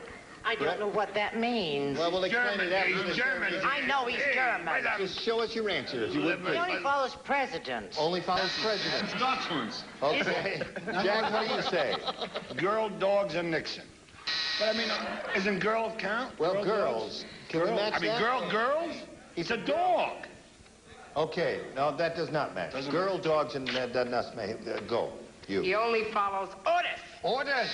I don't know what that means. Well, we'll explain it after He's German. I know he's German. Just show us your answer, if you would, He please. only follows presidents. Only follows presidents. Dachshunds. Okay. Jack, what do you say? Girl, dogs, and Nixon. But, I mean, isn't girl count? Well, girls. Can we match that? Girls? It's a dog. Okay. No, that does not match. Girl, dogs, and that does not match. Go. You. He only follows orders. Orders.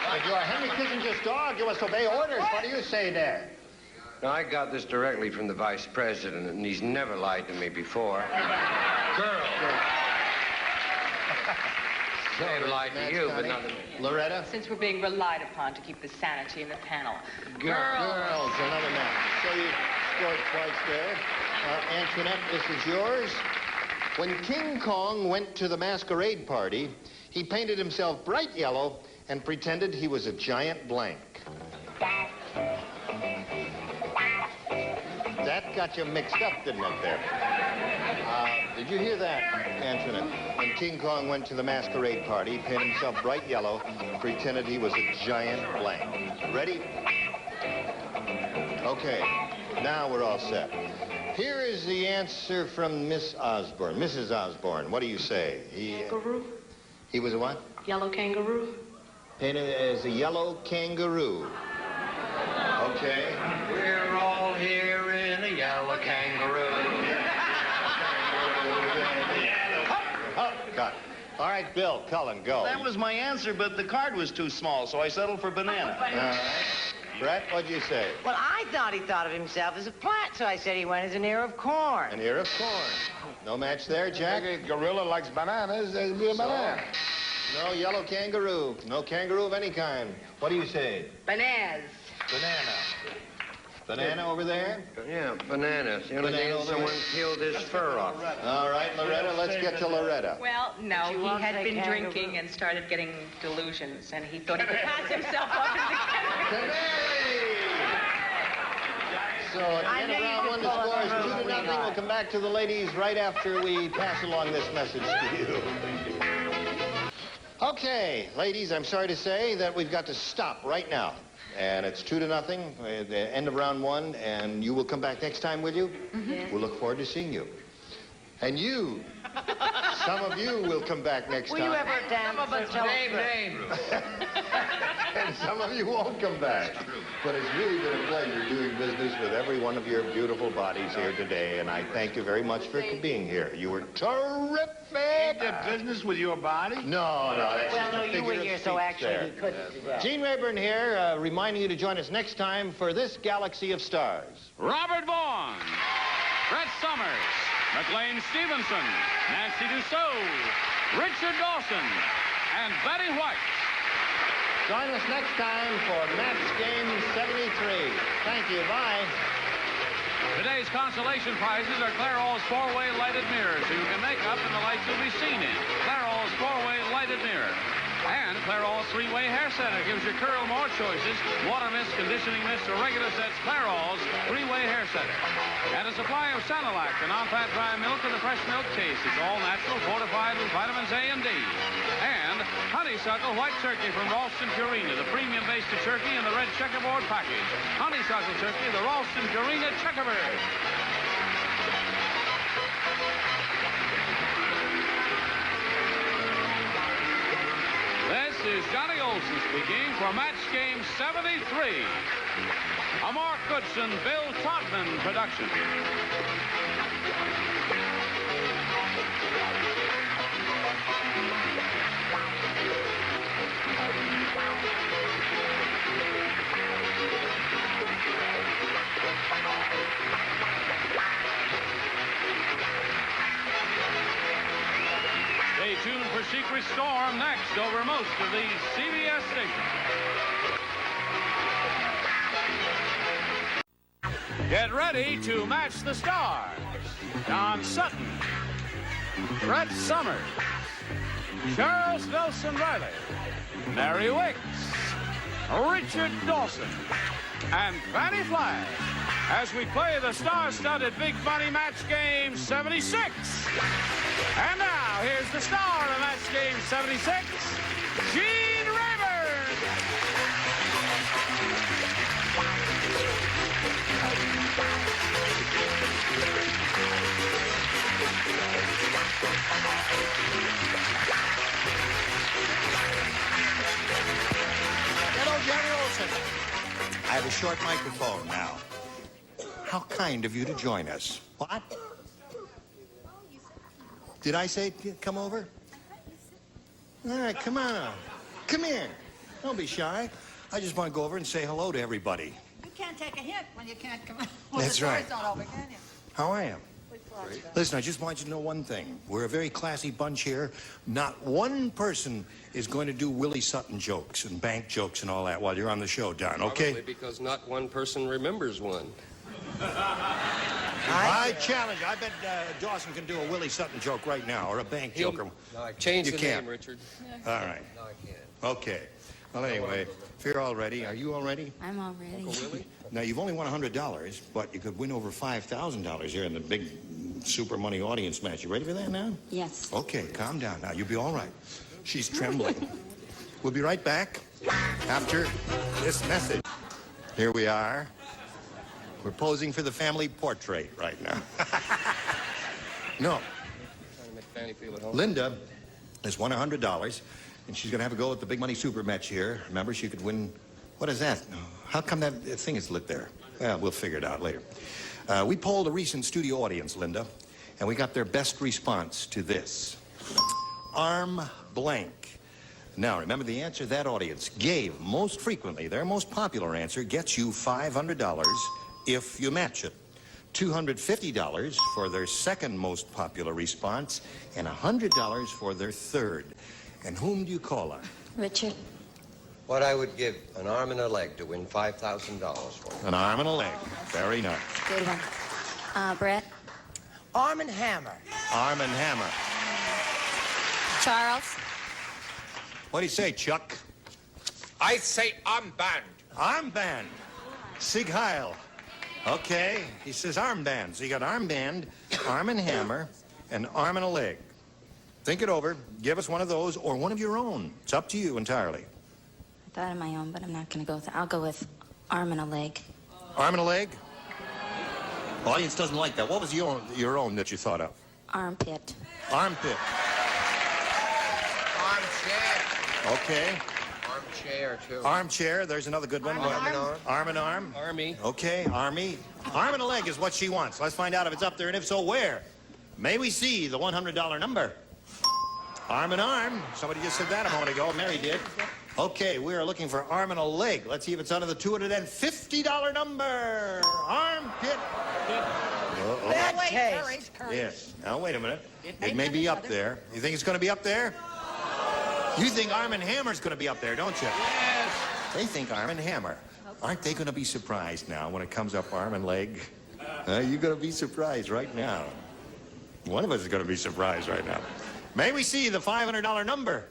If you are Henry Kissinger's dog, you must obey orders. What do you say there? Now, I got this directly from the vice president, and he's never lied to me before. Girl. May have lied to you, but not to me. Loretta? Since we're being relied upon to keep the sanity in the panel. Girls, another match. So you scored twice there. Antoinette, this is yours. When King Kong went to the masquerade party, he painted himself bright yellow and pretended he was a giant blank. That got you mixed up, didn't it, there? Did you hear that, Antoinette? When King Kong went to the masquerade party, he painted himself bright yellow, pretended he was a giant blank. Ready? Okay, now we're all set. Here is the answer from Miss Osborne. Mrs. Osborne, what do you say? Kangaroo. He was a what? Yellow kangaroo. Painted as a yellow kangaroo. Okay. We're all got it. All right, Bill, Cullen, go. That was my answer, but the card was too small, so I settled for banana. All right. Brett, what'd you say? Well, I thought he thought of himself as a plant, so I said he went as an ear of corn. An ear of corn. No match there, Jack? Gorilla likes bananas. There'd be a banana. No yellow kangaroo. No kangaroo of any kind. What do you say? Bananas. Banana. Banana over there? Yeah, bananas. The only thing Banana is someone peeled his fur off. All right, Loretta, let's get to Loretta. Well, no, She he won't had say been kangaroo. drinking and started getting delusions, and he thought he could pass himself up as a kangaroo. So at the end of round one, the score is 2-0. We'll come back to the ladies right after we pass along this message to you. Okay, ladies, I'm sorry to say that we've got to stop right now. And it's 2-0 at the end of round one, and you will come back next time, will you? Mm-hmm. We'll look forward to seeing you. And you, some of you will come back next Will time. you ever dance or tell a trick? Name. And some of you won't come back. But it's really been a pleasure doing business with every one of your beautiful bodies here today, and I thank you very much for being here. You were terrific. Ain't that business with your body? No, that's Well, just no, a you figure were of here, so speech actually there. he couldn't do that. Gene Rayburn here, reminding you to join us next time for this Galaxy of Stars. Robert Vaughn, Brett Summers, McLean Stevenson, Nancy Dussault, Richard Dawson, and Betty White. Join us next time for Match Game 73. Thank you. Bye. Today's consolation prizes are Clairol's four-way lighted mirror, so you can make up in the lights you'll be seen in. Clairol's four-way lighted mirror. And Clairol's three-way hair setter gives your curl more choices. Water mist, conditioning mist, or regular sets. Clairol's three-way hair setter. And a supply of Sanilac, the non-fat dry milk in the fresh milk case. It's all natural, fortified with vitamins A and D. And Honeysuckle White Turkey from Ralston Purina, the premium basted turkey in the red checkerboard package. Honeysuckle Turkey, the Ralston Purina Checkerbird. This is Johnny Olson speaking for Match Game 73. A Mark Goodson, Bill Todman production. Stay tuned for Secret Storm next over most of these CBS stations. Get ready to match the stars. Don Sutton, Brett Summers, Charles Nelson Riley, Mary Wicks, Richard Dawson, and Fanny Flagg as we play the star-studded Big Money Match Game 76. And now, here's the star of Match Game 76, Gene Rayburn. Hello, Johnny Olson. I have a short microphone now. How kind of you to join us. What? Did I say come over? All right, come on. Come here. Don't be shy. I just want to go over and say hello to everybody. You can't take a hint when you can't come out. That's right. The door's not open, can you? How I am. Listen, I just want you to know one thing. We're a very classy bunch here. Not one person is going to do Willie Sutton jokes and bank jokes and all that while you're on the show, Don, okay? Probably because not one person remembers one. I challenge. I bet Dawson can do a Willie Sutton joke right now, or a bank joke. Or... No, change you the can't. name, Richard. All right. No, I can't. Okay. Well, anyway, if you're all ready, are you all ready? I'm all ready. Uncle Willie? Now, you've only won $100, but you could win over $5,000 here in the big Super Money audience match. You ready for that now? Yes. Okay, calm down. Now, you'll be all right. She's trembling. We'll be right back after this message. Here we are. We're posing for the family portrait right now. No. Trying to make Fanny feel at home. Linda has won $100, and she's going to have a go at the big money super match here. Remember, she could win... What is that? How come that thing is lit there? Well, we'll figure it out later. We polled a recent studio audience, Linda, and we got their best response to this. arm blank. Now, remember the answer that audience gave most frequently, their most popular answer, gets you $500 if you match it. $250 for their second most popular response, and $100 for their third. And whom do you call on? Richard. What I would give an arm and a leg to win $5,000 for. An arm and a leg. Very nice. Good one. Brett. Arm and hammer. Arm and hammer. Charles. What do you say, Chuck? I say armband. Armband. Sig Heil. Okay, he says armband. So you got armband, arm and hammer, and arm and a leg. Think it over. Give us one of those or one of your own. It's up to you entirely. I thought of my own, but I'm not going to go with it. I'll go with arm and a leg. Arm and a leg? The audience doesn't like that. What was your own that you thought of? Armpit. Armpit. Armchair. Okay. Armchair, too. Armchair, there's another good one. Arm and arm. Arm and arm. Army. Okay, army. Arm and a leg is what she wants. Let's find out if it's up there, and if so, where. May we see the $100 number? Arm and arm. Somebody just said that a moment ago. Mary did. Okay, we are looking for arm and a leg. Let's see if it's under the $250 number. Armpit. Bad taste. Yes. Now, wait a minute. It may be up there. You think it's going to be up there? You think Arm and Hammer's going to be up there, don't you? Yes. They think Arm and Hammer. Aren't they going to be surprised now when it comes up arm and leg? You're going to be surprised right now. One of us is going to be surprised right now. May we see the $500 number?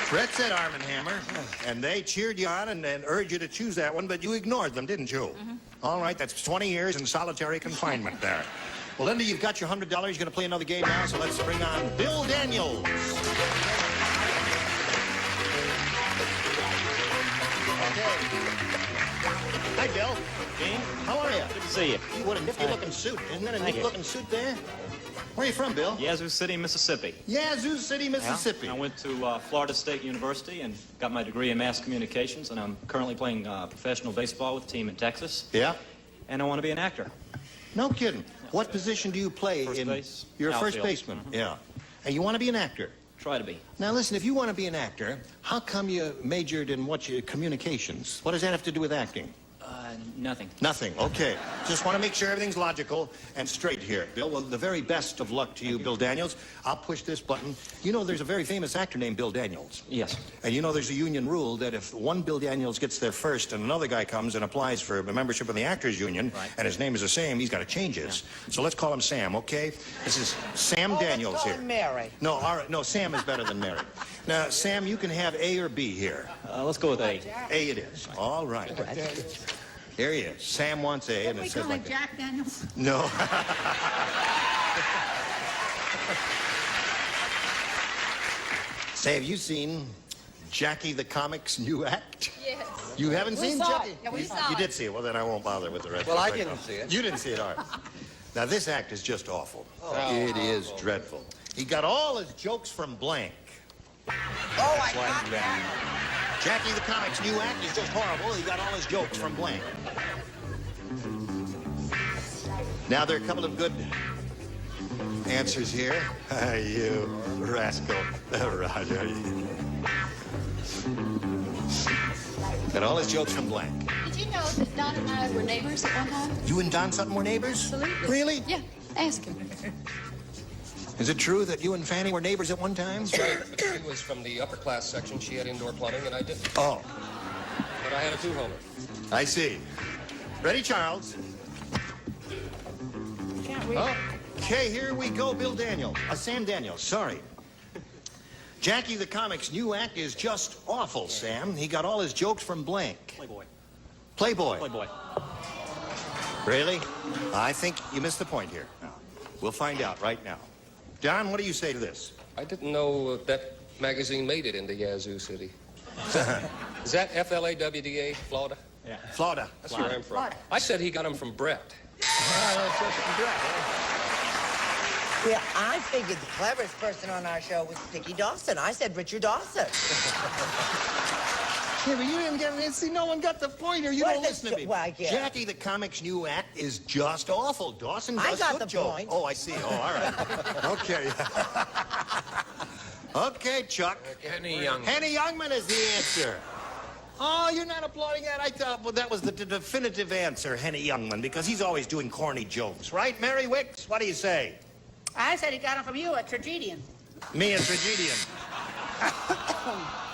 Brett said Arm and Hammer, and they cheered you on and urged you to choose that one, but you ignored them, didn't you? Mm-hmm. All right, that's 20 years in solitary confinement there. Well, Linda, you've got your $100. You're going to play another game now, so let's bring on Bill Daniels. Hi, Bill. Gene, how are you? Good to see you. What a nifty-looking suit. Isn't that a nifty-looking suit there? Where are you from, Bill? Yazoo City, Mississippi. Yazoo City, Mississippi. Yeah. I went to Florida State University and got my degree in mass communications, and I'm currently playing professional baseball with a team in Texas. Yeah? And I want to be an actor. No kidding. What position do you play First in? base. You're a Outfield. first baseman. Mm-hmm. Yeah. And you want to be an actor? Try to be. Now, listen, if you want to be an actor, how come you majored in communications? What does that have to do with acting? Nothing. Nothing. Okay. Just want to make sure everything's logical and straight here. Bill, well, the very best of luck to you, Bill Daniels. I'll push this button. You know there's a very famous actor named Bill Daniels. Yes. And you know there's a union rule that if one Bill Daniels gets there first and another guy comes and applies for a membership in the Actors Union, right, and his name is the same, he's got to change his. Yeah. So let's call him Sam, okay? This is Sam Daniels let's call here. him Mary. No, all right. No, Sam is better than Mary. Now, Sam, you can have A or B here. Let's go with A. A it is. All right. Here he is. Sam wants A, and it says like Jack Daniels? No. Say, have you seen Jackie the Comic's new act? Yes. You haven't We seen saw Jackie? it. Yeah, we saw You it. did see it. Well, then I won't bother with the rest Well, of it. I didn't see it. You didn't see it, all right. Now, this act is just awful. Oh. It is dreadful. He got all his jokes from blank. Oh, I got that. Jackie the Comic's new act is just horrible. He got all his jokes from blank. Now, there are a couple of good answers here. You rascal. Roger. Got all his jokes from blank. Did you know that Don and I were neighbors at one time? You and Don Sutton were neighbors? Absolutely. Really? Yeah, ask him. Is it true that you and Fanny were neighbors at one time? That's right. But she was from the upper class section. She had indoor plumbing, and I didn't. Oh. But I had a two-homer. I see. Ready, Charles? Can't we? Okay, here we go, Bill Daniels. Sam Daniels, sorry. Jackie the Comic's new act is just awful, Sam. He got all his jokes from blank. Playboy. Playboy. Playboy. Really? I think you missed the point here. We'll find out right now. John, what do you say to this? I didn't know that magazine made it into Yazoo City. Is that Flawda, Florida? Yeah. Florida. That's where I'm from. Florida. I said he got him from Brett. Yeah, I figured the cleverest person on our show was Dickie Dawson. I said Richard Dawson. Yeah, but you didn't get it. See, no one got the point, or you don't listen to me. Well, yeah. Jackie, the comic's new act is just awful. Dawson does I got good the jokes. point. Oh, I see. Oh, all right. Okay. Okay, Chuck. Henny Youngman. Henny Youngman is the answer. Oh, you're not applauding that? I thought, well, that was the definitive answer, Henny Youngman, because he's always doing corny jokes. Right, Mary Wicks? What do you say? I said he got it from you, a tragedian. Me, a tragedian.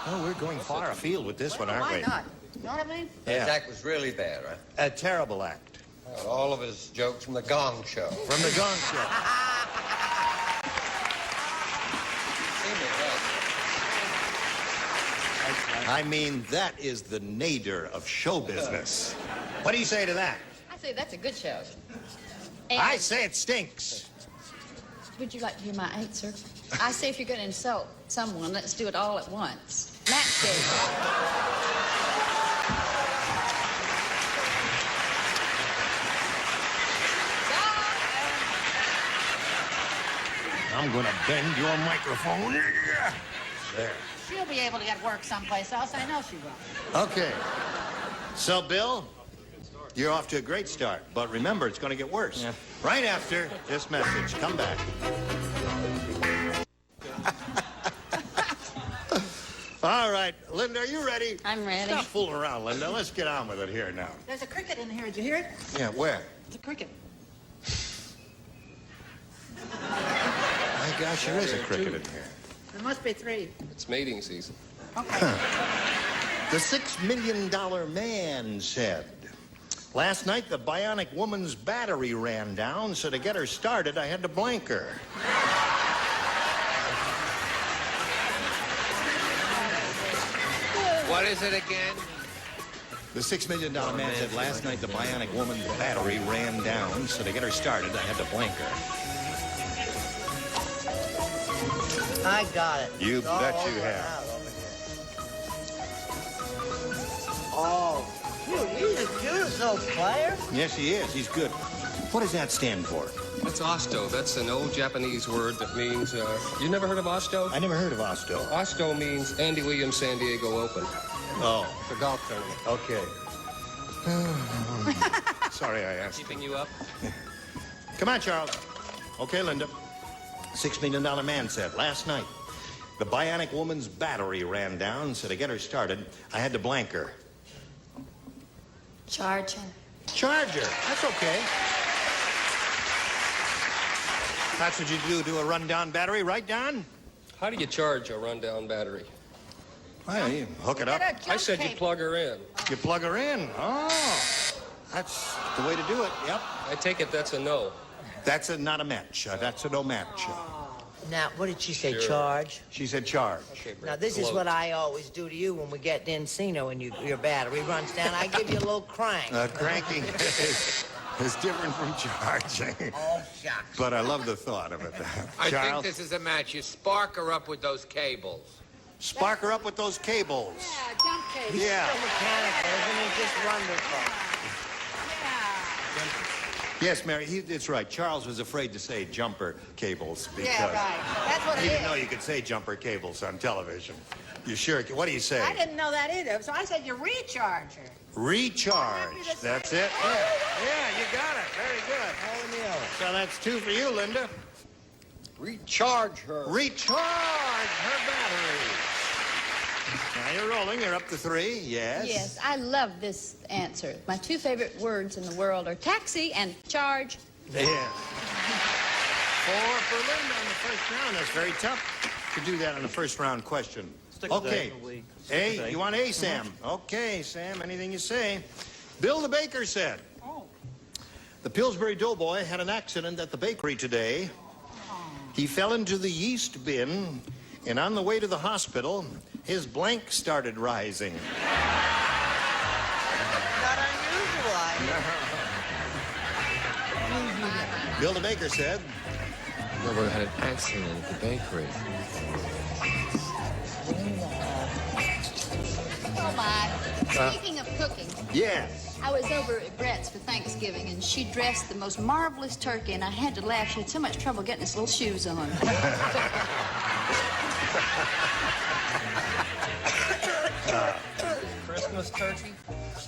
Oh, we're going far afield with this one, aren't we? Why not? You know what I mean? His act was really bad, right? A terrible act. All of his jokes from the Gong Show. From the Gong Show. I mean, that is the nadir of show business. What do you say to that? I say that's a good show. I say it stinks. Would you like to hear my answer? I say if you're going to insult someone, let's do it all at once. Match game. I'm going to bend your microphone. There. She'll be able to get work someplace else. I know she will. Okay. So, Bill, you're off to a great start. But remember, it's going to get worse. Yeah. Right after this message. Come back. All right. Linda, are you ready? I'm ready. Stop fooling around, Linda. Let's get on with it here now. There's a cricket in here. Did you hear it? Yeah, where? It's a cricket. My gosh, there is a cricket in here. There must be 3. It's mating season. Okay. The $6 million man said, last night the bionic woman's battery ran down, so to get her started, I had to blank her. What is it again? The $6 million man said, last night the bionic woman's battery ran down, so to get her started, I had to blank her. I got it. You It's all bet you over have. out over here. Oh, he's a beautiful player. Yes, he is. He's good. What does that stand for? That's Osto. That's an old Japanese word that means, you never heard of Osto? I never heard of Osto. Osto means Andy Williams San Diego Open. Oh. It's a golf tournament. Okay. Sorry I asked. Keeping you up? Come on, Charles. Okay, Linda. $6 million man said, last night, the bionic woman's battery ran down, so to get her started, I had to blank her. Charge her. Charge her. That's okay. That's what you do to a rundown battery, right, Don? How do you charge a rundown battery? Well, you hook it up. I said you plug her in. You plug her in. Oh, that's the way to do it. Yep. I take it that's a no. That's not a match. That's a no match. Now, what did she say, Sure. charge? She said charge. Okay, Now, this is close. what I always do to you when we get to Encino and your battery runs down. I give you a little crank. Cranking is different from charging. Oh, shucks. But I love the thought of it. I think Charles, this is a match. You spark her up with those cables. spark her up with those cables. Yeah, jump cable. He's Yeah. still mechanical, isn't he? Just wonderful. Yes, Mary, it's right. Charles was afraid to say jumper cables because Yeah, right. That's what he it didn't is. know you could say jumper cables on television. You sure? What do you say? I didn't know that either, so I said you recharge her. Recharge. That's it. Yeah, you got it. Very good. So that's 2 for you, Linda. Recharge her. Recharge her battery. Now you're rolling. You're up to 3. Yes. Yes, I love this answer. My 2 favorite words in the world are taxi and charge. Yeah. 4 for Linda on the first round. That's very tough to do that on the first round question. Okay. A, you want A, Sam? Okay, Sam, anything you say. Bill the baker said, the Pillsbury Doughboy had an accident at the bakery today. He fell into the yeast bin, and on the way to the hospital, his blank started rising. Not unusual, Bill the baker said, Nobody had an accident at the bakery. Oh, my. Speaking of cooking, yes. I was over at Brett's for Thanksgiving, and she dressed the most marvelous turkey, and I had to laugh. She had so much trouble getting his little shoes on. boneless turkey?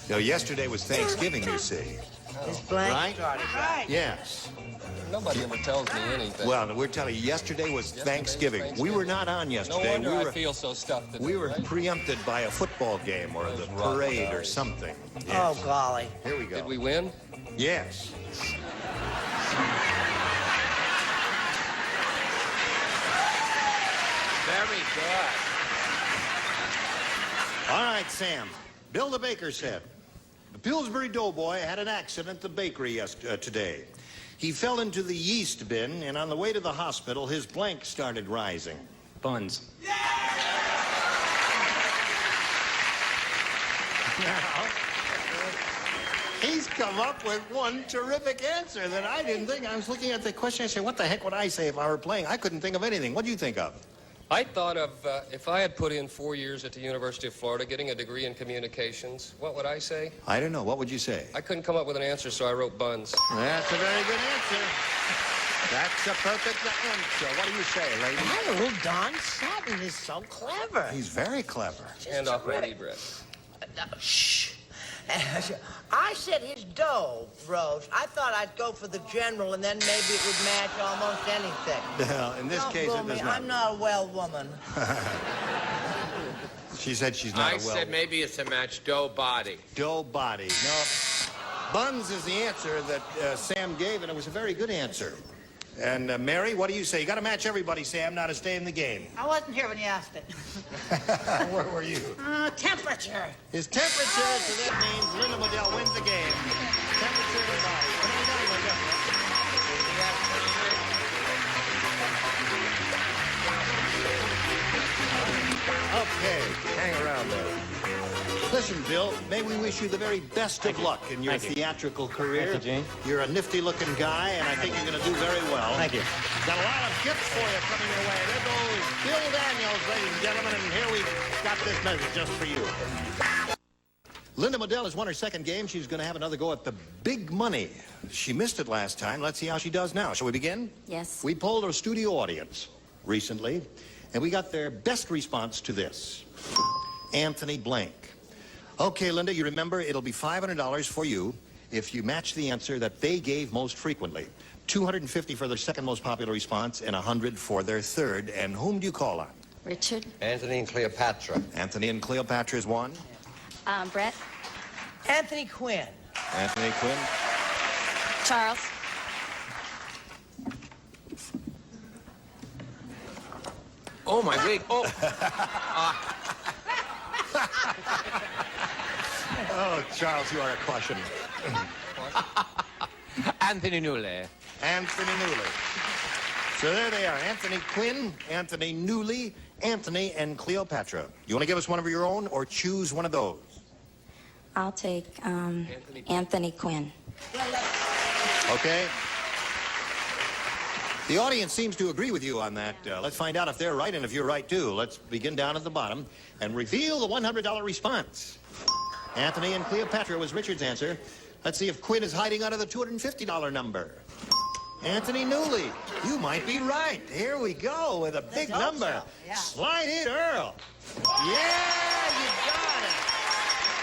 No, yesterday was Thanksgiving, you see. Is blank Right? started. Yes. Nobody ever tells me anything. Well, we're telling you, yesterday was Thanksgiving. We were not on No yesterday. wonder we were, I feel so stuffed today. we were right? preempted by a football game or the parade or something. Yes. Oh, golly. Here we go. Did we win? Yes. Very good. All right, Sam. Bill the baker said, the Pillsbury Doughboy had an accident at the bakery today. He fell into the yeast bin, and on the way to the hospital, his blank started rising. Buns. Now, he's come up with one terrific answer that I didn't think. I was looking at the question. I said, what the heck would I say if I were playing? I couldn't think of anything. What do you think of? I thought of if I had put in 4 years at the University of Florida getting a degree in communications, what would I say? I don't know. What would you say? I couldn't come up with an answer, so I wrote buns. That's a very good answer. That's a perfect answer. What do you say, lady? Oh, Don Sutton is so clever. He's very clever. Hand off my bread. Shh. I said his dough rose. I thought I'd go for the general, and then maybe it would match almost anything. Well, in this case, it does not. I'm not a well woman. She said she's not I a well. said maybe it's a match dough body. Dough body. No. Buns is the answer that Sam gave, and it was a very good answer. And Mary, what do you say? You got to match everybody, Sam, now to stay in the game. I wasn't here when you asked it. Where were you? Temperature. His temperature, so that means Linda Modell wins the game. Temperature and body. Come on down, Linda. Okay, hang around there. Listen, Bill, may we wish you the very best of luck in your theatrical career. Thank you, Gene. You're a nifty-looking guy, and I think you're going to do very well. Thank you. Got a lot of gifts for you coming your way. There goes Bill Daniels, ladies and gentlemen, and here we've got this message just for you. Linda Modell has won her second game. She's going to have another go at the big money. She missed it last time. Let's see how she does now. Shall we begin? Yes. We polled our studio audience recently, and we got their best response to this. Anthony Blank. Okay, Linda, you remember it'll be $500 for you if you match the answer that they gave most frequently. $250 for their second most popular response and $100 for their third. And whom do you call on? Richard. Anthony and Cleopatra. Anthony and Cleopatra is one. Brett. Anthony Quinn. Anthony Quinn. Charles. Oh, my wig. Oh. Oh, Charles, you are a caution. Anthony Newley. Anthony Newley. So there they are. Anthony Quinn, Anthony Newley, Anthony, and Cleopatra. You want to give us one of your own or choose one of those? I'll take Anthony Quinn. Okay. The audience seems to agree with you on that. Let's find out if they're right and if you're right, too. Let's begin down at the bottom and reveal the $100 response. Anthony and Cleopatra was Richard's answer. Let's see if Quinn is hiding under the $250 number. Anthony Newley, you might be right. Here we go with a big number. Yeah. Slide in, Earl. Yeah, you got it.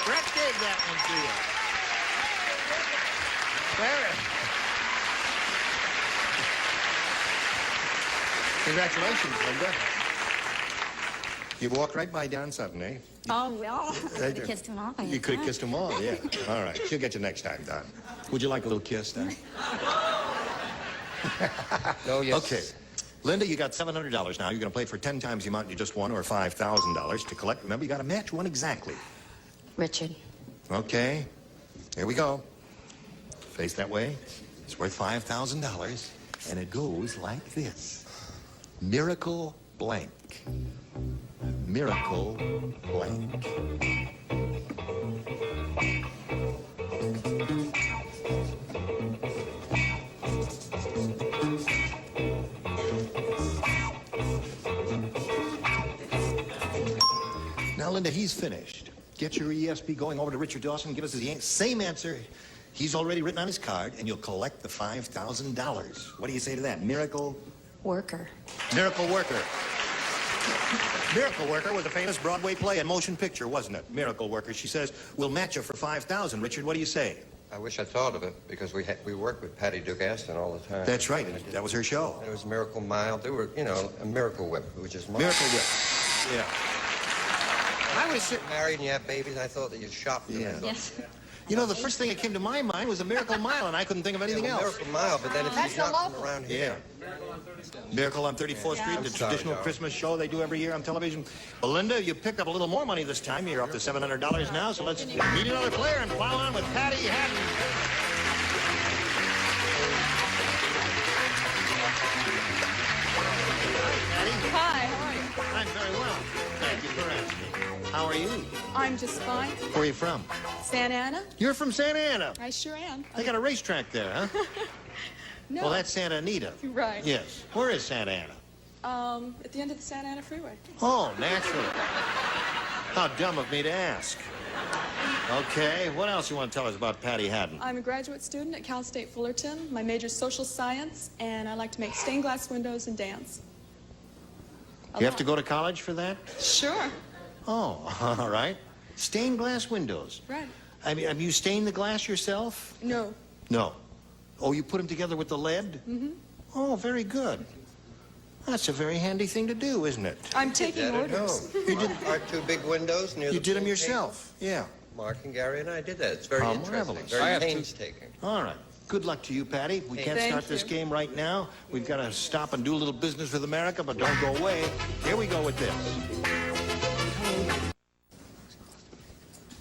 Brett gave that one to you. There. Congratulations, Linda. You walked right by Don Sutton, eh? Oh, well, I could have kissed him all. You could have kissed them all, yeah. All right, she'll get you next time, Don. Would you like a little kiss, Don? No, yes. Okay. Linda, you got $700 now. You're going to play for 10 times the amount you just won, or $5,000 to collect. Remember, you got to match one exactly. Richard. Okay. Here we go. Face that way. It's worth $5,000, and it goes like this. Miracle blank. Miracle blank. Now, Linda, he's finished. Get your ESP going over to Richard Dawson and give us his same answer he's already written on his card, and you'll collect the $5,000. What do you say to that? Miracle? Worker. Miracle worker. Miracle Worker was a famous Broadway play and motion picture, wasn't it? Miracle Worker. She says, we'll match you for $5,000. Richard, what do you say? I wish I thought of it because we worked with Patty Duke Aston all the time. That's right. That was her show. And it was Miracle Mile. They were, a Miracle Whip, which is Miracle Whip. Yeah. I was sitting married and you have babies, and I thought that you'd shop them. Yeah. Yes. You know, the first thing that came to my mind was a Miracle Mile, and I couldn't think of anything else. Miracle Mile, but then if he's not from around here. Miracle on 34th Street, the traditional Christmas show they do every year on television. Belinda, you picked up a little more money this time. You're up to $700 now, so let's meet another player and plow on with Patty Haddon. Hi, how are you? I'm very well. Thank you for asking. How are you? I'm just fine. Where are you from? Santa Ana? You're from Santa Ana. I sure am. They got a racetrack there, huh? No. Well, that's Santa Anita. Right. Yes. Where is Santa Ana? At the end of the Santa Ana Freeway. Oh, naturally. How dumb of me to ask. Okay, what else you want to tell us about Patty Haddon? I'm a graduate student at Cal State Fullerton. My major is social science, and I like to make stained glass windows and dance. You have to go to college for that? Sure. Oh, all right. Stained glass windows. Right. I mean, have you stained the glass yourself? No. No. Oh, you put them together with the lead? Mm-hmm. Oh, very good. That's a very handy thing to do, isn't it? I'm taking orders. You did our two big windows near You the did them pool yourself? Yeah. Mark and Gary and I did that. It's very How interesting. marvelous. Very painstaking. All right. Good luck to you, Patty. We can't start this game right now. We've got to stop and do a little business with America, but don't go away. Here we go with this.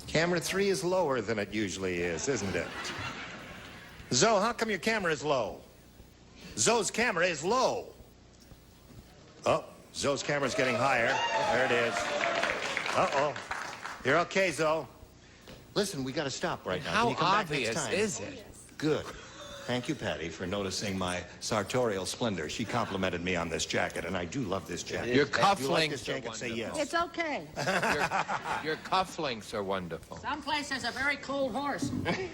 Camera 3 is lower than it usually is, isn't it? Zoe, how come your camera is low? Zoe's camera is low. Oh, Zoe's camera's getting higher. There it is. Uh-oh. You're okay, Zoe. Listen, we got to stop right now. How Can you come back obvious next time? is it? Good. Thank you, Patty, for noticing my sartorial splendor. She complimented me on this jacket, and I do love this jacket. Your If you like cufflinks this jacket, are say yes. It's okay. Your cufflinks are wonderful. Someplace there's a very cold horse.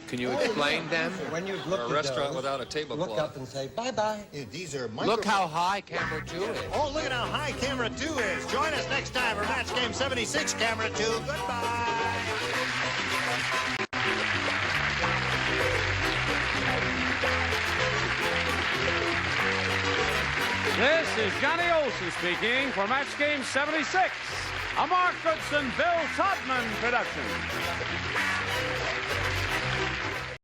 Can you explain them? When you've For looked a at restaurant those, without a tablecloth. look up and say, bye-bye. These are Look how high camera 2 is. Oh, look at how high camera 2 is. Join us next time for Match Game 76, camera 2. Goodbye. This is Johnny Olson speaking for Match Game 76, a Mark Goodson, Bill Todman production.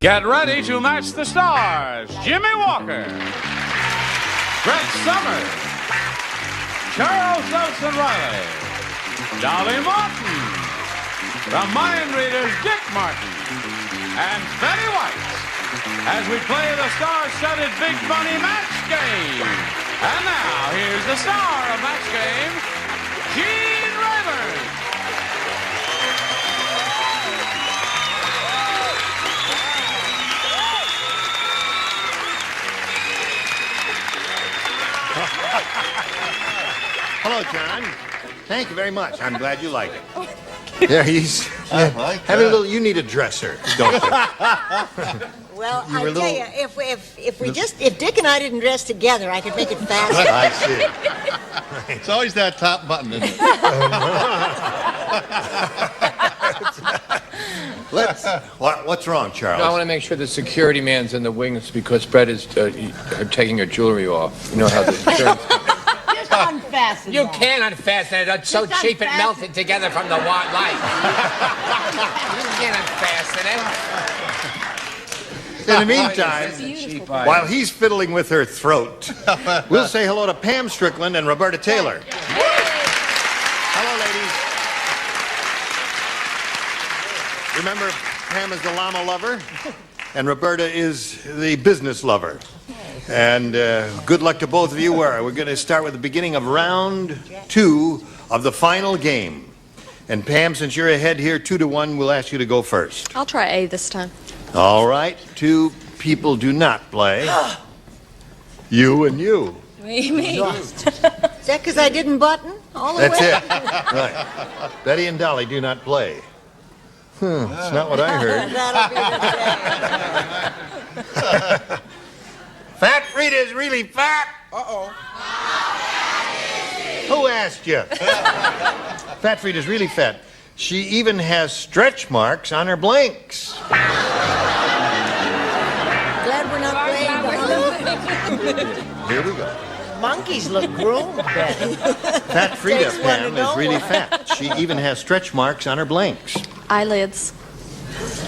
Get ready to match the stars. Jimmy Walker, Brett Summers, Charles Nelson Riley, Dolly Martin, the mind readers Dick Martin, and Betty White, as we play the star-studded Big Money Match Game. And now, here's the star of Match Game, Gene Rayburn. Hello, John. Thank you very much. I'm glad you like it. There he's having a little. You need a dresser, don't you? Well, You I were tell little- you, if Dick and I didn't dress together, I could make it faster. I see. It's always that top button, isn't it? What's wrong, Charles? I want to make sure the security man's in the wings because Brett is taking her jewelry off. You know how the insurance... Just unfasten You that. can't unfasten it. It's so Just cheap it unfasten- melted together from the light. You can't unfasten it. In the meantime, while he's fiddling with her throat, we'll say hello to Pam Strickland and Roberta Taylor. Hello, ladies. Remember, Pam is the llama lover, and Roberta is the business lover. And good luck to both of you. We're going to start with the beginning of round 2 of the final game. And Pam, since you're ahead here 2-1, we'll ask you to go first. I'll try A this time. All right. 2 people do not play. You and you. Me. Is that because I didn't button all the That's way? it. Right. Betty and Dolly do not play. That's not what I heard. That'll be Fat Rita's really fat. Uh-oh. Who asked you? Fat Frida's really fat. She even has stretch marks on her blanks. Glad we're not playing. Here we go. Monkeys look groomed, Betty. Fat Frida, Pam, is really fat. She even has stretch marks on her blanks. Eyelids.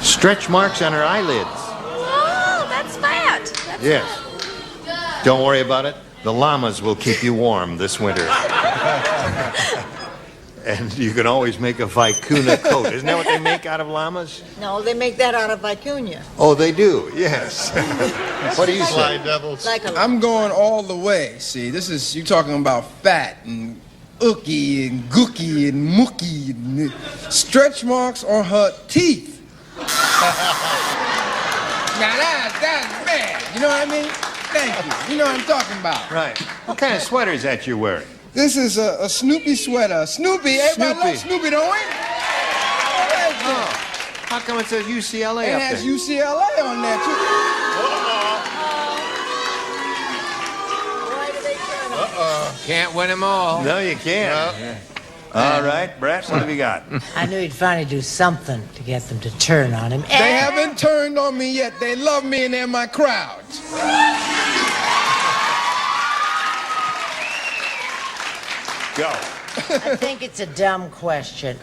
Stretch marks on her eyelids. Oh, that's fat. Yes. Don't worry about it. The llamas will keep you warm this winter. And you can always make a vicuna coat. Isn't that what they make out of llamas? No, they make that out of vicuña. Oh, they do, yes. What do you say? I'm going all the way. See, you talking about fat and ookie and gookie and mookie and stretch marks on her teeth. Now that's bad. You know what I mean? Thank you. You know what I'm talking about. Right. What kind of sweater is that you're wearing? This is a Snoopy sweater. Snoopy, everybody loves Snoopy, don't we? Oh. How come it says UCLA It up has there? UCLA on there, too. Can't win them all. No, you can't. All right, Brett, what have you got? I knew he'd finally do something to get them to turn on him. They haven't turned on me yet. They love me and they're my crowd. Go. I think it's a dumb question.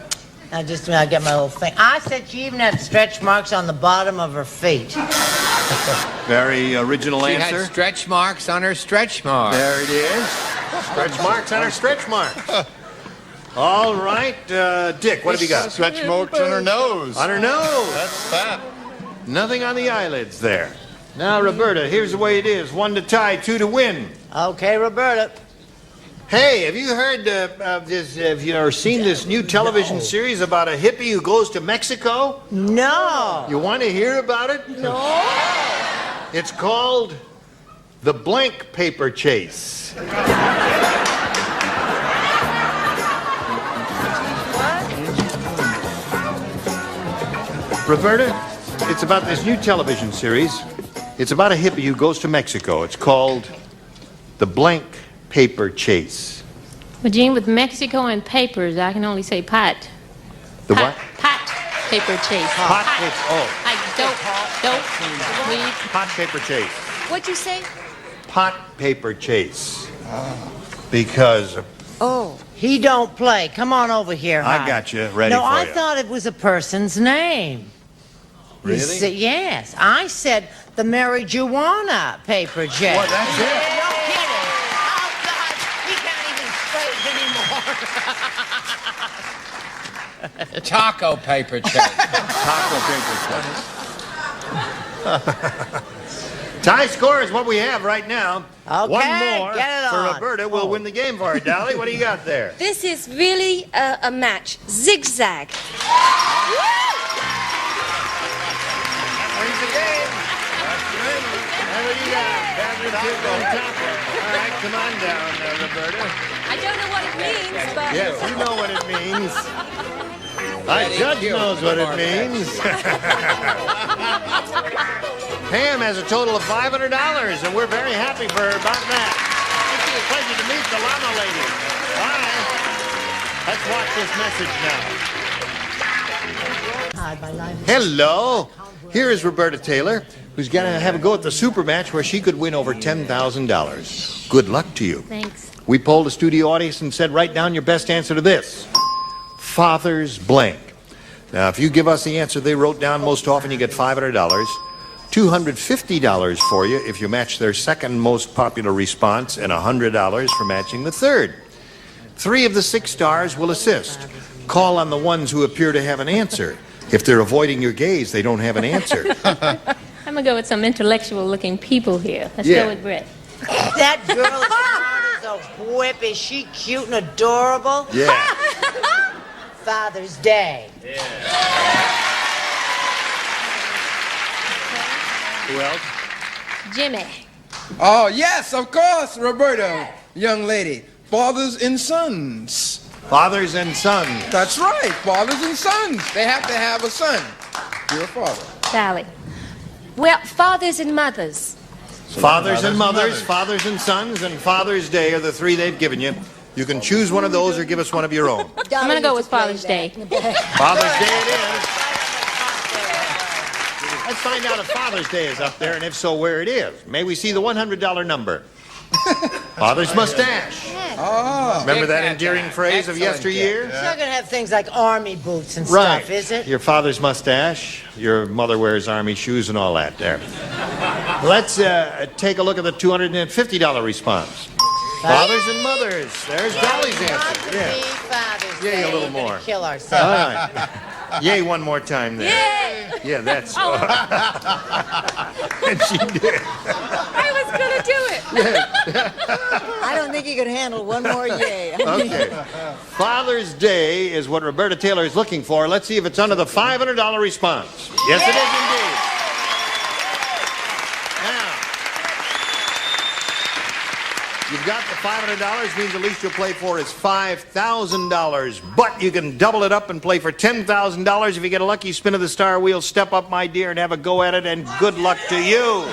I'll get my little thing. I said she even had stretch marks on the bottom of her feet. Very original answer. She had stretch marks on her stretch marks. There it is. Stretch marks on her stretch marks. All right, Dick, what have you got? Stretch marks on her nose. On her nose. That's fat. Nothing on the eyelids there. Now, Roberta, here's the way it is. 1 to tie, 2 to win. Okay, Roberta. Hey, have you heard of this, have you ever seen this new television series about a hippie who goes to Mexico? No. You want to hear about it? No. It's called The Blank Paper Chase. Roberta, it's about this new television series. It's about a hippie who goes to Mexico. It's called The Blank Paper Chase. Well, Gene, with Mexico and papers, I can only say pot. The what? Pot paper chase. Pot paper. Oh. Like dope, weed. Pot paper chase. What'd you say? Pot paper chase. Because Oh, he don't play. Come on over here, I hon. got you ready no, for I you. thought it was a person's name. Really? You said, yes. I said the marijuana paper chase. Well, that's it. No kidding. Oh, God. He can't even straighten anymore. Taco paper chase. Taco paper chase. Tie score is what we have right now. Okay, one more get it for on. Roberta. We'll win the game for her. Dolly, what do you got there? This is really a match. Zigzag. Wins the game. And what do you got? Catherine Tibbs on top. All right, come on down, Roberta. I don't know what it means, but... Yes, you know what it means. Our judge knows what it means. Pam has a total of $500, and we're very happy for her about that. It's a pleasure to meet the llama lady. Bye. Let's watch this message now. Hello. Here is Roberta Taylor, who's going to have a go at the super match where she could win over $10,000. Good luck to you. Thanks. We polled a studio audience and said, write down your best answer to this. Father's blank. Now, if you give us the answer they wrote down most often, you get $500. $250 for you if you match their second most popular response, and $100 for matching the third. 3 of the 6 stars will assist. Call on the ones who appear to have an answer. If they're avoiding your gaze, they don't have an answer. I'm going to go with some intellectual-looking people here. Let's Yeah. go with Brett. That girl is a whip. Is she cute and adorable? Yeah. Father's Day. Who else? Jimmy. Oh, yes, of course, Roberta, young lady. Fathers and sons. Fathers and sons. That's right, fathers and sons. They have to have a son. You're a father. Sally. Well, fathers and mothers. Fathers and mothers, fathers and sons, and Father's Day are the 3 they've given you. You can choose one of those or give us one of your own. I'm going to go with Father's Day. Father's Day it is. Let's find out if Father's Day is up there, and if so, where it is. May we see the $100 number? Father's mustache. Oh. Remember that endearing phrase of yesteryear? It's not going to have things like army boots and Right. stuff, is it? Your father's mustache, your mother wears army shoes and all that there. Let's take a look at the $250 response. Fathers and mothers. There's Dolly's answer. Yeah. Father's Yay, Day. a little We're gonna more. kill ourselves. All right. Yay, one more time there. Yay! Yeah, that's... Oh. And she did. I was going to do it. I don't think you could handle one more yay. Okay. Father's Day is what Roberta Taylor is looking for. Let's see if it's under the $500 response. Yes, it is indeed. You've got the $500, means the least you'll play for is $5,000. But you can double it up and play for $10,000 if you get a lucky spin of the star wheel. Step up, my dear, and have a go at it, and good luck to you.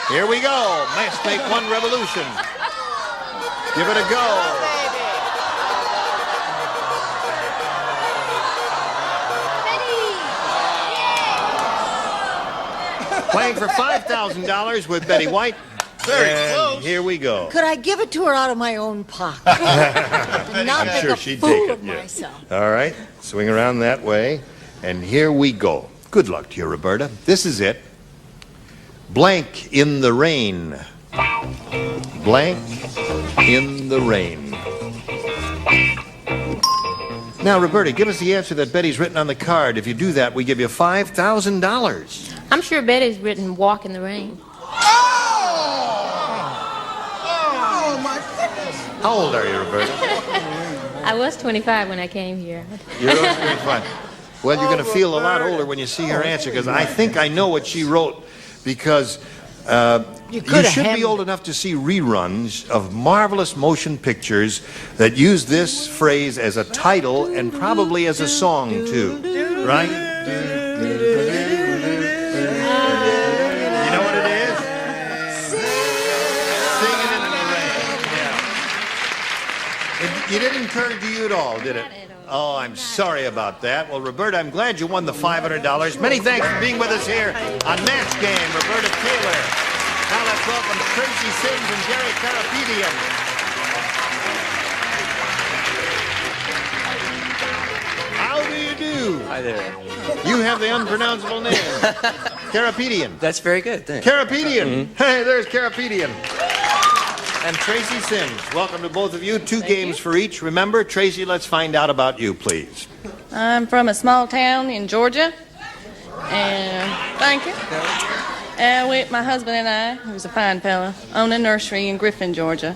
Here we go. Let's make one revolution. Give it a go. Playing for $5,000 with Betty White. Very and close. Here we go. Could I give it to her out of my own pocket? And not I'm make sure a she'd fool take it. of Yeah. myself. All right. Swing around that way. And here we go. Good luck to you, Roberta. This is it. Blank in the rain. Blank in the rain. Now, Roberta, give us the answer that Betty's written on the card. If you do that, we give you $5,000. I'm sure Betty's written Walk in the Rain. Oh, my goodness. How old are you, Roberta? I was 25 when I came here. You're 25. Well, you're going to feel a lot older when you see her answer, because I think I know what she wrote, because you should be old enough to see reruns of marvelous motion pictures that use this phrase as a title and probably as a song, too. Right? You know what it is? Singing in the rain. Yeah. It didn't occur to you at all, did it? Oh, I'm sorry about that. Well, Roberta, I'm glad you won the $500. Many thanks for being with us here on Match Game, Roberta Taylor. Now let's welcome Tracy Sims and Gary Carapedian. How do you do? Hi there. You have the unpronounceable name. Carapedian. That's very good, thanks. Carapedian. Hey, there's Carapedian. And Tracy Sims. Welcome to both of you. Two games for each. Remember, Tracy, let's find out about you, please. I'm from a small town in Georgia, and thank you. My husband and I, who's a fine fella, own a nursery in Griffin, Georgia.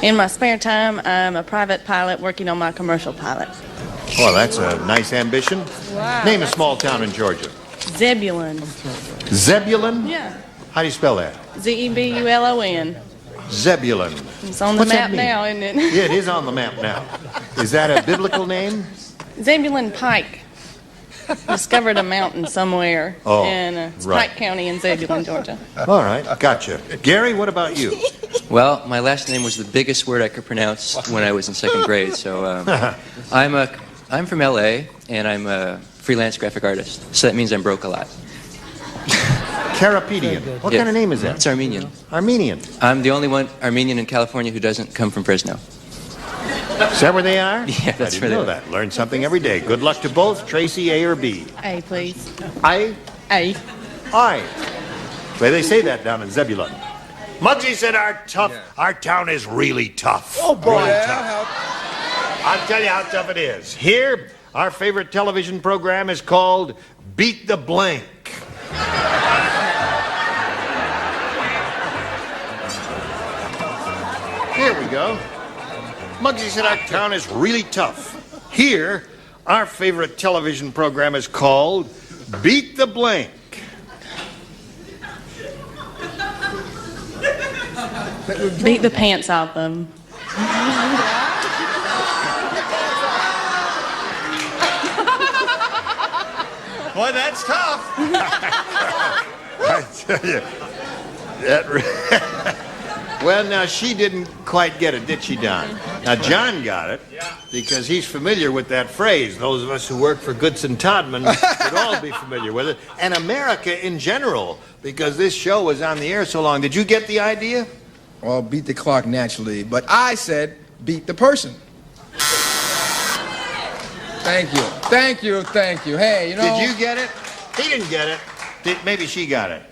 In my spare time, I'm a private pilot working on my commercial pilot. Well, that's a nice ambition. Wow. Name a small town in Georgia. Zebulon. Zebulon? Yeah. How do you spell that? Zebulon. Zebulon. It's on the What's that map mean? now, isn't it? Yeah, it is on the map now. Is that a biblical name? Zebulon Pike discovered a mountain somewhere in right. Pike County in Zebulon, Georgia. All right, gotcha. Gary, what about you? Well, my last name was the biggest word I could pronounce when I was in second grade, so I'm from L.A., and I'm a freelance graphic artist, so that means I'm broke a lot. Carapedian. What kind of name is that? It's Armenian. Armenian. I'm the only one Armenian in California who doesn't come from Fresno. Is that where they are? Yeah, that's I where didn't they know are. that. Learn something every day. Good luck to both. Tracy, A or B? A, please. I? A. I. Well, they say that down in Zebulon. Muggsy said our town is really tough. Oh, boy. Really Yeah, tough. I'll tell you how tough it is. Here, our favorite television program is called Beat the Blank. Here we go. Muggsy said our town is really tough. Here, our favorite television program is called Beat the Blank. Beat the pants off them. Boy, that's tough. I tell you. Well, now, she didn't quite get it, did she, Don? Now, John got it because he's familiar with that phrase. Those of us who work for Goodson Todman would all be familiar with it. And America in general, because this show was on the air so long. Did you get the idea? Well, beat the clock naturally, but I said beat the person. Thank you. Thank you. Thank you. Hey, you know... Did you get it? He didn't get it. Maybe she got it.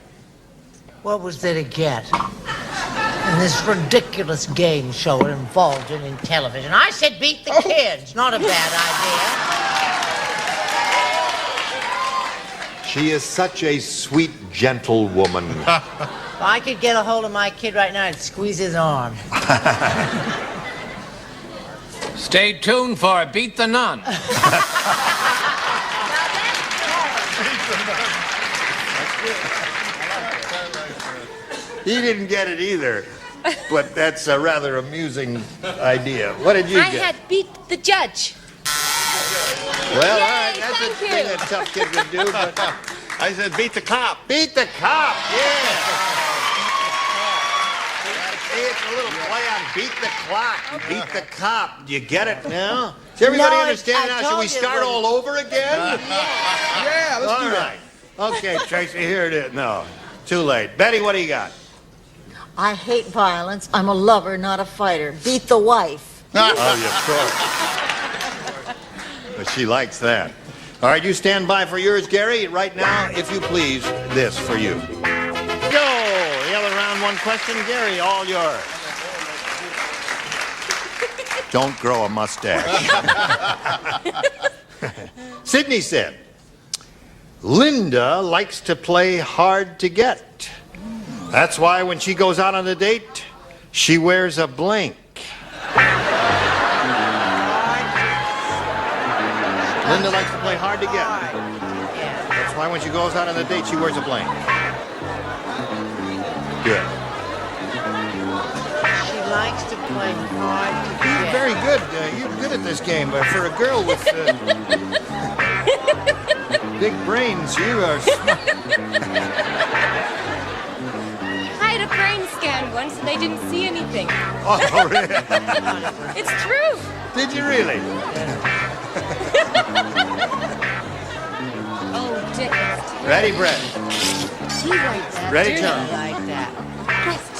What was there to get in this ridiculous game show it involved in television? I said beat the kids. Not a bad idea. She is such a sweet, gentle woman. If I could get a hold of my kid right now, I'd squeeze his arm. Stay tuned for Beat the Nun. He didn't get it either, but that's a rather amusing idea. What did you get? I had beat the judge. Well, Yay, all right, that's a thank thing you. a tough kid would do, but... I said beat the cop. Beat the cop, yeah! See, it's a little play on beat the clock, beat the cop. Do you get it now? Does everybody No, understand I now? Should we told you start it all over again? Yeah, let's All do that. right. Okay, Tracy, here it is. No, too late. Betty, what do you got? I hate violence. I'm a lover, not a fighter. Beat the wife. Oh, yeah, of course. But she likes that. All right, you stand by for yours, Gary. Right now, if you please, this for you. Go! The other round one question, Gary, all yours. Don't grow a mustache. Sydney said, Linda likes to play hard to get. That's why when she goes out on a date, she wears a blank. Linda likes to play hard to get. That's why when she goes out on a date, she wears a blank. Good. She likes to play hard to You're get. very good. You're good at this game, but for a girl with big brains, you are smart. I had a brain scan once and they didn't see anything. Oh, really? It's true. Did you really? Oh, Dick. Ready, Brett? She likes that. Ready, too. John? Like that.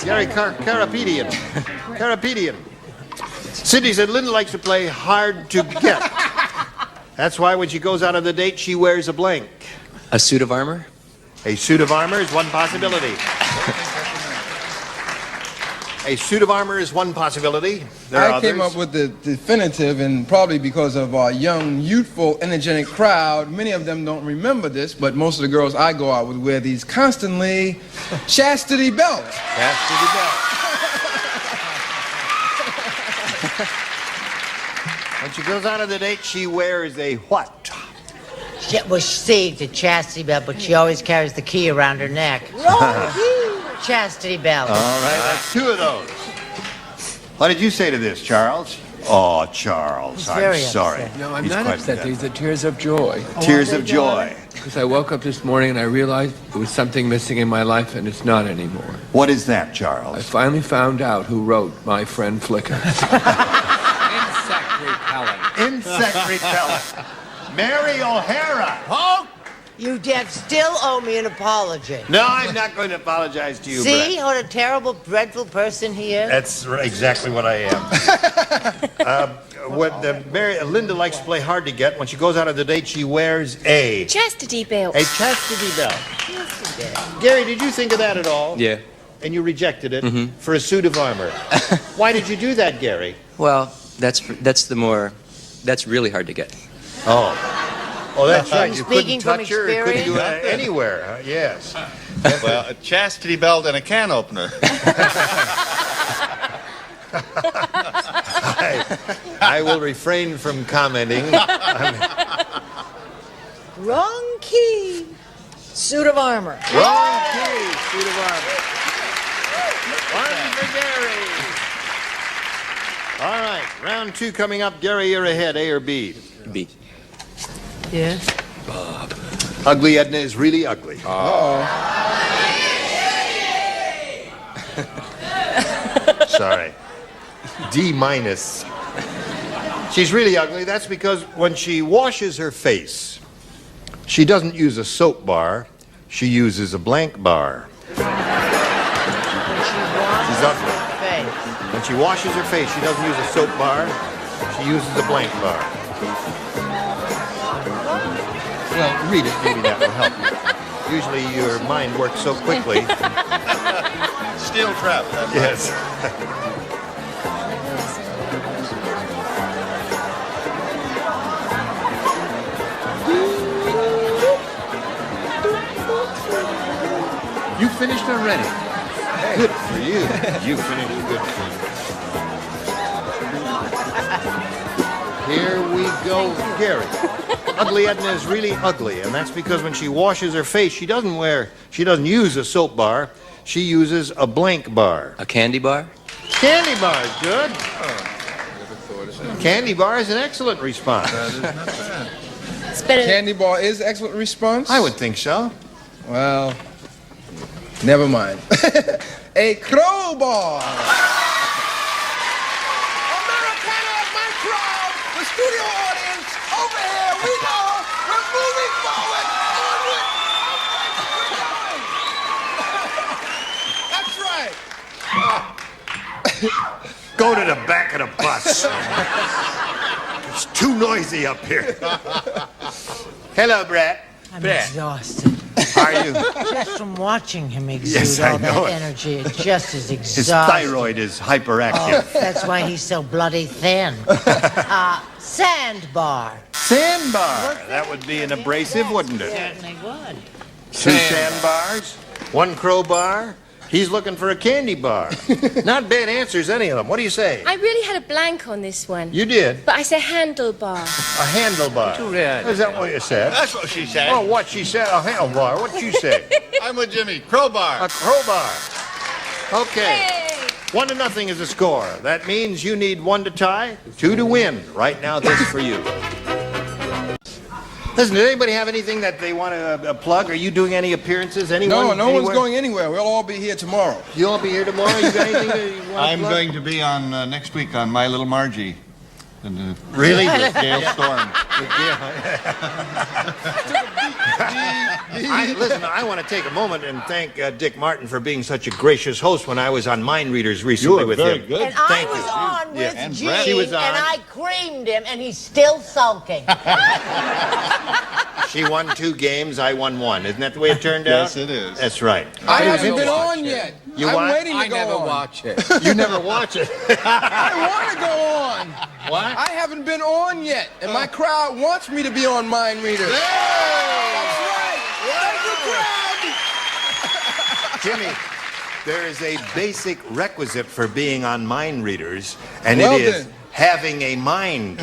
Gary Carapedian. Carapedian. Sydney said Linda likes to play hard to get. That's why when she goes out on the date, she wears a blank. A suit of armor? A suit of armor is one possibility. A suit of armor is one possibility. There are I came others. up with the definitive, and probably because of our young, youthful, energetic crowd, many of them don't remember this, but most of the girls I go out with wear these constantly chastity belts. Chastity belt. When she goes out on the date, she wears a what? Well, see, the chastity belt, but she always carries the key around her neck. Chastity belt. All right, that's two of those. What did you say to this, Charles? Oh, Charles, I'm very sorry. upset. No, I'm He's not quite upset. upset. These are tears of joy. Tears of joy. Because I woke up this morning and I realized there was something missing in my life and it's not anymore. What is that, I Charles? finally found out who wrote My Friend Flicker. Insect repellent. Insect repellent. Mary O'Hara. Oh! You, Dad, still owe me an apology. No, I'm not going to apologize to you, See Brett. what a terrible, dreadful person he is? That's exactly what I am. Linda likes to play hard to get. When she goes out on the date, she wears a Chastity belt. chastity belt. Gary, did you think of that at all? Yeah. And you rejected it for a suit of armor. Why did you do that, Gary? Well, that's really hard to get. Oh, that's right. You Speaking couldn't from touch her. You couldn't do experience? it anywhere. Yes. Well, a chastity belt and a can opener. I will refrain from commenting. Wrong key. Suit of armor. Wrong key, suit of armor. One for Gary. All right, round two coming up. Gary, you're ahead. A or B? B. Yes. Bob. Ugly Edna is really ugly. Sorry. D minus. She's really ugly. That's because when she washes her face, she doesn't use a soap bar. She uses a blank bar. She's ugly. When she washes her face, she doesn't use a soap bar. She uses a blank bar. Well, read it. Maybe that will help you. Usually your mind works so quickly. Steel trap. Yes. You finished already. Good for you. You finished good for you. Here we go, Gary. Ugly Edna is really ugly, and that's because when she washes her face, she doesn't use a soap bar. She uses a blank bar. A candy bar? Candy bar is good. Candy bar is an excellent response. That is not bad. Candy bar is excellent response? I would think so. Well, never mind. A crowbar. Americana of my crowd, the studio audience, over here, we go. We're moving forward, onward, upward. That's right. Go to the back of the bus. It's too noisy up here. Hello, Brett. I'm exhausted. Are you? Just from watching him exude Yes, I all know that it. energy, it just is His exhausting. thyroid is hyperactive. Oh, that's why he's so bloody thin. Sandbar. Sandbar. That would be an abrasive, wouldn't it? Certainly would. 2 sandbars, 1 crowbar. He's looking for a candy bar. Not bad answers, any of them. What do you say? I really had a blank on this one. You did. But I said handlebar. A handlebar. Too bad. Is that what you said? That's what she said. Oh, what she said? A handlebar. What'd you say? I'm with Jimmy. Crowbar. A crowbar. Okay. 1-0 is the score. That means you need 1 to tie, 2 to win. Right now, this for you. Listen, does anybody have anything that they want to plug? Are you doing any appearances? Anyone? No one's going anywhere. We'll all be here tomorrow. You'll all be here tomorrow? You got anything that you want to I'm plug? going to be on next week on My Little Margie. And, Really? With Gail Storm. Listen, I want to take a moment and thank Dick Martin for being such a gracious host when I was on Mind Readers recently with him. Good. And I was on with And Gene, Brett. She was on. and I creamed him, and he's still sulking. She won 2 games, I won 1. Isn't that the way it turned out? Yes, it is. That's right. I haven't been on yet. You I'm what? waiting to I go never on. watch it. You never watch it. I want to go on. What? I haven't been on yet, and my crowd wants me to be on Mind Readers. That's right. Thank you, crowd. Jimmy, there is a basic requisite for being on Mind Readers, and Well it is then. having a mind.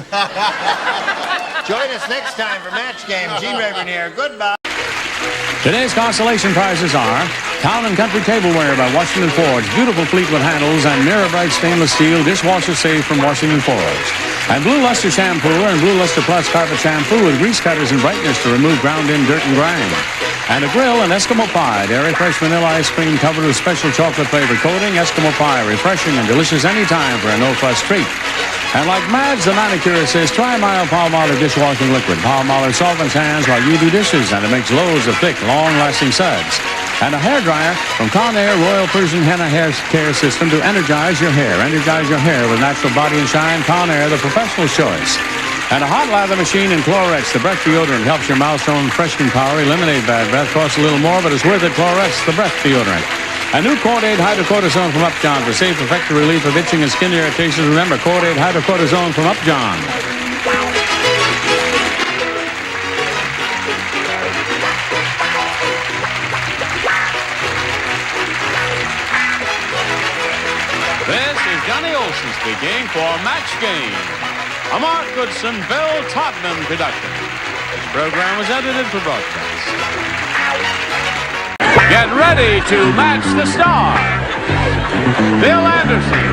Join us next time for Match Game. Gene Rayburn here. Goodbye. Today's consolation prizes are Town and Country Tableware by Washington Forge, beautiful Fleetwood handles, and mirror bright stainless steel dishwasher safe from Washington Forge. And Blue Luster Shampoo and Blue Luster Plus Carpet Shampoo with grease cutters and brightness to remove ground-in dirt and grime. And a grill and Eskimo Pie, dairy fresh vanilla ice cream covered with special chocolate flavored coating. Eskimo Pie, refreshing and delicious anytime for a no-fuss treat. And like Mads, the manicure says, try Mild Palmolive dishwashing liquid. Palmolive softens hands while you do dishes, and it makes loads of thick, long-lasting suds. And a hairdryer from Conair Royal Persian Henna Hair Care System to energize your hair. Energize your hair with natural body and shine. Conair, the professional choice. And a hot lather machine in Clorets. The breath deodorant helps your mouth own freshening power, eliminate bad breath. Costs a little more, but it's worth it. Clorets, the breath deodorant. A new Cordade Hydrocortisone from Upjohn for safe, effective relief of itching and skin irritations. Remember, Cordade Hydrocortisone from Upjohn. This is Johnny Olson speaking for Match Game, a Mark Goodson, Bill Todman production. This program was edited for broadcast. Get ready to match the stars. Bill Anderson,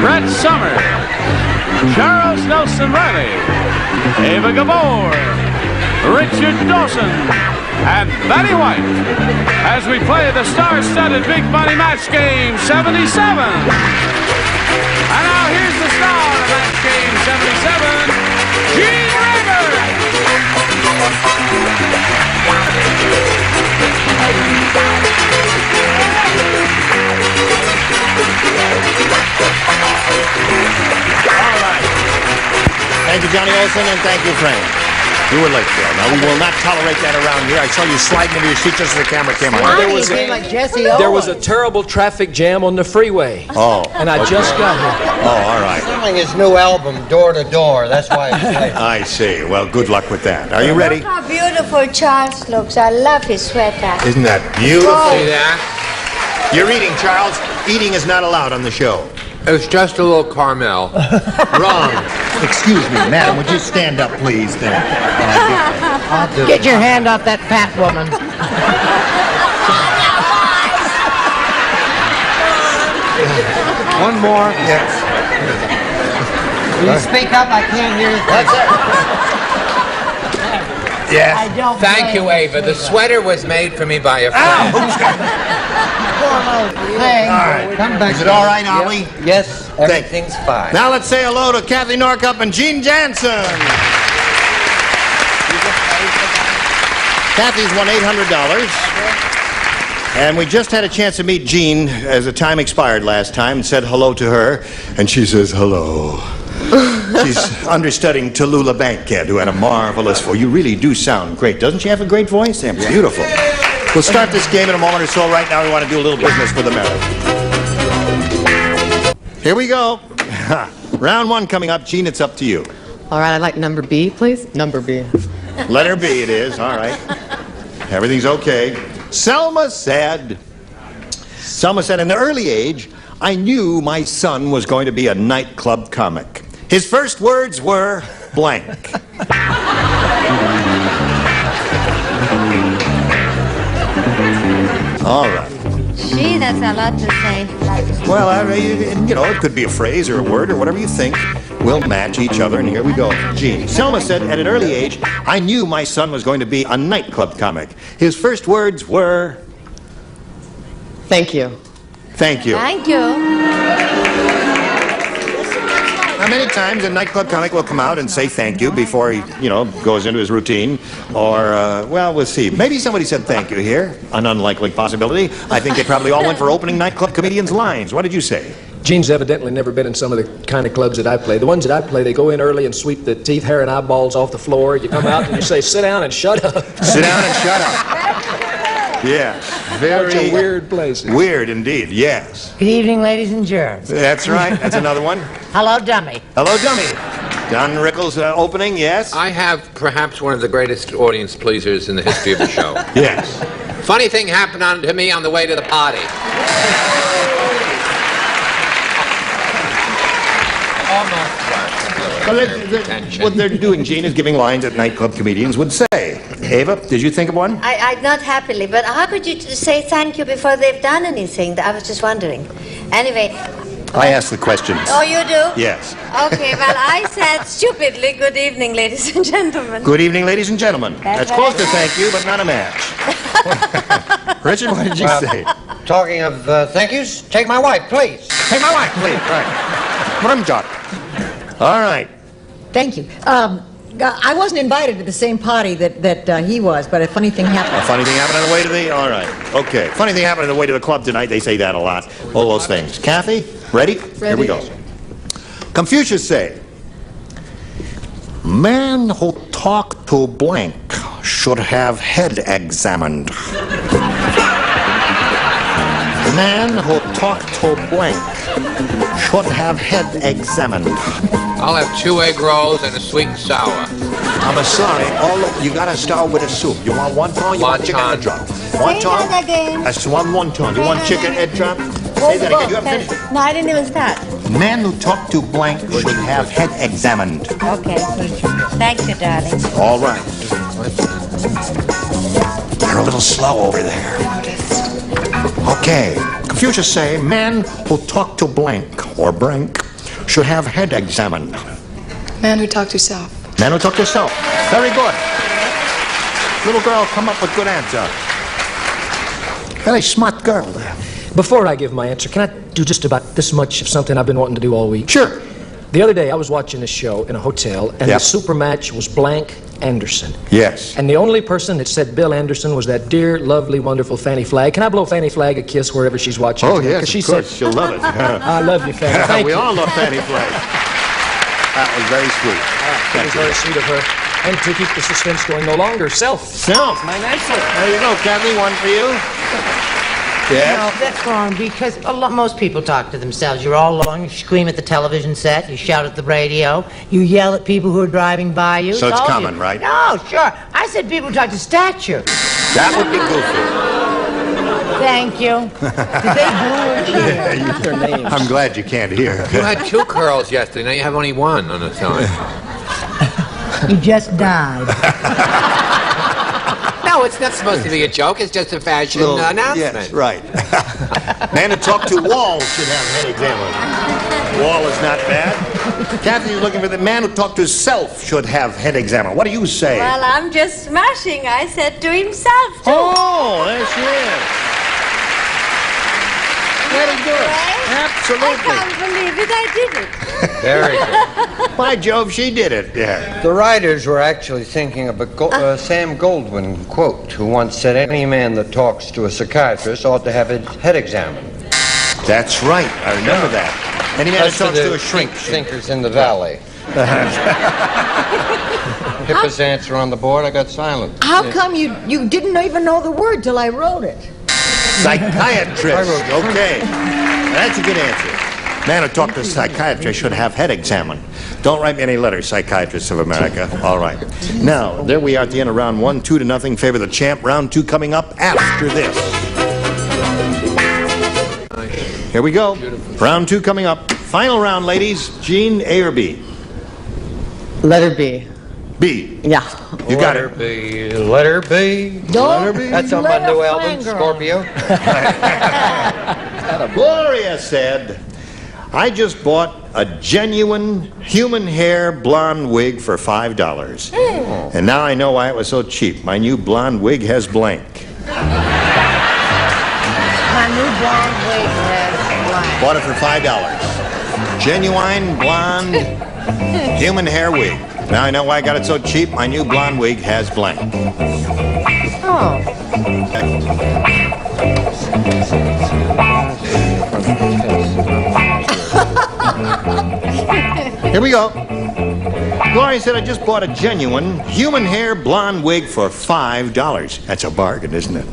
Brett Summers, Charles Nelson Riley, Ava Gabor, Richard Dawson, and Betty White as we play the star-studded Big Money Match Game 77. And now here's the star of the 1977, Gene Rayburn. All right. Thank you, Johnny Olson, and thank you, Frank. You were late, Bill. Now, we will not tolerate that around here. I saw you sliding into your seat just as the camera came on. There was a terrible traffic jam on the freeway. Oh. And I just got here. Oh, all right. Selling his new album, Door to Door. That's why it's late. I see. Well, good luck with that. Are you ready? Look how beautiful Charles looks. I love his sweater. Isn't that beautiful? See that? You're eating, Charles. Eating is not allowed on the show. It's just a little caramel. Wrong. Excuse me, madam. Would you stand up, please? Then. Get your hand off that fat woman. One more. Yes. Will you speak up? I can't hear you. That's it. Yes. I don't Thank you, blame Ava. The sweater was made for me by a friend. All right. Come back. Is it all right, Ollie? Yes, everything's fine. Now let's say hello to Kathy Norcup and Gene Jansen. Kathy's won $800. And we just had a chance to meet Jean as the time expired last time and said hello to her. And she says hello. She's understudying Tallulah Bankhead, who had a marvelous voice. You really do sound great. Doesn't she have a great voice? Yeah, beautiful. We'll start this game in a moment or so. Right now we want to do a little business for the merit. Here we go. Round one coming up. Gene, it's up to you. All right, I'd like number B, please. Number B. Letter B it is. All right. Everything's okay. Selma said, in the early age, I knew my son was going to be a nightclub comic. His first words were blank. All right. Gee, that's a lot to say. Well, you know, it could be a phrase or a word or whatever you think. We'll match each other, and here we go. Gene. Selma said, at an early age, I knew my son was going to be a nightclub comic. His first words were... Thank you. Thank you. Thank you. Now, many times a nightclub comic will come out and say thank you before he, goes into his routine. Or, well, we'll see. Maybe somebody said thank you here. An unlikely possibility. I think they probably all went for opening nightclub comedians' lines. What did you say? Gene's evidently never been in some of the kind of clubs that I play. The ones that I play, they go in early and sweep the teeth, hair, and eyeballs off the floor. You come out and you say, sit down and shut up. Sit down and shut up. Yes. Very weird places. Weird indeed, yes. Good evening, ladies and germs. That's right. That's another one. Hello, dummy. Hello, dummy. Don Rickles opening, yes? I have perhaps one of the greatest audience pleasers in the history of the show. Yes. Funny thing happened to me on the way to the party. Well, what they're doing, Gene, is giving lines that nightclub comedians would say. Ava, did you think of one? I not happily, but how could you say thank you before they've done anything? I was just wondering. Anyway. I ask the questions. Oh, you do? Yes. Okay, well, I said stupidly, good evening, ladies and gentlemen. Good evening, ladies and gentlemen. That's close to thank you, but not a match. Richard, what did you say? Talking of thank yous, take my wife, please. Take my wife, please. Right. What I'm talking. All right. Thank you. I wasn't invited to the same party that he was, but a funny thing happened. A funny thing happened on the way to the... All right. Okay. Funny thing happened on the way to the club tonight. They say that a lot. All those things. Kathy, ready? Here we go. Confucius say, man who talk to blank should have head examined. Man who talk to blank should have head examined. I'll have 2 egg rolls and a sweet and sour. I'm sorry. You gotta start with a soup. You want wonton? You want chicken head drop? Wonton? That's wonton. You want chicken head drop? Say that again. You haven't finished. No, I didn't even start. Man who talk to blank should have head examined. Okay. Thank you, darling. All right. You're a little slow over there. Okay. Confucius say, man who talk to blank or blank should have head examined. Man who talked to self. Man who talk to self. Very good. Little girl, come up with good answer. Very smart girl there. Before I give my answer, can I do just about this much of something I've been wanting to do all week? Sure. The other day, I was watching a show in a hotel, and the super match was Blank Anderson. Yes. And the only person that said Bill Anderson was that dear, lovely, wonderful Fanny Flagg. Can I blow Fanny Flagg a kiss wherever she's watching? Oh, yes, she of course. Said, She'll love it. I love you, Fanny. Thank we you. all love Fanny Flagg. That was very sweet. That was very sweet of her. And to keep the suspense going no longer, Self. My answer. There you go, Kathy. One for you. Yes. No, that's wrong because most people talk to themselves. You're all alone, you scream at the television set, you shout at the radio, you yell at people who are driving by you. So it's all common, you. right? No, sure. I said people talk to statues. That would be goofy. Thank you. Did they boo you? I'm glad you can't hear. You had 2 curls yesterday. Now you have only 1 on the side. You just died. No, it's not supposed to be a joke. It's just a fashion announcement. Yes, right. Man who talked to walls should have head examined. Wall is not bad. Kathy's looking for the man who talked to self should have head examined. What do you say? Well, I'm just smashing. I said to himself, too. Oh, there she is. Very good. Absolutely. I can't believe it. I did it. Very good. By Jove, she did it. Yeah. The writers were actually thinking of a Sam Goldwyn quote, who once said, "Any man that talks to a psychiatrist ought to have his head examined." That's right. I remember that. Any man that talks to a shrink. Thinkers in the valley. Hippie's answer on the board, I got silent. How come you didn't even know the word till I wrote it? Psychiatrist. Okay. That's a good answer. Man who talked to a psychiatrist should have head examined. Don't write me any letters, psychiatrists of America. All right. Now, there we are at the end of round 1, 2-0, favor the champ. Round 2 coming up after this. Here we go. Round 2 coming up. Final round, ladies. Gene, A or B? Letter B. B. Yeah. You got it. Letter B. Letter B. That's on my new album, Scorpio. Gloria said, I just bought a genuine human hair blonde wig for $5. And now I know why it was so cheap. My new blonde wig has blank. My new blonde wig has blank. Bought it for $5. Genuine blonde human hair wig. Now I know why I got it so cheap. My new blonde wig has blank. Oh. Here we go. Gloria said, I just bought a genuine human hair blonde wig for $5. That's a bargain, isn't it?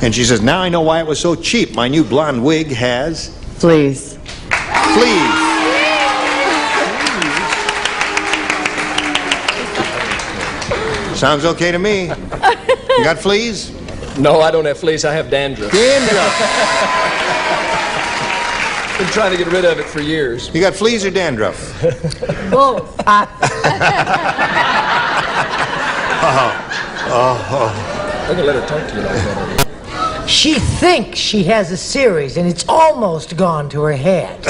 And she says, now I know why it was so cheap. My new blonde wig has... Fleas. Fleas. Sounds okay to me. You got fleas? No, I don't have fleas. I have dandruff. Dandruff. Been trying to get rid of it for years. You got fleas or dandruff? Both. Oh. I'm gonna let her talk to you like that. She thinks she has a series, and it's almost gone to her head.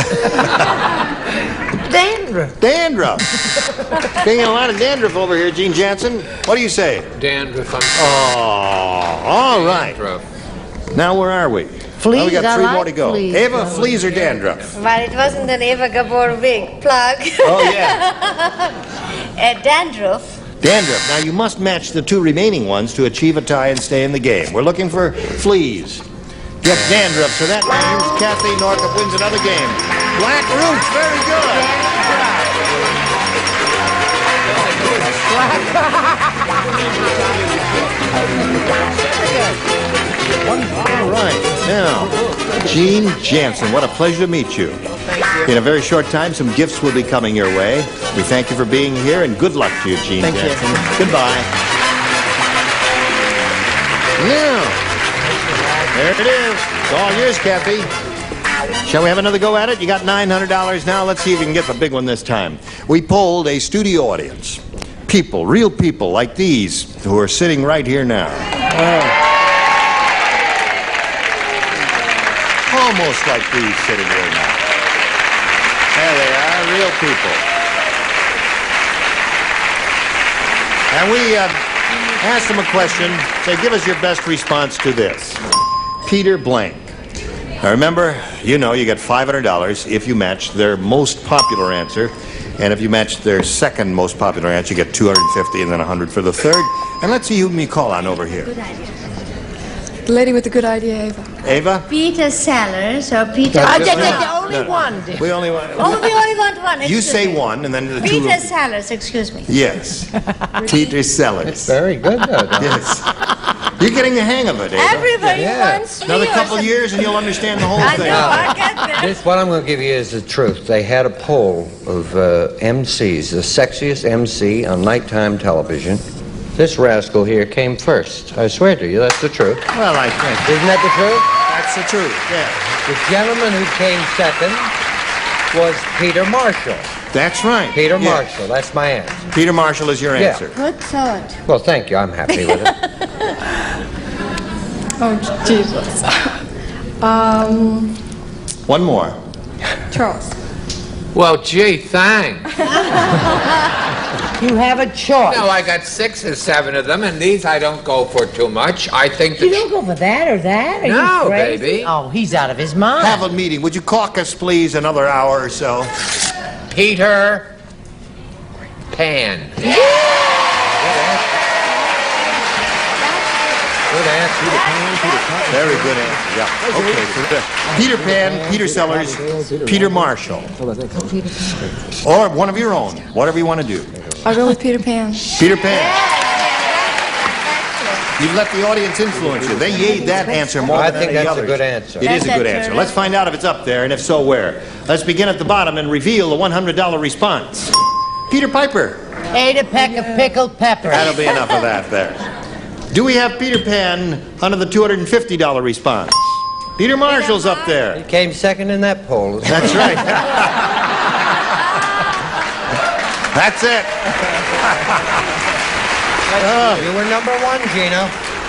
Dandruff. Dandruff. Getting a lot of dandruff over here, Gene Jansen. What do you say? Dandruff. Oh, all right. Dandruff. Now where are we? Fleas, We got I 3 like more to go. fleas. Ava, fleas or dandruff? Well, it wasn't an Eva Gabor wig. Plug. Oh, yeah. Dandruff. Dandruff. Now you must match the 2 remaining ones to achieve a tie and stay in the game. We're looking for fleas. Get dandruff, so that means Kathy Norcup wins another game. Black roots, very good. All right, now, Gene Jansen, what a pleasure to meet you. In a very short time, some gifts will be coming your way. We thank you for being here, and good luck to you, Gene Jansen. Goodbye. Now, there it is. It's all yours, Kathy. Shall we have another go at it? You got $900 now. Let's see if we can get the big one this time. We polled a studio audience. People, real people like these who are sitting right here now. Almost like these sitting here now. There they are, real people. And we asked them a question. Say, give us your best response to this. Peter Blank. Now remember, you know you get $500 if you match their most popular answer. And if you match their second most popular answer, you get $250 and then $100 for the third. And let's see who you call on over here. The lady with the good idea, Ava. Ava? Peter Sellers or Peter... Only one. We only want... Oh, we only want one. You Excuse say me. one, and then the two... Peter Sellers, excuse me. Yes. Peter Sellers. It's very good, though. Yes. You're getting the hang of it, Ava. Everybody wants me. Another couple of years and you'll understand the whole I thing. know, I get that. This, what I'm going to give you is the truth. They had a poll of MCs, the sexiest MC on nighttime television. This rascal here came first. I swear to you, that's the truth. Well, I think. Isn't that the truth? That's the truth, yeah. The gentleman who came second was Peter Marshall. That's right. Peter Yeah. Marshall, that's my answer. Peter Marshall is your Yeah. answer. Good thought. Well, thank you. I'm happy with it. Oh, Jesus. One more. Charles. Well, gee, thanks. You have a choice. No, I got 6 or 7 of them, and these I don't go for too much. I think that... You don't go for that or that? Are No, you crazy? baby. Oh, he's out of his mind. Have a meeting. Would you caucus, please, another hour or so? Peter Pan. Good answer. Very good answer, yeah. Okay, so Peter Pan, Peter Sellers, Peter Marshall. Or one of your own, whatever you want to do. I'll go with Peter Pan. Peter Pan. You've let the audience influence you. They yayed that answer more I than think any that's a others. good answer. It is a good answer. Let's find out if it's up there, and if so, where. Let's begin at the bottom and reveal the $100 response. Peter Piper. Ate a peck of pickled peppers. That'll be enough of that there. Do we have Peter Pan under the $250 response? Peter Marshall's up there. He came second in that poll. That's right. That's it. You were number 1, Gino.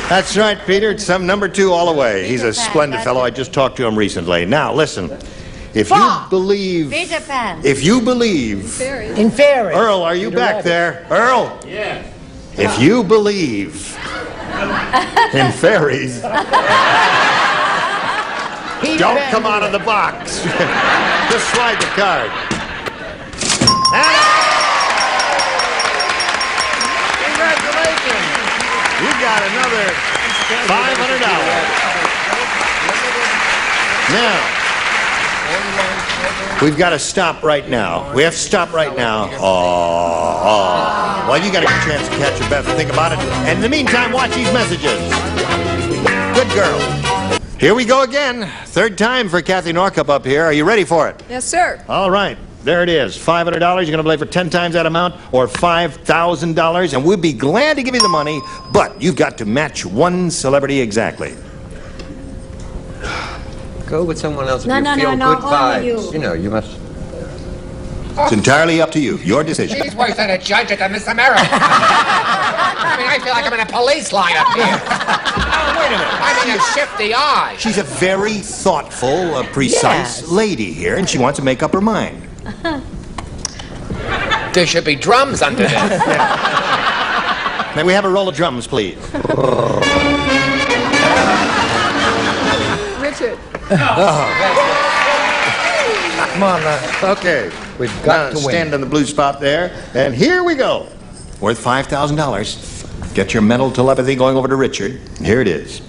That's right, Peter. It's some number 2 all the way. He's a splendid fellow. I just talked to him recently. Now, listen. If you believe... Peter Pan. If you believe... In fairies. Earl, are you back there? Earl? Yeah. If you believe in fairies, don't come out of the box. Just slide the card. Congratulations. You got another $500. Now, we've got to stop right now. We have to stop right now. Well, you got a chance to catch your breath and think about it. And in the meantime, watch these messages. Good girl. Here we go again. Third time for Kathy Norcup up here. Are you ready for it? Yes, sir. All right. There it is. $500. You're going to play for 10 times that amount or $5,000. And we'll be glad to give you the money, but you've got to match one celebrity exactly. Go with someone else if No, you no, feel no, good no, vibes. only you. You know, you must... It's entirely up to you. Your decision. She's worse than a judge at the Miss America. I mean, I feel like I'm in a police line up here. Oh, wait a minute. I mean, a shifty eye. She's a very thoughtful, precise lady here, and she wants to make up her mind. There should be drums under this. May we have a roll of drums, please? Richard. Come on now. Okay. We've got to win. Stand on the blue spot there, and here we go. Worth $5,000. Get your mental telepathy going over to Richard. Here it is.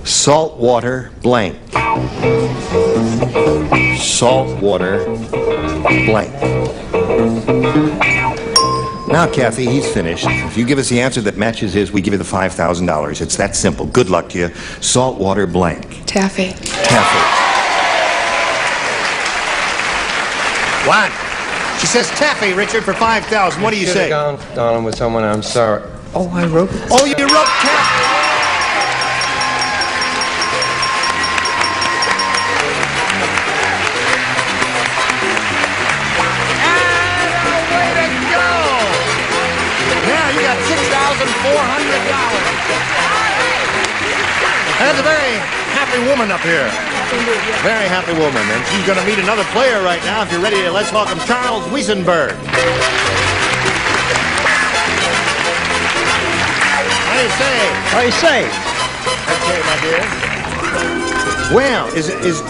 Saltwater blank. Saltwater blank. Now, Kathy, he's finished. If you give us the answer that matches his, we give you the $5,000. It's that simple. Good luck to you. Saltwater blank. Taffy. Taffy. What? She says taffy, Richard, for $5,000. What do you say? Gone on with someone. I'm sorry. Oh, I wrote it. Oh, you wrote taffy. That's a very happy woman up here. Very happy woman. And she's going to meet another player right now. If you're ready, let's welcome Charles Wiesenberg. What do you say? What do you say? Okay, my dear. Well,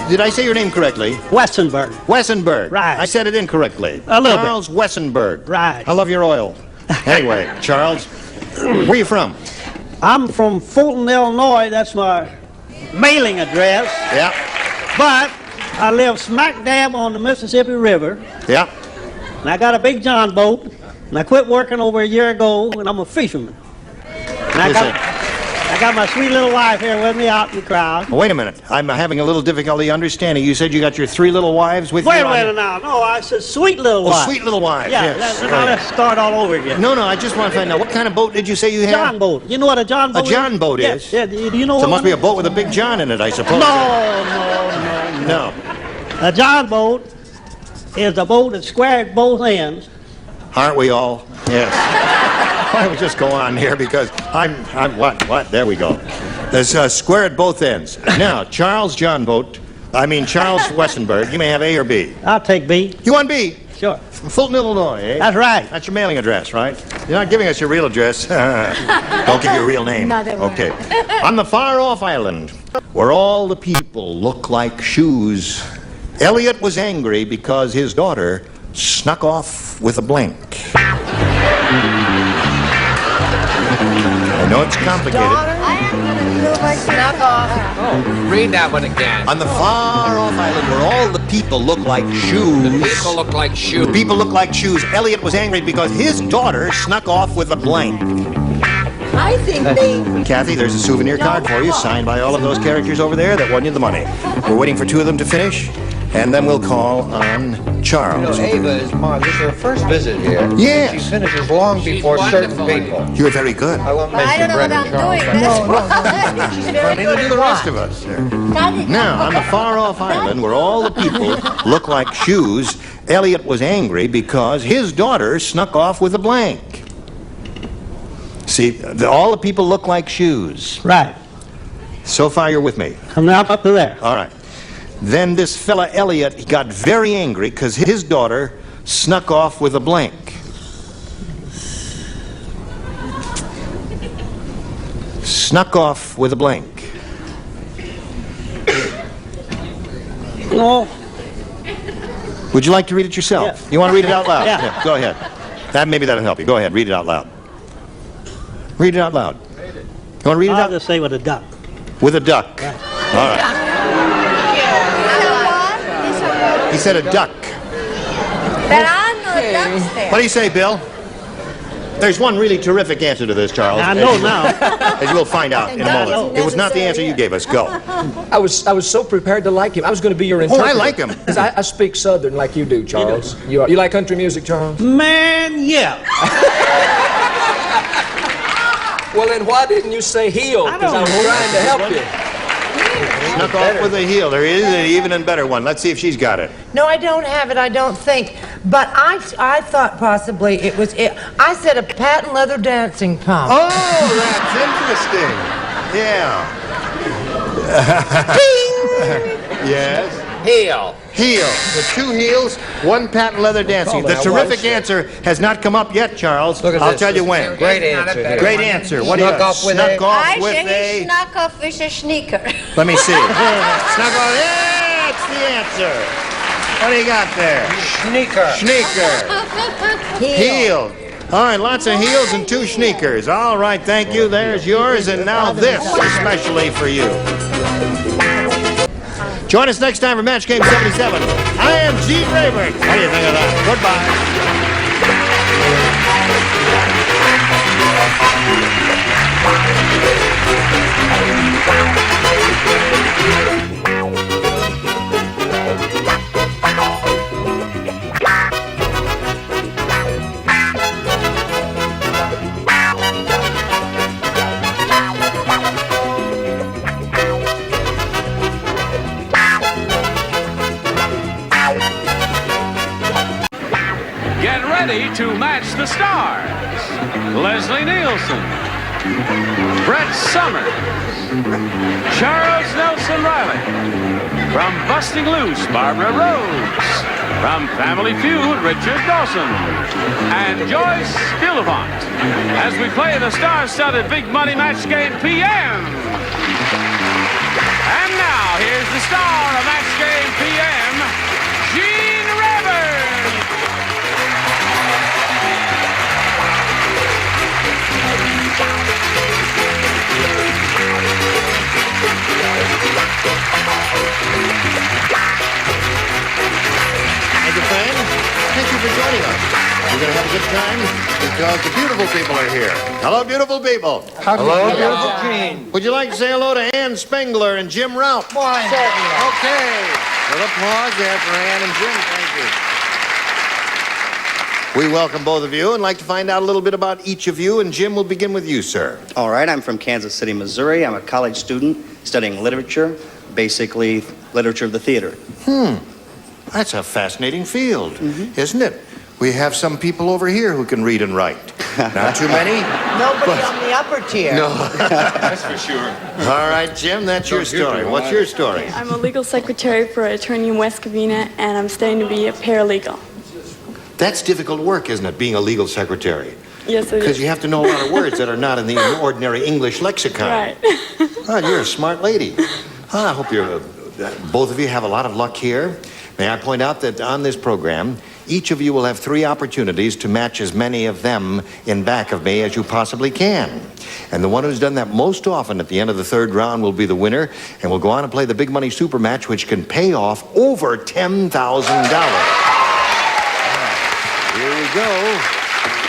did I say your name correctly? Wessenberg. Wessenberg. Right. I said it incorrectly. A little bit. Charles Wessenberg. Right. I love your oil. Anyway, Charles, where are you from? I'm from Fulton, Illinois. That's my mailing address. Yeah. But I live smack dab on the Mississippi River. Yeah. And I got a big John boat. And I quit working over a year ago, and I'm a fisherman. And I got my sweet little wife here with me out in the crowd. Oh, wait a minute. I'm having a little difficulty understanding. You said you got your 3 little wives with you? Wait a minute now. No, I said sweet little wife. Oh, sweet little wives. Yeah, yes. now let's start all over again. No, I just want to find out, what kind of boat did you say you had? John boat. You know what a John boat is? A John boat is? Yeah, do you know so what it must be a boat with a big John in it, I suppose. No. A John boat is a boat that's square at both ends. Aren't we all? Yes. Why don't we just go on here, because I'm what? There we go. There's square at both ends. Now, Charles Wessenberg, you may have A or B. I'll take B. You want B? Sure. From Fulton, Illinois, eh? That's right. That's your mailing address, right? You're not giving us your real address. Don't give your real name. Okay. On the far-off island, where all the people look like shoes, Elliot was angry because his daughter snuck off with a blank. I know it's complicated. Snuck off. Oh, read that one again. On the far-off island where all the people look like shoes. The people look like shoes. The people look like shoes. Elliot was angry because his daughter snuck off with a blank. I think they... Kathy, there's a souvenir card for you, signed by all of those characters over there that won you the money. We're waiting for 2 of them to finish, and then we'll call on Charles. You know, Ava is Mom. This is her first visit here. Yes. She finishes long before certain people. You're very good. I won't I mention don't know Brett what and I'm Charles. doing. She's very Neither good do at the rest what? of us. Now, on the far-off island where all the people look like shoes, Elliot was angry because his daughter snuck off with a blank. See, all the people look like shoes. Right. So far, you're with me. I'm now up to there. All right. Then this fella Elliot, he got very angry because his daughter snuck off with a blank. Snuck off with a blank. No. Would you like to read it yourself? Yeah. You want to read it out loud? Yeah. Go ahead. Maybe that'll help you. Go ahead, read it out loud. Read it out loud. You want to read it out? I'll just say with a duck. With a duck. Right. All right. He said a duck. There are no ducks there. What do you say, Bill? There's one really terrific answer to this, Charles. I know now. As you'll find out in a moment. It was not the answer you gave us. Go. I was so prepared to like him. I was going to be your interpreter. I like him. 'Cause I speak Southern like you do, Charles. You like country music, Charles? Man, yeah. Well, then why didn't you say heel? Because I was trying to help you. Snuck off with a heel. There is an even and better one. Let's see if she's got it. No, I don't have it, I don't think. But I thought possibly it was it. I said a patent leather dancing pump. Oh, that's interesting. Yeah. Yes. Heel. Heel. The 2 heels, 1 patent leather dancing. The terrific answer has not come up yet, Charles. Look at I'll this. tell you when. Great answer. Here. Great answer. What do you Snuck off with snuck a... off I with say he a... snuck off with a sneaker. Let me see. Snuck off. That's the answer. What do you got there? Sneaker. Sneaker. Heel. All right, lots of heels and 2 sneakers. All right, thank you. There's yours, and now this, especially for you. Join us next time for Match Game 77. I am Gene Rayburn. What do you think of that? Get ready to match the stars. Leslie Nielsen, Brett Summers, Charles Nelson Riley. From Busting Loose, Barbara Rhodes. From Family Feud, Richard Dawson. And Joyce Gillivan. As we play the star-studded Big Money Match Game PM. And now, here's the star of Match Game PM, Gene Rivers. Thank you, friend. Thank you for joining us. We're going to have a good time because the beautiful people are here. Hello, beautiful people. Hello, beautiful Gene. Would you like to say hello to Ann Spengler and Jim Raup? Why? Okay. A little applause there for Ann and Jim. Thank you. We welcome both of you and like to find out a little bit about each of you. And Jim, we'll begin with you, sir. All right, I'm from Kansas City, Missouri. I'm a college student studying literature, basically literature of the theater. That's a fascinating field, isn't it? We have some people over here who can read and write. Not too many. Nobody on the upper tier. No. That's for sure. All right, Jim, that's your story. What's your story? I'm a legal secretary for an attorney in West Covina, and I'm studying to be a paralegal. That's difficult work, isn't it, being a legal secretary? Yes, it is. Because you have to know a lot of words that are not in the ordinary English lexicon. Right. Oh, you're a smart lady. Oh, I hope you're, both of you have a lot of luck here. May I point out that on this program, each of you will have 3 opportunities to match as many of them in back of me as you possibly can. And the one who's done that most often at the end of the 3rd round will be the winner, and we'll go on and play the big money super match, which can pay off over $10,000. Here we go.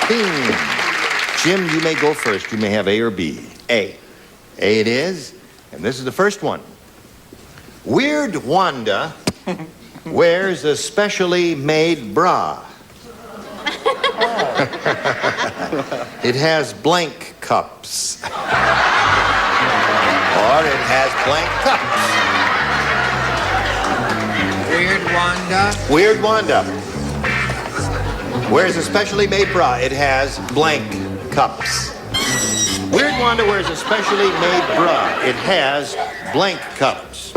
Bing. Jim, you may go first. You may have A or B. A. A it is. And this is the first one. Weird Wanda wears a specially made bra. It has blank cups. Or it has blank cups. Weird Wanda. Weird Wanda wears a specially made bra. It has blank cups. Weird Wanda wears a specially made bra. It has blank cups.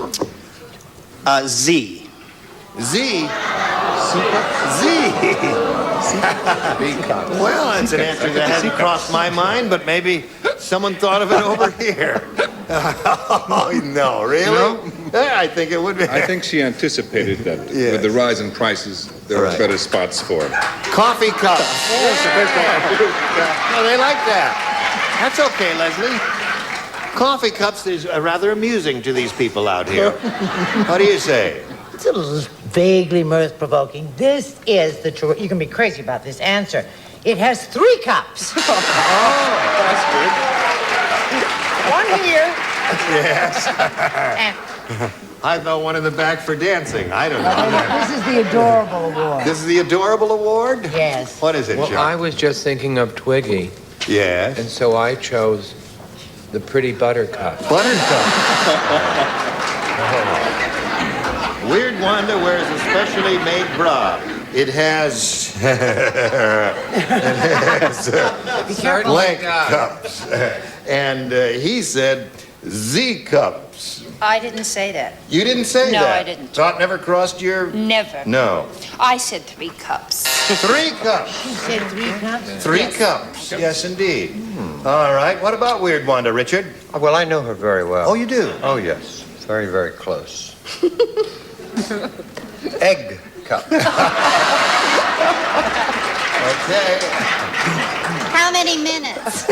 Z. Z? Z. Well, that's an answer that hasn't crossed my mind, but maybe someone thought of it over here. Oh, no, really? No? Yeah, I think it would be. I think she anticipated that with the rise in prices, there were better spots for it. Coffee cup. No, they like that. That's okay, Leslie. Coffee cups is rather amusing to these people out here. What do you say? It's a little vaguely mirth-provoking. This is the true... You can be crazy about this answer. It has 3 cups. Oh, that's good. One here. Yes. I thought one in the back for dancing. I don't know. This is the Adorable Award. This is the Adorable Award? Yes. What is it, Well, Chuck? I was just thinking of Twiggy. Yes. And so I chose the Pretty Buttercup. Buttercup. Weird Wanda wears a specially made bra. It has... blank cups. And he said Z cups. I didn't say that. You didn't say that? No, I didn't. Thought never crossed your... Never. No. I said 3 cups. 3 cups. You said 3 cups? 3 cups. Yes, indeed. All right. What about Weird Wanda, Richard? Well, I know her very well. Oh, you do? Oh, yes. Very, very close. Egg cup. Okay. How many minutes?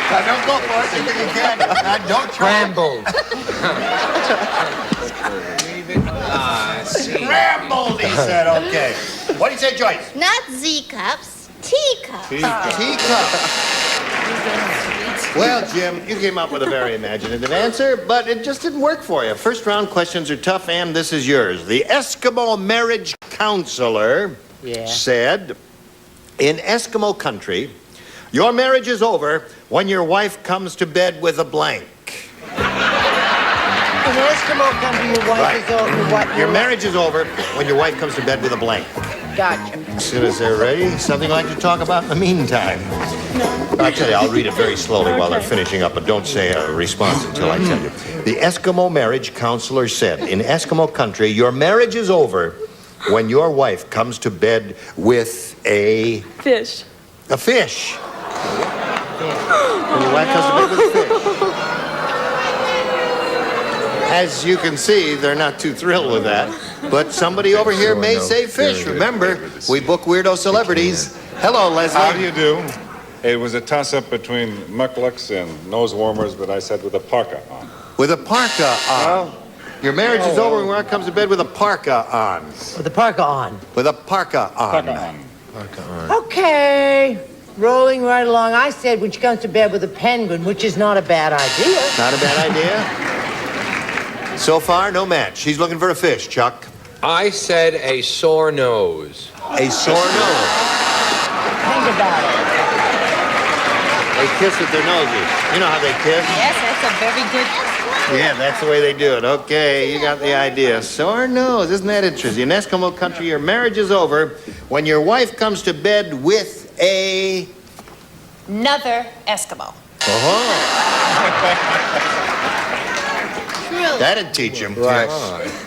Now, don't go for it. You think you can. Now, don't try. Scrambled. Scrambled, he said. Okay. What do you say, Joyce? Not Z cups, teacups. Teacup. Well, Jim, you came up with a very imaginative answer, but it just didn't work for you. First round questions are tough, and this is yours. The Eskimo marriage counselor said, in Eskimo country, your marriage is over when your wife comes to bed with a blank. In Eskimo country, your wife is over. Your marriage is over when your wife comes to bed with a blank. Gotcha. As soon as they're ready, something I'd like to talk about in the meantime. Actually, I'll read it very slowly while they're finishing up, but don't say a response until I tell you. The Eskimo marriage counselor said, in Eskimo country, your marriage is over when your wife comes to bed with a... Fish. A fish. When your wife comes to bed with a fish. As you can see, they're not too thrilled with that. But somebody over here may say fish. Remember, we book weirdo celebrities. Hello, Leslie. How do you do? It was a toss-up between mucklucks and nose warmers, but I said with a parka on. With a parka on. Your marriage is over when your wife comes to bed with a parka on. With the parka on. With a parka on. Parka on. Okay. Rolling right along. I said when she comes to bed with a penguin, which is not a bad idea. Not a bad idea? So far, no match. She's looking for a fish, Chuck. I said a sore nose. A sore nose. Think about it. They kiss with their noses. You know how they kiss? Yes, that's a very good. Yeah, that's the way they do it. Okay, you got the idea. Sore nose. Isn't that interesting? In Eskimo country, your marriage is over when your wife comes to bed with Another Eskimo. That'd teach him. Right.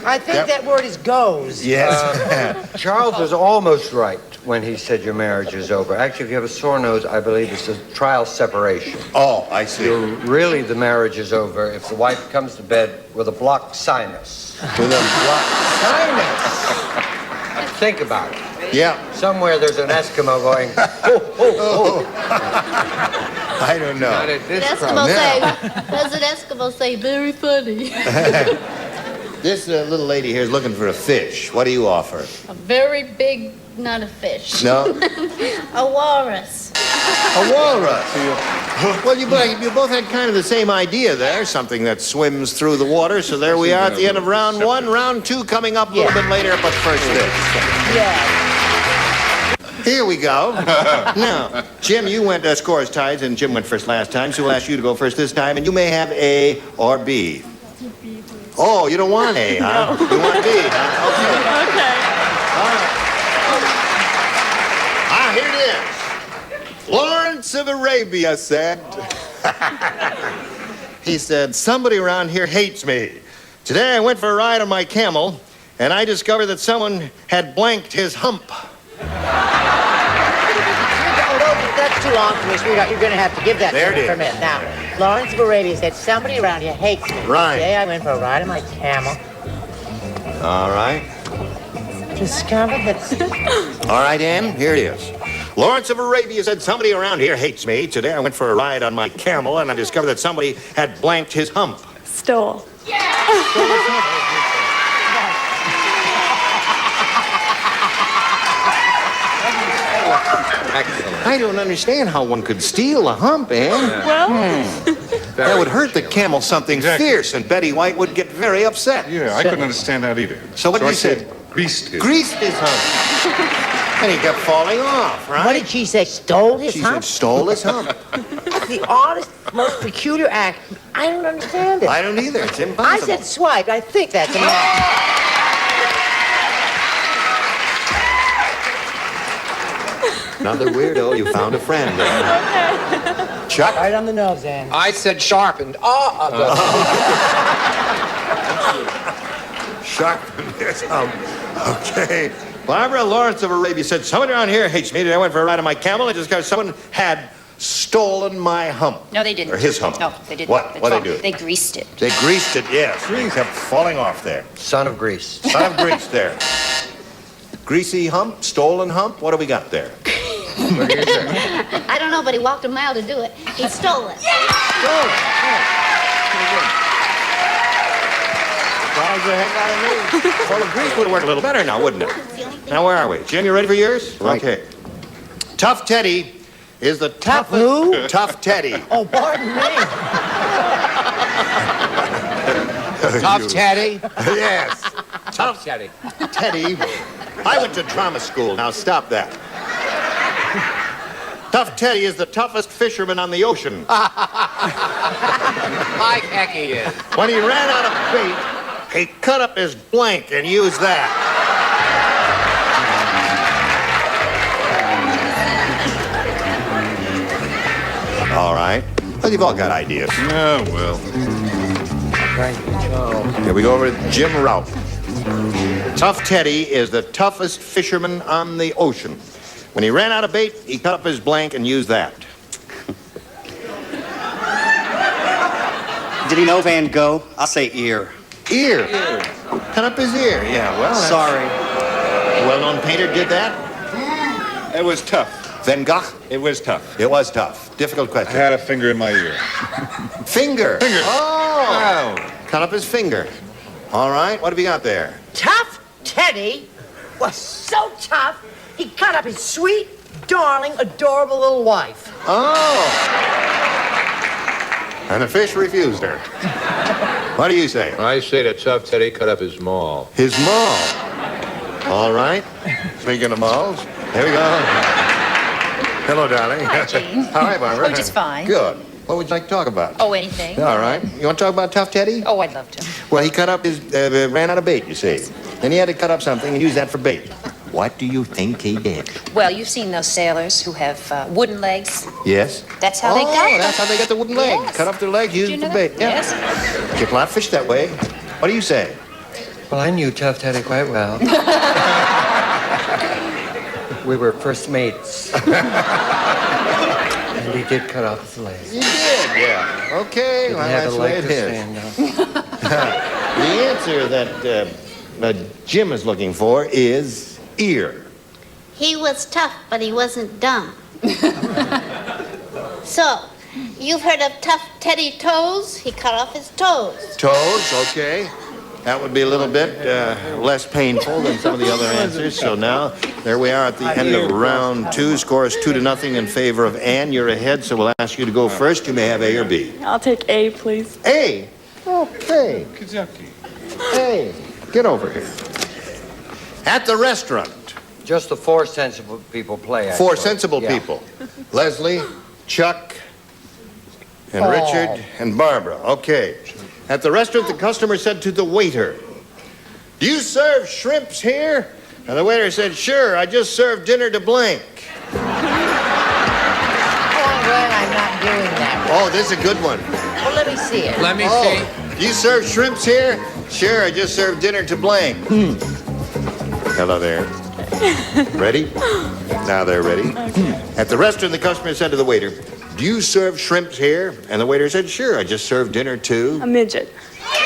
I think that word is goes. Yes. Charles was almost right when he said your marriage is over. Actually, if you have a sore nose, I believe it's a trial separation. Oh, I see. Really, the marriage is over if the wife comes to bed with a blocked sinus. With a blocked Sinus! Think about it. Yeah. Somewhere there's an Eskimo going, oh, oh, oh. I don't know. Not at this Eskimo say, Yeah. does an Eskimo say very funny? This little lady here is looking for a fish. What do you offer? A very big, not a fish. No? A walrus. A walrus. Well, you both had kind of the same idea there, something that swims through the water. So there we are at the end of round one. Round two coming up a little bit later, but first this. Yeah. Here we go. Now, Jim, you went scores tied, and Jim went first last time, so we'll ask you to go first this time, and you may have A or B. Oh, you don't want A, huh? No. You want B, huh? Okay. All right. Here it is. Lawrence of Arabia said, he said, somebody around here hates me. Today I went for a ride on my camel, and I discovered that someone had blanked his hump. That's too long for me, sweetheart. You're going to have to give that There to me it for a is. minute. Now, Lawrence of Arabia said, somebody around here hates me. Right. Today I went for a ride on my camel. All right. Discovered that... All right, Ann, here it is. Lawrence of Arabia said, somebody around here hates me. Today I went for a ride on my camel, and I discovered that somebody had blanked his hump. Stole. I don't understand how one could steal a hump, Ann. Well, That would hurt the camel something fierce, and Betty White would get very upset. Yeah, I couldn't understand that either. So what did I you say? said greased it. Greased his hump. And he kept falling off, right? What did she say? Stole his She hump? said stole his hump. That's the oddest, most peculiar act. I don't understand it. I don't either. It's I impossible. said swipe. I think that's a match. Another weirdo. You found a friend there. Chuck? Right on the nose, Ann. I said sharpened. Sharpened his hump. Okay. Barbara Lawrence of Arabia said, somebody around here hates me. Today I went for a ride on my camel. I discovered someone had stolen my hump. No, they didn't. Or his hump. No, they didn't. What? What'd they do? They greased it. They greased it, yes. It kept falling off there. Son of Greece. Son of grease there. Greasy hump, stolen hump. What do we got there? What do you say? I don't know, but he walked a mile to do it. He stole it. Surprised the heck out of me. Well, the grease would work a little better now, wouldn't it? Now, where are we? Jim, you ready for yours? Right. Okay. Tough Teddy is the Tough toughest... who? Tough Teddy. Oh, pardon me. Tough Teddy. Yes. Tough Teddy. Teddy. I went to drama school. Now, stop that. Tough Teddy is the toughest fisherman on the ocean. Like heck he is. When he ran out of bait, he cut up his blank and used that. All right. Well, you've all got ideas. Yeah, well. Here we go over to Jim Ralph. Tough Teddy is the toughest fisherman on the ocean. When he ran out of bait, he cut up his blank and used that. Did he know Van Gogh? I'll say ear. Ear? Cut up his ear, yeah, well, that's... Sorry. A well-known painter did that? It was tough. Van Gogh? It was tough. It was tough. Difficult I question. had a finger in my ear. Finger? Finger. Oh! Cut up his finger. All right, what have you got there? Tough Teddy was so tough, he cut up his sweet, darling, adorable little wife. Oh! And the fish refused her. What do you say? I say that Tough Teddy cut up his maul. His maul. All right. Speaking of malls, here we go. Hello, darling. Hi, Gene. Hi, Barbara. Oh, just fine. Good. What would you like to talk about? Oh, anything. All right. You want to talk about Tough Teddy? Oh, I'd love to. Well, he cut up his, ran out of bait, you see. Then he had to cut up something and use that for bait. What do you think he did? Well, you've seen those sailors who have wooden legs. Yes. That's how they got them. That's how they got the wooden leg. Yes. Cut up their legs, use Did it you for know bait. that? Yeah. Yes. Get a lot of fish that way. What do you say? Well, I knew Tough Teddy quite well. We were first mates. And he did cut off his legs. He did, yeah. Okay, well, Didn't have that's a the way leg it to is. stand on. The answer that Jim is looking for is ear. He was tough, but he wasn't dumb. So, you've heard of Tough Teddy Toes? He cut off his toes. Toes, okay. That would be a little bit less painful than some of the other answers. So now, there we are at the end of round 2. Score is 2-0 in favor of Ann. You're ahead, so we'll ask you to go first. You may have A or B. I'll take A, please. A? Okay. Kizaki. A. Get over here. At the restaurant. Just the 4 sensible people play, actually. 4 sensible Yeah. people. Leslie, Chuck, and Richard, and Barbara. Okay. At the restaurant, the customer said to the waiter, "Do you serve shrimps here?" And the waiter said, "Sure, I just served dinner to blank." Oh, I'm glad I'm not doing that. Oh, this is a good one. Well, let me see it. Let me see. Do you serve shrimps here? Sure, I just served dinner to blank. Hello there. Ready? Now they're ready. Okay. At the restaurant, the customer said to the waiter, "Do you serve shrimps here?" And the waiter said, "Sure, I just served dinner to A midget.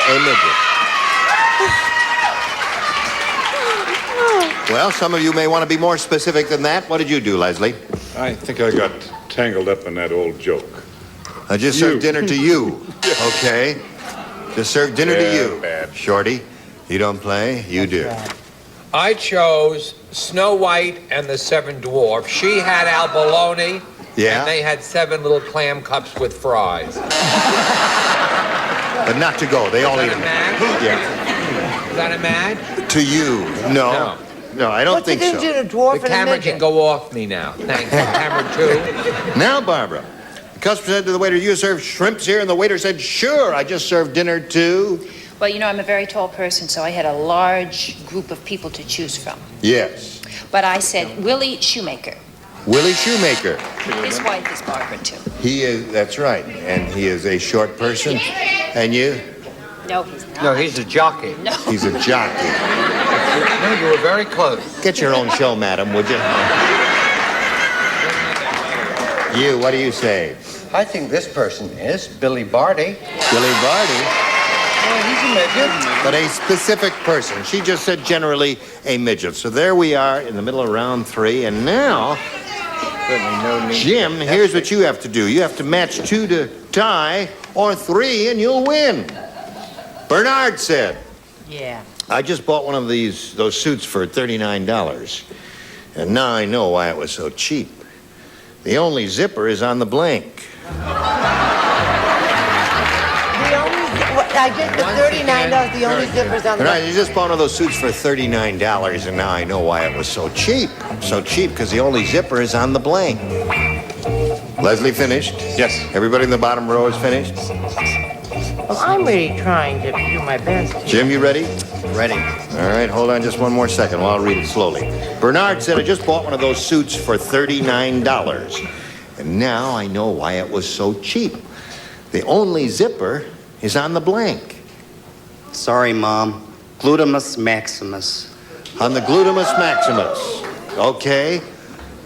a midget." Well, some of you may want to be more specific than that. What did you do, Leslie? I think I got tangled up in that old joke. I just served dinner to you. Okay. Just served dinner to you. Bad. Shorty, you don't play, you do. I chose Snow White and the Seven Dwarfs. She had albolone. Yeah. And they had 7 little clam cups with fries. But not to go. They all Is eat that a them. match? Yeah. Is that a match? To you. No. No, I don't What's the think so. difference between a dwarf The and a camera midget? can go off me now. Thank you. Camera 2. Now, Barbara. The customer said to the waiter, "You serve shrimps here?" And the waiter said, "Sure, I just served dinner to..." Well, you know, I'm a very tall person, so I had a large group of people to choose from. Yes. But I said Willie Shoemaker. Willie Shoemaker. His wife is Barbara, too. He is, that's right. And he is a short person. And you? No, he's not. No, he's a jockey. No. He's a jockey. No, you were very close. Get your own show, madam, would you? You, what do you say? I think this person is Billy Barty. Billy Barty? Well, he's a midget. But a specific person. She just said generally a midget. So there we are in the middle of round 3. And now, Certainly no need. Jim, here's what you have to do. You have to match 2 to tie, or 3, and you'll win. Bernard said, Yeah. "I just bought one of those suits for $39. And now I know why it was so cheap. The only zipper is on the blank." I get the $39, the only difference on the... Bernard, you just bought one of those suits for $39, and now I know why it was so cheap. So cheap because the only zipper is on the blank. Leslie finished? Yes. Everybody in the bottom row is finished? Well, I'm really trying to do my best. Jim, you ready? Ready. All right, hold on just one more second while I'll read it slowly. Bernard said, "I just bought one of those suits for $39. And now I know why it was so cheap. The only zipper is on the blank." Sorry, Mom. Glutamus maximus. On the glutamus maximus. Okay.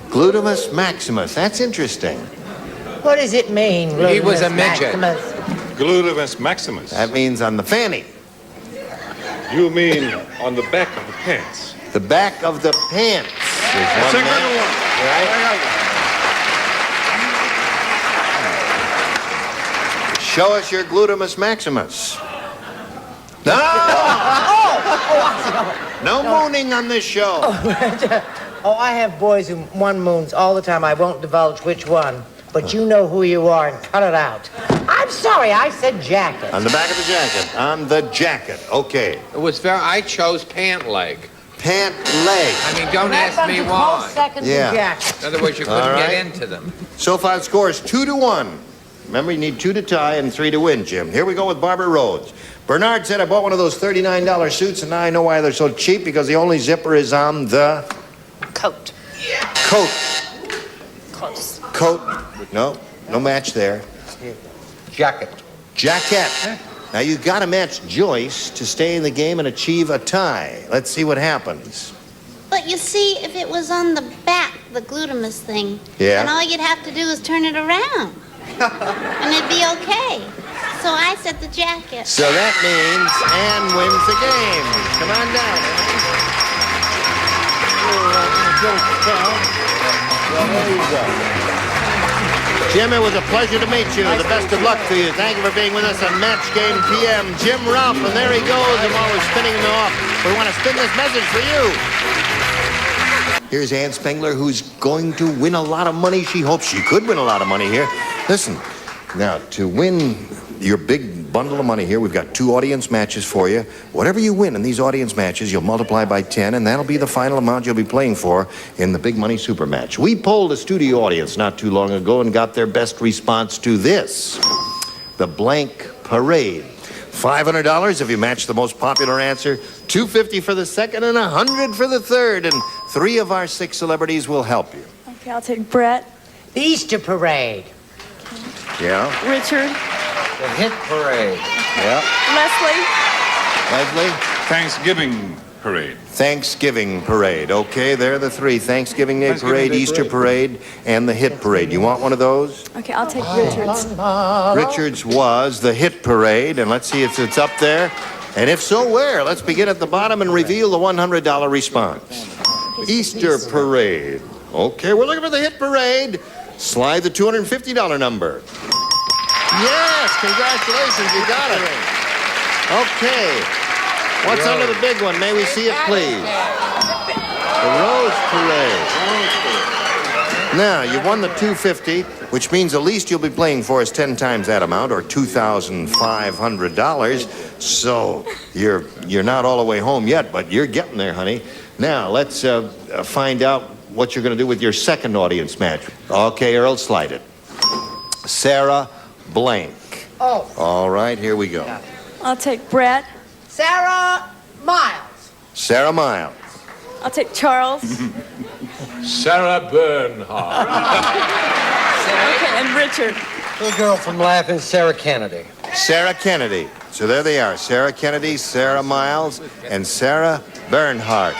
Glutamus maximus. That's interesting. What does it mean? He was a Glutamus midget. maximus? Glutamus maximus. That means on the fanny. You mean on the back of the pants? The back of the pants. That's a good one. Right? Show us your glutamus maximus. No! No mooning on this show. Oh, I have boys who one moons all the time. I won't divulge which one, but you know who you are and cut it out. I'm sorry, I said jacket. On the back of the jacket. On the jacket. Okay. It was I chose pant leg. Pant leg. I mean, don't ask me why. Yeah. In other words, you couldn't All right. get into them. So far, the score is 2-1. Remember, you need 2 to tie and 3 to win, Jim. Here we go with Barbara Rhodes. Bernard said, I bought one of those $39 suits, and now I know why they're so cheap, because the only zipper is on the... Coat. Coat. Close. Coat. No match there. Jacket. Jacket. Now, you got to match Joyce to stay in the game and achieve a tie. Let's see what happens. But you see, if it was on the back, the glutamus thing, Yeah. then all you'd have to do is turn it around. And it'd be okay. So I said the jacket. So that means Ann wins the game. Come on down, Well, there you go. Jim, it was a pleasure to meet you. The best of luck to you. Thank you for being with us on Match Game PM. Jim Ralph, and there he goes. I'm always spinning him off. We want to spin this message for you. Here's Ann Spengler, who's going to win a lot of money. She hopes she could win a lot of money here. Listen, now, to win your big bundle of money here, we've got 2 audience matches for you. Whatever you win in these audience matches, you'll multiply by 10, and that'll be the final amount you'll be playing for in the big money super match. We polled a studio audience not too long ago and got their best response to this: the blank parade. $500 if you match the most popular answer, $250 for the second, and $100 for the third. And 3 of our 6 celebrities will help you. Okay, I'll take Brett. The Easter Parade. Yeah? Richard. The hit parade. Yeah. Leslie. Leslie? Thanksgiving parade. Thanksgiving parade. Okay, there are the 3. Thanksgiving Day parade, Easter parade, and the hit parade. You want one of those? Okay, I'll take Richard's. Richard's was the hit parade, and let's see if it's up there. And if so, where? Let's begin at the bottom and reveal the $100 response. Easter parade. Okay, we're looking for the hit parade. Slide the $250 number. Yes, congratulations, you got it. Okay. What's under the big one? May we see it, please? The Rose Parade. Now, you won the $250, which means the least you'll be playing for is 10 times that amount, or $2,500. So you're not all the way home yet, but you're getting there, honey. Now, let's find out what you're going to do with your second audience match. Okay, Earl, slide it. Sarah Blank. Oh. All right, here we go. I'll take Brett. Sarah Miles. Sarah Miles. I'll take Charles. Sarah Bernhardt. Okay, and Richard. Little girl from Laughing, Sarah Kennedy. Sarah Kennedy. So there they are. Sarah Kennedy, Sarah Miles, and Sarah Bernhardt.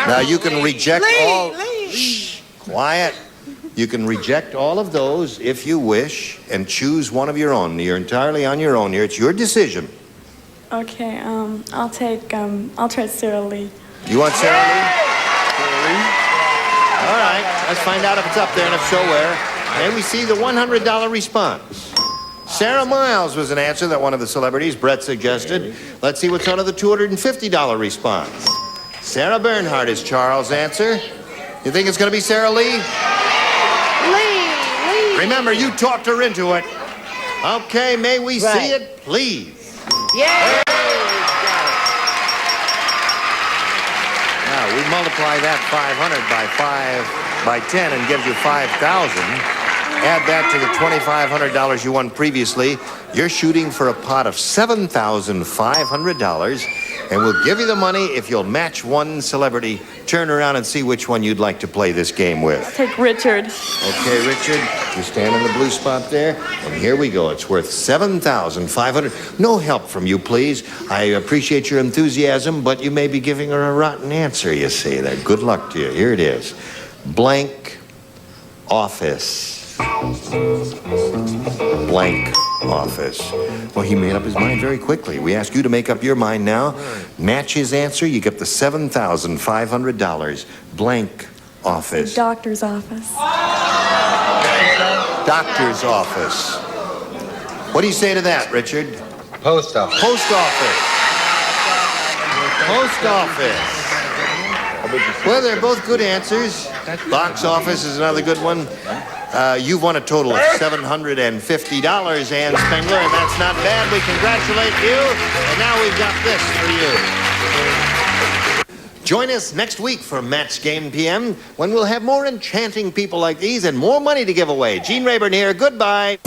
Now you can reject all... Shh, quiet. You can reject all of those if you wish and choose one of your own. You're entirely on your own here. It's your decision. Okay, I'll try Sarah Lee. You want Sarah Lee? Sarah Lee? All right, let's find out if it's up there, and if so, where. And we see the $100 response. Sarah Miles was an answer that one of the celebrities, Brett, suggested. Let's see what's under the $250 response. Sarah Bernhardt is Charles' answer. You think it's going to be Sarah Lee? Lee. Remember, you talked her into it. Okay, may we see it, please? Yeah. Now, we multiply that 500 by 10 and gives you 5,000. Add that to the $2,500 you won previously. You're shooting for a pot of $7,500, and we'll give you the money if you'll match one celebrity. Turn around and see which one you'd like to play this game with. I'll take Richard. Okay, Richard, you stand in the blue spot there, and here we go. It's worth $7,500. No help from you, please. I appreciate your enthusiasm, but you may be giving her a rotten answer, you see. There. Good luck to you. Here it is. Blank office. Blank office. Well, he made up his mind very quickly. We ask you to make up your mind now. Match his answer, you get the $7,500. Blank office. The doctor's office. Doctor's office. What do you say to that, Richard? Post office. Post office. Post office. Well, they're both good answers. Box office is another good one. You've won a total of $750, Ann Spengler, and that's not bad. We congratulate you. And now we've got this for you. Join us next week for Match Game PM, when we'll have more enchanting people like these and more money to give away. Gene Rayburn here. Goodbye.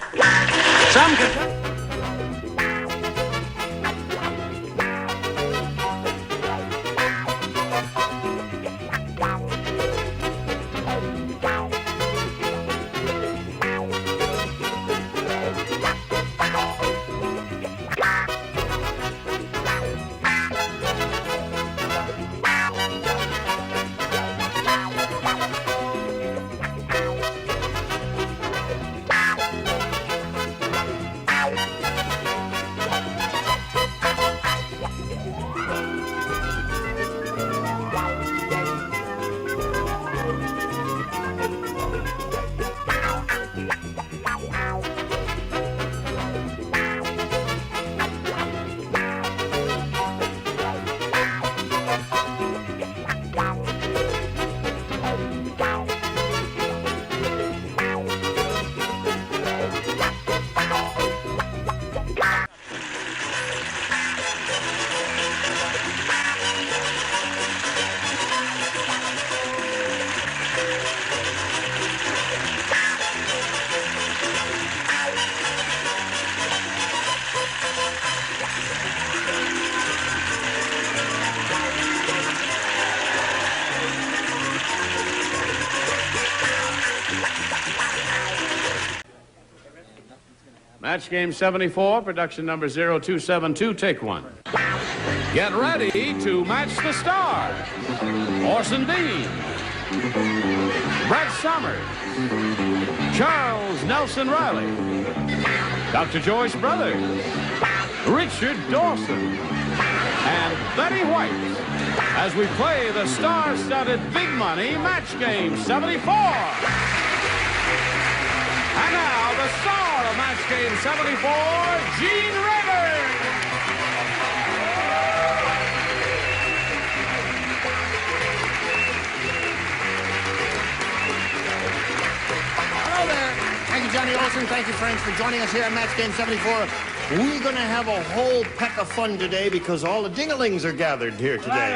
Match Game 74, production number 0272, take one. Get ready to match the stars. Orson Bean, Brett Summers, Charles Nelson Riley, Dr. Joyce Brothers, Richard Dawson, and Betty White as we play the star-studded Big Money Match Game 74. And now, the star of Match Game 74, Gene Rayburn. Hello there. Thank you, Johnny Olson. Thank you, friends, for joining us here at Match Game 74. We're going to have a whole peck of fun today because all the dingalings are gathered here today.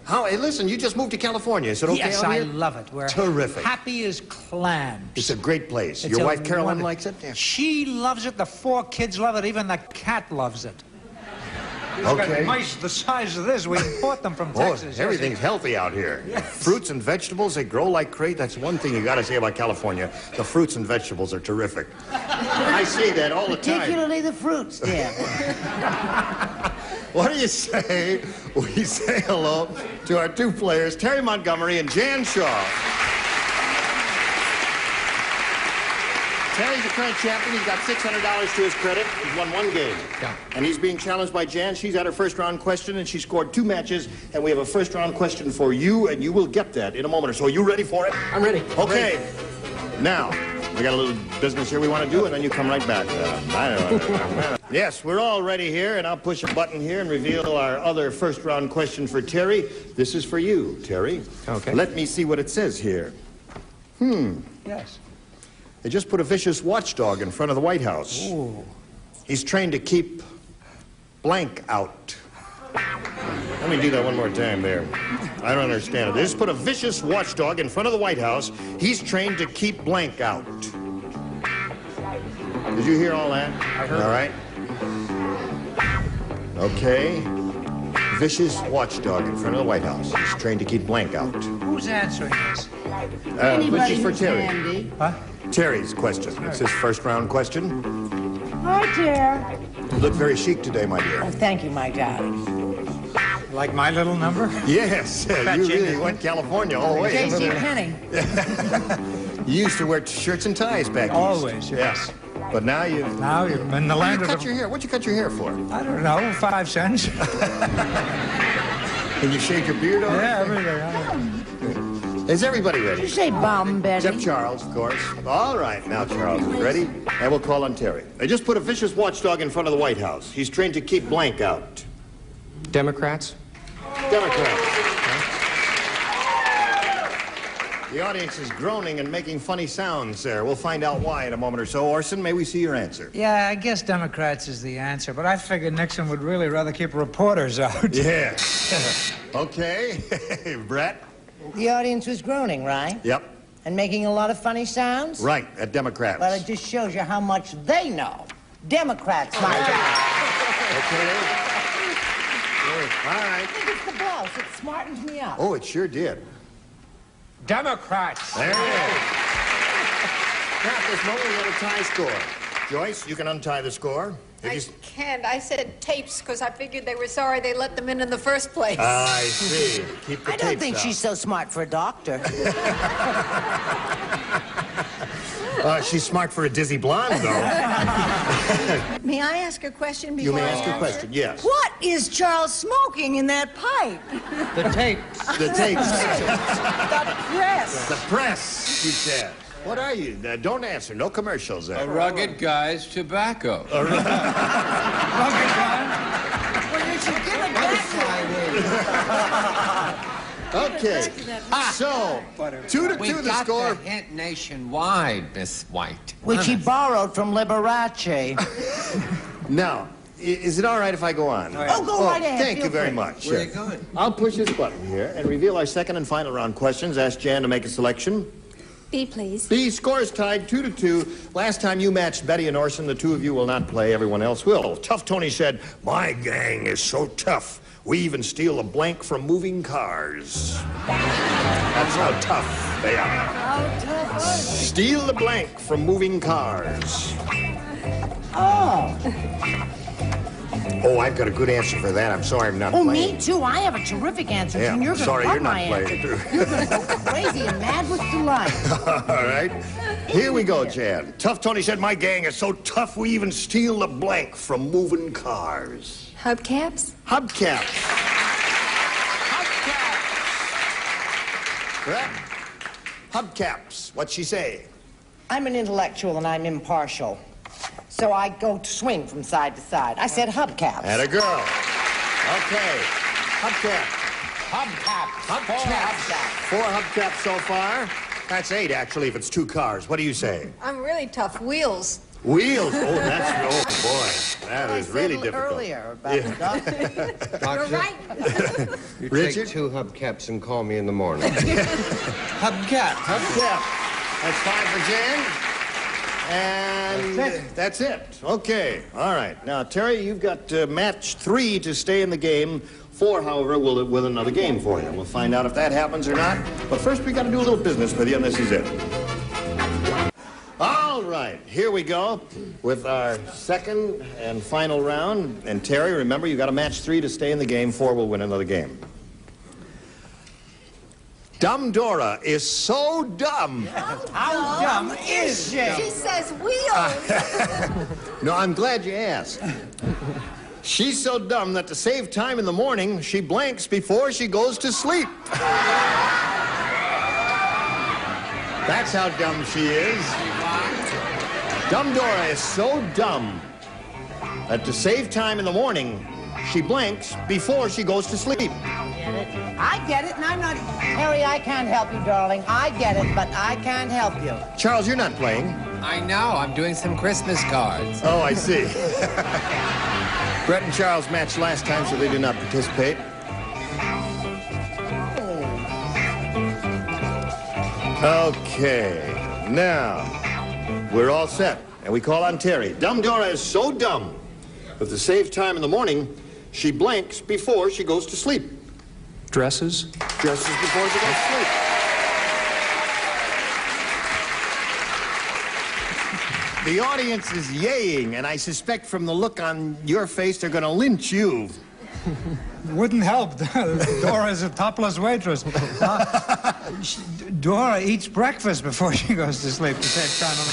Hey, listen, you just moved to California. Is it okay Yes, out I here? love it. We're terrific. happy as clams. It's a great place. It's Your a wife, Caroline, wonder- likes it? Yeah. She loves it. The 4 kids love it. Even the cat loves it. We've Okay. got mice the size of this. We import them from Texas. Everything's healthy out here. Yes. Fruits and vegetables, they grow like crazy. That's one thing you got to say about California. The fruits and vegetables are terrific. I say that all the time. Particularly the fruits, dear. What do you say we say hello to our 2 players, Terry Montgomery and Jan Shaw? Terry's the current champion. He's got $600 to his credit. He's won 1 game. Yeah. And he's being challenged by Jan. She's had her first-round question, and she scored 2 matches. And we have a first-round question for you, and you will get that in a moment or so. Are you ready for it? I'm ready. Okay. Now, we got a little business here we want to do, and then you come right back. Yes, we're all ready here, and I'll push a button here and reveal our other first-round question for Terry. This is for you, Terry. Okay. Let me see what it says here. Yes. They just put a vicious watchdog in front of the White House. Ooh. He's trained to keep blank out. Let me do that one more time there. I don't understand it. They just put a vicious watchdog in front of the White House. He's trained to keep blank out. Did you hear all that? I heard. All right. Okay. Vicious watchdog in front of the White House. He's trained to keep blank out. Who's answering this? This is for Terry. Handy. Huh? Terry's question. It's his first round question. Hi, dear. You look very chic today, my dear. Oh, thank you, my darling. Like my little number? Yes, you really went California all the way. J.C. Penney. You used to wear shirts and ties back east. Always, yes. But now you've in the land of cut your hair. What'd you cut your hair for? I don't know, 5 cents. Can you shave your beard over? Yeah, everything. Is everybody ready? Did you say bomb, Betty? Except Charles, of course. All right, now Charles is ready, and we'll call on Terry. They just put a vicious watchdog in front of the White House. He's trained to keep blank out. Democrats? Democrats. The audience is groaning and making funny sounds there. We'll find out why in a moment or so. Orson, may we see your answer? Yeah, I guess Democrats is the answer, but I figured Nixon would really rather keep reporters out. Yeah. Okay. Brett? The audience was groaning, right? Yep. And making a lot of funny sounds? Right, at Democrats. Well, it just shows you how much they know. Democrats, my guy. Okay. All right. I think it's the blouse. It smartens me up. Oh, it sure did. Democrats. There it is. Now, at this moment, we have a tie score. Joyce, you can untie the score. I can't. I said tapes because I figured they were sorry they let them in the first place. I see. Keep the I tapes don't think out. she's so smart for a doctor. She's smart for a dizzy blonde, though. May I ask a question before You may I ask a answer? question, yes. What is Charles smoking in that pipe? The tapes. The tapes. The press. The press, she said. What are you? Don't answer. No commercials there. A rugged guy's tobacco. Well, you should give it back to him. Okay. So, 2-2 the score. We got the hint nationwide, Miss White. Which he borrowed from Liberace. Now, is it all right if I go on? Oh, go right ahead. Thank you Feel very free. much. Where are you going? I'll push this button here and reveal our second and final round questions. Ask Jan to make a selection. B, please. B, score is tied 2-2. Last time you matched Betty and Orson, the two of you will not play. Everyone else will. Tough Tony said, "My gang is so tough. We even steal a blank from moving cars." That's how tough they are. How tough are they? Steal the blank from moving cars. Oh. Oh, I've got a good answer for that. I'm sorry I'm not Oh, playing. me too. I have a terrific answer, Yeah, and you're going to sorry love you're not my playing answer. it. You're going to go crazy and mad with delight. All right. Here we go, Jan. Tough Tony said, "My gang is so tough we even steal the blank from moving cars." Hubcaps? Hubcaps. Correct? Hubcaps. What'd she say? I'm an intellectual and I'm impartial. So I go to swing from side to side. I said hubcaps. Atta girl. Okay. Hubcaps. Hubcaps. 4 hubcaps so far. That's 8, actually, if it's 2 cars. What do you say? I'm really tough. Wheels. Wheels. Oh, that's... Oh, boy. That is really difficult. Earlier about the You're right. You Richard? take 2 hubcaps and call me in the morning. Hubcap. Hubcap. That's 5 for Jan. And that's it. Okay. All right. Now, Terry, you've got match 3 to stay in the game. 4, however, will with another game for you. We'll find out if that happens or not. But first, we got to do a little business with you, and this is it. All right. Here we go with our second and final round. And Terry, remember, you got a match 3 to stay in the game. 4 will win another game. Dumb Dora is so dumb. How dumb is she? She says wheels. No, I'm glad you asked. She's so dumb that to save time in the morning, she blanks before she goes to sleep. That's how dumb she is. Dumb Dora is so dumb that to save time in the morning, she blanks before she goes to sleep. I get it, and I'm not... Harry, I can't help you, darling. I get it, but I can't help you. Charles, you're not playing. I know. I'm doing some Christmas cards. Oh, I see. Brett and Charles matched last time, so they did not participate. Okay, now, we're all set, and we call on Terry. Dumb Dora is so dumb that to save time in the morning, she blanks before she goes to sleep. Dresses? Dresses before she goes to sleep. The audience is yaying, and I suspect from the look on your face, they're going to lynch you. Wouldn't help. Dora is a topless waitress. Dora eats breakfast before she goes to sleep to save time on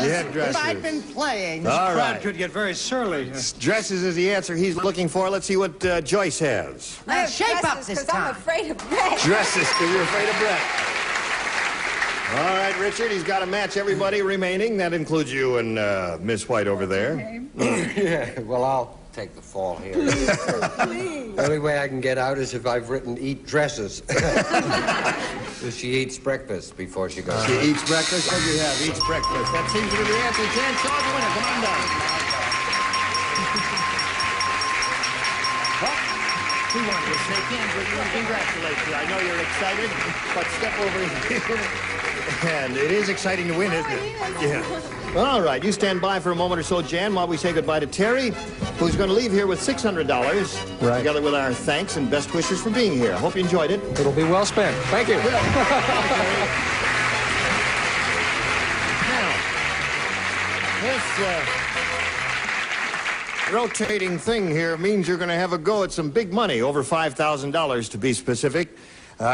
You had dresses. If I'd been playing. This All crowd right. could get very surly. Dresses is the answer he's looking for. Let's see what Joyce has. I have shape up dresses this 'cause I'm time. afraid of Brett. Dresses, because you're afraid of Brett. All right, Richard, he's got to match everybody remaining. That includes you and Miss White over there. Yeah, well, I'll take the fall here. The only way I can get out is if I've written eat dresses. So she eats breakfast before she goes. She eats breakfast? What do you have? Eats breakfast. That seems to be the answer. Jan Shaw's the winner. Come on down. Well, we wanted to shake hands with you and congratulate you. I know you're excited, but step over here. And it is exciting to win, isn't it? Yeah. All right, you stand by for a moment or so, Jan, while we say goodbye to Terry, who's going to leave here with $600, together with our thanks and best wishes for being here. I hope you enjoyed it. It'll be well spent. Thank you. This rotating thing here means you're going to have a go at some big money, over $5,000 to be specific.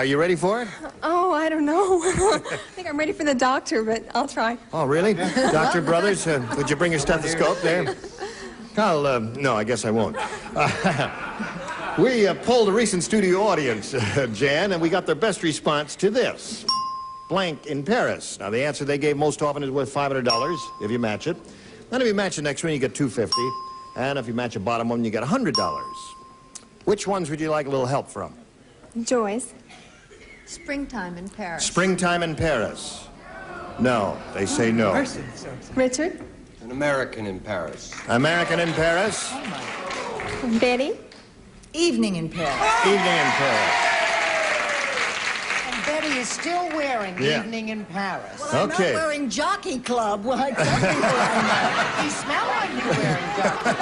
You ready for it? Oh, I don't know. I think I'm ready for the doctor, but I'll try. Oh, really? Dr. Brothers, would you bring your stethoscope there? No, I guess I won't. We polled a recent studio audience, Jan, and we got their best response to this. Blank in Paris. Now, the answer they gave most often is worth $500 if you match it. Then if you match the next one, you get $250. And if you match a bottom one, you get $100. Which ones would you like a little help from? Joyce. Springtime in Paris. Springtime in Paris. No, they say no. Richard. An American in Paris. American in Paris. Betty. Evening in Paris. Evening in Paris. And Betty is still wearing Evening in Paris. Well, I'm not wearing Jockey Club like some people are. You smell like you wearing Jockey Club.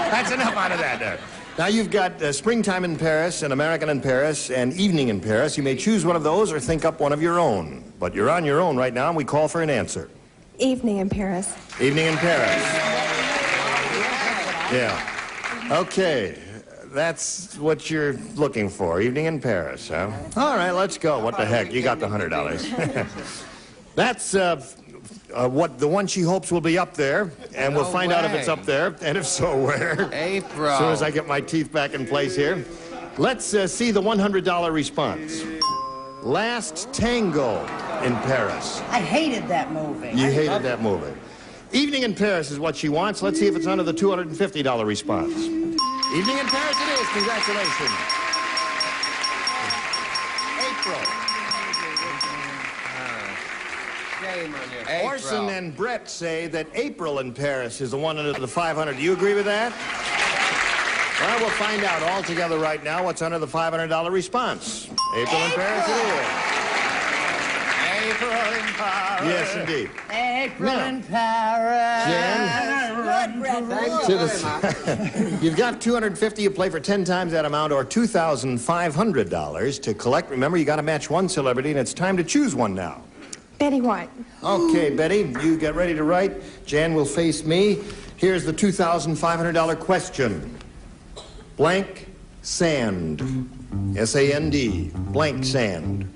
That's enough out of that there. Now you've got Springtime in Paris, and American in Paris, and Evening in Paris. You may choose one of those or think up one of your own. But you're on your own right now, and we call for an answer. Evening in Paris. Evening in Paris. Yeah. Okay. That's what you're looking for. Evening in Paris, huh? All right, let's go. What the heck? You got the $100. That's what the one she hopes will be up there, and we'll find out if it's up there, and if so, where. April. As soon as I get my teeth back in place here. Let's see the $100 response. Last Tango in Paris. I hated that movie. You hated that movie. Evening in Paris is what she wants. Let's see if it's under the $250 response. Evening in Paris it is. Congratulations. April. Orson and Brett say that April in Paris is the one under the 500. Do you agree with that? Well, we'll find out all together right now what's under the $500 response. April in Paris it is. April in Paris. Yes, indeed. April Now, in Paris. Jan, you've got $250. You play for 10 times that amount, or $2,500 to collect. Remember, you got to match one celebrity, and it's time to choose one now. Betty White. Okay, Betty, you get ready to write. Jan will face me. Here's the $2,500 question. Blank sand. S-A-N-D. Blank sand.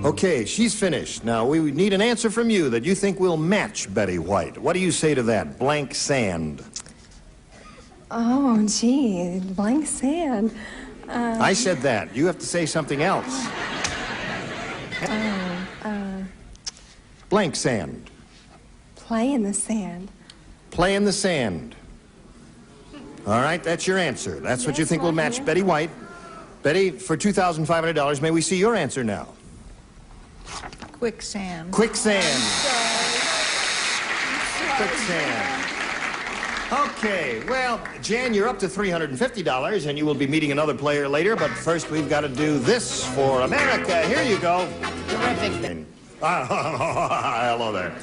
Okay, she's finished. Now, we need an answer from you that you think will match Betty White. What do you say to that? Blank sand. Oh, gee, blank sand. I said that. You have to say something else. Blank sand. Play in the sand. Play in the sand. All right, that's your answer. That's what you think will match Betty White. Betty, for $2,500, may we see your answer now? Quicksand. Quicksand. Quicksand. Okay, well, Jan, you're up to $350, and you will be meeting another player later, but first we've got to do this for America. Here you go. Terrific. Hello there.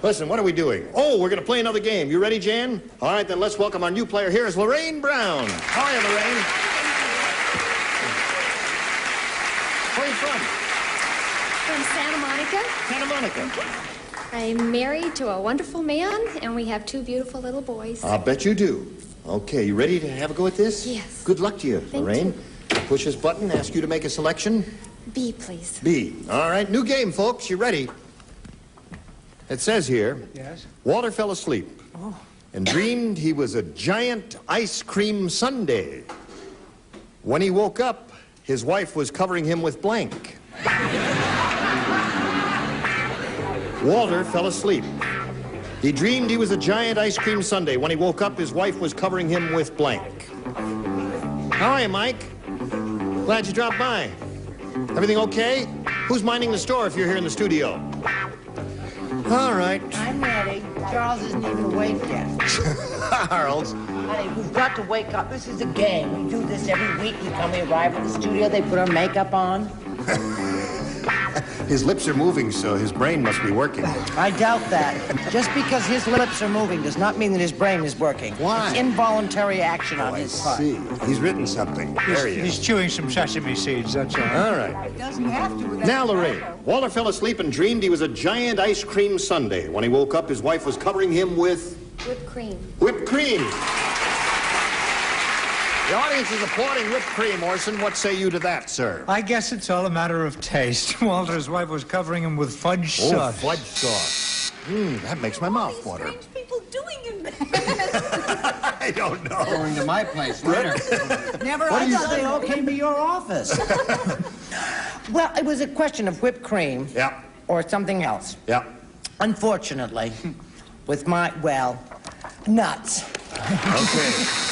Listen, what are we doing? Oh, we're going to play another game. You ready, Jan? All right, then let's welcome our new player. Here is Lorraine Brown. How are you, Lorraine? Where are you from? From Santa Monica. Santa Monica. I'm married to a wonderful man, and we have 2 beautiful little boys. I'll bet you do. Okay, you ready to have a go at this? Yes. Good luck to you, Lorraine. Push this button, ask you to make a selection. B, please. B. All right, new game, folks. You ready? It says here, Yes? Walter fell asleep and dreamed he was a giant ice cream sundae. When he woke up, his wife was covering him with blank. Walter fell asleep. He dreamed he was a giant ice cream sundae. When he woke up, his wife was covering him with blank. How are you, Mike? Glad you dropped by. Everything okay? Who's minding the store if you're here in the studio? All right. I'm ready. Charles isn't even awake yet. Charles. Honey, we've got to wake up. This is a game. We do this every week. We come, we arrive at the studio, they put our makeup on. His lips are moving, so his brain must be working. I doubt that. Just because his lips are moving does not mean that his brain is working. Why? It's involuntary action on his part. See, he's written something. There he is. He's chewing some sesame seeds, that's all. All right. Doesn't have to. Now, Lorraine. Walter fell asleep and dreamed he was a giant ice cream sundae. When he woke up, his wife was covering him with... Whipped cream. Whipped cream. The audience is applauding whipped cream, Orson. What say you to that, sir? I guess it's all a matter of taste. Walter's wife was covering him with fudge sauce. Fudge sauce. That makes my mouth water. Strange people doing in bed. I don't know. Going to my place later. Never. What do you say? All came to your office. Well, it was a question of whipped cream. Yeah. Or something else. Yeah. Unfortunately, with my, well, nuts. Okay.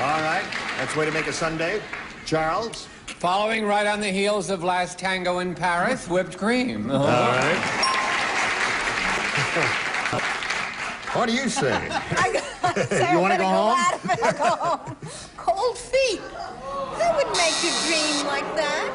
All right. That's way to make a sundae. Charles? Following right on the heels of Last Tango in Paris, whipped cream. All right. What do you say? I gotta say, You wanna go home? I go home. Cold feet. Who would make you dream like that?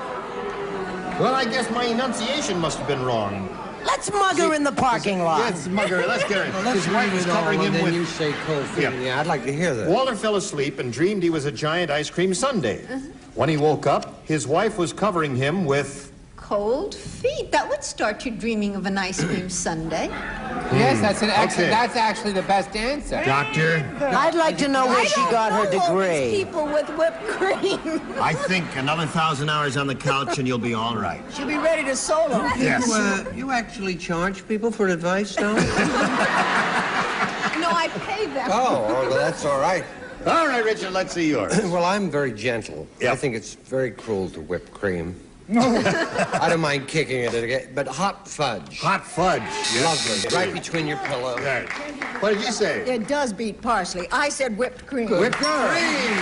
Well, I guess my enunciation must have been wrong. Let's mug her in the parking lot. Yes, mug her. Let's get her. Well, let's His wife read was it all, covering him and then with... you say cold feet. Yeah. Yeah, I'd like to hear that. Walter fell asleep and dreamed he was a giant ice cream sundae. When he woke up, his wife was covering him with... Cold feet. That would start you dreaming of an ice cream sundae. Yes, that's an excellent. Okay. That's actually the best answer. Doctor, I'd like to know where she got her degree. People with whipped cream. I think another 1,000 hours on the couch and you'll be all right. She'll be ready to solo. Yes. You actually charge people for advice now? No, I pay them. Oh, well, that's all right. All right, Richard, let's see yours. Well, I'm very gentle. Yeah. I think it's very cruel to whip cream. I don't mind kicking it again, but hot fudge. Hot fudge. Lovely. Right between your pillows. Right. What did you say? It does beat parsley. I said whipped cream. Whipped cream.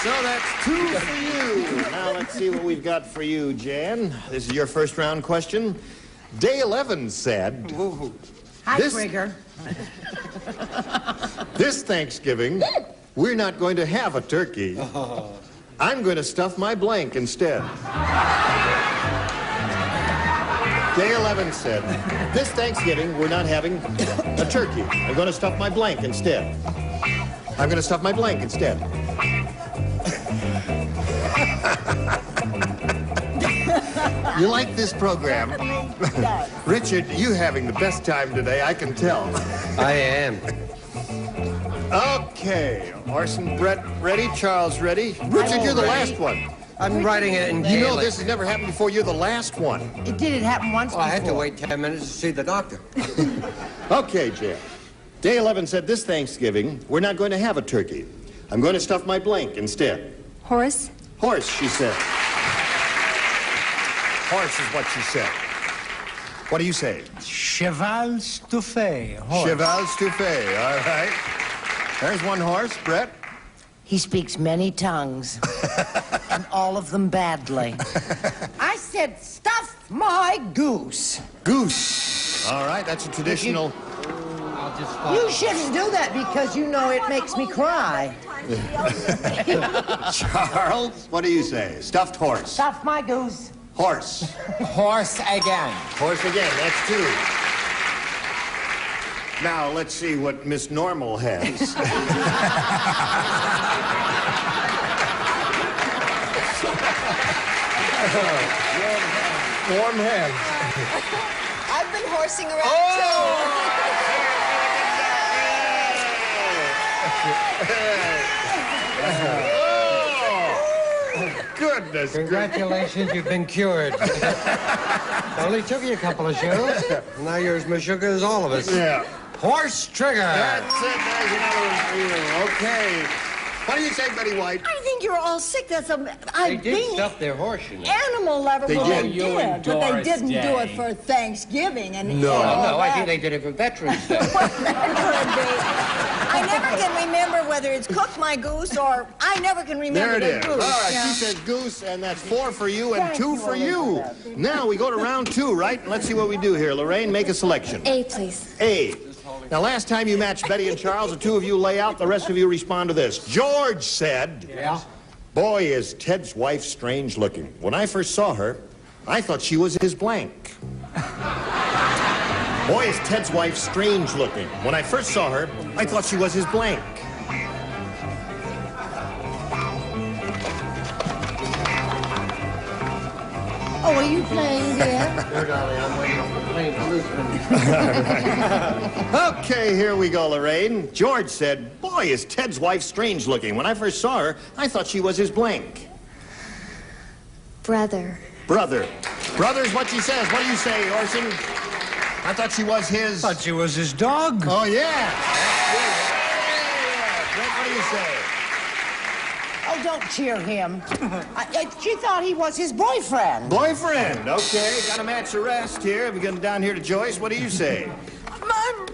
So that's 2 for you. Now let's see what we've got for you, Jan. This is your first round question. Day 11 said... Hi, This- Trigger. This Thanksgiving, we're not going to have a turkey. I'm going to stuff my blank instead. Day 11 said, this Thanksgiving, we're not having a turkey. I'm going to stuff my blank instead. I'm going to stuff my blank instead. You like this program? Richard, you having the best time today, I can tell. I am. Okay, Orson, Brett ready, Charles ready. Richard, you're the last one. I'm writing it in You know Gaelic. this has never happened before. You're the last one. It did happen once Well, I had to before. wait 10 minutes to see the doctor. Okay, Jan. Day 11 said this Thanksgiving, we're not going to have a turkey. I'm going to stuff my blank instead. Horse? Horse, she said. Horse is what she said. What do you say? Cheval Stouffé. Horse. Cheval Stouffé, all right. There's one horse, Brett. He speaks many tongues, and all of them badly. I said, stuff my goose. Goose. All right, that's a traditional... I'll just You shouldn't do that because you know it makes me cry. Charles, what do you say? Stuffed horse. Stuff my goose. Horse. Horse again. Horse again, that's 2. Now, let's see what Miss Normal has. I I've been horsing around Goodness. Congratulations, you've been cured. Only took you a couple of shows. Now you're as sugar as all of us. Yeah. Horse trigger. That's it. There's another one for you. Okay. What do you say, Betty White? I think you're all sick. That's a. They did stuff their horse, you know. Animal lover. They well, did. they You did, and but they Doris didn't do Day. it for Thanksgiving and No. all No, I that. think they did it for Veterans Day. I never can remember whether it's cook my goose or I never can remember There it the is. goose. All right, Yeah. she says goose, and that's 4 for you and Thank 2 you, for you. Now we go to round 2, right? Let's see what we do here. Lorraine, make a selection. A, please. A. Now, last time you matched Betty and Charles, the two of you lay out, the rest of you respond to this. George said, Yeah? boy, is Ted's wife strange looking. When I first saw her, I thought she was his blank. Boy, is Ted's wife strange looking. When I first saw her, I thought she was his blank. Oh, are you playing there? No, darling, I'm waiting for the plane policeman. Okay, here we go, Lorraine. George said, boy, is Ted's wife strange looking. When I first saw her, I thought she was his blank. Brother. Brother. Brother's what she says. What do you say, Orson? I thought she was his... Thought she was his dog. Oh, yeah. Brett, what do you say? Oh, don't cheer him. She thought he was his boyfriend. Boyfriend. Okay, got to match the rest here. We're going down here to Joyce. What do you say? Mom,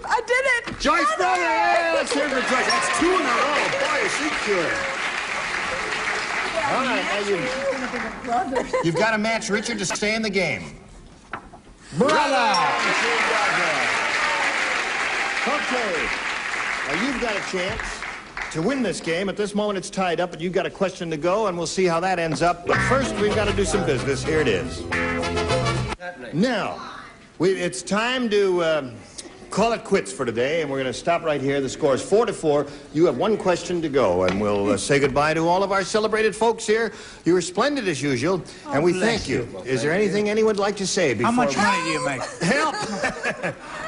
I did it. Joyce, brother. Yeah, let's hear it for Joyce. That's 2 in a row. Boy, is she cured. All right, now you've got to match Richard to stay in the game. Brother! Okay. Now you've got a chance to win this game. At this moment, it's tied up, but you've got a question to go, and we'll see how that ends up. But first, we've got to do some business. Here it is. Now, it's time to call it quits for today, and we're going to stop right here. The score is 4-4. You have one question to go, and we'll say goodbye to all of our celebrated folks here. You were splendid as usual, and we thank you. Is there anything anyone would like to say before... How much money do you make? Help!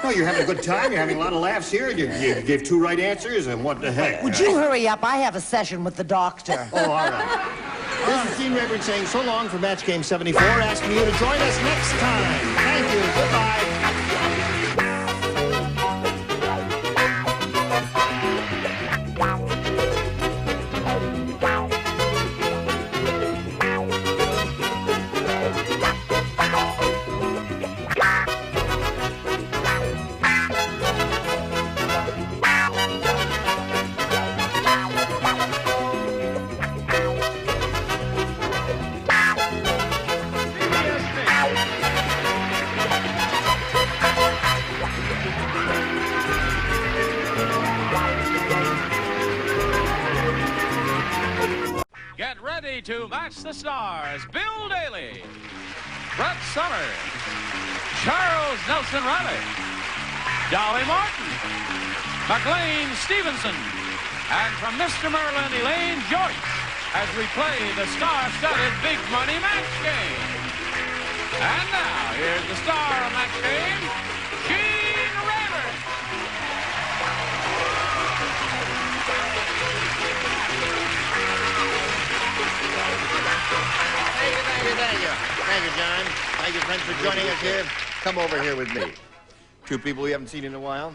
No, you're having a good time. You're having a lot of laughs here. You gave 2 right answers, and what the heck? Would you hurry up? I have a session with the doctor. Oh, all right. This is Gene Rayburn saying so long for Match Game 74, asking you to join us next time. Thank you. Goodbye. Get ready to match the stars. Bill Daly, Brett Summers, Charles Nelson Riley, Dolly Martin, McLean Stevenson, and from Mr. Merlin, Elaine Joyce, as we play the star-studded Big Money Match Game. And now, here's the star of Match Game, Gene Rayburn. Thank you, John. Thank you, friends, for joining us here. Come over here with me. 2 people we haven't seen in a while.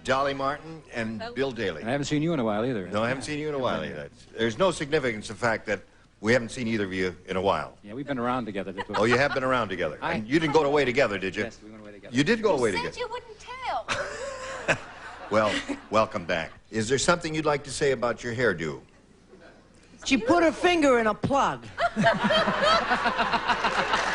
Dolly Martin and Bill Daly. I haven't seen you in a while either. No, I haven't seen you in a while either. There's no significance to the fact that we haven't seen either of you in a while. Yeah, we've been around together. Oh, you have been around together. And you didn't go away together, did you? Yes, we went away together. You did go away together. You wouldn't tell. Well, welcome back. Is there something you'd like to say about your hairdo? She put her finger in a plug. All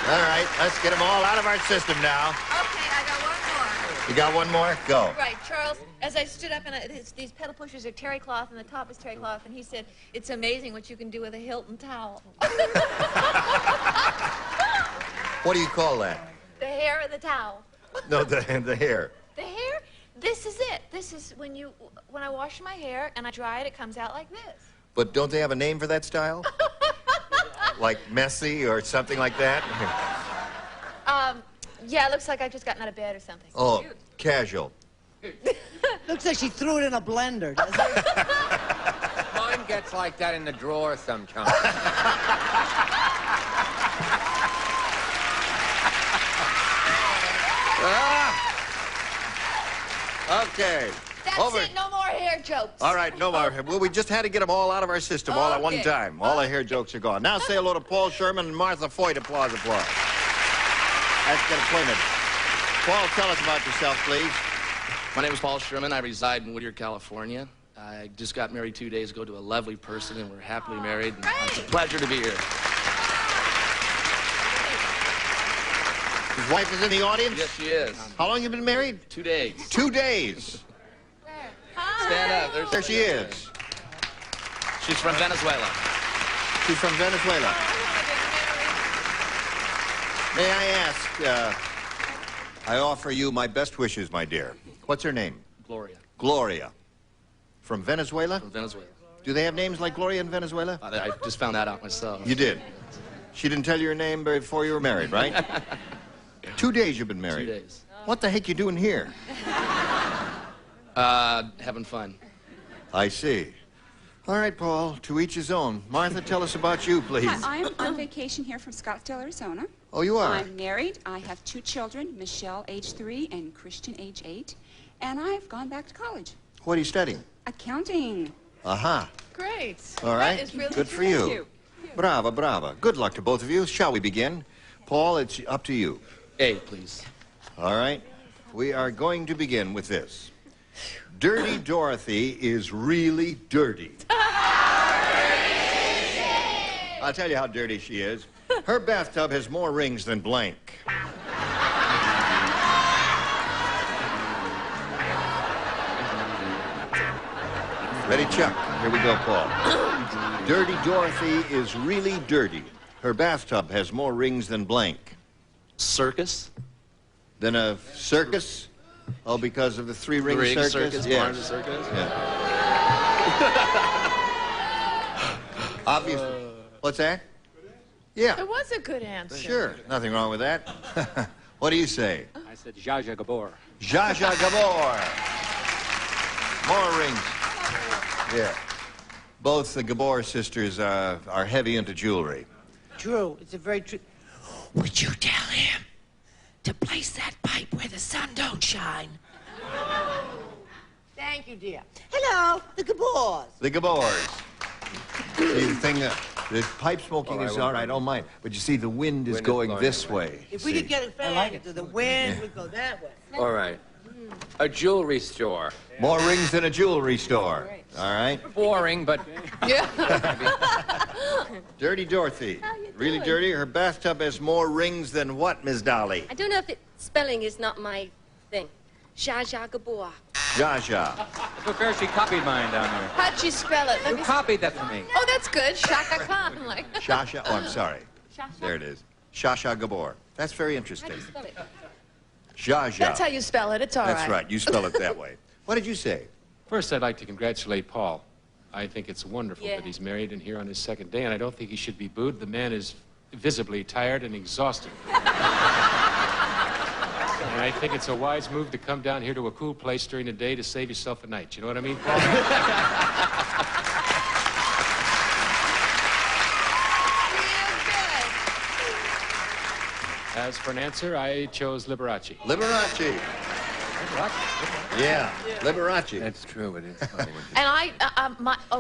right, let's get them all out of our system now. Okay, I got one more. You got one more? Go. Right, Charles, as I stood up, and these pedal pushers are terry cloth, and the top is terry cloth, and he said, it's amazing what you can do with a Hilton towel. What do you call that? The hair of the towel. No, the hair. The hair, this is it. This is when I wash my hair and I dry it, it comes out like this. But don't they have a name for that style? Like messy or something like that? Yeah, it looks like I've just gotten out of bed or something. Oh, casual. Looks like she threw it in a blender, doesn't it? Mine gets like that in the drawer sometimes. Okay. That's Over. it. No more hair jokes. All right, no more. Well, we just had to get them all out of our system all at one Okay. time. All the hair jokes are gone. Now say hello to Paul Sherman and Martha Foyt. Applause, applause. Let's get acquainted. Paul, tell us about yourself, please. My name is Paul Sherman. I reside in Whittier, California. I just got married 2 days ago to a lovely person, and we're happily married. And it's a pleasure to be here. His wife is in the audience? Yes, she is. How long have you been married? 2 days. 2 days. Stand up. There she is. She's from Venezuela. She's from Venezuela. May I ask, I offer you my best wishes, my dear. What's her name? Gloria. Gloria. From Venezuela? From Venezuela. Do they have names like Gloria in Venezuela? I just found that out myself. You did? She didn't tell you her name before you were married, right? 2 days you've been married. 2 days. What the heck you doing here? Having fun. I see. All right, Paul, to each his own. Martha, tell us about you, please. Hi, I'm on vacation here from Scottsdale, Arizona. Oh, you are? I'm married. I have 2 children, Michelle, age 3, and Christian, age 8. And I've gone back to college. What are you studying? Accounting. Aha. Great. All right. That is really Good for great. you. Brava, brava. Good luck to both of you. Shall we begin? Paul, it's up to you. A, please. All right. We are going to begin with this. Dirty Dorothy is really dirty. I'll tell you how dirty she is. Her bathtub has more rings than blank. Ready, Chuck? Here we go, Paul. Dirty Dorothy is really dirty. Her bathtub has more rings than blank. Circus? Than a circus? Oh, because of the three-ring circus? Circus, Yes. part of the circus? Yeah. Obviously. What's that? Yeah. It was a good answer. Sure. Nothing wrong with that. What do you say? I said Zsa Zsa Gabor. Zsa Zsa Gabor. More rings. Yeah. Both the Gabor sisters are heavy into jewelry. True. It's a very true. Would you tell him to place that pipe where the sun don't shine? Thank you, dear. Hello, the Gabors. The Gabors. See, the thing, the pipe smoking is all right, don't mind. But you see, the wind is going this way. If we could get it fan to the wind, we'd go that way. All right. A jewelry store. More rings than a jewelry store. All right. Boring, but... Yeah. Dirty Dorothy. Really dirty? Her bathtub has more rings than what, Miss Dolly? I don't know if spelling is not my thing. Zsa Zsa Gabor. Zsa Zsa. Look there, she copied mine down there. How'd you spell it? You copied that for me. Oh, that's good. Shaka Khan. Like. Shasha. Oh, I'm sorry. There it is. Zsa Zsa Gabor. That's very How interesting. do you spell it? Zsa Zsa. That's how you spell it. It's all right. That's right. You spell it that way. What did you say? First, I'd like to congratulate Paul. I think it's wonderful Yeah. that he's married and here on his second day, and I don't think he should be booed. The man is visibly tired and exhausted. And I think it's a wise move to come down here to a cool place during the day to save yourself a night. You know what I mean, Paul? As for an answer, I chose Liberace. Liberace. Yeah, Liberace. That's true, it is funny. And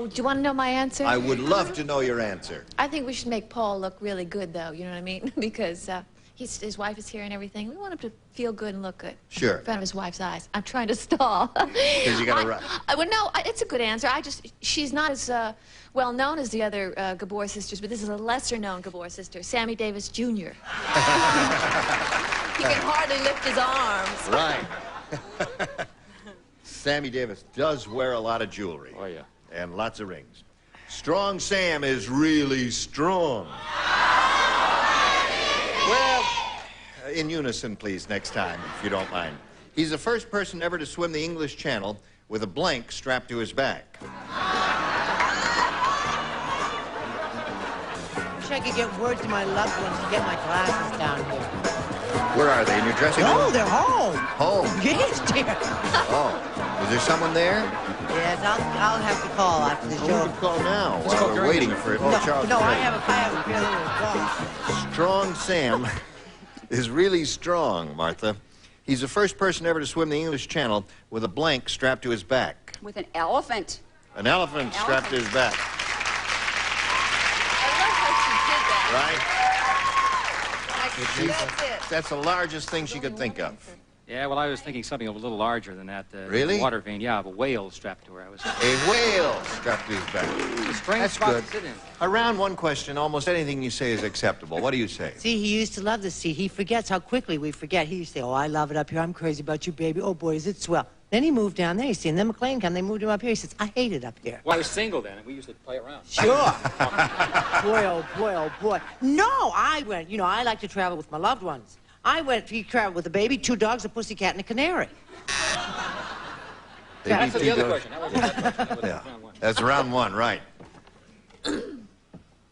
do you want to know my answer? I would love to know your answer. I think we should make Paul look really good, though. You know what I mean? Because his wife is here and everything. We want him to feel good and look good. Sure. In front of his wife's eyes. I'm trying to stall. Because you got to run. Well, no, it's a good answer. She's not as well known as the other Gabor sisters, but this is a lesser-known Gabor sister, Sammy Davis Jr. He can hardly lift his arms. Right. Sammy Davis does wear a lot of jewelry. Oh, yeah. And lots of rings. Strong Sam is really strong. Well, in unison, please, next time, if you don't mind. He's the first person ever to swim the English Channel with a blank strapped to his back. Wish I could get word to my loved ones to get my glasses down here. Where are they? In your dressing room? No, they're home. Home? Yes, dear. Oh. Is there someone there? Yes, I'll have to call after the Who show. would call now while we're waiting for it? Oh, Charles. No, I have a feeling it's gone. Strong Sam is really strong, Martha. He's the first person ever to swim the English Channel with a blank strapped to his back. With an elephant. An elephant strapped to his back. I love how she did that. Right? That's it. That's the largest thing she could think of. Yeah, well, I was thinking something a little larger than that. Really? Water vein, yeah, of a whale strapped to her. A whale strapped to his back. A strange That's spot good. to sit in. Around one question, almost anything you say is acceptable. What do you say? See, he used to love the sea. He forgets how quickly we forget. He used to say, oh, I love it up here. I'm crazy about you, baby. Oh, boy, is it swell. Then he moved down there. You see, and then McLean came. They moved him up here. He says, I hate it up here. Well, I was single then, and we used to play around. Sure. Boy, oh, boy, oh, boy. No, I went. You know, I like to travel with my loved ones. He traveled with a baby, 2 dogs, a pussycat, and a canary. That's the other dogs. question. That was Yeah. round one. That's round one, right.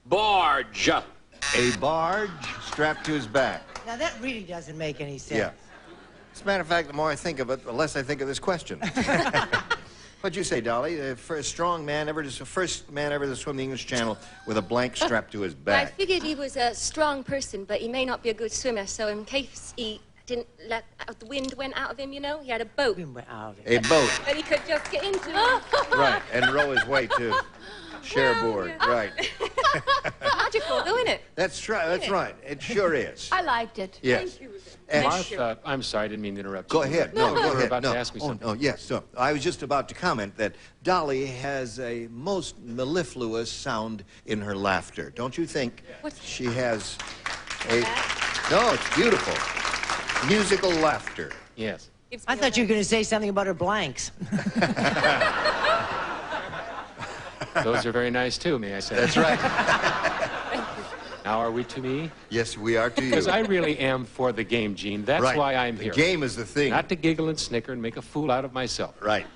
Barge. A barge strapped to his back. Now, that really doesn't make any sense. Yeah. As a matter of fact, the more I think of it, the less I think of this question. What'd you say, Dolly? The first man ever to swim the English Channel with a blank strapped to his I back. figured he was a strong person, but he may not be a good swimmer, so in case he didn't let the wind went out of him, you know, he had a boat. Wind went out of him. A boat. And he could just get into it. Right, and row his way to Cherbourg. Right. Magical, though, isn't it? That's right. That's right. It sure is. I liked it. Yes. Martha, I'm sorry, I didn't mean to interrupt you. Go ahead. No, go You were ahead. about No. to ask me something. Oh, yes. So I was just about to comment that Dolly has a most mellifluous sound in her laughter. Don't you think she has a... No, it's beautiful. Musical laughter. Yes. I thought you were going to say something about her blanks. Those are very nice, too, may I say. That's right. Now, are we to me? Yes, we are to you. Because I really am for the game, Gene. That's Right. why I'm here. The game is the thing. Not to giggle and snicker and make a fool out of myself. Right.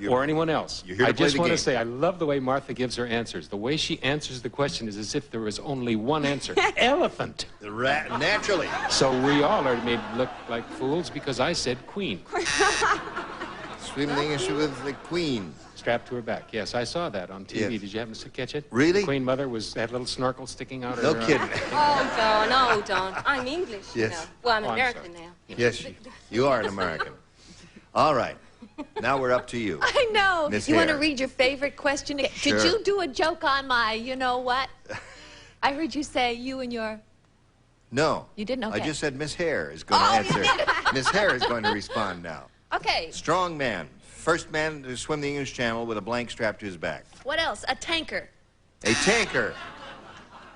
Or anyone else. You're here to I play just the want to game. say, I love the way Martha gives her answers. The way she answers the question is as if there was only one answer. Elephant. The rat, naturally. So we all are made look like fools because I said queen. Swim the English with the Queen. Strapped to her back. Yes, I saw that on TV. Yes. Did you happen to catch it? Really? The Queen Mother had a little snorkel sticking out No her... kidding. Oh, Don. I'm English, you Yes. know. Well, I'm Oh, I'm American sorry. now. Yes, you are an American. All right. Now we're up to you. I know. Miss You want to Hare. read your favorite question? Sure. Did you do a joke on my, you know what? I heard you say you and your... No. You didn't? Okay. I just said Miss Hare is going to answer. Miss Hare is going to respond now. Okay. Strong man. First man to swim the English Channel with a blank strapped to his back. What else? A tanker. A tanker.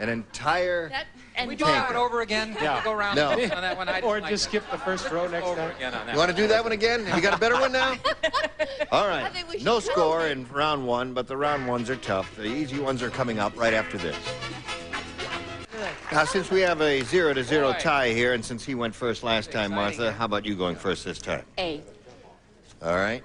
An entire And We do that one tanker. over again? Yeah. Go around No. on that one. I Or like just that. skip the first row next Over time. again on that You want to do that one again? Have you got a better one now? All I right. think we should No tell score them. in round one, but the round ones are tough. The easy ones are coming up right after this. Now, since we have a 0-0 tie here, and since he went first last time, Martha, how about you going first this time? A. All right.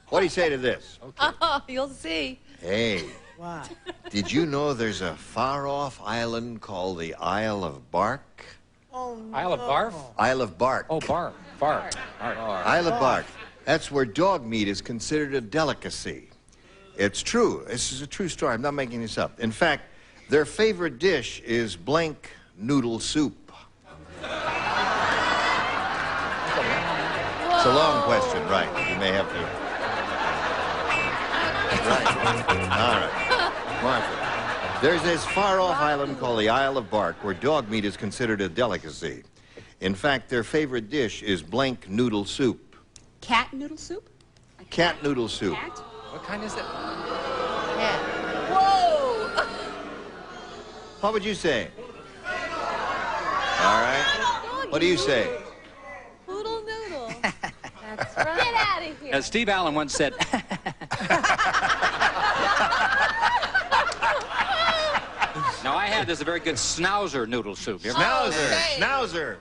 What do you say to this? Oh, you'll see. Hey, What? did you know there's a far-off island called the Isle of Bark? Oh, no. Isle of Barf? Isle of Bark. Oh, Barf. Barf. Isle of Bark. That's where dog meat is considered a delicacy. It's true. This is a true story. I'm not making this up. In fact, their favorite dish is blank noodle soup. It's a long question, right? You may have to. Right. All right. Martha. There's this far-off island called the Isle of Bark where dog meat is considered a delicacy. In fact, their favorite dish is blank noodle soup. Cat noodle soup? Cat noodle soup. Cat? What kind is it? Whoa! What would you say? All right. What do you say? Poodle noodle. That's right. Get out of here. As Steve Allen once said, now I had this a very good schnauzer noodle soup. You ever-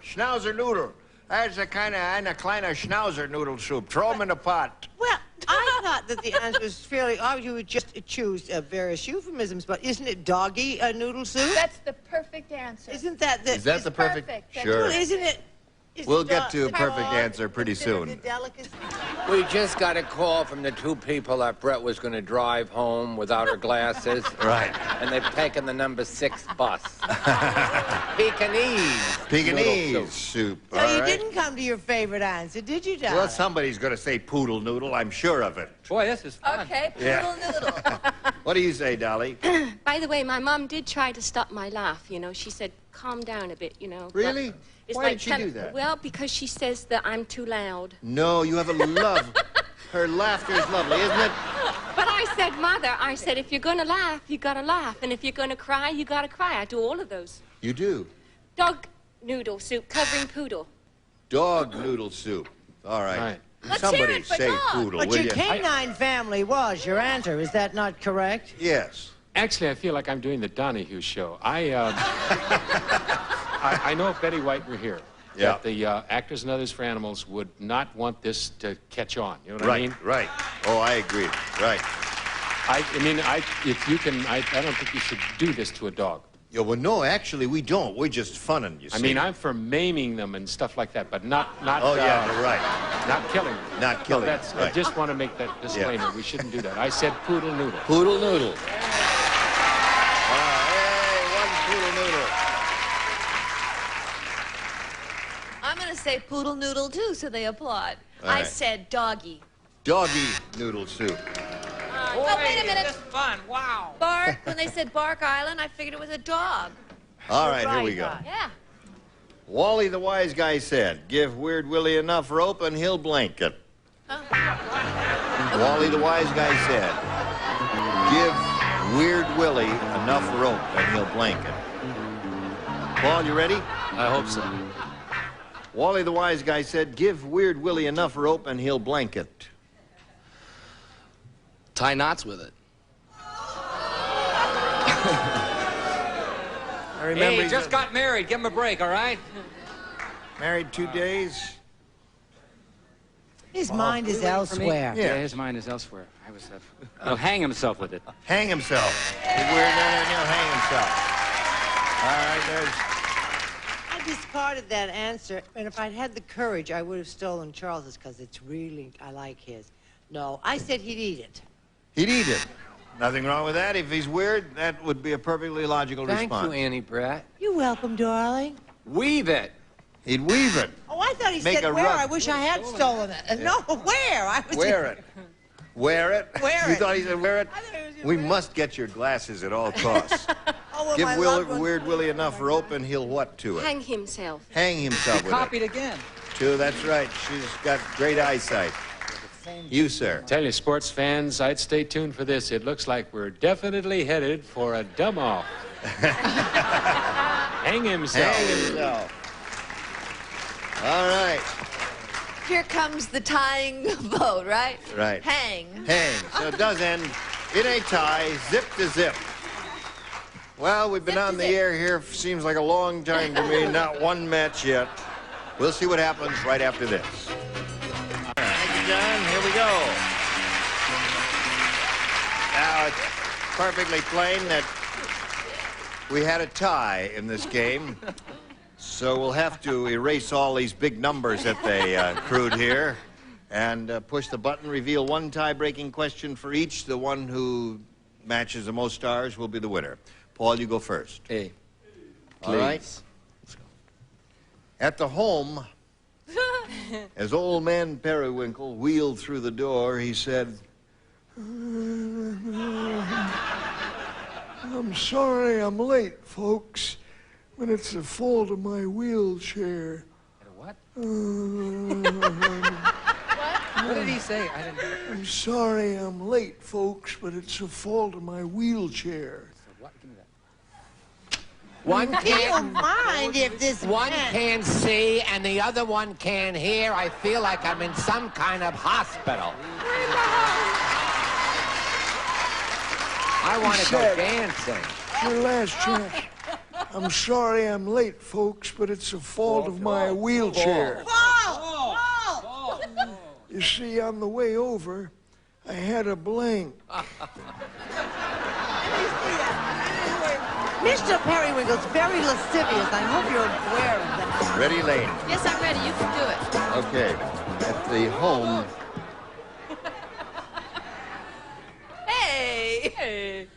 Schnauzer noodle. That's a kind of schnauzer noodle soup. Throw them in a pot. Well, I thought that the answer was fairly obvious. You would just choose various euphemisms, but isn't it doggy noodle soup? That's the perfect answer. Isn't that the... Is that the perfect? perfect. Sure. Well, isn't it... We'll get to a perfect answer pretty soon. We just got a call from the two people that Brett was going to drive home without her glasses. Right. And they've taken the number 6 bus. Pekingese. Pekingese soup. So All you right. didn't come to your favorite answer, did you, darling? Well, somebody's going to say poodle noodle, I'm sure of it. Boy, this is fun. Okay, poodle Yeah. noodle. What do you say, Dolly? By the way, my mom did try to stop my laugh, you know. She said, calm down a bit, you know. but Really? it's Why like did she do that? Well, because she says that I'm too loud. No, you have a love. Her laughter is lovely, isn't it? But I said, Mother, I said, if you're going to laugh, you got to laugh. And if you're going to cry, you got to cry. I do all of those. You do. Dog noodle soup covering poodle. Dog noodle soup. All right. Right. Let's Somebody hear it for say dog. poodle, But will your you? canine family was your answer. Is that not correct? Yes. Actually, I feel like I'm doing the Donahue show. I know if Betty White were here, Yeah. that the Actors and Others for Animals would not want this to catch on. You know what I Right, mean? right. Oh, I agree. Right. I if you can, I don't think you should do this to a dog. Yeah, well, no, actually, we don't. We're just funning, you see. I mean, I'm for maiming them and stuff like that, but not. Oh, yeah, right. Not killing them. Not killing No, them, that's. right. I just want to make that disclaimer. We shouldn't do that. I said poodle noodle. Poodle noodle. Hey, one poodle noodle. I'm going to say poodle noodle, too, so they applaud. All I right. said doggy. Doggy noodle soup. Oh, wait a minute. This is fun. Wow. Bark, when they said Bark Island, I figured it was a dog. All right, here we go. Yeah. Wally the wise guy said, give Weird Willie enough rope and he'll blanket. Wally the wise guy said, give Weird Willie enough rope and he'll blanket. Paul, you ready? I hope so. Wally the wise guy said, give Weird Willie enough rope and he'll blanket. Tie knots with it. I remember He he's just got married. Give him a break, all right? married 2 days. His mind is elsewhere. Yeah, his mind is elsewhere. I was. He'll hang himself with it. Hang himself. Give Weird Willie and he'll hang himself. All right, there's... I discarded that answer, and if I'd had the courage, I would have stolen Charles's, because it's really, I like his. No, I said he'd eat it. He'd eat it. Nothing wrong with that. If he's weird, that would be a perfectly logical Thank response. you, Annie Brett. You're welcome, darling. Weave it. He'd weave it. Oh, I thought he Make said a where. rug. I wish I had stolen it. No, where? I was Wear it. Wear it? Wear You it. thought he said wear it? We must get your glasses at all costs. Oh, well, Give my loved one- Weird Willie enough rope and he'll what to it? Hang himself. Hang himself with Copied it. again. Too, that's right. She's got great eyesight. You, sir. Tell you, sports fans, I'd stay tuned for this. It looks like we're definitely headed for a dumb-off. Hang himself. Hang himself. All right. Here comes the tying vote, right? Right. Hang. Hang. So it does end in a tie, zip to zip. Well, we've been on the air here, seems like a long time to me, not one match yet. We'll see what happens right after this. Thank you, John. Here we go. Now, it's perfectly plain that we had a tie in this game. So we'll have to erase all these big numbers that they accrued here and push the button, reveal one tie-breaking question for each. The one who matches the most stars will be the winner. Paul, you go first. Hey, All right. At the home, as old man Periwinkle wheeled through the door, he said, I'm sorry I'm late, folks, but it's the fault of my wheelchair. What? What What did he say? I didn't hear. I'm sorry I'm late, folks, but it's the fault of my wheelchair. What? Give me that. One You don't can't, mind if this one man- can't see and the other one can't hear. I feel like I'm in some kind of hospital. I want to go said- dancing. Your last chance. I'm sorry I'm late, folks, but it's the fault of my wheelchair. You see, on the way over, I had a blank. Mr. Periwinkle's very lascivious. I hope you're aware of that. Ready, Lane? Yes, I'm ready. You can do it. Okay. At the home... Hey! Hey!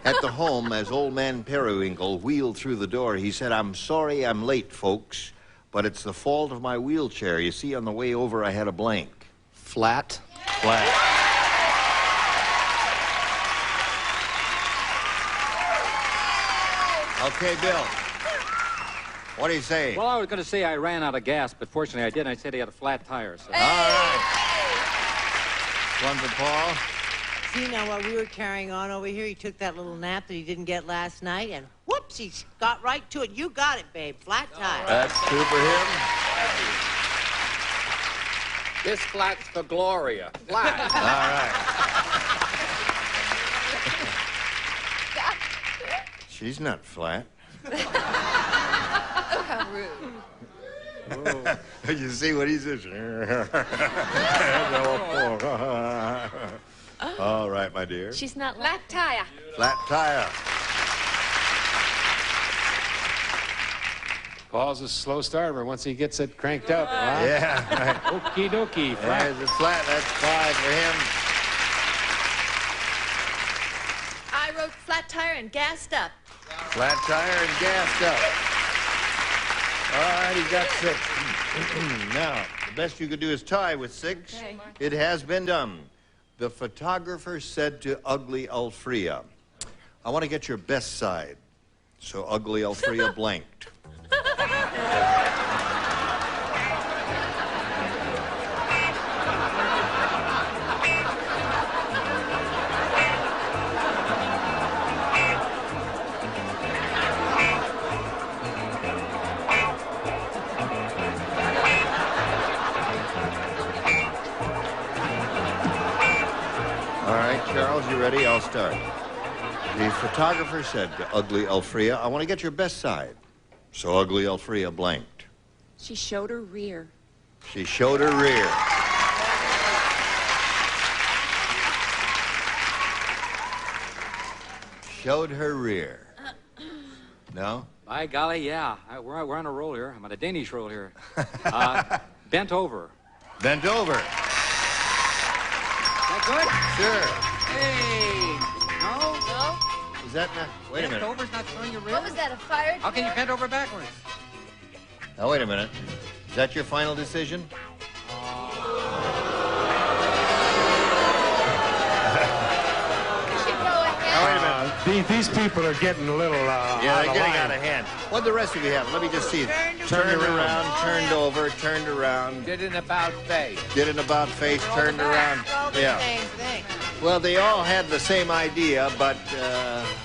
At the home, as old man Periwinkle wheeled through the door, he said, "I'm sorry I'm late, folks, but it's the fault of my wheelchair. You see, on the way over, I had a blank." Flat? Flat. Okay, Bill. What do you say? Well, I was going to say I ran out of gas, but fortunately I didn't. I said he had a flat tire. So. All right. One for Paul. See, now, while we were carrying on over here, he took that little nap that he didn't get last night, and whoops, he got right to it. You got it, babe. Flat tire. That's two for him. This flat's for Gloria. Flat. All right. She's not flat. Oh, how rude. You see what he says? All right, my dear. She's not flat tire. Flat tire. Paul's a slow starter once he gets it cranked up. Huh? Yeah. Right. Okie dokie. Flat. There's a flat. That's 5 for him. I wrote flat tire and gassed up. Flat tire and gassed up. All right, he got 6. Now, the best you could do is tie with 6. Okay. It has been done. The photographer said to Ugly Alfrea, "I want to get your best side." So Ugly Alfrea blanked. All right, Charles, you ready? I'll start. The photographer said to Ugly Alfrea, "I want to get your best side." So Ugly Alfrea blanked. She showed her rear. She showed her rear. Showed her rear. No? By golly, yeah. We're on a roll here. I'm on a Danish roll here. Bent over. Bent over. Is that good? Sure. Hey! No? No? Is that not... Wait a Bent minute. over's not showing your rear? What was that, a fire How can you drill? bend over backwards? Now, wait a minute. Is that your final decision? You should go ahead. Now, wait a minute. These people are getting a little Yeah, they're getting out of hand. What'd the rest of you have? Let me just see. Turned around, turned over, turned around. Did an about face. Did an about face, turned around. Yeah. Same thing. Well, they all had the same idea, but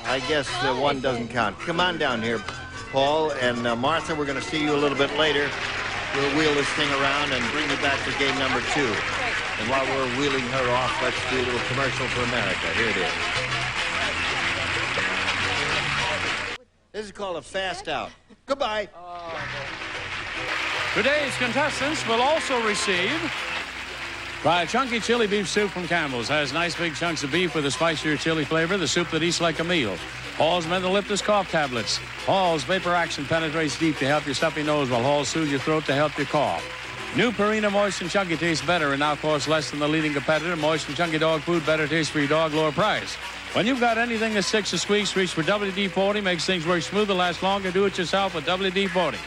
I guess the one doesn't count. Come on down here, Paul and Martha. We're going to see you a little bit later. We'll wheel this thing around and bring you back for game number 2. And while we're wheeling her off, let's do a little commercial for America. Here it is. This is called a fast out. Goodbye. Today's contestants will also receive fried chunky chili beef soup from Campbell's. Has nice big chunks of beef with a spicier chili flavor, the soup that eats like a meal. Hall's Mentholyptus cough tablets. Hall's vapor action penetrates deep to help your stuffy nose, while Hall soothes your throat to help your cough. New Purina Moist and Chunky tastes better and now costs less than the leading competitor. Moist and Chunky dog food, better taste for your dog, lower price. When you've got anything that sticks or squeaks, reach for WD-40. Makes things work smoother, last longer. Do it yourself with WD-40.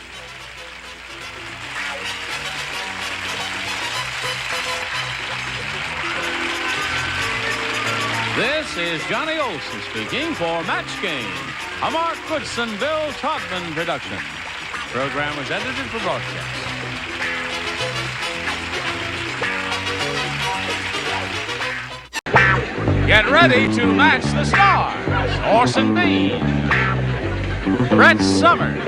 This is Johnny Olson speaking for Match Game, a Mark Goodson, Bill Todman production. Program was edited for broadcast. Get ready to match the stars. Orson Bean, Brett Summers,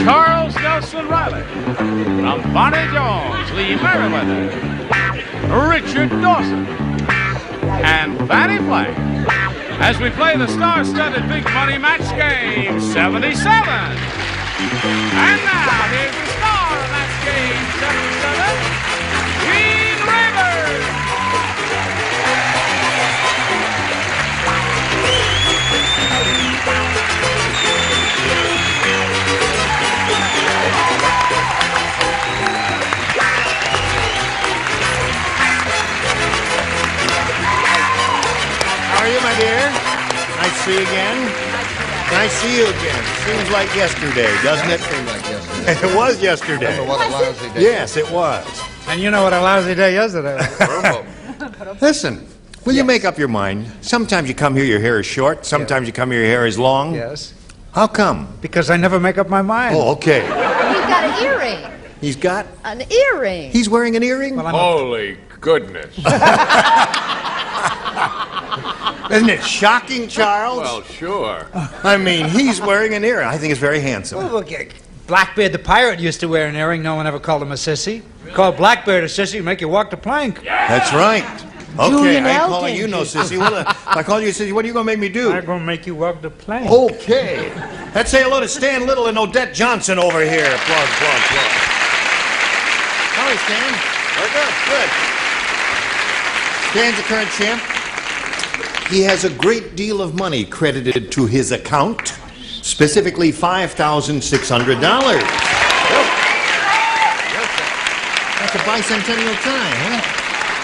Charles Nelson Riley, from Bonnie Jones, Lee Merriweather, Richard Dawson, and Fannie Flagg, as we play the star-studded big money match game 77. And now, here's the star of match game 77, Gene Rivers. see you again. Nice to see you again. Seems like yesterday, doesn't it? Seemed like yesterday. It was yesterday. Remember what a lousy day. Yes, it was. And you know what a lousy day yesterday was. Listen, will you make up your mind? Sometimes you come here, your hair is short. Sometimes you come here, your hair is long. Yes. How come? Because I never make up my mind. Oh, okay. He's got an earring. He's got? An earring. He's wearing an earring? Well, Holy goodness. Isn't it shocking, Charles? Well, sure. I mean, he's wearing an earring. I think it's very handsome. Well, okay. Blackbeard the pirate used to wear an earring. No one ever called him a sissy. Called Blackbeard a sissy, make you walk the plank. That's right. Okay, Julian I ain't Elkin. calling you no sissy. If I call you a sissy, what are you going to make me do? I'm going to make you walk the plank. Okay. Let's say hello to Stan Little and Odette Johnson over here. Applause, applause, applause. Howdy, Stan. We're good. Stan's the current champ. He has a great deal of money credited to his account, specifically $5,600. That's a bicentennial tie, huh?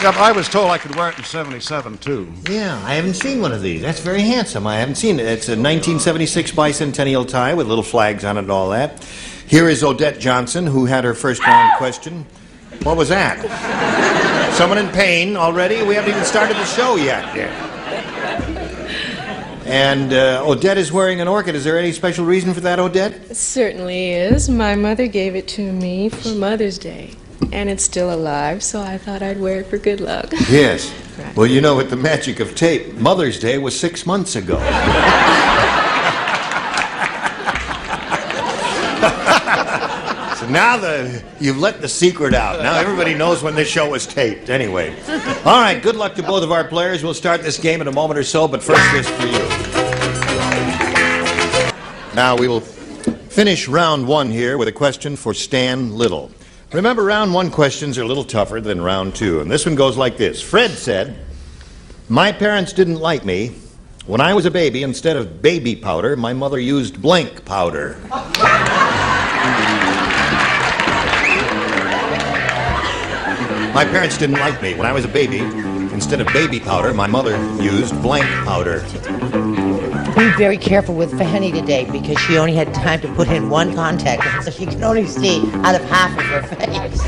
Yeah, but I was told I could wear it in 77, too. Yeah, I haven't seen one of these. That's very handsome. I haven't seen it. It's a 1976 bicentennial tie with little flags on it and all that. Here is Odette Johnson, who had her first round question. What was that? Someone in pain already? We haven't even started the show yet. Yeah. And Odette is wearing an orchid. Is there any special reason for that, Odette? Certainly is. My mother gave it to me for Mother's Day. And it's still alive, so I thought I'd wear it for good luck. Yes. Well, you know, with the magic of tape, Mother's Day was 6 months ago. So now you've let the secret out. Now everybody knows when this show was taped. Anyway. All right, good luck to both of our players. We'll start this game in a moment or so, but first this for you. Now we will finish round one here with a question for Stan Little. Remember, round one questions are a little tougher than round two, and this one goes like this. Fred said, "My parents didn't like me. When I was a baby, instead of baby powder, my mother used blank powder." My parents didn't like me. When I was a baby, instead of baby powder, my mother used blank powder. Be very careful with Fanny today because she only had time to put in one contact lens, so she can only see out of half of her face.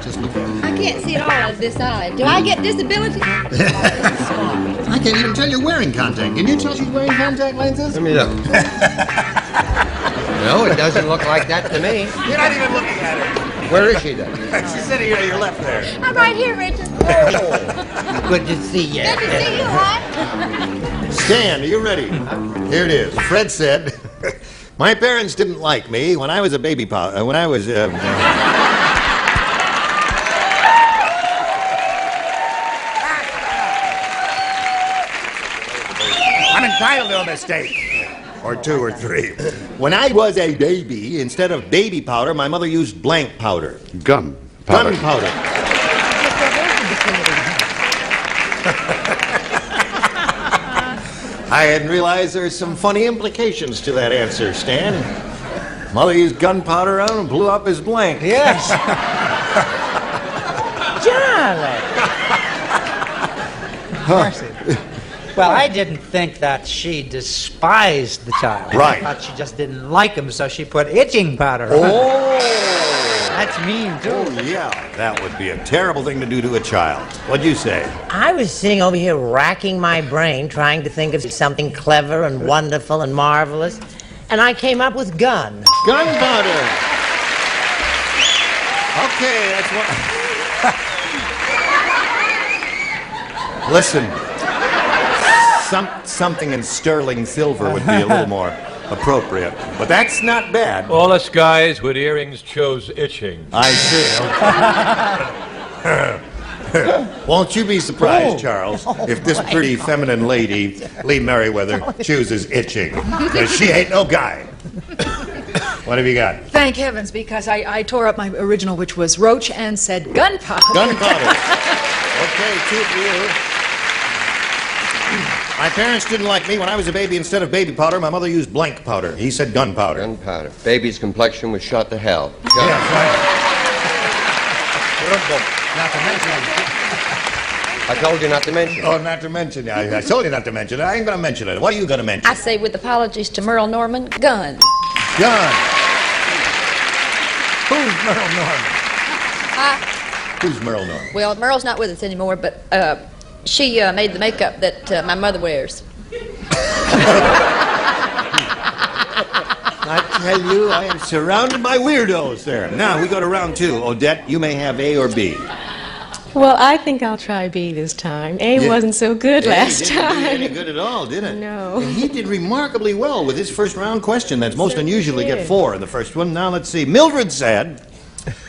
Just look at it. I can't see it all out of this eye. Do I get disability? I can't even tell you're wearing contact. Can you tell she's wearing contact lenses? Let me look. No, it doesn't look like that to me. You're not even looking at her. Where is she then? She's sitting here to your left there. I'm right here, Richard. Good to see you. Good to see you, hon. Stan, are you ready? Here it is. Fred said, "My parents didn't like me when I was a baby powder. When I was I'm entitled to a mistake. Or two or three. When I was a baby, instead of baby powder, my mother used blank powder. Gun powder. Gun powder. I hadn't realized there's some funny implications to that answer, Stan. Mother used gunpowder on him and blew up his blank. Yes. Darling. Well, I didn't think that she despised the child. Right. I thought she just didn't like him, so she put itching powder on. Oh! That's mean, too. Oh, yeah. That would be a terrible thing to do to a child. What'd you say? I was sitting over here racking my brain trying to think of something clever and wonderful and marvelous, and I came up with gun. Gunpowder! Okay, that's what... Listen. Something in sterling silver would be a little more appropriate. But that's not bad. All us guys with earrings chose itching. I see. Won't you be surprised, Charles, if this pretty feminine lady, Lee Merriweather, chooses itching? Because she ain't no guy. What have you got? Thank heavens, because I tore up my original, which was roach, and said gunpowder. Gunpowder. Okay, two for you. My parents didn't like me when I was a baby. Instead of baby powder, my mother used blank powder. He said gunpowder. Gunpowder. Baby's complexion was shot to hell. Yes, right. I told you not to mention it. Oh, not to mention it. I told you not to mention it. I ain't going to mention it. What are you going to mention? I say, with apologies to Merle Norman, gun. Gun. Who's Merle Norman? Who's Merle Norman? Well, Merle's not with us anymore, but she made the makeup that my mother wears. I tell you, I am surrounded by weirdos there. Now, we go to round 2. Odette, you may have A or B. Well, I think I'll try B this time. A wasn't so good last time. Didn't do any good at all, did it? No. And he did remarkably well with his first round question. That's most unusual to get 4 in the first one. Now, let's see. Mildred said,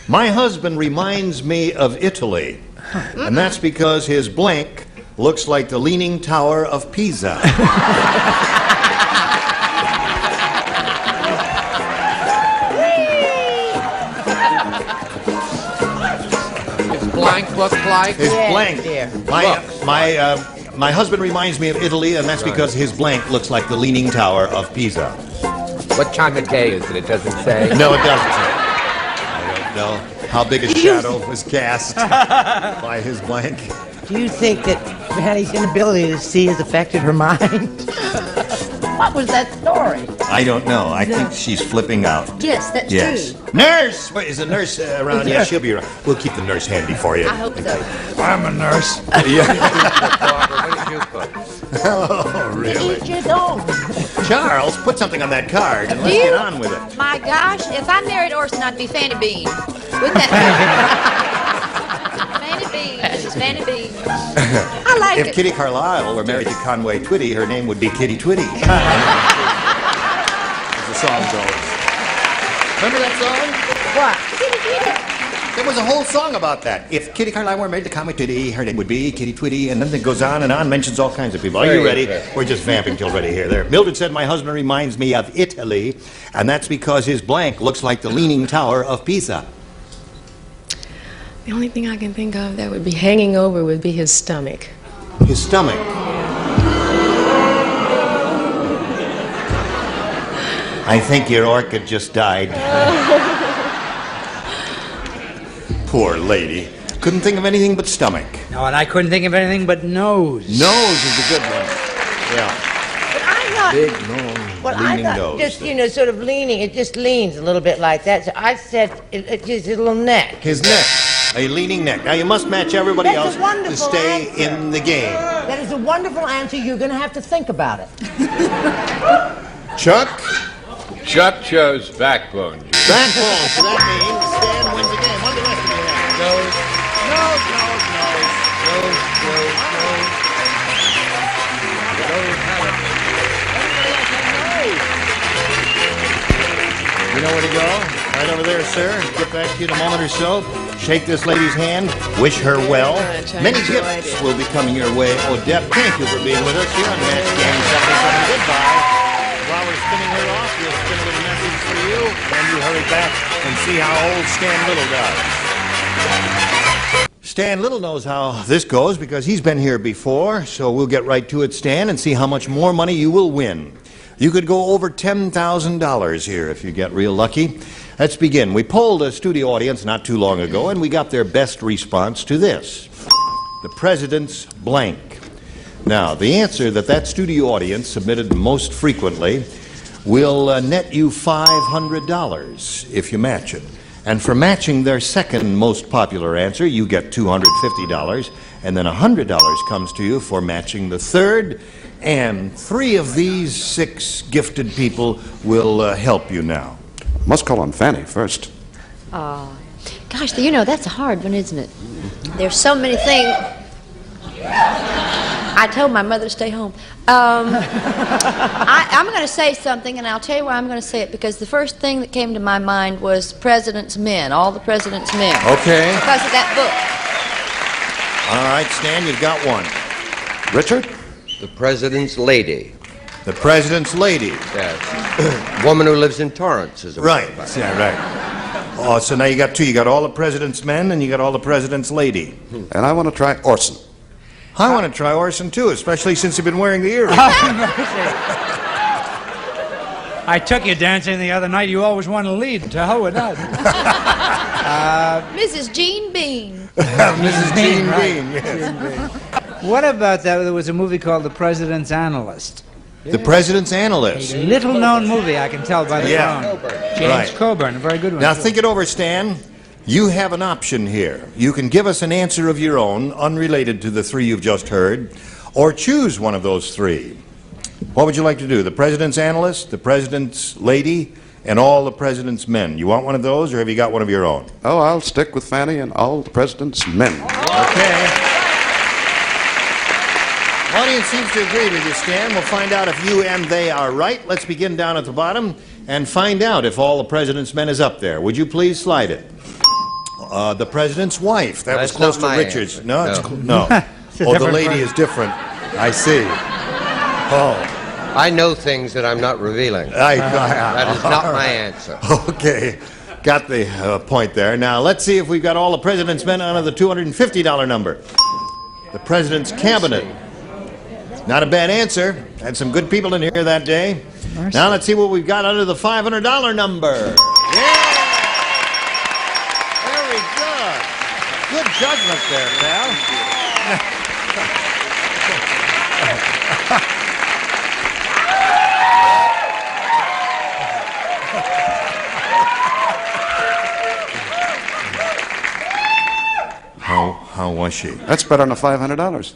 my husband reminds me of Italy. And that's because his blank looks like the Leaning Tower of Pisa. Blank look like? His blank. My husband reminds me of Italy, and that's because his blank looks like the Leaning Tower of Pisa. What time of day is it? It doesn't say. No, it doesn't say. I don't know how big a shadow was cast by his blank. Do you think that Fanny's inability to see has affected her mind? What was that story? I don't know. I think she's flipping out. Yes, that's Yes. true. Nurse! Wait, is the nurse around? Yeah, she'll be around. We'll keep the nurse handy for you. I hope so. I'm a nurse. Yeah. What did you put? Oh, really? Eat your dog. Charles, put something on that card and let's You- get on with it. My gosh, if I married Orson, I'd be Fanny Bean. Wouldn't that Fanny Bean. This is Fanny Bean. I like If it. Kitty Carlisle were married to Conway Twitty, her name would be Kitty Twitty. As the song goes. Remember that song? What? There was a whole song about that. If Kitty Carlisle were married to Conway Twitty, her name would be Kitty Twitty, and then it goes on and on, mentions all kinds of people. Are you ready? We're just vamping till ready here. There. Mildred said, my husband reminds me of Italy, and that's because his blank looks like the Leaning Tower of Pisa. The only thing I can think of that would be hanging over would be his stomach. His stomach. I think your orchid just died. Poor lady. Couldn't think of anything but stomach. No, and I couldn't think of anything but nose. Nose is a good one. Yeah. But I'm not. Big nose. Well, I leaning thought nose. just, sort of leaning. It just leans a little bit like that. So I said it just a little neck. His neck. A leaning neck. Now, you must match everybody That's else a wonderful to stay answer. in the game. That is a wonderful answer. You're going to have to think about it. Chuck? Chuck chose backbone. Backbone. So that means Stan wins the game. What do the rest of you have? Nose. Nose, nose, nose. Nose, nose, nose. You know where to go? Right over there, sir. Get back to you in a moment or so. Shake this lady's hand. Wish her well. Many gifts will be coming your way. Odette, thank you for being with us here on Match Game 77. Goodbye. While we're spinning her off, we'll spin a little message for you. Then you hurry back and see how old Stan Little does. Stan Little knows how this goes because he's been here before. So we'll get right to it, Stan, and see how much more money you will win. You could go over $10,000 here if you get real lucky. Let's begin. We polled a studio audience not too long ago, and we got their best response to this. The president's blank. Now, the answer that studio audience submitted most frequently will net you $500 if you match it. And for matching their second most popular answer, you get $250, and then $100 comes to you for matching the third. And 3 of these 6 gifted people will help you now. Must call on Fanny first. Gosh, that's a hard one, isn't it? There's so many things. I told my mother to stay home. I'm going to say something, and I'll tell you why I'm going to say it, because the first thing that came to my mind was President's Men, all the President's Men. Okay. Because of that book. All right, Stan, you've got one. Richard? The president's lady. The president's lady. Yes. Woman who lives in Torrance is a Right. Yeah, right. Oh, so now you got 2. You got all the president's men, and you got all the president's lady. And I want to try Orson. I want to try Orson, too, especially since you've been wearing the earrings. I took you dancing the other night. You always want to lead. To hell with that. Mrs. Jean Bean. Mrs. Jean Right. Bean, yes. What about that? There was a movie called The President's Analyst. The President's Analyst. A little-known movie, I can tell by the tone. James Coburn, a very good one. Now, think it over, Stan. You have an option here. You can give us an answer of your own, unrelated to the three you've just heard, or choose one of those three. What would you like to do? The President's Analyst, the President's Lady, and all the President's Men. You want one of those, or have you got one of your own? Oh, I'll stick with Fanny and all the President's Men. Okay. Audience seems to agree with you, Stan. We'll find out if you and they are right. Let's begin down at the bottom and find out if all the President's Men is up there. Would you please slide it? The President's Wife. That was close to Richard's. No, no. Oh, the lady is different. I see. Oh. I know things that I'm not revealing. That is not my answer. Okay. Got the point there. Now, let's see if we've got all the President's Men under the $250 number. The President's Cabinet. Not a bad answer. Had some good people in here that day. Now, let's see what we've got under the $500 number. Yeah! Very good. Good judgment there, pal. How was she? That's better than $500.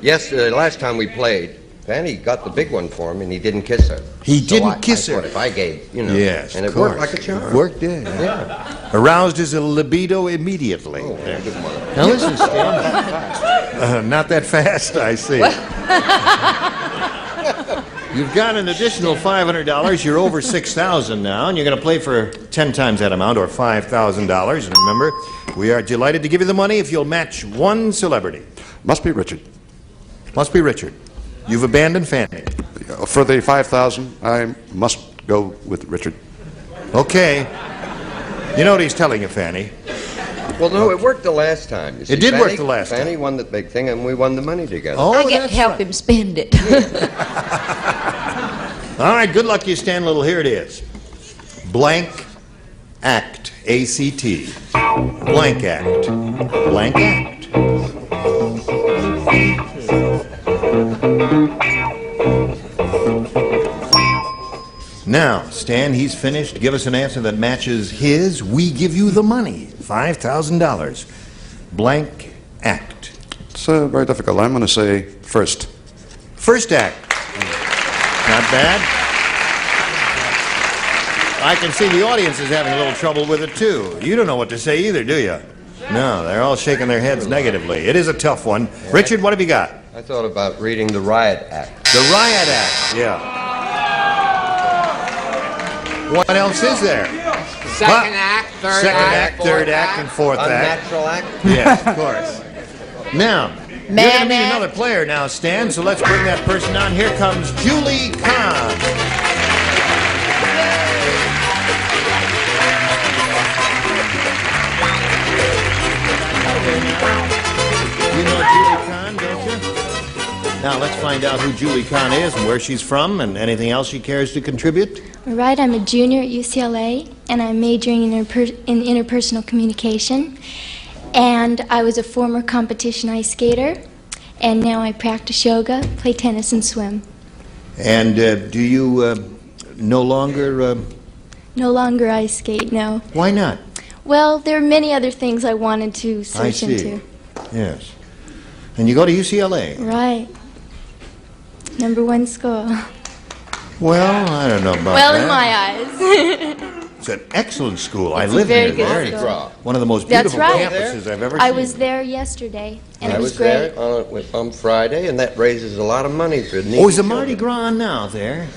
Yes, last time we played, Fanny got the big one for him, and he didn't kiss her. He didn't kiss her. Thought if I gave, you know. Yes, and of it worked course. like a charm. Worked, yeah. Aroused his libido immediately. Oh, good mother. Now listen, Stan. Not that fast, I see. You've got an additional $500. You're over $6,000 now, and you're going to play for 10 times that amount, or $5,000. And remember, we are delighted to give you the money if you'll match one celebrity. Must be Richard. Must be Richard. You've abandoned Fanny. For the $5,000, I must go with Richard. Okay. You know what he's telling you, Fanny. Well, no, it worked the last time. You see, It did work the last time. Fanny won the big thing, and we won the money together. Oh, I get to help him spend it. All right, good luck, you Stan Little. Here it is. Blank act. A-C-T. Blank act. Blank act. Now, Stan, he's finished. Give us an answer that matches his. We give you the money. $5,000. Blank act. It's very difficult. I'm going to say first. First act. Not bad. I can see the audience is having a little trouble with it, too. You don't know what to say either, do you? No, they're all shaking their heads negatively. It is a tough one. Richard, what have you got? I thought about reading the Riot Act. The Riot Act, yeah. What else is there? Second act, third act, third act, and fourth act. Unnatural act? Yes, of course. Now, you're going to meet another player now, Stan, so let's bring that person on. Here comes Julie Kahn. You know Julie Kahn, don't you? Now, let's find out who Julie Kahn is and where she's from and anything else she cares to contribute. All right, I'm a junior at UCLA, and I'm majoring in interpersonal communication. And I was a former competition ice skater, and now I practice yoga, play tennis, and swim. And do you no longer... No longer ice skate, no. Why not? Well, there are many other things I wanted to search into. Yes. And you go to UCLA? Right. #1 school. Well, I don't know about well, that. in my eyes. It's an excellent school. I It's live a very here. good school. One of the most That's beautiful right. campuses I've ever seen. I was there yesterday, and I it was was great. there on Friday, and that raises a lot of money for needy Oh, is the children. Mardi Gras on now there?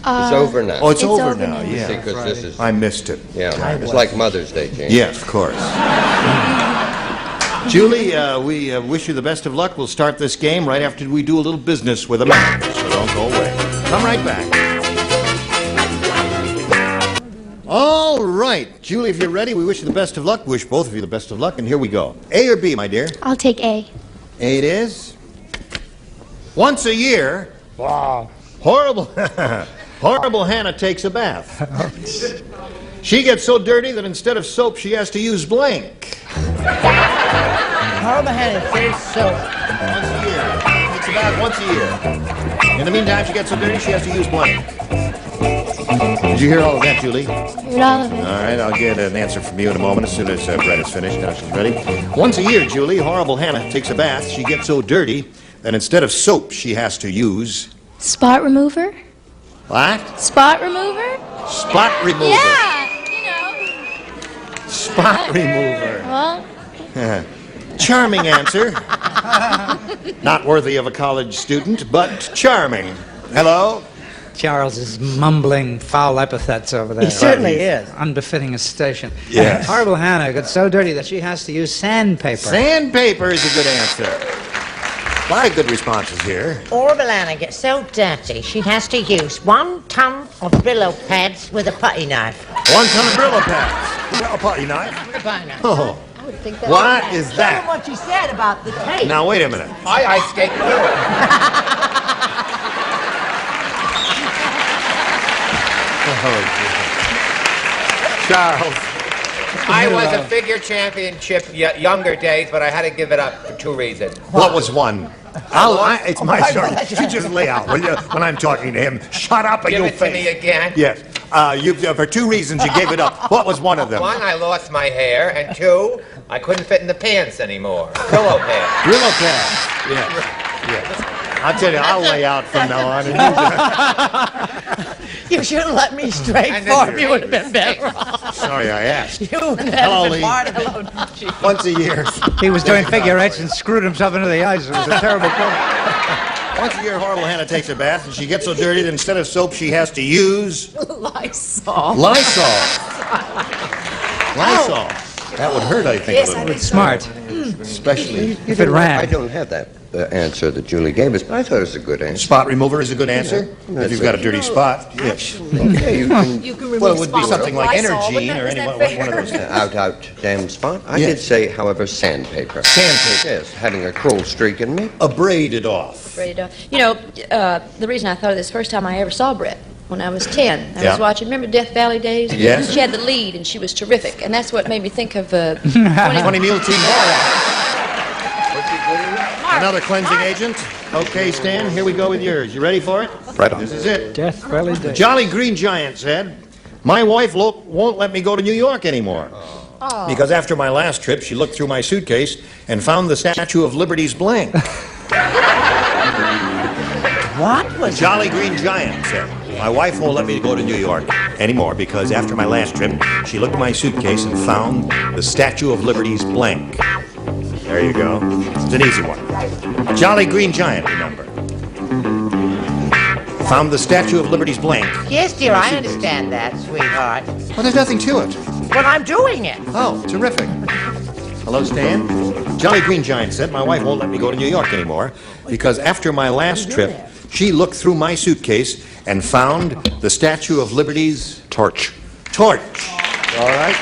It's over now. Oh, it's over now, yeah. Because this is, I missed it. yeah, it's like Mother's Day, James. Yes, of course. Julie, we wish you the best of luck. We'll start this game right after we do a little business with a man, so don't go away. Come right back. All right, Julie, if you're ready, we wish you the best of luck. Wish both of you the best of luck, and here we go. A or B, my dear? I'll take A. A it is. Once a year, Wow. horrible Hannah takes a bath. She gets so dirty that instead of soap, she has to use blank. Horrible Hannah says so. Once a year. Takes a bath once a year. In the meantime, she gets so dirty she has to use blank. Did you hear all of that, Julie? Heard all of it. All right, I'll get an answer from you in a moment as soon as Brett is finished. Now she's ready. Once a year, Julie, Horrible Hannah takes a bath. She gets so dirty that instead of soap, she has to use... Spot remover? What? Spot remover? Spot remover. Yeah, you know. Spot remover. Well, Charming answer. Not worthy of a college student, but charming. Hello? Charles is mumbling foul epithets over there. He certainly is. Unbefitting his station. Yes. Horrible Hannah got so dirty that she has to use sandpaper. Sandpaper is a good answer. A lot of good responses here. Horrible Hannah gets so dirty, she has to use 1 ton of Brillo pads with a putty knife. 1 ton of Brillo pads. A putty knife? With a putty knife. Oh. I would think that What is Tell that? them what you said about the tape. Now, wait a minute. I skate through it. Charles. I was a figure championship younger days, but I had to give it up for 2 reasons. What was one? It's my story. You just lay out, will you? When I'm talking to him, shut up and Give you'll it to me again. Yes. For 2 reasons you gave it up. What was one of them? 1, I lost my hair, and 2, I couldn't fit in the pants anymore. Pillow pants. Brillo pads. Yes. I'll tell you, I'll lay out from now on. And You should have let me straight form. You would have been better off. Sorry I asked. You would have Hello, been Lee. part of it. Once a year. He was doing figure eights and screwed himself into the ice. It was a terrible problem. Once a year, Horrible Hannah takes a bath, and she gets so dirty that instead of soap, she has to use... Lysol. Lysol. Lysol. That would hurt, I think, Yes, a I little. think It's so. smart. Especially if it ran. I don't have that answer that Julie gave us, but I thought it was a good answer. Spot remover is a good answer? If you've got a dirty spot, yes. Okay, you can... remove Well, it would be spots something with like Lysol, Energy wouldn't or it? any Is that one of fair? those. Out, damn spot. I Yes. did say, however, sandpaper. Sandpaper. Yes, having a cruel streak in me. Abraded off. You know, the reason I thought of this first time I ever saw Brett, when I was 10. I Yeah. was watching, remember Death Valley Days? Yes. She had the lead, and she was terrific, and that's what made me think of 20 meal team ball. Another cleansing agent. Okay, Stan, here we go with yours. You ready for it? Right on. This is it. Death Valley Days. Jolly Green Giant said, "My wife won't let me go to New York anymore. Because after my last trip, she looked through my suitcase and found the Statue of Liberty's blank." What was Jolly Green Giant said, "My wife won't let me go to New York anymore because after my last trip, she looked in my suitcase and found the Statue of Liberty's blank." There you go. It's an easy one. Jolly Green Giant, remember. Found the Statue of Liberty's blank. Yes, dear, I understand that, sweetheart. Well, there's nothing to it. But I'm doing it. Oh, terrific. Hello, Stan. Jolly Green Giant said, "My wife won't let me go to New York anymore because after my last trip, she looked through my suitcase and found the Statue of Liberty's torch." Torch. All right.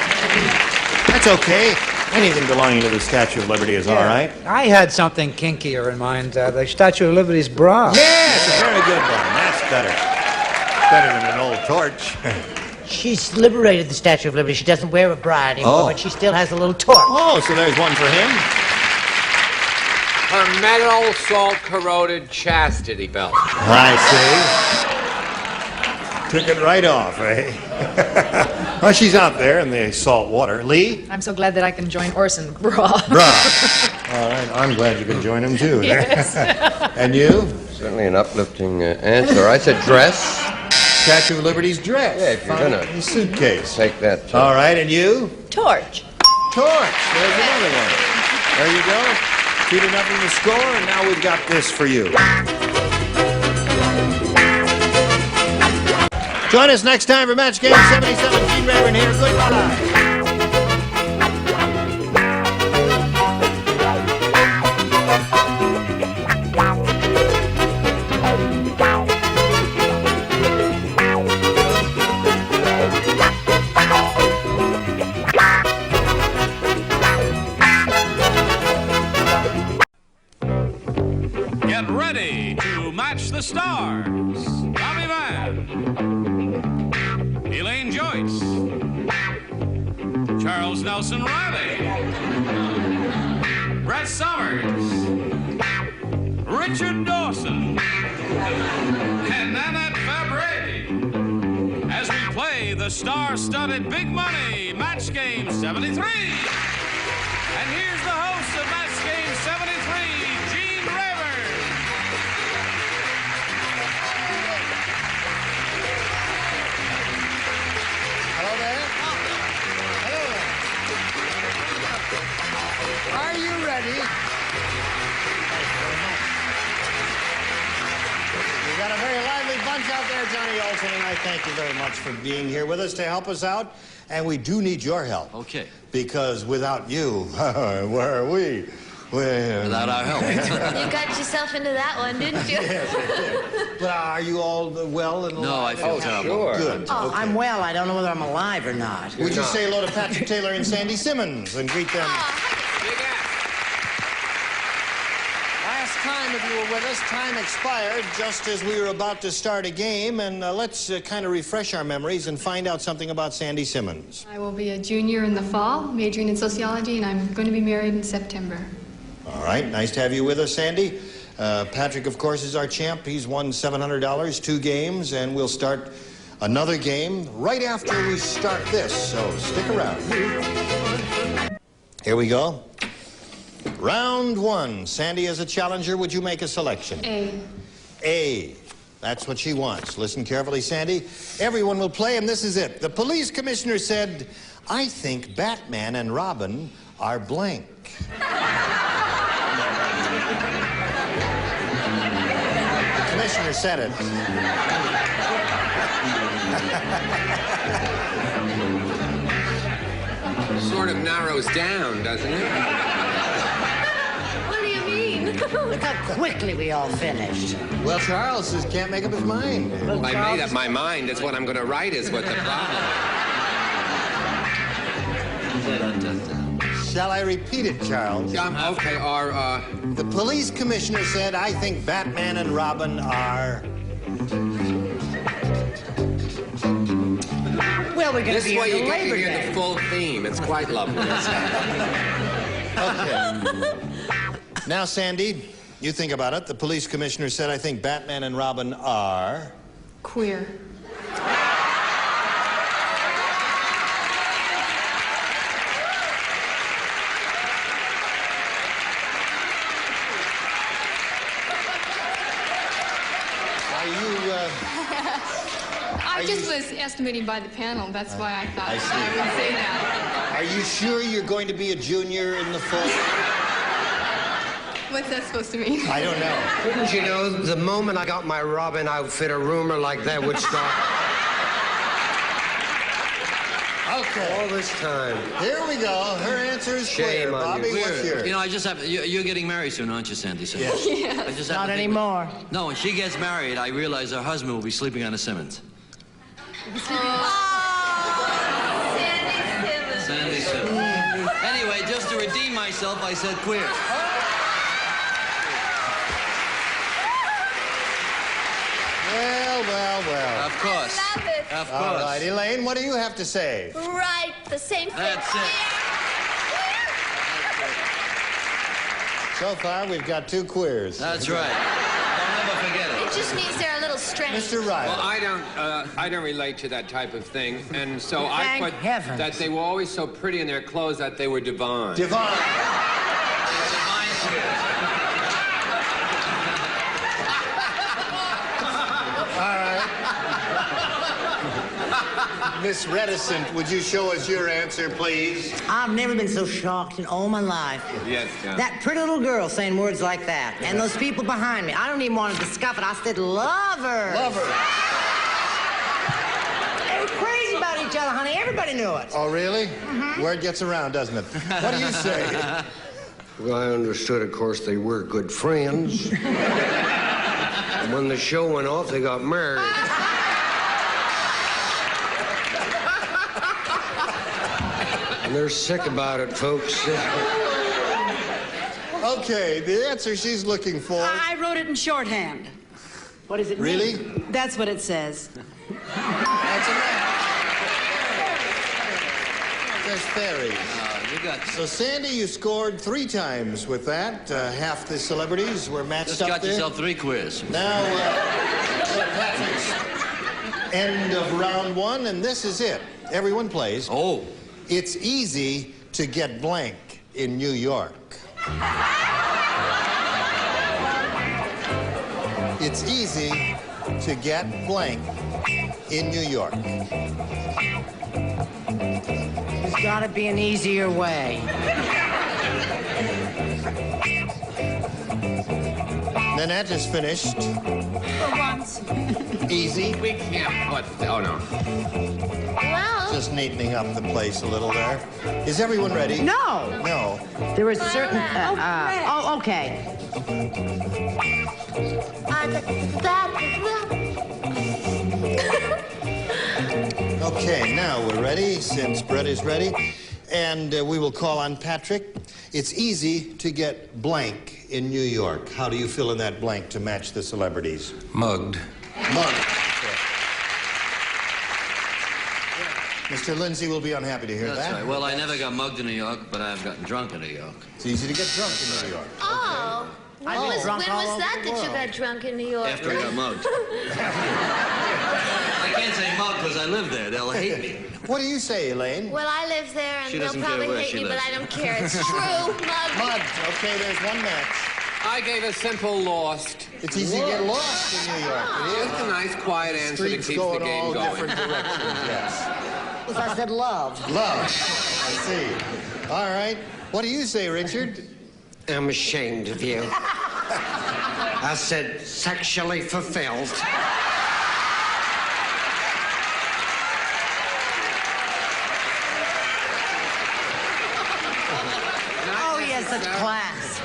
That's okay. Anything belonging to the Statue of Liberty is all right. I had something kinkier in mind. The Statue of Liberty's bra. Yes, a very good one. That's better. Better than an old torch. She's liberated the Statue of Liberty. She doesn't wear a bra anymore, but she still has a little torch. Oh, so there's one for him. Her metal salt corroded chastity belt. I see. Took it right off, eh? Well, she's out there in the salt water. Lee? I'm so glad that I can join Orson. Bra. All right, I'm glad you can join him too. Yes. And you? Certainly an uplifting answer. I said dress. Statue of Liberty's dress. Yeah, if you're Found gonna it in the suitcase. take that. All right, and you? Torch. Torch. There's another one. There you go. Keeping up in the score, and now we've got this for you. Join us next time for Match Game 77. Gene Rayburn here. Goodbye. Get ready to match the stars. Bobby Van, Elaine Joyce, Charles Nelson Riley, Brett Ty Summers, Richard Dawson, and Nanette Fabre as we play the star-studded Big Money Match Game 73. And here's the host of Match Game 73, Gene Rayburn. Hello there. Hello there. Are you ready? We've got a very lively bunch out there, Johnny Olson, and I thank you very much for being here with us to help us out. And we do need your help. Okay. Because without you, where are we? Without our help. You got yourself into that one, didn't you? Yes, I did. But are you all well and alive? No, I feel terrible. Sure. Good. Oh, Okay. I'm well. I don't know whether I'm alive or not. Would you say hello to Patrick Taylor and Sandy Simmons and greet them? Last time, if you were with us, time expired just as we were about to start a game, and let's kind of refresh our memories and find out something about Sandy Simmons. I will be a junior in the fall, majoring in sociology, and I'm going to be married in September. All right, nice to have you with us, Sandy. Patrick, of course, is our champ. He's won $700, 2 games, and we'll start another game right after we start this, so stick around. Here we go. Round 1. Sandy, as a challenger, would you make a selection? A. A. That's what she wants. Listen carefully, Sandy. Everyone will play, and this is it. The police commissioner said, I think Batman and Robin are blank. The commissioner said it. Sort of narrows down, doesn't it? What do you mean? Look how quickly we all finished. Well, Charles just can't make up his mind. I made up my mind. That's what I'm going to write is what the problem. Shall I repeat it, Charles? Okay, The police commissioner said, I think Batman and Robin are... Well, we're going to This be way here you till get to Labor hear Day. the full theme. It's quite lovely. Okay. Now, Sandy, you think about it. The police commissioner said, I think Batman and Robin are... Queer. I just was estimating by the panel. That's why I thought I see. I would say that. Are you sure you're going to be a junior in the fall? What's that supposed to mean? I don't know. Wouldn't you know, the moment I got my Robin outfit, a rumor like that would start. Okay. All this time. Here we go. Her answer is Shame clear. on Bobby, you. what's yours? You know, I just have... You're getting married soon, aren't you, Sandy? So Yes. I just have Not to think- anymore. No, when she gets married, I realize her husband will be sleeping on a Simmons. Sandy Simmons. Anyway, just to redeem myself, I said queer. Well. Of course. Love it. Of course. All right, Elaine, what do you have to say? Right, the same thing. That's it. So far, we've got 2 queers. That's right. Don't ever forget it. It just means they're a little strange. Mr. Riley. Well, I don't relate to that type of thing, and so I Thank put heavens. that they were always so pretty in their clothes that they were divine. Divine. All right. Miss Reticent, would you show us your answer, please? I've never been so shocked in all my life. Yes, John. That pretty little girl saying words like that. And those people behind me. I don't even want to discuss it. I said, lover. Lover. They were crazy about each other, honey. Everybody knew it. Oh, really? Word gets around, doesn't it? What do you say? Well, I understood, of course, they were good friends. And when the show went off, they got married. And they're sick about it, folks. Okay, the answer she's looking for. I wrote it in shorthand. What does it mean? Really? That's what it says. That's a There's fairies. You got... So, Sandy, you scored 3 times with that. Half the celebrities were matched Just up got there. yourself 3 quiz. Now, Patrick's end of round 1, and this is it. Everyone plays. Oh. It's easy to get blank in New York. It's easy to get blank in New York. There's got to be an easier way. Nanette is finished. For once. Easy. We can't put... Oh, no. Well. Just neatening up the place a little there. Is everyone ready? No. No. There is certain... oh, okay. Okay, now we're ready, since Brett is ready. And we will call on Patrick. It's easy to get blank in New York. How do you fill in that blank to match the celebrities? Mugged. Mugged. Mr. Lindsay will be unhappy to hear that. That's right. Well, I never got mugged in New York, but I've gotten drunk in New York. It's easy to get drunk in New York. Oh. When was that you got drunk in New York? After I got mugged. I can't say mugged because I live there. They'll hate me. What do you say, Elaine? Well, I live there, and She they'll doesn't probably care where hate she me, but lives. I don't care. It's true. Mugged. Mugged. Okay, there's one match. I gave a simple lost. It's easy to get lost in New York. It is. Just a nice, quiet answer that Streets keeps go the in game all going. different directions, yes. As I said, love. Love. I see. All right. What do you say, Richard? I'm ashamed of you. I said sexually fulfilled. Oh, he has such class.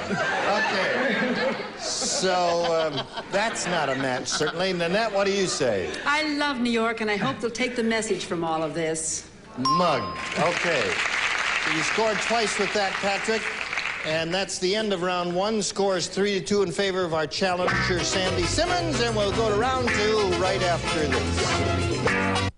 Okay. So, that's not a match, certainly. Nanette, what do you say? I love New York, and I hope they'll take the message from all of this. Mugged. Okay. So you scored twice with that, Patrick. And that's the end of round 1. Scores 3-2 in favor of our challenger, Sandy Simmons. And we'll go to round 2 right after this.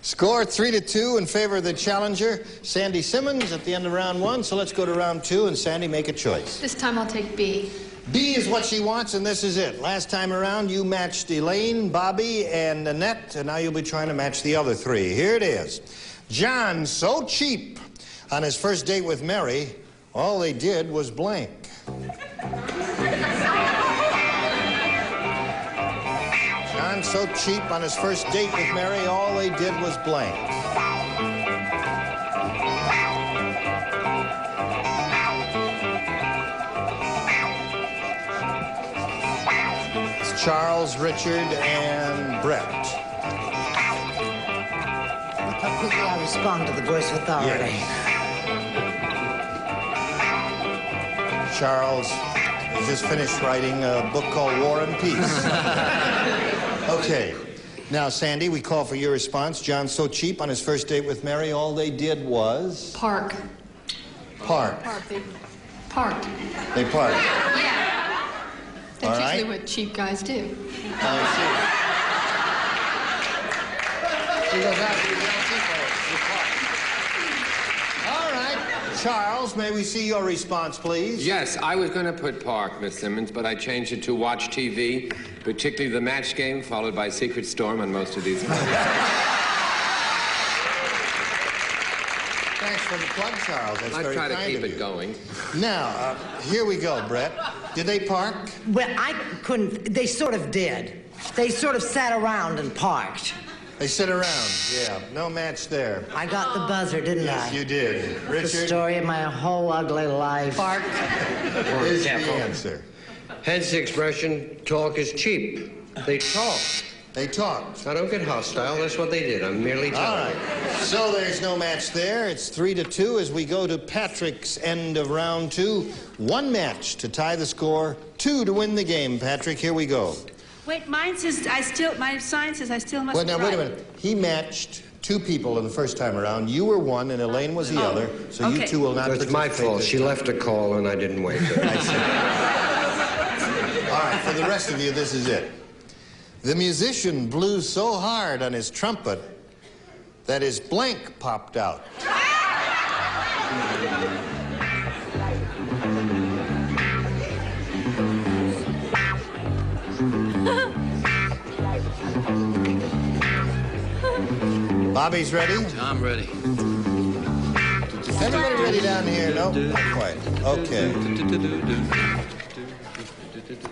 Score 3-2 in favor of the challenger, Sandy Simmons, at the end of round 1. So let's go to round 2, and Sandy, make a choice. This time I'll take B. B is what she wants, and this is it. Last time around, you matched Elaine, Bobby, and Nanette, and now you'll be trying to match the other 3. Here it is. John, so cheap. On his first date with Mary, all they did was blank. John, so cheap. On his first date with Mary, all they did was blank. It's Charles, Richard, and Brett. Look how quickly I respond to the voice of authority. Charles has just finished writing a book called War and Peace. Okay. Now, Sandy, we call for your response. John's so cheap. On his first date with Mary, all they did was... Park. Park. Park. They parked. They parked. Yeah. That's All right. usually what cheap guys do. I see. She goes out to the young people. All right. Charles, may we see your response, please? Yes, I was going to put Park, Miss Simmons, but I changed it to Watch TV, particularly the match game, followed by Secret Storm on most of these movies. Thanks for the plug, Charles. That's I very try to kind keep of it you. going. Now, here we go, Brett. Did they park? Well, I couldn't... They sort of did. They sort of sat around and parked. They sit around, yeah. No match there. I got the buzzer, didn't I? Yes, you did. The Richard? story of my whole ugly life. Parked. Is the answer. Hence the expression, talk is cheap. They talk. They talked. I don't get hostile. That's what they did. I'm merely telling. All right. So there's no match there. It's 3-2 as we go to Patrick's end of round 2. 1 match to tie the score, 2 to win the game. Patrick, here we go. Wait, mine says my sign says I still must Well, be now, right. wait a minute. He matched 2 people in the first time around. You were one, and Elaine was the other. So you okay. 2 will not It's my participate fault. this She time. left a call and I didn't wait. I see. All right, for the rest of you, this is it. The musician blew so hard on his trumpet that his blank popped out. Bobby's ready? I'm ready. Is everybody ready down here? No? Not quite. Okay.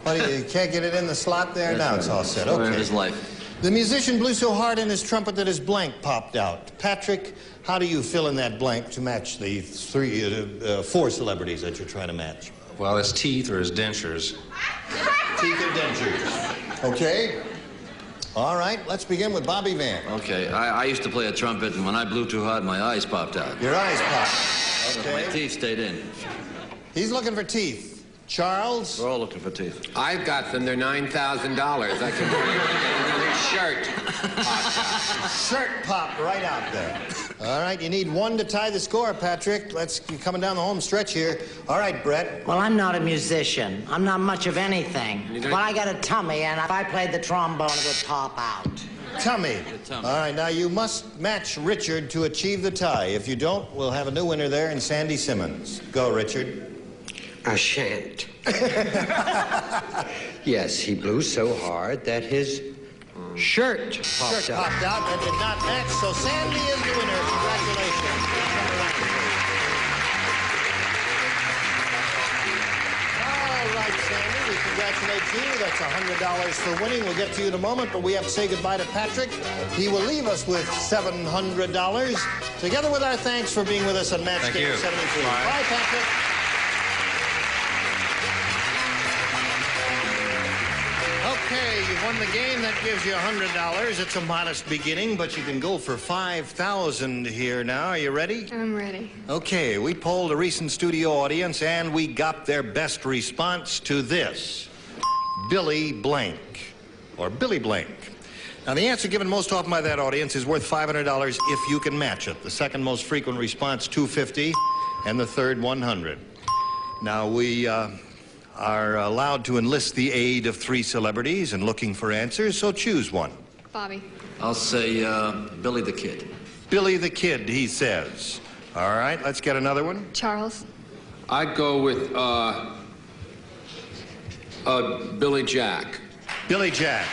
What, you can't get it in the slot there? Now it's all set. Okay. His life. The musician blew so hard in his trumpet that his blank popped out. Patrick, how do you fill in that blank to match the four celebrities that you're trying to match? Well, his teeth or his dentures. Teeth or dentures. Okay. All right, let's begin with Bobby Van. Okay, I used to play a trumpet, and when I blew too hard, my eyes popped out. Your eyes popped. Okay. My teeth stayed in. He's looking for teeth. Charles? We're all looking for teeth. I've got them. They're $9,000. I can tell you. His shirt popped out. Shirt popped right out there. All right, you need one to tie the score, Patrick. You're coming down the home stretch here. All right, Brett. Well, I'm not a musician. I'm not much of anything. But I got a tummy, and if I played the trombone, it would pop out. Tummy. All right, now you must match Richard to achieve the tie. If you don't, we'll have a new winner there in Sandy Simmons. Go, Richard. I shan't. Yes, he blew so hard that his shirt popped out. Popped out and did not match, so Sandy is the winner. Congratulations. All right, Sandy, we congratulate you. That's $100 for winning. We'll get to you in a moment, but we have to say goodbye to Patrick. He will leave us with $700, together with our thanks for being with us on Match Game 73. Bye, Patrick. Okay, you've won the game. That gives you $100. It's a modest beginning, but you can go for $5,000 here now. Are you ready? I'm ready. Okay, we polled a recent studio audience, and we got their best response to this. Billy Blank, or Billy Blank. Now, the answer given most often by that audience is worth $500 if you can match it. The second most frequent response, $250, and the third, $100. Now, we are allowed to enlist the aid of 3 celebrities in looking for answers, so choose one. Bobby. I'll say Billy the Kid. Billy the Kid, he says. All right, let's get another one. Charles. I'd go with Billy Jack. Billy Jack.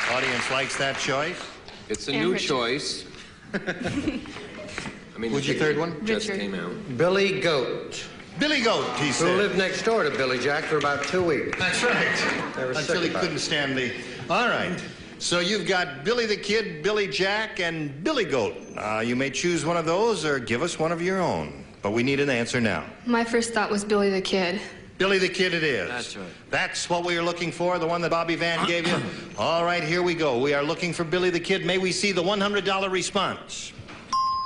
Audience likes that choice. It's a new choice. I mean, who's your third one? Just came out. Billy Goat. Billy Goat, he said. Who lived next door to Billy Jack for about 2 weeks. That's right. Until he couldn't stand the... All right. So you've got Billy the Kid, Billy Jack, and Billy Goat. You may choose one of those or give us one of your own. But we need an answer now. My first thought was Billy the Kid. Billy the Kid it is. That's right. That's what we are looking for, the one that Bobby Van gave you? All right, here we go. We are looking for Billy the Kid. May we see the $100 response?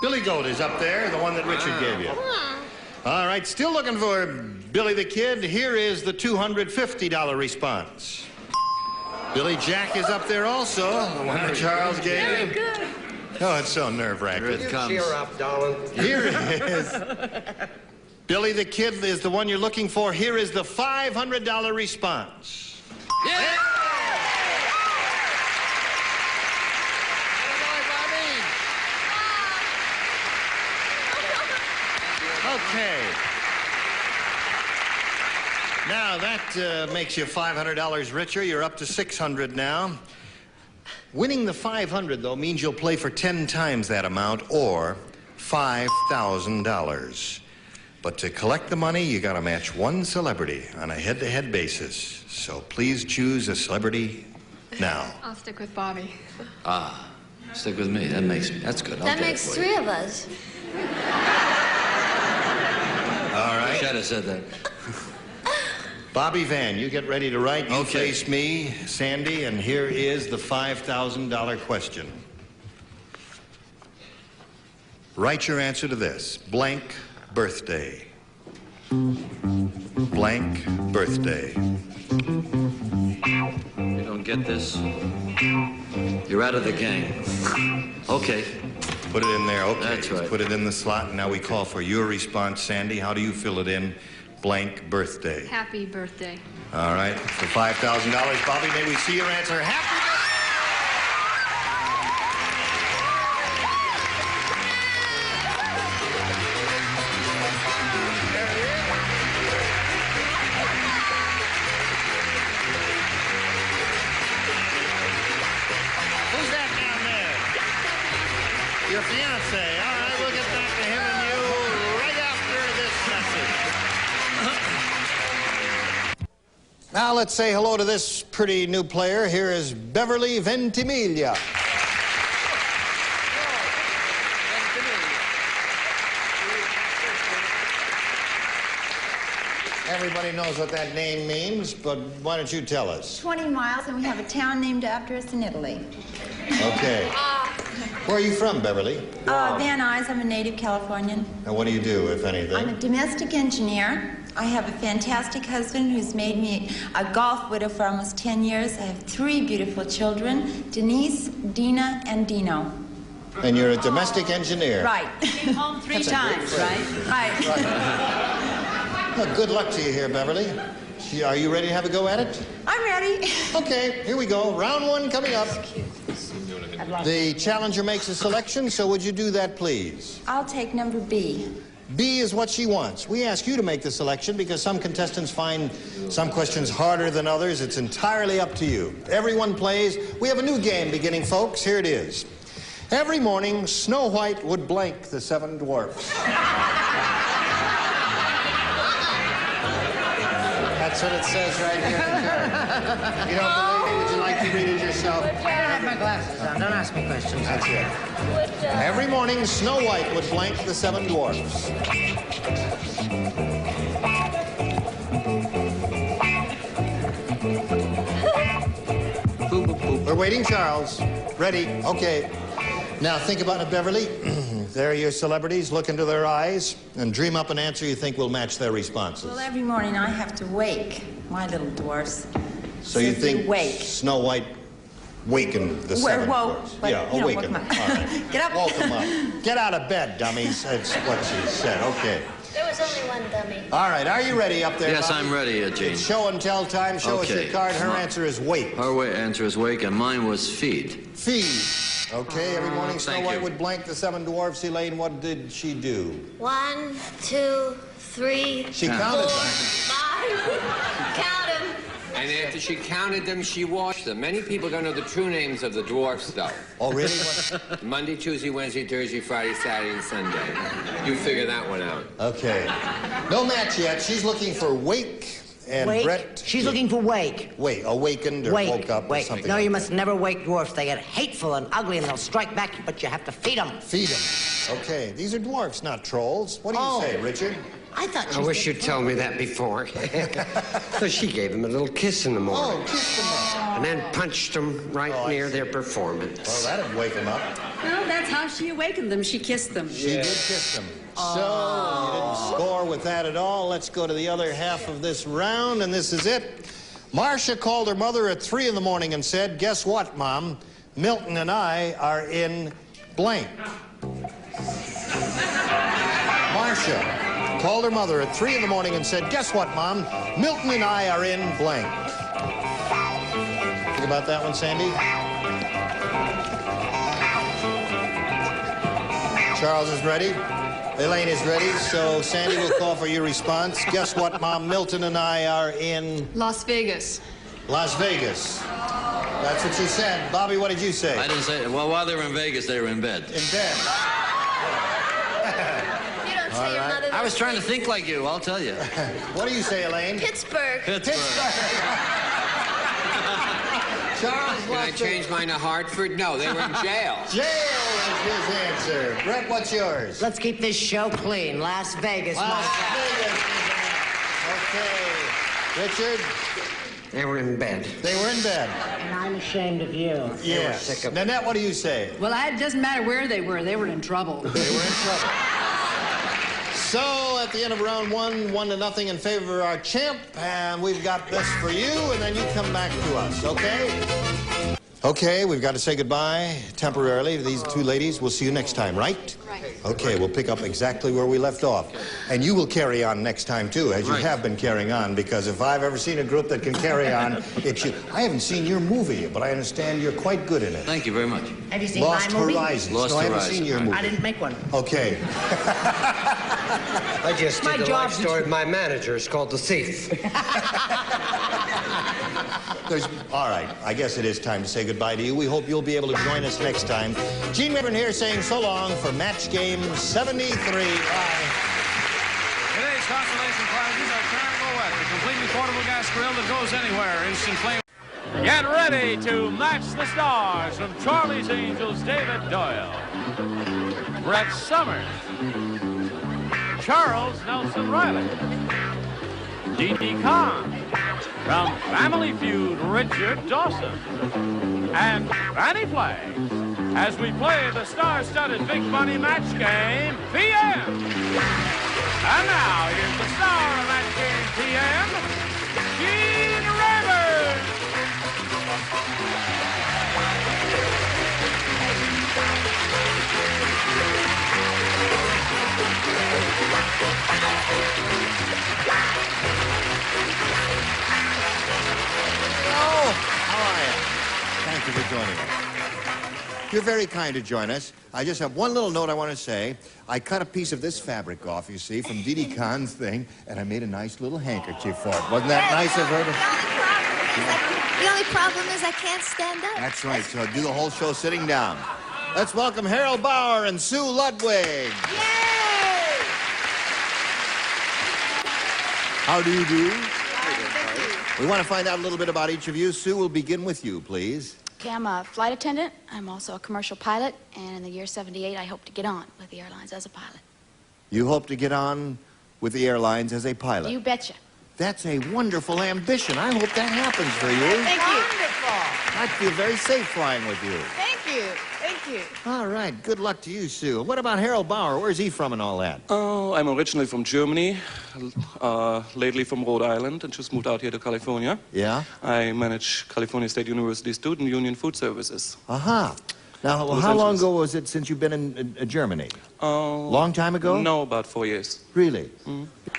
Billy Goat is up there, the one that Richard gave you. All right, still looking for Billy the Kid. Here is the $250 response. Billy Jack is up there also, the one that Charles gave you. Good. Oh, it's so nerve-wracking. Here it comes. Cheer up, darling. Here it is. Billy the Kid is the one you're looking for. Here is the $500 response. Yeah! Okay. Now that makes you $500 richer. You're up to $600 now. Winning the $500, though, means you'll play for 10 times that amount, or $5,000. But to collect the money, you got to match one celebrity on a head-to-head basis. So please choose a celebrity now. I'll stick with Bobby. Stick with me. That's good. That makes 3 of us. All right. I should have said that. Bobby Van, you get ready to write. You face me, Sandy, and here is the $5,000 question. Write your answer to this. Blank birthday. Blank birthday. You don't get this, you're out of the game. Okay. Put it in there. Okay. That's right. Put it in the slot, and now we call for your response, Sandy. How do you fill it in? Blank birthday. Happy birthday. All right. For $5,000, Bobby, may we see your answer? Happy birthday! Your fiancé. All right, we'll get back to him and you right after this message. Now let's say hello to this pretty new player. Here is Beverly Ventimiglia. Everybody knows what that name means, but why don't you tell us? 20 miles, and we have a town named after us in Italy. Okay. Where are you from, Beverly? Van Nuys. I'm a native Californian. And what do you do, if anything? I'm a domestic engineer. I have a fantastic husband who's made me a golf widow for almost 10 years. I have 3 beautiful children, Denise, Dina, and Dino. And you're a domestic engineer. Right. Came home 3 times, right? Right. Well, good luck to you here, Beverly. Are you ready to have a go at it? I'm ready. Okay, here we go. Round 1 coming up. The challenger makes a selection, so would you do that, please? I'll take number B. B is what she wants. We ask you to make the selection because some contestants find some questions harder than others. It's entirely up to you. Everyone plays. We have a new game beginning, folks. Here it is. Every morning, Snow White would blank the 7 dwarfs. That's what it says right here. You don't believe me? Would you like to read it yourself? I don't have my glasses on. Don't ask me questions. That's it. Every morning, Snow White would blank the 7 dwarfs. We're waiting, Charles. Ready? Okay. Now think about it, Beverly. There are your celebrities. Look into their eyes and dream up an answer you think will match their responses. Well, every morning I have to wake my little dwarfs. So you think wake. Snow White wakened the 7 dwarfs? Yeah, awakened them. All right. Get up. Woke them up. Get out of bed, dummies. That's what she said. Okay. There was only one dummy. All right, are you ready up there, Yes, Bobby? I'm ready, Gene. It's show and tell time. Show us your card. Her answer is wake. Her answer is wake, and mine was feed. Feed. Okay, every morning Snow Thank White you. would blank the 7 dwarfs. Elaine, what did she do? 1, 2, 3. She counted 4, them. 5. Count them. And after she counted them, she washed them. Many people don't know the true names of the dwarfs, though. Oh, really? Monday, Tuesday, Wednesday, Thursday, Friday, Saturday, and Sunday. You figure that one out. Okay. No match yet. She's looking for wake. And Wake? Brett. She's looking for wake. Wait, awakened or woke up or something. No, like you that. must never wake dwarfs. They get hateful and ugly, and they'll strike back, but you have to feed them. Feed them. Okay, these are dwarfs, not trolls. What do you say, Richard? I thought I wish you'd told me that before. So she gave him a little kiss in the morning. Oh, kiss them up. And then punched them right near their performance. Well, that'd wake them up. Well, that's how she awakened them. She kissed them. She did kiss them. So, you didn't score with that at all. Let's go to the other half of this round, and this is it. Marcia called her mother at 3 in the morning and said, "Guess what, Mom? Milton and I are in blank." Marcia called her mother at 3 in the morning and said, "Guess what, Mom? Milton and I are in blank." Think about that one, Sandy? Charles is ready. Elaine is ready. So Sandy will call for your response. Guess what, Mom? Milton and I are in Las Vegas. Las Vegas. That's what she said. Bobby, what did you say? I didn't say it. Well, while they were in Vegas, they were in bed. In bed. You don't say your mother. I was trying to think like you, I'll tell you. What do you say, Elaine? Pittsburgh. Charles, Can I change mine to Hartford? No, they were in jail. Jail is his answer. Brett, what's yours? Let's keep this show clean. Las Vegas, my Las God. Vegas. Okay. Richard? They were in bed. They were in bed. And I'm ashamed of you. Yes. Nanette, what do you say? Well, it doesn't matter where they were in trouble. They were in trouble. So, at the end of round 1, 1-0 in favor of our champ, and we've got this for you, and then you come back to us, okay? Okay, we've got to say goodbye temporarily to these 2 ladies. We'll see you next time, right? Right. Okay, we'll pick up exactly where we left off. And you will carry on next time, too, as you have been carrying on, because if I've ever seen a group that can carry on, it's you. I haven't seen your movie, but I understand you're quite good in it. Thank you very much. Have you seen Lost my movie? Horizons. Lost no, I haven't Horizons. seen your movie. I didn't make one. Okay. I just My did the job life story of my manager. It's called The Thief. All right, I guess it is time to say goodbye to you. We hope you'll be able to join us next time. Gene Rayburn here saying so long for Match Game 73. Bye. Today's consolation prizes are Carnival Wet, the completely portable gas grill that goes anywhere. Instant flame. Get ready to match the stars from Charlie's Angels, David Doyle, Brett Summers, Charles Nelson Riley, Dee Khan, from Family Feud, Richard Dawson, and Fanny Flagg, as we play the star-studded Big Money Match Game PM. And now, here's the star of Match Game PM, Gene Rayburn. Hello. How are you? Thank you for joining us. You're very kind to join us. I just have one little note I want to say. I cut a piece of this fabric off, you see, from Dee Khan's thing, and I made a nice little handkerchief for it. Wasn't that nice of her? The only problem is I can't stand up. That's right, so do the whole show sitting down. Let's welcome Harold Bauer and Sue Ludwig. Yay! How do you do? We want to find out a little bit about each of you. Sue, we'll begin with you, please. Okay, I'm a flight attendant. I'm also a commercial pilot, and in the year 78, I hope to get on with the airlines as a pilot. You hope to get on with the airlines as a pilot? You betcha. That's a wonderful ambition. I hope that happens for you. Thank you. Wonderful. I feel very safe flying with you. Thank you. Thank you. All right, good luck to you, Sue. What about Harold Bauer? Where's he from and all that? Oh, I'm originally from Germany, lately from Rhode Island, and just moved out here to California. Yeah? I manage California State University Student Union Food Services. Aha. Now, how long ago was it since you've been in Germany? Long time ago? No, about 4 years. Really?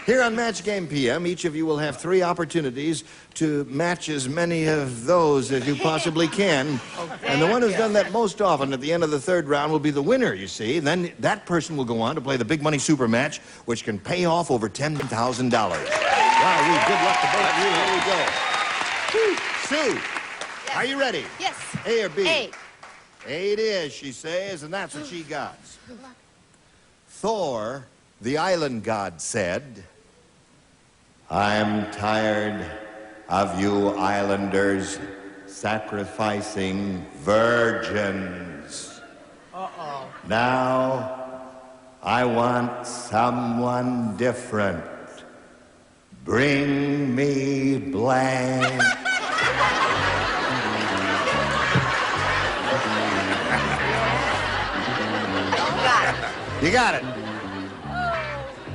Here on Match Game PM, each of you will have 3 opportunities to match as many of those as you possibly can. And the one who's done that most often at the end of the 3rd round will be the winner, you see. Then that person will go on to play the Big Money Super Match, which can pay off over $10,000. Wow, good luck to both of you. Here we go. Sue, are you ready? Yes. A or B? A. A it is, she says, and that's what she got. Thor, the island god, said, I'm tired of you islanders sacrificing virgins. Uh-oh. Now, I want someone different. Bring me blank. You got it.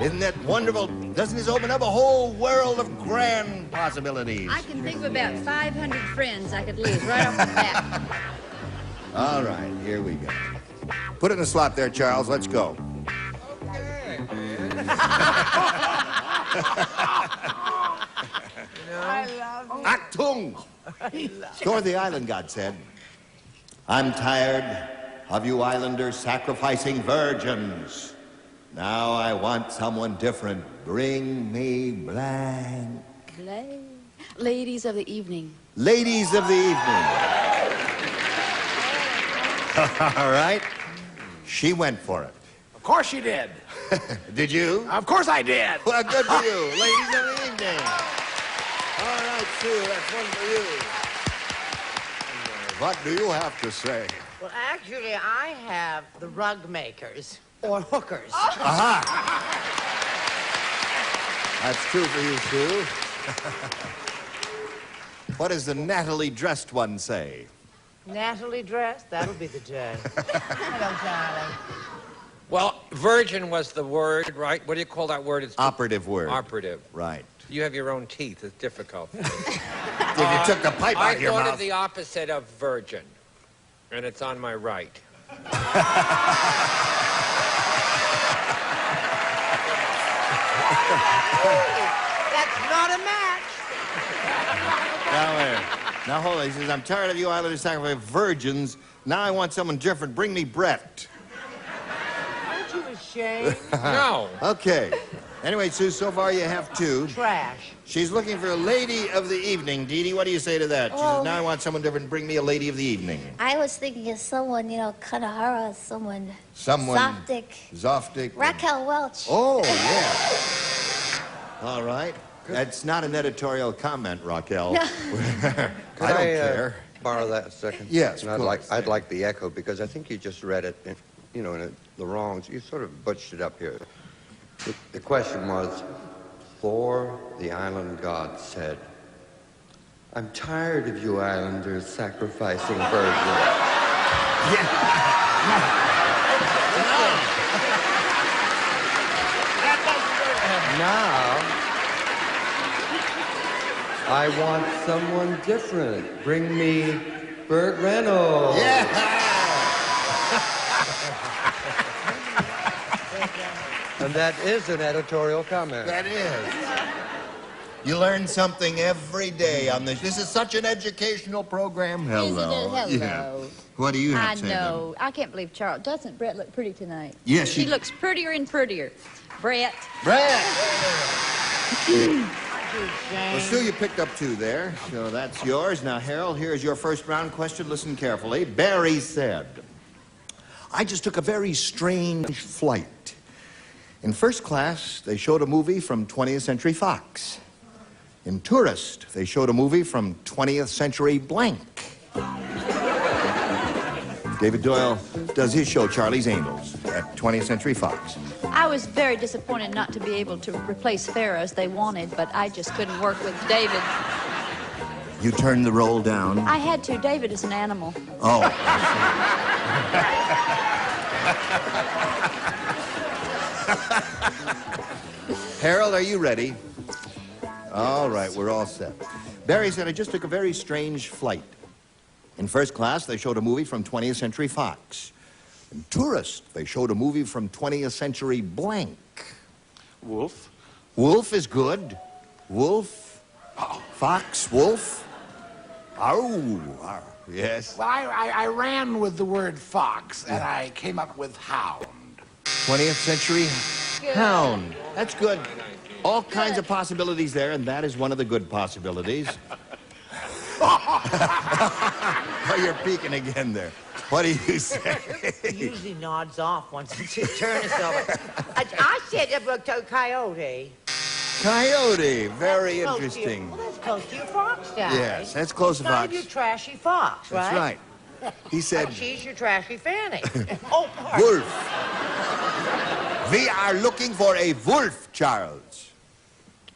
Isn't that wonderful? Doesn't this open up a whole world of grand possibilities? I can think of about 500 friends I could lose right off the bat. All right, here we go. Put it in the slot there, Charles. Let's go. I love you. Achtung! Thor the island god said, I'm tired of you islanders sacrificing virgins. Now I want someone different. Bring me blank. Ladies of the evening. Ladies of the evening. All right. She went for it. Of course she did. Did you? Of course I did. Well, good for you. Ladies of the evening. All right, Sue, that's one for you. What do you have to say? Well, actually, I have the rug makers, or hookers. Aha! That's true for you, Sue. What does the Natalie dressed one say? Natalie dress, that'll be the day. Hello, darling. Well, virgin was the word, right? What do you call that word? It's Operative word. Operative. Right. You have your own teeth. It's difficult. If you took the pipe out of your I mouth. thought of the opposite of virgin, and it's on my right. That's not a match. Now, hold on. He says, I'm tired of you islanders sacrificing virgins. Now I want someone different. Bring me Brett. Aren't you ashamed? No. Okay. Anyway, Sue, so far you have 2. Trash. She's looking for a lady of the evening. Dee Dee, what do you say to that? She says, now I want someone different. Bring me a lady of the evening. I was thinking of someone, Kanahara, someone. Someone. Zoftic. Raquel Welch. Oh, yeah. All right. That's not an editorial comment, Raquel. No. Could I don't care. Borrow that a second? Yes, And of course. I'd like the echo because I think you just read it, in the wrongs. You sort of butched it up here. The question was, for the island god said, I'm tired of you islanders sacrificing virgins. Now, I want someone different. Bring me Burt Reynolds. And that is an editorial comment. That is. You learn something every day on this. This is such an educational program. Hello. Isn't it? Hello. What do you have I to say? know. I can't believe Charles. Doesn't Brett look pretty tonight? Yes, She looks prettier and prettier. Brett. Well, Sue, you picked up 2 there, so that's yours. Now, Harold, here's your first round question. Listen carefully. Barry said, I just took a very strange flight. In first class, they showed a movie from 20th Century Fox. In tourist, they showed a movie from 20th Century blank. David Doyle does his show, Charlie's Angels, at 20th Century Fox. I was very disappointed not to be able to replace Farrah as they wanted, but I just couldn't work with David. You turned the role down? I had to. David is an animal. Oh. Harold, are you ready? All right, we're all set. Barry said, I just took a very strange flight. In first class, they showed a movie from 20th Century Fox. In tourist, they showed a movie from 20th Century blank. Wolf. Wolf is good. Wolf. Fox, wolf. Oh, yes. Well, I ran with the word fox, and I came up with hound. 20th Century hound. That's good. All kinds of possibilities there, and that is one of the good possibilities. Oh, you're peeking again there. What do you say? He usually nods off once it's his turn is over. I said coyote. Coyote. Very interesting. Well, that's close to your fox, guy. Yes, that's close to Not fox. your trashy fox, right? That's right. He said... Oh, she's your trashy fanny. Oh, pardon. Wolf. We are looking for a wolf, Charles.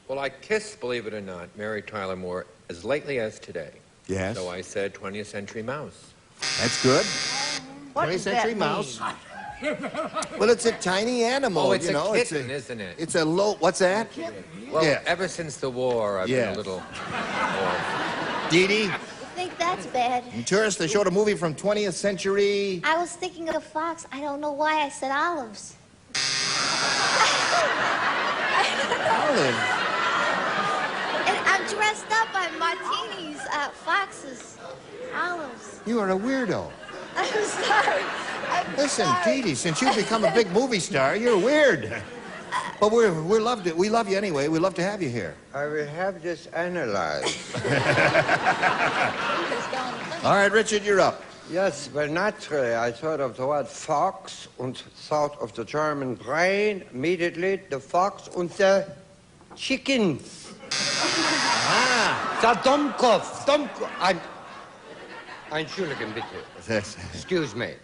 Well, I kissed, believe it or not, Mary Tyler Moore as lately as today. Yes. So I said 20th Century Mouse. That's good. What 20th does Century that mouse. mean? Well, it's a tiny animal. Oh, it's you know, a kitten, isn't it? It's a low. What's that? Well, yeah. ever since the war, I've been a little... Dee Dee? I think that's bad. In tourist, they showed a movie from 20th Century. I was thinking of fox. I don't know why I said olives. Olive. And I'm dressed up by martinis, foxes, olives. You are a weirdo. I'm sorry. Listen, Dee Dee, since you've become a big movie star, you're weird. But we love you anyway. We love to have you here. I will have this analyzed. All right, Richard, you're up. Yes, well, naturally, I thought of the word fox and thought of the German brain. Immediately, the fox and the chickens. The Dummkopf. Entschuldigen bitte. Excuse me.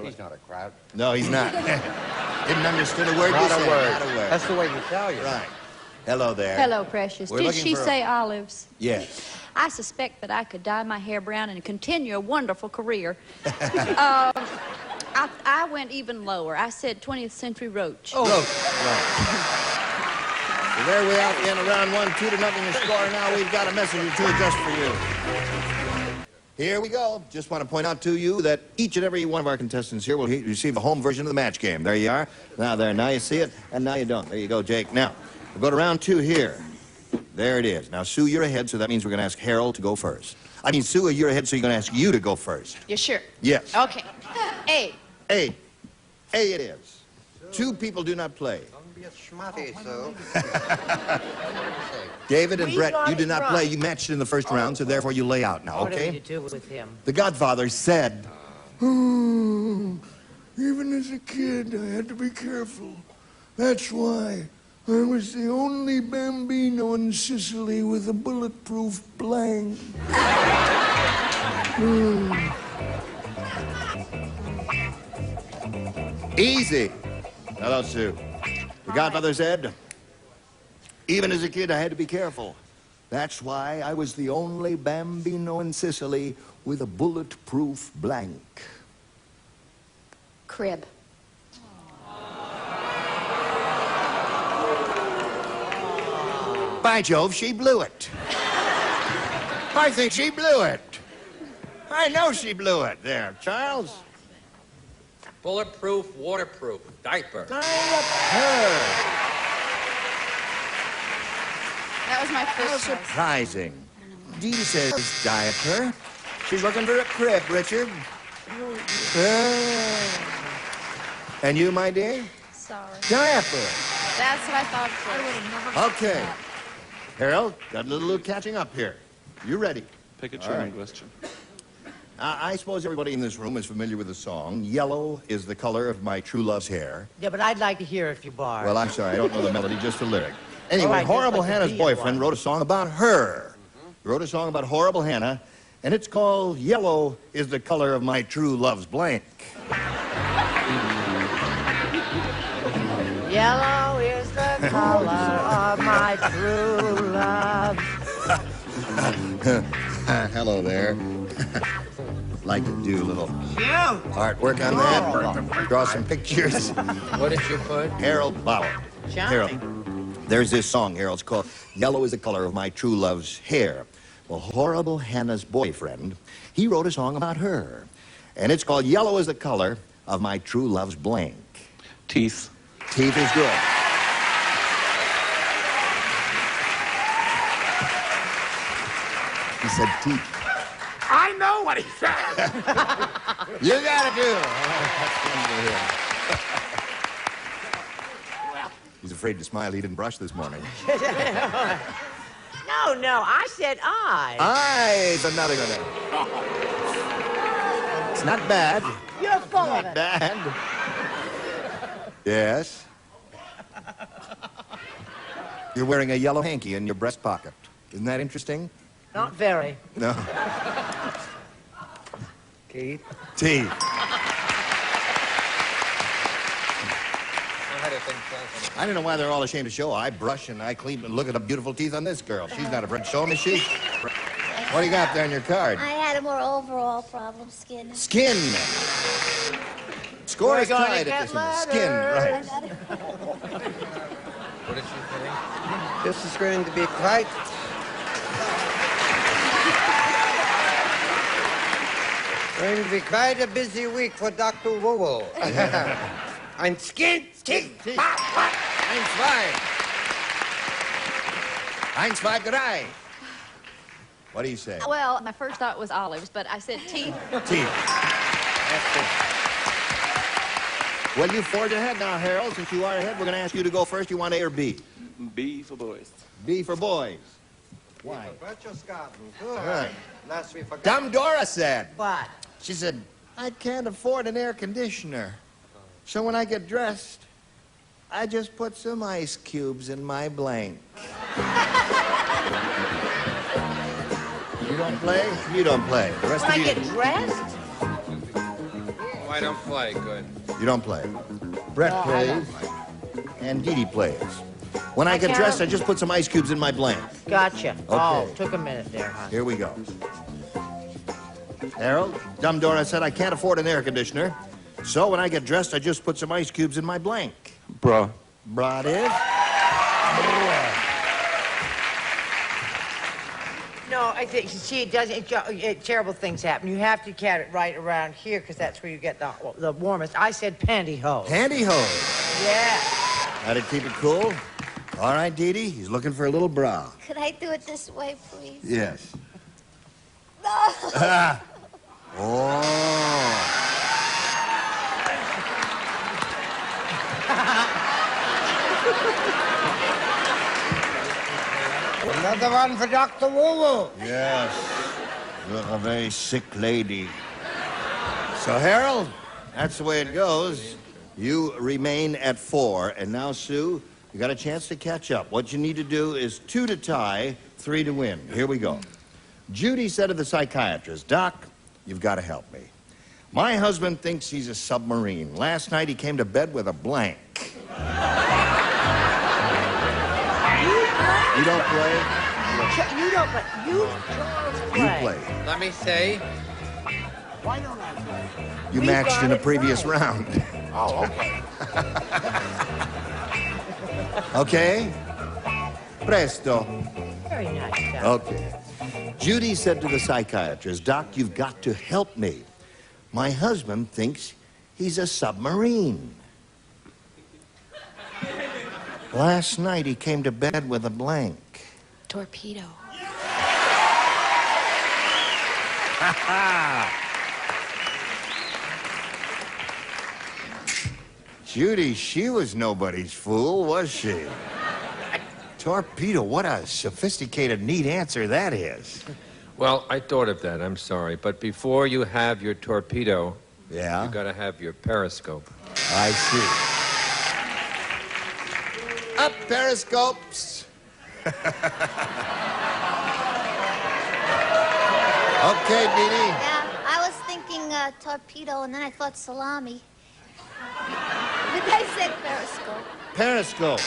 He's not a crowd. No, he's not. Didn't understand a word Not you a said. word. Not a word. That's the way you tell you. Right. Hello there. Hello, precious. We're Did looking she for a- say olives? Yes. I suspect that I could dye my hair brown and continue a wonderful career. I went even lower. I said 20th Century Roach. Oh. Right. So there we are at the end of round 1, 2-0 the score. Now we've got a message or two just for you. Here we go. Just want to point out to you that each and every one of our contestants here will receive a home version of the match game. There you are. Now you see it, and now you don't. There you go, Jake. Now, we'll go to round 2 here. There it is. Now, Sue, you're ahead, so that means we're going to ask Harold to go first. I mean, Sue, you're ahead, so you're going to ask you to go first. You sure? Yes. Okay. A. A it is. Two people do not play. Don't be a schmutty, so. David and We Brett, got you did it not right. play. You matched in the first round, so therefore you lay out now, What are we okay? to do with him? The Godfather said, Oh, even as a kid, I had to be careful. That's why I was the only bambino in Sicily with a bulletproof blank. easy. Hello, Sue. The Godfather said, even as a kid, I had to be careful. That's why I was the only bambino in Sicily with a bulletproof blank. Crib. By Jove, she blew it. I think she blew it. I know she blew it. There, Charles. Bulletproof, waterproof, diaper. That was my How first choice. surprising. Dee says diaper. She's looking for a crib, Richard. And you, my dear? Sorry. Diaper. That's what I thought first. Okay. Harold, got a little catching up here. You ready? Pick a All German right. question. I suppose everybody in this room is familiar with the song, Yellow is the Color of My True Love's Hair. Yeah, but I'd like to hear a few bars. Well, I'm sorry, I don't know the melody, just the lyric. Anyway, All right, Horrible just like the Hannah's beat boyfriend one. wrote a song about her. He wrote a song about Horrible Hannah, and it's called Yellow is the Color of My True Love's Blank. Yellow is the color of my true love. Hello there. Like to do a little Cute. artwork on that. Draw some pictures. What did you put? Harold Bauer. Charming. Harold, there's this song, Harold. It's called Yellow is the Color of My True Love's Hair. Well, Horrible Hannah's boyfriend, he wrote a song about her. And it's called Yellow is the Color of My True Love's Blank. Teeth. Teeth is good. He said teeth. I know what he said. You got it, too. He's afraid to smile. He didn't brush this morning. No, I said I. Eyes, another good one. It's not bad. You're full of it. Bad. Yes. You're wearing a yellow hanky in your breast pocket. Isn't that interesting? Not very. No. Keith? Teeth. I don't know why they're all ashamed to show. I brush and I clean and look at the beautiful teeth on this girl. She's not afraid to show them, is she? What do you got there on your card? I had a more overall problem, skin. Skin. Score is We're gonna tied get at this one. Skin, right. What did you think? This is going to be quite... going to be quite a busy week for Dr. Wowo. I'm skin, teeth, Eins, zwei. Eins, zwei, drei. What do you say? Well, my first thought was olives, but I said teeth. Teeth. Well, you forge ahead now, Harold. Since you are ahead, we're going to ask you to go first. You want A or B? B for boys. B for boys. Why? Good. Right. Last we forgot. Dumb Dora said. What? She said, I can't afford an air conditioner. So when I get dressed, I just put some ice cubes in my blank. You don't play? You don't play. The rest When of I you... get dressed? Oh, I don't play. Good. You don't play. Brett plays, and Dee Dee plays. When I get can't- dressed, I just put some ice cubes in my blank. Gotcha. Oh, took a minute there, huh? Here we go. Harold, Dumb Dora said I can't afford an air conditioner. So when I get dressed, I just put some ice cubes in my blank. Bra. Bra it is. No, I think, see, it does, terrible things happen. You have to cat it right around here, because that's where you get the warmest. I said pantyhose. Pantyhose. Yeah. That'd keep it cool. All right, Dee Dee, he's looking for a little bra. Could I do it this way, please? Yes. No. Oh. The one for Dr. Woo-Woo. Yes. You're a very sick lady. So, Harold, that's the way it goes. You remain at 4. And now, Sue, you got a chance to catch up. What you need to do is 2 to tie, 3 to win. Here we go. Judy said to the psychiatrist, Doc, you've got to help me. My husband thinks he's a submarine. Last night he came to bed with a blank. You don't play? You don't play. You don't play. You play. Let me see. Why don't I play? You We matched got in a it previous right. round. Oh, okay. Okay? Presto. Very nice, Doc. Okay. Judy said to the psychiatrist, Doc, you've got to help me. My husband thinks he's a submarine. Last night he came to bed with a blank. Torpedo. Judy, she was nobody's fool, was she? Torpedo, what a sophisticated, neat answer that is. Well, I thought of that. I'm sorry. But before you have your torpedo, yeah, you got to have your periscope. I see. Up periscopes. Okay, Dee Dee. Yeah, I was thinking torpedo, and then I thought salami. But I said periscope. Periscope.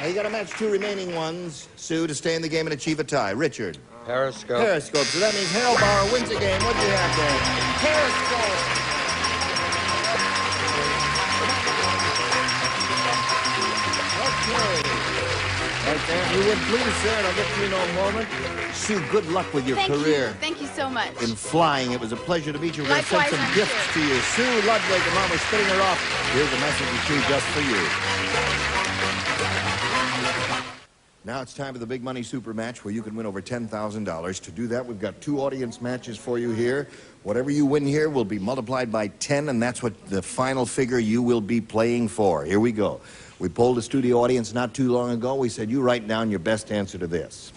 Now you got to match 2 remaining ones, Sue, to stay in the game and achieve a tie. Richard. Periscope. Periscope. So that means Harold Bauer wins the game. What do you have there? Periscope. Okay. Right there. You would please, sir, and I'll get to you in a moment. Sue, good luck with your career. Thank you so much. In flying. It was a pleasure to meet you. We're going to send Likewise, some I'm gifts to you. Sue Ludwig and Mom are spitting her off. Here's a message from Sue just for you. Now it's time for the Big Money Super Match where you can win over $10,000. To do that, we've got 2 audience matches for you here. Whatever you win here will be multiplied by 10, and that's what the final figure you will be playing for. Here we go. We polled a studio audience not too long ago. We said, you write down your best answer to this.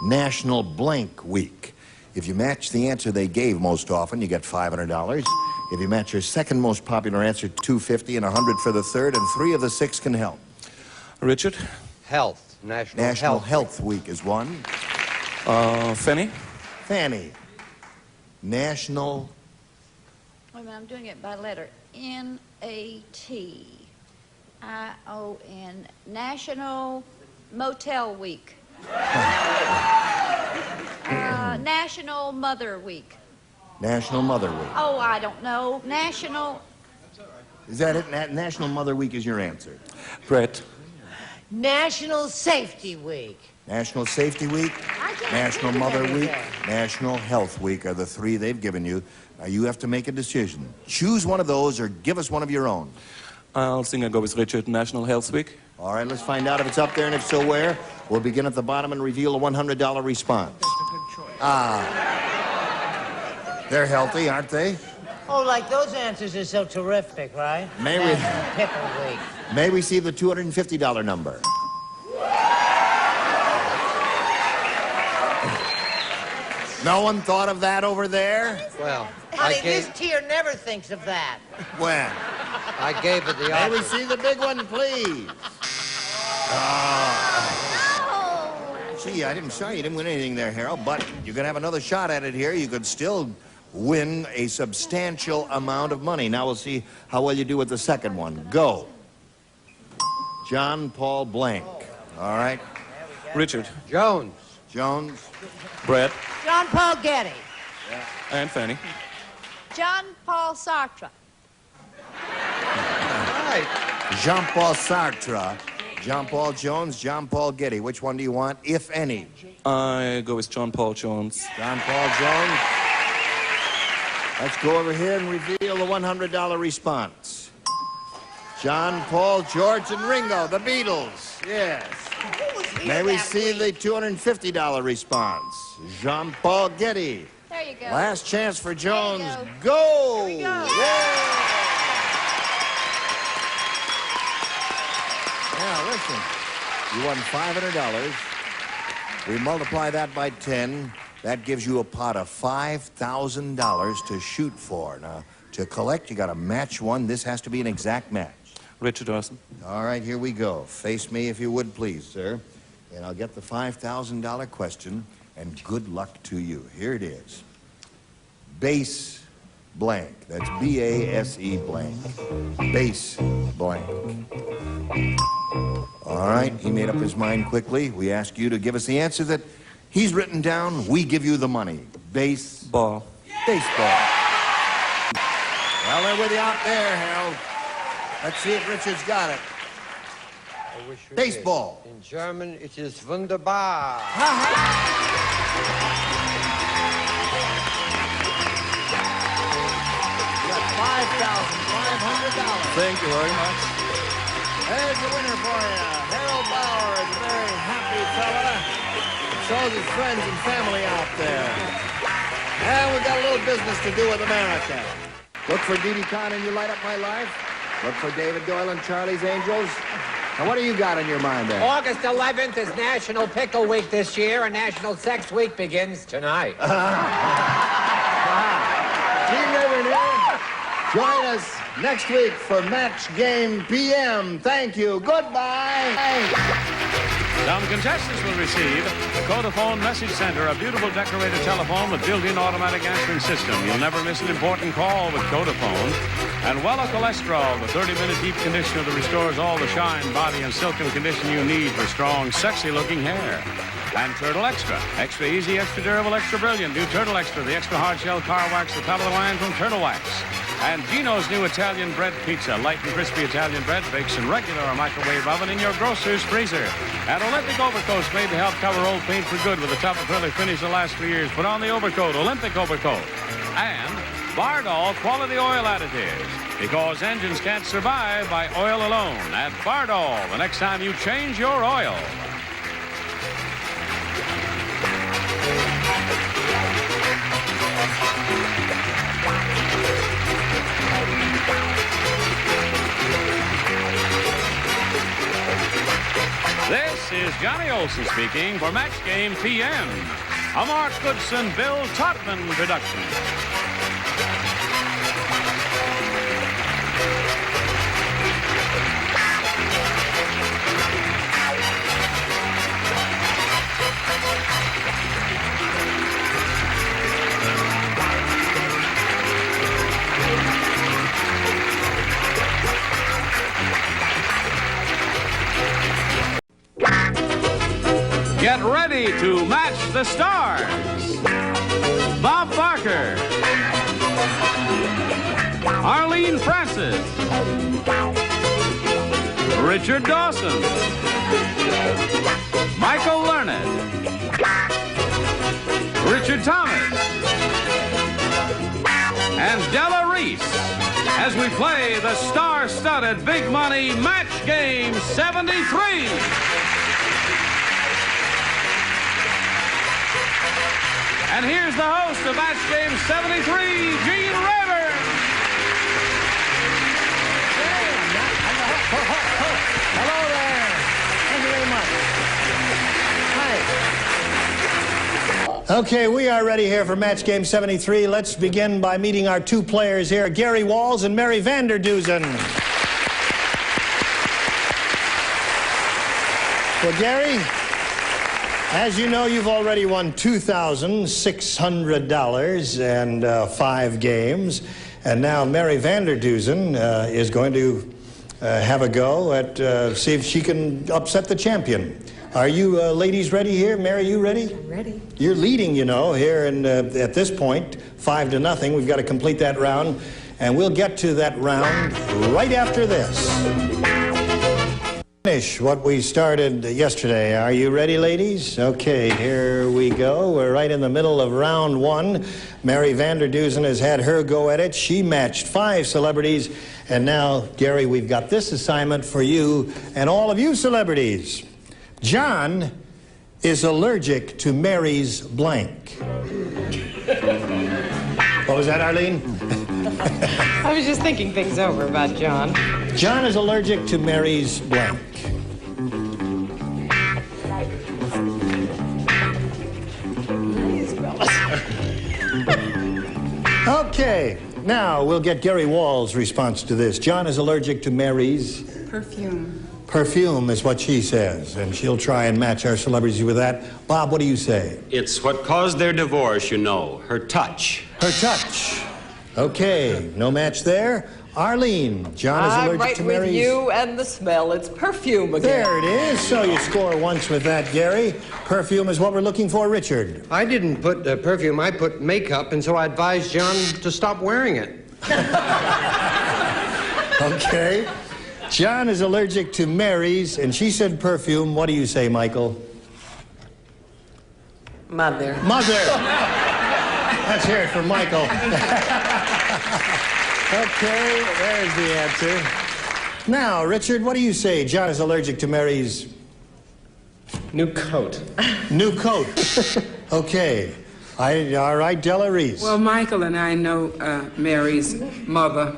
National Blank Week. If you match the answer they gave most often, you get $500. If you match your second most popular answer, $250 and $100 for the third, and 3 of the 6 can help. Richard? Health. National Health Week is one. Fanny? Fanny. National... Wait a minute, I'm doing it by letter. N-A-T-I-O-N. National Motel Week. National Mother Week. National Mother Week. Oh, I don't know. National... Is that it? National Mother Week is your answer. Brett? National Safety Week. National Safety Week, National Mother Week, National Health Week are the 3 they've given you. Now you have to make a decision. Choose one of those or give us one of your own. I'll think I'll go with Richard. National Health Week. All right, let's find out if it's up there, and if so, where. We'll begin at the bottom and reveal a $100 response. That's a good choice. They're healthy, aren't they? Oh, like those answers are so terrific, right? May we... National Pickle Week. May we see the $250 number? No one thought of that over there? Well, Honey, this tier never thinks of that. When? I gave it the May we option. see the big one, please? Gee, I didn't show you. You didn't win anything there, Harold, but you're going to have another shot at it here. You could still win a substantial amount of money. Now we'll see how well you do with the second one. Go. John Paul Blank. All right. Richard? Jones. Jones. Brett? John Paul Getty. And Fanny? John Paul Sartre. Right. Jean-Paul Sartre. John Paul Jones, John Paul Getty. Which one do you want, if any? I go with John Paul Jones. John Paul Jones. Let's go over here and reveal the $100 response. John, Paul, George, and Ringo, the Beatles. Yes. May we see the $250 response? Jean-Paul Getty. There you go. Last chance for Jones. Go! Here we go. Now, listen. You won $500. We multiply that by 10. That gives you a pot of $5,000 to shoot for. Now, to collect, you got to match one. This has to be an exact match. Richard Dawson. All right, here we go. Face me if you would, please, sir. And I'll get the $5,000 question, and good luck to you. Here it is. Base blank. That's B-A-S-E blank. Base blank. All right, he made up his mind quickly. We ask you to give us the answer that he's written down. We give you the money. Baseball. Baseball. Well, they're with you out there, Harold. Let's see if Richard's got it. I wish you Baseball. did. In German, it is wunderbar. $5,500. Thank you very much. There's the winner for you. Harold Bauer is a very happy fella. Shows his friends and family out there. And we've got a little business to do with America. Look for Dee Dee Khan and You Light Up My Life. Look for David Doyle and Charlie's Angels. Now, what do you got in your mind there? August 11th is National Pickle Week this year, and National Sex Week begins tonight. Team Raven, join us next week for Match Game PM. Thank you. Goodbye. Some contestants will receive the Codaphone Message Center, a beautiful decorated telephone with built-in automatic answering system. You'll never miss an important call with Codaphone. And Wella Cholesterol, the 30-minute deep conditioner that restores all the shine, body, and silken condition you need for strong, sexy-looking hair. And Turtle Extra. Extra easy, extra durable, extra brilliant. New Turtle Extra, the extra hard shell car wax, the top of the line from Turtle Wax. And Gino's new Italian bread pizza, light and crispy Italian bread, bakes in regular or microwave oven in your grocer's freezer. And Olympic overcoats made to help cover old paint for good with a tough acrylic finish that lasts for years. Put on the overcoat, Olympic overcoat. And Bardol quality oil additives, because engines can't survive by oil alone. Add Bardol the next time you change your oil. This is Johnny Olson speaking for Match Game PM, a Mark Goodson, Bill Todman production. Get ready to match the stars. Bob Barker, Arlene Francis, Richard Dawson, Michael Learned, Richard Thomas, and Della Reese as we play the star-studded Big Money Match Game 73. And here's the host of Match Game 73, Gene Rayburn. Hello there. Thank you very much. Hi. Okay, we are ready here for Match Game 73. Let's begin by meeting our two players here, Gary Walls and Mary Vanderdusen. Well, Gary, as you know, you've already won $2,600 and 5 games. And now Mary Vanderdusen is going to have a go at see if she can upset the champion. Are you ladies ready here? Mary, you ready? I'm ready. You're leading, you know, here and at this point, 5-0. We've got to complete that round. And we'll get to that round right after this. Finish what we started yesterday. Are you ready, ladies? Okay, here we go. We're right in the middle of round 1. Mary Vanderdusen has had her go at it. She matched 5 celebrities. And now, Gary, we've got this assignment for you and all of you celebrities. John is allergic to Mary's blank. What was that, Arlene? I was just thinking things over about John. John is allergic to Mary's blank. Okay, now we'll get Gary Wall's response to this. John is allergic to Mary's... Perfume. Perfume is what she says, and she'll try and match our celebrities with that. Bob, what do you say? It's what caused their divorce, you know. Her touch. Her touch. Okay, no match there. Arlene, John is allergic to Mary's... I'm right with you and the smell. It's perfume again. There it is. So you score once with that, Gary. Perfume is what we're looking for, Richard. I didn't put perfume, I put makeup, and so I advised John to stop wearing it. Okay. John is allergic to Mary's, and she said perfume. What do you say, Michael? Mother. Mother. Let's hear it for Michael. Okay, there's the answer. Now, Richard, what do you say? John is allergic to Mary's... New coat. New coat. Okay. All right, Della Reese. Well, Michael and I know Mary's mother.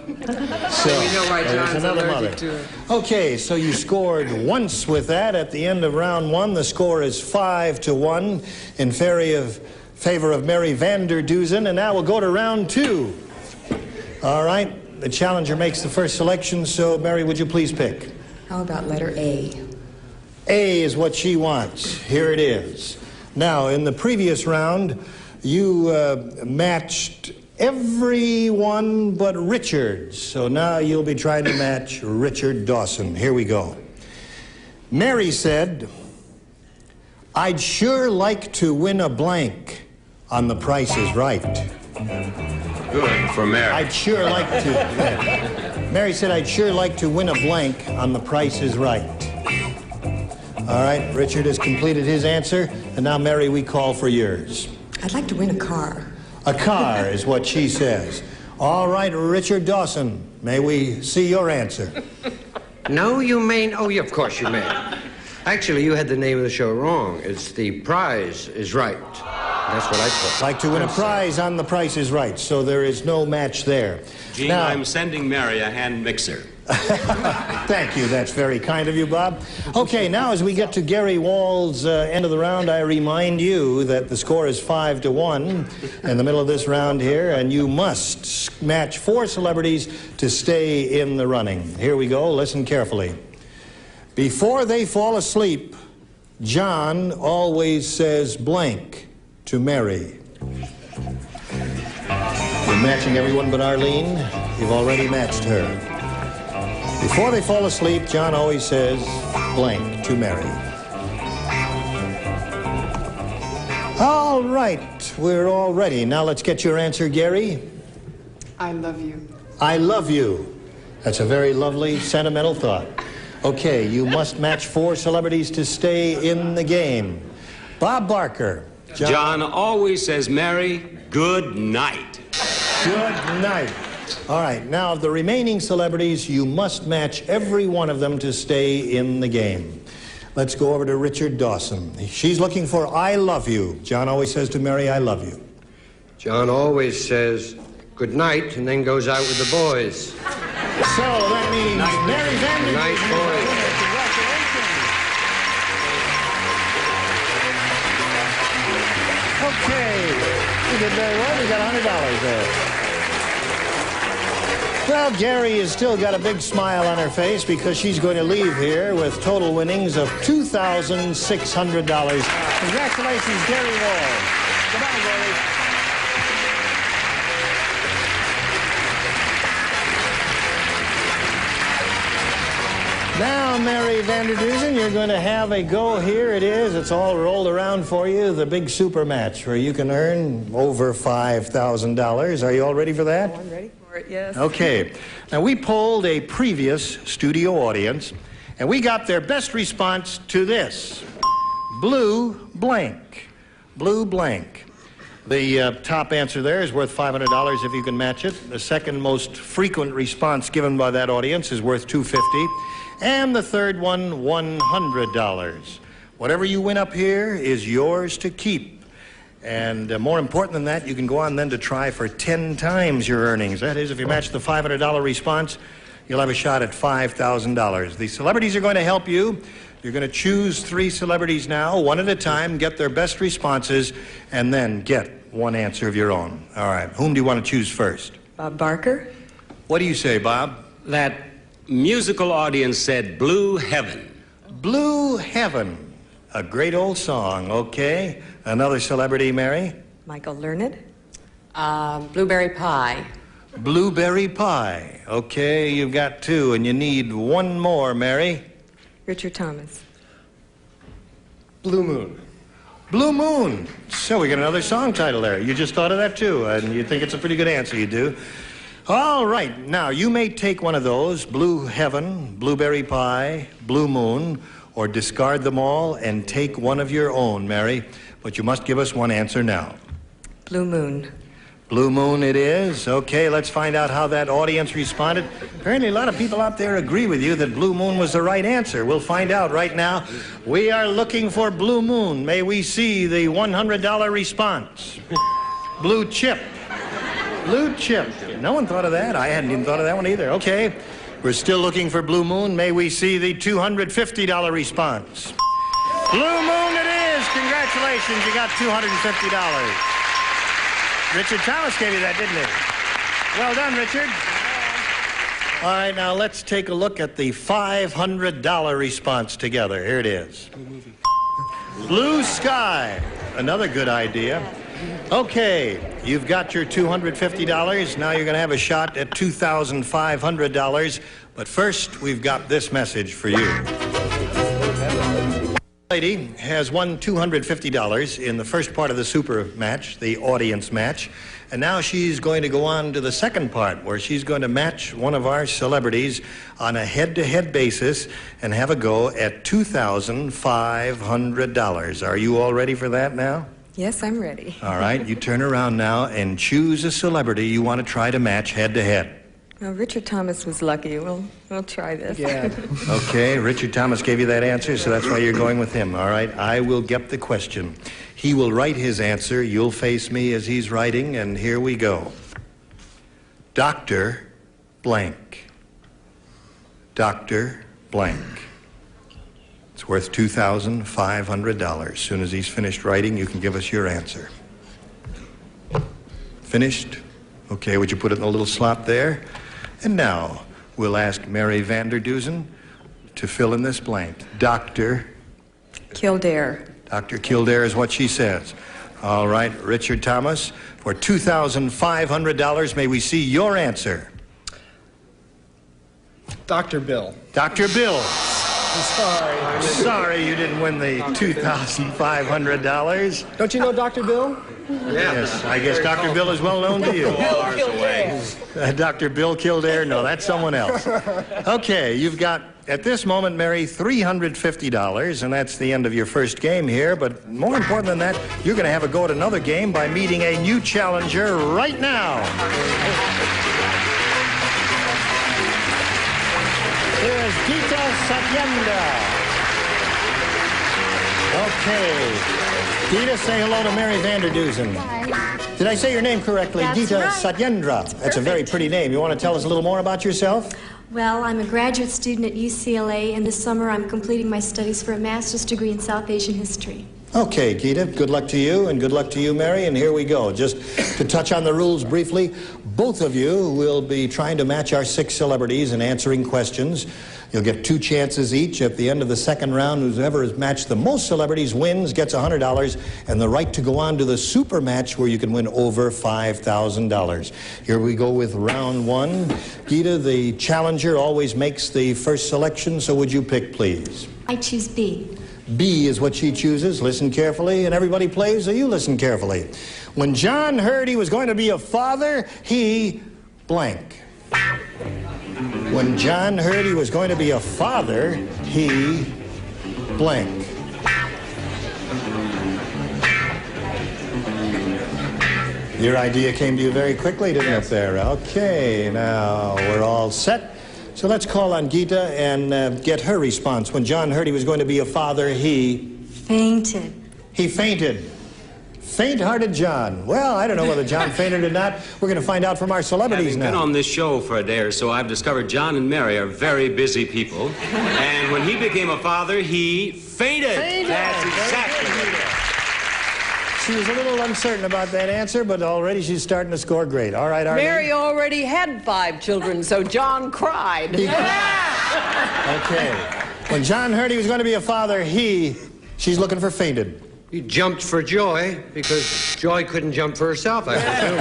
So we know why John's allergic to her. Okay, so you scored once with that. At the end of round one, the score is 5-1 in favor of Mary Vander Dusen. And now we'll go to round two. All right, the challenger makes the first selection, so Mary, would you please pick? How about letter A? A is what she wants. Here it is. Now, in the previous round, you matched everyone but Richard. So now you'll be trying to match Richard Dawson. Here we go. Mary said, I'd sure like to win a blank on The Price is Right. Good for Mary. I'd sure like to. Yeah. Mary said, I'd sure like to win a blank on The Price is Right. All right, Richard has completed his answer, and now, Mary, we call for yours. I'd like to win a car. A car is what she says. All right, Richard Dawson, may we see your answer? No, you may... Oh, yeah, of course you may. Actually, you had the name of the show wrong. It's The Prize is Right. That's what I put. Like to win a prize on The Price is Right, so there is no match there. Gene, now, I'm sending Mary a hand mixer. Thank you. That's very kind of you, Bob. Okay, now as we get to Gary Wall's end of the round, I remind you that the score is 5-1 in the middle of this round here, and you must match 4 celebrities to stay in the running. Here we go. Listen carefully. Before they fall asleep, John always says blank to Mary. You're matching everyone but Arlene. You've already matched her. Before they fall asleep, John always says blank to Mary. All right, we're all ready. Now let's get your answer, Gary. I love you. I love you. That's a very lovely, sentimental thought. Okay, you must match 4 celebrities to stay in the game. Bob Barker. John always says, Mary, good night. Good night. All right, now of the remaining celebrities, you must match every one of them to stay in the game. Let's go over to Richard Dawson. She's looking for I love you. John always says to Mary, I love you. John always says good night and then goes out with the boys. So that means Mary Vander Dusen. Night, boys. Okay, you did very well. You got $100 there. Well, Gary has still got a big smile on her face because she's going to leave here with total winnings of $2,600. Congratulations, Gary Wall. Goodbye, Gary. Now, Mary Vander Dusen, you're going to have a go. Here it is. It's all rolled around for you, the big super match where you can earn over $5,000. Are you all ready for that? Oh, I'm ready for it, yes. Okay. Now, we polled a previous studio audience, and we got their best response to this. Blue blank. Blue blank. The top answer there is worth $500 if you can match it. The second most frequent response given by that audience is worth $250. And the third one, $100. Whatever you win up here is yours to keep. And more important than that, you can go on then to try for 10 times your earnings. That is, if you match the $500 response, you'll have a shot at $5,000. The celebrities are going to help you. You're going to choose 3 celebrities now, one at a time, get their best responses, and then get one answer of your own. All right. Whom do you want to choose first? Bob Barker? What do you say, Bob? That musical audience said Blue Heaven. Blue Heaven. A great old song. Okay. Another celebrity, Mary? Michael Learned? Blueberry Pie. Blueberry Pie. Okay, you've got two, and you need one more, Mary. Richard Thomas. Blue Moon. Blue Moon. So we got another song title there. You just thought of that, too, and you think it's a pretty good answer, you do. All right, now, you may take one of those, Blue Heaven, Blueberry Pie, Blue Moon, or discard them all and take one of your own, Mary. But you must give us one answer now. Blue Moon. Blue Moon it is. Okay, let's find out how that audience responded. Apparently a lot of people out there agree with you that Blue Moon was the right answer. We'll find out right now. We are looking for Blue Moon. May we see the $100 response? Blue Chip. Blue Chip. No one thought of that. I hadn't even thought of that one either. Okay, we're still looking for Blue Moon. May we see the $250 response? Blue Moon it is. Congratulations, you got $250. Richard Thomas gave you that, didn't he? Well done, Richard. All right, now let's take a look at the $500 response together. Here it is. Blue Sky. Another good idea. Okay, you've got your $250. Now you're going to have a shot at $2,500. But first, we've got this message for you. Lady has won $250 in the first part of the super match, the audience match, and now she's going to go on to the second part where she's going to match one of our celebrities on a head-to-head basis and have a go at $2,500. Are you all ready for that now? Yes, I'm ready. All right, you turn around now and choose a celebrity you want to try to match head-to-head. Well, Richard Thomas was lucky. We'll try this. Yeah. Okay, Richard Thomas gave you that answer, so that's why you're going with him. All right, I will get the question. He will write his answer. You'll face me as he's writing, and here we go. Dr. Blank. Dr. Blank. It's worth $2,500. As soon as he's finished writing, you can give us your answer. Finished? Okay, would you put it in a little slot there? And now, we'll ask Mary Vanderdusen to fill in this blank. Dr. Kildare. Dr. Kildare is what she says. All right, Richard Thomas, for $2,500, may we see your answer? Dr. Bill. Dr. Bill. I'm sorry. I'm sorry you didn't win the $2,500. Don't you know Dr. Bill? Yes, I guess Dr. Bill is well known to you. Bill Kildare. Dr. Bill Kildare? No, that's someone else. Okay, you've got, at this moment, Mary, $350, and that's the end of your first game here. But more important than that, you're going to have a go at another game by meeting a new challenger right now. Here's Gita Satyendra. Okay. Gita, say hello to Mary Vanderdusen. Hi. Did I say your name correctly? That's Gita right. Satyendra. That's a very pretty name. You want to tell us a little more about yourself? Well, I'm a graduate student at UCLA, and this summer I'm completing my studies for a master's degree in South Asian history. Okay, Gita, good luck to you, and good luck to you, Mary, and here we go. Just to touch on the rules briefly, both of you will be trying to match our 6 celebrities and answering questions. You'll get 2 chances each. At the end of the second round, whoever has matched the most celebrities wins, gets $100, and the right to go on to the super match where you can win over $5,000. Here we go with round 1. Gita, the challenger, always makes the first selection, so would you pick, please? I choose B. B is what she chooses. Listen carefully, and everybody plays, so you listen carefully. When John heard he was going to be a father, he blank. When John heard he was going to be a father, he blank. Your idea came to you very quickly, didn't it there? Okay, now we're all set. So let's call on Gita and get her response. When John heard he was going to be a father, he... Fainted. He fainted. Faint-hearted John. Well, I don't know whether John fainted or not. We're going to find out from our celebrities Having now. been on this show for a day or so, I've discovered John and Mary are very busy people. And when he became a father, he fainted. Fainted. That's exactly it. She was a little uncertain about that answer, but already she's starting to score great. All right, Arlene. Mary already had 5 children, so John cried. Okay. When John heard he was going to be a father, she's looking for fainted. He jumped for joy because Joy couldn't jump for herself, I presume.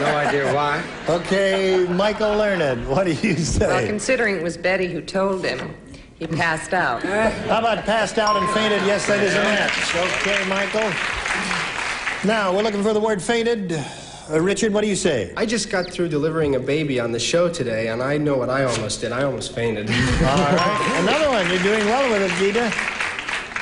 No idea why. Okay, Michael Learned, what do you say? Well, considering it was Betty who told him, he passed out. How about passed out and fainted? Yes, that is a match. Okay, Michael. Now, we're looking for the word fainted. Richard, what do you say? I just got through delivering a baby on the show today, and I know what I almost did. I almost fainted. All right. Another one. You're doing well with it, Gita.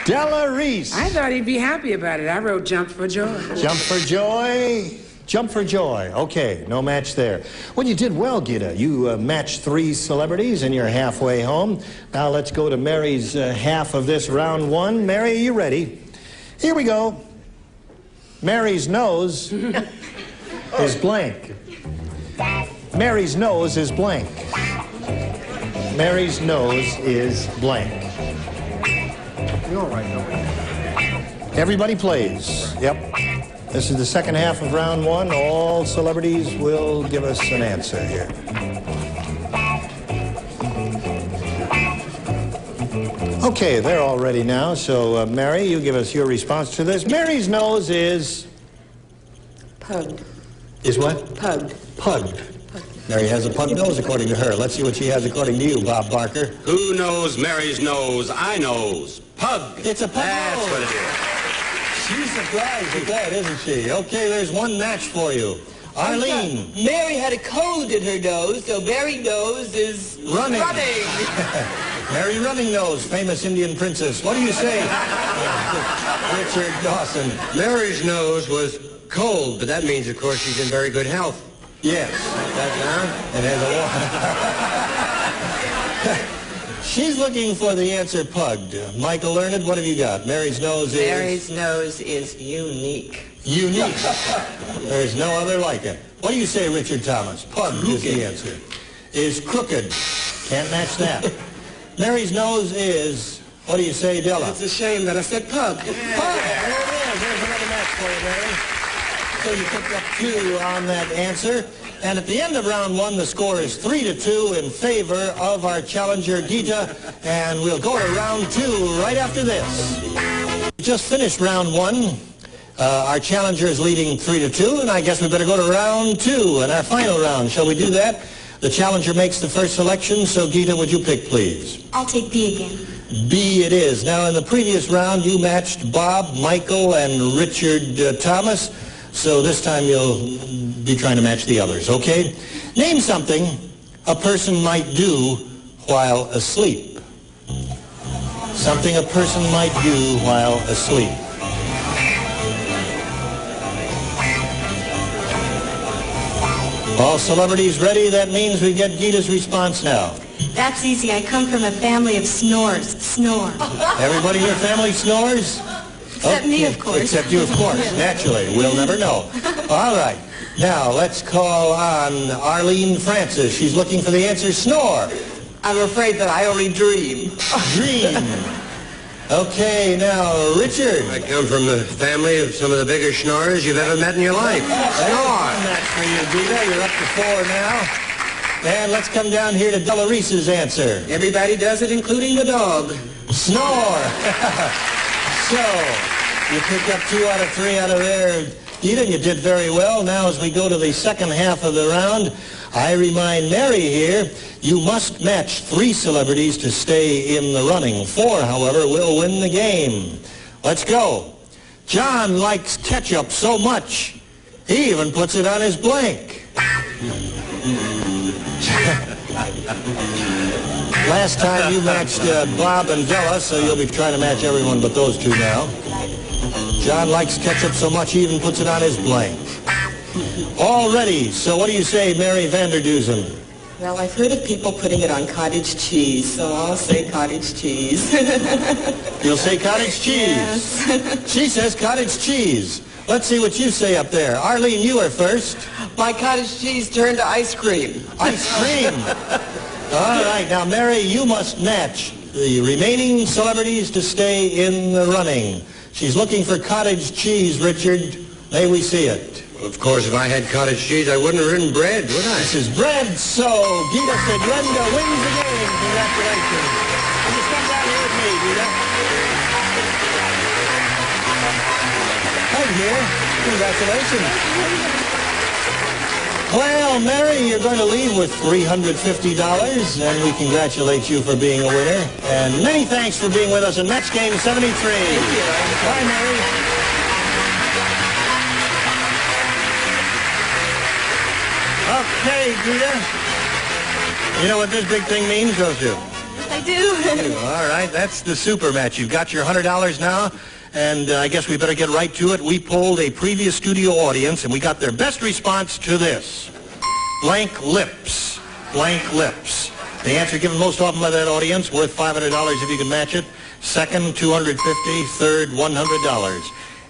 Della Reese. I thought he'd be happy about it. I wrote Jump for Joy. Jump for joy. Jump for joy. Okay, no match there. Well, you did well, Gita. You matched 3 celebrities, and you're halfway home. Now let's go to Mary's half of this round 1. Mary, are you ready? Here we go. Mary's nose is blank. Mary's nose is blank. Mary's nose is blank. You're all right, don't we? Everybody plays. Yep. This is the second half of round 1. All celebrities will give us an answer here. Okay, they're all ready now. So, Mary, you give us your response to this. Mary's nose is... Pugged. Is what? Pugged. Pugged. Mary has a pug nose, according to her. Let's see what she has according to you, Bob Barker. Who knows Mary's nose? I knows. Pug. It's a pug That's nose. what it is. She's surprised at that, isn't she? Okay, there's one match for you. Arlene. Mary had a cold in her nose, so Mary nose is Running. Mary Running Nose, famous Indian princess. What do you say, Richard Dawson? Mary's nose was cold, but that means, of course, she's in very good health. Yes. It has a She's looking for the answer pugged. Michael Learned, what have you got? Mary's nose is... Mary's nose is unique. Unique. There's no other like it. What do you say, Richard Thomas? Pugged is the answer. Is crooked. Can't match that. Mary's nose is... What do you say, Della? It's a shame that I said pug. Pug! There it is. There's another match for you, Mary. So you picked up 2 on that answer. And at the end of round 1, the score is 3-2 in favor of our challenger, Gita. And we'll go to round 2 right after this. We just finished round 1. Our challenger is leading 3-2, and I guess we better go to round 2 and our final round. Shall we do that? The challenger makes the first selection, so Gita, would you pick, please? I'll take B again. B it is. Now, in the previous round, you matched Bob, Michael, and Richard Thomas. So this time you'll be trying to match the others, okay? Name something a person might do while asleep. Something a person might do while asleep. All celebrities ready? That means we get Gita's response now. That's easy. I come from a family of snores. Snore. Everybody in your family snores? Except me, of course. Except you, of course. Naturally. We'll never know. All right. Now, let's call on Arlene Francis. She's looking for the answer, snore. I'm afraid that I only dream. Dream. Okay, now, Richard. I come from the family of some of the biggest snorers you've ever met in your life. Snore. That's for you, Gita. You're up to 4 now. And let's come down here to Della Reese's answer. Everybody does it, including the dog. Snore. So, you picked up 2 out of 3 out of there, Gita. You did very well. Now, as we go to the second half of the round, I remind Mary here, you must match 3 celebrities to stay in the running. 4, however, will win the game. Let's go. John likes ketchup so much, he even puts it on his blank. Last time you matched Bob and Della, so you'll be trying to match everyone but those 2 now. John likes ketchup so much he even puts it on his blank. All ready. So what do you say, Mary Vanderdusen? Well, I've heard of people putting it on cottage cheese, so I'll say cottage cheese. You'll say cottage cheese. Yes. She says cottage cheese. Let's see what you say up there. Arlene, you are first. My cottage cheese turned to ice cream. Ice cream. All right. Now, Mary, you must match the remaining celebrities to stay in the running. She's looking for cottage cheese, Richard. May we see it? Of course, if I had cottage cheese, I wouldn't have written bread, would I? This is bread, so Gita Sedrenda wins the game. Congratulations. You just come down here with me, Gita. Hey, dear. Congratulations. Well, Mary, you're going to leave with $350, and we congratulate you for being a winner. And many thanks for being with us in Match Game 73. Thank you. Bye, Mary. Okay, Gita. You know what this big thing means, don't you? I do. All right, that's the super match. You've got your $100 now, and I guess we better get right to it. We polled a previous studio audience, and we got their best response to this. Blank lips. Blank lips. The answer given most often by that audience, worth $500 if you can match it. Second, $250. Third, $100.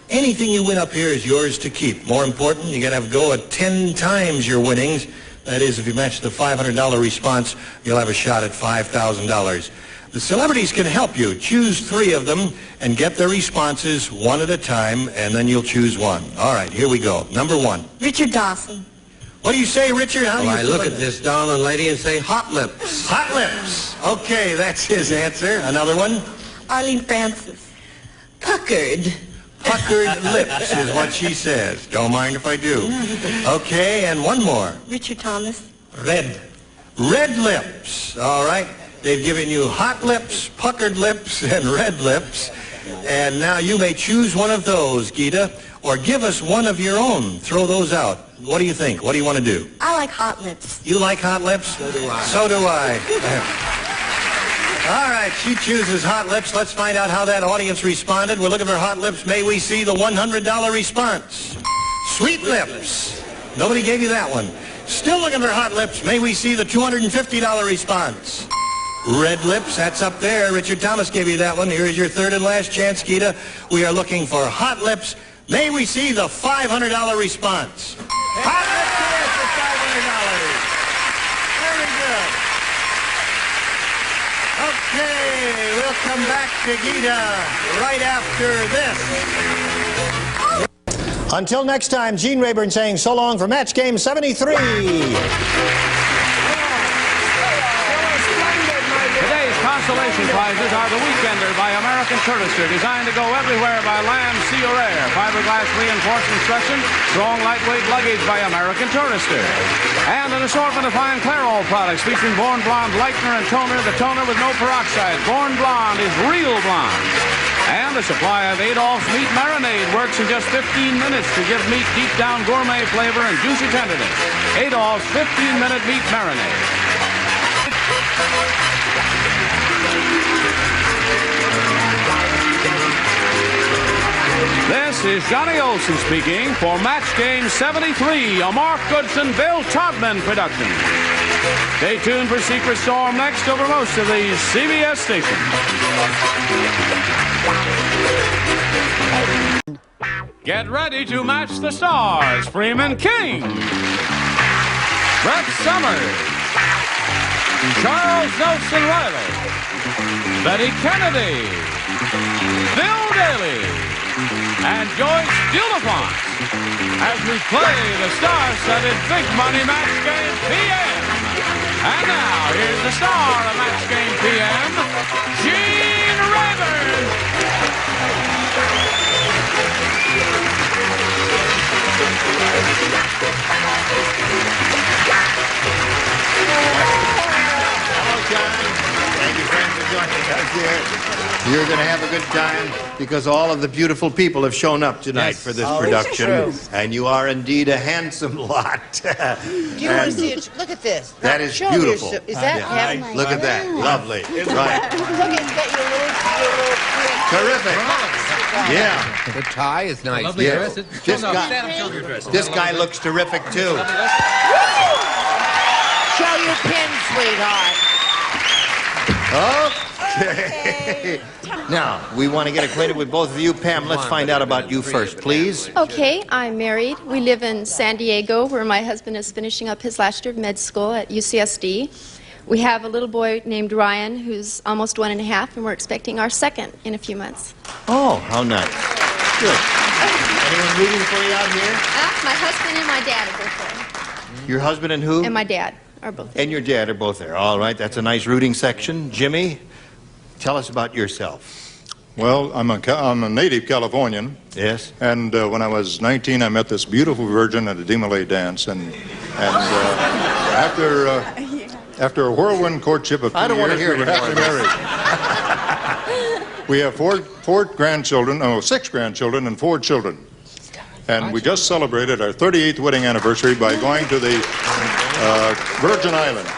Anything you win up here is yours to keep. More important, you got to have a go at 10 times your winnings. That is, if you match the $500 response, you'll have a shot at $5,000. The celebrities can help you. Choose 3 of them and get their responses one at a time, and then you'll choose one. All right, here we go. Number 1. Richard Dawson. What do you say, Richard? How do you I look at this darling lady and say, hot lips. Hot lips. Okay, that's his answer. Another one? Arlene Francis. Puckered. Puckered lips is what she says. Don't mind if I do. Okay, and one more. Richard Thomas. Red. Red lips. All right. They've given you hot lips, puckered lips, and red lips. And now you may choose one of those, Gita, or give us one of your own. Throw those out. What do you think? What do you want to do? I like hot lips. You like hot lips? So do I. So do I. All right, she chooses hot lips. Let's find out how that audience responded. We're looking for hot lips. May we see the $100 response? Sweet lips. Nobody gave you that one. Still looking for hot lips. May we see the $250 response? Red lips, that's up there. Richard Thomas gave you that one. Here is your third and last chance, Gita. We are looking for hot lips. May we see the $500 response? Hot lips today for $500. Very good. Okay, we'll come back to Gita right after this. Until next time, Gene Rayburn saying so long for Match Game 73. Today's consolation prizes are the Weekender by American Tourister, designed to go everywhere by land, sea, or air. Fiberglass reinforced construction, strong, lightweight luggage by American Tourister. And an assortment of fine Clairol products featuring Born Blonde Lightener and Toner, the toner with no peroxide. Born Blonde is real blonde. And a supply of Adolph's Meat Marinade works in just 15 minutes to give meat deep down gourmet flavor and juicy tenderness. Adolph's 15-minute meat marinade. This is Johnny Olson speaking for Match Game 73, a Mark Goodson, Bill Todman production. Stay tuned for Secret Storm next over most of these CBS stations. Get ready to match the stars. Freeman King, Brett Summers, Charles Nelson Riley, Betty Kennedy, Bill Daly, and Joyce Dulafont as we play the star-studded Big Money Match Game PM. And now, here's the star of Match Game PM, Gene Rayburn. Hello, John. Thank you, friends, for joining us here. You're going to have a good time because all of the beautiful people have shown up tonight for this production. And you are indeed a handsome lot. Do you want to see it? Look at this. That is Show beautiful. Is that heaven? Look at that. Lovely. Right. Look, it's got your little Terrific. Yeah. The tie is nice. Lovely Yeah. dress. This guy looks terrific, too. Show your pin, sweetheart. Okay. Now, we want to get acquainted with both of you. Pam, let's find out about you first, please. Okay, I'm married. We live in San Diego, where my husband is finishing up his last year of med school at UCSD. We have a little boy named Ryan, who's almost 1.5, and we're expecting our second in a few months. Oh, how nice. Good. Anyone rooting for you out here? My husband and my dad are both there. Your husband and who? And my dad are both there. And your dad are both there. All right, that's a nice rooting section. Jimmy, tell us about yourself. Well, I'm a native Californian. Yes. And when I was 19, I met this beautiful virgin at a Demolay dance. And after a whirlwind courtship of 2 I don't want to years, hear we were any more happily of this. married. We have four grandchildren, 6 grandchildren and 4 children. And we just celebrated our 38th wedding anniversary by going to the Virgin Islands.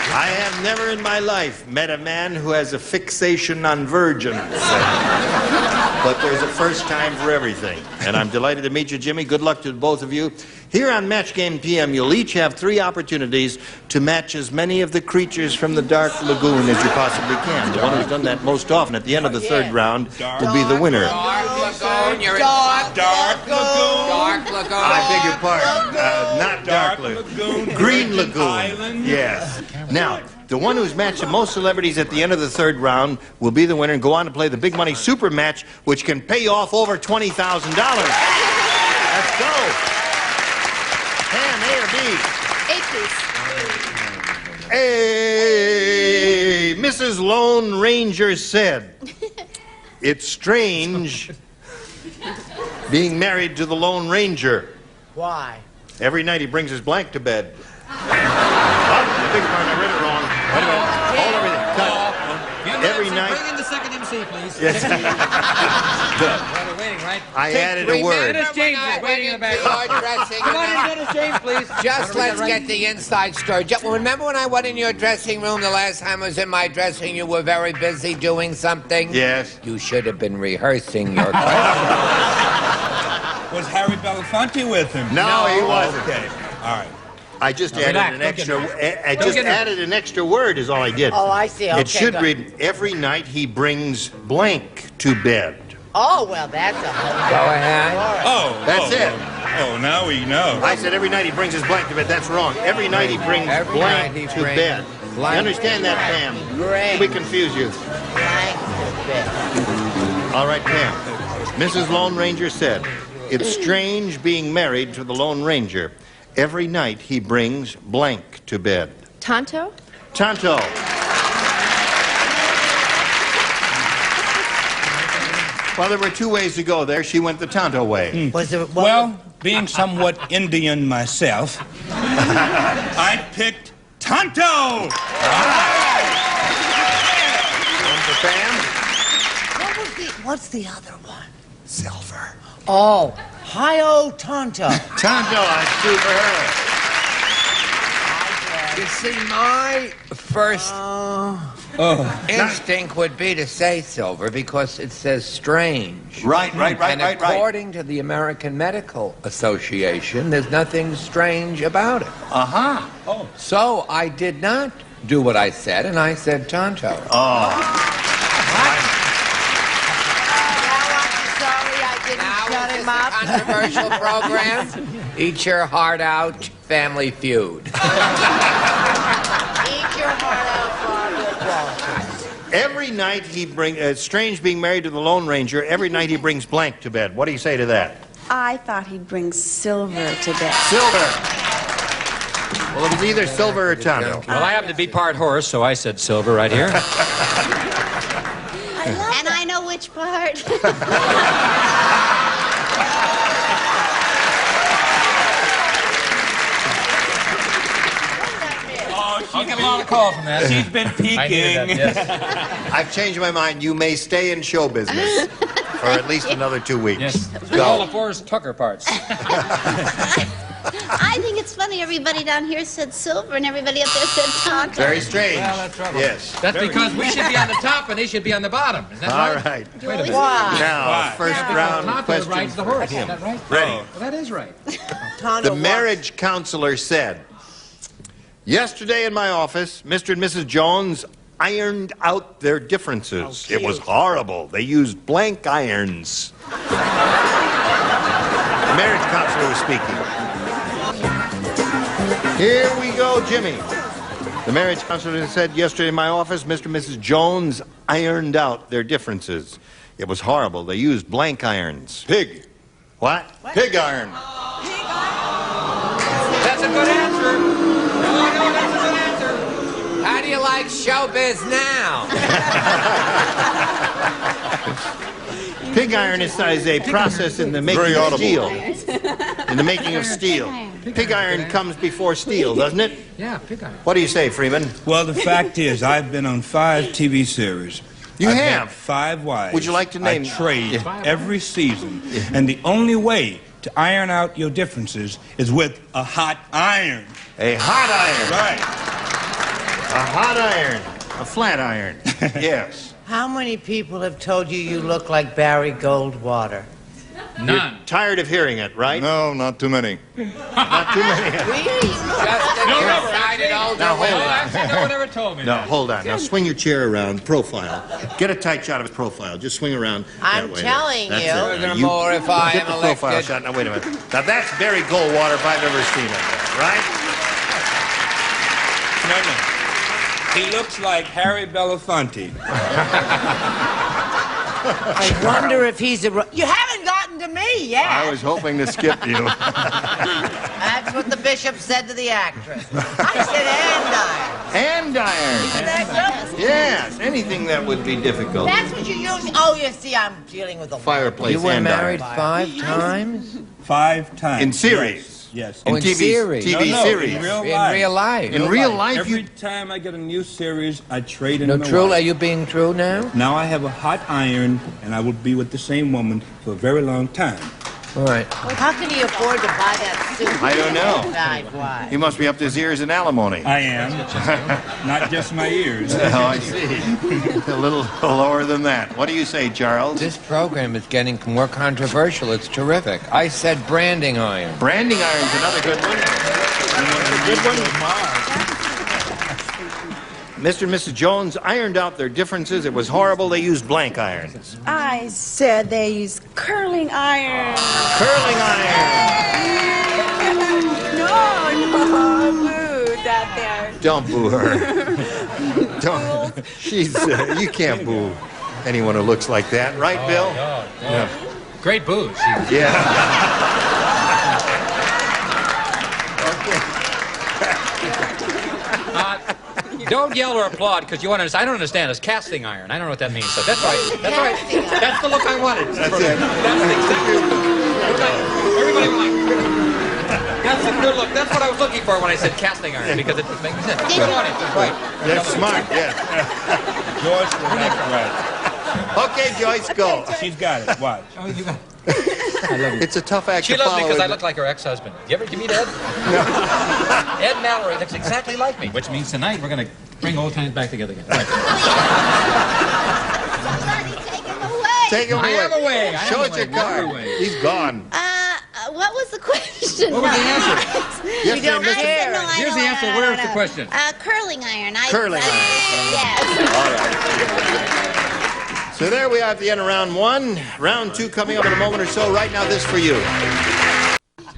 I have never in my life met a man who has a fixation on virgins. But there's a first time for everything. And I'm delighted to meet you, Jimmy. Good luck to both of you. Here on Match Game PM, you'll each have 3 opportunities to match as many of the creatures from the Dark Lagoon as you possibly can. The one who's done that most often at the end of the 3rd round will be the winner. Dark Lagoon, you're Dark Lagoon. Dark Lagoon. I beg your pardon. Not Dark Lagoon. Green Lagoon. Yes. Now, the one who's matched the most celebrities at the end of the 3rd round will be the winner and go on to play the big money super match, which can pay off over $20,000. Let's go. Pam, A or B? A, please. A. Mrs. Lone Ranger said, "It's strange being married to the Lone Ranger. Why? Every night he brings his blank to bed." Oh, I beg your pardon, I read it wrong. Wait a minute. Hold everything. Cut. Every night. Bring in the second MC, please. Yes. Well, we're waiting, right? I added a word. Dennis James is waiting in the back. Come on in, Dennis James, please. Just let's get the inside story. Remember when I went in your dressing room the last time I was in my dressing, you were very busy doing something? Yes. You should have been rehearsing your question. Was Harry Belafonte with him? No, he wasn't. Okay. All right. I just Now, added relax. an Don't extra. get I just added an extra word. Is all I did. Oh, I see. Okay, it should good. read, "Every night he brings blank to bed." Oh, well, that's a whole... Go ahead. Oh, That's it. Oh, now we know. I said every night he brings his blank to bed. That's wrong. Every night he brings Every blank night he to brings bed. You blank understand that, Pam? Great. We confuse you. Blank to bed. All right, Pam. Mrs. Lone Ranger said, "It's strange being married to the Lone Ranger. Every night he brings blank to bed." Tonto? Tonto. Well, there were 2 ways to go there. She went the Tonto way. Was there... Well, being somewhat Indian myself, I picked Tonto. One for Pam. What's the other one? Silver. Oh, hi-oh, Tonto. Tonto, that's 2 for her. You see, my first instinct would be to say silver because it says strange. Right. And according to the American Medical Association, there's nothing strange about it. Uh-huh. Oh. So I did not do what I said, and I said Tonto. Oh. Shut him up. Controversial program. Eat your heart out, Family Feud. Eat your heart out for Every night he brings... strange being married to the Lone Ranger. Every night he brings blank to bed. What do you say to that? I thought he'd bring silver to bed. Silver. Well, it was either silver or Tonto. Well, I happen to be part horse, so I said silver right here. And I know which part. I'll get a lot of calls from that. She's been peeking. I hear that, yes. I've changed my mind. You may stay in show business for at least another 2 weeks. Yes. Go. All the Forrest Tucker parts. I think it's funny everybody down here said silver and everybody up there said Tonto. Very strange. Well, that's trouble. Yes. That's because we should be on the top and they should be on the bottom. Is that All right? right. Wait a minute. Now, first round Tonto question rides the for horse. him. Is that right? Ready. Well, that is right. The marriage counselor said, "Yesterday in my office, Mr. and Mrs. Jones ironed out their differences. It was horrible. They used blank irons." The marriage counselor was speaking. Here we go, Jimmy. The marriage counselor said yesterday in my office, Mr. and Mrs. Jones ironed out their differences. It was horrible. They used blank irons. Pig. What? Pig iron. That's a good answer. No, that's a good answer. How do you like showbiz now? Pig iron is a process in the making of steel. In the making of steel. Pig iron comes before steel, doesn't it? Yeah, pig iron. What do you say, Freeman? Well, the fact is, I've been on 5 TV series. You I've have? had 5 wives. Would you like to name? I trade every season. And the only way to iron out your differences is with a hot iron. A hot iron. Right. A hot iron. A flat iron. Yes. How many people have told you you look like Barry Goldwater? None. You're tired of hearing it, right? No, not too many. Not too many. Really? Now, hold on. Actually, no one ever told me No, that. hold on. Now, swing your chair around, profile. Get a tight shot of his profile. Just swing around I'm that way. telling That's you. it. More Now, than more if I get am the profile elected. shot. Now, wait a minute. Now, that's Barry Goldwater if I've ever seen it, right? No, no. He looks like Harry Belafonte. I wonder if he's a... You haven't gotten to me yet. I was hoping to skip you. That's what the bishop said to the actress. I said andiron. Andiron. Yes, anything that would be difficult. That's what you use. Oh, you see, I'm dealing with a... Fireplace You were andiron. married 5 times? 5 times. In series. Yes. In in TV series. TV No, series. in real In life. real life. In real life, Every you... time I get a new series, I trade in No, my true? wife. Are you being true now? Now I have a hot iron, and I will be with the same woman for a very long time. All right. How can he afford to buy that suit? I don't know. Why? He must be up to his ears in alimony. I am. Not just my ears. Oh, I see. A little lower than that. What do you say, Charles? This program is getting more controversial. It's terrific. I said branding iron. Branding iron's another good one. Good one. Mr. and Mrs. Jones ironed out their differences. It was horrible. They used blank irons. I said they use curling iron. Curling iron. No, boo, that there. Don't boo her. Don't. She's. You can't boo anyone who looks like that, right, Bill? No. Yeah. Great booze. Yeah. Don't yell or applaud because you understand. I don't understand. It's casting iron. I don't know what that means. So that's right. That's right. That's the look I wanted. That's it. Everybody like. That's a good look. That's what I was looking for when I said casting iron because it makes sense. Good on it. Right. That's smart. Yes. Joyce will have it right. Okay, Joyce, go. She's got it. Watch. Oh, you got. I love it. It's a tough act She to loves follow. me because I isn't look like her ex-husband. You ever meet Ed? Ed Mallory looks exactly like me, which means tonight we're going to bring old times back together again. Right. Take him away. I am away. Show us your card. He's gone. What was the question? What was the answer? Yes, You don't ma'am, care. Here's the answer. Where's the question? Curling iron. Curling iron. Yes. All right. So there we are at the end of round 1. Round 2 coming up in a moment or so. Right now, this for you.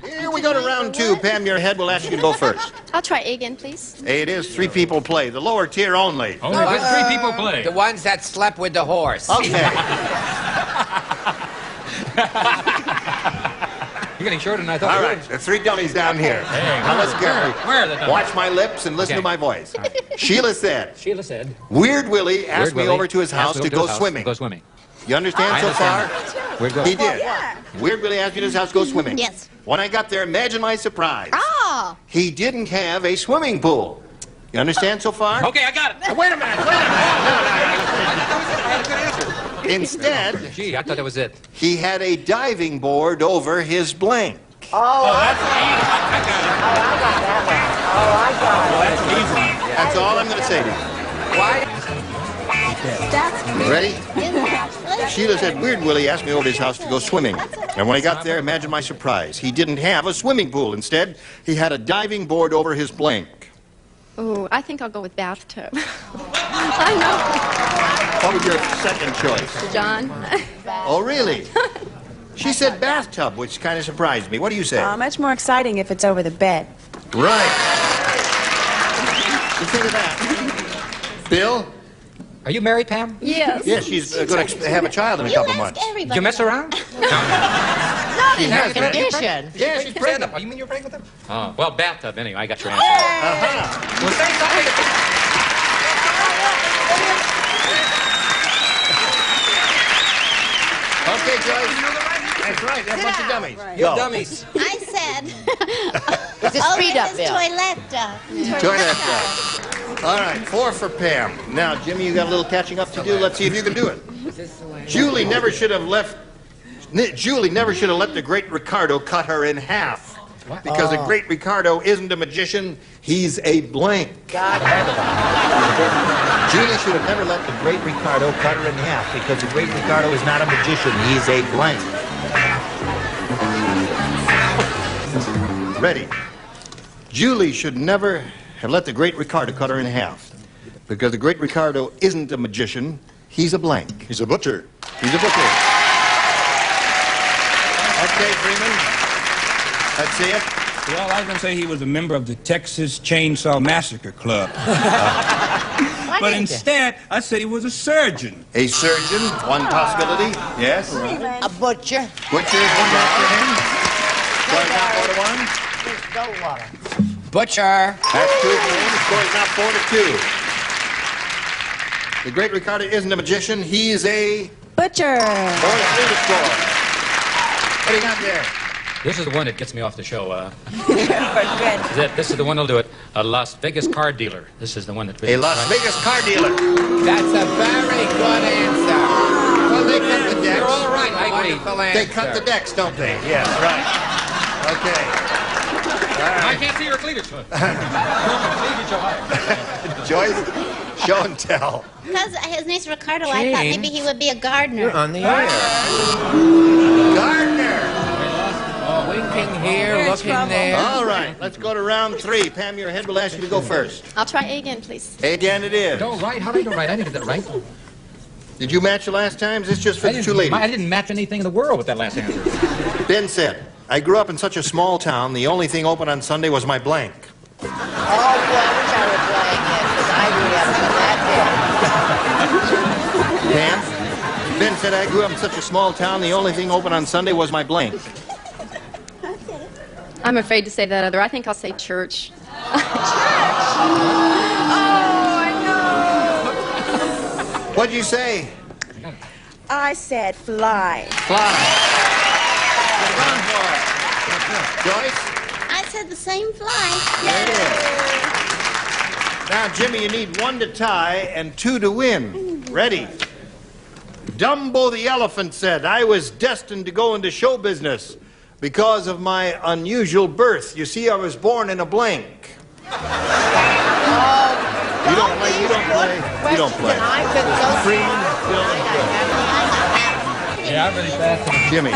Here we go to round 2. Pam, your head will ask you to go first. I'll try A again, please. It is 3 people play. The lower tier only. Only when 3 people play. The ones that slept with the horse. Okay. You're getting shorter than I thought. All right. The 3 dummies down here. Hey, Now let's go. where are the dummies? Watch my lips and listen to my voice. Sheila said, Weird Willie asked me over to his house to go swimming. Go swimming. You understand so far? Weird Willie. He did. Weird Willie asked me to his house to go swimming. Yes. When I got there, imagine my surprise. Oh. He didn't have a swimming pool. You understand so far? Okay, I got it. Wait a minute. Instead, Gee, I thought that was it. he had a diving board over his blank. That's easy. That's all I'm going to say to you. Why? Ready? Sheila said, Weird Willie asked me over to his house to go swimming. And when I got there, imagine my surprise. He didn't have a swimming pool. Instead, he had a diving board over his blank. Oh, I think I'll go with bathtub. I know. What was your second choice? John. Oh, really? She said bathtub, which kind of surprised me. What do you say? Much more exciting if it's over the bed. Right. You think of that. Bill? Are you married, Pam? Yes. Yes, she's going to have a child in a couple months. Did you mess around? Not in her condition. Yeah, she's pregnant. Oh, you mean you're pregnant with him? Oh, well, bathtub, anyway. I got your answer. Well, say something. Okay, Joyce. That's right. They're a bunch of dummies. You're dummies. I said. It's a speed up, This Bill. toilet. All right, 4 for Pam. Now, Jimmy, you got a little catching up to do. Let's see if you can do it. Julie never should have let the great Ricardo cut her in half. Because the great Ricardo isn't a magician, he's a blank. Julie should have never let the great Ricardo cut her in half because the great Ricardo is not a magician, he's a blank. Ready. Julie should never have let the great Ricardo cut her in half because the great Ricardo isn't a magician, he's a blank. He's a butcher. He's a butcher. Okay, Freeman. Let's see it. Well, I was going to say he was a member of the Texas Chainsaw Massacre Club. But instead, I said he was a surgeon. A surgeon, one possibility. Yes. A butcher. Butcher is one mark for him. Score's now 4-1. Go water. Butcher. That's 2 for him. Score's now 4-2. The great Ricardo isn't a magician. He's a... Butcher. 4-3 to score. What do you got there? This is the one that gets me off the show. This is the one that'll do it. A Las Vegas car dealer. This is the one that... A Las Vegas car dealer. That's a very good answer. Well, they cut the decks. You're all right. I agree. Wonderful They answer. cut the decks, don't they? Yes, right. Okay. All I right. can't see your cleavage. Joyce, show and tell. Because his name's Ricardo, I thought maybe he would be a gardener. You're on the air. Gardner. Winking here, looking there. All right, let's go to round 3. Pam, your head will ask you to go first. I'll try A again, please. Again it is. Go right. How did I do right? I didn't get that right. Did you match the last time? Is this just for the two ladies? I didn't match anything in the world with that last answer. Ben said, I grew up in such a small town, the only thing open on Sunday was my blank. Oh, boy, I wish I were playing this, because I grew up in that Pam? Ben said, I grew up in such a small town, the only thing open on Sunday was my blank. I'm afraid to say that other. I think I'll say church. What'd you say? I said fly. Fly. Run for it. Joyce? I said the same fly. There it is. Now, Jimmy, you need 1 to tie and 2 to win. Ready? Dumbo the elephant said, I was destined to go into show business because of my unusual birth. You see, I was born in a blank. You don't play. Freeman, Yeah, I'm really fast. Jimmy,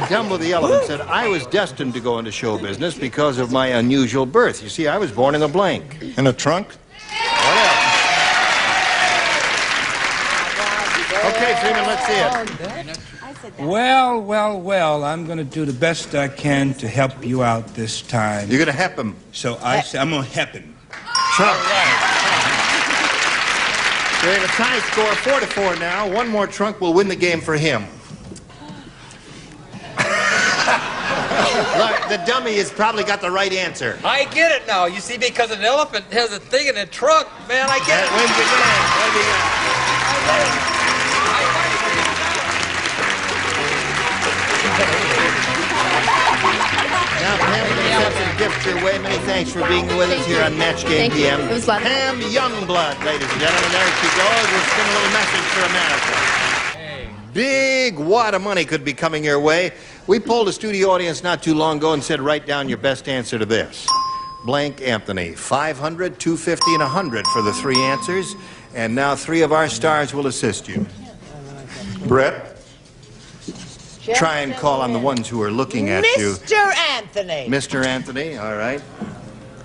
Dumbo the elephant said, I was destined to go into show business because of my unusual birth. You see, I was born in a blank. In a trunk? What else? Okay, Freeman, let's see it. Well, I'm going to do the best I can to help you out this time. You're going to help him. So I say I'm going to help him. Trump. We have a tie score, 4-4 now. One more trunk will win the game for him. Look, the dummy has probably got the right answer. I get it now. You see, because an elephant has a thing in a trunk, man, I get it. Wins the game. What do you got? Now, Pam, we're going to send some gifts your way. Many thanks for being with us here on Match Game PM. It was lovely. Pam Youngblood, ladies and gentlemen. There she goes. We'll send a little message for America. Big wad of money could be coming your way. We polled a studio audience not too long ago and said, write down your best answer to this. Blank Anthony, 500, 250, and 100 for the 3 answers. And now 3 of our stars will assist you. Brett, try and call on the ones who are looking at you. Mr. Anthony. Mr. Anthony, all right.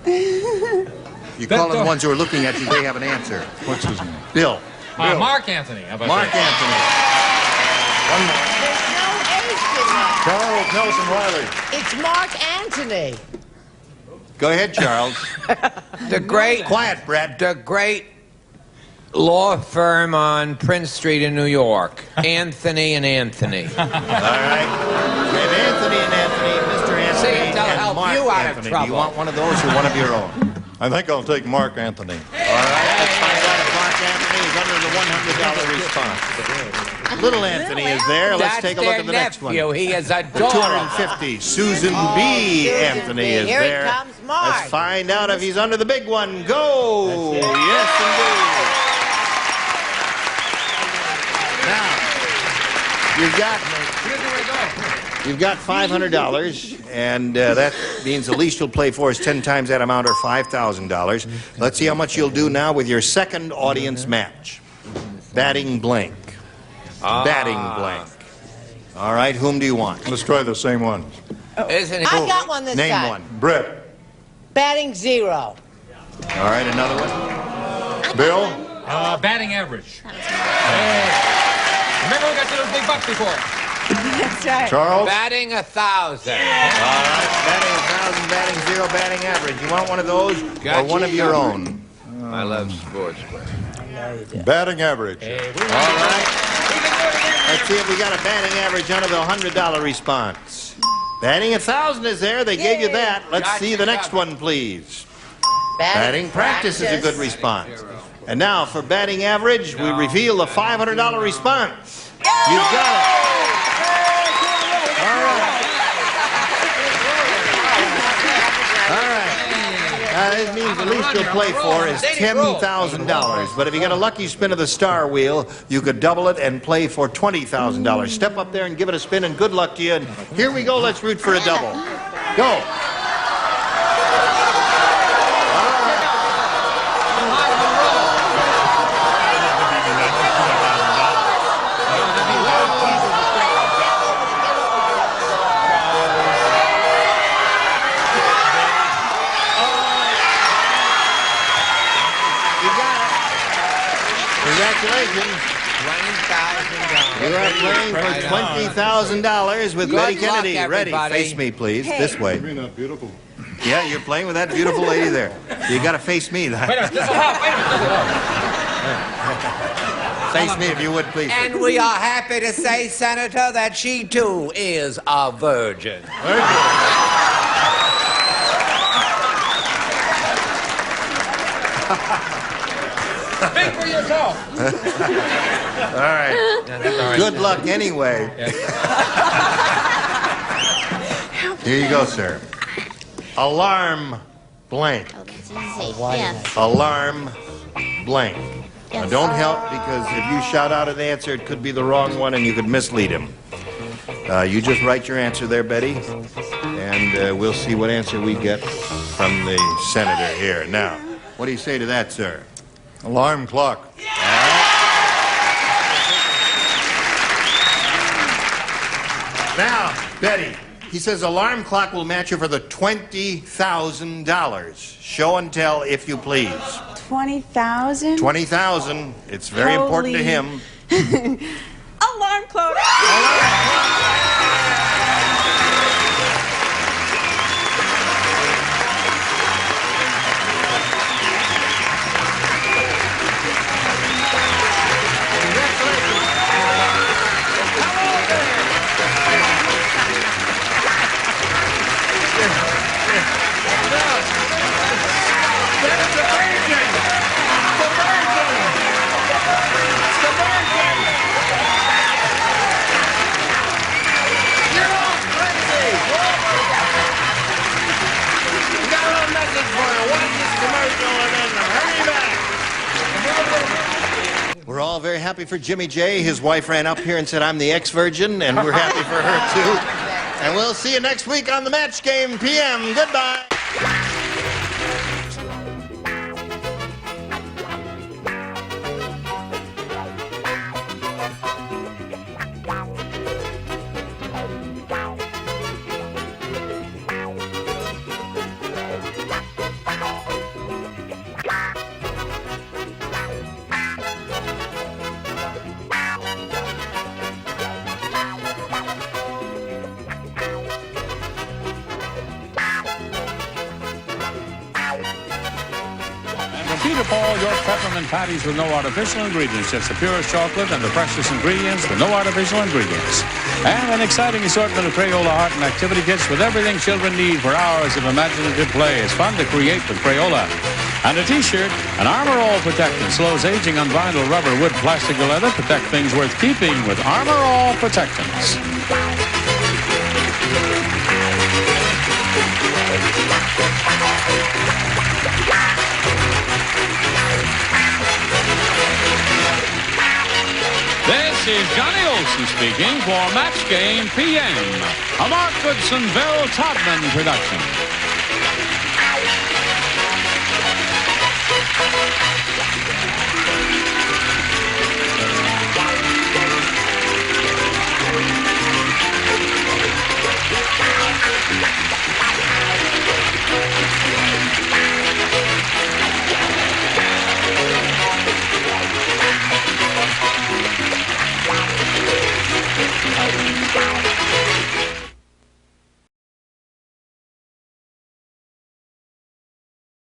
You call on the ones who are looking at you, they have an answer. What's his name? Bill. Mark Anthony. How about Mark that? Anthony. One more. There's no H in that. Charles Nelson Riley. It's Mark Antony. Go ahead, Charles. The great... Quiet, Brett. The great law firm on Prince Street in New York. Anthony and Anthony. All right. We have Anthony and Anthony, Mr. Anthony, See if they'll and help Mark you out of Anthony. trouble. Do you want one of those or one of your own? I think I'll take Mark Anthony. All right, let's find out if Mark Anthony is under the $100 response. Little Anthony is there. Let's take a look at the next one. He is adorable. 250. Susan B. Anthony is Here there. he comes, Mark. Let's find out if he's under the big one. Go! Yes, indeed. Now, you've got $500, and that means the least you'll play for is 10 times that amount, or $5,000. Let's see how much you'll do now with your second audience match. Batting blank. Batting blank. All right, whom do you want? Let's try the same one. Isn't it? I got one this Name time. one. Brett. Batting 0. All right, another one. Bill. Batting average. Remember we got to those big bucks before. That's right. Charles. Batting 1,000. All right, batting 1,000, batting 0, batting average. You want one of those or one of your own? I love sports. Batting average. All right. Let's see if we got a batting average under the $100 response. Batting 1,000 is there. They gave you that. Let's see the next one, please. Batting practice is a good response. And now for batting average, we reveal the $500 response. You've got it. All right. All right. This means the least you'll play for is $10,000. But if you get a lucky spin of the star wheel, you could double it and play for $20,000. Step up there and give it a spin, and good luck to you. And here we go. Let's root for a double. Go. Congratulations. $20,000. You are playing for $20,000 with Betty Kennedy. Ready? Face me, please. This way. Isn't that beautiful? Yeah, you're playing with that beautiful lady there. You got to face me. Wait a minute, this will help. Wait a minute. Face me if you would, please. And we are happy to say, Senator, that she too is a virgin. Speak for yourself. All right. Good luck anyway. Here you go, sir. Alarm blank. Yes. Alarm blank. Now, don't help, because if you shout out an answer, it could be the wrong one and you could mislead him. You just write your answer there, Betty, and we'll see what answer we get from the senator here. Now, what do you say to that, sir? Alarm clock. Now, Betty, he says alarm clock will match you for the $20,000. Show and tell, if you please. 20,000? 20,000. It's very important to him. Alarm clock. We're all very happy for Jimmy J. His wife ran up here and said, I'm the ex-virgin, and we're happy for her, too. And we'll see you next week on the Match Game PM. Goodbye. Peter Paul York peppermint patties with no artificial ingredients, just the purest chocolate and the freshest ingredients with no artificial ingredients. And an exciting assortment of Crayola art and activity kits with everything children need for hours of imaginative play. It's fun to create with Crayola. And a T-shirt, an Armor All Protectant, slows aging on vinyl, rubber, wood, plastic, or leather. Protect things worth keeping with Armor All Protectants. This is Johnny Olson speaking for Match Game PM, a Mark Goodson, Bill Todman production.